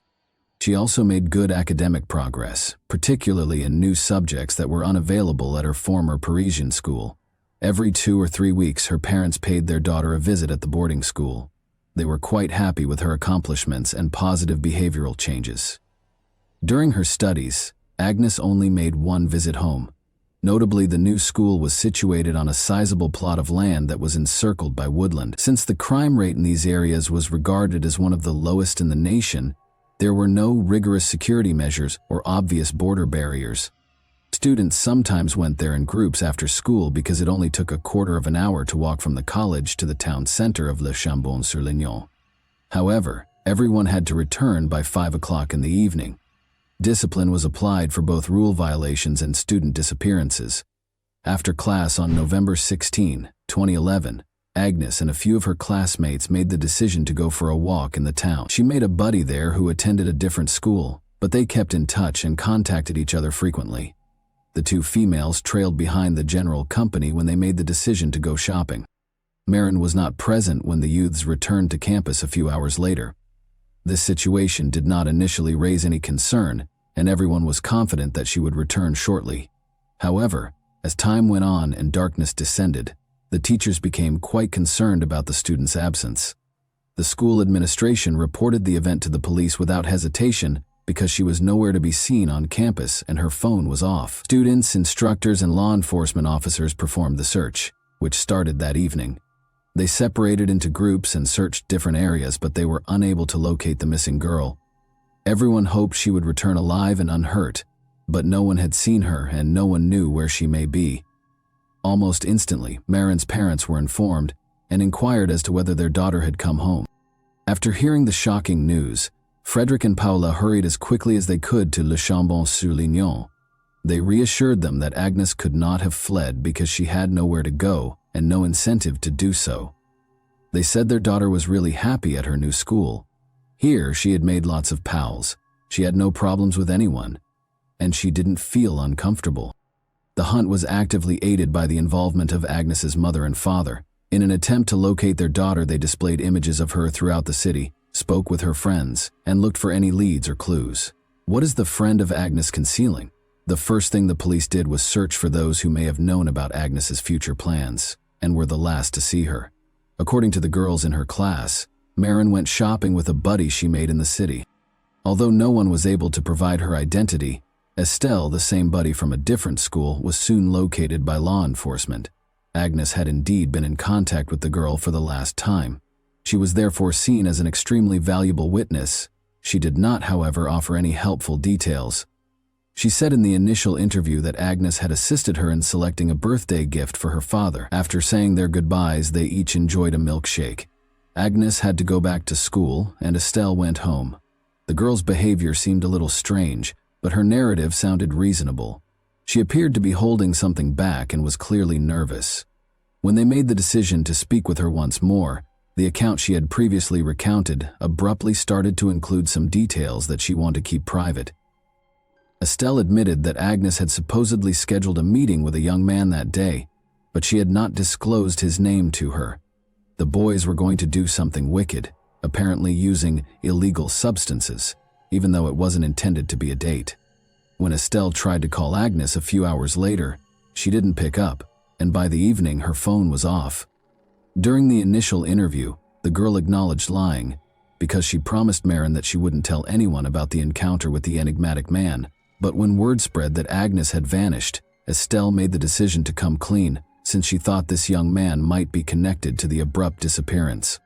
She also made good academic progress, particularly in new subjects that were unavailable at her former Parisian school. Every 2 or 3 weeks, her parents paid their daughter a visit at the boarding school. They were quite happy with her accomplishments and positive behavioral changes. During her studies, Agnes only made one visit home. Notably, the new school was situated on a sizable plot of land that was encircled by woodland. Since the crime rate in these areas was regarded as one of the lowest in the nation, there were no rigorous security measures or obvious border barriers. Students sometimes went there in groups after school because it only took a quarter of an hour to walk from the college to the town center of Le Chambon-sur-Lignon. However, everyone had to return by 5 o'clock in the evening. Discipline was applied for both rule violations and student disappearances. After class on November 16, 2011, Agnes and a few of her classmates made the decision to go for a walk in the town. She made a buddy there who attended a different school, but they kept in touch and contacted each other frequently. The two females trailed behind the general company when they made the decision to go shopping. Marin was not present when the youths returned to campus a few hours later. This situation did not initially raise any concern, and everyone was confident that she would return shortly. However, as time went on and darkness descended, the teachers became quite concerned about the student's absence. The school administration reported the event to the police without hesitation because she was nowhere to be seen on campus and her phone was off. Students, instructors, and law enforcement officers performed the search, which started that evening. They separated into groups and searched different areas, but they were unable to locate the missing girl. Everyone hoped she would return alive and unhurt, but no one had seen her and no one knew where she may be. Almost instantly, Marin's parents were informed and inquired as to whether their daughter had come home. After hearing the shocking news, Frederick and Paula hurried as quickly as they could to Le Chambon-sur-Lignon. They reassured them that Agnes could not have fled because she had nowhere to go and no incentive to do so. They said their daughter was really happy at her new school. Here, she had made lots of pals. She had no problems with anyone, and she didn't feel uncomfortable. The hunt was actively aided by the involvement of Agnes's mother and father. In an attempt to locate their daughter, they displayed images of her throughout the city, spoke with her friends, and looked for any leads or clues. What is the friend of Agnes concealing? The first thing the police did was search for those who may have known about Agnes's future plans, and were the last to see her. According to the girls in her class, Marin went shopping with a buddy she made in the city. Although no one was able to provide her identity, Estelle, the same buddy from a different school, was soon located by law enforcement. Agnes had indeed been in contact with the girl for the last time. She was therefore seen as an extremely valuable witness. She did not, however, offer any helpful details. She said in the initial interview that Agnes had assisted her in selecting a birthday gift for her father. After saying their goodbyes, they each enjoyed a milkshake. Agnes had to go back to school, and Estelle went home. The girl's behavior seemed a little strange, but her narrative sounded reasonable. She appeared to be holding something back and was clearly nervous. When they made the decision to speak with her once more, the account she had previously recounted abruptly started to include some details that she wanted to keep private. Estelle admitted that Agnes had supposedly scheduled a meeting with a young man that day, but she had not disclosed his name to her. The boys were going to do something wicked, apparently using illegal substances, even though it wasn't intended to be a date. When Estelle tried to call Agnes a few hours later, she didn't pick up, and by the evening her phone was off. During the initial interview, the girl acknowledged lying, because she promised Marin that she wouldn't tell anyone about the encounter with the enigmatic man. But when word spread that Agnes had vanished, Estelle made the decision to come clean, since she thought this young man might be connected to the abrupt disappearance.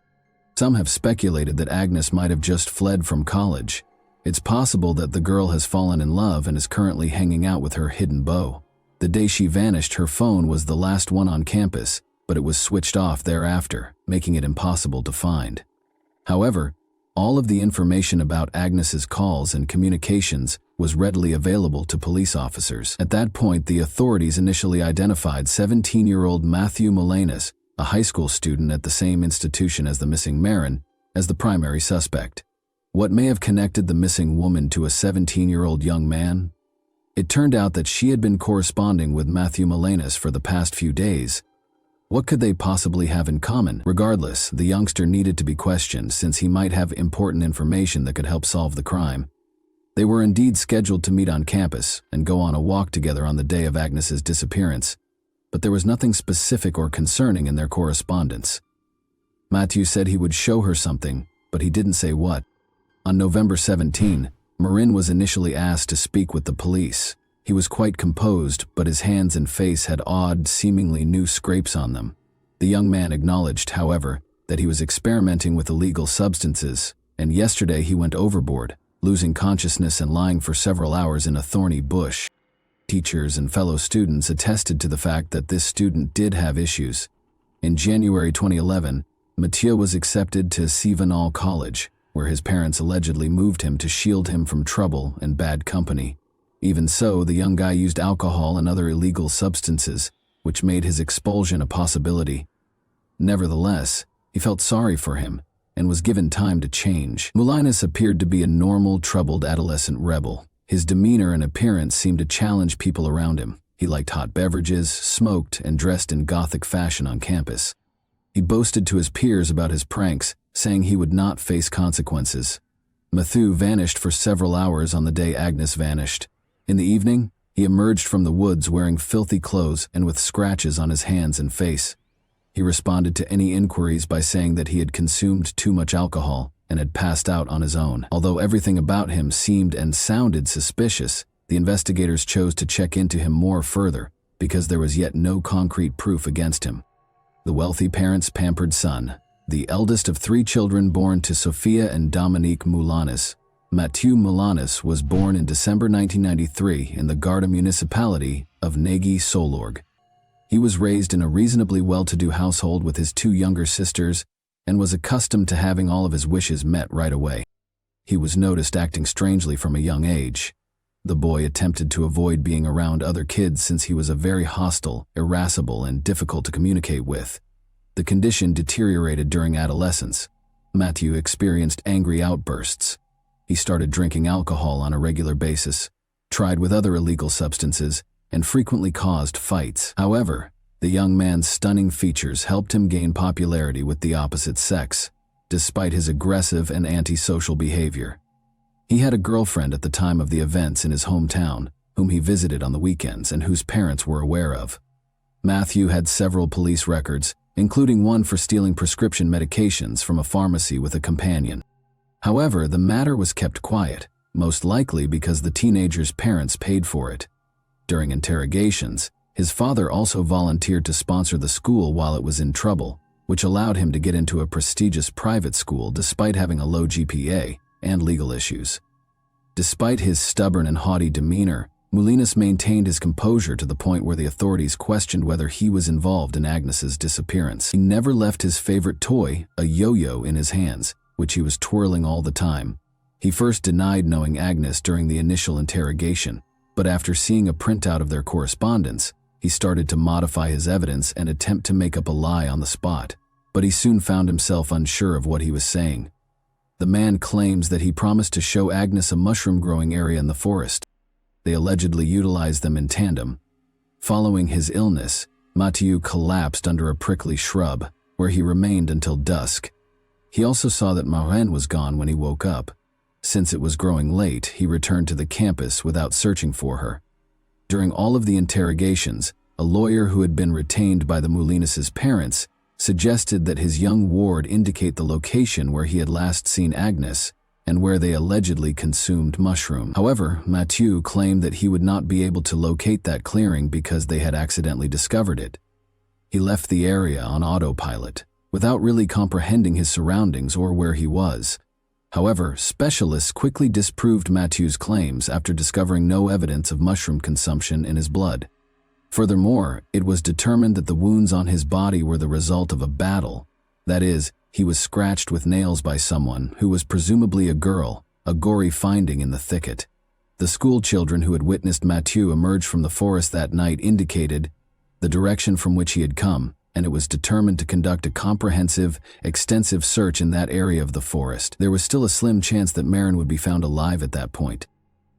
Some have speculated that Agnes might have just fled from college. It's possible that the girl has fallen in love and is currently hanging out with her hidden beau. The day she vanished, her phone was the last one on campus, but it was switched off thereafter, making it impossible to find. However, all of the information about Agnes's calls and communications was readily available to police officers. At that point, the authorities initially identified 17-year-old Matthew Molinas, a high school student at the same institution as the missing Marin, as the primary suspect. What may have connected the missing woman to a 17-year-old young man? It turned out that she had been corresponding with Matthew Molinas for the past few days. What could they possibly have in common? Regardless, the youngster needed to be questioned since he might have important information that could help solve the crime. They were indeed scheduled to meet on campus and go on a walk together on the day of Agnes's disappearance, but there was nothing specific or concerning in their correspondence. Matthew said he would show her something, but he didn't say what. On November 17, Marin was initially asked to speak with the police. He was quite composed, but his hands and face had odd, seemingly new scrapes on them. The young man acknowledged, however, that he was experimenting with illegal substances, and yesterday he went overboard, losing consciousness and lying for several hours in a thorny bush. Teachers and fellow students attested to the fact that this student did have issues. In January 2011, Mathieu was accepted to Sivanal College, where his parents allegedly moved him to shield him from trouble and bad company. Even so, the young guy used alcohol and other illegal substances, which made his expulsion a possibility. Nevertheless, he felt sorry for him and was given time to change. Moulinas appeared to be a normal, troubled adolescent rebel. His demeanor and appearance seemed to challenge people around him. He liked hot beverages, smoked, and dressed in Gothic fashion on campus. He boasted to his peers about his pranks, saying he would not face consequences. Mathieu vanished for several hours on the day Agnes vanished. In the evening, he emerged from the woods wearing filthy clothes and with scratches on his hands and face. He responded to any inquiries by saying that he had consumed too much alcohol and had passed out on his own. Although everything about him seemed and sounded suspicious, the investigators chose to check into him more further because there was yet no concrete proof against him. The wealthy parents' pampered son, the eldest of 3 children born to Sophia and Dominique Moulinas, Mathieu Moulinas was born in December 1993 in the Garda municipality of Negi-Solorg. He was raised in a reasonably well-to-do household with his 2 younger sisters and was accustomed to having all of his wishes met right away. He was noticed acting strangely from a young age. The boy attempted to avoid being around other kids since he was a very hostile, irascible, and difficult to communicate with. The condition deteriorated during adolescence. Mathieu experienced angry outbursts. He started drinking alcohol on a regular basis, tried with other illegal substances, and frequently caused fights. However, the young man's stunning features helped him gain popularity with the opposite sex, despite his aggressive and antisocial behavior. He had a girlfriend at the time of the events in his hometown, whom he visited on the weekends and whose parents were aware of. Mathieu had several police records, including one for stealing prescription medications from a pharmacy with a companion. However, the matter was kept quiet, most likely because the teenager's parents paid for it. During interrogations, his father also volunteered to sponsor the school while it was in trouble, which allowed him to get into a prestigious private school despite having a low GPA and legal issues. Despite his stubborn and haughty demeanor, Moulinas maintained his composure to the point where the authorities questioned whether he was involved in Agnes's disappearance. He never left his favorite toy, a yo-yo, in his hands, which he was twirling all the time. He first denied knowing Agnes during the initial interrogation, but after seeing a printout of their correspondence, he started to modify his evidence and attempt to make up a lie on the spot, but he soon found himself unsure of what he was saying. The man claims that he promised to show Agnes a mushroom-growing area in the forest. They allegedly utilized them in tandem. Following his illness, Mathieu collapsed under a prickly shrub, where he remained until dusk. He also saw that Marital was gone when he woke up. Since it was growing late, he returned to the campus without searching for her. During all of the interrogations, a lawyer who had been retained by the Moulinas' parents suggested that his young ward indicate the location where he had last seen Agnes and where they allegedly consumed mushroom. However, Mathieu claimed that he would not be able to locate that clearing because they had accidentally discovered it. He left the area on autopilot, without really comprehending his surroundings or where he was. However, specialists quickly disproved Mathieu's claims after discovering no evidence of mushroom consumption in his blood. Furthermore, it was determined that the wounds on his body were the result of a battle. That is, he was scratched with nails by someone who was presumably a girl, a gory finding in the thicket. The school children who had witnessed Mathieu emerge from the forest that night indicated the direction from which he had come, and it was determined to conduct a comprehensive, extensive search in that area of the forest. There was still a slim chance that Marital would be found alive at that point.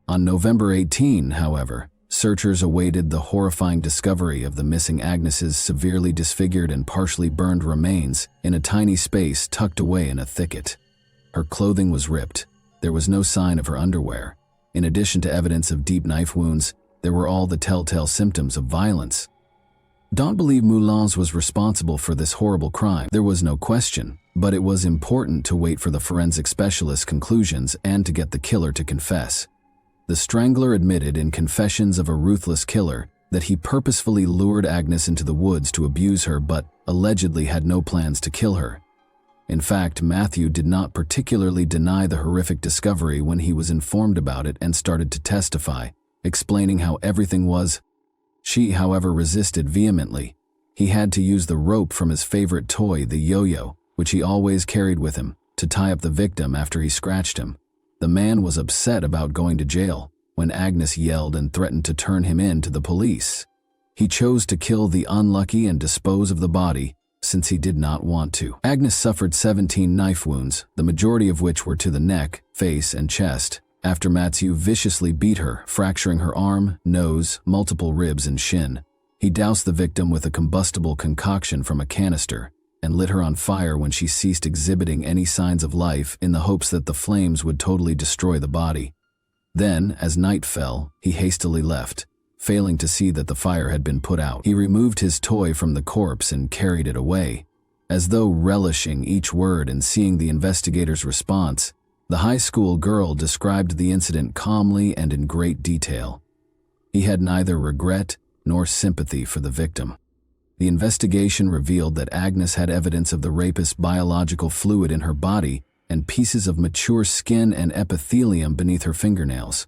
On November 18, however, searchers awaited the horrifying discovery of the missing Agnes's severely disfigured and partially burned remains in a tiny space tucked away in a thicket. Her clothing was ripped. There was no sign of her underwear. In addition to evidence of deep knife wounds, there were all the telltale symptoms of violence. Don't believe Moulinas was responsible for this horrible crime. There was no question, but it was important to wait for the forensic specialist's conclusions and to get the killer to confess. The strangler admitted in Confessions of a Ruthless Killer that he purposefully lured Agnes into the woods to abuse her but allegedly had no plans to kill her. In fact, Matthew did not particularly deny the horrific discovery when he was informed about it and started to testify, explaining how everything was. She, however, resisted vehemently. He had to use the rope from his favorite toy, the yo-yo, which he always carried with him, to tie up the victim after he scratched him. The man was upset about going to jail when Agnes yelled and threatened to turn him in to the police. He chose to kill the unlucky and dispose of the body, since he did not want to. Agnes suffered 17 knife wounds, the majority of which were to the neck, face, and chest, after Matthew viciously beat her, fracturing her arm, nose, multiple ribs, and shin. He doused the victim with a combustible concoction from a canister and lit her on fire when she ceased exhibiting any signs of life in the hopes that the flames would totally destroy the body. Then, as night fell, he hastily left, failing to see that the fire had been put out. He removed his toy from the corpse and carried it away. As though relishing each word and seeing the investigator's response, the high school girl described the incident calmly and in great detail. He had neither regret nor sympathy for the victim. The investigation revealed that Agnes had evidence of the rapist's biological fluid in her body and pieces of mature skin and epithelium beneath her fingernails.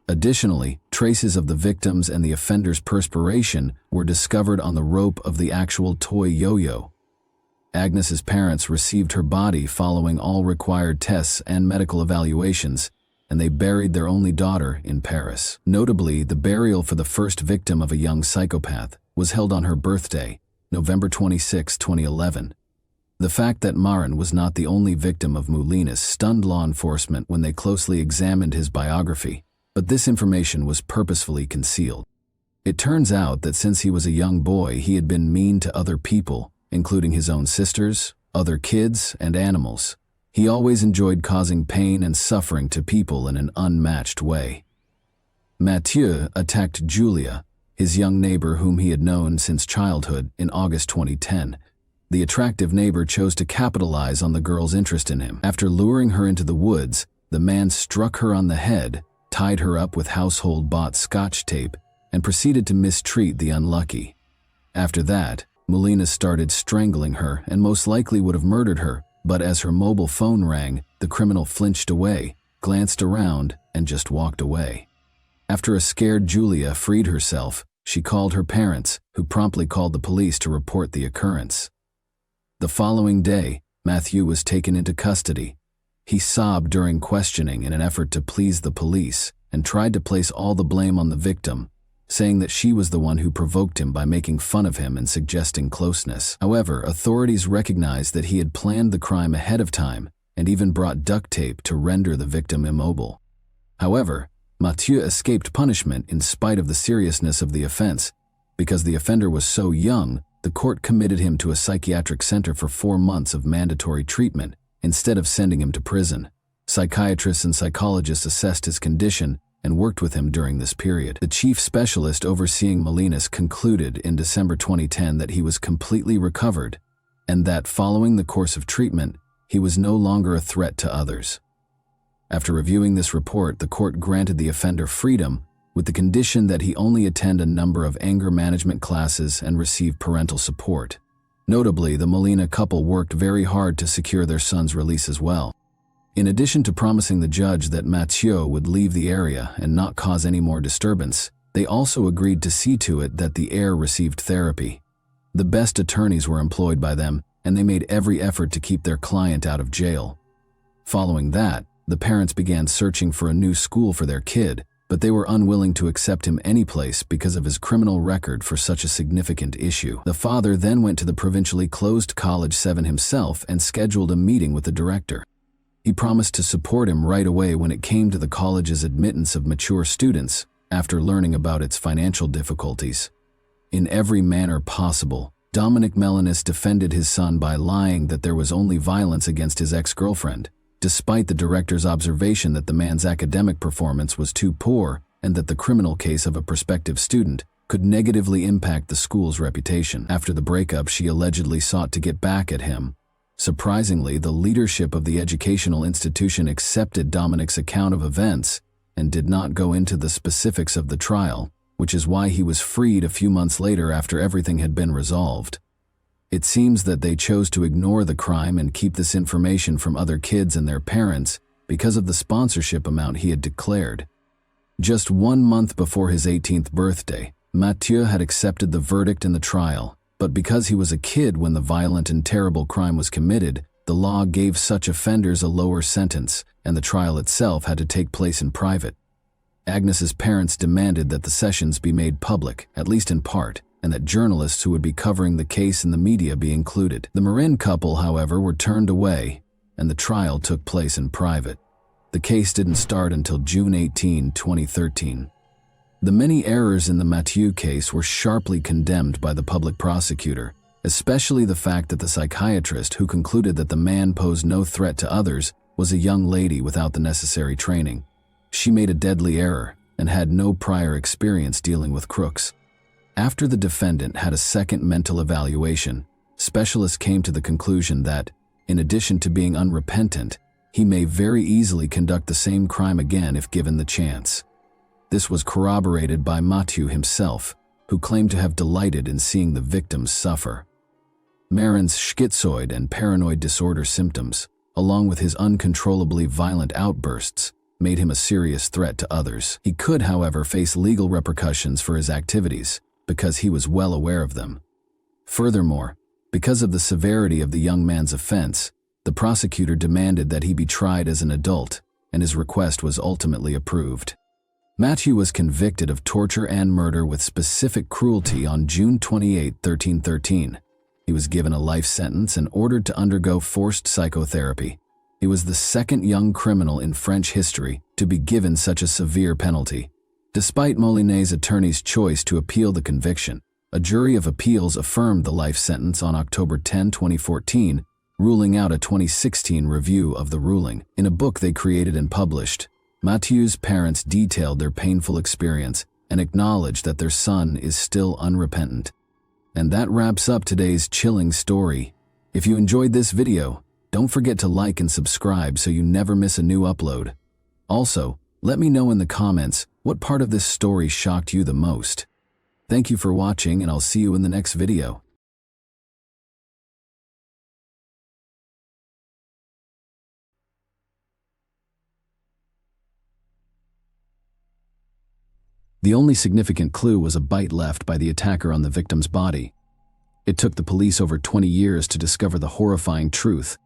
Additionally, traces of the victim's and the offender's perspiration were discovered on the rope of the actual toy yo-yo. Agnes's parents received her body following all required tests and medical evaluations, and they buried their only daughter in Paris. Notably, the burial for the first victim of a young psychopath was held on her birthday, November 26, 2011. The fact that Marin was not the only victim of Moulinas stunned law enforcement when they closely examined his biography, but this information was purposefully concealed. It turns out that since he was a young boy, he had been mean to other people, including his own sisters, other kids, and animals. He always enjoyed causing pain and suffering to people in an unmatched way. Mathieu attacked Julia, his young neighbor whom he had known since childhood, in August 2010. The attractive neighbor chose to capitalize on the girl's interest in him. After luring her into the woods, the man struck her on the head, tied her up with household-bought Scotch tape, and proceeded to mistreat the unlucky. After that, Moulinas started strangling her and most likely would have murdered her, but as her mobile phone rang, the criminal flinched away, glanced around, and just walked away. After a scared Julia freed herself, she called her parents, who promptly called the police to report the occurrence. The following day, Matthew was taken into custody. He sobbed during questioning in an effort to please the police and tried to place all the blame on the victim, saying that she was the one who provoked him by making fun of him and suggesting closeness. However, authorities recognized that he had planned the crime ahead of time and even brought duct tape to render the victim immobile. However, Mathieu escaped punishment in spite of the seriousness of the offense. Because the offender was so young, the court committed him to a psychiatric center for 4 months of mandatory treatment instead of sending him to prison. Psychiatrists and psychologists assessed his condition and worked with him during this period. The chief specialist overseeing Moulinas concluded in December 2010 that he was completely recovered and that following the course of treatment, he was no longer a threat to others. After reviewing this report, the court granted the offender freedom with the condition that he only attend a number of anger management classes and receive parental support. Notably, the Molina couple worked very hard to secure their son's release as well. In addition to promising the judge that Mathieu would leave the area and not cause any more disturbance, they also agreed to see to it that the heir received therapy. The best attorneys were employed by them, and they made every effort to keep their client out of jail. Following that, the parents began searching for a new school for their kid, but they were unwilling to accept him anyplace because of his criminal record for such a significant issue. The father then went to the provincially closed College 7 himself and scheduled a meeting with the director. He promised to support him right away when it came to the college's admittance of mature students after learning about its financial difficulties. In every manner possible, Dominic Melinis defended his son by lying that there was only violence against his ex-girlfriend, despite the director's observation that the man's academic performance was too poor and that the criminal case of a prospective student could negatively impact the school's reputation. After the breakup, she allegedly sought to get back at him. Surprisingly, the leadership of the educational institution accepted Dominic's account of events and did not go into the specifics of the trial, which is why he was freed a few months later after everything had been resolved. It seems that they chose to ignore the crime and keep this information from other kids and their parents because of the sponsorship amount he had declared. Just 1 month before his 18th birthday, Mathieu had accepted the verdict in the trial, but because he was a kid when the violent and terrible crime was committed, the law gave such offenders a lower sentence, and the trial itself had to take place in private. Agnes's parents demanded that the sessions be made public, at least in part, and that journalists who would be covering the case in the media be included. The Marin couple, however, were turned away, and the trial took place in private. The case didn't start until June 18, 2013. The many errors in the Mathieu case were sharply condemned by the public prosecutor, especially the fact that the psychiatrist who concluded that the man posed no threat to others was a young lady without the necessary training. She made a deadly error and had no prior experience dealing with crooks. After the defendant had a second mental evaluation, specialists came to the conclusion that, in addition to being unrepentant, he may very easily conduct the same crime again if given the chance. This was corroborated by Mathieu himself, who claimed to have delighted in seeing the victims suffer. Marin's schizoid and paranoid disorder symptoms, along with his uncontrollably violent outbursts, made him a serious threat to others. He could, however, face legal repercussions for his activities, because he was well aware of them. Furthermore, because of the severity of the young man's offense, the prosecutor demanded that he be tried as an adult, and his request was ultimately approved. Mathieu was convicted of torture and murder with specific cruelty on June 28, 1313. He was given a life sentence and ordered to undergo forced psychotherapy. He was the second young criminal in French history to be given such a severe penalty. Despite Molinet's attorney's choice to appeal the conviction, a jury of appeals affirmed the life sentence on October 10, 2014, ruling out a 2016 review of the ruling. In a book they created and published, Mathieu's parents detailed their painful experience and acknowledged that their son is still unrepentant. And that wraps up today's chilling story. If you enjoyed this video, don't forget to like and subscribe so you never miss a new upload. Also, let me know in the comments what part of this story shocked you the most. Thank you for watching, and I'll see you in the next video. The only significant clue was a bite left by the attacker on the victim's body. It took the police over 20 years to discover the horrifying truth,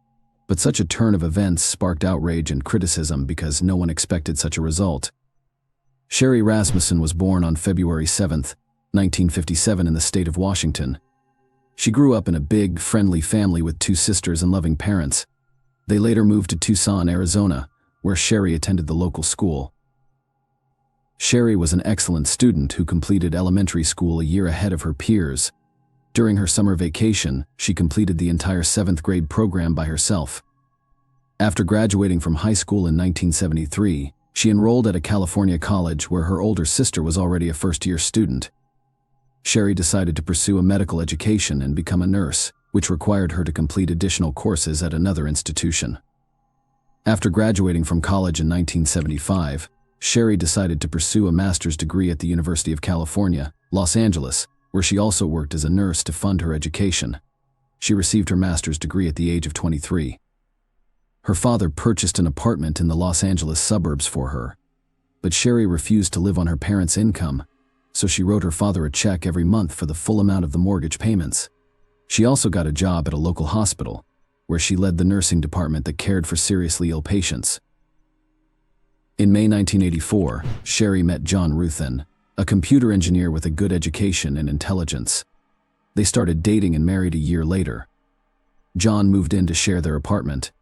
but such a turn of events sparked outrage and criticism because no one expected such a result. Sherry Rasmussen was born on February 7, 1957 in the state of Washington. She grew up in a big, friendly family with 2 sisters and loving parents. They later moved to Tucson, Arizona, where Sherry attended the local school. Sherry was an excellent student who completed elementary school a year ahead of her peers. During her summer vacation, she completed the entire 7th grade program by herself. After graduating from high school in 1973, she enrolled at a California college where her older sister was already a first-year student. Sherry decided to pursue a medical education and become a nurse, which required her to complete additional courses at another institution. After graduating from college in 1975, Sherry decided to pursue a master's degree at the University of California, Los Angeles, where she also worked as a nurse to fund her education. She received her master's degree at the age of 23. Her father purchased an apartment in the Los Angeles suburbs for her, but Sherry refused to live on her parents' income, so she wrote her father a check every month for the full amount of the mortgage payments. She also got a job at a local hospital, where she led the nursing department that cared for seriously ill patients. In May 1984, Sherry met John Ruthin, a computer engineer with a good education and intelligence. They started dating and married a year later. John moved in to share their apartment.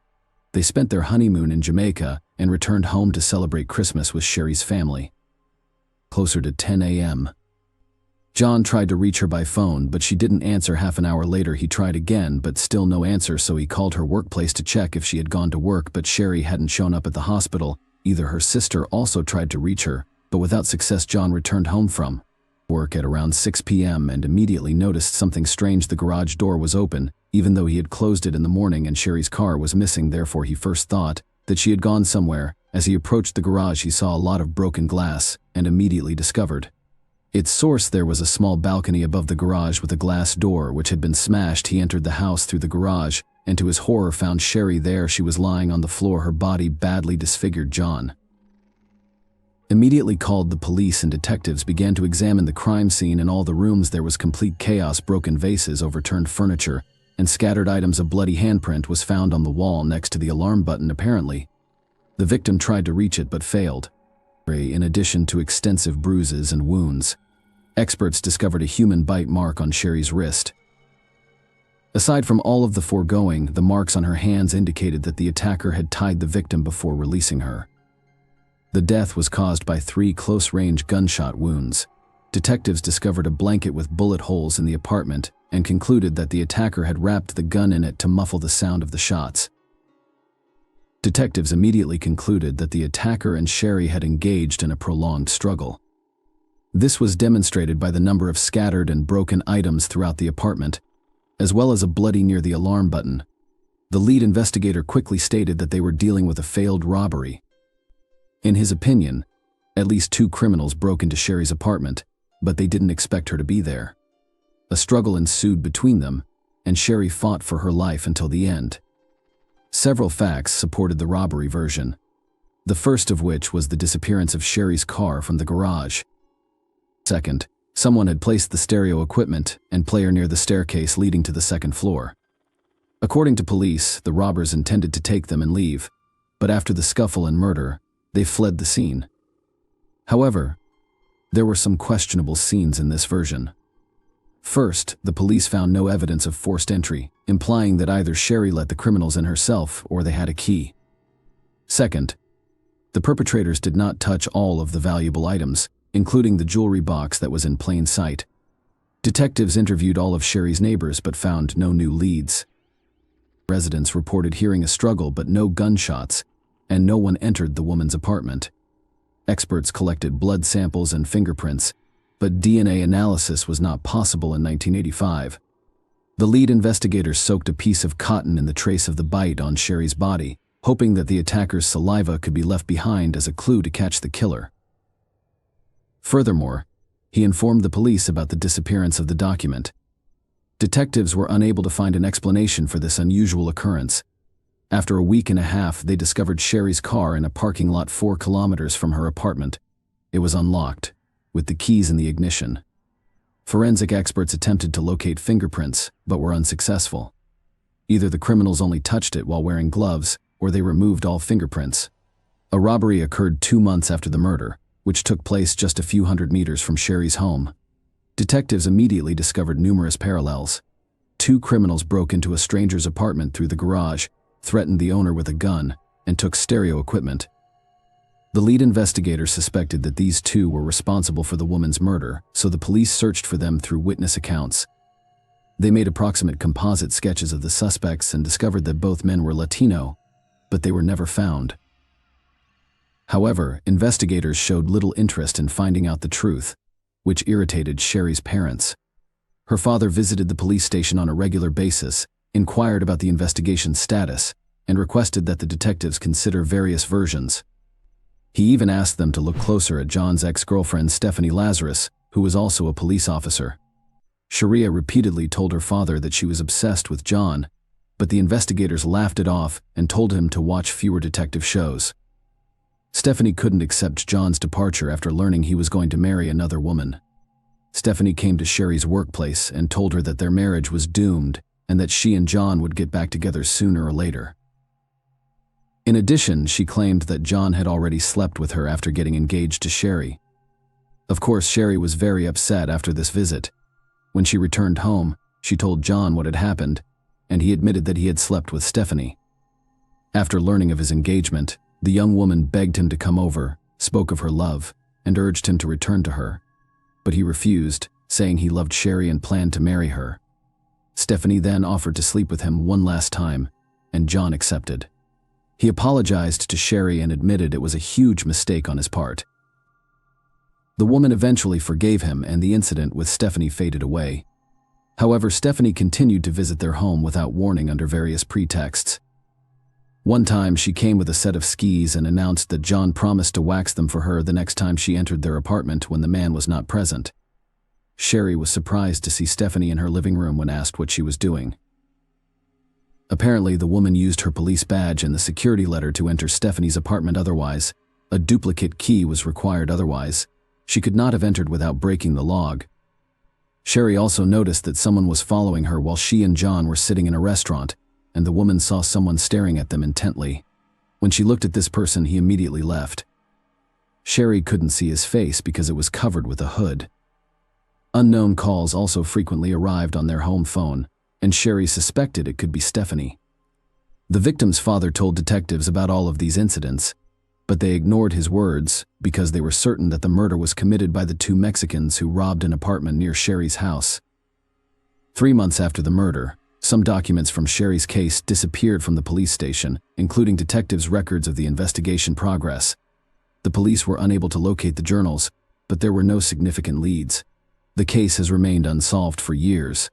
They spent their honeymoon in Jamaica and returned home to celebrate Christmas with Sherry's family. Closer to 10 a.m. John tried to reach her by phone, but she didn't answer. Half an hour later, he tried again, but still no answer, so he called her workplace to check if she had gone to work, but Sherry hadn't shown up at the hospital. Either her sister also tried to reach her, but without success. John returned home from work at around 6 p.m. and immediately noticed something strange. The garage door was open, even though he had closed it in the morning, and Sherry's car was missing. Therefore, he first thought that she had gone somewhere. As he approached the garage, he saw a lot of broken glass and immediately discovered its source. There was a small balcony above the garage with a glass door which had been smashed. He entered the house through the garage and to his horror found Sherry there. She was lying on the floor, her body badly disfigured. John immediately called the police and detectives began to examine the crime scene. In all the rooms there was complete chaos. Broken vases, overturned furniture, and scattered items. A bloody handprint was found on the wall next to the alarm button. Apparently, the victim tried to reach it but failed. In addition to extensive bruises and wounds, experts discovered a human bite mark on Sherry's wrist. Aside from all of the foregoing, the marks on her hands indicated that the attacker had tied the victim before releasing her. The death was caused by 3 close-range gunshot wounds. Detectives discovered a blanket with bullet holes in the apartment and concluded that the attacker had wrapped the gun in it to muffle the sound of the shots. Detectives immediately concluded that the attacker and Sherry had engaged in a prolonged struggle. This was demonstrated by the number of scattered and broken items throughout the apartment, as well as a bloody near the alarm button. The lead investigator quickly stated that they were dealing with a failed robbery. In his opinion, at least 2 criminals broke into Sherry's apartment, but they didn't expect her to be there. A struggle ensued between them, and Sherry fought for her life until the end. Several facts supported the robbery version, the first of which was the disappearance of Sherry's car from the garage. Second, someone had placed the stereo equipment and player near the staircase leading to the second floor. According to police, the robbers intended to take them and leave, but after the scuffle and murder, they fled the scene. However, there were some questionable scenes in this version. First, the police found no evidence of forced entry, implying that either Sherry let the criminals in herself or they had a key. Second, the perpetrators did not touch all of the valuable items, including the jewelry box that was in plain sight. Detectives interviewed all of Sherry's neighbors but found no new leads. Residents reported hearing a struggle but no gunshots, and no one entered the woman's apartment. Experts collected blood samples and fingerprints, but DNA analysis was not possible in 1985. The lead investigators soaked a piece of cotton in the trace of the bite on Sherry's body, hoping that the attacker's saliva could be left behind as a clue to catch the killer. Furthermore, he informed the police about the disappearance of the document. Detectives were unable to find an explanation for this unusual occurrence. After a week and a half, they discovered Sherry's car in a parking lot 4 kilometers from her apartment. It was unlocked, with the keys in the ignition. Forensic experts attempted to locate fingerprints, but were unsuccessful. Either the criminals only touched it while wearing gloves, or they removed all fingerprints. A robbery occurred 2 months after the murder, which took place just a few hundred meters from Sherry's home. Detectives immediately discovered numerous parallels. 2 criminals broke into a stranger's apartment through the garage, threatened the owner with a gun, and took stereo equipment. The lead investigator suspected that these 2 were responsible for the woman's murder, so the police searched for them through witness accounts. They made approximate composite sketches of the suspects and discovered that both men were Latino, but they were never found. However, investigators showed little interest in finding out the truth, which irritated Sherry's parents. Her father visited the police station on a regular basis, inquired about the investigation's status, and requested that the detectives consider various versions. He even asked them to look closer at John's ex-girlfriend Stephanie Lazarus, who was also a police officer. Sharia repeatedly told her father that she was obsessed with John, but the investigators laughed it off and told him to watch fewer detective shows. Stephanie couldn't accept John's departure after learning he was going to marry another woman. Stephanie came to Sherry's workplace and told her that their marriage was doomed and that she and John would get back together sooner or later. In addition, she claimed that John had already slept with her after getting engaged to Sherry. Of course, Sherry was very upset after this visit. When she returned home, she told John what had happened, and he admitted that he had slept with Stephanie. After learning of his engagement, the young woman begged him to come over, spoke of her love, and urged him to return to her. But he refused, saying he loved Sherry and planned to marry her. Stephanie then offered to sleep with him one last time, and John accepted. He apologized to Sherry and admitted it was a huge mistake on his part. The woman eventually forgave him and the incident with Stephanie faded away. However, Stephanie continued to visit their home without warning under various pretexts. One time, she came with a set of skis and announced that John promised to wax them for her the next time she entered their apartment when the man was not present. Sherry was surprised to see Stephanie in her living room when asked what she was doing. Apparently, the woman used her police badge and the security letter to enter Stephanie's apartment otherwise. A duplicate key was required otherwise. She could not have entered without breaking the log. Sherry also noticed that someone was following her while she and John were sitting in a restaurant, and the woman saw someone staring at them intently. When she looked at this person, he immediately left. Sherry couldn't see his face because it was covered with a hood. Unknown calls also frequently arrived on their home phone, and Sherry suspected it could be Stephanie. The victim's father told detectives about all of these incidents, but they ignored his words because they were certain that the murder was committed by the two Mexicans who robbed an apartment near Sherry's house. 3 months after the murder, some documents from Sherry's case disappeared from the police station, including detectives' records of the investigation progress. The police were unable to locate the journals, but there were no significant leads. The case has remained unsolved for years.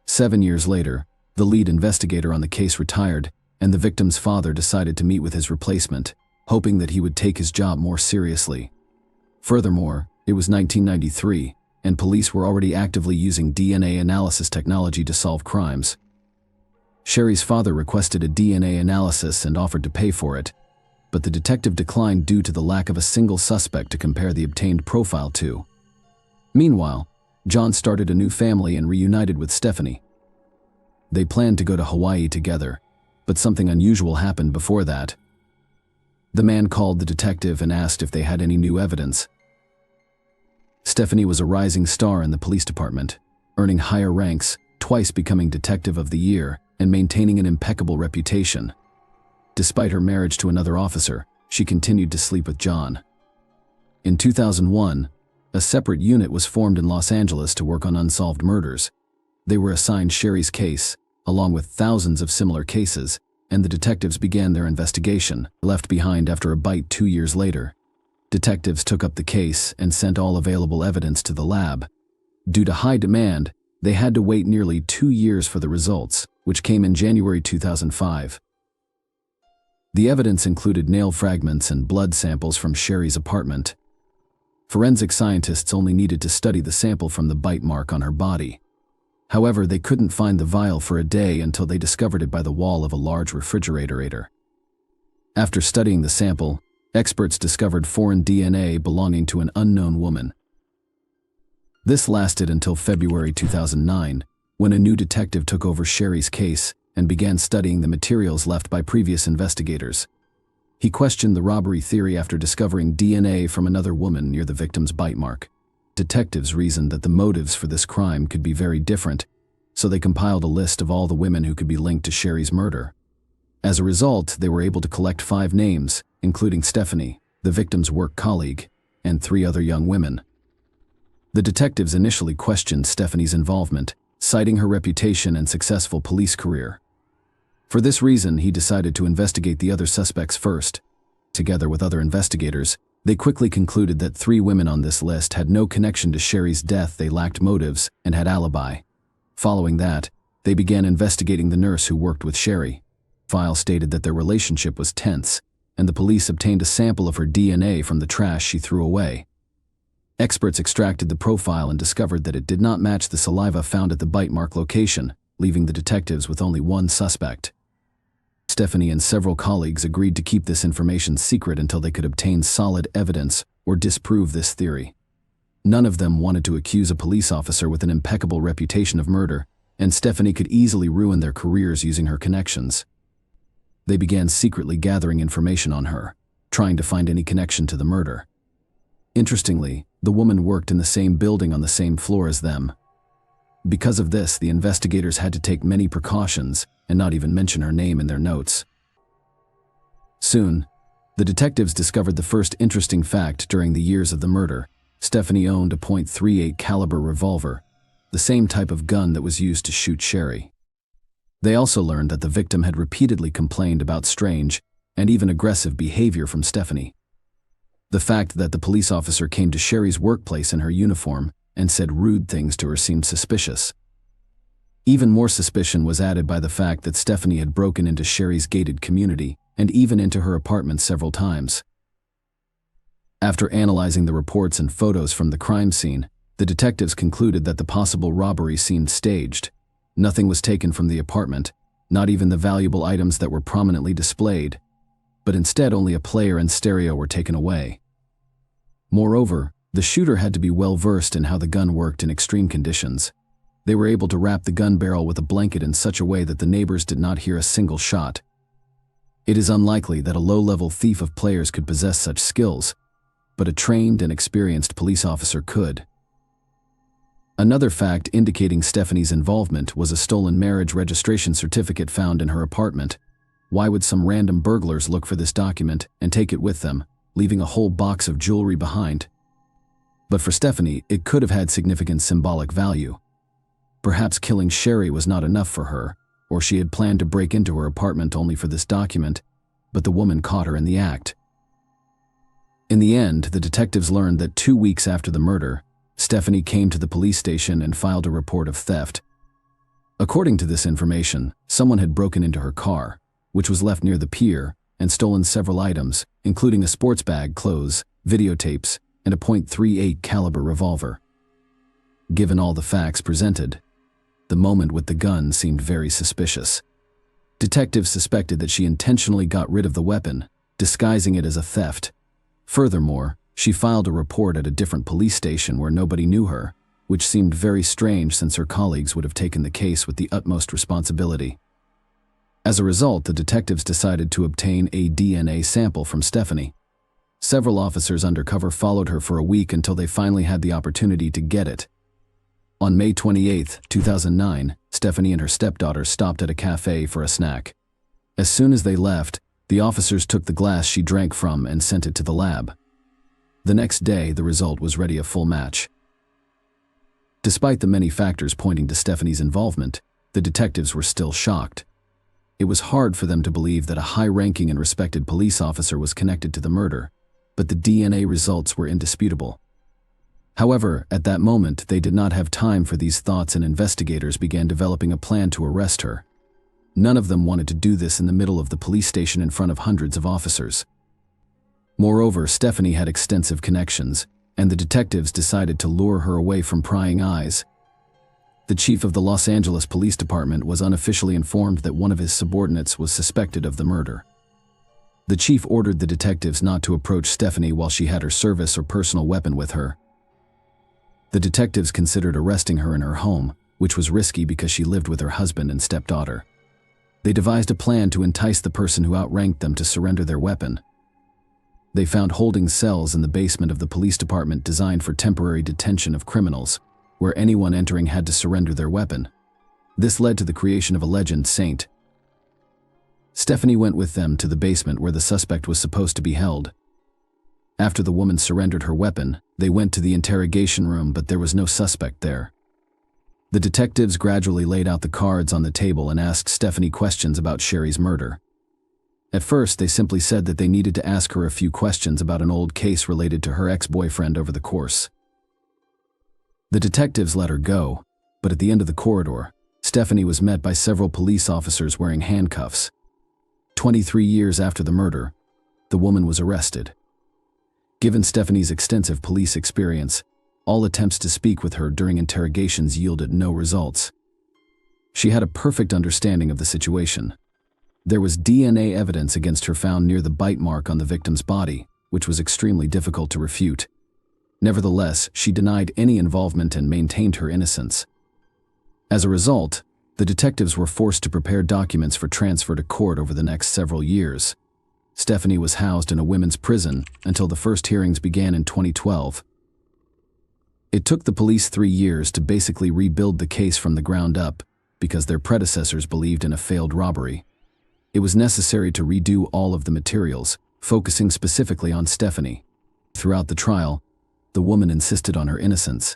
7 years later, the lead investigator on the case retired, and the victim's father decided to meet with his replacement, hoping that he would take his job more seriously. Furthermore, it was 1993, and police were already actively using DNA analysis technology to solve crimes. Sherry's father requested a DNA analysis and offered to pay for it, but the detective declined due to the lack of a single suspect to compare the obtained profile to. Meanwhile, John started a new family and reunited with Stephanie. They planned to go to Hawaii together, but something unusual happened before that. The man called the detective and asked if they had any new evidence. Stephanie was a rising star in the police department, earning higher ranks, twice becoming Detective of the Year, and maintaining an impeccable reputation. Despite her marriage to another officer, she continued to sleep with John. In 2001, a separate unit was formed in Los Angeles to work on unsolved murders. They were assigned Sherry's case, along with thousands of similar cases, and the detectives began their investigation, left behind after a bite 2 years later. Detectives took up the case and sent all available evidence to the lab. Due to high demand, they had to wait nearly 2 years for the results, which came in January 2005. The evidence included nail fragments and blood samples from Sherry's apartment. Forensic scientists only needed to study the sample from the bite mark on her body. However, they couldn't find the vial for a day until they discovered it by the wall of a large refrigerator. After studying the sample, experts discovered foreign DNA belonging to an unknown woman. This lasted until February 2009, when a new detective took over Sherry's case and began studying the materials left by previous investigators. He questioned the robbery theory after discovering DNA from another woman near the victim's bite mark. Detectives reasoned that the motives for this crime could be very different, so they compiled a list of all the women who could be linked to Sherry's murder. As a result, they were able to collect 5 names, including Stephanie, the victim's work colleague, and 3 other young women. The detectives initially questioned Stephanie's involvement, citing her reputation and successful police career. For this reason, he decided to investigate the other suspects first. Together with other investigators, they quickly concluded that 3 women on this list had no connection to Sherry's death, they lacked motives, and had alibi. Following that, they began investigating the nurse who worked with Sherry. The file stated that their relationship was tense, and the police obtained a sample of her DNA from the trash she threw away. Experts extracted the profile and discovered that it did not match the saliva found at the bite mark location, leaving the detectives with only one suspect. Stephanie and several colleagues agreed to keep this information secret until they could obtain solid evidence or disprove this theory. None of them wanted to accuse a police officer with an impeccable reputation of murder, and Stephanie could easily ruin their careers using her connections. They began secretly gathering information on her, trying to find any connection to the murder. Interestingly, the woman worked in the same building on the same floor as them. Because of this, the investigators had to take many precautions and not even mention her name in their notes. Soon, the detectives discovered the first interesting fact during the years of the murder. Stephanie owned a .38 caliber revolver, the same type of gun that was used to shoot Sherry. They also learned that the victim had repeatedly complained about strange and even aggressive behavior from Stephanie. The fact that the police officer came to Sherry's workplace in her uniform and said rude things to her seemed suspicious. Even more suspicion was added by the fact that Stephanie had broken into Sherry's gated community and even into her apartment several times. After analyzing the reports and photos from the crime scene, the detectives concluded that the possible robbery seemed staged. Nothing was taken from the apartment, not even the valuable items that were prominently displayed, but instead only a player and stereo were taken away. Moreover, the shooter had to be well versed in how the gun worked in extreme conditions. They were able to wrap the gun barrel with a blanket in such a way that the neighbors did not hear a single shot. It is unlikely that a low-level thief of players could possess such skills, but a trained and experienced police officer could. Another fact indicating Stephanie's involvement was a stolen marriage registration certificate found in her apartment. Why would some random burglars look for this document and take it with them, leaving a whole box of jewelry behind? But for Stephanie, it could have had significant symbolic value. Perhaps killing Sherry was not enough for her, or she had planned to break into her apartment only for this document, but the woman caught her in the act. In the end, the detectives learned that 2 weeks after the murder, Stephanie came to the police station and filed a report of theft. According to this information, someone had broken into her car, which was left near the pier, and stolen several items, including a sports bag, clothes, videotapes, and a .38 caliber revolver. Given all the facts presented, the moment with the gun seemed very suspicious. Detectives suspected that she intentionally got rid of the weapon, disguising it as a theft. Furthermore, she filed a report at a different police station where nobody knew her, which seemed very strange since her colleagues would have taken the case with the utmost responsibility. As a result, the detectives decided to obtain a DNA sample from Stephanie. Several officers undercover followed her for a week until they finally had the opportunity to get it. On May 28, 2009, Stephanie and her stepdaughter stopped at a cafe for a snack. As soon as they left, the officers took the glass she drank from and sent it to the lab. The next day, the result was ready, a full match. Despite the many factors pointing to Stephanie's involvement, the detectives were still shocked. It was hard for them to believe that a high-ranking and respected police officer was connected to the murder, but the DNA results were indisputable. However, at that moment, they did not have time for these thoughts, and investigators began developing a plan to arrest her. None of them wanted to do this in the middle of the police station in front of hundreds of officers. Moreover, Stephanie had extensive connections, and the detectives decided to lure her away from prying eyes. The chief of the Los Angeles Police Department was unofficially informed that one of his subordinates was suspected of the murder. The chief ordered the detectives not to approach Stephanie while she had her service or personal weapon with her. The detectives considered arresting her in her home, which was risky because she lived with her husband and stepdaughter. They devised a plan to entice the person who outranked them to surrender their weapon. They found holding cells in the basement of the police department designed for temporary detention of criminals, where anyone entering had to surrender their weapon. This led to the creation of a legend saint. Stephanie went with them to the basement where the suspect was supposed to be held. After the woman surrendered her weapon, they went to the interrogation room, but there was no suspect there. The detectives gradually laid out the cards on the table and asked Stephanie questions about Sherry's murder. At first, they simply said that they needed to ask her a few questions about an old case related to her ex-boyfriend over the course. The detectives let her go, but at the end of the corridor, Stephanie was met by several police officers wearing handcuffs. 23 years after the murder, the woman was arrested. Given Stephanie's extensive police experience, all attempts to speak with her during interrogations yielded no results. She had a perfect understanding of the situation. There was DNA evidence against her found near the bite mark on the victim's body, which was extremely difficult to refute. Nevertheless, she denied any involvement and maintained her innocence. As a result, the detectives were forced to prepare documents for transfer to court over the next several years. Stephanie was housed in a women's prison until the first hearings began in 2012. It took the police 3 years to basically rebuild the case from the ground up because their predecessors believed in a failed robbery. It was necessary to redo all of the materials, focusing specifically on Stephanie. Throughout the trial, the woman insisted on her innocence.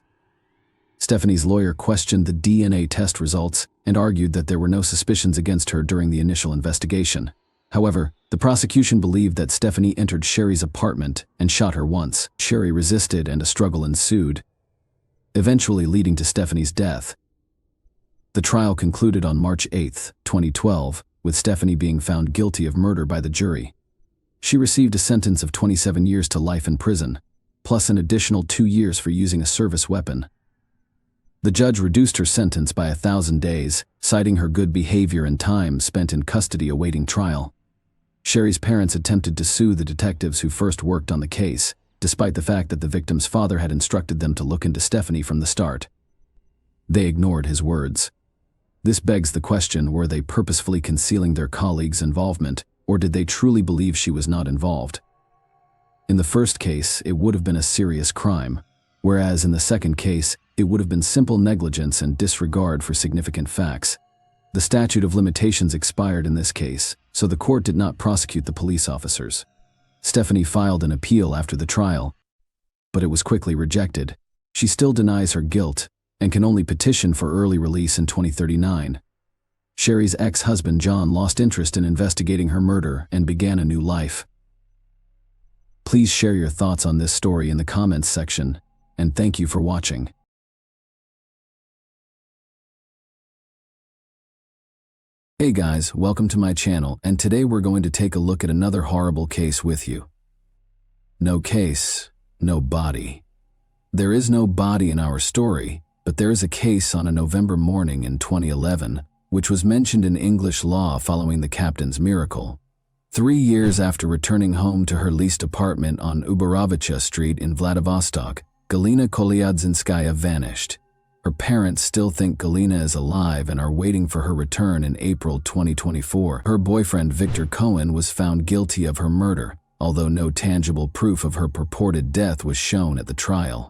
Stephanie's lawyer questioned the DNA test results and argued that there were no suspicions against her during the initial investigation. However, the prosecution believed that Stephanie entered Sherry's apartment and shot her once. Sherry resisted and a struggle ensued, eventually leading to Stephanie's death. The trial concluded on March 8, 2012, with Stephanie being found guilty of murder by the jury. She received a sentence of 27 years to life in prison, plus an additional 2 years for using a service weapon. The judge reduced her sentence by 1,000 days, citing her good behavior and time spent in custody awaiting trial. Sherry's parents attempted to sue the detectives who first worked on the case, despite the fact that the victim's father had instructed them to look into Stephanie from the start. They ignored his words. This begs the question, were they purposefully concealing their colleague's involvement, or did they truly believe she was not involved? In the first case, it would have been a serious crime, whereas in the second case, it would have been simple negligence and disregard for significant facts. The statute of limitations expired in this case, so the court did not prosecute the police officers. Stephanie filed an appeal after the trial, but it was quickly rejected. She still denies her guilt and can only petition for early release in 2039. Sherry's ex-husband John lost interest in investigating her murder and began a new life. Please share your thoughts on this story in the comments section, and thank you for watching. Hey guys, welcome to my channel, and today we're going to take a look at another horrible case with you. No case, no body. There is no body in our story, but there is a case on a November morning in 2011, which was mentioned in English law following the captain's miracle. 3 years after returning home to her leased apartment on Ubarovicha Street in Vladivostok, Galina Kolyadzinskaya vanished. Her parents still think Galina is alive and are waiting for her return in April 2024. Her boyfriend Victor Cohen was found guilty of her murder, although no tangible proof of her purported death was shown at the trial.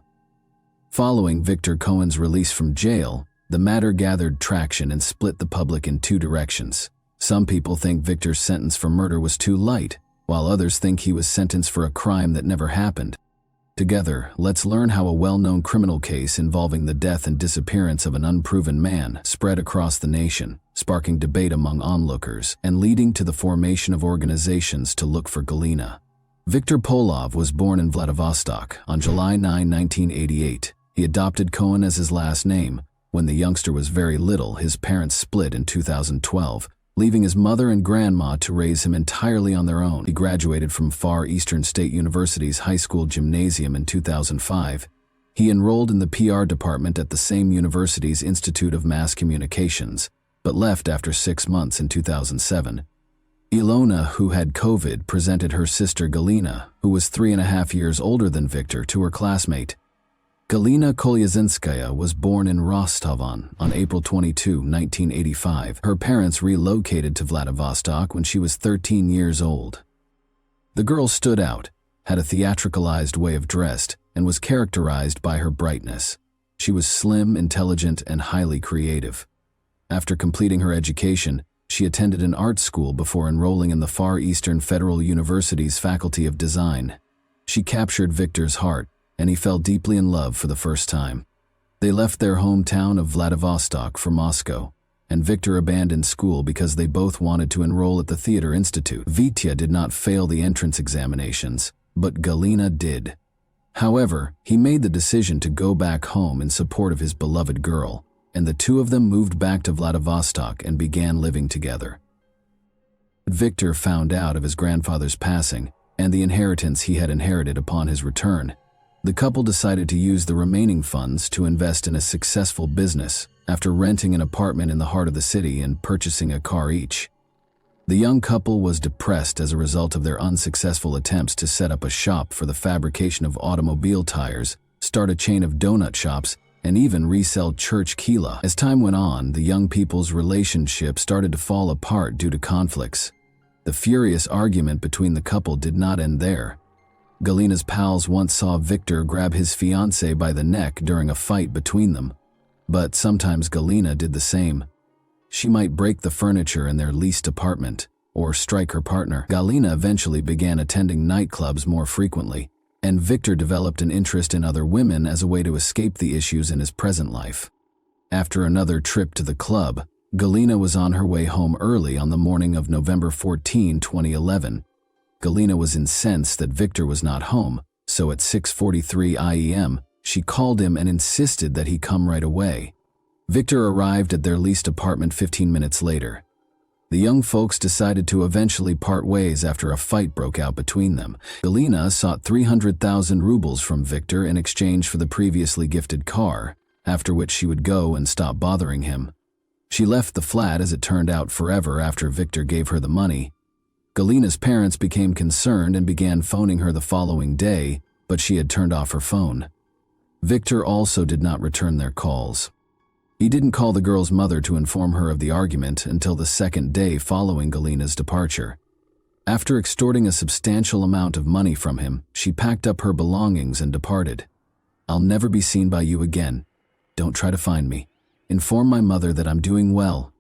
Following Victor Cohen's release from jail, the matter gathered traction and split the public in two directions. Some people think Victor's sentence for murder was too light, while others think he was sentenced for a crime that never happened. Together, let's learn how a well-known criminal case involving the death and disappearance of an unproven man spread across the nation, sparking debate among onlookers and leading to the formation of organizations to look for Galina. Viktor Polov was born in Vladivostok on July 9, 1988. He adopted Cohen as his last name. When the youngster was very little, his parents split in 2012, leaving his mother and grandma to raise him entirely on their own. He graduated from Far Eastern State University's high school gymnasium in 2005. He enrolled in the PR department at the same university's Institute of Mass Communications, but left after 6 months in 2007. Ilona, who had COVID, presented her sister Galina, who was 3.5 years older than Victor, to her classmate. Galina Kolyadzinskaya was born in Rostov-on April 22, 1985. Her parents relocated to Vladivostok when she was 13 years old. The girl stood out, had a theatricalized way of dress, and was characterized by her brightness. She was slim, intelligent, and highly creative. After completing her education, she attended an art school before enrolling in the Far Eastern Federal University's Faculty of Design. She captured Victor's heart, and he fell deeply in love for the first time. They left their hometown of Vladivostok for Moscow, and Victor abandoned school because they both wanted to enroll at the Theater Institute. Vitya did not fail the entrance examinations, but Galina did. However, he made the decision to go back home in support of his beloved girl, and the two of them moved back to Vladivostok and began living together. Victor found out of his grandfather's passing and the inheritance he had inherited upon his return. The couple decided to use the remaining funds to invest in a successful business after renting an apartment in the heart of the city and purchasing a car each. The young couple was depressed as a result of their unsuccessful attempts to set up a shop for the fabrication of automobile tires, start a chain of donut shops, and even resell church kila. As time went on, the young people's relationship started to fall apart due to conflicts. The furious argument between the couple did not end there. Galina's pals once saw Victor grab his fiancée by the neck during a fight between them, but sometimes Galina did the same. She might break the furniture in their leased apartment or strike her partner. Galina eventually began attending nightclubs more frequently, and Victor developed an interest in other women as a way to escape the issues in his present life. After another trip to the club, Galina was on her way home early on the morning of November 14, 2011. Galina was incensed that Victor was not home, so at 6:43 IEM, she called him and insisted that he come right away. Victor arrived at their leased apartment 15 minutes later. The young folks decided to eventually part ways after a fight broke out between them. Alina sought 300,000 rubles from Victor in exchange for the previously gifted car, after which she would go and stop bothering him. She left the flat, as it turned out, forever after Victor gave her the money. Galina's parents became concerned and began phoning her the following day, but she had turned off her phone. Victor also did not return their calls. He didn't call the girl's mother to inform her of the argument until the second day following Galina's departure. After extorting a substantial amount of money from him, she packed up her belongings and departed. "I'll never be seen by you again. Don't try to find me. Inform my mother that I'm doing well."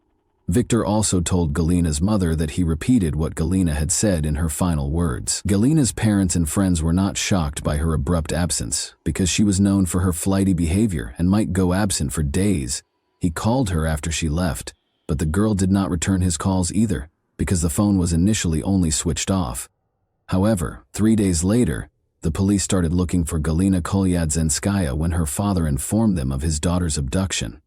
Victor also told Galina's mother that he repeated what Galina had said in her final words. Galina's parents and friends were not shocked by her abrupt absence, because she was known for her flighty behavior and might go absent for days. He called her after she left, but the girl did not return his calls either, because the phone was initially only switched off. However, 3 days later, the police started looking for Galina Kolyadzinskaya when her father informed them of his daughter's abduction.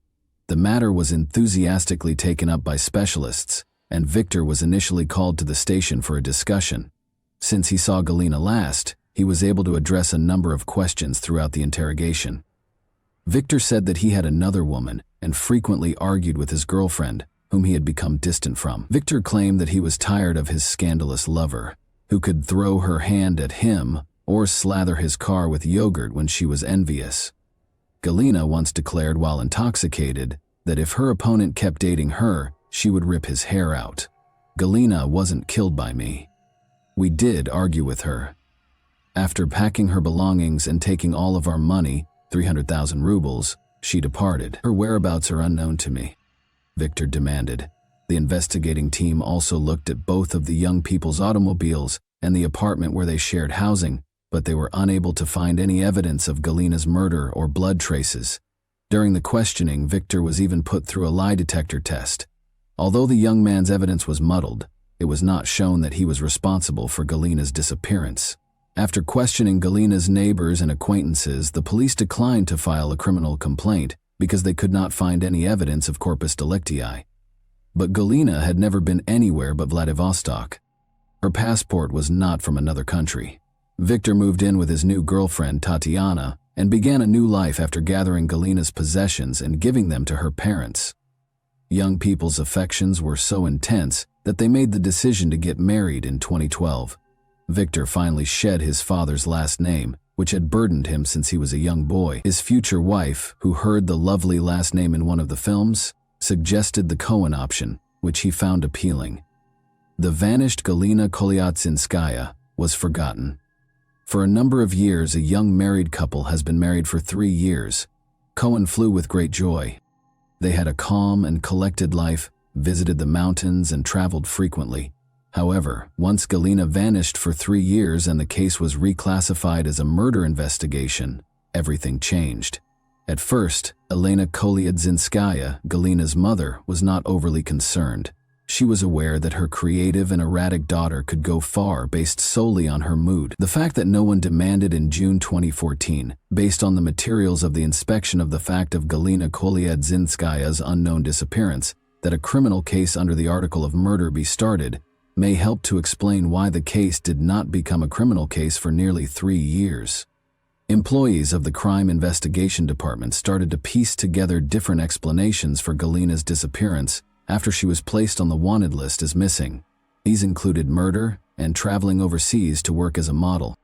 The matter was enthusiastically taken up by specialists, and Victor was initially called to the station for a discussion. Since he saw Galina last, he was able to address a number of questions throughout the interrogation. Victor said that he had another woman and frequently argued with his girlfriend, whom he had become distant from. Victor claimed that he was tired of his scandalous lover, who could throw her hand at him or slather his car with yogurt when she was envious. Galina once declared while intoxicated that if her opponent kept dating her, she would rip his hair out. "Galina wasn't killed by me. We did argue with her. After packing her belongings and taking all of our money, 300,000 rubles, she departed. Her whereabouts are unknown to me," Victor demanded. The investigating team also looked at both of the young people's automobiles and the apartment where they shared housing, but they were unable to find any evidence of Galina's murder or blood traces. During the questioning, Victor was even put through a lie detector test. Although the young man's evidence was muddled, it was not shown that he was responsible for Galina's disappearance. After questioning Galina's neighbors and acquaintances, the police declined to file a criminal complaint because they could not find any evidence of corpus delicti. But Galina had never been anywhere but Vladivostok. Her passport was not from another country. Victor moved in with his new girlfriend, Tatiana, and began a new life after gathering Galina's possessions and giving them to her parents. Young people's affections were so intense that they made the decision to get married in 2012. Victor finally shed his father's last name, which had burdened him since he was a young boy. His future wife, who heard the lovely last name in one of the films, suggested the Cohen option, which he found appealing. The vanished Galina Kolyadzinskaya was forgotten. For a number of years, a young married couple has been married for 3 years. Cohen flew with great joy. They had a calm and collected life, visited the mountains, and traveled frequently. However, once Galina vanished for 3 years and the case was reclassified as a murder investigation, everything changed. At first, Alina Kolyadzinskaya, Galina's mother, was not overly concerned. She was aware that her creative and erratic daughter could go far based solely on her mood. The fact that no one demanded in June 2014, based on the materials of the inspection of the fact of Galina Kolyadzinskaya's unknown disappearance, that a criminal case under the article of murder be started, may help to explain why the case did not become a criminal case for nearly 3 years. Employees of the Crime Investigation Department started to piece together different explanations for Galina's disappearance after she was placed on the wanted list as missing. These included murder and traveling overseas to work as a model.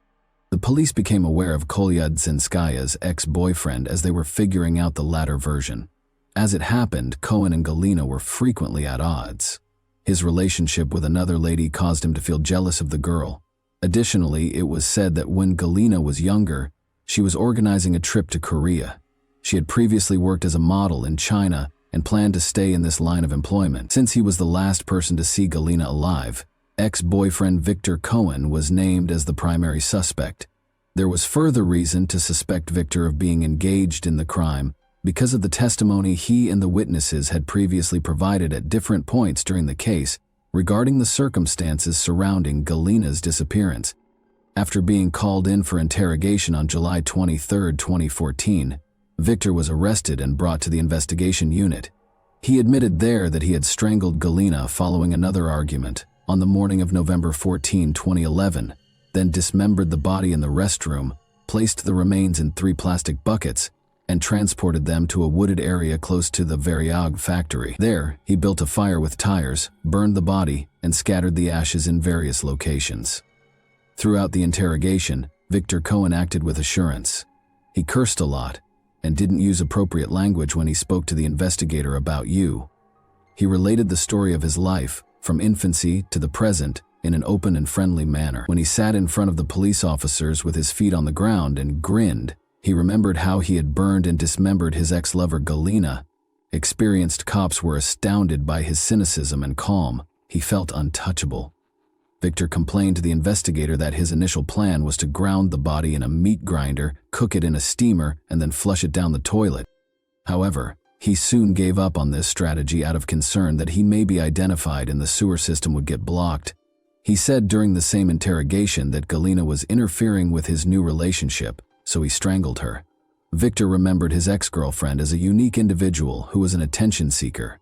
The police became aware of Kolyadzinskaya's ex-boyfriend as they were figuring out the latter version. As it happened, Cohen and Galina were frequently at odds. His relationship with another lady caused him to feel jealous of the girl. Additionally, it was said that when Galina was younger, she was organizing a trip to Korea. She had previously worked as a model in China and planned to stay in this line of employment. Since he was the last person to see Galina alive, ex-boyfriend Victor Cohen was named as the primary suspect. There was further reason to suspect Victor of being engaged in the crime because of the testimony he and the witnesses had previously provided at different points during the case regarding the circumstances surrounding Galina's disappearance. After being called in for interrogation on July 23, 2014, Victor was arrested and brought to the investigation unit. He admitted there that he had strangled Galina following another argument on the morning of November 14, 2011, then dismembered the body in the restroom, placed the remains in 3 plastic buckets, and transported them to a wooded area close to the Verones factory. There, he built a fire with tires, burned the body, and scattered the ashes in various locations. Throughout the interrogation, Victor Cohen acted with assurance. He cursed a lot and didn't use appropriate language when he spoke to the investigator about you. He related the story of his life, from infancy to the present, in an open and friendly manner. When he sat in front of the police officers with his feet on the ground and grinned, he remembered how he had burned and dismembered his ex-lover Galina. Experienced cops were astounded by his cynicism and calm. He felt untouchable. Victor complained to the investigator that his initial plan was to ground the body in a meat grinder, cook it in a steamer, and then flush it down the toilet. However, he soon gave up on this strategy out of concern that he may be identified and the sewer system would get blocked. He said during the same interrogation that Galina was interfering with his new relationship, so he strangled her. Victor remembered his ex-girlfriend as a unique individual who was an attention seeker.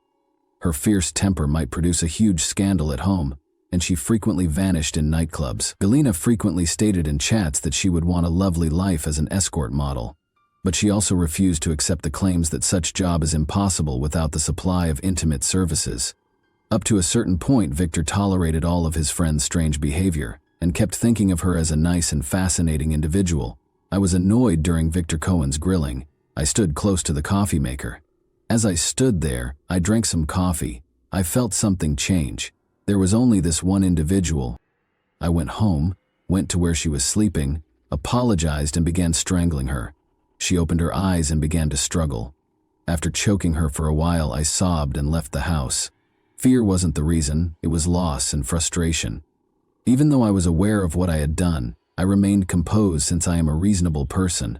Her fierce temper might produce a huge scandal at home, and she frequently vanished in nightclubs. Galina frequently stated in chats that she would want a lovely life as an escort model, but she also refused to accept the claims that such job is impossible without the supply of intimate services. Up to a certain point, Victor tolerated all of his friend's strange behavior and kept thinking of her as a nice and fascinating individual. I was annoyed during Victor Cohen's grilling. I stood close to the coffee maker. As I stood there, I drank some coffee. I felt something change. There was only this one individual. I went home, went to where she was sleeping, apologized and began strangling her. She opened her eyes and began to struggle. After choking her for a while, I sobbed and left the house. Fear wasn't the reason, it was loss and frustration. Even though I was aware of what I had done, I remained composed since I am a reasonable person.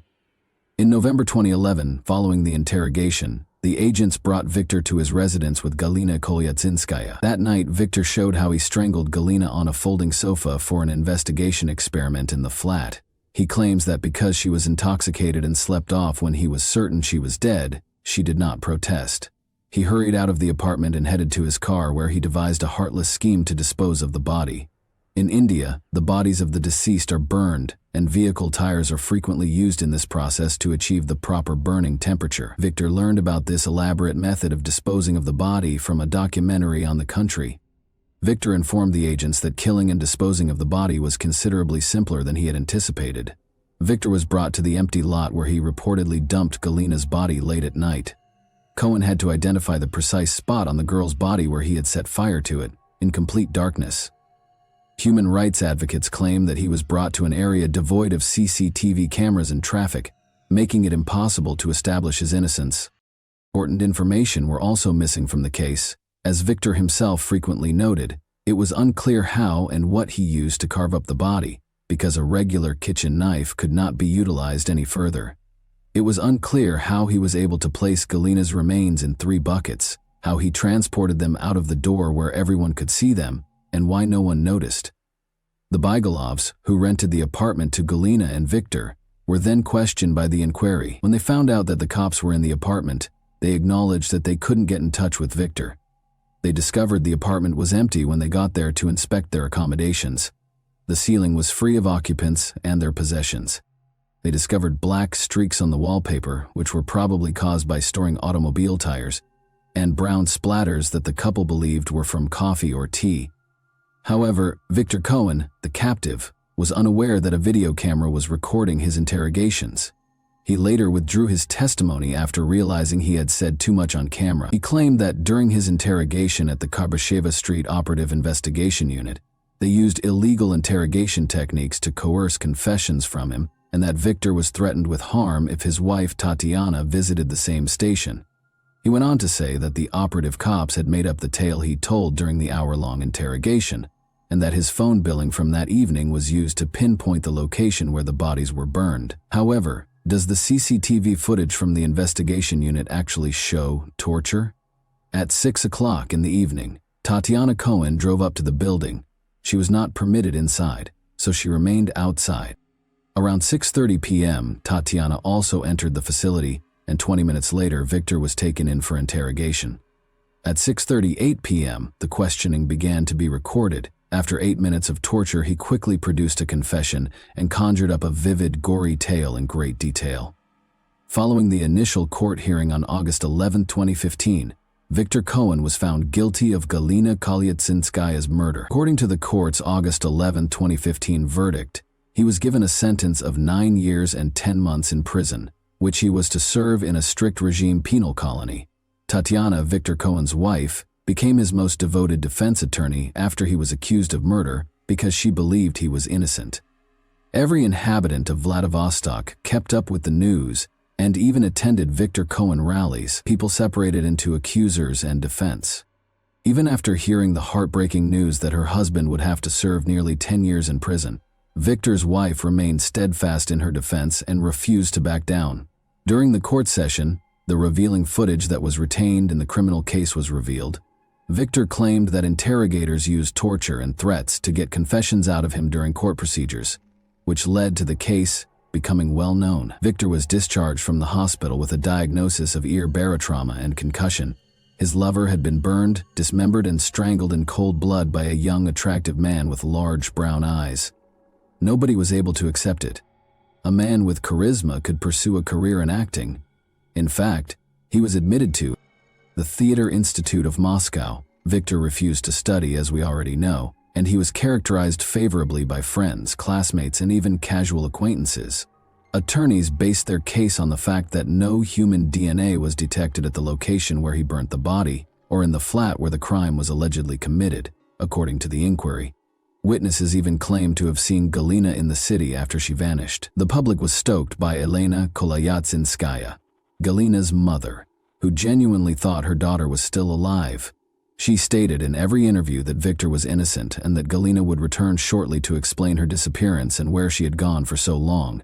In November 2011, following the interrogation, the agents brought Victor to his residence with Galina Kolyatsinskaya. That night, Victor showed how he strangled Galina on a folding sofa for an investigation experiment in the flat. He claims that because she was intoxicated and slept off when he was certain she was dead, she did not protest. He hurried out of the apartment and headed to his car, where he devised a heartless scheme to dispose of the body. In India, the bodies of the deceased are burned, and vehicle tires are frequently used in this process to achieve the proper burning temperature. Victor learned about this elaborate method of disposing of the body from a documentary on the country. Victor informed the agents that killing and disposing of the body was considerably simpler than he had anticipated. Victor was brought to the empty lot where he reportedly dumped Galina's body late at night. Cohen had to identify the precise spot on the girl's body where he had set fire to it, in complete darkness. Human rights advocates claim that he was brought to an area devoid of CCTV cameras and traffic, making it impossible to establish his innocence. Important information were also missing from the case. As Victor himself frequently noted, it was unclear how and what he used to carve up the body, because a regular kitchen knife could not be utilized any further. It was unclear how he was able to place Galina's remains in 3 buckets, how he transported them out of the door where everyone could see them, and why no one noticed. The Bygalovs, who rented the apartment to Galina and Victor, were then questioned by the inquiry. When they found out that the cops were in the apartment, they acknowledged that they couldn't get in touch with Victor. They discovered the apartment was empty when they got there to inspect their accommodations. The ceiling was free of occupants and their possessions. They discovered black streaks on the wallpaper, which were probably caused by storing automobile tires, and brown splatters that the couple believed were from coffee or tea. However, Victor Cohen, the captive, was unaware that a video camera was recording his interrogations. He later withdrew his testimony after realizing he had said too much on camera. He claimed that during his interrogation at the Karbasheva Street Operative Investigation Unit, they used illegal interrogation techniques to coerce confessions from him, and that Victor was threatened with harm if his wife Tatiana visited the same station. He went on to say that the operative cops had made up the tale he told during the hour-long interrogation, and that his phone billing from that evening was used to pinpoint the location where the bodies were burned. However, does the CCTV footage from the investigation unit actually show torture? At 6 o'clock in the evening, Tatiana Cohen drove up to the building. She was not permitted inside, so she remained outside. Around 6:30 p.m., Tatiana also entered the facility and 20 minutes later, Victor was taken in for interrogation. At 6:38 p.m., the questioning began to be recorded. After 8 minutes of torture, he quickly produced a confession and conjured up a vivid, gory tale in great detail. Following the initial court hearing on August 11, 2015, Victor Cohen was found guilty of Galina Kolyatsinskaya's murder. According to the court's August 11, 2015 verdict, he was given a sentence of 9 years and 10 months in prison, which he was to serve in a strict regime penal colony. Tatiana, Victor Cohen's wife, became his most devoted defense attorney after he was accused of murder because she believed he was innocent. Every inhabitant of Vladivostok kept up with the news and even attended Victor Cohen rallies. People separated into accusers and defense. Even after hearing the heartbreaking news that her husband would have to serve nearly 10 years in prison, Victor's wife remained steadfast in her defense and refused to back down. During the court session, the revealing footage that was retained in the criminal case was revealed. Victor claimed that interrogators used torture and threats to get confessions out of him during court procedures, which led to the case becoming well known. Victor was discharged from the hospital with a diagnosis of ear barotrauma and concussion. His lover had been burned, dismembered, and strangled in cold blood by a young, attractive man with large brown eyes. Nobody was able to accept it. A man with charisma could pursue a career in acting. In fact, he was admitted to the Theater Institute of Moscow. Victor refused to study, as we already know, and he was characterized favorably by friends, classmates, and even casual acquaintances. Attorneys based their case on the fact that no human DNA was detected at the location where he burnt the body, or in the flat where the crime was allegedly committed, according to the inquiry. Witnesses even claimed to have seen Galina in the city after she vanished. The public was stoked by Alina Kolyatsinskaya, Galina's mother, who genuinely thought her daughter was still alive. She stated in every interview that Victor was innocent and that Galina would return shortly to explain her disappearance and where she had gone for so long.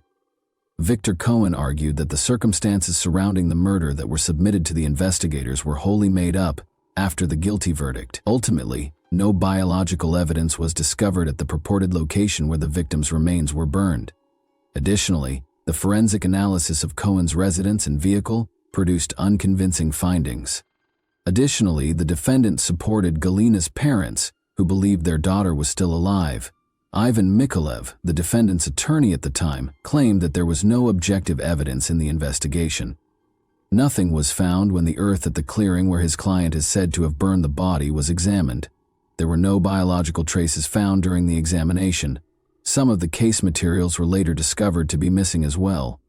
Victor Cohen argued that the circumstances surrounding the murder that were submitted to the investigators were wholly made up after the guilty verdict. Ultimately, no biological evidence was discovered at the purported location where the victim's remains were burned. Additionally, the forensic analysis of Cohen's residence and vehicle produced unconvincing findings. Additionally, the defendant supported Galina's parents, who believed their daughter was still alive. Ivan Mikalev, the defendant's attorney at the time, claimed that there was no objective evidence in the investigation. Nothing was found when the earth at the clearing where his client is said to have burned the body was examined. There were no biological traces found during the examination. Some of the case materials were later discovered to be missing as well.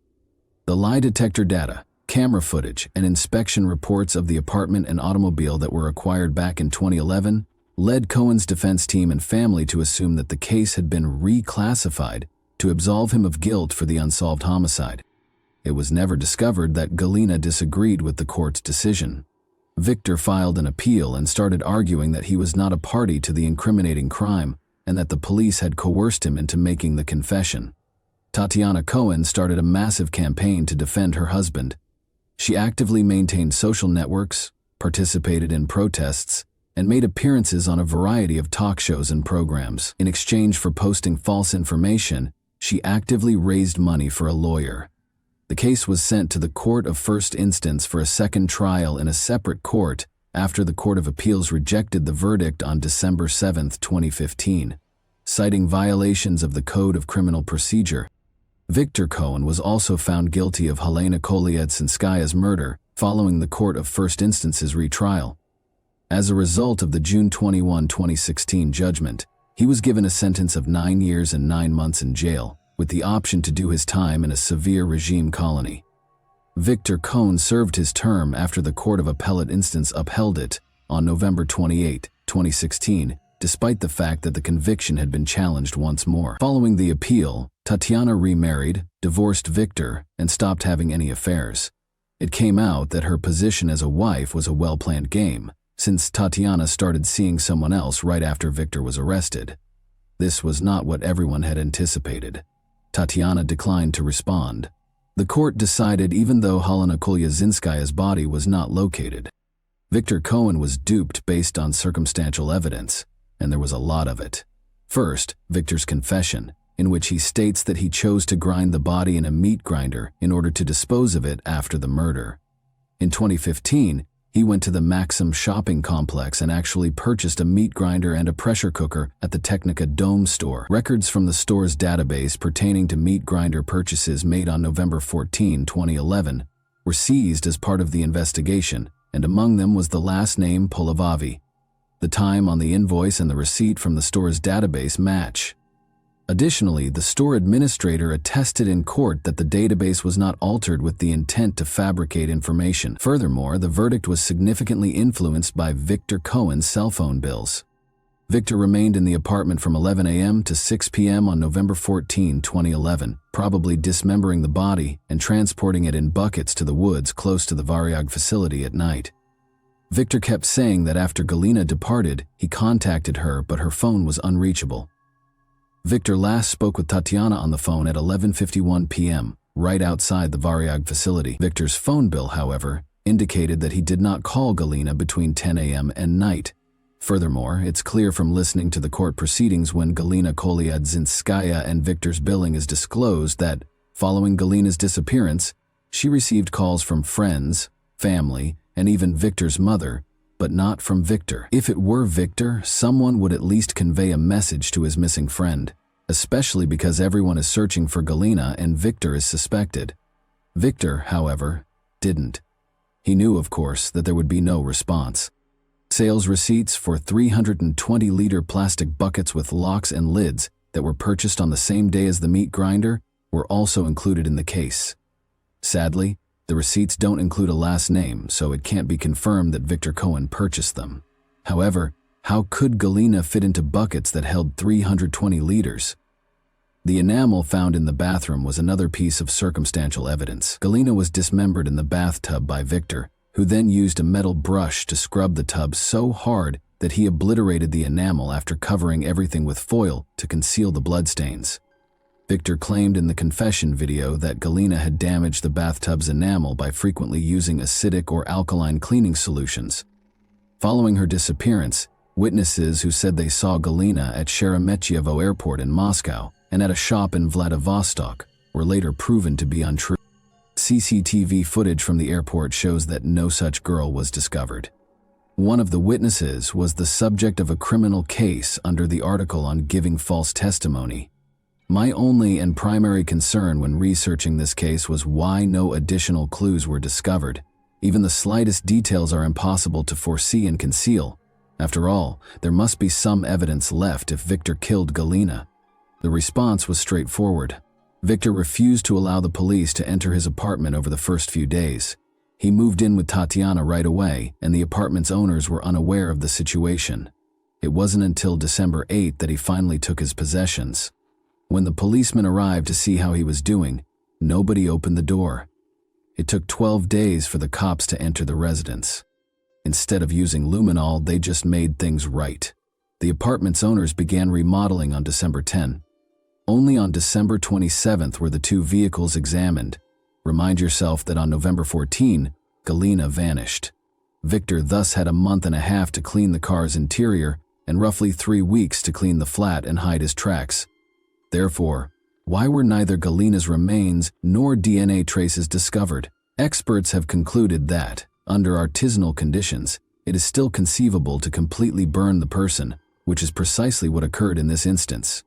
The lie detector data, camera footage, and inspection reports of the apartment and automobile that were acquired back in 2011 led Cohen's defense team and family to assume that the case had been reclassified to absolve him of guilt for the unsolved homicide. It was never discovered that Galina disagreed with the court's decision. Victor filed an appeal and started arguing that he was not a party to the incriminating crime and that the police had coerced him into making the confession. Tatiana Cohen started a massive campaign to defend her husband. She actively maintained social networks, participated in protests, and made appearances on a variety of talk shows and programs. In exchange for posting false information, she actively raised money for a lawyer. The case was sent to the Court of First Instance for a second trial in a separate court after the Court of Appeals rejected the verdict on December 7, 2015, citing violations of the Code of Criminal Procedure. Victor Cohen was also found guilty of Helena Kolyatsinskaya's murder following the Court of First Instance's retrial. As a result of the June 21, 2016 judgment, he was given a sentence of 9 years and 9 months in jail, with the option to do his time in a severe regime colony. Victor Cohen served his term after the Court of Appellate Instance upheld it on November 28, 2016, despite the fact that the conviction had been challenged once more. Following the appeal, Tatiana remarried, divorced Victor, and stopped having any affairs. It came out that her position as a wife was a well-planned game, since Tatiana started seeing someone else right after Victor was arrested. This was not what everyone had anticipated. Tatiana declined to respond. The court decided even though Helena Kolyatsinskaya's body was not located. Victor Cohen was duped based on circumstantial evidence, and there was a lot of it. First, Victor's confession. in which he states that he chose to grind the body in a meat grinder in order to dispose of it after the murder. In 2015, he went to the Maxim shopping complex and actually purchased a meat grinder and a pressure cooker at the Technica Dome store. Records from the store's database pertaining to meat grinder purchases made on November 14, 2011, were seized as part of the investigation, and among them was the last name Polavavi. The time on the invoice and the receipt from the store's database match. Additionally, the store administrator attested in court that the database was not altered with the intent to fabricate information. Furthermore, the verdict was significantly influenced by Victor Cohen's cell phone bills. Victor remained in the apartment from 11 a.m. to 6 p.m. on November 14, 2011, probably dismembering the body and transporting it in buckets to the woods close to the Variag facility at night. Victor kept saying that after Galina departed, he contacted her, but her phone was unreachable. Victor last spoke with Tatiana on the phone at 11:51 p.m., right outside the Variag facility. Victor's phone bill, however, indicated that he did not call Galina between 10 a.m. and night. Furthermore, it's clear from listening to the court proceedings when Galina Kolyadzinskaya and Victor's billing is disclosed that, following Galina's disappearance, she received calls from friends, family, and even Victor's mother, but not from Victor. If it were Victor, someone would at least convey a message to his missing friend, especially because everyone is searching for Galina and Victor is suspected. Victor, however, didn't. He knew, of course, that there would be no response. Sales receipts for 320-liter plastic buckets with locks and lids that were purchased on the same day as the meat grinder were also included in the case. Sadly, the receipts don't include a last name, so it can't be confirmed that Victor Cohen purchased them. However, how could Galina fit into buckets that held 320 liters? The enamel found in the bathroom was another piece of circumstantial evidence. Galina was dismembered in the bathtub by Victor, who then used a metal brush to scrub the tub so hard that he obliterated the enamel after covering everything with foil to conceal the bloodstains. Victor claimed in the confession video that Galina had damaged the bathtub's enamel by frequently using acidic or alkaline cleaning solutions. Following her disappearance, witnesses who said they saw Galina at Sheremetyevo Airport in Moscow and at a shop in Vladivostok were later proven to be untrue. CCTV footage from the airport shows that no such girl was discovered. One of the witnesses was the subject of a criminal case under the article on giving false testimony. My only and primary concern when researching this case was why no additional clues were discovered. Even the slightest details are impossible to foresee and conceal. After all, there must be some evidence left if Victor killed Galina. The response was straightforward. Victor refused to allow the police to enter his apartment over the first few days. He moved in with Tatiana right away, and the apartment's owners were unaware of the situation. It wasn't until December 8 that he finally took his possessions. When the policemen arrived to see how he was doing, nobody opened the door. It took 12 days for the cops to enter the residence. Instead of using luminol, they just made things right. The apartment's owners began remodeling on December 10. Only on December 27th were the two vehicles examined. Remind yourself that on November 14, Galina vanished. Victor thus had a month and a half to clean the car's interior and roughly 3 weeks to clean the flat and hide his tracks. Therefore, why were neither Galina's remains nor DNA traces discovered? Experts have concluded that, under artisanal conditions, it is still conceivable to completely burn the person, which is precisely what occurred in this instance.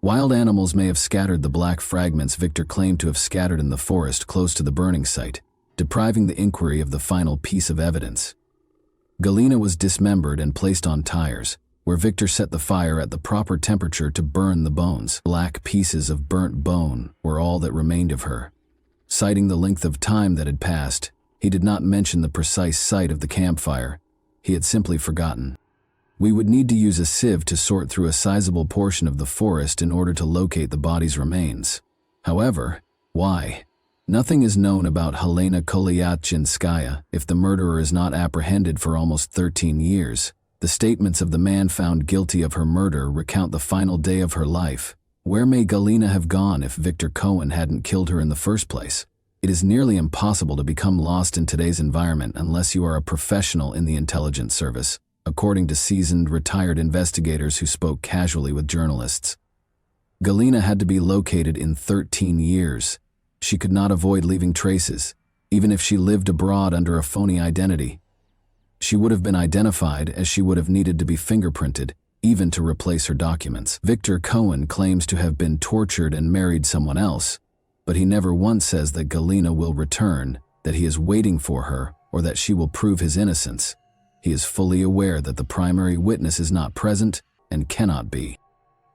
Wild animals may have scattered the black fragments Victor claimed to have scattered in the forest close to the burning site, depriving the inquiry of the final piece of evidence. Galina was dismembered and placed on tires, where Victor set the fire at the proper temperature to burn the bones. Black pieces of burnt bone were all that remained of her. Citing the length of time that had passed, he did not mention the precise site of the campfire. He had simply forgotten. We would need to use a sieve to sort through a sizable portion of the forest in order to locate the body's remains. However, why? Nothing is known about Helena Kolyadzinskaya if the murderer is not apprehended for almost 13 years. The statements of the man found guilty of her murder recount the final day of her life. Where may Galina have gone if Victor Cohen hadn't killed her in the first place? It is nearly impossible to become lost in today's environment unless you are a professional in the intelligence service, according to seasoned retired investigators who spoke casually with journalists. Galina had to be located in 13 years. She could not avoid leaving traces, even if she lived abroad under a phony identity. She would have been identified as she would have needed to be fingerprinted, even to replace her documents. Victor Cohen claims to have been tortured and married someone else, but he never once says that Galina will return, that he is waiting for her, or that she will prove his innocence. He is fully aware that the primary witness is not present and cannot be.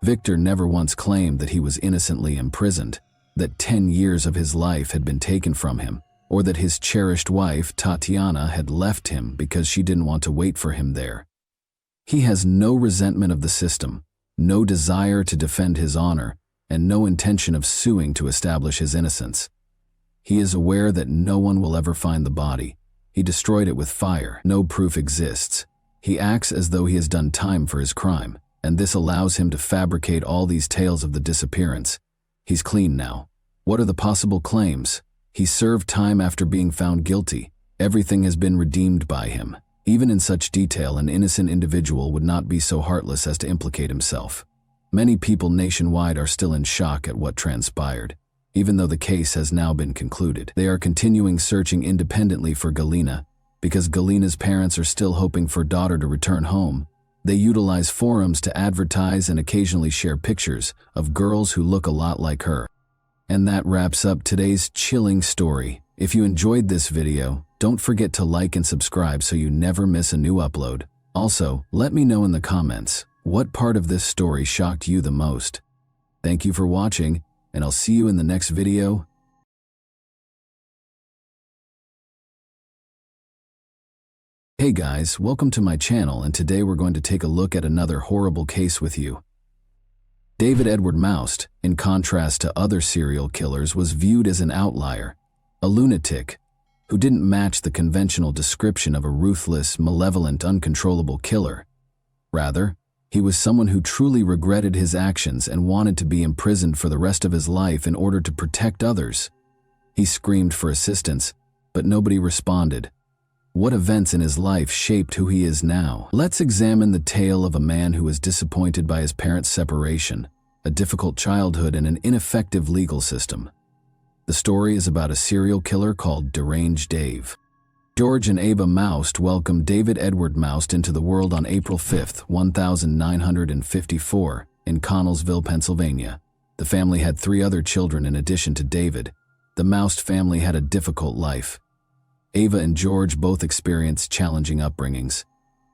Victor never once claimed that he was innocently imprisoned, that 10 years of his life had been taken from him, or that his cherished wife, Tatiana, had left him because she didn't want to wait for him there. He has no resentment of the system, no desire to defend his honor, and no intention of suing to establish his innocence. He is aware that no one will ever find the body. He destroyed it with fire. No proof exists. He acts as though he has done time for his crime, and this allows him to fabricate all these tales of the disappearance. He's clean now. What are the possible claims? He served time after being found guilty. Everything has been redeemed by him. Even in such detail, an innocent individual would not be so heartless as to implicate himself. Many people nationwide are still in shock at what transpired. Even though the case has now been concluded, they are continuing searching independently for Galina. Because Galina's parents are still hoping for daughter to return home, they utilize forums to advertise and occasionally share pictures of girls who look a lot like her. And that wraps up today's chilling story. If you enjoyed this video, don't forget to like and subscribe so you never miss a new upload. Also, let me know in the comments, what part of this story shocked you the most? Thank you for watching, and I'll see you in the next video. Hey guys, welcome to my channel, and today we're going to take a look at another horrible case with you. David Edward Moust, in contrast to other serial killers, was viewed as an outlier, a lunatic, who didn't match the conventional description of a ruthless, malevolent, uncontrollable killer. Rather, he was someone who truly regretted his actions and wanted to be imprisoned for the rest of his life in order to protect others. He screamed for assistance, but nobody responded. What events in his life shaped who he is now? Let's examine the tale of a man who was disappointed by his parents' separation, a difficult childhood, and an ineffective legal system. The story is about a serial killer called Deranged Dave. George and Ava Moust welcomed David Edward Moust into the world on April 5, 1954, in Connellsville, Pennsylvania. The family had 3 other children in addition to David. The Moust family had a difficult life. Ava and George both experienced challenging upbringings.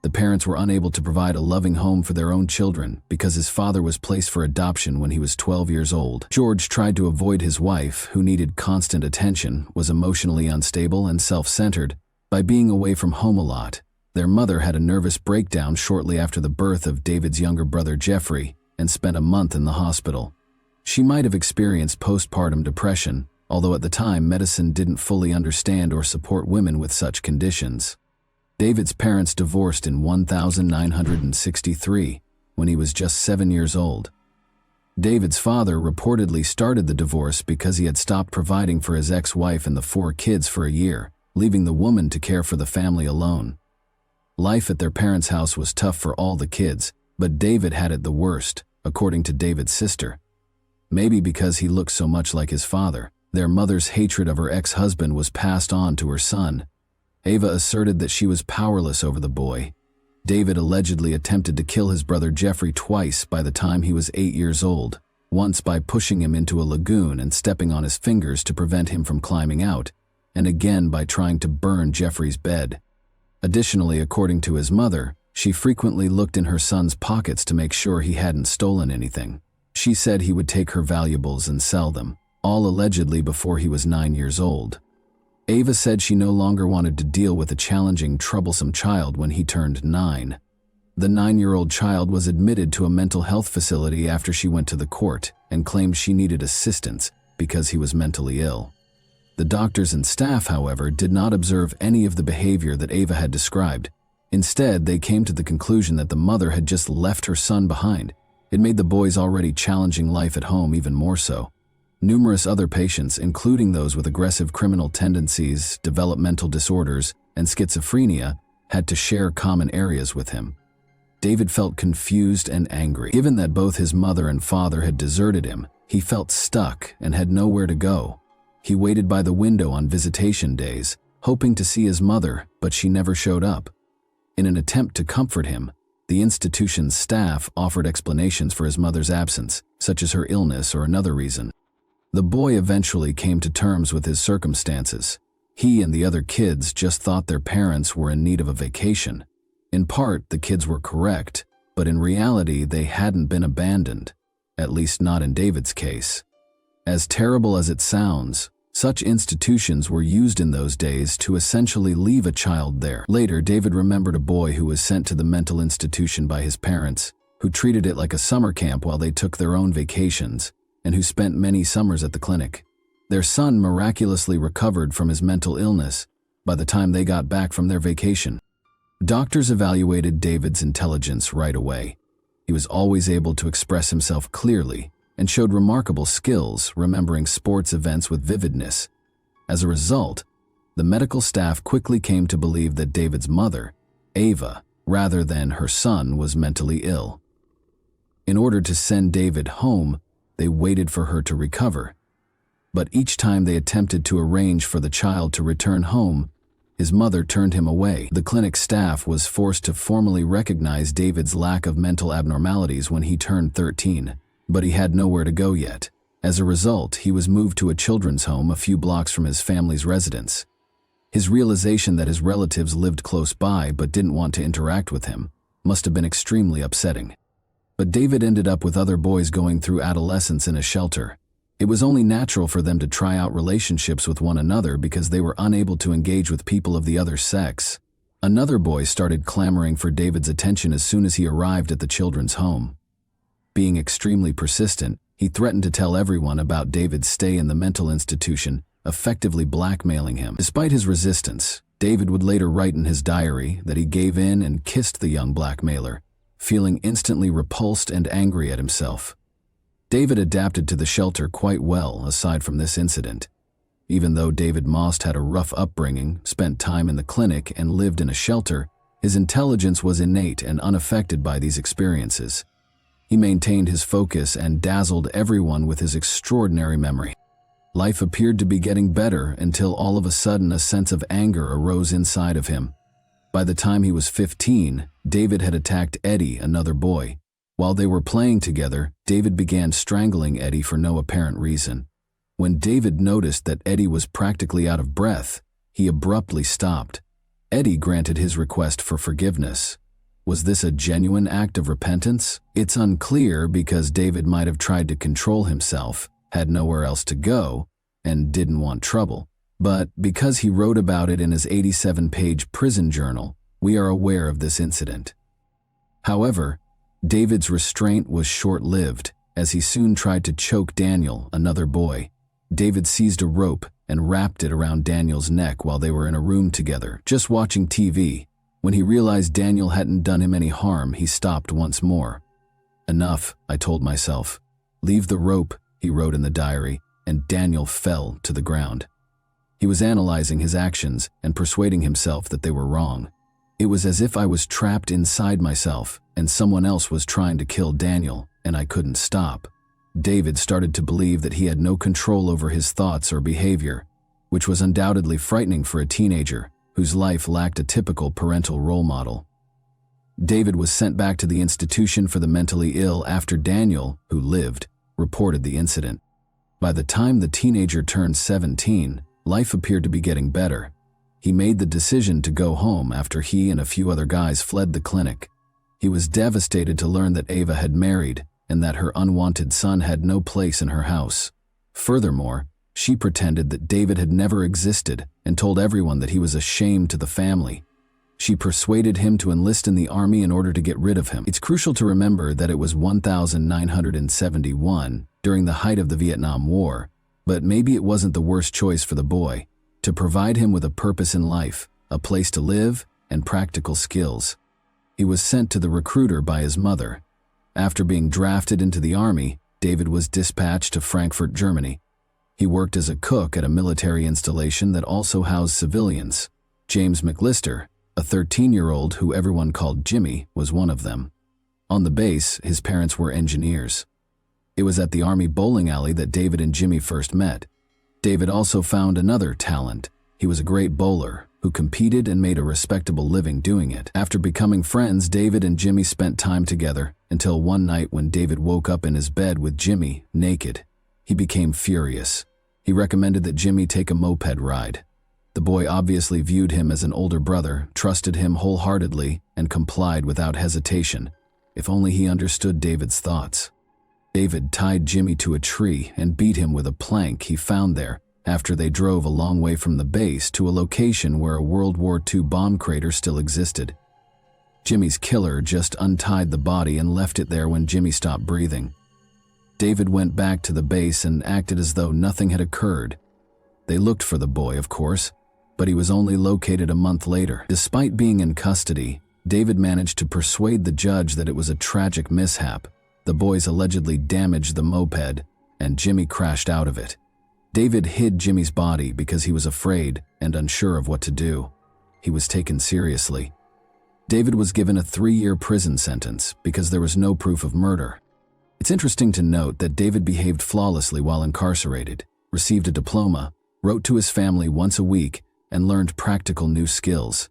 The parents were unable to provide a loving home for their own children because his father was placed for adoption when he was 12 years old. George tried to avoid his wife, who needed constant attention, was emotionally unstable and self-centered, by being away from home a lot. Their mother had a nervous breakdown shortly after the birth of David's younger brother Jeffrey and spent a month in the hospital. She might have experienced postpartum depression, although at the time medicine didn't fully understand or support women with such conditions. David's parents divorced in 1963, when he was just 7 years old. David's father reportedly started the divorce because he had stopped providing for his ex-wife and the 4 kids for a year, leaving the woman to care for the family alone. Life at their parents' house was tough for all the kids, but David had it the worst, according to David's sister. Maybe because he looked so much like his father, their mother's hatred of her ex-husband was passed on to her son. Ava asserted that she was powerless over the boy. David allegedly attempted to kill his brother Jeffrey twice by the time he was 8 years old, once by pushing him into a lagoon and stepping on his fingers to prevent him from climbing out, and again by trying to burn Jeffrey's bed. Additionally, according to his mother, she frequently looked in her son's pockets to make sure he hadn't stolen anything. She said he would take her valuables and sell them, all allegedly before he was 9 years old. Ava said she no longer wanted to deal with a challenging, troublesome child when he turned 9. The 9-year-old child was admitted to a mental health facility after she went to the court and claimed she needed assistance because he was mentally ill. The doctors and staff, however, did not observe any of the behavior that Ava had described. Instead, they came to the conclusion that the mother had just left her son behind. It made the boy's already challenging life at home even more so. Numerous other patients, including those with aggressive criminal tendencies, developmental disorders, and schizophrenia, had to share common areas with him. David felt confused and angry. Given that both his mother and father had deserted him, he felt stuck and had nowhere to go. He waited by the window on visitation days, hoping to see his mother, but she never showed up. In an attempt to comfort him, the institution's staff offered explanations for his mother's absence, such as her illness or another reason. The boy eventually came to terms with his circumstances. He and the other kids just thought their parents were in need of a vacation. In part, the kids were correct, but in reality, they hadn't been abandoned, at least not in David's case. As terrible as it sounds, such institutions were used in those days to essentially leave a child there. Later, David remembered a boy who was sent to the mental institution by his parents, who treated it like a summer camp while they took their own vacations, and who spent many summers at the clinic. Their son miraculously recovered from his mental illness by the time they got back from their vacation. Doctors evaluated David's intelligence right away. He was always able to express himself clearly and showed remarkable skills, remembering sports events with vividness. As a result, the medical staff quickly came to believe that David's mother, Ava, rather than her son, was mentally ill. In order to send David home, they waited for her to recover. But each time they attempted to arrange for the child to return home, his mother turned him away. The clinic staff was forced to formally recognize David's lack of mental abnormalities when he turned 13, but he had nowhere to go yet. As a result, he was moved to a children's home a few blocks from his family's residence. His realization that his relatives lived close by but didn't want to interact with him must have been extremely upsetting. But David ended up with other boys going through adolescence in a shelter. It was only natural for them to try out relationships with one another because they were unable to engage with people of the other sex. Another boy started clamoring for David's attention as soon as he arrived at the children's home. Being extremely persistent, he threatened to tell everyone about David's stay in the mental institution, effectively blackmailing him. Despite his resistance, David would later write in his diary that he gave in and kissed the young blackmailer, feeling instantly repulsed and angry at himself. David adapted to the shelter quite well aside from this incident. Even though David Most had a rough upbringing, spent time in the clinic, and lived in a shelter, his intelligence was innate and unaffected by these experiences. He maintained his focus and dazzled everyone with his extraordinary memory. Life appeared to be getting better until all of a sudden a sense of anger arose inside of him. By the time he was 15, David had attacked Eddie, another boy. While they were playing together, David began strangling Eddie for no apparent reason. When David noticed that Eddie was practically out of breath, he abruptly stopped. Eddie granted his request for forgiveness. Was this a genuine act of repentance? It's unclear because David might have tried to control himself, had nowhere else to go, and didn't want trouble. But because he wrote about it in his 87-page prison journal, we are aware of this incident. However, David's restraint was short-lived, as he soon tried to choke Daniel, another boy. David seized a rope and wrapped it around Daniel's neck while they were in a room together, just watching TV. When he realized Daniel hadn't done him any harm, he stopped once more. "Enough," I told myself. "Leave the rope," he wrote in the diary, and Daniel fell to the ground. He was analyzing his actions and persuading himself that they were wrong. It was as if I was trapped inside myself and someone else was trying to kill Daniel, and I couldn't stop. David started to believe that he had no control over his thoughts or behavior, which was undoubtedly frightening for a teenager whose life lacked a typical parental role model. David was sent back to the institution for the mentally ill after Daniel, who lived, reported the incident. By the time the teenager turned 17, life appeared to be getting better. He made the decision to go home after he and a few other guys fled the clinic. He was devastated to learn that Ava had married and that her unwanted son had no place in her house. Furthermore, she pretended that David had never existed and told everyone that he was a shame to the family. She persuaded him to enlist in the army in order to get rid of him. It's crucial to remember that it was 1971, during the height of the Vietnam War, but maybe it wasn't the worst choice for the boy, to provide him with a purpose in life, a place to live, and practical skills. He was sent to the recruiter by his mother. After being drafted into the army, David was dispatched to Frankfurt, Germany. He worked as a cook at a military installation that also housed civilians. James McLister, A 13-year-old who everyone called Jimmy was one of them. On the base, his parents were engineers. It was at the Army bowling alley that David and Jimmy first met. David also found another talent. He was a great bowler who competed and made a respectable living doing it. After becoming friends, David and Jimmy spent time together until one night when David woke up in his bed with Jimmy, naked. He became furious. He recommended that Jimmy take a moped ride. The boy obviously viewed him as an older brother, trusted him wholeheartedly, and complied without hesitation. If only he understood David's thoughts. David tied Jimmy to a tree and beat him with a plank he found there after they drove a long way from the base to a location where a World War II bomb crater still existed. Jimmy's killer just untied the body and left it there when Jimmy stopped breathing. David went back to the base and acted as though nothing had occurred. They looked for the boy, of course, but he was only located a month later. Despite being in custody, David managed to persuade the judge that it was a tragic mishap. The boys allegedly damaged the moped, and Jimmy crashed out of it. David hid Jimmy's body because he was afraid and unsure of what to do. He was taken seriously. David was given a 3-year prison sentence because there was no proof of murder. It's interesting to note that David behaved flawlessly while incarcerated, received a diploma, wrote to his family once a week, and learned practical new skills.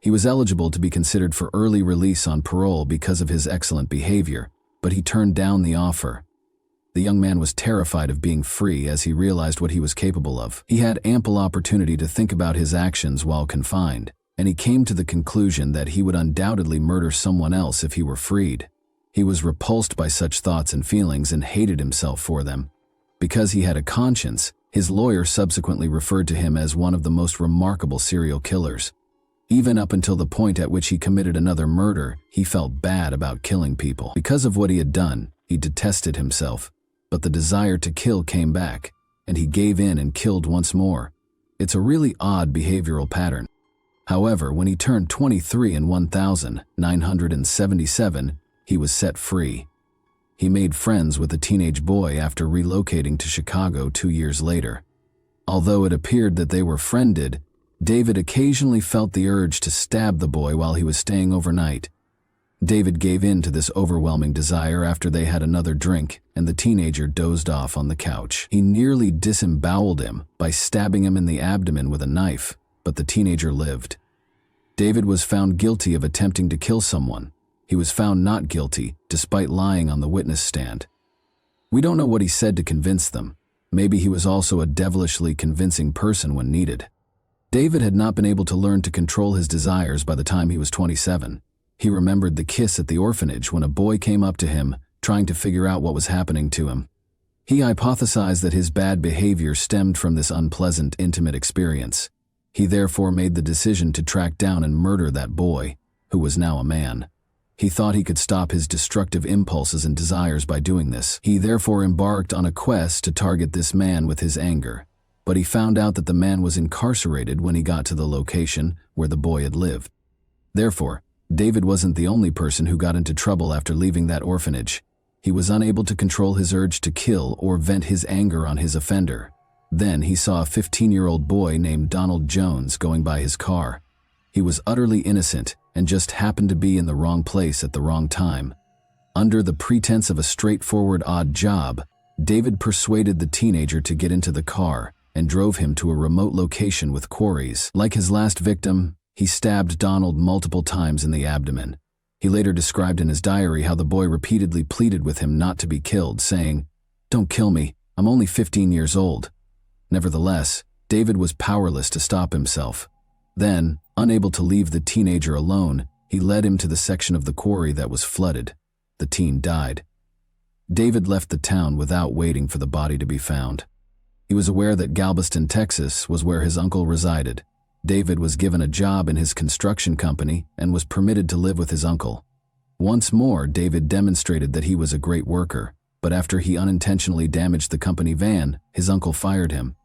He was eligible to be considered for early release on parole because of his excellent behavior, but he turned down the offer. The young man was terrified of being free as he realized what he was capable of. He had ample opportunity to think about his actions while confined, and he came to the conclusion that he would undoubtedly murder someone else if he were freed. He was repulsed by such thoughts and feelings and hated himself for them. Because he had a conscience, his lawyer subsequently referred to him as one of the most remarkable serial killers. Even up until the point at which he committed another murder, he felt bad about killing people. Because of what he had done, he detested himself, but the desire to kill came back, and he gave in and killed once more. It's a really odd behavioral pattern. However, when he turned 23 in 1977, he was set free. He made friends with a teenage boy after relocating to Chicago 2 years later. Although it appeared that they were friended, David occasionally felt the urge to stab the boy while he was staying overnight. David gave in to this overwhelming desire after they had another drink, and the teenager dozed off on the couch. He nearly disemboweled him by stabbing him in the abdomen with a knife, but the teenager lived. David was found guilty of attempting to kill someone. He was found not guilty, despite lying on the witness stand. We don't know what he said to convince them. Maybe he was also a devilishly convincing person when needed. David had not been able to learn to control his desires by the time he was 27. He remembered the kiss at the orphanage when a boy came up to him, trying to figure out what was happening to him. He hypothesized that his bad behavior stemmed from this unpleasant, intimate experience. He therefore made the decision to track down and murder that boy, who was now a man. He thought he could stop his destructive impulses and desires by doing this. He therefore embarked on a quest to target this man with his anger. But he found out that the man was incarcerated when he got to the location where the boy had lived. Therefore, David wasn't the only person who got into trouble after leaving that orphanage. He was unable to control his urge to kill or vent his anger on his offender. Then he saw a 15-year-old boy named Donald Jones going by his car. He was utterly innocent and just happened to be in the wrong place at the wrong time. Under the pretense of a straightforward odd job, David persuaded the teenager to get into the car and drove him to a remote location with quarries. Like his last victim, he stabbed Donald multiple times in the abdomen. He later described in his diary how the boy repeatedly pleaded with him not to be killed, saying, "Don't kill me, I'm only 15 years old." Nevertheless, David was powerless to stop himself. Then, unable to leave the teenager alone, he led him to the section of the quarry that was flooded. The teen died. David left the town without waiting for the body to be found. He was aware that Galveston, Texas, was where his uncle resided. David was given a job in his construction company and was permitted to live with his uncle. Once more, David demonstrated that he was a great worker, but after he unintentionally damaged the company van, his uncle fired him.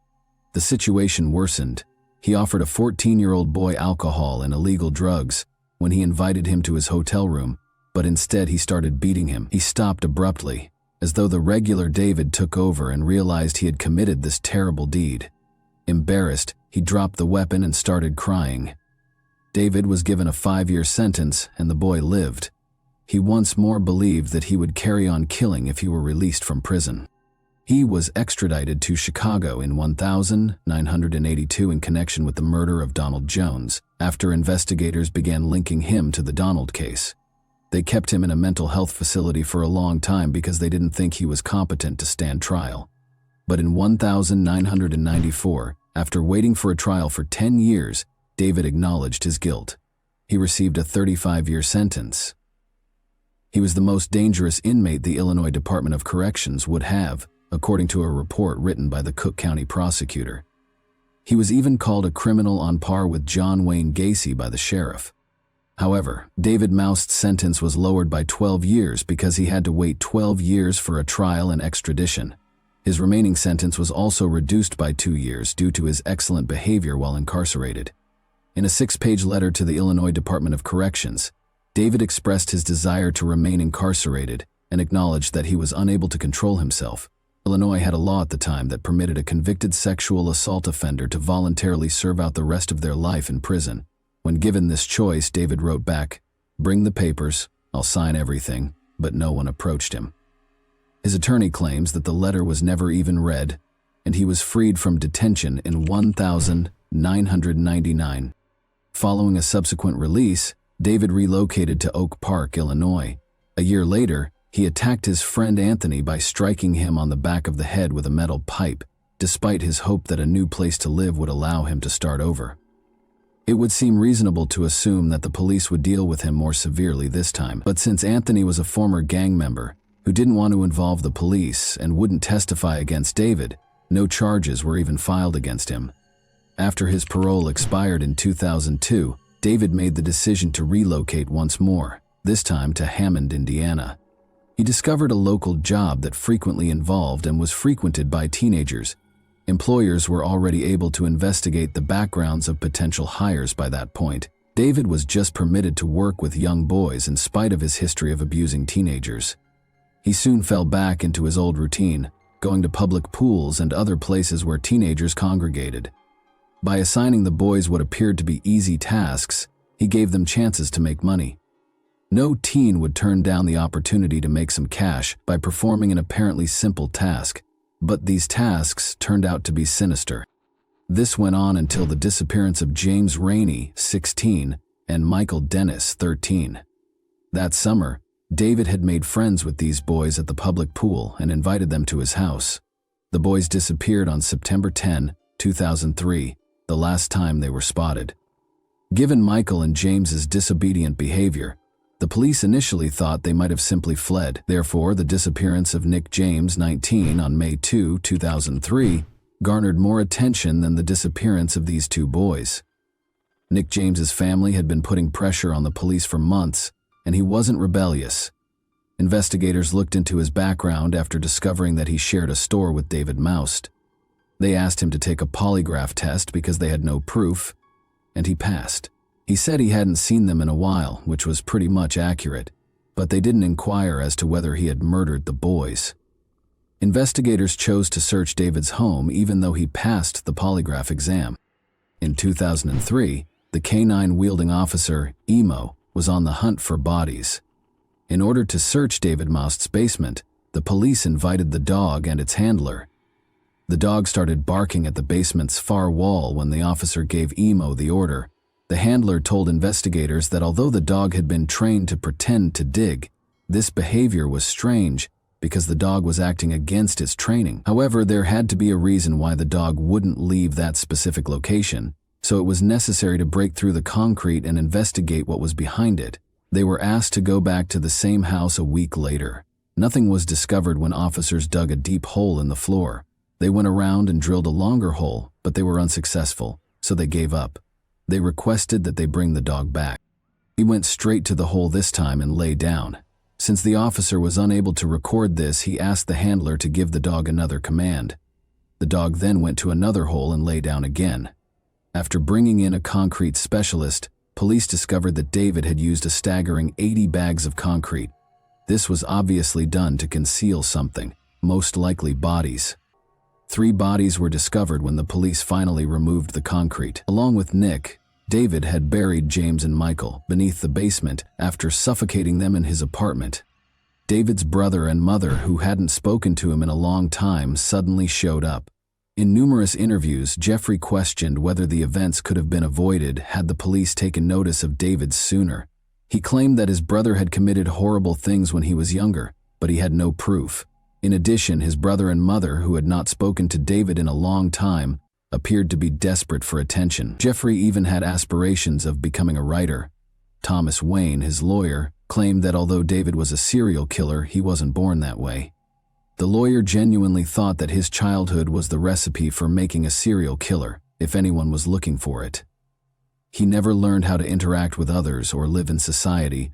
The situation worsened. He offered a 14-year-old boy alcohol and illegal drugs when he invited him to his hotel room, but instead he started beating him. He stopped abruptly, as though the regular David took over and realized he had committed this terrible deed. Embarrassed, he dropped the weapon and started crying. David was given a 5-year sentence and the boy lived. He once more believed that he would carry on killing if he were released from prison. He was extradited to Chicago in 1982 in connection with the murder of Donald Jones, after investigators began linking him to the Donald case. They kept him in a mental health facility for a long time because they didn't think he was competent to stand trial. But in 1994, after waiting for a trial for 10 years, David acknowledged his guilt. He received a 35-year sentence. He was the most dangerous inmate the Illinois Department of Corrections would have, according to a report written by the Cook County prosecutor. He was even called a criminal on par with John Wayne Gacy by the sheriff. However, David Moust's sentence was lowered by 12 years because he had to wait 12 years for a trial and extradition. His remaining sentence was also reduced by 2 years due to his excellent behavior while incarcerated. In a 6-page letter to the Illinois Department of Corrections, David expressed his desire to remain incarcerated and acknowledged that he was unable to control himself. Illinois had a law at the time that permitted a convicted sexual assault offender to voluntarily serve out the rest of their life in prison. When given this choice, David wrote back, "Bring the papers, I'll sign everything," but no one approached him. His attorney claims that the letter was never even read, and he was freed from detention in 1999. Following a subsequent release, David relocated to Oak Park, Illinois. A year later, he attacked his friend Anthony by striking him on the back of the head with a metal pipe, despite his hope that a new place to live would allow him to start over. It would seem reasonable to assume that the police would deal with him more severely this time, but since Anthony was a former gang member who didn't want to involve the police and wouldn't testify against David, no charges were even filed against him. After his parole expired in 2002, David made the decision to relocate once more, this time to Hammond, Indiana. He discovered a local job that frequently involved and was frequented by teenagers. Employers were already able to investigate the backgrounds of potential hires by that point. David was just permitted to work with young boys in spite of his history of abusing teenagers. He soon fell back into his old routine, going to public pools and other places where teenagers congregated. By assigning the boys what appeared to be easy tasks, he gave them chances to make money. No teen would turn down the opportunity to make some cash by performing an apparently simple task, but these tasks turned out to be sinister. This went on until the disappearance of James Rainey, 16, and Michael Dennis, 13. That summer, David had made friends with these boys at the public pool and invited them to his house. The boys disappeared on September 10, 2003, the last time they were spotted. Given Michael and James's disobedient behavior, the police initially thought they might have simply fled. Therefore, the disappearance of Nick James, 19, on May 2, 2003, garnered more attention than the disappearance of these two boys. Nick James's family had been putting pressure on the police for months, and he wasn't rebellious. Investigators looked into his background after discovering that he shared a store with David Moust. They asked him to take a polygraph test because they had no proof, and he passed. He said he hadn't seen them in a while, which was pretty much accurate, but they didn't inquire as to whether he had murdered the boys. Investigators chose to search David's home even though he passed the polygraph exam. In 2003, the K-9-wielding officer, Emo, was on the hunt for bodies. In order to search David Moust's basement, the police invited the dog and its handler. The dog started barking at the basement's far wall when the officer gave Emo the order. The handler told investigators that although the dog had been trained to pretend to dig, this behavior was strange because the dog was acting against its training. However, there had to be a reason why the dog wouldn't leave that specific location, so it was necessary to break through the concrete and investigate what was behind it. They were asked to go back to the same house a week later. Nothing was discovered when officers dug a deep hole in the floor. They went around and drilled a longer hole, but they were unsuccessful, so they gave up. They requested that they bring the dog back. He went straight to the hole this time and lay down. Since the officer was unable to record this, he asked the handler to give the dog another command. The dog then went to another hole and lay down again. After bringing in a concrete specialist, police discovered that David had used a staggering 80 bags of concrete. This was obviously done to conceal something, most likely bodies. 3 bodies were discovered when the police finally removed the concrete. Along with Nick, David had buried James and Michael beneath the basement after suffocating them in his apartment. David's brother and mother, who hadn't spoken to him in a long time, suddenly showed up. In numerous interviews, Jeffrey questioned whether the events could have been avoided had the police taken notice of David sooner. He claimed that his brother had committed horrible things when he was younger, but he had no proof. In addition, his brother and mother, who had not spoken to David in a long time, appeared to be desperate for attention. Jeffrey even had aspirations of becoming a writer. Thomas Wayne, his lawyer, claimed that although David was a serial killer, he wasn't born that way. The lawyer genuinely thought that his childhood was the recipe for making a serial killer, if anyone was looking for it. He never learned how to interact with others or live in society.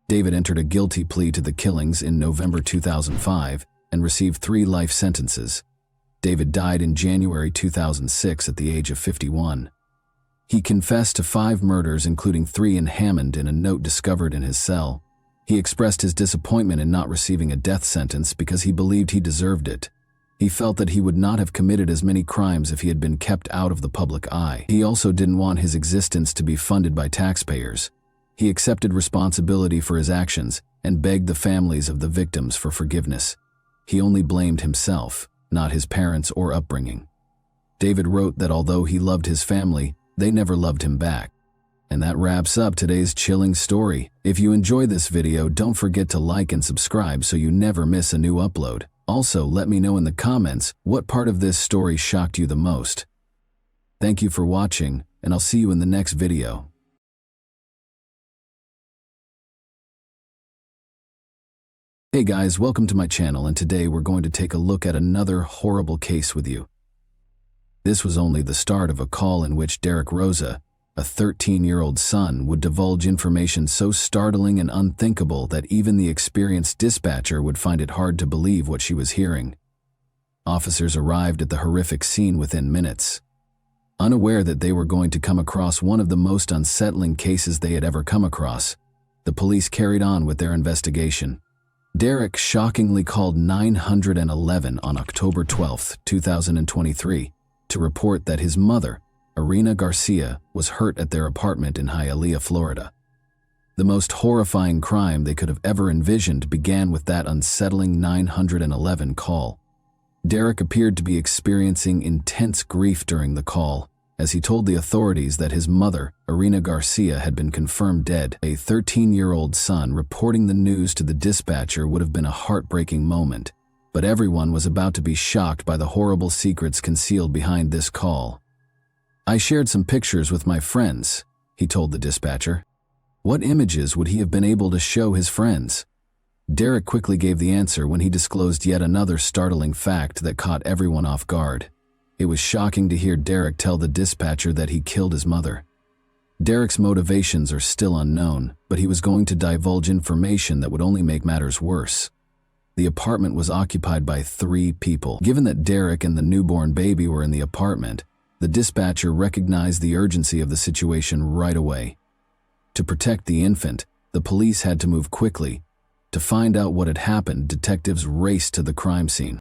David entered a guilty plea to the killings in November 2005 and received 3 life sentences. David died in January 2006 at the age of 51. He confessed to 5 murders, including 3 in Hammond, in a note discovered in his cell. He expressed his disappointment in not receiving a death sentence because he believed he deserved it. He felt that he would not have committed as many crimes if he had been kept out of the public eye. He also didn't want his existence to be funded by taxpayers. He accepted responsibility for his actions and begged the families of the victims for forgiveness. He only blamed himself, not his parents or upbringing. David wrote that although he loved his family, they never loved him back. And that wraps up today's chilling story. If you enjoyed this video, don't forget to like and subscribe so you never miss a new upload. Also, let me know in the comments what part of this story shocked you the most. Thank you for watching, and I'll see you in the next video. Hey guys, welcome to my channel, and today we're going to take a look at another horrible case with you. This was only the start of a call in which Derek Rosa, a 13-year-old son, would divulge information so startling and unthinkable that even the experienced dispatcher would find it hard to believe what she was hearing. Officers arrived at the horrific scene within minutes. Unaware that they were going to come across one of the most unsettling cases they had ever come across, the police carried on with their investigation. Derek shockingly called 911 on October 12, 2023, to report that his mother, Alina Garcia, was hurt at their apartment in Hialeah, Florida. The most horrifying crime they could have ever envisioned began with that unsettling 911 call. Derek appeared to be experiencing intense grief during the call, as he told the authorities that his mother, Alina Garcia, had been confirmed dead. A 13-year-old son reporting the news to the dispatcher would have been a heartbreaking moment, but everyone was about to be shocked by the horrible secrets concealed behind this call. "I shared some pictures with my friends," he told the dispatcher. What images would he have been able to show his friends? Derek quickly gave the answer when he disclosed yet another startling fact that caught everyone off guard. It was shocking to hear Derek tell the dispatcher that he killed his mother. Derek's motivations are still unknown, but he was going to divulge information that would only make matters worse. The apartment was occupied by 3 people. Given that Derek and the newborn baby were in the apartment, the dispatcher recognized the urgency of the situation right away. To protect the infant, the police had to move quickly. To find out what had happened, detectives raced to the crime scene.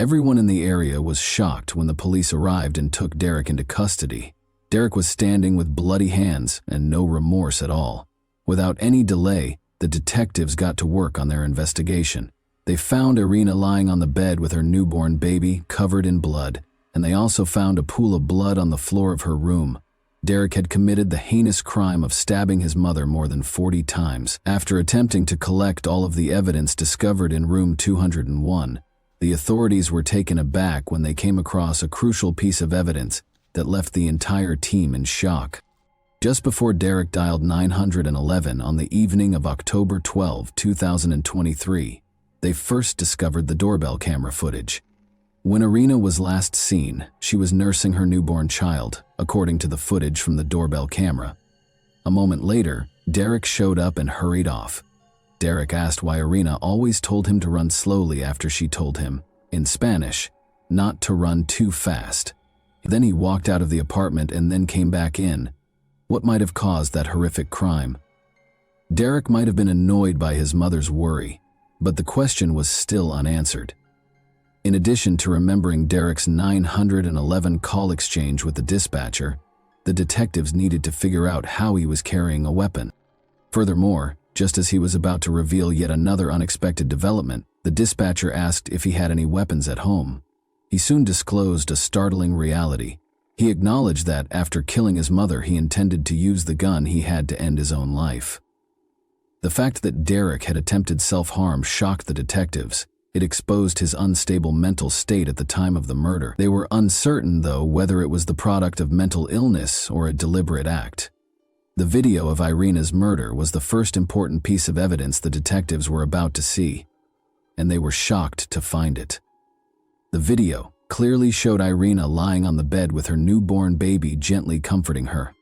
Everyone in the area was shocked when the police arrived and took Derek into custody. Derek was standing with bloody hands and no remorse at all. Without any delay, the detectives got to work on their investigation. They found Alina lying on the bed with her newborn baby covered in blood, and they also found a pool of blood on the floor of her room. Derek had committed the heinous crime of stabbing his mother more than 40 times. After attempting to collect all of the evidence discovered in room 201, the authorities were taken aback when they came across a crucial piece of evidence that left the entire team in shock. Just before Derek dialed 911 on the evening of October 12, 2023, they first discovered the doorbell camera footage. When Alina was last seen, she was nursing her newborn child, according to the footage from the doorbell camera. A moment later, Derek showed up and hurried off. Derek asked why Alina always told him to run slowly after she told him, in Spanish, not to run too fast. Then he walked out of the apartment and then came back in. What might have caused that horrific crime? Derek might have been annoyed by his mother's worry, but the question was still unanswered. In addition to remembering Derek's 911 call exchange with the dispatcher, The detectives needed to figure out how he was carrying a weapon. Furthermore, just as he was about to reveal yet another unexpected development, the dispatcher asked if he had any weapons at home. He soon disclosed a startling reality. He acknowledged that, after killing his mother, he intended to use the gun he had to end his own life. The fact that Derek had attempted self-harm shocked the detectives. It exposed his unstable mental state at the time of the murder. They were uncertain, though, whether it was the product of mental illness or a deliberate act. The video of Irina's murder was the first important piece of evidence the detectives were about to see, and they were shocked to find it. The video clearly showed Irina lying on the bed with her newborn baby gently comforting her.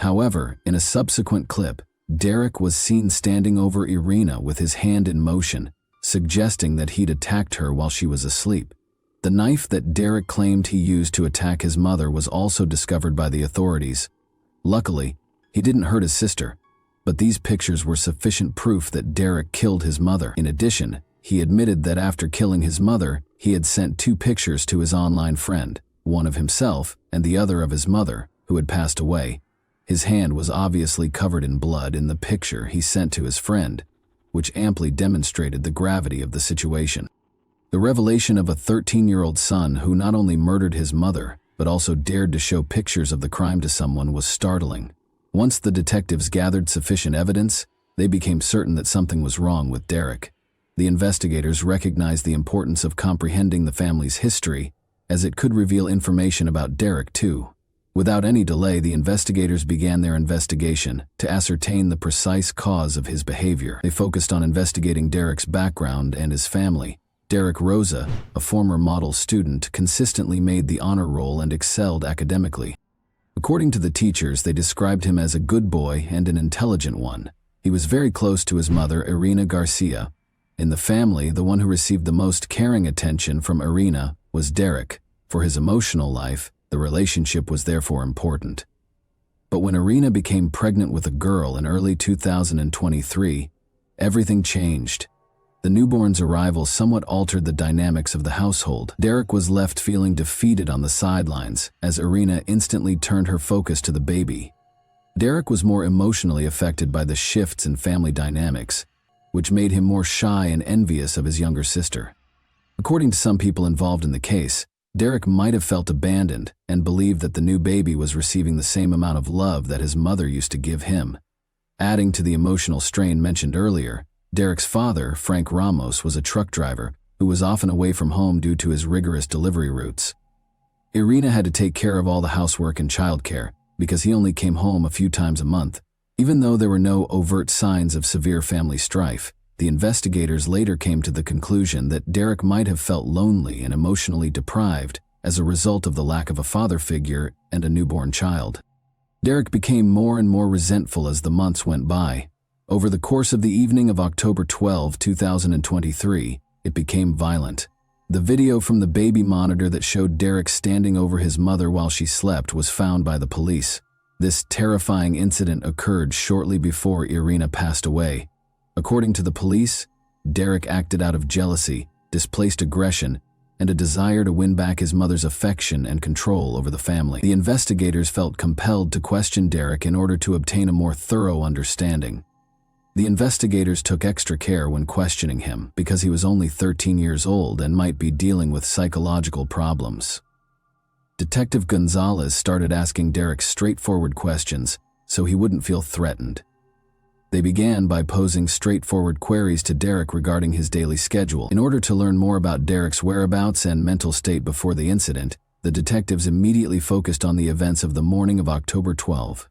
However, in a subsequent clip, Derek was seen standing over Irina with his hand in motion, suggesting that he'd attacked her while she was asleep. The knife that Derek claimed he used to attack his mother was also discovered by the authorities. Luckily, he didn't hurt his sister, but these pictures were sufficient proof that Derek killed his mother. In addition, he admitted that after killing his mother, he had sent 2 pictures to his online friend, one of himself and the other of his mother, who had passed away. His hand was obviously covered in blood in the picture he sent to his friend, which amply demonstrated the gravity of the situation. The revelation of a 13-year-old son who not only murdered his mother, but also dared to show pictures of the crime to someone was startling. Once the detectives gathered sufficient evidence, they became certain that something was wrong with Derek. The investigators recognized the importance of comprehending the family's history, as it could reveal information about Derek too. Without any delay, the investigators began their investigation to ascertain the precise cause of his behavior. They focused on investigating Derek's background and his family. Derek Rosa, a former model student, consistently made the honor roll and excelled academically. According to the teachers, they described him as a good boy and an intelligent one. He was very close to his mother, Irina Garcia. In the family, the one who received the most caring attention from Irina was Derek. For his emotional life, the relationship was therefore important. But when Irina became pregnant with a girl in early 2023, everything changed. The newborn's arrival somewhat altered the dynamics of the household. Derek was left feeling defeated on the sidelines, as Irina instantly turned her focus to the baby. Derek was more emotionally affected by the shifts in family dynamics, which made him more shy and envious of his younger sister. According to some people involved in the case, Derek might have felt abandoned and believed that the new baby was receiving the same amount of love that his mother used to give him. Adding to the emotional strain mentioned earlier, Derek's father, Frank Ramos, was a truck driver who was often away from home due to his rigorous delivery routes. Irina had to take care of all the housework and childcare because he only came home a few times a month. Even though there were no overt signs of severe family strife, the investigators later came to the conclusion that Derek might have felt lonely and emotionally deprived as a result of the lack of a father figure and a newborn child. Derek became more and more resentful as the months went by. Over the course of the evening of October 12, 2023, it became violent. The video from the baby monitor that showed Derek standing over his mother while she slept was found by the police. This terrifying incident occurred shortly before Irina passed away. According to the police, Derek acted out of jealousy, displaced aggression, and a desire to win back his mother's affection and control over the family. The investigators felt compelled to question Derek in order to obtain a more thorough understanding. The investigators took extra care when questioning him because he was only 13 years old and might be dealing with psychological problems. Detective Gonzalez started asking Derek straightforward questions so he wouldn't feel threatened. They began by posing straightforward queries to Derek regarding his daily schedule. In order to learn more about Derek's whereabouts and mental state before the incident, the detectives immediately focused on the events of the morning of October 12.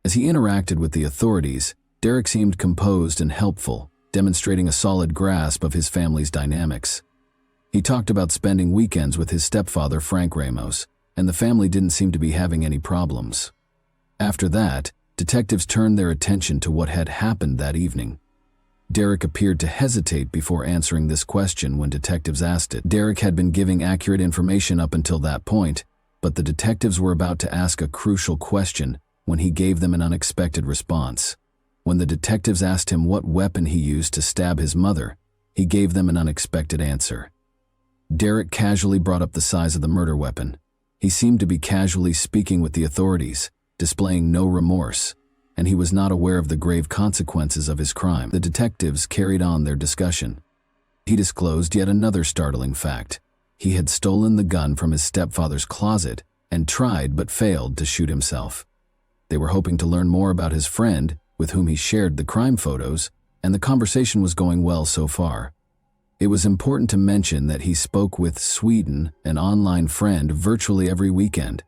As he interacted with the authorities, Derek seemed composed and helpful, demonstrating a solid grasp of his family's dynamics. He talked about spending weekends with his stepfather, Frank Ramos, and the family didn't seem to be having any problems. After that, detectives turned their attention to what had happened that evening. Derek appeared to hesitate before answering this question when detectives asked it. Derek had been giving accurate information up until that point, but the detectives were about to ask a crucial question when he gave them an unexpected response. When the detectives asked him what weapon he used to stab his mother, he gave them an unexpected answer. Derek casually brought up the size of the murder weapon. He seemed to be casually speaking with the authorities, displaying no remorse, and he was not aware of the grave consequences of his crime. The detectives carried on their discussion. He disclosed yet another startling fact. He had stolen the gun from his stepfather's closet and tried but failed to shoot himself. They were hoping to learn more about his friend, with whom he shared the crime photos, and the conversation was going well so far. It was important to mention that he spoke with Sweden, an online friend, virtually every weekend.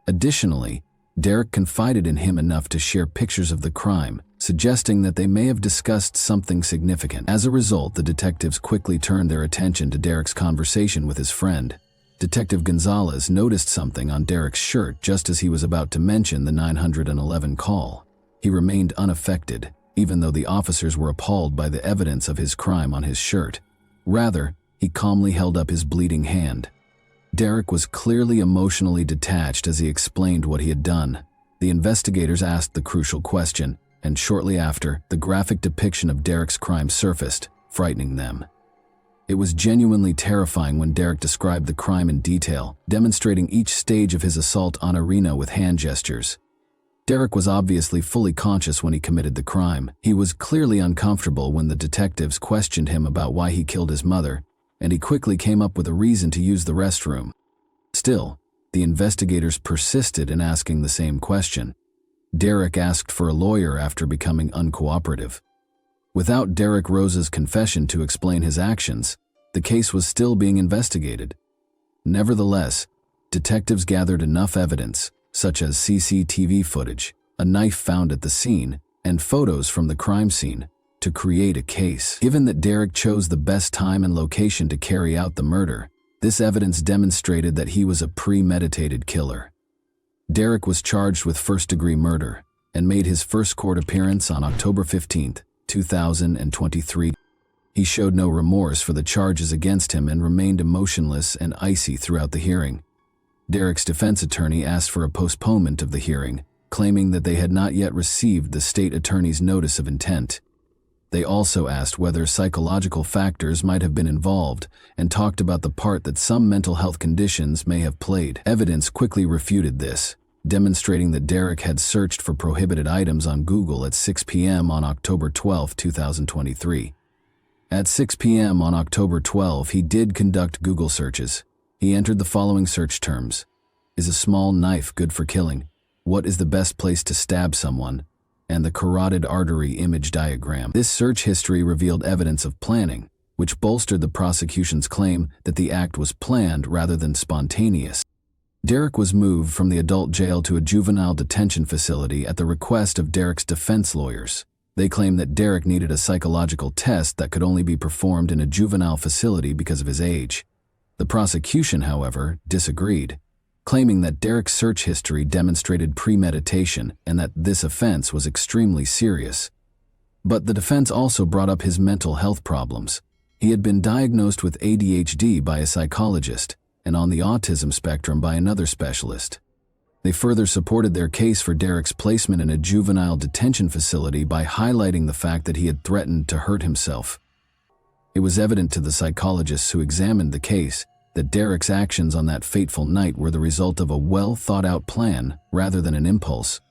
Additionally, Derek confided in him enough to share pictures of the crime, suggesting that they may have discussed something significant. As a result, the detectives quickly turned their attention to Derek's conversation with his friend. Detective Gonzalez noticed something on Derek's shirt just as he was about to mention the 911 call. He remained unaffected, even though the officers were appalled by the evidence of his crime on his shirt. Rather, he calmly held up his bleeding hand. Derek was clearly emotionally detached as he explained what he had done. The investigators asked the crucial question, and shortly after, the graphic depiction of Derek's crime surfaced, frightening them. It was genuinely terrifying when Derek described the crime in detail, demonstrating each stage of his assault on Alina with hand gestures. Derek was obviously fully conscious when he committed the crime. He was clearly uncomfortable when the detectives questioned him about why he killed his mother, and he quickly came up with a reason to use the restroom. Still, the investigators persisted in asking the same question. Derek asked for a lawyer after becoming uncooperative. Without Derek Rose's confession to explain his actions, the case was still being investigated. Nevertheless, detectives gathered enough evidence, such as CCTV footage, a knife found at the scene, and photos from the crime scene, to create a case. Given that Derek chose the best time and location to carry out the murder, this evidence demonstrated that he was a premeditated killer. Derek was charged with first-degree murder and made his first court appearance on October 15, 2023. He showed no remorse for the charges against him and remained emotionless and icy throughout the hearing. Derek's defense attorney asked for a postponement of the hearing, claiming that they had not yet received the state attorney's notice of intent. They also asked whether psychological factors might have been involved and talked about the part that some mental health conditions may have played. Evidence quickly refuted this, demonstrating that Derek had searched for prohibited items on Google at 6 p.m. on October 12, 2023. At 6 p.m. on October 12, he did conduct Google searches. He entered the following search terms: is a small knife good for killing? What is the best place to stab someone? And the carotid artery image diagram. This search history revealed evidence of planning, which bolstered the prosecution's claim that the act was planned rather than spontaneous. Derek was moved from the adult jail to a juvenile detention facility at the request of Derek's defense lawyers. They claimed that Derek needed a psychological test that could only be performed in a juvenile facility because of his age. The prosecution, however, disagreed, claiming that Derek's search history demonstrated premeditation and that this offense was extremely serious. But the defense also brought up his mental health problems. He had been diagnosed with ADHD by a psychologist and on the autism spectrum by another specialist. They further supported their case for Derek's placement in a juvenile detention facility by highlighting the fact that he had threatened to hurt himself. It was evident to the psychologists who examined the case that Derek's actions on that fateful night were the result of a well-thought-out plan rather than an impulse.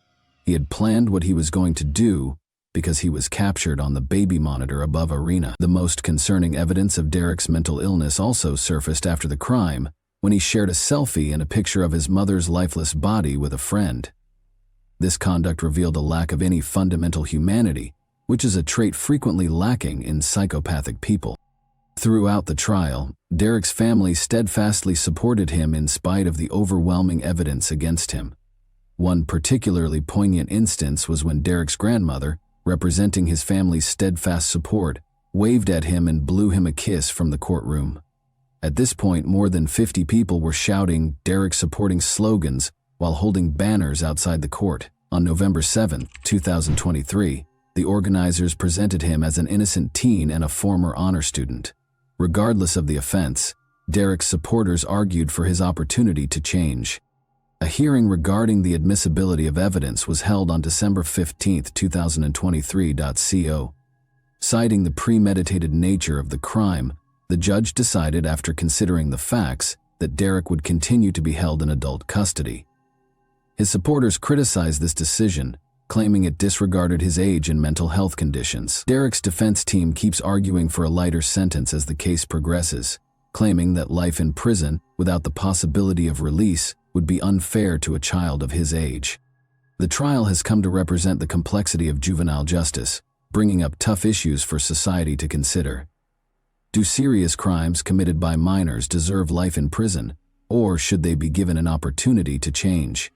He had planned what he was going to do because he was captured on the baby monitor above Alina. The most concerning evidence of Derek's mental illness also surfaced after the crime, when he shared a selfie and a picture of his mother's lifeless body with a friend. This conduct revealed a lack of any fundamental humanity, which is a trait frequently lacking in psychopathic people. Throughout the trial, Derek's family steadfastly supported him in spite of the overwhelming evidence against him. One particularly poignant instance was when Derek's grandmother, representing his family's steadfast support, waved at him and blew him a kiss from the courtroom. At this point, more than 50 people were shouting Derek-supporting slogans while holding banners outside the court. On November 7, 2023, the organizers presented him as an innocent teen and a former honor student. Regardless of the offense, Derek's supporters argued for his opportunity to change. A hearing regarding the admissibility of evidence was held on December 15, 2023. Citing the premeditated nature of the crime, the judge decided, after considering the facts, that Derek would continue to be held in adult custody. His supporters criticized this decision, claiming it disregarded his age and mental health conditions. Derek's defense team keeps arguing for a lighter sentence as the case progresses, claiming that life in prison without the possibility of release would be unfair to a child of his age. The trial has come to represent the complexity of juvenile justice, bringing up tough issues for society to consider. Do serious crimes committed by minors deserve life in prison, or should they be given an opportunity to change?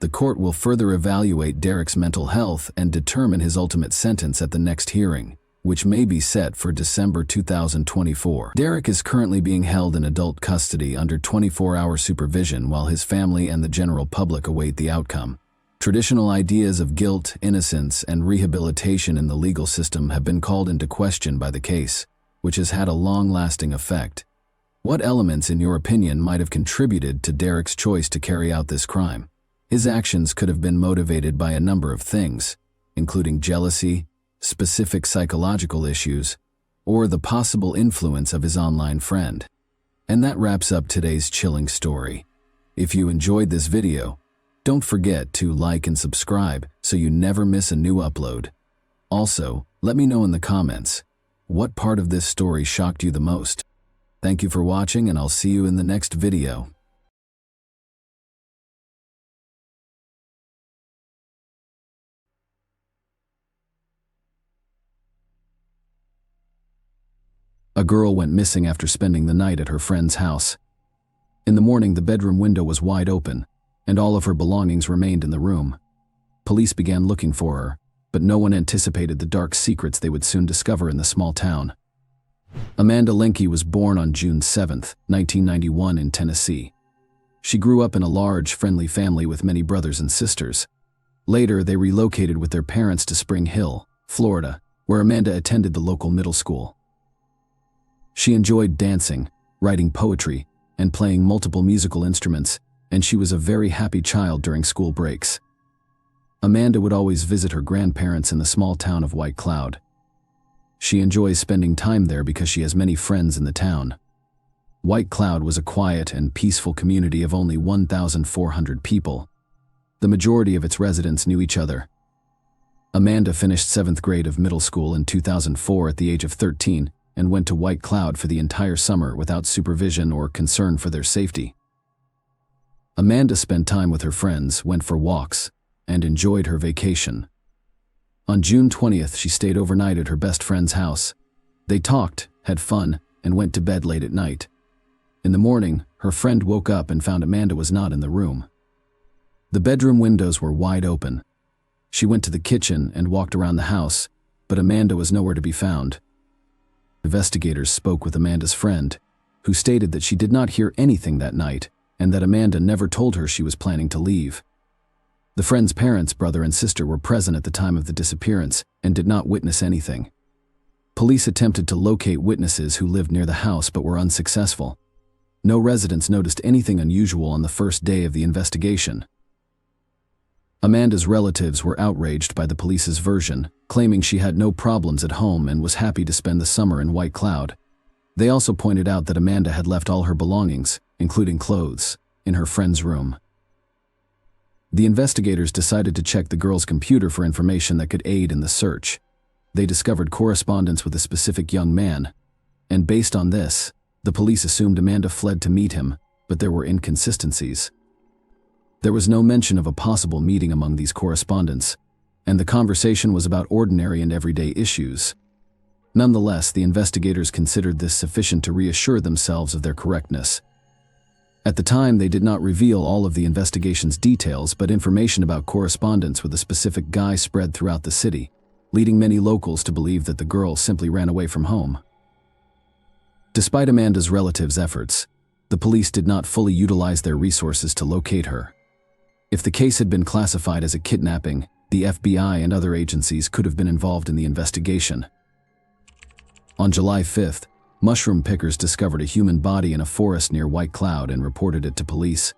The court will further evaluate Derek's mental health and determine his ultimate sentence at the next hearing, which may be set for December 2024. Derek is currently being held in adult custody under 24-hour supervision while his family and the general public await the outcome. Traditional ideas of guilt, innocence, and rehabilitation in the legal system have been called into question by the case, which has had a long-lasting effect. What elements, in your opinion, might have contributed to Derek's choice to carry out this crime? His actions could have been motivated by a number of things, including jealousy, specific psychological issues, or the possible influence of his online friend. And that wraps up today's chilling story. If you enjoyed this video, don't forget to like and subscribe so you never miss a new upload. Also, let me know in the comments, what part of this story shocked you the most? Thank you for watching, and I'll see you in the next video. A girl went missing after spending the night at her friend's house. In the morning, the bedroom window was wide open, and all of her belongings remained in the room. Police began looking for her, but no one anticipated the dark secrets they would soon discover in the small town. Amanda Linke was born on June 7, 1991 in Tennessee. She grew up in a large, friendly family with many brothers and sisters. Later, they relocated with their parents to Spring Hill, Florida, where Amanda attended the local middle school. She enjoyed dancing, writing poetry, and playing multiple musical instruments, and she was a very happy child during school breaks. Amanda would always visit her grandparents in the small town of White Cloud. She enjoys spending time there because she has many friends in the town. White Cloud was a quiet and peaceful community of only 1,400 people. The majority of its residents knew each other. Amanda finished 7th grade of middle school in 2004 at the age of 13, and went to White Cloud for the entire summer without supervision or concern for their safety. Amanda spent time with her friends, went for walks, and enjoyed her vacation. On June 20th, she stayed overnight at her best friend's house. They talked, had fun, and went to bed late at night. In the morning, her friend woke up and found Amanda was not in the room. The bedroom windows were wide open. She went to the kitchen and walked around the house, but Amanda was nowhere to be found. Investigators spoke with Amanda's friend, who stated that she did not hear anything that night and that Amanda never told her she was planning to leave. The friend's parents, brother and sister, were present at the time of the disappearance and did not witness anything. Police attempted to locate witnesses who lived near the house but were unsuccessful. No residents noticed anything unusual on the first day of the investigation. Amanda's relatives were outraged by the police's version, claiming she had no problems at home and was happy to spend the summer in White Cloud. They also pointed out that Amanda had left all her belongings, including clothes, in her friend's room. The investigators decided to check the girl's computer for information that could aid in the search. They discovered correspondence with a specific young man, and based on this, the police assumed Amanda fled to meet him, but there were inconsistencies. There was no mention of a possible meeting among these correspondents, and the conversation was about ordinary and everyday issues. Nonetheless, the investigators considered this sufficient to reassure themselves of their correctness. At the time, they did not reveal all of the investigation's details, but information about correspondence with a specific guy spread throughout the city, leading many locals to believe that the girl simply ran away from home. Despite Amanda's relatives' efforts, the police did not fully utilize their resources to locate her. If the case had been classified as a kidnapping, the FBI and other agencies could have been involved in the investigation. On July 5th, mushroom pickers discovered a human body in a forest near White Cloud and reported it to police.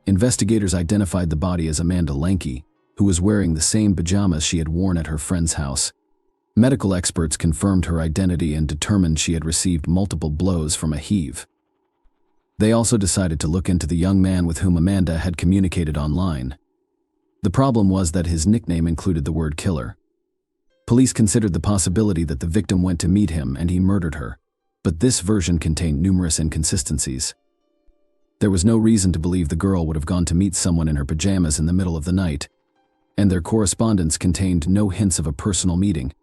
Investigators identified the body as Amanda Linke, who was wearing the same pajamas she had worn at her friend's house. Medical experts confirmed her identity and determined she had received multiple blows from a heave. They also decided to look into the young man with whom Amanda had communicated online. The problem was that his nickname included the word killer. Police considered the possibility that the victim went to meet him and he murdered her, but this version contained numerous inconsistencies. There was no reason to believe the girl would have gone to meet someone in her pajamas in the middle of the night, and their correspondence contained no hints of a personal meeting.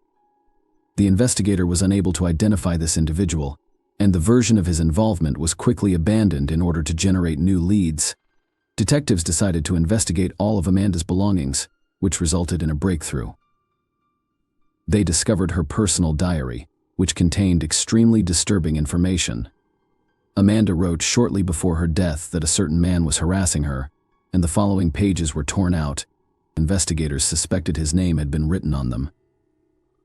The investigator was unable to identify this individual, and the version of his involvement was quickly abandoned in order to generate new leads. Detectives decided to investigate all of Amanda's belongings, which resulted in a breakthrough. They discovered her personal diary, which contained extremely disturbing information. Amanda wrote shortly before her death that a certain man was harassing her, and the following pages were torn out. Investigators suspected his name had been written on them.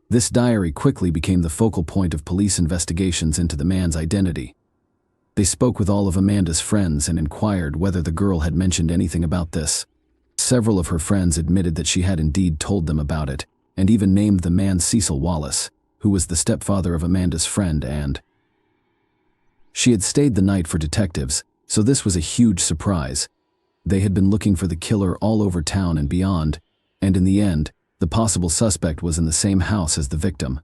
This diary quickly became the focal point of police investigations into the man's identity. They spoke with all of Amanda's friends and inquired whether the girl had mentioned anything about this. Several of her friends admitted that she had indeed told them about it, and even named the man Cecil Wallace, who was the stepfather of Amanda's friend, and she had stayed the night for detectives, so this was a huge surprise. They had been looking for the killer all over town and beyond, and in the end, the possible suspect was in the same house as the victim.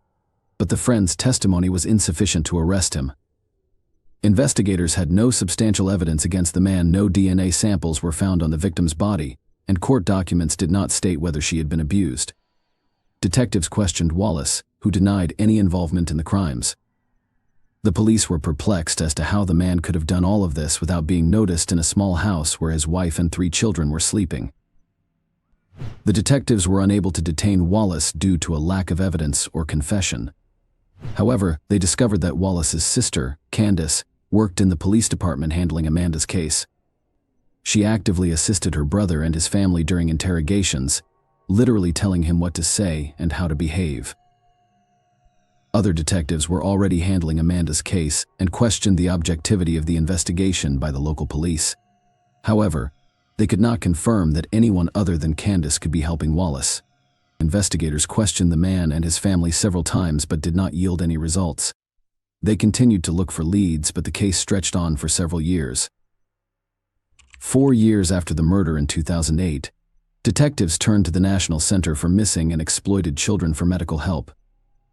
But the friend's testimony was insufficient to arrest him. Investigators had no substantial evidence against the man. No DNA samples were found on the victim's body, and court documents did not state whether she had been abused. Detectives questioned Wallace, who denied any involvement in the crimes. The police were perplexed as to how the man could have done all of this without being noticed in a small house where his wife and 3 children were sleeping. The detectives were unable to detain Wallace due to a lack of evidence or confession. However, they discovered that Wallace's sister, Candace, worked in the police department handling Amanda's case. She actively assisted her brother and his family during interrogations, literally telling him what to say and how to behave. Other detectives were already handling Amanda's case and questioned the objectivity of the investigation by the local police. However, they could not confirm that anyone other than Candace could be helping Wallace. Investigators questioned the man and his family several times but did not yield any results. They continued to look for leads, but the case stretched on for several years. 4 years after the murder in 2008, detectives turned to the National Center for Missing and Exploited Children for medical help.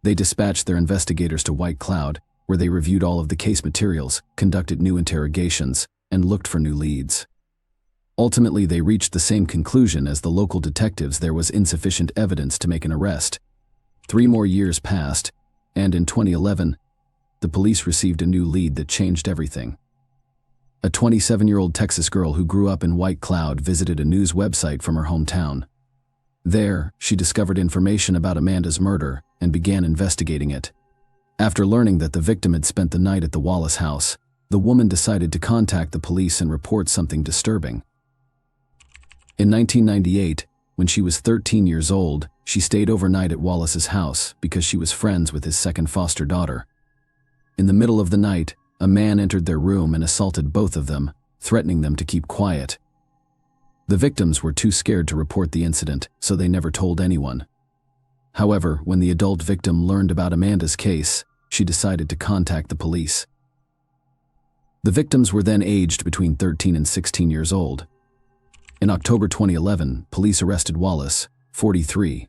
They dispatched their investigators to White Cloud, where they reviewed all of the case materials, conducted new interrogations, and looked for new leads. Ultimately, they reached the same conclusion as the local detectives: there was insufficient evidence to make an arrest. 3 more years passed, and in 2011, the police received a new lead that changed everything. A 27-year-old Texas girl who grew up in White Cloud visited a news website from her hometown. There, she discovered information about Amanda's murder and began investigating it. After learning that the victim had spent the night at the Wallace house, the woman decided to contact the police and report something disturbing. In 1998, when she was 13 years old, she stayed overnight at Wallace's house because she was friends with his second foster daughter. In the middle of the night, a man entered their room and assaulted both of them, threatening them to keep quiet. The victims were too scared to report the incident, so they never told anyone. However, when the adult victim learned about Amanda's case, she decided to contact the police. The victims were then aged between 13 and 16 years old. In October 2011, police arrested Wallace, 43.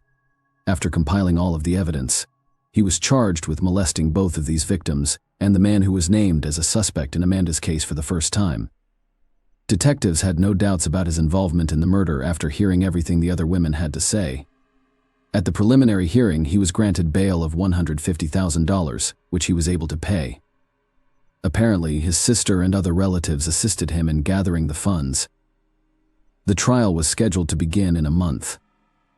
After compiling all of the evidence, he was charged with molesting both of these victims and the man who was named as a suspect in Amanda's case for the first time. Detectives had no doubts about his involvement in the murder after hearing everything the other women had to say. At the preliminary hearing, he was granted bail of $150,000, which he was able to pay. Apparently, his sister and other relatives assisted him in gathering the funds. The trial was scheduled to begin in a month.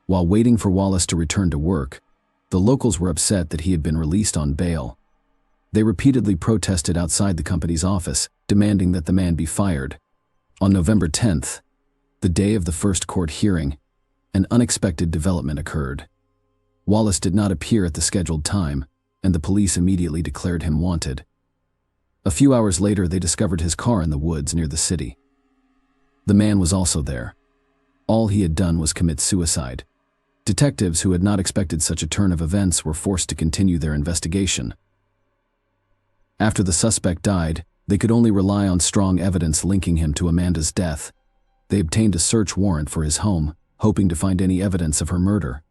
While waiting for Wallace to return to work, the locals were upset that he had been released on bail. They repeatedly protested outside the company's office, demanding that the man be fired. On November 10th, the day of the first court hearing, an unexpected development occurred. Wallace did not appear at the scheduled time, and the police immediately declared him wanted. A few hours later, they discovered his car in the woods near the city. The man was also there. All he had done was commit suicide. Detectives who had not expected such a turn of events were forced to continue their investigation. After the suspect died, They could only rely on strong evidence linking him to Amanda's death. They obtained a search warrant for his home, hoping to find any evidence of her murder.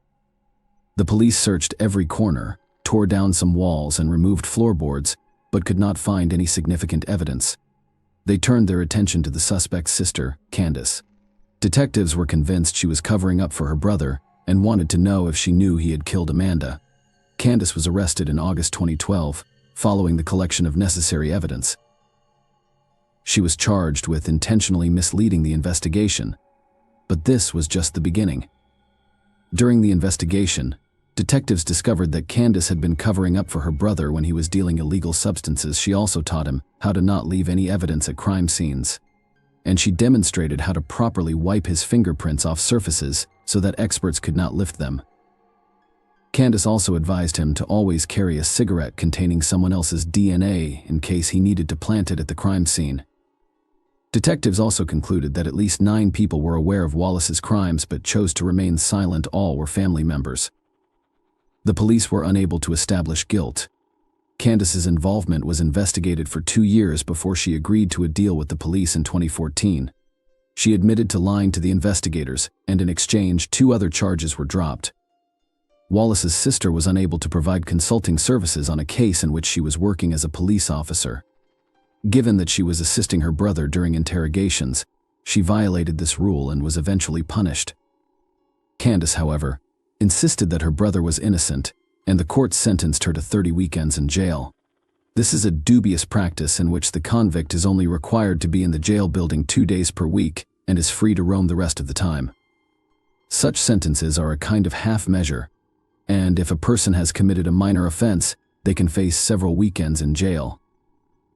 The police searched every corner, tore down some walls and removed floorboards, but could not find any significant evidence. They turned their attention to the suspect's sister, Candace. Detectives were convinced she was covering up for her brother and wanted to know if she knew he had killed Amanda. Candace was arrested in August 2012, following the collection of necessary evidence. She was charged with intentionally misleading the investigation, but this was just the beginning. During the investigation, detectives discovered that Candace had been covering up for her brother when he was dealing illegal substances. She also taught him how to not leave any evidence at crime scenes. And she demonstrated how to properly wipe his fingerprints off surfaces so that experts could not lift them. Candace also advised him to always carry a cigarette containing someone else's DNA in case he needed to plant it at the crime scene. Detectives also concluded that at least 9 people were aware of Wallace's crimes but chose to remain silent. All were family members. The police were unable to establish guilt. Candace's involvement was investigated for 2 years before she agreed to a deal with the police in 2014. She admitted to lying to the investigators, and in exchange, 2 other charges were dropped. Wallace's sister was unable to provide consulting services on a case in which she was working as a police officer. Given that she was assisting her brother during interrogations, she violated this rule and was eventually punished. Candace, however, insisted that her brother was innocent, and the court sentenced her to 30 weekends in jail. This is a dubious practice in which the convict is only required to be in the jail building 2 days per week and is free to roam the rest of the time. Such sentences are a kind of half measure, and if a person has committed a minor offense, they can face several weekends in jail.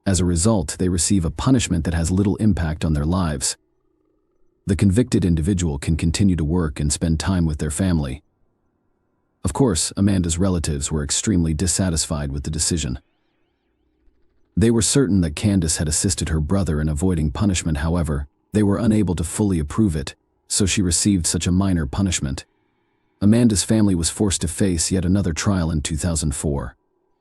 As a result, they receive a punishment that has little impact on their lives. The convicted individual can continue to work and spend time with their family. Of course, Amanda's relatives were extremely dissatisfied with the decision. They were certain that Candace had assisted her brother in avoiding punishment. However, they were unable to fully approve it, so she received such a minor punishment. Amanda's family was forced to face yet another trial in 2004.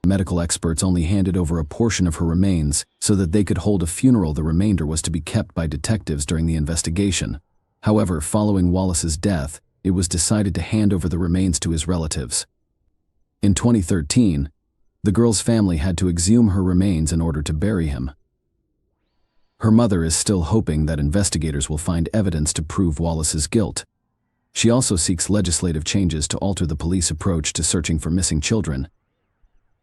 Medical experts only handed over a portion of her remains so that they could hold a funeral. The remainder was to be kept by detectives during the investigation. However, following Wallace's death, it was decided to hand over the remains to his relatives. In 2013, the girl's family had to exhume her remains in order to bury him. Her mother is still hoping that investigators will find evidence to prove Wallace's guilt. She also seeks legislative changes to alter the police approach to searching for missing children.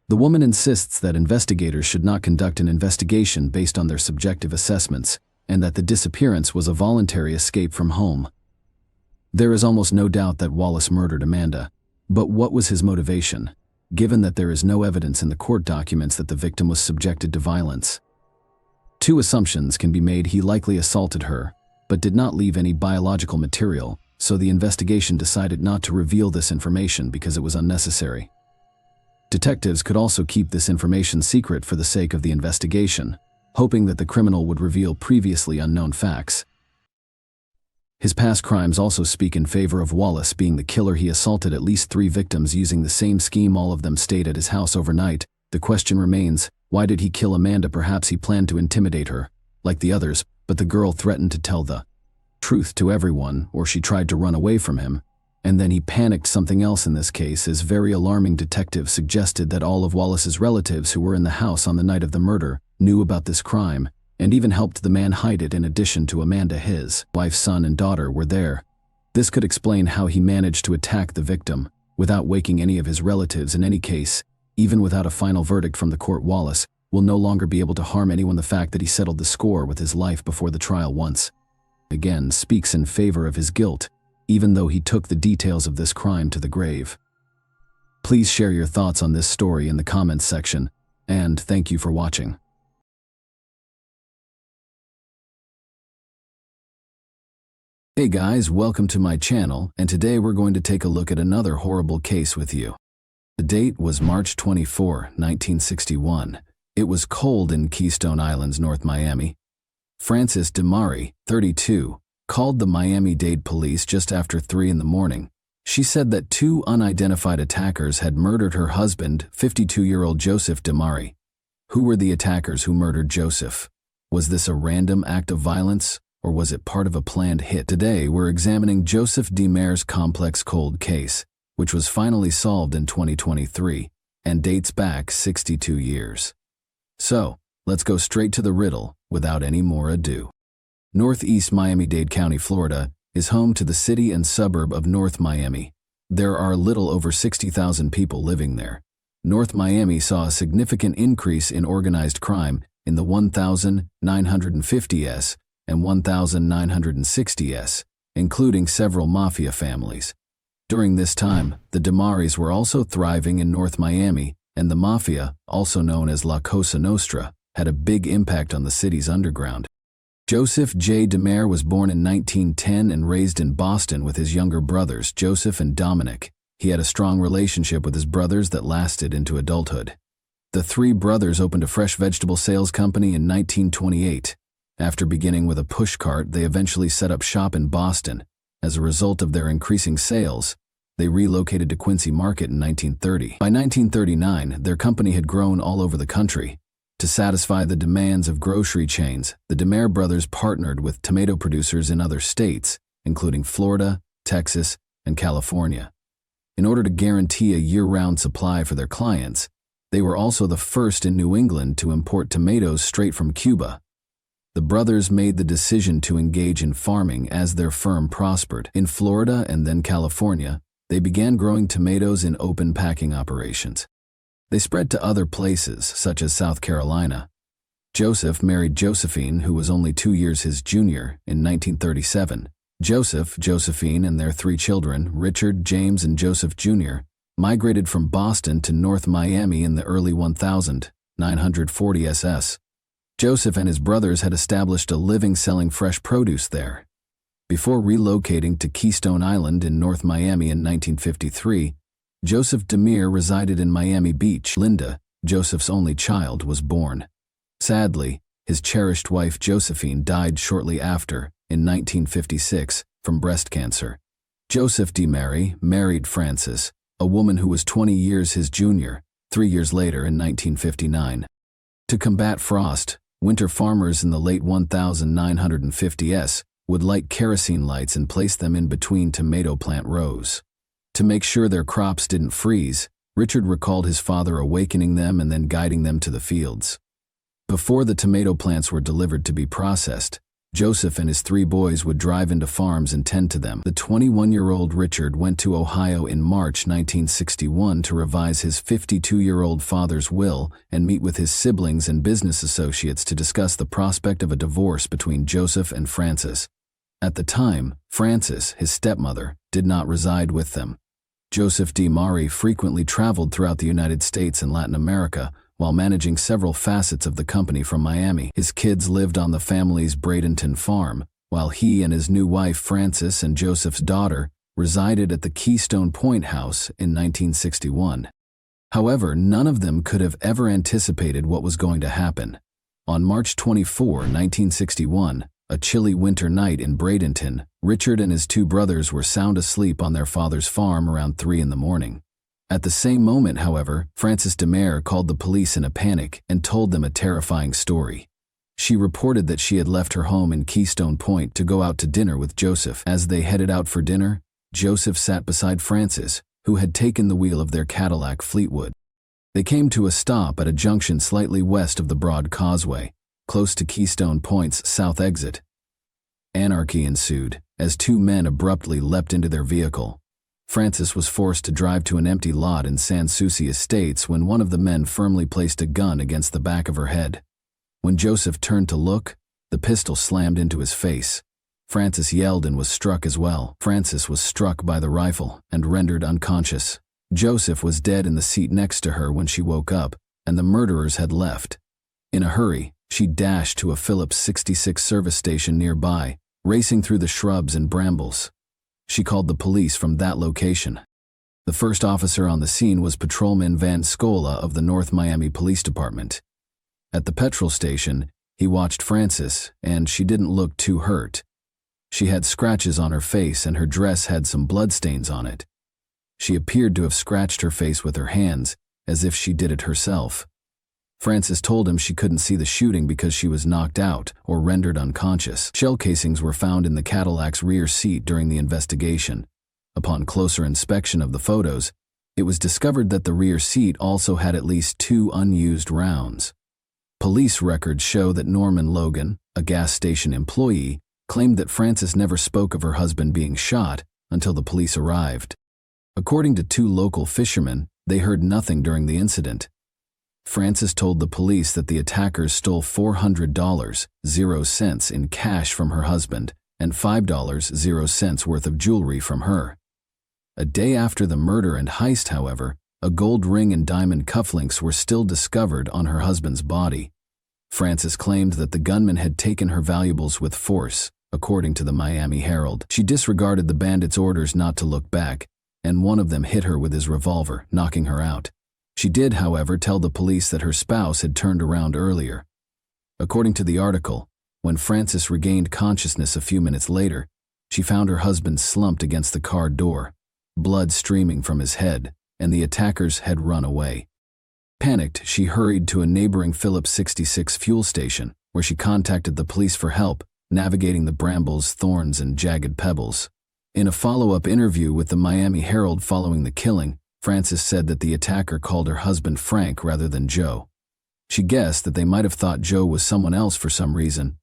The woman insists that investigators should not conduct an investigation based on their subjective assessments, and that the disappearance was a voluntary escape from home. There is almost no doubt that Wallace murdered Amanda, but what was his motivation, given that there is no evidence in the court documents that the victim was subjected to violence? 2 assumptions can be made. He likely assaulted her, but did not leave any biological material, so the investigation decided not to reveal this information because it was unnecessary. Detectives could also keep this information secret for the sake of the investigation, hoping that the criminal would reveal previously unknown facts. His past crimes also speak in favor of Wallace being the killer. He assaulted at least 3 victims using the same scheme. All of them stayed at his house overnight. The question remains, why did he kill Amanda? Perhaps he planned to intimidate her, like the others, but the girl threatened to tell the truth to everyone, or she tried to run away from him, and then he panicked. Something else in this case is very alarming. Detectives suggested that all of Wallace's relatives who were in the house on the night of the murder knew about this crime, and even helped the man hide it. In addition to Amanda, his wife, son, and daughter were there. This could explain how he managed to attack the victim without waking any of his relatives. In any case, even without a final verdict from the court, Wallace will no longer be able to harm anyone. The fact that he settled the score with his life before the trial once again speaks in favor of his guilt, even though he took the details of this crime to the grave. Please share your thoughts on this story in the comments section, and thank you for watching. Hey guys, welcome to my channel, and today we're going to take a look at another horrible case with you. The date was March 24, 1961. It was cold in Keystone Islands, North Miami. Frances Deari, 32, called the Miami-Dade police just after 3 in the morning. She said that 2 unidentified attackers had murdered her husband, 52-year-old Joseph Deari. Who were the attackers who murdered Joseph? Was this a random act of violence, or was it part of a planned hit? Today, we're examining Joseph Deari's complex cold case, which was finally solved in 2023 and dates back 62 years. So, let's go straight to the riddle without any more ado. Northeast Miami-Dade County, Florida, is home to the city and suburb of North Miami. There are a little over 60,000 people living there. North Miami saw a significant increase in organized crime in the 1950s and 1960s, including several mafia families. During this time, the Dearis were also thriving in North Miami, and the mafia, also known as La Cosa Nostra, had a big impact on the city's underground. Joseph J. Deari was born in 1910 and raised in Boston with his younger brothers, Joseph and Dominic. He had a strong relationship with his brothers that lasted into adulthood. The three brothers opened a fresh vegetable sales company in 1928. After beginning with a pushcart, they eventually set up shop in Boston. As a result of their increasing sales, they relocated to Quincy Market in 1930. By 1939, their company had grown all over the country. To satisfy the demands of grocery chains, the Deari brothers partnered with tomato producers in other states, including Florida, Texas, and California. In order to guarantee a year-round supply for their clients, they were also the first in New England to import tomatoes straight from Cuba. The brothers made the decision to engage in farming as their firm prospered. In Florida and then California, they began growing tomatoes in open packing operations. They spread to other places, such as South Carolina. Joseph married Josephine, who was only 2 years his junior, in 1937. Joseph, Josephine, and their three children, Richard, James, and Joseph Jr., migrated from Boston to North Miami in the early 1940s. Joseph and his brothers had established a living selling fresh produce there. Before relocating to Keystone Island in North Miami in 1953, Joseph Deari resided in Miami Beach. Linda, Joseph's only child, was born. Sadly, his cherished wife Josephine died shortly after, in 1956, from breast cancer. Joseph Deari married Frances, a woman who was 20 years his junior, 3 years later in 1959. To combat frost, winter farmers in the late 1950s would light kerosene lights and place them in between tomato plant rows. To make sure their crops didn't freeze, Richard recalled his father awakening them and then guiding them to the fields. Before the tomato plants were delivered to be processed, Joseph and his three boys would drive into farms and tend to them. The 21-year-old Richard went to Ohio in March 1961 to revise his 52-year-old father's will and meet with his siblings and business associates to discuss the prospect of a divorce between Joseph and Frances. At the time, Frances, his stepmother, did not reside with them. Joseph Deari frequently traveled throughout the United States and Latin America while managing several facets of the company from Miami. His kids lived on the family's Bradenton farm, while he and his new wife Frances and Joseph's daughter resided at the Keystone Point House in 1961. However, none of them could have ever anticipated what was going to happen. On March 24, 1961, a chilly winter night in Bradenton, Richard and his two brothers were sound asleep on their father's farm around 3 in the morning. At the same moment, however, Frances Deari called the police in a panic and told them a terrifying story. She reported that she had left her home in Keystone Point to go out to dinner with Joseph. As they headed out for dinner, Joseph sat beside Frances, who had taken the wheel of their Cadillac Fleetwood. They came to a stop at a junction slightly west of the Broad Causeway, close to Keystone Point's south exit. Anarchy ensued as two men abruptly leapt into their vehicle. Frances was forced to drive to an empty lot in San Souci Estates when one of the men firmly placed a gun against the back of her head. When Joseph turned to look, the pistol slammed into his face. Frances yelled and was struck as well. Frances was struck by the rifle and rendered unconscious. Joseph was dead in the seat next to her when she woke up, and the murderers had left. In a hurry, she dashed to a Phillips 66 service station nearby, racing through the shrubs and brambles. She called the police from that location. The first officer on the scene was Patrolman Van Scola of the North Miami Police Department. At the petrol station, he watched Frances, and she didn't look too hurt. She had scratches on her face and her dress had some bloodstains on it. She appeared to have scratched her face with her hands, as if she did it herself. Frances told him she couldn't see the shooting because she was knocked out or rendered unconscious. Shell casings were found in the Cadillac's rear seat during the investigation. Upon closer inspection of the photos, it was discovered that the rear seat also had at least 2 unused rounds. Police records show that Norman Logan, a gas station employee, claimed that Frances never spoke of her husband being shot until the police arrived. According to 2 local fishermen, they heard nothing during the incident. Frances told the police that the attackers stole $400.00 in cash from her husband and $5.00 worth of jewelry from her. A day after the murder and heist, however, a gold ring and diamond cufflinks were still discovered on her husband's body. Frances claimed that the gunman had taken her valuables with force, according to the Miami Herald. She disregarded the bandits' orders not to look back, and one of them hit her with his revolver, knocking her out. She did, however, tell the police that her spouse had turned around earlier. According to the article, when Frances regained consciousness a few minutes later, she found her husband slumped against the car door, blood streaming from his head, and the attackers had run away. Panicked, she hurried to a neighboring Phillips 66 fuel station, where she contacted the police for help, navigating the brambles, thorns, and jagged pebbles. In a follow-up interview with the Miami Herald following the killing, Frances said that the attacker called her husband Frank rather than Joe. She guessed that they might have thought Joe was someone else for some reason.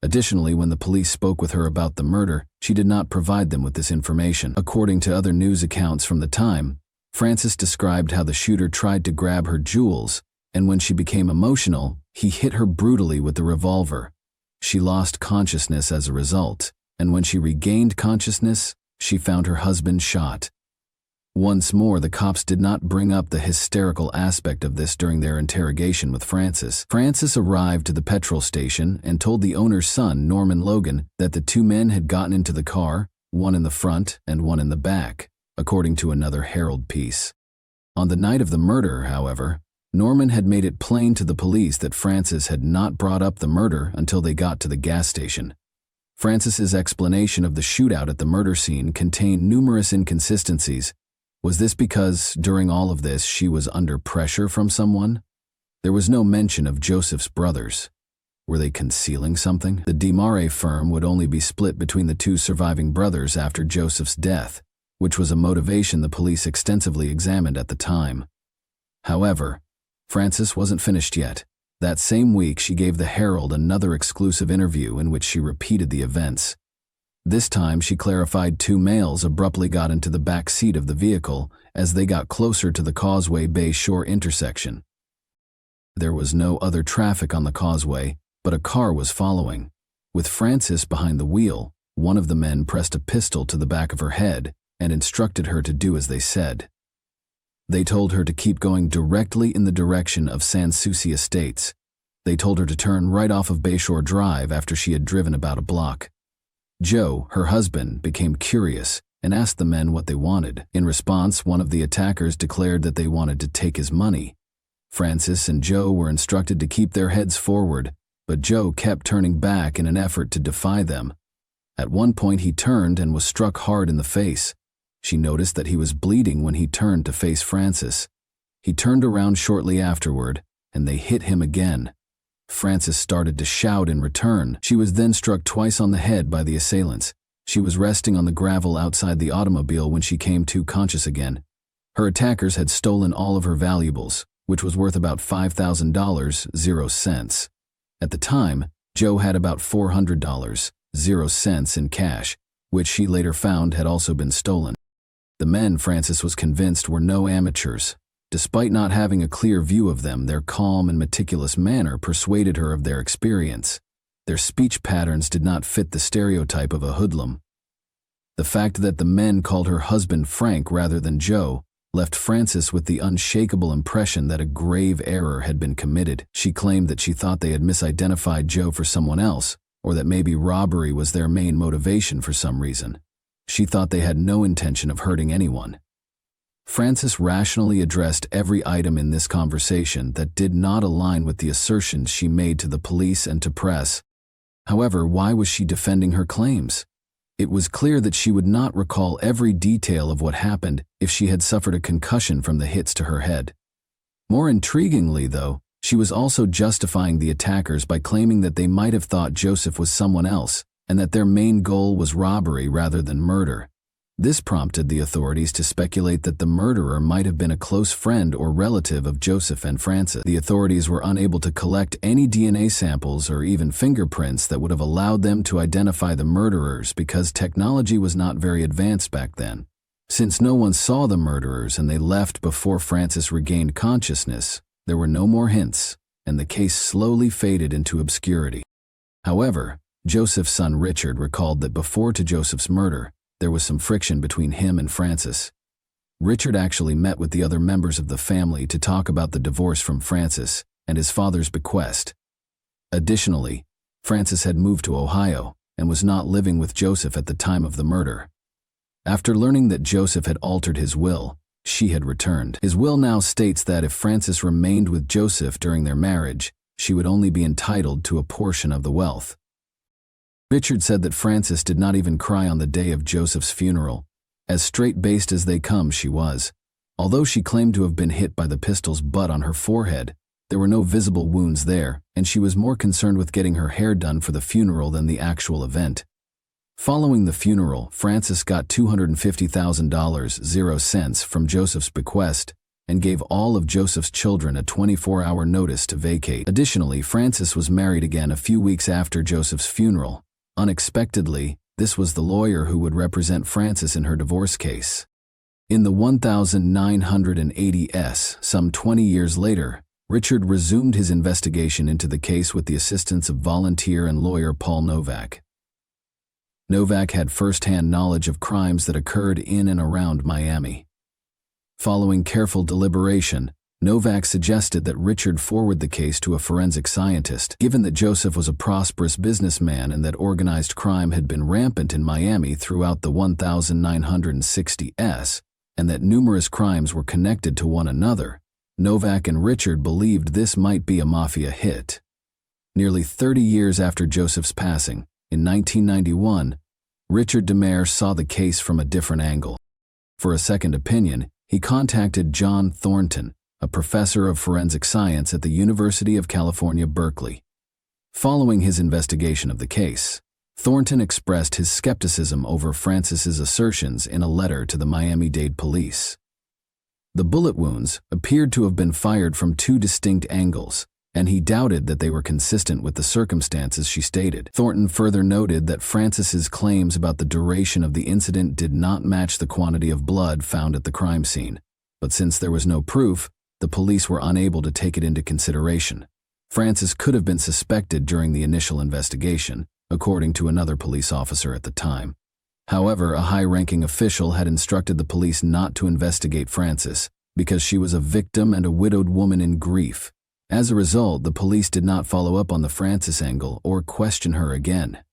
Additionally, when the police spoke with her about the murder, she did not provide them with this information. According to other news accounts from the time, Frances described how the shooter tried to grab her jewels, and when she became emotional, he hit her brutally with the revolver. She lost consciousness as a result, and when she regained consciousness, she found her husband shot. Once more, the cops did not bring up the hysterical aspect of this during their interrogation with Frances. Frances arrived to the petrol station and told the owner's son, Norman Logan, that the 2 men had gotten into the car, one in the front and one in the back, according to another Herald piece. On the night of the murder, however, Norman had made it plain to the police that Frances had not brought up the murder until they got to the gas station. Frances's explanation of the shootout at the murder scene contained numerous inconsistencies. Was this because, during all of this, she was under pressure from someone? There was no mention of Joseph's brothers. Were they concealing something? The DeMare firm would only be split between the 2 surviving brothers after Joseph's death, which was a motivation the police extensively examined at the time. However, Frances wasn't finished yet. That same week, she gave the Herald another exclusive interview in which she repeated the events. This time, she clarified 2 males abruptly got into the back seat of the vehicle as they got closer to the Causeway Bay Shore intersection. There was no other traffic on the causeway, but a car was following. With Frances behind the wheel, one of the men pressed a pistol to the back of her head and instructed her to do as they said. They told her to keep going directly in the direction of Sans Souci Estates. They told her to turn right off of Bayshore Drive after she had driven about a block. Joe, her husband, became curious and asked the men what they wanted. In response, one of the attackers declared that they wanted to take his money. Frances and Joe were instructed to keep their heads forward, but Joe kept turning back in an effort to defy them. At one point, he turned and was struck hard in the face. She noticed that he was bleeding when he turned to face Frances. He turned around shortly afterward, and they hit him again. Frances started to shout in return. She was then struck twice on the head by the assailants. She was resting on the gravel outside the automobile when she came to conscious again. Her attackers had stolen all of her valuables, which was worth about $5,000.00. At the time, Joe had about $400.00 in cash, which she later found had also been stolen. The men, Frances was convinced, were no amateurs. Despite not having a clear view of them, their calm and meticulous manner persuaded her of their experience. Their speech patterns did not fit the stereotype of a hoodlum. The fact that the men called her husband Frank rather than Joe left Frances with the unshakable impression that a grave error had been committed. She claimed that she thought they had misidentified Joe for someone else, or that maybe robbery was their main motivation for some reason. She thought they had no intention of hurting anyone. Frances rationally addressed every item in this conversation that did not align with the assertions she made to the police and to press. However, why was she defending her claims? It was clear that she would not recall every detail of what happened if she had suffered a concussion from the hits to her head. More intriguingly, though, She was also justifying the attackers by claiming that they might have thought Joseph was someone else and that their main goal was robbery rather than murder. This prompted the authorities to speculate that the murderer might have been a close friend or relative of Joseph and Frances. The authorities were unable to collect any DNA samples or even fingerprints that would have allowed them to identify the murderers because technology was not very advanced back then. Since no one saw the murderers and they left before Frances regained consciousness, there were no more hints, and the case slowly faded into obscurity. However, Joseph's son Richard recalled that before to Joseph's murder, there was some friction between him and Frances. Richard actually met with the other members of the family to talk about the divorce from Frances and his father's bequest. Additionally, Frances had moved to Ohio and was not living with Joseph at the time of the murder. After learning that Joseph had altered his will, she had returned. His will now states that if Frances remained with Joseph during their marriage, she would only be entitled to a portion of the wealth. Richard said that Frances did not even cry on the day of Joseph's funeral. As straight-laced as they come, she was. Although she claimed to have been hit by the pistol's butt on her forehead, there were no visible wounds there, and she was more concerned with getting her hair done for the funeral than the actual event. Following the funeral, Frances got $250,000 from Joseph's bequest and gave all of Joseph's children a 24-hour notice to vacate. Additionally, Frances was married again a few weeks after Joseph's funeral. Unexpectedly, this was the lawyer who would represent Frances in her divorce case. In the 1980s, some 20 years later, Richard resumed his investigation into the case with the assistance of volunteer and lawyer Paul Novak. Novak had first-hand knowledge of crimes that occurred in and around Miami. Following careful deliberation, Novak suggested that Richard forward the case to a forensic scientist. Given that Joseph was a prosperous businessman and that organized crime had been rampant in Miami throughout the 1960s, and that numerous crimes were connected to one another, Novak and Richard believed this might be a mafia hit. Nearly 30 years after Joseph's passing, in 1991, Richard Deari saw the case from a different angle. For a second opinion, he contacted John Thornton, a professor of forensic science at the University of California, Berkeley. Following his investigation of the case, Thornton expressed his skepticism over Frances's assertions in a letter to the Miami-Dade police. The bullet wounds appeared to have been fired from two distinct angles, and he doubted that they were consistent with the circumstances she stated. Thornton further noted that Frances's claims about the duration of the incident did not match the quantity of blood found at the crime scene, but since there was no proof, the police were unable to take it into consideration. Frances could have been suspected during the initial investigation, according to another police officer at the time. However, a high-ranking official had instructed the police not to investigate Frances because she was a victim and a widowed woman in grief. As a result, the police did not follow up on the Frances angle or question her again.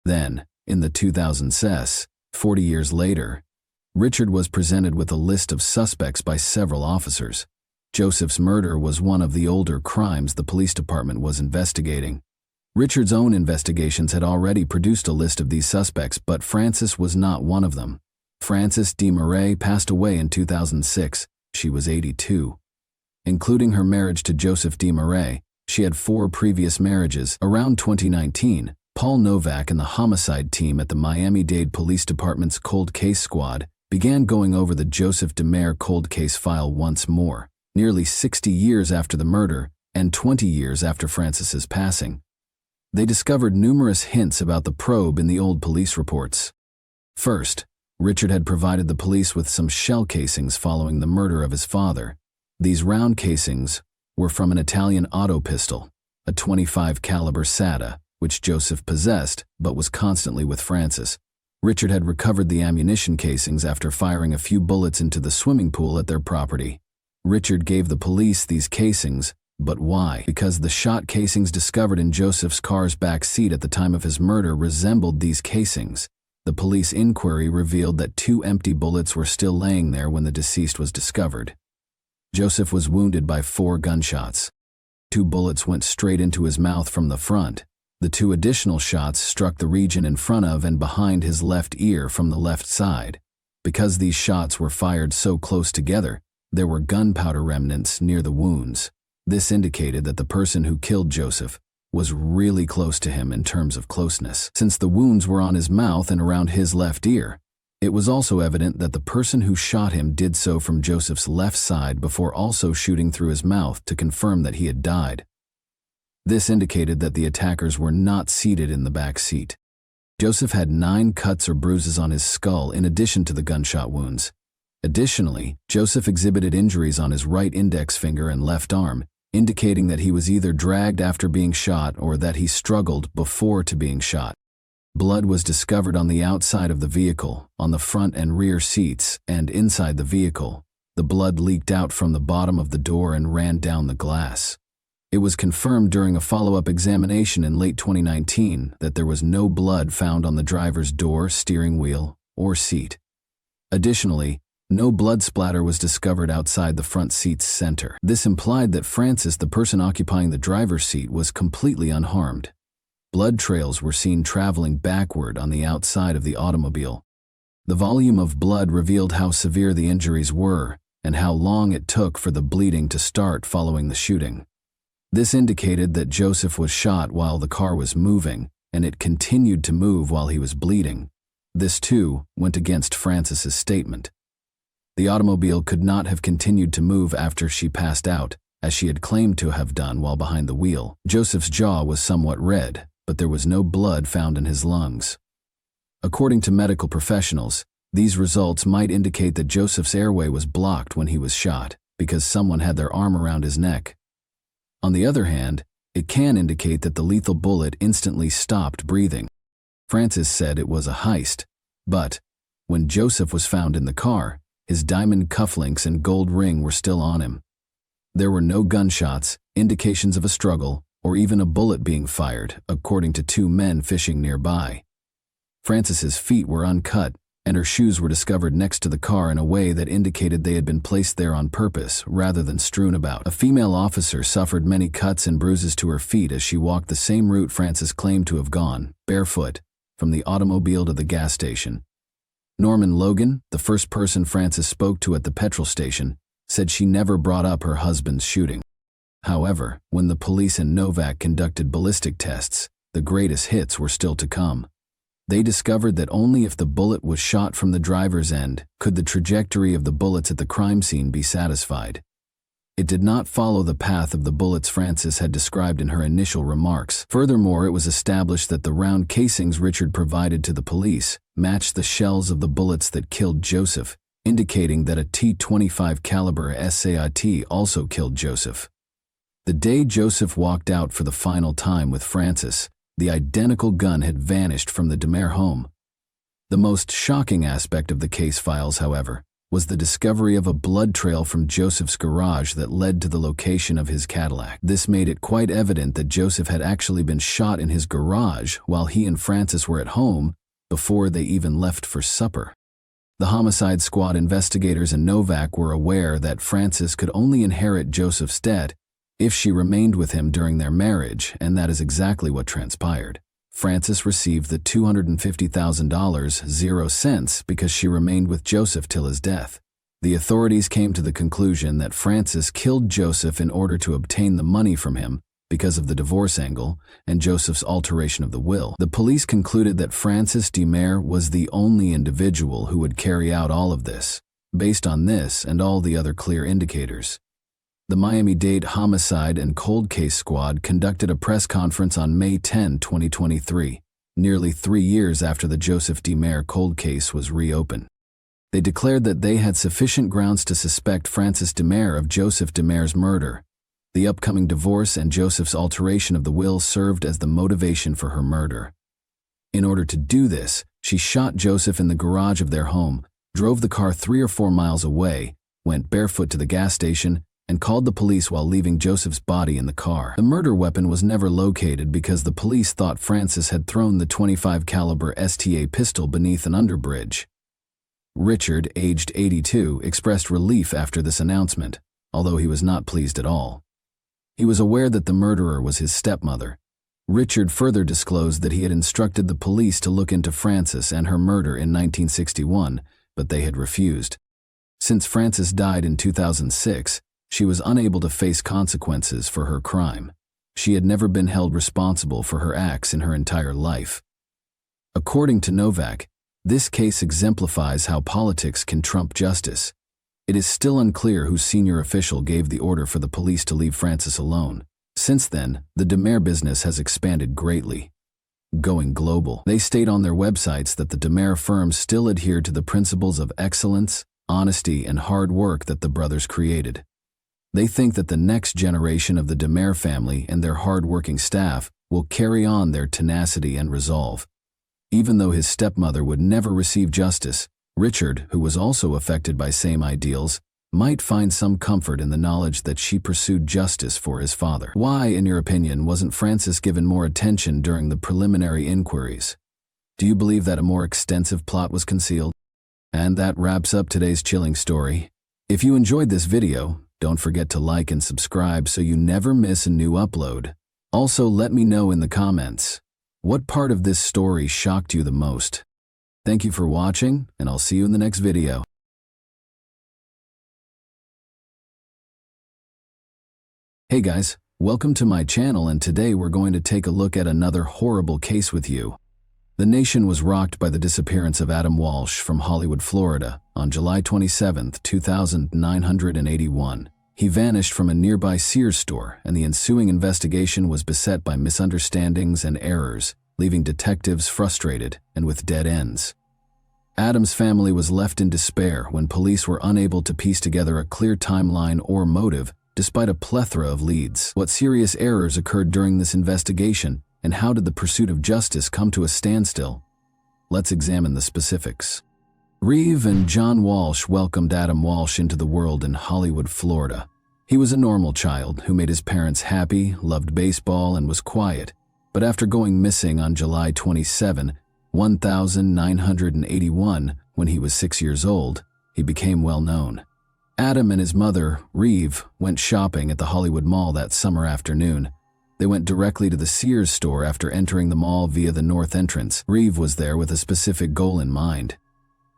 Then, in the 2000s, 40 years later, Richard was presented with a list of suspects by several officers. Joseph's murder was one of the older crimes the police department was investigating. Richard's own investigations had already produced a list of these suspects, but Frances was not one of them. Frances Deari passed away in 2006. She was 82. Including her marriage to Joseph Deari, she had 4 previous marriages. Around 2019, Paul Novak and the homicide team at the Miami-Dade Police Department's Cold Case Squad began going over the Joseph Deari cold case file once more, nearly 60 years after the murder and 20 years after Frances's passing. They discovered numerous hints about the probe in the old police reports. First, Richard had provided the police with some shell casings following the murder of his father. These round casings were from an Italian auto pistol, a .25 caliber SATA, which Joseph possessed but was constantly with Frances. Richard had recovered the ammunition casings after firing a few bullets into the swimming pool at their property. Richard gave the police these casings, but why? Because the shot casings discovered in Joseph's car's back seat at the time of his murder resembled these casings. The police inquiry revealed that 2 empty bullets were still laying there when the deceased was discovered. Joseph was wounded by 4 gunshots. 2 bullets went straight into his mouth from the front. The 2 additional shots struck the region in front of and behind his left ear from the left side. Because these shots were fired so close together, there were gunpowder remnants near the wounds. This indicated that the person who killed Joseph was really close to him in terms of closeness, since the wounds were on his mouth and around his left ear. It was also evident that the person who shot him did so from Joseph's left side before also shooting through his mouth to confirm that he had died. This indicated that the attackers were not seated in the back seat. Joseph had 9 cuts or bruises on his skull in addition to the gunshot wounds. Additionally, Joseph exhibited injuries on his right index finger and left arm, indicating that he was either dragged after being shot or that he struggled before to being shot. Blood was discovered on the outside of the vehicle, on the front and rear seats, and inside the vehicle. The blood leaked out from the bottom of the door and ran down the glass. It was confirmed during a follow-up examination in late 2019 that there was no blood found on the driver's door, steering wheel, or seat. Additionally, no blood splatter was discovered outside the front seat's center. This implied that Francis, the person occupying the driver's seat, was completely unharmed. Blood trails were seen traveling backward on the outside of the automobile. The volume of blood revealed how severe the injuries were and how long it took for the bleeding to start following the shooting. This indicated that Joseph was shot while the car was moving, and it continued to move while he was bleeding. This, too, went against Francis's statement. The automobile could not have continued to move after she passed out, as she had claimed to have done while behind the wheel. Joseph's jaw was somewhat red, but there was no blood found in his lungs. According to medical professionals, these results might indicate that Joseph's airway was blocked when he was shot, because someone had their arm around his neck. On the other hand, it can indicate that the lethal bullet instantly stopped breathing. Francis said it was a heist, but when Joseph was found in the car, his diamond cufflinks and gold ring were still on him. There were no gunshots, indications of a struggle, or even a bullet being fired, according to 2 men fishing nearby. Francis's feet were uncut, and her shoes were discovered next to the car in a way that indicated they had been placed there on purpose rather than strewn about. A female officer suffered many cuts and bruises to her feet as she walked the same route Francis claimed to have gone, barefoot, from the automobile to the gas station. Norman Logan, the first person Francis spoke to at the petrol station, said she never brought up her husband's shooting. However, when the police and Novak conducted ballistic tests, the greatest hits were still to come. They discovered that only if the bullet was shot from the driver's end could the trajectory of the bullets at the crime scene be satisfied. It did not follow the path of the bullets Francis had described in her initial remarks. Furthermore, it was established that the round casings Richard provided to the police matched the shells of the bullets that killed Joseph, indicating that a .25 caliber SAIT also killed Joseph. The day Joseph walked out for the final time with Francis, the identical gun had vanished from the Deari home. The most shocking aspect of the case files, however, was the discovery of a blood trail from Joseph's garage that led to the location of his Cadillac. This made it quite evident that Joseph had actually been shot in his garage while he and Francis were at home before they even left for supper. The homicide squad investigators and Novak were aware that Francis could only inherit Joseph's debt if she remained with him during their marriage, and that is exactly what transpired. Francis received the $250,000 0 cents because she remained with Joseph till his death. The authorities came to the conclusion that Francis killed Joseph in order to obtain the money from him because of the divorce angle and Joseph's alteration of the will. The police concluded that Francis Deari was the only individual who would carry out all of this, based on this and all the other clear indicators. The Miami-Dade Homicide and Cold Case Squad conducted a press conference on May 10, 2023, nearly 3 years after the Joseph Deari cold case was reopened. They declared that they had sufficient grounds to suspect Francis Deari of Joseph Deari's murder. The upcoming divorce and Joseph's alteration of the will served as the motivation for her murder. In order to do this, she shot Joseph in the garage of their home, drove the car 3 or 4 miles away, went barefoot to the gas station, and called the police while leaving Joseph's body in the car. The murder weapon was never located because the police thought Francis had thrown the .25 caliber STA pistol beneath an underbridge. Richard, aged 82, expressed relief after this announcement, although he was not pleased at all. He was aware that the murderer was his stepmother. Richard further disclosed that he had instructed the police to look into Francis and her murder in 1961, but they had refused. Since Francis died in 2006, She was unable to face consequences for her crime. She had never been held responsible for her acts in her entire life. According to Novak, this case exemplifies how politics can trump justice. It is still unclear whose senior official gave the order for the police to leave Francis alone. Since then, the Demer business has expanded greatly, going global. They state on their websites that the Demer firms still adhere to the principles of excellence, honesty, and hard work that the brothers created. They think that the next generation of the Demer family and their hard-working staff will carry on their tenacity and resolve. Even though his stepmother would never receive justice, Richard, who was also affected by same ideals, might find some comfort in the knowledge that she pursued justice for his father. Why, in your opinion, wasn't Francis given more attention during the preliminary inquiries? Do you believe that a more extensive plot was concealed? And that wraps up today's chilling story. If you enjoyed this video, don't forget to like and subscribe so you never miss a new upload. Also, let me know in the comments, what part of this story shocked you the most? Thank you for watching, and I'll see you in the next video. Hey guys, welcome to my channel, and today we're going to take a look at another horrible case with you. The nation was rocked by the disappearance of Adam Walsh from Hollywood, Florida, on July 27, 2981. He vanished from a nearby Sears store, and the ensuing investigation was beset by misunderstandings and errors, leaving detectives frustrated and with dead ends. Adam's family was left in despair when police were unable to piece together a clear timeline or motive, despite a plethora of leads. What serious errors occurred during this investigation, and how did the pursuit of justice come to a standstill? Let's examine the specifics. Reeve and John Walsh welcomed Adam Walsh into the world in Hollywood, Florida. He was a normal child who made his parents happy, loved baseball, and was quiet. But after going missing on July 27, 1981, when he was 6 years old, he became well known. Adam and his mother, Reeve, went shopping at the Hollywood Mall that summer afternoon. They went directly to the Sears store after entering the mall via the north entrance. Reeve was there with a specific goal in mind: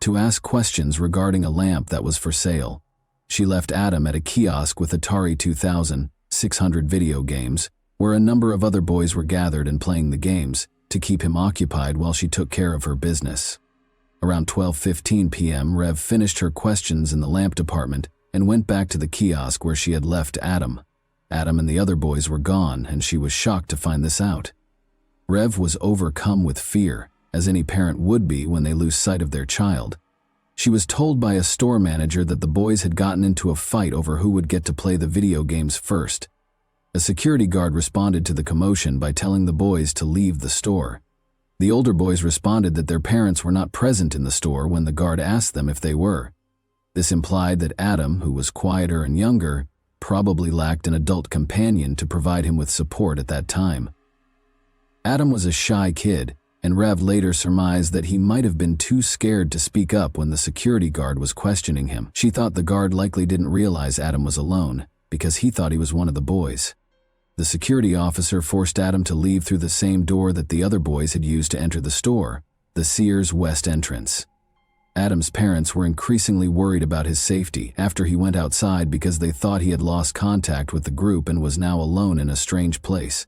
to ask questions regarding a lamp that was for sale. She left Adam at a kiosk with Atari 2600 video games, where a number of other boys were gathered and playing the games, to keep him occupied while she took care of her business. Around 12:15 p.m., Rev finished her questions in the lamp department and went back to the kiosk where she had left Adam. Adam and the other boys were gone, and she was shocked to find this out. Rev was overcome with fear, as any parent would be when they lose sight of their child. She was told by a store manager that the boys had gotten into a fight over who would get to play the video games first. A security guard responded to the commotion by telling the boys to leave the store. The older boys responded that their parents were not present in the store when the guard asked them if they were. This implied that Adam, who was quieter and younger, probably lacked an adult companion to provide him with support at that time. Adam was a shy kid, and Rev later surmised that he might have been too scared to speak up when the security guard was questioning him. She thought the guard likely didn't realize Adam was alone, because he thought he was one of the boys. The security officer forced Adam to leave through the same door that the other boys had used to enter the store, the Sears West entrance. Adam's parents were increasingly worried about his safety after he went outside because they thought he had lost contact with the group and was now alone in a strange place.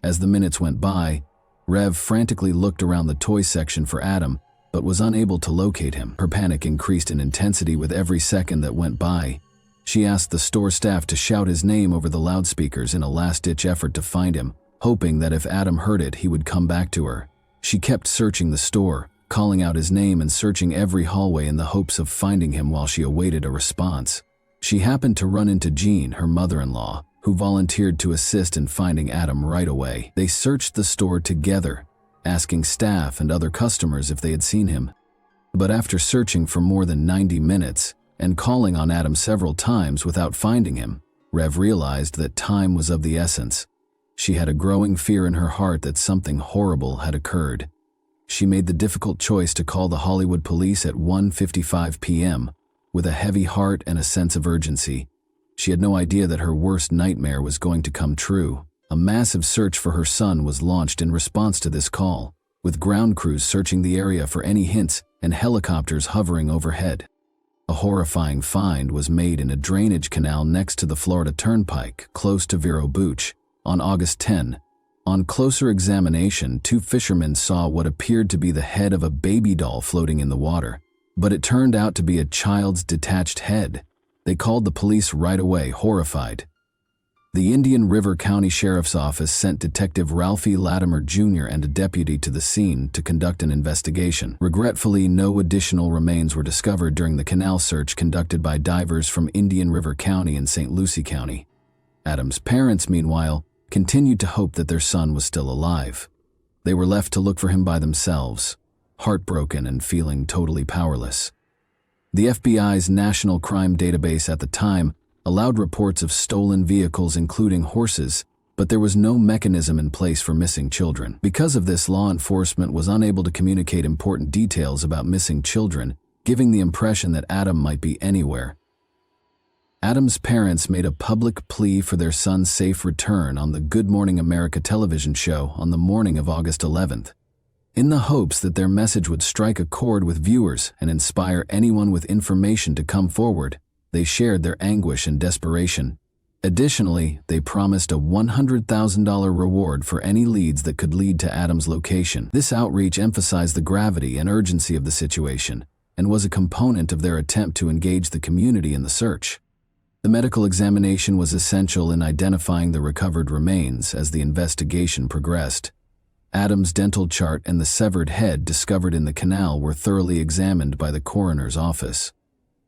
As the minutes went by, Rev frantically looked around the toy section for Adam, but was unable to locate him. Her panic increased in intensity with every second that went by. She asked the store staff to shout his name over the loudspeakers in a last-ditch effort to find him, hoping that if Adam heard it, he would come back to her. She kept searching the store, calling out his name and searching every hallway in the hopes of finding him while she awaited a response. She happened to run into Jean, her mother-in-law, who volunteered to assist in finding Adam right away. They searched the store together, asking staff and other customers if they had seen him. But after searching for more than 90 minutes and calling on Adam several times without finding him, Rev realized that time was of the essence. She had a growing fear in her heart that something horrible had occurred. She made the difficult choice to call the Hollywood police at 1:55 p.m. with a heavy heart and a sense of urgency. She had no idea that her worst nightmare was going to come true. A massive search for her son was launched in response to this call, with ground crews searching the area for any hints and helicopters hovering overhead. A horrifying find was made in a drainage canal next to the Florida Turnpike, close to Berones, on August 10. On closer examination, 2 fishermen saw what appeared to be the head of a baby doll floating in the water, but it turned out to be a child's detached head. They called the police right away, horrified. The Indian River County Sheriff's Office sent Detective Ralphie Latimer Jr. and a deputy to the scene to conduct an investigation. Regretfully, no additional remains were discovered during the canal search conducted by divers from Indian River County and St. Lucie County. Adam's parents, meanwhile, continued to hope that their son was still alive. They were left to look for him by themselves, heartbroken and feeling totally powerless. The FBI's National Crime Database at the time allowed reports of stolen vehicles including horses, but there was no mechanism in place for missing children. Because of this, law enforcement was unable to communicate important details about missing children, giving the impression that Adam might be anywhere. Adam's parents made a public plea for their son's safe return on the Good Morning America television show on the morning of August 11th. In the hopes that their message would strike a chord with viewers and inspire anyone with information to come forward, they shared their anguish and desperation. Additionally, they promised a $100,000 reward for any leads that could lead to Adam's location. This outreach emphasized the gravity and urgency of the situation and was a component of their attempt to engage the community in the search. The medical examination was essential in identifying the recovered remains as the investigation progressed. Adam's dental chart and the severed head discovered in the canal were thoroughly examined by the coroner's office.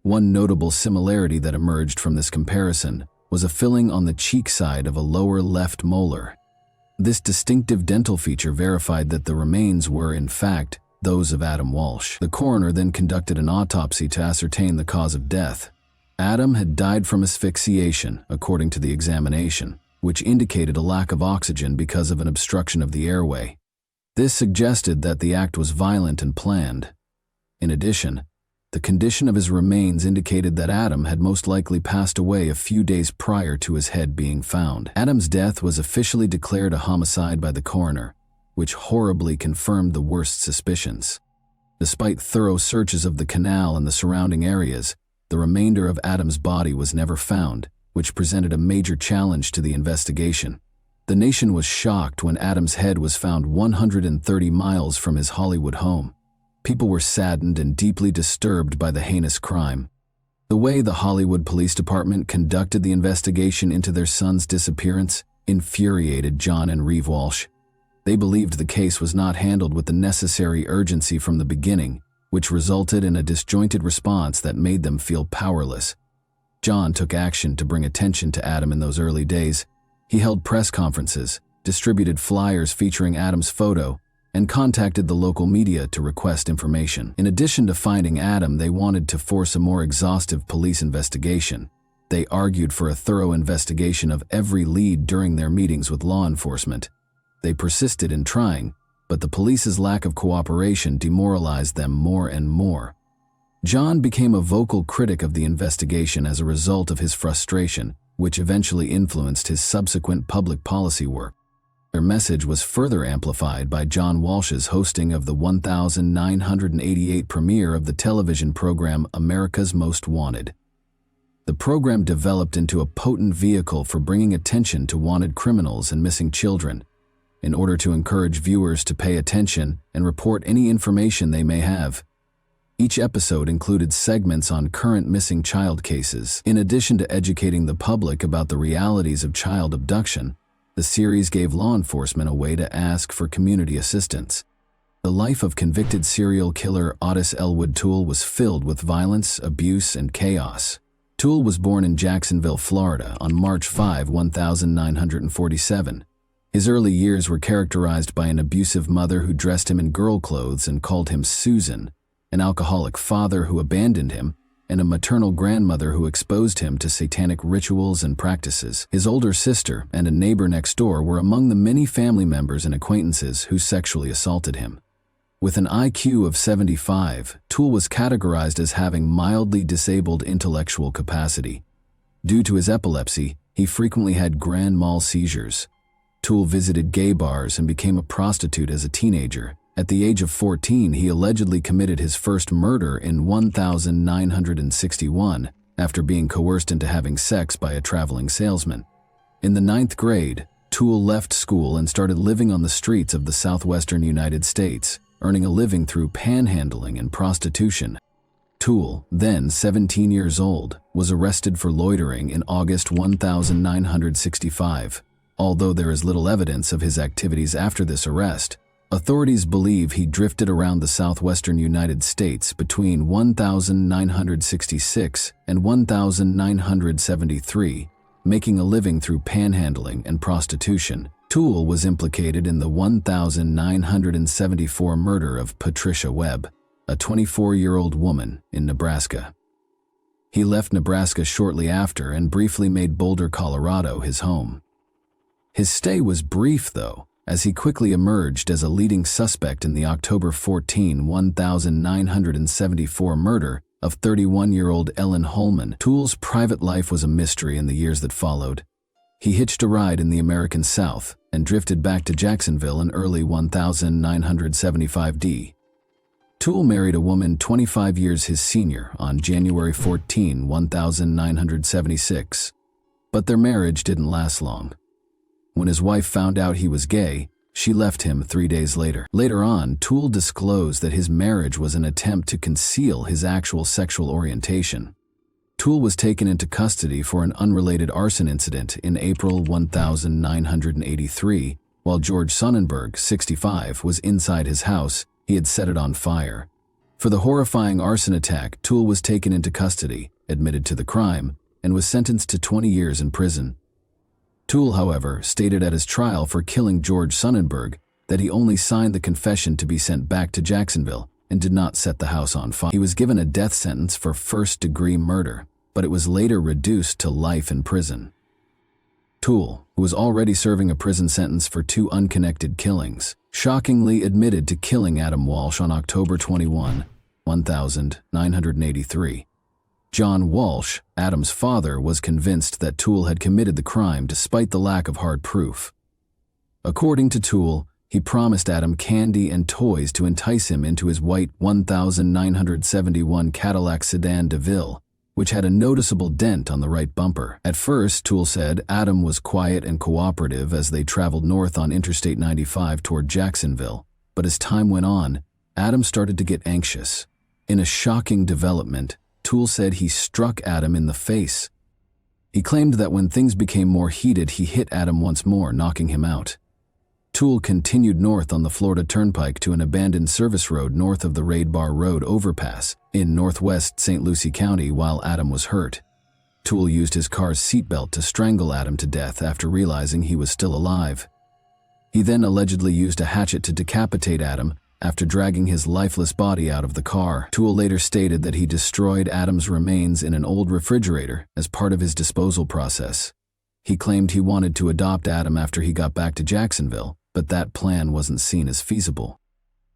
One notable similarity that emerged from this comparison was a filling on the cheek side of a lower left molar. This distinctive dental feature verified that the remains were, in fact, those of Adam Walsh. The coroner then conducted an autopsy to ascertain the cause of death. Adam had died from asphyxiation, according to the examination, which indicated a lack of oxygen because of an obstruction of the airway. This suggested that the act was violent and planned. In addition, the condition of his remains indicated that Adam had most likely passed away a few days prior to his head being found. Adam's death was officially declared a homicide by the coroner, which horribly confirmed the worst suspicions. Despite thorough searches of the canal and the surrounding areas, the remainder of Adam's body was never found, which presented a major challenge to the investigation. The nation was shocked when Adam's head was found 130 miles from his Hollywood home. People were saddened and deeply disturbed by the heinous crime. The way the Hollywood Police Department conducted the investigation into their son's disappearance infuriated John and Reeve Walsh. They believed the case was not handled with the necessary urgency from the beginning, which resulted in a disjointed response that made them feel powerless. John took action to bring attention to Adam in those early days. He held press conferences, distributed flyers featuring Adam's photo, and contacted the local media to request information. In addition to finding Adam, they wanted to force a more exhaustive police investigation. They argued for a thorough investigation of every lead during their meetings with law enforcement. They persisted in trying, but the police's lack of cooperation demoralized them more and more. John became a vocal critic of the investigation as a result of his frustration, which eventually influenced his subsequent public policy work. Their message was further amplified by John Walsh's hosting of the 1988 premiere of the television program America's Most Wanted. The program developed into a potent vehicle for bringing attention to wanted criminals and missing children, in order to encourage viewers to pay attention and report any information they may have. Each episode included segments on current missing child cases. In addition to educating the public about the realities of child abduction, the series gave law enforcement a way to ask for community assistance. The life of convicted serial killer Otis Elwood Toole was filled with violence, abuse, and chaos. Toole was born in Jacksonville, Florida, on March 5, 1947. His early years were characterized by an abusive mother who dressed him in girl clothes and called him Susan, an alcoholic father who abandoned him, and a maternal grandmother who exposed him to satanic rituals and practices. His older sister and a neighbor next door were among the many family members and acquaintances who sexually assaulted him. With an IQ of 75, Toole was categorized as having mildly disabled intellectual capacity. Due to his epilepsy, he frequently had grand mal seizures. Toole visited gay bars and became a prostitute as a teenager, At the age of 14, he allegedly committed his first murder in 1961 after being coerced into having sex by a traveling salesman. In the 9th grade, Toole left school and started living on the streets of the southwestern United States, earning a living through panhandling and prostitution. Toole, then 17 years old, was arrested for loitering in August 1965. Although there is little evidence of his activities after this arrest, authorities believe he drifted around the southwestern United States between 1966 and 1973, making a living through panhandling and prostitution. Toole was implicated in the 1974 murder of Patricia Webb, a 24-year-old woman in Nebraska. He left Nebraska shortly after and briefly made Boulder, Colorado his home. His stay was brief, though, as he quickly emerged as a leading suspect in the October 14, 1974 murder of 31-year-old Ellen Holman. Toole's private life was a mystery in the years that followed. He hitched a ride in the American South and drifted back to Jacksonville in early 1975 D. Toole married a woman 25 years his senior on January 14, 1976, but their marriage didn't last long. When his wife found out he was gay, she left him 3 days later. Later on, Toole disclosed that his marriage was an attempt to conceal his actual sexual orientation. Toole was taken into custody for an unrelated arson incident in April 1983, while George Sonnenberg, 65, was inside his house. He had set it on fire. For the horrifying arson attack, Toole was taken into custody, admitted to the crime, and was sentenced to 20 years in prison. Toole, however, stated at his trial for killing George Sonnenberg that he only signed the confession to be sent back to Jacksonville and did not set the house on fire. He was given a death sentence for first-degree murder, but it was later reduced to life in prison. Toole, who was already serving a prison sentence for 2 unconnected killings, shockingly admitted to killing Adam Walsh on October 21, 1983. John Walsh, Adam's father, was convinced that Toole had committed the crime despite the lack of hard proof. According to Toole, he promised Adam candy and toys to entice him into his white 1971 Cadillac sedan DeVille, which had a noticeable dent on the right bumper. At first, Toole said Adam was quiet and cooperative as they traveled north on Interstate 95 toward Jacksonville, but as time went on, Adam started to get anxious. In a shocking development, Toole said he struck Adam in the face. He claimed that when things became more heated, he hit Adam once more, knocking him out. Toole continued north on the Florida Turnpike to an abandoned service road north of the Raid Bar Road overpass in northwest St. Lucie County while Adam was hurt. Toole used his car's seatbelt to strangle Adam to death after realizing he was still alive. He then allegedly used a hatchet to decapitate Adam after dragging his lifeless body out of the car. Toole later stated that he destroyed Adam's remains in an old refrigerator as part of his disposal process. He claimed he wanted to adopt Adam after he got back to Jacksonville, but that plan wasn't seen as feasible.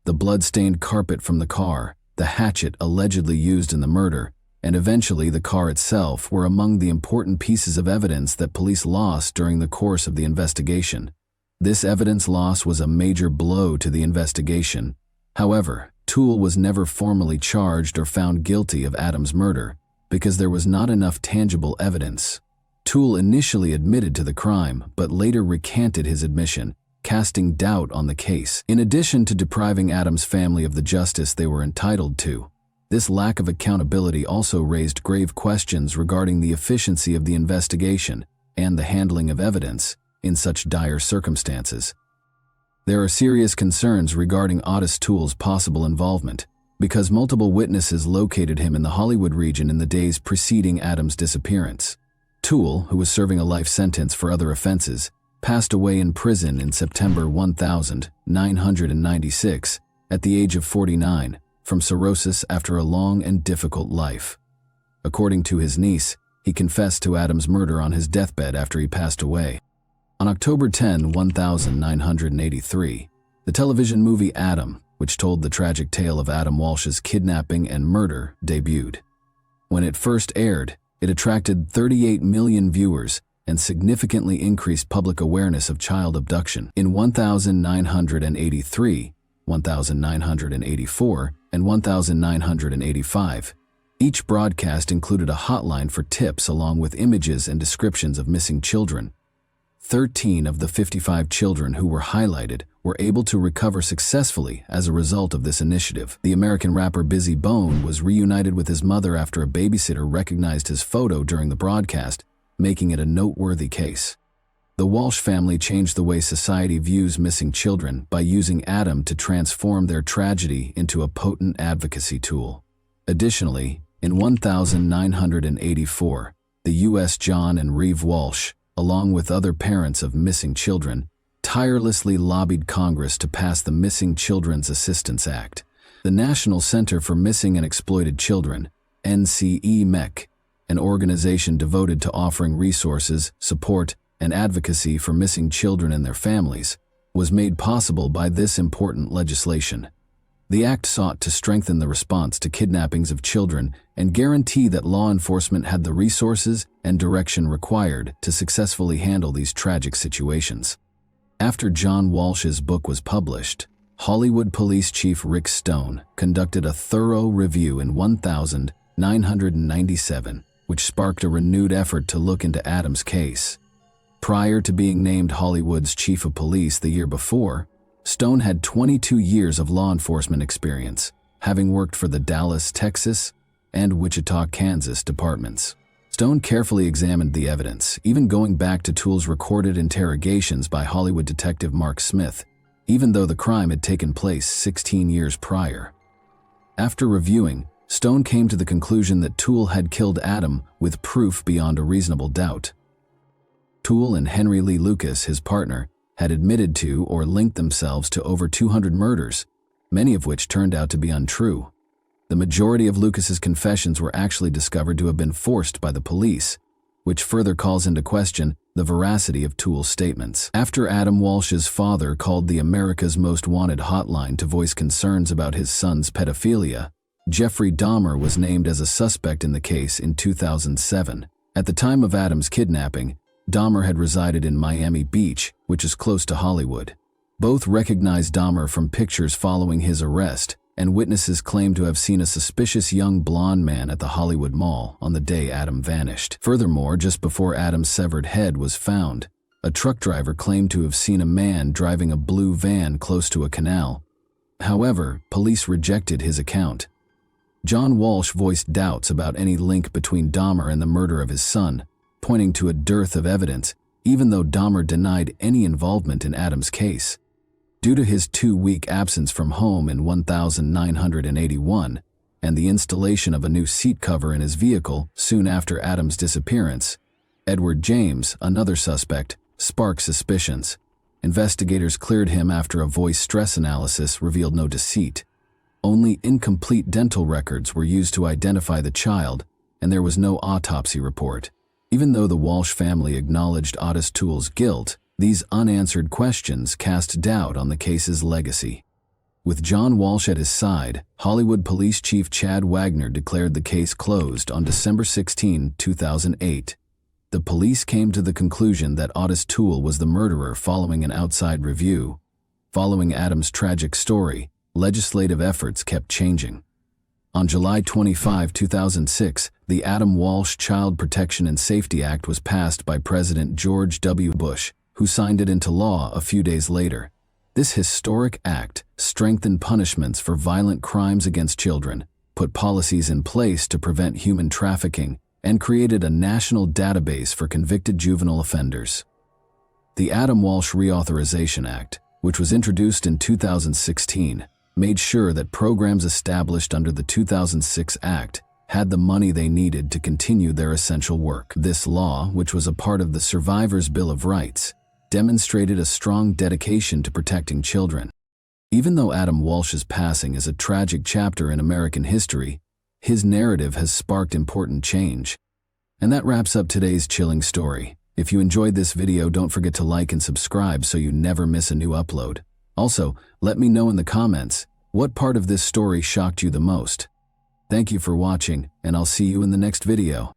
The blood-stained carpet from the car, the hatchet allegedly used in the murder, and eventually the car itself were among the important pieces of evidence that police lost during the course of the investigation. This evidence loss was a major blow to the investigation. However, Toole was never formally charged or found guilty of Adam's murder because there was not enough tangible evidence. Toole initially admitted to the crime, but later recanted his admission, casting doubt on the case. In addition to depriving Adam's family of the justice they were entitled to, this lack of accountability also raised grave questions regarding the efficiency of the investigation and the handling of evidence in such dire circumstances. There are serious concerns regarding Otis Toole's possible involvement, because multiple witnesses located him in the Hollywood region in the days preceding Adam's disappearance. Toole, who was serving a life sentence for other offenses, passed away in prison in September 1996 at the age of 49 from cirrhosis after a long and difficult life. According to his niece, he confessed to Adam's murder on his deathbed after he passed away. On October 10, 1983, the television movie Adam, which told the tragic tale of Adam Walsh's kidnapping and murder, debuted. When it first aired, it attracted 38 million viewers and significantly increased public awareness of child abduction. In 1983, 1984, and 1985. Each broadcast included a hotline for tips along with images and descriptions of missing children. 13 of the 55 children who were highlighted were able to recover successfully as a result of this initiative. The American rapper Bizzy Bone was reunited with his mother after a babysitter recognized his photo during the broadcast, making it a noteworthy case. The Walsh family changed the way society views missing children by using Adam to transform their tragedy into a potent advocacy tool. Additionally, in 1984, the U.S. John and Reeve Walsh, along with other parents of missing children, tirelessly lobbied Congress to pass the Missing Children's Assistance Act. The National Center for Missing and Exploited Children, NCEMEC, an organization devoted to offering resources, support, and advocacy for missing children and their families, was made possible by this important legislation. The act sought to strengthen the response to kidnappings of children and guarantee that law enforcement had the resources and direction required to successfully handle these tragic situations. After John Walsh's book was published, Hollywood Police Chief Rick Stone conducted a thorough review in 1997, which sparked a renewed effort to look into Adam's case. Prior to being named Hollywood's chief of police the year before, Stone had 22 years of law enforcement experience, having worked for the Dallas, Texas, and Wichita, Kansas departments. Stone carefully examined the evidence, even going back to Toole's recorded interrogations by Hollywood detective Mark Smith, even though the crime had taken place 16 years prior. After reviewing, Stone came to the conclusion that Toole had killed Adam with proof beyond a reasonable doubt. Toole and Henry Lee Lucas, his partner, had admitted to or linked themselves to over 200 murders, many of which turned out to be untrue. The majority of Lucas's confessions were actually discovered to have been forced by the police, which further calls into question the veracity of Toole's statements. After Adam Walsh's father called the America's Most Wanted hotline to voice concerns about his son's pedophilia, Jeffrey Dahmer was named as a suspect in the case in 2007. At the time of Adam's kidnapping, Dahmer had resided in Miami Beach, which is close to Hollywood. Both recognized Dahmer from pictures following his arrest, and witnesses claimed to have seen a suspicious young blonde man at the Hollywood Mall on the day Adam vanished. Furthermore, just before Adam's severed head was found, a truck driver claimed to have seen a man driving a blue van close to a canal. However, police rejected his account. John Walsh voiced doubts about any link between Dahmer and the murder of his son, pointing to a dearth of evidence, even though Dahmer denied any involvement in Adam's case. Due to his 2-week absence from home in 1981 and the installation of a new seat cover in his vehicle soon after Adam's disappearance, Edward James, another suspect, sparked suspicions. Investigators cleared him after a voice stress analysis revealed no deceit. Only incomplete dental records were used to identify the child, and there was no autopsy report. Even though the Walsh family acknowledged Otis Toole's guilt, these unanswered questions cast doubt on the case's legacy. With John Walsh at his side, Hollywood Police Chief Chad Wagner declared the case closed on December 16, 2008. The police came to the conclusion that Otis Toole was the murderer following an outside review. Following Adam's tragic story, legislative efforts kept changing. On July 25, 2006, the Adam Walsh Child Protection and Safety Act was passed by President George W. Bush, who signed it into law a few days later. This historic act strengthened punishments for violent crimes against children, put policies in place to prevent human trafficking, and created a national database for convicted juvenile offenders. The Adam Walsh Reauthorization Act, which was introduced in 2016, made sure that programs established under the 2006 Act had the money they needed to continue their essential work. This law, which was a part of the Survivors' Bill of Rights, demonstrated a strong dedication to protecting children. Even though Adam Walsh's passing is a tragic chapter in American history, his narrative has sparked important change. And that wraps up today's chilling story. If you enjoyed this video, don't forget to like and subscribe so you never miss a new upload. Also, let me know in the comments, what part of this story shocked you the most? Thank you for watching, and I'll see you in the next video.